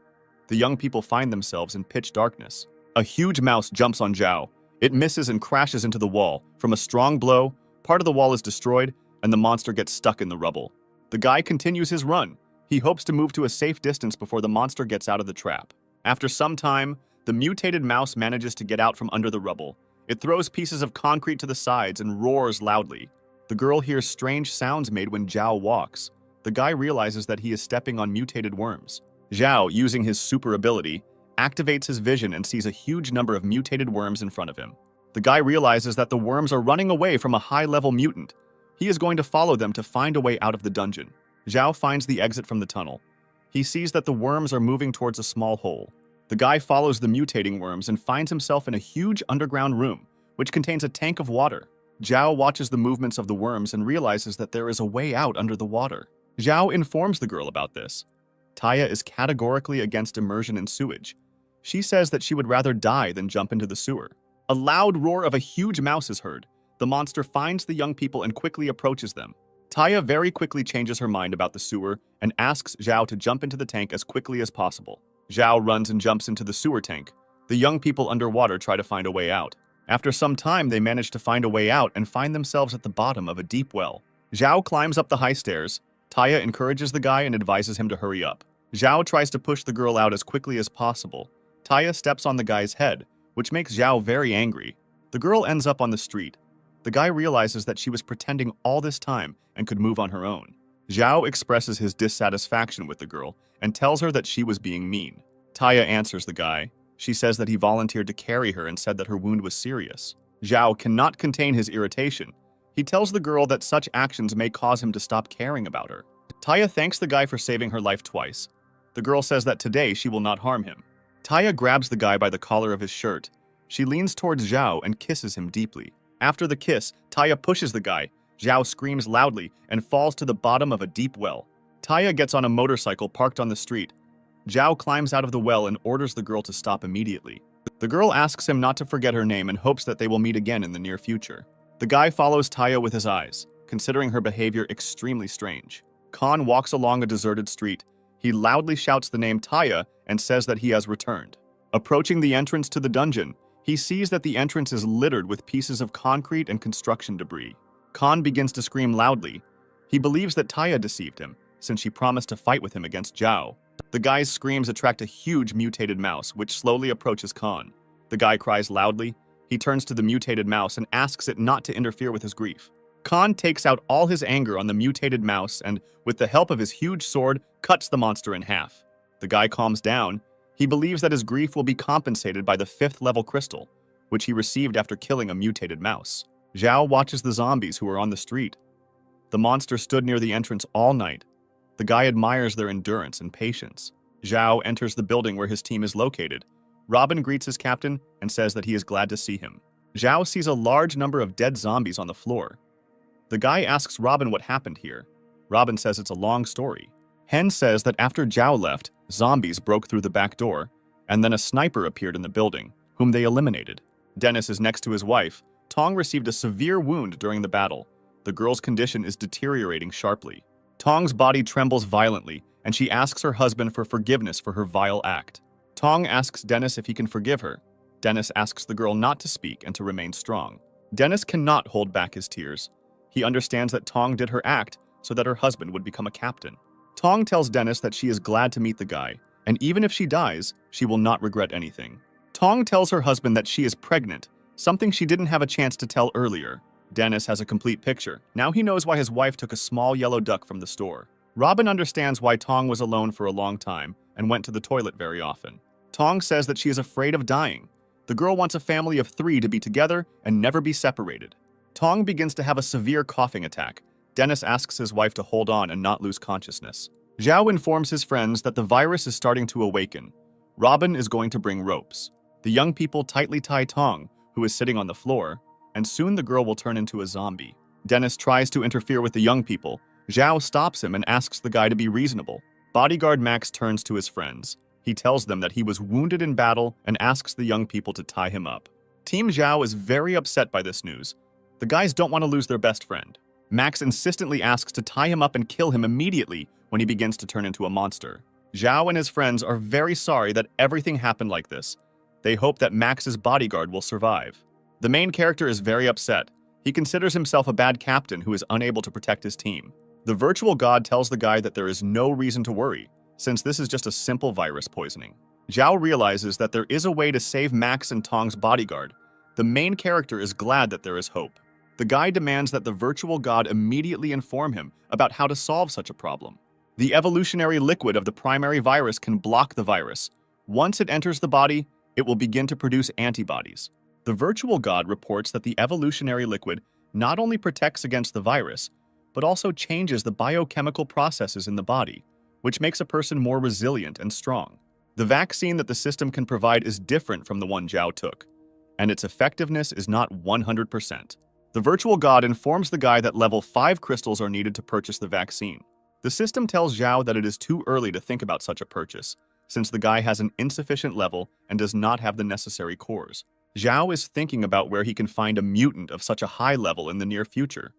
The young people find themselves in pitch darkness. A huge mouse jumps on Zhao. It misses and crashes into the wall. From a strong blow, part of the wall is destroyed, and the monster gets stuck in the rubble. The guy continues his run. He hopes to move to a safe distance before the monster gets out of the trap. After some time, the mutated mouse manages to get out from under the rubble. It throws pieces of concrete to the sides and roars loudly. The girl hears strange sounds made when Zhao walks. The guy realizes that he is stepping on mutated worms. Zhao, using his super ability, activates his vision and sees a huge number of mutated worms in front of him. The guy realizes that the worms are running away from a high-level mutant. He is going to follow them to find a way out of the dungeon. Zhao finds the exit from the tunnel. He sees that the worms are moving towards a small hole. The guy follows the mutating worms and finds himself in a huge underground room, which contains a tank of water. Zhao watches the movements of the worms and realizes that there is a way out under the water. Zhao informs the girl about this. Taya is categorically against immersion in sewage. She says that she would rather die than jump into the sewer. A loud roar of a huge mouse is heard. The monster finds the young people and quickly approaches them. Taya very quickly changes her mind about the sewer and asks Zhao to jump into the tank as quickly as possible. Zhao runs and jumps into the sewer tank. The young people underwater try to find a way out. After some time, they manage to find a way out and find themselves at the bottom of a deep well. Zhao climbs up the high stairs. Taya encourages the guy and advises him to hurry up. Zhao tries to push the girl out as quickly as possible. Taya steps on the guy's head, which makes Zhao very angry. The girl ends up on the street. The guy realizes that she was pretending all this time and could move on her own. Zhao expresses his dissatisfaction with the girl and tells her that she was being mean. Taya answers the guy. She says that he volunteered to carry her and said that her wound was serious. Zhao cannot contain his irritation. He tells the girl that such actions may cause him to stop caring about her. Taya thanks the guy for saving her life twice. The girl says that today she will not harm him. Taya grabs the guy by the collar of his shirt. She leans towards Zhao and kisses him deeply. After the kiss, Taya pushes the guy. Zhao screams loudly and falls to the bottom of a deep well. Taya gets on a motorcycle parked on the street. Zhao climbs out of the well and orders the girl to stop immediately. The girl asks him not to forget her name and hopes that they will meet again in the near future. The guy follows Taya with his eyes, considering her behavior extremely strange. Khan walks along a deserted street. He loudly shouts the name Taya and says that he has returned. Approaching the entrance to the dungeon, he sees that the entrance is littered with pieces of concrete and construction debris. Khan begins to scream loudly. He believes that Taya deceived him, since she promised to fight with him against Zhao. The guy's screams attract a huge mutated mouse, which slowly approaches Khan. The guy cries loudly. He turns to the mutated mouse and asks it not to interfere with his grief. Khan takes out all his anger on the mutated mouse and, with the help of his huge sword, cuts the monster in half. The guy calms down. He believes that his grief will be compensated by the 5th-level crystal, which he received after killing a mutated mouse. Zhao watches the zombies who are on the street. The monster stood near the entrance all night. The guy admires their endurance and patience. Zhao enters the building where his team is located. Robin greets his captain and says that he is glad to see him. Zhao sees a large number of dead zombies on the floor. The guy asks Robin what happened here. Robin says it's a long story. Hen says that after Zhao left, zombies broke through the back door, and then a sniper appeared in the building, whom they eliminated. Dennis is next to his wife. Tong received a severe wound during the battle. The girl's condition is deteriorating sharply. Tong's body trembles violently, and she asks her husband for forgiveness for her vile act. Tong asks Dennis if he can forgive her. Dennis asks the girl not to speak and to remain strong. Dennis cannot hold back his tears. He understands that Tong did her act so that her husband would become a captain. Tong tells Dennis that she is glad to meet the guy, and even if she dies, she will not regret anything. Tong tells her husband that she is pregnant, something she didn't have a chance to tell earlier. Dennis has a complete picture. Now he knows why his wife took a small yellow duck from the store. Robin understands why Tong was alone for a long time and went to the toilet very often. Tong says that she is afraid of dying. The girl wants a family of 3 to be together and never be separated. Tong begins to have a severe coughing attack. Dennis asks his wife to hold on and not lose consciousness. Zhao informs his friends that the virus is starting to awaken. Robin is going to bring ropes. The young people tightly tie Tong, who is sitting on the floor, and soon the girl will turn into a zombie. Dennis tries to interfere with the young people. Zhao stops him and asks the guy to be reasonable. Bodyguard Max turns to his friends. He tells them that he was wounded in battle and asks the young people to tie him up. Team Zhao is very upset by this news. The guys don't want to lose their best friend. Max insistently asks to tie him up and kill him immediately when he begins to turn into a monster. Zhao and his friends are very sorry that everything happened like this. They hope that Max's bodyguard will survive. The main character is very upset. He considers himself a bad captain who is unable to protect his team. The virtual god tells the guy that there is no reason to worry, since this is just a simple virus poisoning. Zhao realizes that there is a way to save Max and Tong's bodyguard. The main character is glad that there is hope. The guy demands that the virtual god immediately inform him about how to solve such a problem. The evolutionary liquid of the primary virus can block the virus. Once it enters the body, it will begin to produce antibodies. The virtual god reports that the evolutionary liquid not only protects against the virus, but also changes the biochemical processes in the body, which makes a person more resilient and strong. The vaccine that the system can provide is different from the one Zhao took, and its effectiveness is not 100%. The virtual god informs the guy that level 5 crystals are needed to purchase the vaccine. The system tells Zhao that it is too early to think about such a purchase, since the guy has an insufficient level and does not have the necessary cores. Zhao is thinking about where he can find a mutant of such a high level in the near future.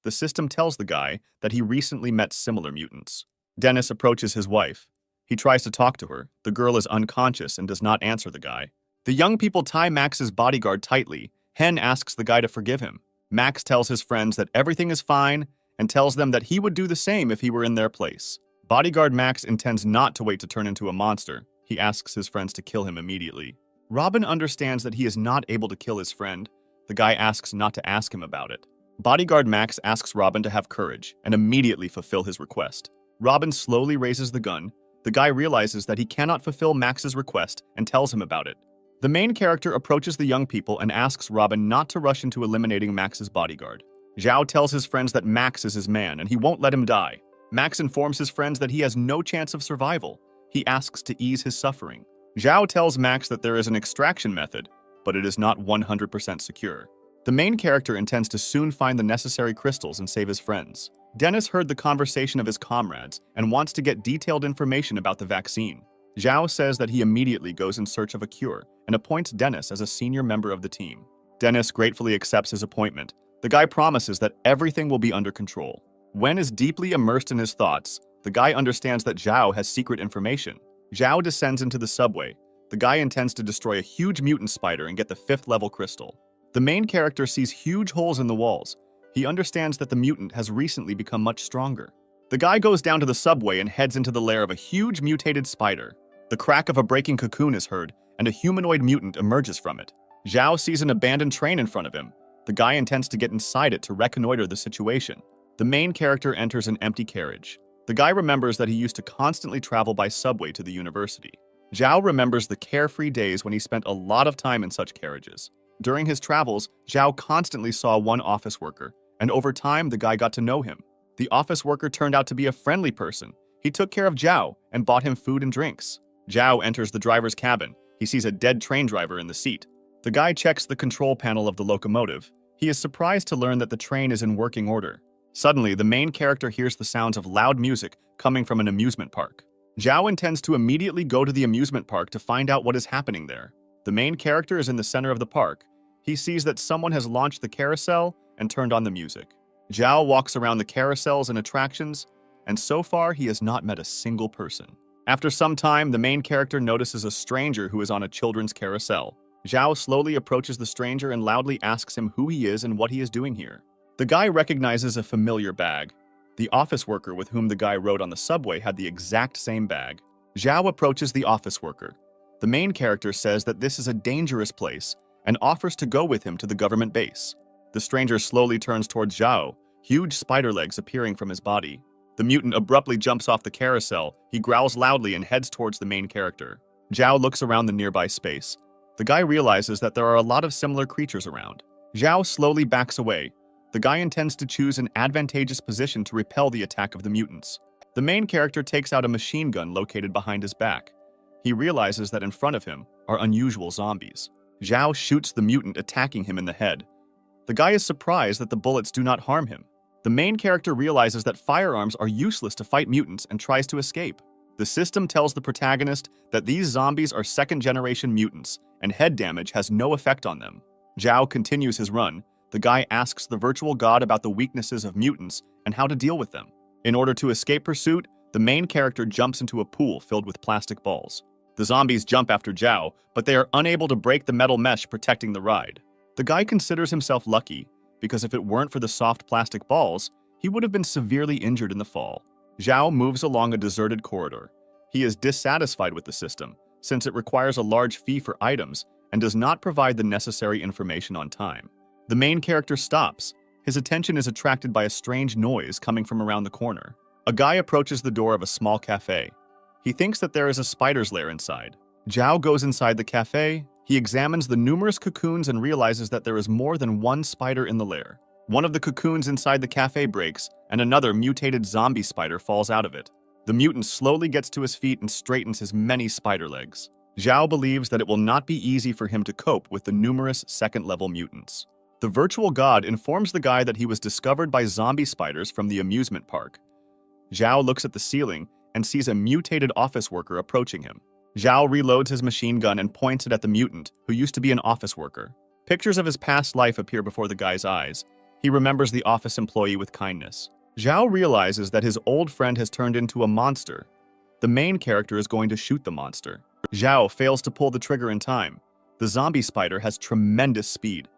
The system tells the guy that he recently met similar mutants. Dennis approaches his wife. He tries to talk to her. The girl is unconscious and does not answer the guy. The young people tie Max's bodyguard tightly. Hen asks the guy to forgive him. Max tells his friends that everything is fine and tells them that he would do the same if he were in their place. Bodyguard Max intends not to wait to turn into a monster. He asks his friends to kill him immediately. Robin understands that he is not able to kill his friend. The guy asks not to ask him about it. Bodyguard Max asks Robin to have courage and immediately fulfill his request. Robin slowly raises the gun. The guy realizes that he cannot fulfill Max's request and tells him about it. The main character approaches the young people and asks Robin not to rush into eliminating Max's bodyguard. Zhao tells his friends that Max is his man and he won't let him die. Max informs his friends that he has no chance of survival. He asks to ease his suffering. Zhao tells Max that there is an extraction method, but it is not 100% secure. The main character intends to soon find the necessary crystals and save his friends. Dennis heard the conversation of his comrades and wants to get detailed information about the vaccine. Zhao says that he immediately goes in search of a cure and appoints Dennis as a senior member of the team. Dennis gratefully accepts his appointment. The guy promises that everything will be under control. Wen is deeply immersed in his thoughts. The guy understands that Zhao has secret information. Zhao descends into the subway. The guy intends to destroy a huge mutant spider and get the 5th level crystal. The main character sees huge holes in the walls. He understands that the mutant has recently become much stronger. The guy goes down to the subway and heads into the lair of a huge mutated spider. The crack of a breaking cocoon is heard, and a humanoid mutant emerges from it. Zhao sees an abandoned train in front of him. The guy intends to get inside it to reconnoiter the situation. The main character enters an empty carriage. The guy remembers that he used to constantly travel by subway to the university. Zhao remembers the carefree days when he spent a lot of time in such carriages. During his travels, Zhao constantly saw one office worker, and over time the guy got to know him. The office worker turned out to be a friendly person. He took care of Zhao and bought him food and drinks. Zhao enters the driver's cabin. He sees a dead train driver in the seat. The guy checks the control panel of the locomotive. He is surprised to learn that the train is in working order. Suddenly, the main character hears the sounds of loud music coming from an amusement park. Zhao intends to immediately go to the amusement park to find out what is happening there. The main character is in the center of the park. He sees that someone has launched the carousel and turned on the music. Zhao walks around the carousels and attractions, and so far he has not met a single person. After some time, the main character notices a stranger who is on a children's carousel. Zhao slowly approaches the stranger and loudly asks him who he is and what he is doing here. The guy recognizes a familiar bag. The office worker with whom the guy rode on the subway had the exact same bag. Zhao approaches the office worker. The main character says that this is a dangerous place and offers to go with him to the government base. The stranger slowly turns towards Zhao, huge spider legs appearing from his body. The mutant abruptly jumps off the carousel. He growls loudly and heads towards the main character. Zhao looks around the nearby space. The guy realizes that there are a lot of similar creatures around. Zhao slowly backs away. The guy intends to choose an advantageous position to repel the attack of the mutants. The main character takes out a machine gun located behind his back. He realizes that in front of him are unusual zombies. Zhao shoots the mutant, attacking him in the head. The guy is surprised that the bullets do not harm him. The main character realizes that firearms are useless to fight mutants and tries to escape. The system tells the protagonist that these zombies are second-generation mutants, and head damage has no effect on them. Zhao continues his run. The guy asks the virtual god about the weaknesses of mutants and how to deal with them. In order to escape pursuit, the main character jumps into a pool filled with plastic balls. The zombies jump after Zhao, but they are unable to break the metal mesh protecting the ride. The guy considers himself lucky, because if it weren't for the soft plastic balls, he would have been severely injured in the fall. Zhao moves along a deserted corridor. He is dissatisfied with the system, since it requires a large fee for items and does not provide the necessary information on time. The main character stops. His attention is attracted by a strange noise coming from around the corner. A guy approaches the door of a small cafe. He thinks that there is a spider's lair inside. Zhao goes inside the cafe. He examines the numerous cocoons and realizes that there is more than one spider in the lair. One of the cocoons inside the cafe breaks, and another mutated zombie spider falls out of it. The mutant slowly gets to his feet and straightens his many spider legs. Zhao believes that it will not be easy for him to cope with the numerous second-level mutants. The virtual god informs the guy that he was discovered by zombie spiders from the amusement park. Zhao looks at the ceiling and sees a mutated office worker approaching him. Zhao reloads his machine gun and points it at the mutant, who used to be an office worker. Pictures of his past life appear before the guy's eyes. He remembers the office employee with kindness. Zhao realizes that his old friend has turned into a monster. The main character is going to shoot the monster. Zhao fails to pull the trigger in time. The zombie spider has tremendous speed.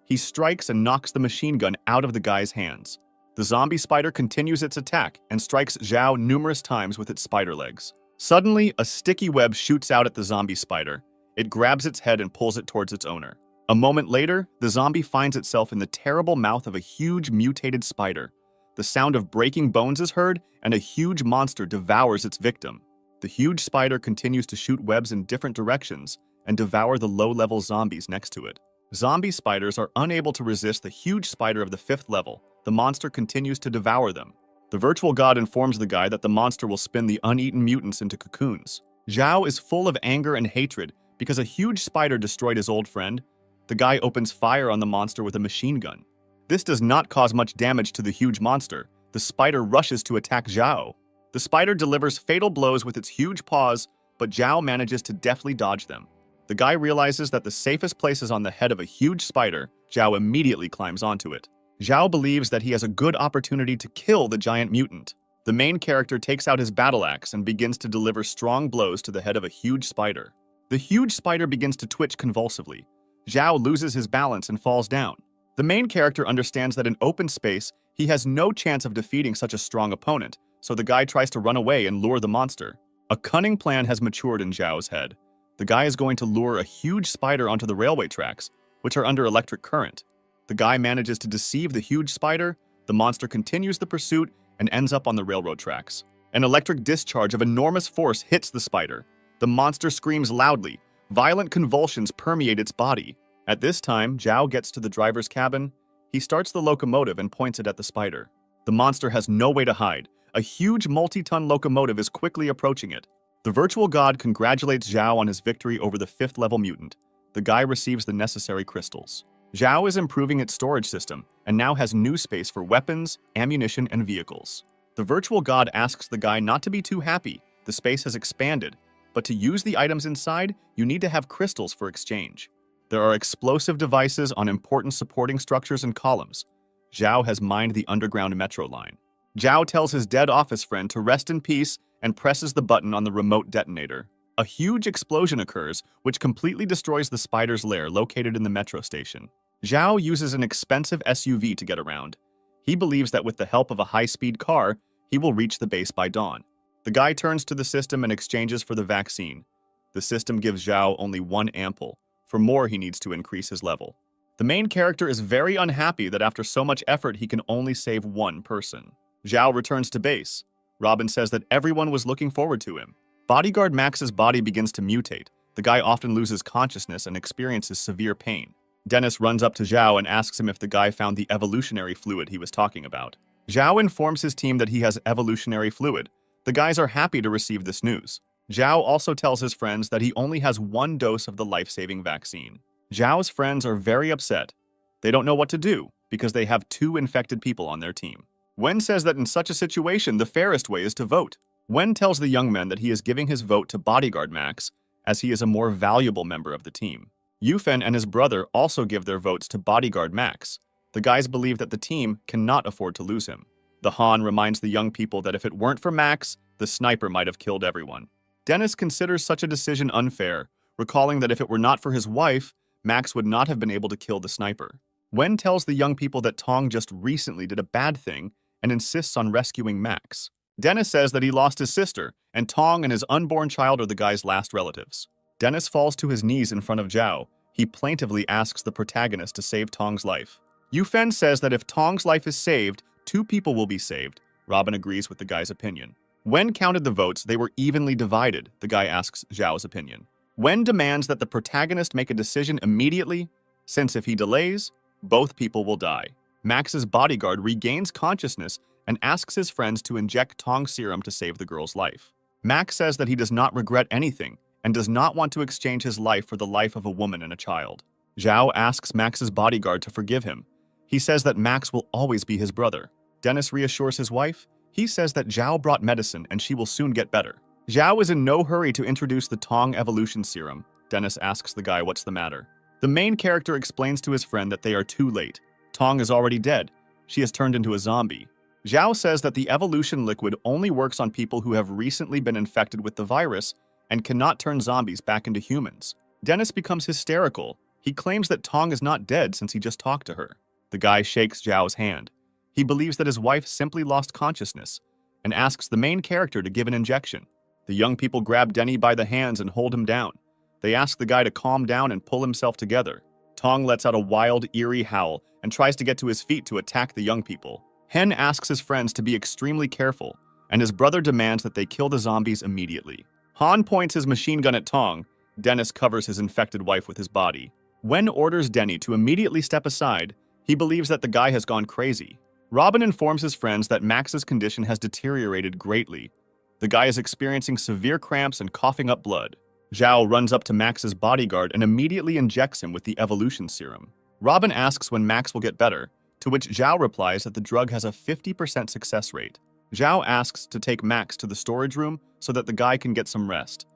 He strikes and knocks the machine gun out of the guy's hands. The zombie spider continues its attack and strikes Zhao numerous times with its spider legs. Suddenly, a sticky web shoots out at the zombie spider. It grabs its head and pulls it towards its owner. A moment later, the zombie finds itself in the terrible mouth of a huge mutated spider. The sound of breaking bones is heard, and a huge monster devours its victim. The huge spider continues to shoot webs in different directions and devour the low-level zombies next to it. Zombie spiders are unable to resist the huge spider of the 5th level. The monster continues to devour them. The virtual god informs the guy that the monster will spin the uneaten mutants into cocoons. Zhao is full of anger and hatred because a huge spider destroyed his old friend. The guy opens fire on the monster with a machine gun. This does not cause much damage to the huge monster. The spider rushes to attack Zhao. The spider delivers fatal blows with its huge paws, but Zhao manages to deftly dodge them. The guy realizes that the safest place is on the head of a huge spider. Zhao immediately climbs onto it. Zhao believes that he has a good opportunity to kill the giant mutant. The main character takes out his battle axe and begins to deliver strong blows to the head of a huge spider. The huge spider begins to twitch convulsively. Zhao loses his balance and falls down. The main character understands that in open space, he has no chance of defeating such a strong opponent, so the guy tries to run away and lure the monster. A cunning plan has matured in Zhao's head. The guy is going to lure a huge spider onto the railway tracks, which are under electric current. The guy manages to deceive the huge spider. The monster continues the pursuit and ends up on the railroad tracks. An electric discharge of enormous force hits the spider. The monster screams loudly. Violent convulsions permeate its body. At this time, Zhao gets to the driver's cabin. He starts the locomotive and points it at the spider. The monster has no way to hide. A huge multi-ton locomotive is quickly approaching it. The virtual god congratulates Zhao on his victory over the 5th level mutant. The guy receives the necessary crystals. Zhao is improving its storage system and now has new space for weapons, ammunition, and vehicles. The virtual god asks the guy not to be too happy. The space has expanded, but to use the items inside, you need to have crystals for exchange. There are explosive devices on important supporting structures and columns. Zhao has mined the underground metro line. Zhao tells his dead office friend to rest in peace and presses the button on the remote detonator. A huge explosion occurs, which completely destroys the spider's lair located in the metro station. Zhao uses an expensive SUV to get around. He believes that with the help of a high-speed car, he will reach the base by dawn. The guy turns to the system and exchanges for the vaccine. The system gives Zhao only 1 ampoule. For more, he needs to increase his level. The main character is very unhappy that after so much effort, he can only save 1 person. Zhao returns to base. Robin says that everyone was looking forward to him. Bodyguard Max's body begins to mutate. The guy often loses consciousness and experiences severe pain. Dennis runs up to Zhao and asks him if the guy found the evolutionary fluid he was talking about. Zhao informs his team that he has evolutionary fluid. The guys are happy to receive this news. Zhao also tells his friends that he only has 1 dose of the life-saving vaccine. Zhao's friends are very upset. They don't know what to do because they have 2 infected people on their team. Wen says that in such a situation, the fairest way is to vote. Wen tells the young men that he is giving his vote to Bodyguard Max, as he is a more valuable member of the team. Yufen and his brother also give their votes to bodyguard Max. The guys believe that the team cannot afford to lose him. The Han reminds the young people that if it weren't for Max, the sniper might have killed everyone. Dennis considers such a decision unfair, recalling that if it were not for his wife, Max would not have been able to kill the sniper. Wen tells the young people that Tong just recently did a bad thing and insists on rescuing Max. Dennis says that he lost his sister, and Tong and his unborn child are the guy's last relatives. Dennis falls to his knees in front of Zhao. He plaintively asks the protagonist to save Tong's life. Yufen says that if Tong's life is saved, 2 people will be saved. Robin agrees with the guy's opinion. Wen counted the votes, they were evenly divided. The guy asks Zhao's opinion. Wen demands that the protagonist make a decision immediately, since if he delays, both people will die. Max's bodyguard regains consciousness and asks his friends to inject Tong's serum to save the girl's life. Max says that he does not regret anything and does not want to exchange his life for the life of a woman and a child. Zhao asks Max's bodyguard to forgive him. He says that Max will always be his brother. Dennis reassures his wife. He says that Zhao brought medicine and she will soon get better. Zhao is in no hurry to introduce the Tong evolution serum. Dennis asks the guy what's the matter. The main character explains to his friend that they are too late. Tong is already dead. She has turned into a zombie. Zhao says that the evolution liquid only works on people who have recently been infected with the virus and cannot turn zombies back into humans. Dennis becomes hysterical. He claims that Tong is not dead since he just talked to her. The guy shakes Zhao's hand. He believes that his wife simply lost consciousness and asks the main character to give an injection. The young people grab Denny by the hands and hold him down. They ask the guy to calm down and pull himself together. Tong lets out a wild, eerie howl and tries to get to his feet to attack the young people. Hen asks his friends to be extremely careful, and his brother demands that they kill the zombies immediately. Han points his machine gun at Tong. Dennis covers his infected wife with his body. Wen orders Denny to immediately step aside. He believes that the guy has gone crazy. Robin informs his friends that Max's condition has deteriorated greatly. The guy is experiencing severe cramps and coughing up blood. Zhao runs up to Max's bodyguard and immediately injects him with the evolution serum. Robin asks when Max will get better, to which Zhao replies that the drug has a 50% success rate. Zhao asks to take Max to the storage room so that the guy can get some rest.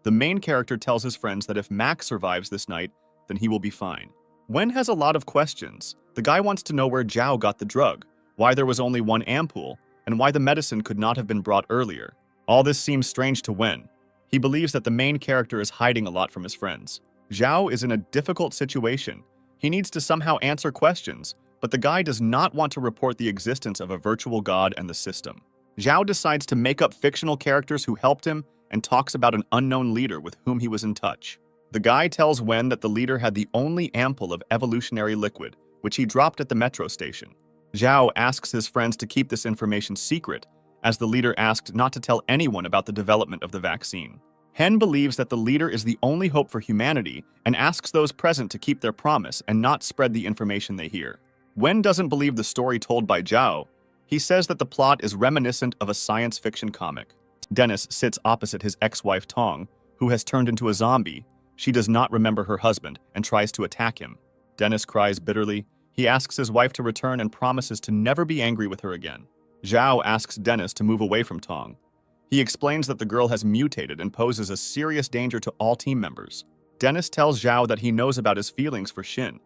The main character tells his friends that if Max survives this night, then he will be fine. Wen has a lot of questions. The guy wants to know where Zhao got the drug, why there was only 1 ampoule, and why the medicine could not have been brought earlier. All this seems strange to Wen. He believes that the main character is hiding a lot from his friends. Zhao is in a difficult situation. He needs to somehow answer questions, but the guy does not want to report the existence of a virtual god and the system. Zhao decides to make up fictional characters who helped him and talks about an unknown leader with whom he was in touch. The guy tells Wen that the leader had the only ampoule of evolutionary liquid, which he dropped at the metro station. Zhao asks his friends to keep this information secret, as the leader asked not to tell anyone about the development of the vaccine. Hen believes that the leader is the only hope for humanity and asks those present to keep their promise and not spread the information they hear. Wen doesn't believe the story told by Zhao. He says that the plot is reminiscent of a science fiction comic. Dennis sits opposite his ex-wife Tong, who has turned into a zombie. She does not remember her husband and tries to attack him. Dennis cries bitterly. He asks his wife to return and promises to never be angry with her again. Zhao asks Dennis to move away from Tong. He explains that the girl has mutated and poses a serious danger to all team members. Dennis tells Zhao that he knows about his feelings for Shin.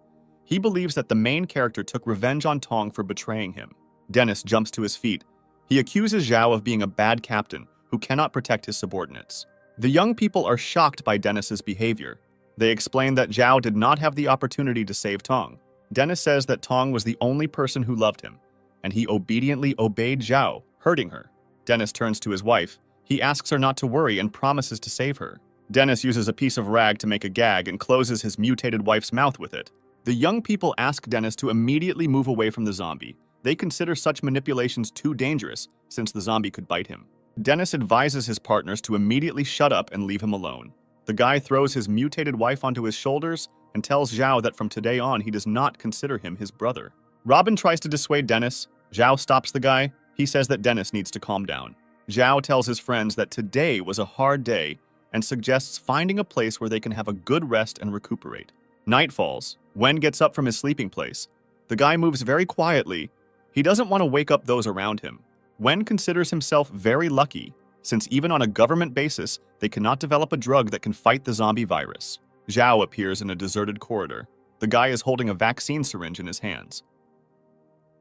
He believes that the main character took revenge on Tong for betraying him. Dennis jumps to his feet. He accuses Zhao of being a bad captain who cannot protect his subordinates. The young people are shocked by Dennis's behavior. They explain that Zhao did not have the opportunity to save Tong. Dennis says that Tong was the only person who loved him, and he obediently obeyed Zhao, hurting her. Dennis turns to his wife. He asks her not to worry and promises to save her. Dennis uses a piece of rag to make a gag and closes his mutated wife's mouth with it. The young people ask Dennis to immediately move away from the zombie. They consider such manipulations too dangerous, since the zombie could bite him. Dennis advises his partners to immediately shut up and leave him alone. The guy throws his mutated wife onto his shoulders and tells Zhao that from today on he does not consider him his brother. Robin tries to dissuade Dennis. Zhao stops the guy. He says that Dennis needs to calm down. Zhao tells his friends that today was a hard day and suggests finding a place where they can have a good rest and recuperate. Night falls. Wen gets up from his sleeping place. The guy moves very quietly. He doesn't want to wake up those around him. Wen considers himself very lucky, since even on a government basis, they cannot develop a drug that can fight the zombie virus. Zhao appears in a deserted corridor. The guy is holding a vaccine syringe in his hands.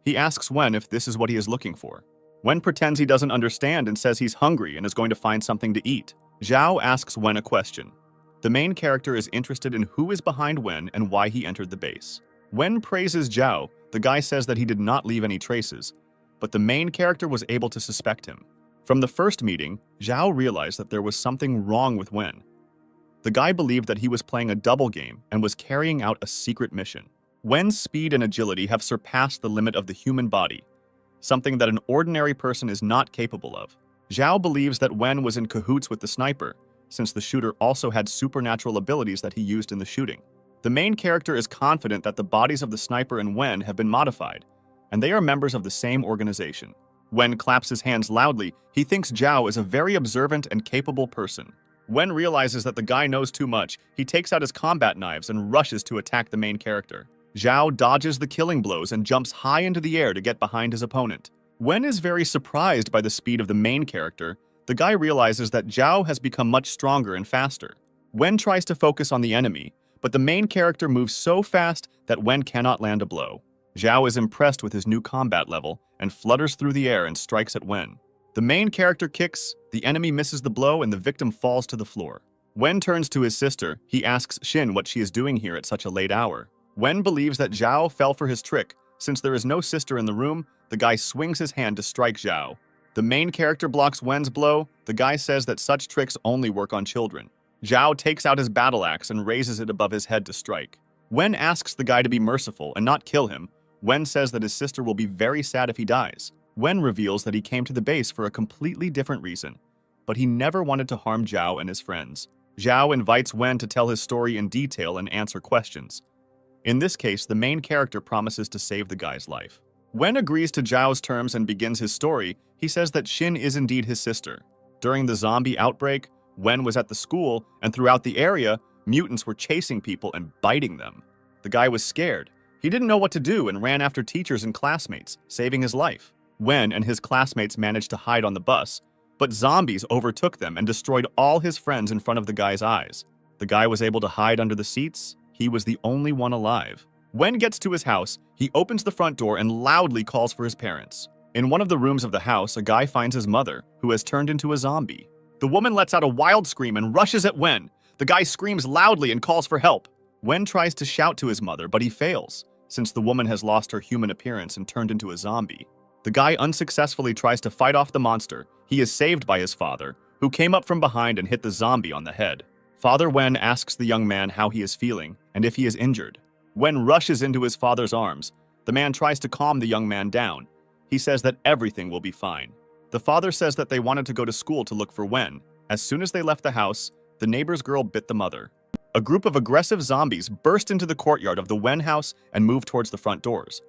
He asks Wen if this is what he is looking for. Wen pretends he doesn't understand and says he's hungry and is going to find something to eat. Zhao asks Wen a question. The main character is interested in who is behind Wen and why he entered the base. Wen praises Zhao. The guy says that he did not leave any traces, but the main character was able to suspect him. From the first meeting, Zhao realized that there was something wrong with Wen. The guy believed that he was playing a double game and was carrying out a secret mission. Wen's speed and agility have surpassed the limit of the human body, something that an ordinary person is not capable of. Zhao believes that Wen was in cahoots with the sniper, since the shooter also had supernatural abilities that he used in the shooting. The main character is confident that the bodies of the sniper and Wen have been modified, and they are members of the same organization. Wen claps his hands loudly. He thinks Zhao is a very observant and capable person. Wen realizes that the guy knows too much. He takes out his combat knives and rushes to attack the main character. Zhao dodges the killing blows and jumps high into the air to get behind his opponent. Wen is very surprised by the speed of the main character. The guy realizes that Zhao has become much stronger and faster. Wen tries to focus on the enemy, but the main character moves so fast that Wen cannot land a blow. Zhao is impressed with his new combat level and flutters through the air and strikes at Wen. The main character kicks, the enemy misses the blow, and the victim falls to the floor. Wen turns to his sister. He asks Xin what she is doing here at such a late hour. Wen believes that Zhao fell for his trick. Since there is no sister in the room, the guy swings his hand to strike Zhao. The main character blocks Wen's blow. The guy says that such tricks only work on children. Zhao takes out his battle axe and raises it above his head to strike. Wen asks the guy to be merciful and not kill him. Wen says that his sister will be very sad if he dies. Wen reveals that he came to the base for a completely different reason, but he never wanted to harm Zhao and his friends. Zhao invites Wen to tell his story in detail and answer questions. In this case, the main character promises to save the guy's life. Wen agrees to Zhao's terms and begins his story. He says that Xin is indeed his sister. During the zombie outbreak, Wen was at the school, and throughout the area, mutants were chasing people and biting them. The guy was scared. He didn't know what to do and ran after teachers and classmates, saving his life. Wen and his classmates managed to hide on the bus, but zombies overtook them and destroyed all his friends in front of the guy's eyes. The guy was able to hide under the seats. He was the only one alive. Wen gets to his house. He opens the front door and loudly calls for his parents. In one of the rooms of the house, a guy finds his mother, who has turned into a zombie. The woman lets out a wild scream and rushes at Wen. The guy screams loudly and calls for help. Wen tries to shout to his mother, but he fails, since the woman has lost her human appearance and turned into a zombie. The guy unsuccessfully tries to fight off the monster. He is saved by his father, who came up from behind and hit the zombie on the head. Father Wen asks the young man how he is feeling and if he is injured. Wen rushes into his father's arms. The man tries to calm the young man down. He says that everything will be fine. The father says that they wanted to go to school to look for Wen. As soon as they left the house, the neighbor's girl bit the mother. A group of aggressive zombies burst into the courtyard of the Wen house and move towards the front doors.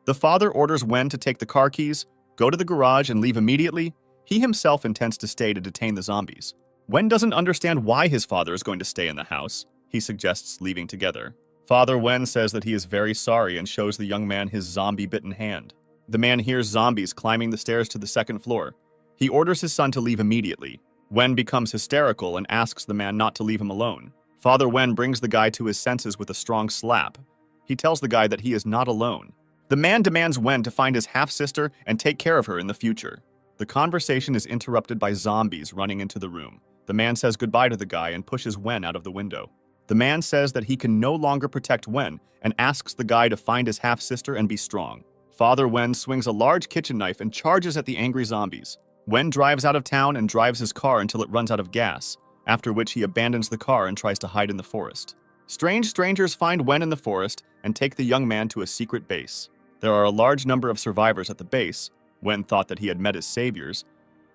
The father orders Wen to take the car keys, go to the garage, and leave immediately. He himself intends to stay to detain the zombies. Wen doesn't understand why his father is going to stay in the house. He suggests leaving together. Father Wen says that he is very sorry and shows the young man his zombie-bitten hand. The man hears zombies climbing the stairs to the second floor. He orders his son to leave immediately. Wen becomes hysterical and asks the man not to leave him alone. Father Wen brings the guy to his senses with a strong slap. He tells the guy that he is not alone. The man demands Wen to find his half-sister and take care of her in the future. The conversation is interrupted by zombies running into the room. The man says goodbye to the guy and pushes Wen out of the window. The man says that he can no longer protect Wen and asks the guy to find his half-sister and be strong. Father Wen swings a large kitchen knife and charges at the angry zombies. Wen drives out of town and drives his car until it runs out of gas, after which he abandons the car and tries to hide in the forest. Strange strangers find Wen in the forest and take the young man to a secret base. There are a large number of survivors at the base. Wen thought that he had met his saviors,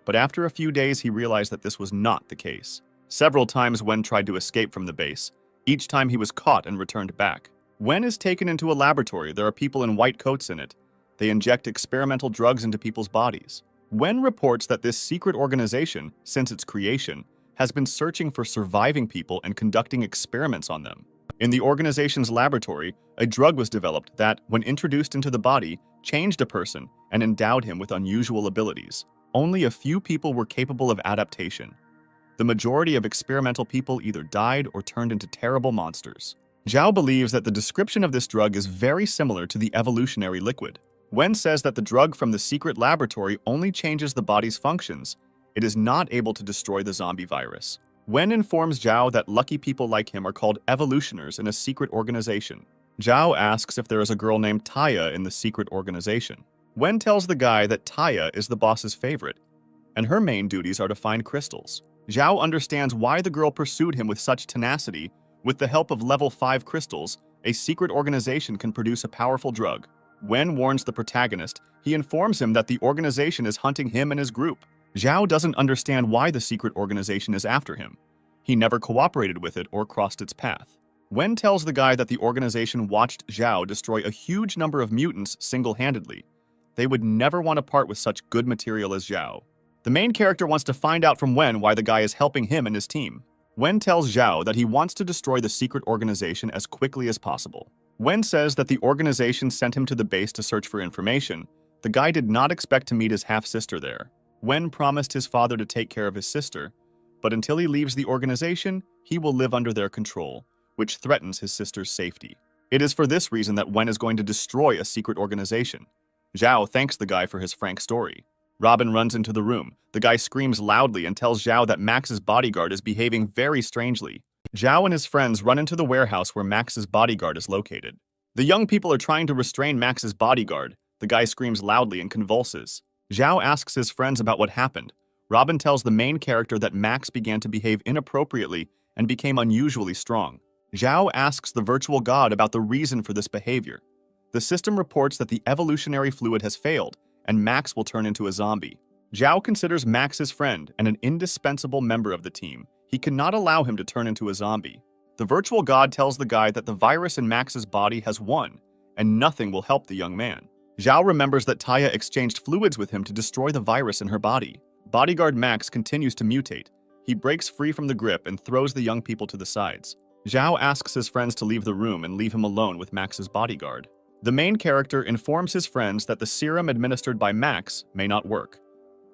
but after a few days he realized that this was not the case. Several times Wen tried to escape from the base. Each time he was caught and returned back. Wen is taken into a laboratory. There are people in white coats in it. They inject experimental drugs into people's bodies. Wen reports that this secret organization, since its creation, has been searching for surviving people and conducting experiments on them. In the organization's laboratory, a drug was developed that, when introduced into the body, changed a person and endowed him with unusual abilities. Only a few people were capable of adaptation. The majority of experimental people either died or turned into terrible monsters. Zhao believes that the description of this drug is very similar to the evolutionary liquid. Wen says that the drug from the secret laboratory only changes the body's functions. It is not able to destroy the zombie virus. Wen informs Zhao that lucky people like him are called evolutioners in a secret organization. Zhao asks if there is a girl named Taya in the secret organization. Wen tells the guy that Taya is the boss's favorite, and her main duties are to find crystals. Zhao understands why the girl pursued him with such tenacity. With the help of level 5 crystals, a secret organization can produce a powerful drug. Wen warns the protagonist. He informs him that the organization is hunting him and his group. Zhao doesn't understand why the secret organization is after him. He never cooperated with it or crossed its path. Wen tells the guy that the organization watched Zhao destroy a huge number of mutants single-handedly. They would never want to part with such good material as Zhao. The main character wants to find out from Wen why the guy is helping him and his team. Wen tells Zhao that he wants to destroy the secret organization as quickly as possible. Wen says that the organization sent him to the base to search for information. The guy did not expect to meet his half-sister there. Wen promised his father to take care of his sister, but until he leaves the organization, he will live under their control, which threatens his sister's safety. It is for this reason that Wen is going to destroy a secret organization. Zhao thanks the guy for his frank story. Robin runs into the room. The guy screams loudly and tells Zhao that Max's bodyguard is behaving very strangely. Zhao and his friends run into the warehouse where Max's bodyguard is located. The young people are trying to restrain Max's bodyguard. The guy screams loudly and convulses. Zhao asks his friends about what happened. Robin tells the main character that Max began to behave inappropriately and became unusually strong. Zhao asks the virtual god about the reason for this behavior. The system reports that the evolutionary fluid has failed, and Max will turn into a zombie. Zhao considers Max his friend and an indispensable member of the team. He cannot allow him to turn into a zombie. The virtual god tells the guy that the virus in Max's body has won, and nothing will help the young man. Zhao remembers that Taya exchanged fluids with him to destroy the virus in her body. Bodyguard Max continues to mutate. He breaks free from the grip and throws the young people to the sides. Zhao asks his friends to leave the room and leave him alone with Max's bodyguard. The main character informs his friends that the serum administered by Max may not work,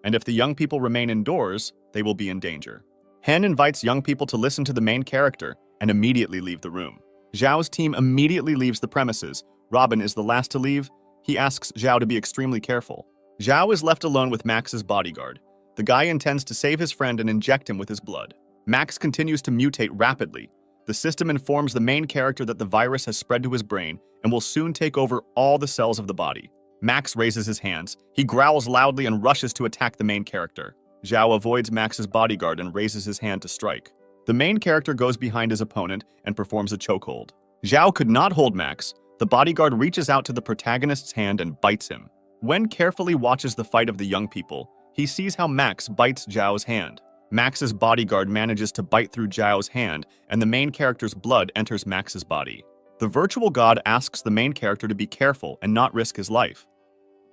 and if the young people remain indoors, they will be in danger. Hen invites young people to listen to the main character and immediately leave the room. Zhao's team immediately leaves the premises. Robin is the last to leave. He asks Zhao to be extremely careful. Zhao is left alone with Max's bodyguard. The guy intends to save his friend and inject him with his blood. Max continues to mutate rapidly. The system informs the main character that the virus has spread to his brain and will soon take over all the cells of the body. Max raises his hands. He growls loudly and rushes to attack the main character. Zhao avoids Max's bodyguard and raises his hand to strike. The main character goes behind his opponent and performs a chokehold. Zhao could not hold Max. The bodyguard reaches out to the protagonist's hand and bites him. Wen carefully watches the fight of the young people. He sees how Max bites Zhao's hand. Max's bodyguard manages to bite through Zhao's hand, and the main character's blood enters Max's body. The virtual god asks the main character to be careful and not risk his life.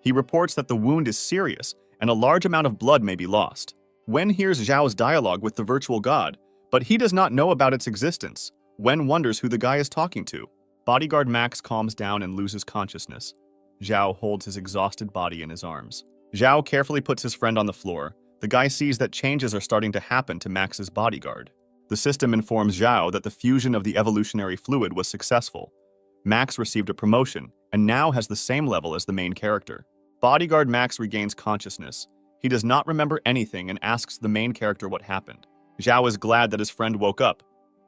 He reports that the wound is serious, and a large amount of blood may be lost. Wen hears Zhao's dialogue with the virtual god, but he does not know about its existence. Wen wonders who the guy is talking to. Bodyguard Max calms down and loses consciousness. Zhao holds his exhausted body in his arms. Zhao carefully puts his friend on the floor. The guy sees that changes are starting to happen to Max's bodyguard. The system informs Zhao that the fusion of the evolutionary fluid was successful. Max received a promotion and now has the same level as the main character. Bodyguard Max regains consciousness. He does not remember anything and asks the main character what happened. Zhao is glad that his friend woke up.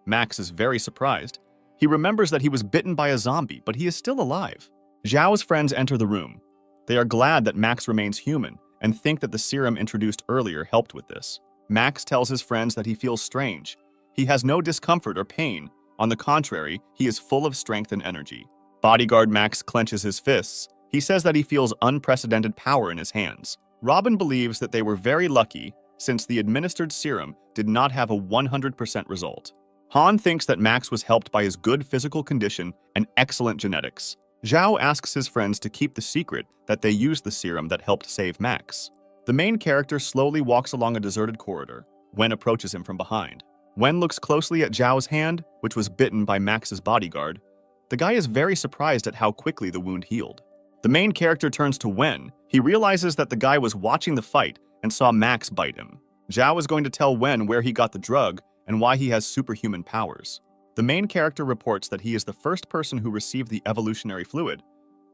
Max is very surprised. He remembers that he was bitten by a zombie, but he is still alive. Zhao's friends enter the room. They are glad that Max remains human and think that the serum introduced earlier helped with this. Max tells his friends that he feels strange. He has no discomfort or pain. On the contrary, he is full of strength and energy. Bodyguard Max clenches his fists. He says that he feels unprecedented power in his hands. Robin believes that they were very lucky since the administered serum did not have a 100% result. Han thinks that Max was helped by his good physical condition and excellent genetics. Zhao asks his friends to keep the secret that they used the serum that helped save Max. The main character slowly walks along a deserted corridor. Wen approaches him from behind. Wen looks closely at Zhao's hand, which was bitten by Max's bodyguard. The guy is very surprised at how quickly the wound healed. The main character turns to Wen. He realizes that the guy was watching the fight and saw Max bite him. Zhao is going to tell Wen where he got the drug and why he has superhuman powers. The main character reports that he is the first person who received the evolutionary fluid.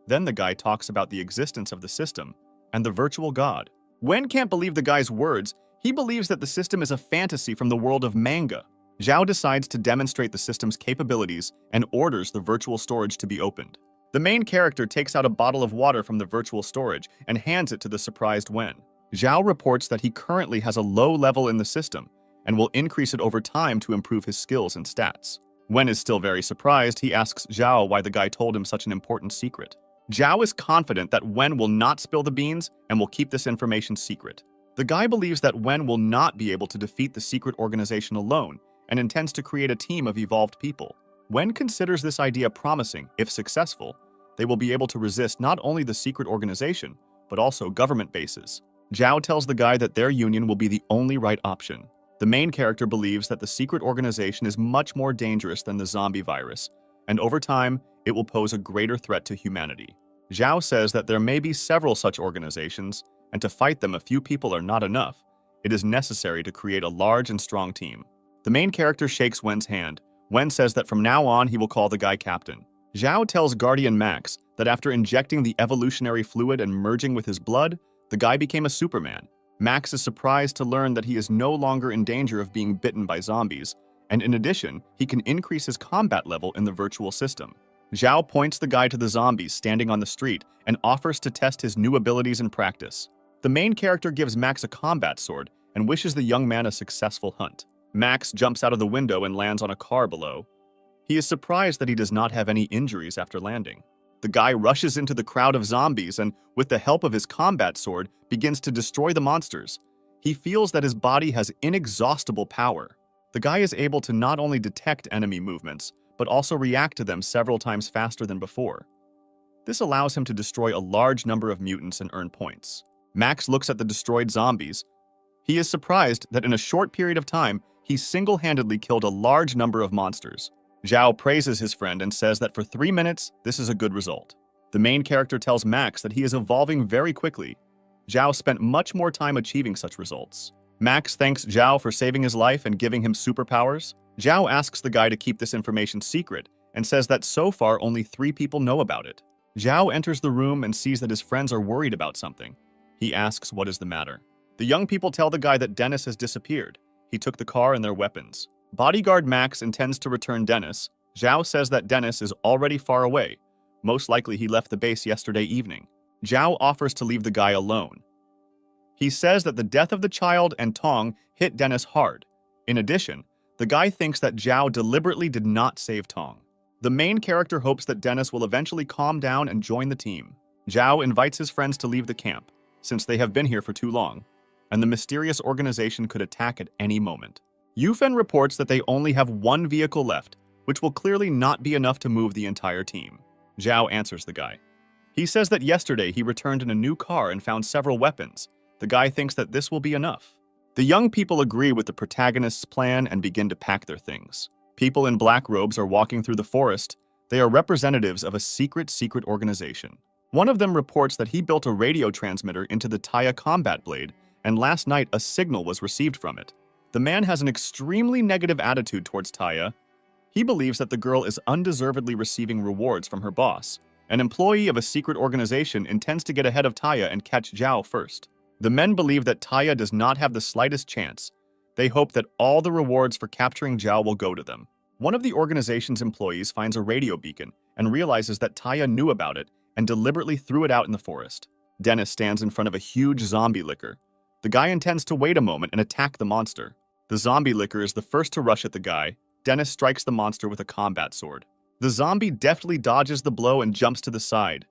Then the guy talks about the existence of the system and the virtual god. Wen can't believe the guy's words. He believes that the system is a fantasy from the world of manga. Zhao decides to demonstrate the system's capabilities and orders the virtual storage to be opened. The main character takes out a bottle of water from the virtual storage and hands it to the surprised Wen. Zhao reports that he currently has a low level in the system and will increase it over time to improve his skills and stats. Wen is still very surprised. He asks Zhao why the guy told him such an important secret. Zhao is confident that Wen will not spill the beans and will keep this information secret. The guy believes that Wen will not be able to defeat the secret organization alone and intends to create a team of evolved people. Wen considers this idea promising. If successful, they will be able to resist not only the secret organization, but also government bases. Zhao tells the guy that their union will be the only right option. The main character believes that the secret organization is much more dangerous than the zombie virus, and over time, it will pose a greater threat to humanity. Zhao says that there may be several such organizations, and to fight them a few people are not enough. It is necessary to create a large and strong team. The main character shakes Wen's hand. Wen says that from now on he will call the guy captain. Zhao tells Guardian Max that after injecting the evolutionary fluid and merging with his blood, the guy became a Superman. Max is surprised to learn that he is no longer in danger of being bitten by zombies, and in addition, he can increase his combat level in the virtual system. Zhao points the guy to the zombies standing on the street and offers to test his new abilities in practice. The main character gives Max a combat sword and wishes the young man a successful hunt. Max jumps out of the window and lands on a car below. He is surprised that he does not have any injuries after landing. The guy rushes into the crowd of zombies and, with the help of his combat sword, begins to destroy the monsters. He feels that his body has inexhaustible power. The guy is able to not only detect enemy movements, but also react to them several times faster than before. This allows him to destroy a large number of mutants and earn points. Max looks at the destroyed zombies. He is surprised that in a short period of time, he single-handedly killed a large number of monsters. Zhao praises his friend and says that for 3 minutes, this is a good result. The main character tells Max that he is evolving very quickly. Zhao spent much more time achieving such results. Max thanks Zhao for saving his life and giving him superpowers. Zhao asks the guy to keep this information secret and says that so far only 3 people know about it. Zhao enters the room and sees that his friends are worried about something. He asks what is the matter. The young people tell the guy that Dennis has disappeared. He took the car and their weapons. Bodyguard Max intends to return Dennis. Zhao says that Dennis is already far away. Most likely he left the base yesterday evening. Zhao offers to leave the guy alone. He says that the death of the child and Tong hit Dennis hard. In addition, the guy thinks that Zhao deliberately did not save Tong. The main character hopes that Dennis will eventually calm down and join the team. Zhao invites his friends to leave the camp, since they have been here for too long, and the mysterious organization could attack at any moment. Yufen reports that they only have 1 vehicle left, which will clearly not be enough to move the entire team. Zhao answers the guy. He says that yesterday he returned in a new car and found several weapons. The guy thinks that this will be enough. The young people agree with the protagonist's plan and begin to pack their things. People in black robes are walking through the forest. They are representatives of a secret organization. One of them reports that he built a radio transmitter into the Taya combat blade, and last night a signal was received from it. The man has an extremely negative attitude towards Taya. He believes that the girl is undeservedly receiving rewards from her boss. An employee of a secret organization intends to get ahead of Taya and catch Zhao first. The men believe that Taya does not have the slightest chance. They hope that all the rewards for capturing Zhao will go to them. One of the organization's employees finds a radio beacon and realizes that Taya knew about it and deliberately threw it out in the forest. Dennis stands in front of a huge zombie licker. The guy intends to wait a moment and attack the monster. The zombie licker is the first to rush at the guy. Dennis strikes the monster with a combat sword. The zombie deftly dodges the blow and jumps to the side.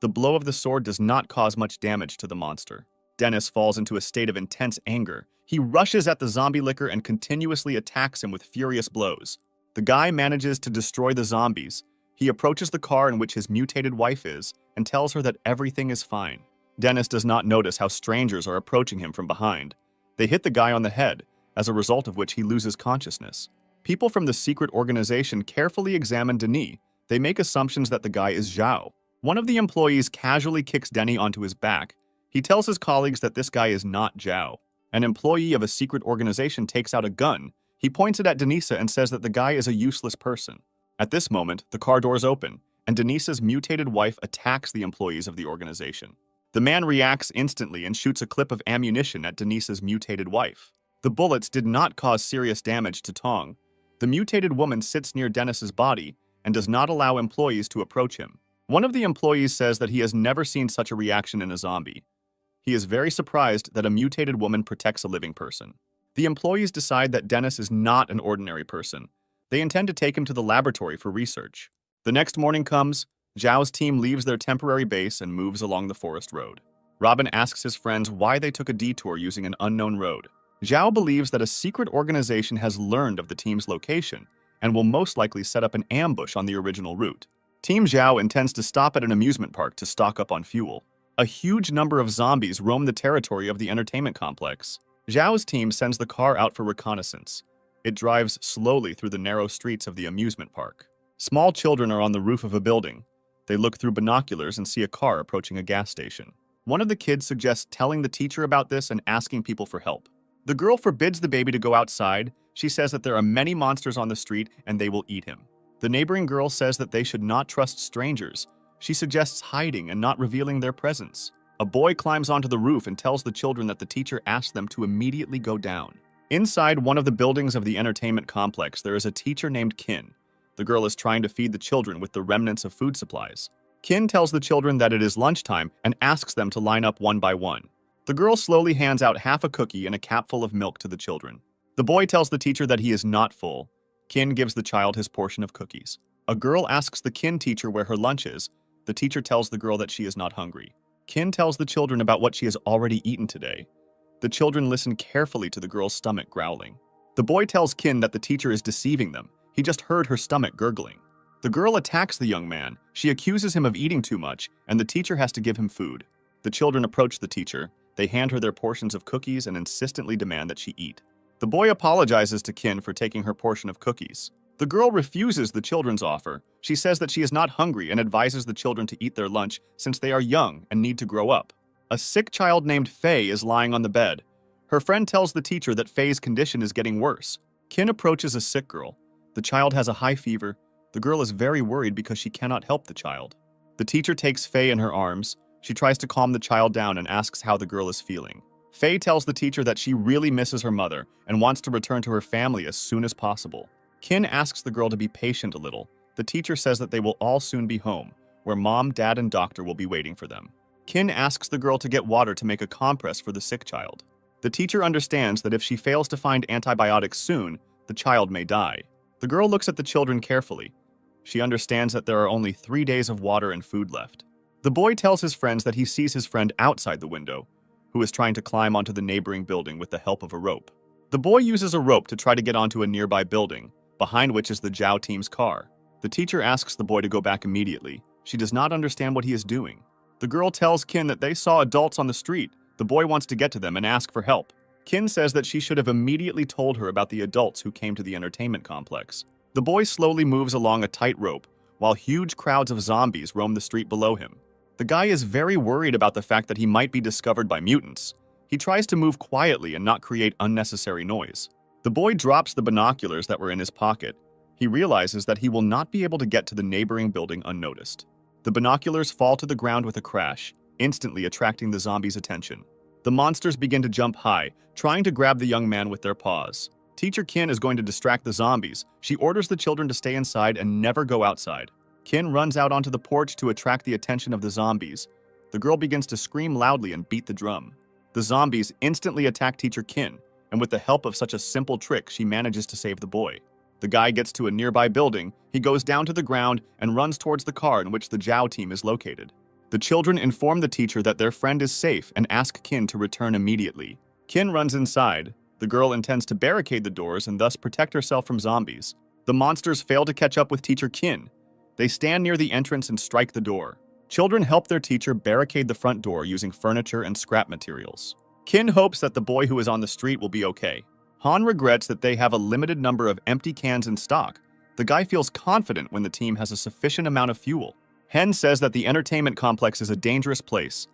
The blow of the sword does not cause much damage to the monster. Dennis falls into a state of intense anger. He rushes at the zombie licker and continuously attacks him with furious blows. The guy manages to destroy the zombies. He approaches the car in which his mutated wife is and tells her that everything is fine. Dennis does not notice how strangers are approaching him from behind. They hit the guy on the head, as a result of which he loses consciousness. People from the secret organization carefully examine Denis. They make assumptions that the guy is Zhao. One of the employees casually kicks Denis onto his back. He tells his colleagues that this guy is not Zhao. An employee of a secret organization takes out a gun. He points it at Denisa and says that the guy is a useless person. At this moment, the car doors open, and Denisa's mutated wife attacks the employees of the organization. The man reacts instantly and shoots a clip of ammunition at Denisa's mutated wife. The bullets did not cause serious damage to Tong. The mutated woman sits near Dennis's body and does not allow employees to approach him. One of the employees says that he has never seen such a reaction in a zombie. He is very surprised that a mutated woman protects a living person. The employees decide that Dennis is not an ordinary person. They intend to take him to the laboratory for research. The next morning comes, Zhao's team leaves their temporary base and moves along the forest road. Robin asks his friends why they took a detour using an unknown road. Zhao believes that a secret organization has learned of the team's location and will most likely set up an ambush on the original route. Team Zhao intends to stop at an amusement park to stock up on fuel. A huge number of zombies roam the territory of the entertainment complex. Zhao's team sends the car out for reconnaissance. It drives slowly through the narrow streets of the amusement park. Small children are on the roof of a building. They look through binoculars and see a car approaching a gas station. One of the kids suggests telling the teacher about this and asking people for help. The girl forbids the baby to go outside. She says that there are many monsters on the street and they will eat him. The neighboring girl says that they should not trust strangers. She suggests hiding and not revealing their presence. A boy climbs onto the roof and tells the children that the teacher asked them to immediately go down. Inside one of the buildings of the entertainment complex, there is a teacher named Qin. The girl is trying to feed the children with the remnants of food supplies. Qin tells the children that it is lunchtime and asks them to line up one by one. The girl slowly hands out half a cookie and a capful of milk to the children. The boy tells the teacher that he is not full. Qin gives the child his portion of cookies. A girl asks the Qin teacher where her lunch is. The teacher tells the girl that she is not hungry. Qin tells the children about what she has already eaten today. The children listen carefully to the girl's stomach growling. The boy tells Qin that the teacher is deceiving them. He just heard her stomach gurgling. The girl attacks the young man. She accuses him of eating too much, and the teacher has to give him food. The children approach the teacher. They hand her their portions of cookies and insistently demand that she eat. The boy apologizes to Qin for taking her portion of cookies. The girl refuses the children's offer. She says that she is not hungry and advises the children to eat their lunch since they are young and need to grow up. A sick child named Faye is lying on the bed. Her friend tells the teacher that Faye's condition is getting worse. Qin approaches a sick girl. The child has a high fever. The girl is very worried because she cannot help the child. The teacher takes Faye in her arms. She tries to calm the child down and asks how the girl is feeling. Faye tells the teacher that she really misses her mother and wants to return to her family as soon as possible. Qin asks the girl to be patient a little. The teacher says that they will all soon be home, where mom, dad, and doctor will be waiting for them. Qin asks the girl to get water to make a compress for the sick child. The teacher understands that if she fails to find antibiotics soon, the child may die. The girl looks at the children carefully. She understands that there are only 3 days of water and food left. The boy tells his friends that he sees his friend outside the window, who is trying to climb onto the neighboring building with the help of a rope. The boy uses a rope to try to get onto a nearby building, behind which is the Zhao team's car. The teacher asks the boy to go back immediately. She does not understand what he is doing. The girl tells Qin that they saw adults on the street. The boy wants to get to them and ask for help. Qin says that she should have immediately told her about the adults who came to the entertainment complex. The boy slowly moves along a tight rope, while huge crowds of zombies roam the street below him. The guy is very worried about the fact that he might be discovered by mutants. He tries to move quietly and not create unnecessary noise. The boy drops the binoculars that were in his pocket. He realizes that he will not be able to get to the neighboring building unnoticed. The binoculars fall to the ground with a crash, instantly attracting the zombies' attention. The monsters begin to jump high, trying to grab the young man with their paws. Teacher Qin is going to distract the zombies. She orders the children to stay inside and never go outside. Qin runs out onto the porch to attract the attention of the zombies. The girl begins to scream loudly and beat the drum. The zombies instantly attack Teacher Qin, and with the help of such a simple trick, she manages to save the boy. The guy gets to a nearby building. He goes down to the ground and runs towards the car in which the Zhao team is located. The children inform the teacher that their friend is safe and ask Qin to return immediately. Qin runs inside. The girl intends to barricade the doors and thus protect herself from zombies. The monsters fail to catch up with Teacher Qin. They stand near the entrance and strike the door. Children help their teacher barricade the front door using furniture and scrap materials. Qin hopes that the boy who is on the street will be okay. Han regrets that they have a limited number of empty cans in stock. The guy feels confident when the team has a sufficient amount of fuel. Hen says that the entertainment complex is a dangerous place.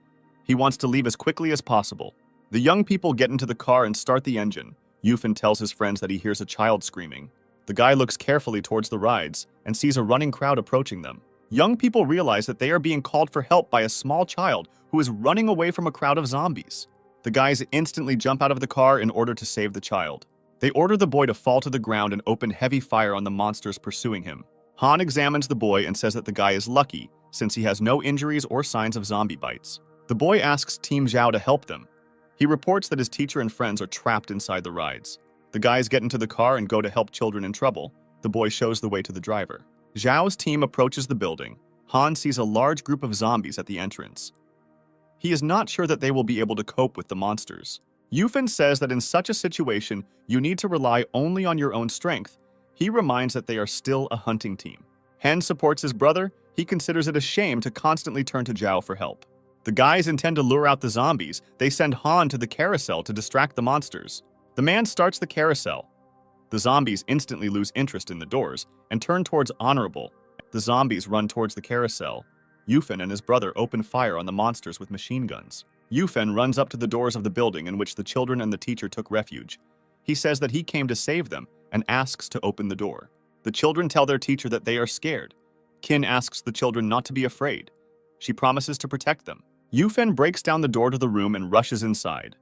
He wants to leave as quickly as possible. The young people get into the car and start the engine. Yufan tells his friends that he hears a child screaming. The guy looks carefully towards the rides and sees a running crowd approaching them. Young people realize that they are being called for help by a small child who is running away from a crowd of zombies. The guys instantly jump out of the car in order to save the child. They order the boy to fall to the ground and open heavy fire on the monsters pursuing him. Han examines the boy and says that the guy is lucky since he has no injuries or signs of zombie bites. The boy asks Team Zhao to help them. He reports that his teacher and friends are trapped inside the rides. The guys get into the car and go to help children in trouble. The boy shows the way to the driver. Zhao's team approaches the building. Han sees a large group of zombies at the entrance. He is not sure that they will be able to cope with the monsters. Yufan says that in such a situation, you need to rely only on your own strength. He reminds that they are still a hunting team. Hen supports his brother. He considers it a shame to constantly turn to Zhao for help. The guys intend to lure out the zombies. They send Han to the carousel to distract the monsters. The man starts the carousel. The zombies instantly lose interest in the doors and turn towards Honorable. The zombies run towards the carousel. Yufan and his brother open fire on the monsters with machine guns. Yufan runs up to the doors of the building in which the children and the teacher took refuge. He says that he came to save them and asks to open the door. The children tell their teacher that they are scared. Qin asks the children not to be afraid. She promises to protect them. Yufan breaks down the door to the room and rushes inside.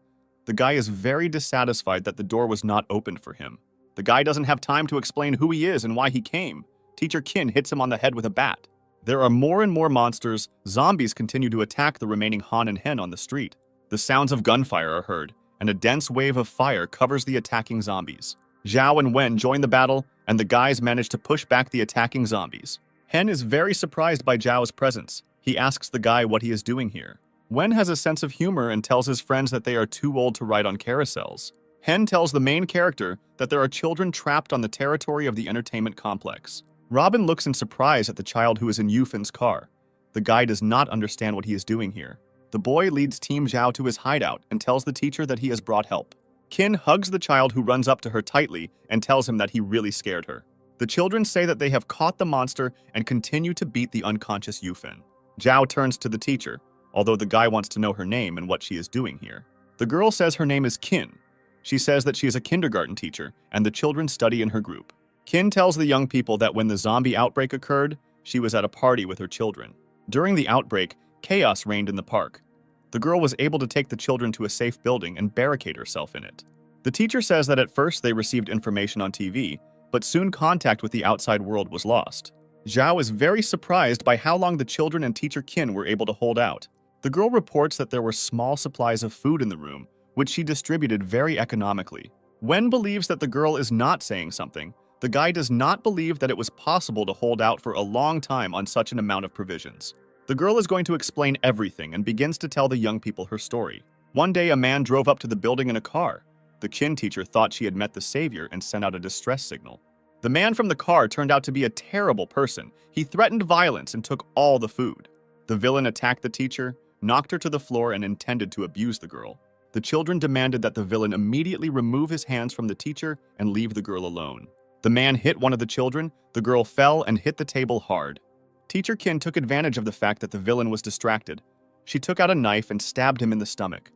The guy is very dissatisfied that the door was not opened for him. The guy doesn't have time to explain who he is and why he came. Teacher Qin hits him on the head with a bat. There are more and more monsters. Zombies continue to attack the remaining Han and Hen on the street. The sounds of gunfire are heard, and a dense wave of fire covers the attacking zombies. Zhao and Wen join the battle, and the guys manage to push back the attacking zombies. Hen is very surprised by Zhao's presence. He asks the guy what he is doing here. Wen has a sense of humor and tells his friends that they are too old to ride on carousels. Hen tells the main character that there are children trapped on the territory of the entertainment complex. Robin looks in surprise at the child who is in Yufan's car. The guy does not understand what he is doing here. The boy leads Team Zhao to his hideout and tells the teacher that he has brought help. Qin hugs the child who runs up to her tightly and tells him that he really scared her. The children say that they have caught the monster and continue to beat the unconscious Yufan. Zhao turns to the teacher, although the guy wants to know her name and what she is doing here. The girl says her name is Qin. She says that she is a kindergarten teacher and the children study in her group. Qin tells the young people that when the zombie outbreak occurred, she was at a party with her children. During the outbreak, chaos reigned in the park. The girl was able to take the children to a safe building and barricade herself in it. The teacher says that at first they received information on TV, but soon contact with the outside world was lost. Zhao is very surprised by how long the children and teacher Qin were able to hold out. The girl reports that there were small supplies of food in the room, which she distributed very economically. Wen believes that the girl is not saying something. The guy does not believe that it was possible to hold out for a long time on such an amount of provisions. The girl is going to explain everything and begins to tell the young people her story. One day, a man drove up to the building in a car. The Qin teacher thought she had met the savior and sent out a distress signal. The man from the car turned out to be a terrible person. He threatened violence and took all the food. The villain attacked the teacher, knocked her to the floor, and intended to abuse the girl. The children demanded that the villain immediately remove his hands from the teacher and leave the girl alone. The man hit one of the children, the girl fell and hit the table hard. Teacher Qin took advantage of the fact that the villain was distracted. She took out a knife and stabbed him in the stomach.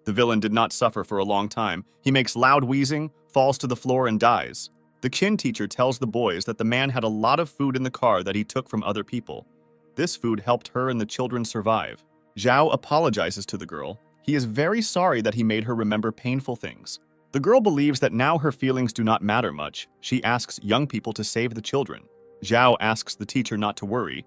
The villain did not suffer for a long time. He makes loud wheezing, falls to the floor, and dies. The Qin teacher tells the boys that the man had a lot of food in the car that he took from other people. This food helped her and the children survive. Zhao apologizes to the girl. He is very sorry that he made her remember painful things. The girl believes that now her feelings do not matter much. She asks young people to save the children. Zhao asks the teacher not to worry.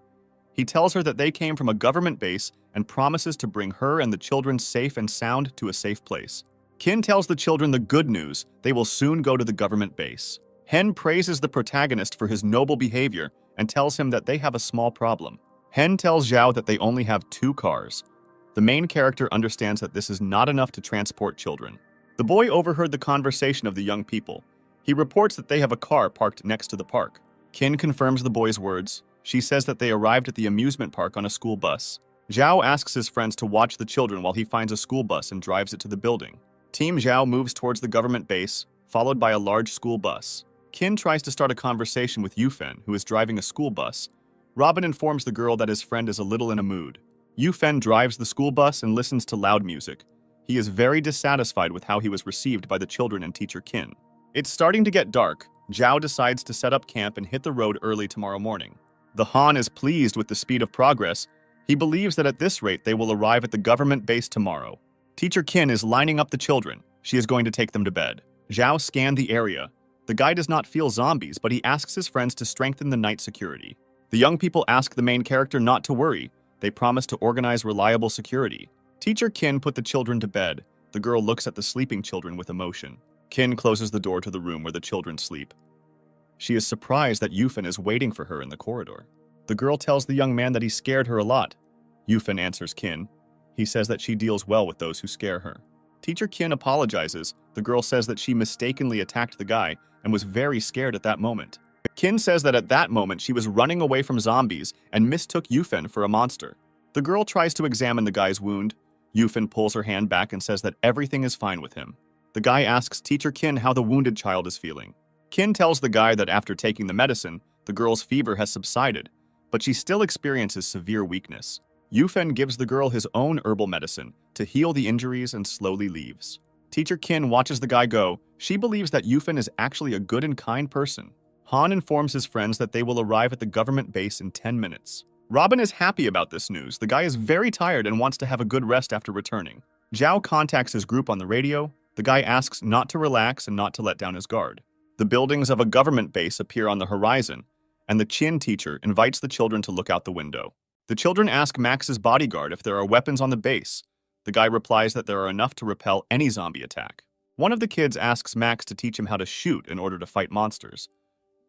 He tells her that they came from a government base and promises to bring her and the children safe and sound to a safe place. Qin tells the children the good news: they will soon go to the government base. Hen praises the protagonist for his noble behavior and tells him that they have a small problem. Hen tells Zhao that they only have 2 cars. The main character understands that this is not enough to transport children. The boy overheard the conversation of the young people. He reports that they have a car parked next to the park. Qin confirms the boy's words. She says that they arrived at the amusement park on a school bus. Zhao asks his friends to watch the children while he finds a school bus and drives it to the building. Team Zhao moves towards the government base, followed by a large school bus. Qin tries to start a conversation with Yufan, who is driving a school bus. Robin informs the girl that his friend is a little in a mood. Yufan drives the school bus and listens to loud music. He is very dissatisfied with how he was received by the children and teacher Qin. It's starting to get dark. Zhao decides to set up camp and hit the road early tomorrow morning. The Han is pleased with the speed of progress. He believes that at this rate they will arrive at the government base tomorrow. Teacher Qin is lining up the children. She is going to take them to bed. Zhao scanned the area. The guy does not feel zombies, but he asks his friends to strengthen the night security. The young people ask the main character not to worry. They promise to organize reliable security. Teacher Qin put the children to bed. The girl looks at the sleeping children with emotion. Qin closes the door to the room where the children sleep. She is surprised that Yufan is waiting for her in the corridor. The girl tells the young man that he scared her a lot. Yufan answers Qin. He says that she deals well with those who scare her. Teacher Qin apologizes. The girl says that she mistakenly attacked the guy and was very scared at that moment. Qin says that at that moment she was running away from zombies and mistook Yufan for a monster. The girl tries to examine the guy's wound. Yufan pulls her hand back and says that everything is fine with him. The guy asks Teacher Qin how the wounded child is feeling. Qin tells the guy that after taking the medicine, the girl's fever has subsided, but she still experiences severe weakness. Yufan gives the girl his own herbal medicine to heal the injuries and slowly leaves. Teacher Qin watches the guy go. She believes that Yufan is actually a good and kind person. Han informs his friends that they will arrive at the government base in 10 minutes. Robin is happy about this news. The guy is very tired and wants to have a good rest after returning. Zhao contacts his group on the radio. The guy asks not to relax and not to let down his guard. The buildings of a government base appear on the horizon, and the Qin teacher invites the children to look out the window. The children ask Max's bodyguard if there are weapons on the base. The guy replies that there are enough to repel any zombie attack. One of the kids asks Max to teach him how to shoot in order to fight monsters.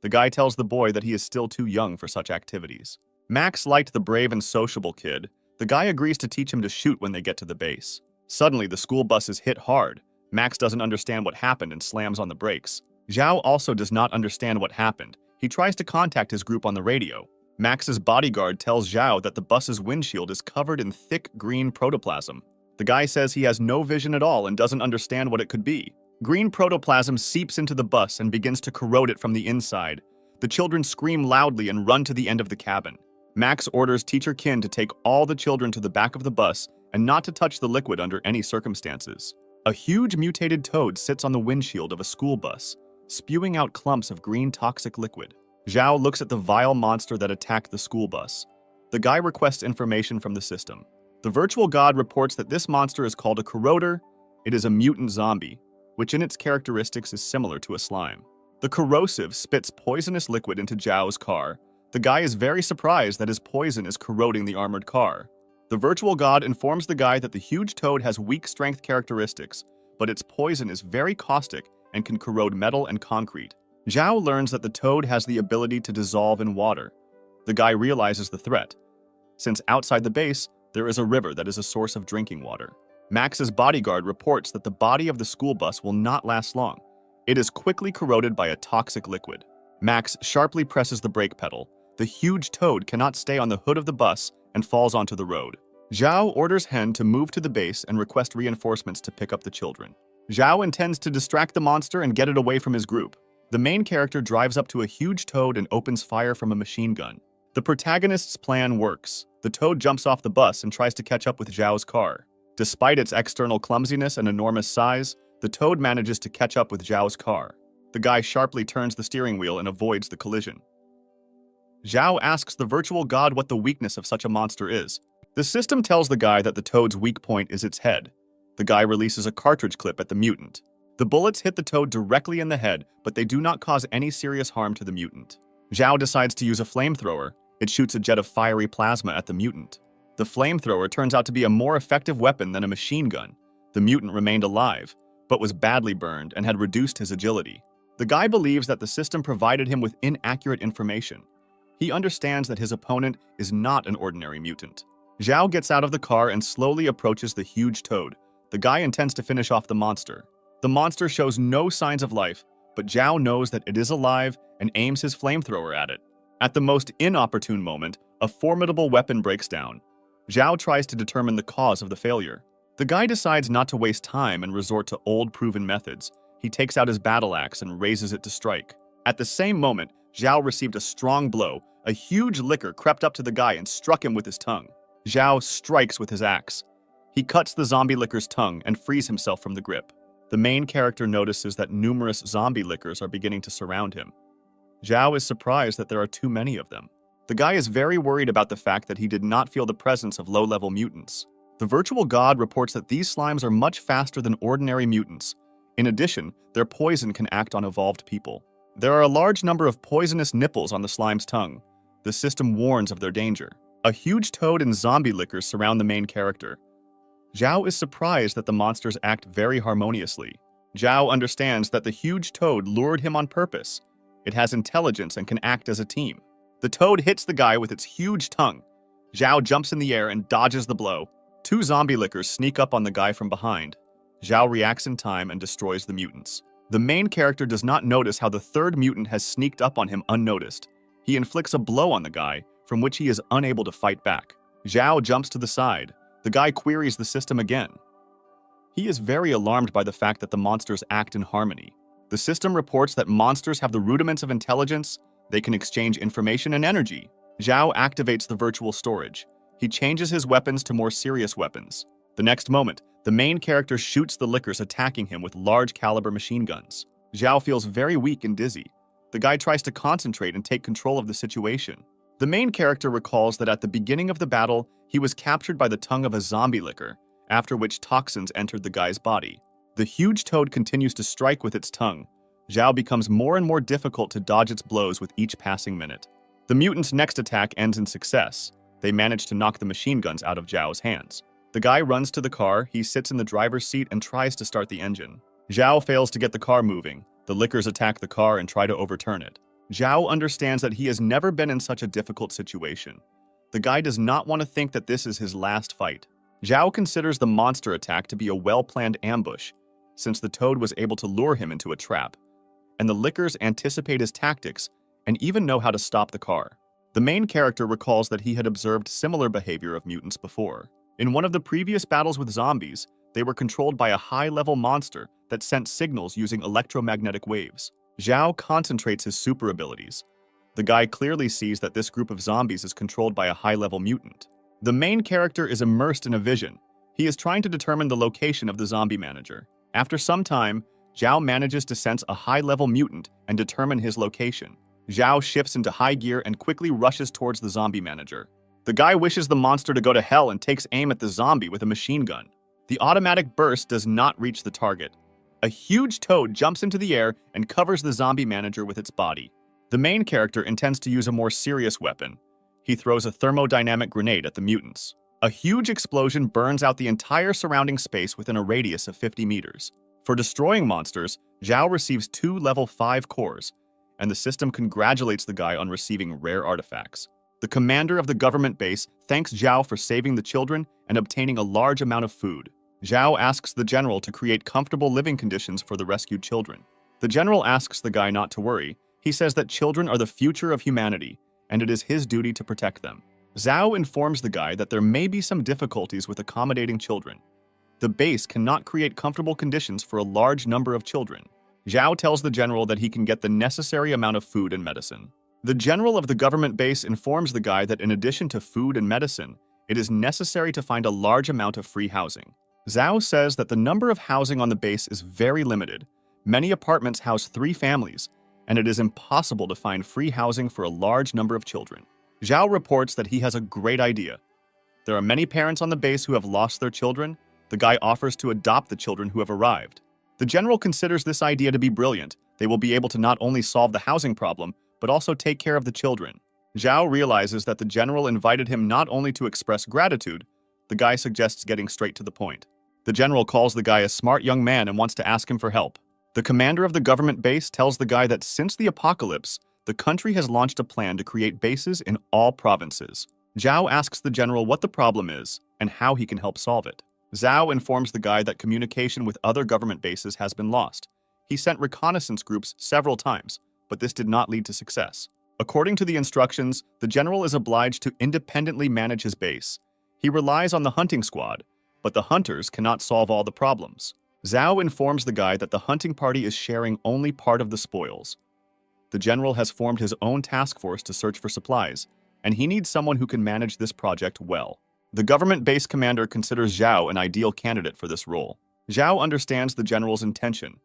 The guy tells the boy that he is still too young for such activities. Max liked the brave and sociable kid. The guy agrees to teach him to shoot when they get to the base. Suddenly, the school bus is hit hard. Max doesn't understand what happened and slams on the brakes. Zhao also does not understand what happened. He tries to contact his group on the radio. Max's bodyguard tells Zhao that the bus's windshield is covered in thick green protoplasm. The guy says he has no vision at all and doesn't understand what it could be. Green protoplasm seeps into the bus and begins to corrode it from the inside. The children scream loudly and run to the end of the cabin. Max orders Teacher Qin to take all the children to the back of the bus and not to touch the liquid under any circumstances. A huge mutated toad sits on the windshield of a school bus, spewing out clumps of green toxic liquid. Zhao looks at the vile monster that attacked the school bus. The guy requests information from the system. The virtual god reports that this monster is called a corroder. It is a mutant zombie, which in its characteristics is similar to a slime. The corrosive spits poisonous liquid into Zhao's car. The guy is very surprised that his poison is corroding the armored car. The virtual god informs the guy that the huge toad has weak strength characteristics, but its poison is very caustic and can corrode metal and concrete. Zhao learns that the toad has the ability to dissolve in water. The guy realizes the threat, since outside the base, there is a river that is a source of drinking water. Max's bodyguard reports that the body of the school bus will not last long. It is quickly corroded by a toxic liquid. Max sharply presses the brake pedal. The huge toad cannot stay on the hood of the bus and falls onto the road. Zhao orders Hen to move to the base and request reinforcements to pick up the children. Zhao intends to distract the monster and get it away from his group. The main character drives up to a huge toad and opens fire from a machine gun. The protagonist's plan works. The toad jumps off the bus and tries to catch up with Zhao's car. Despite its external clumsiness and enormous size, the toad manages to catch up with Zhao's car. The guy sharply turns the steering wheel and avoids the collision. Zhao asks the virtual god what the weakness of such a monster is. The system tells the guy that the toad's weak point is its head. The guy releases a cartridge clip at the mutant. The bullets hit the toad directly in the head, but they do not cause any serious harm to the mutant. Zhao decides to use a flamethrower. It shoots a jet of fiery plasma at the mutant. The flamethrower turns out to be a more effective weapon than a machine gun. The mutant remained alive, but was badly burned and had reduced his agility. The guy believes that the system provided him with inaccurate information. He understands that his opponent is not an ordinary mutant. Zhao gets out of the car and slowly approaches the huge toad. The guy intends to finish off the monster. The monster shows no signs of life, but Zhao knows that it is alive and aims his flamethrower at it. At the most inopportune moment, a formidable weapon breaks down. Zhao tries to determine the cause of the failure. The guy decides not to waste time and resort to old proven methods. He takes out his battle axe and raises it to strike. At the same moment, Zhao received a strong blow. A huge licker crept up to the guy and struck him with his tongue. Zhao strikes with his axe. He cuts the zombie licker's tongue and frees himself from the grip. The main character notices that numerous zombie lickers are beginning to surround him. Zhao is surprised that there are too many of them. The guy is very worried about the fact that he did not feel the presence of low-level mutants. The virtual god reports that these slimes are much faster than ordinary mutants. In addition, their poison can act on evolved people. There are a large number of poisonous nipples on the slime's tongue. The system warns of their danger. A huge toad and zombie lickers surround the main character. Zhao is surprised that the monsters act very harmoniously. Zhao understands that the huge toad lured him on purpose. It has intelligence and can act as a team. The toad hits the guy with its huge tongue. Zhao jumps in the air and dodges the blow. Two zombie lickers sneak up on the guy from behind. Zhao reacts in time and destroys the mutants. The main character does not notice how the third mutant has sneaked up on him unnoticed. He inflicts a blow on the guy, from which he is unable to fight back. Zhao jumps to the side. The guy queries the system again. He is very alarmed by the fact that the monsters act in harmony. The system reports that monsters have the rudiments of intelligence. They can exchange information and energy. Zhao activates the virtual storage. He changes his weapons to more serious weapons. The next moment, the main character shoots the lickers attacking him with large caliber machine guns. Zhao feels very weak and dizzy. The guy tries to concentrate and take control of the situation. The main character recalls that at the beginning of the battle, he was captured by the tongue of a zombie licker, after which toxins entered the guy's body. The huge toad continues to strike with its tongue. Zhao becomes more and more difficult to dodge its blows with each passing minute. The mutant's next attack ends in success. They manage to knock the machine guns out of Zhao's hands. The guy runs to the car, he sits in the driver's seat and tries to start the engine. Zhao fails to get the car moving. The lickers attack the car and try to overturn it. Zhao understands that he has never been in such a difficult situation. The guy does not want to think that this is his last fight. Zhao considers the monster attack to be a well-planned ambush, since the toad was able to lure him into a trap, and the lickers anticipate his tactics and even know how to stop the car. The main character recalls that he had observed similar behavior of mutants before. In one of the previous battles with zombies, they were controlled by a high-level monster that sent signals using electromagnetic waves. Zhao concentrates his super abilities. The guy clearly sees that this group of zombies is controlled by a high-level mutant. The main character is immersed in a vision. He is trying to determine the location of the zombie manager. After some time, Zhao manages to sense a high-level mutant and determine his location. Zhao shifts into high gear and quickly rushes towards the zombie manager. The guy wishes the monster to go to hell and takes aim at the zombie with a machine gun. The automatic burst does not reach the target. A huge toad jumps into the air and covers the zombie manager with its body. The main character intends to use a more serious weapon. He throws a thermodynamic grenade at the mutants. A huge explosion burns out the entire surrounding space within a radius of 50 meters. For destroying monsters, Zhao receives 2 level 5 cores, and the system congratulates the guy on receiving rare artifacts. The commander of the government base thanks Zhao for saving the children and obtaining a large amount of food. Zhao asks the general to create comfortable living conditions for the rescued children. The general asks the guy not to worry. He says that children are the future of humanity, and it is his duty to protect them. Zhao informs the guy that there may be some difficulties with accommodating children. The base cannot create comfortable conditions for a large number of children. Zhao tells the general that he can get the necessary amount of food and medicine. The general of the government base informs the guy that in addition to food and medicine, it is necessary to find a large amount of free housing. Zhao says that the number of housing on the base is very limited. Many apartments house 3 families, and it is impossible to find free housing for a large number of children. Zhao reports that he has a great idea. There are many parents on the base who have lost their children. The guy offers to adopt the children who have arrived. The general considers this idea to be brilliant. They will be able to not only solve the housing problem, but also take care of the children. Zhao realizes that the general invited him not only to express gratitude. The guy suggests getting straight to the point. The general calls the guy a smart young man and wants to ask him for help. The commander of the government base tells the guy that since the apocalypse, the country has launched a plan to create bases in all provinces. Zhao asks the general what the problem is and how he can help solve it. Zhao informs the guy that communication with other government bases has been lost. He sent reconnaissance groups several times, but this did not lead to success. According to the instructions, the general is obliged to independently manage his base. He relies on the hunting squad, but the hunters cannot solve all the problems. Zhao informs the guy that the hunting party is sharing only part of the spoils. The general has formed his own task force to search for supplies, and he needs someone who can manage this project well. The government base commander considers Zhao an ideal candidate for this role. Zhao understands the general's intention.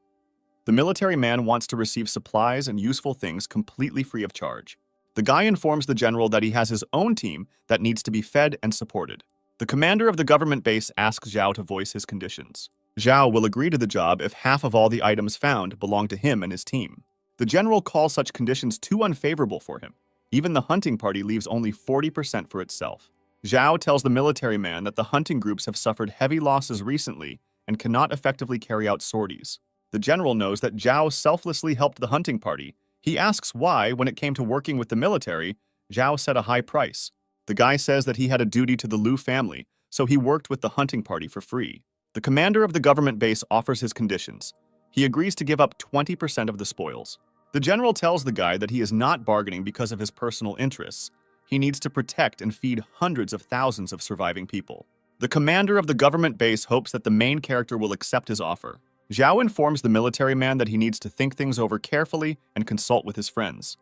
The military man wants to receive supplies and useful things completely free of charge. The guy informs the general that he has his own team that needs to be fed and supported. The commander of the government base asks Zhao to voice his conditions. Zhao will agree to the job if half of all the items found belong to him and his team. The general calls such conditions too unfavorable for him. Even the hunting party leaves only 40% for itself. Zhao tells the military man that the hunting groups have suffered heavy losses recently and cannot effectively carry out sorties. The general knows that Zhao selflessly helped the hunting party. He asks why, when it came to working with the military, Zhao set a high price. The guy says that he had a duty to the Liu family, so he worked with the hunting party for free. The commander of the government base offers his conditions. He agrees to give up 20% of the spoils. The general tells the guy that he is not bargaining because of his personal interests. He needs to protect and feed hundreds of thousands of surviving people. The commander of the government base hopes that the main character will accept his offer. Zhao informs the military man that he needs to think things over carefully and consult with his friends.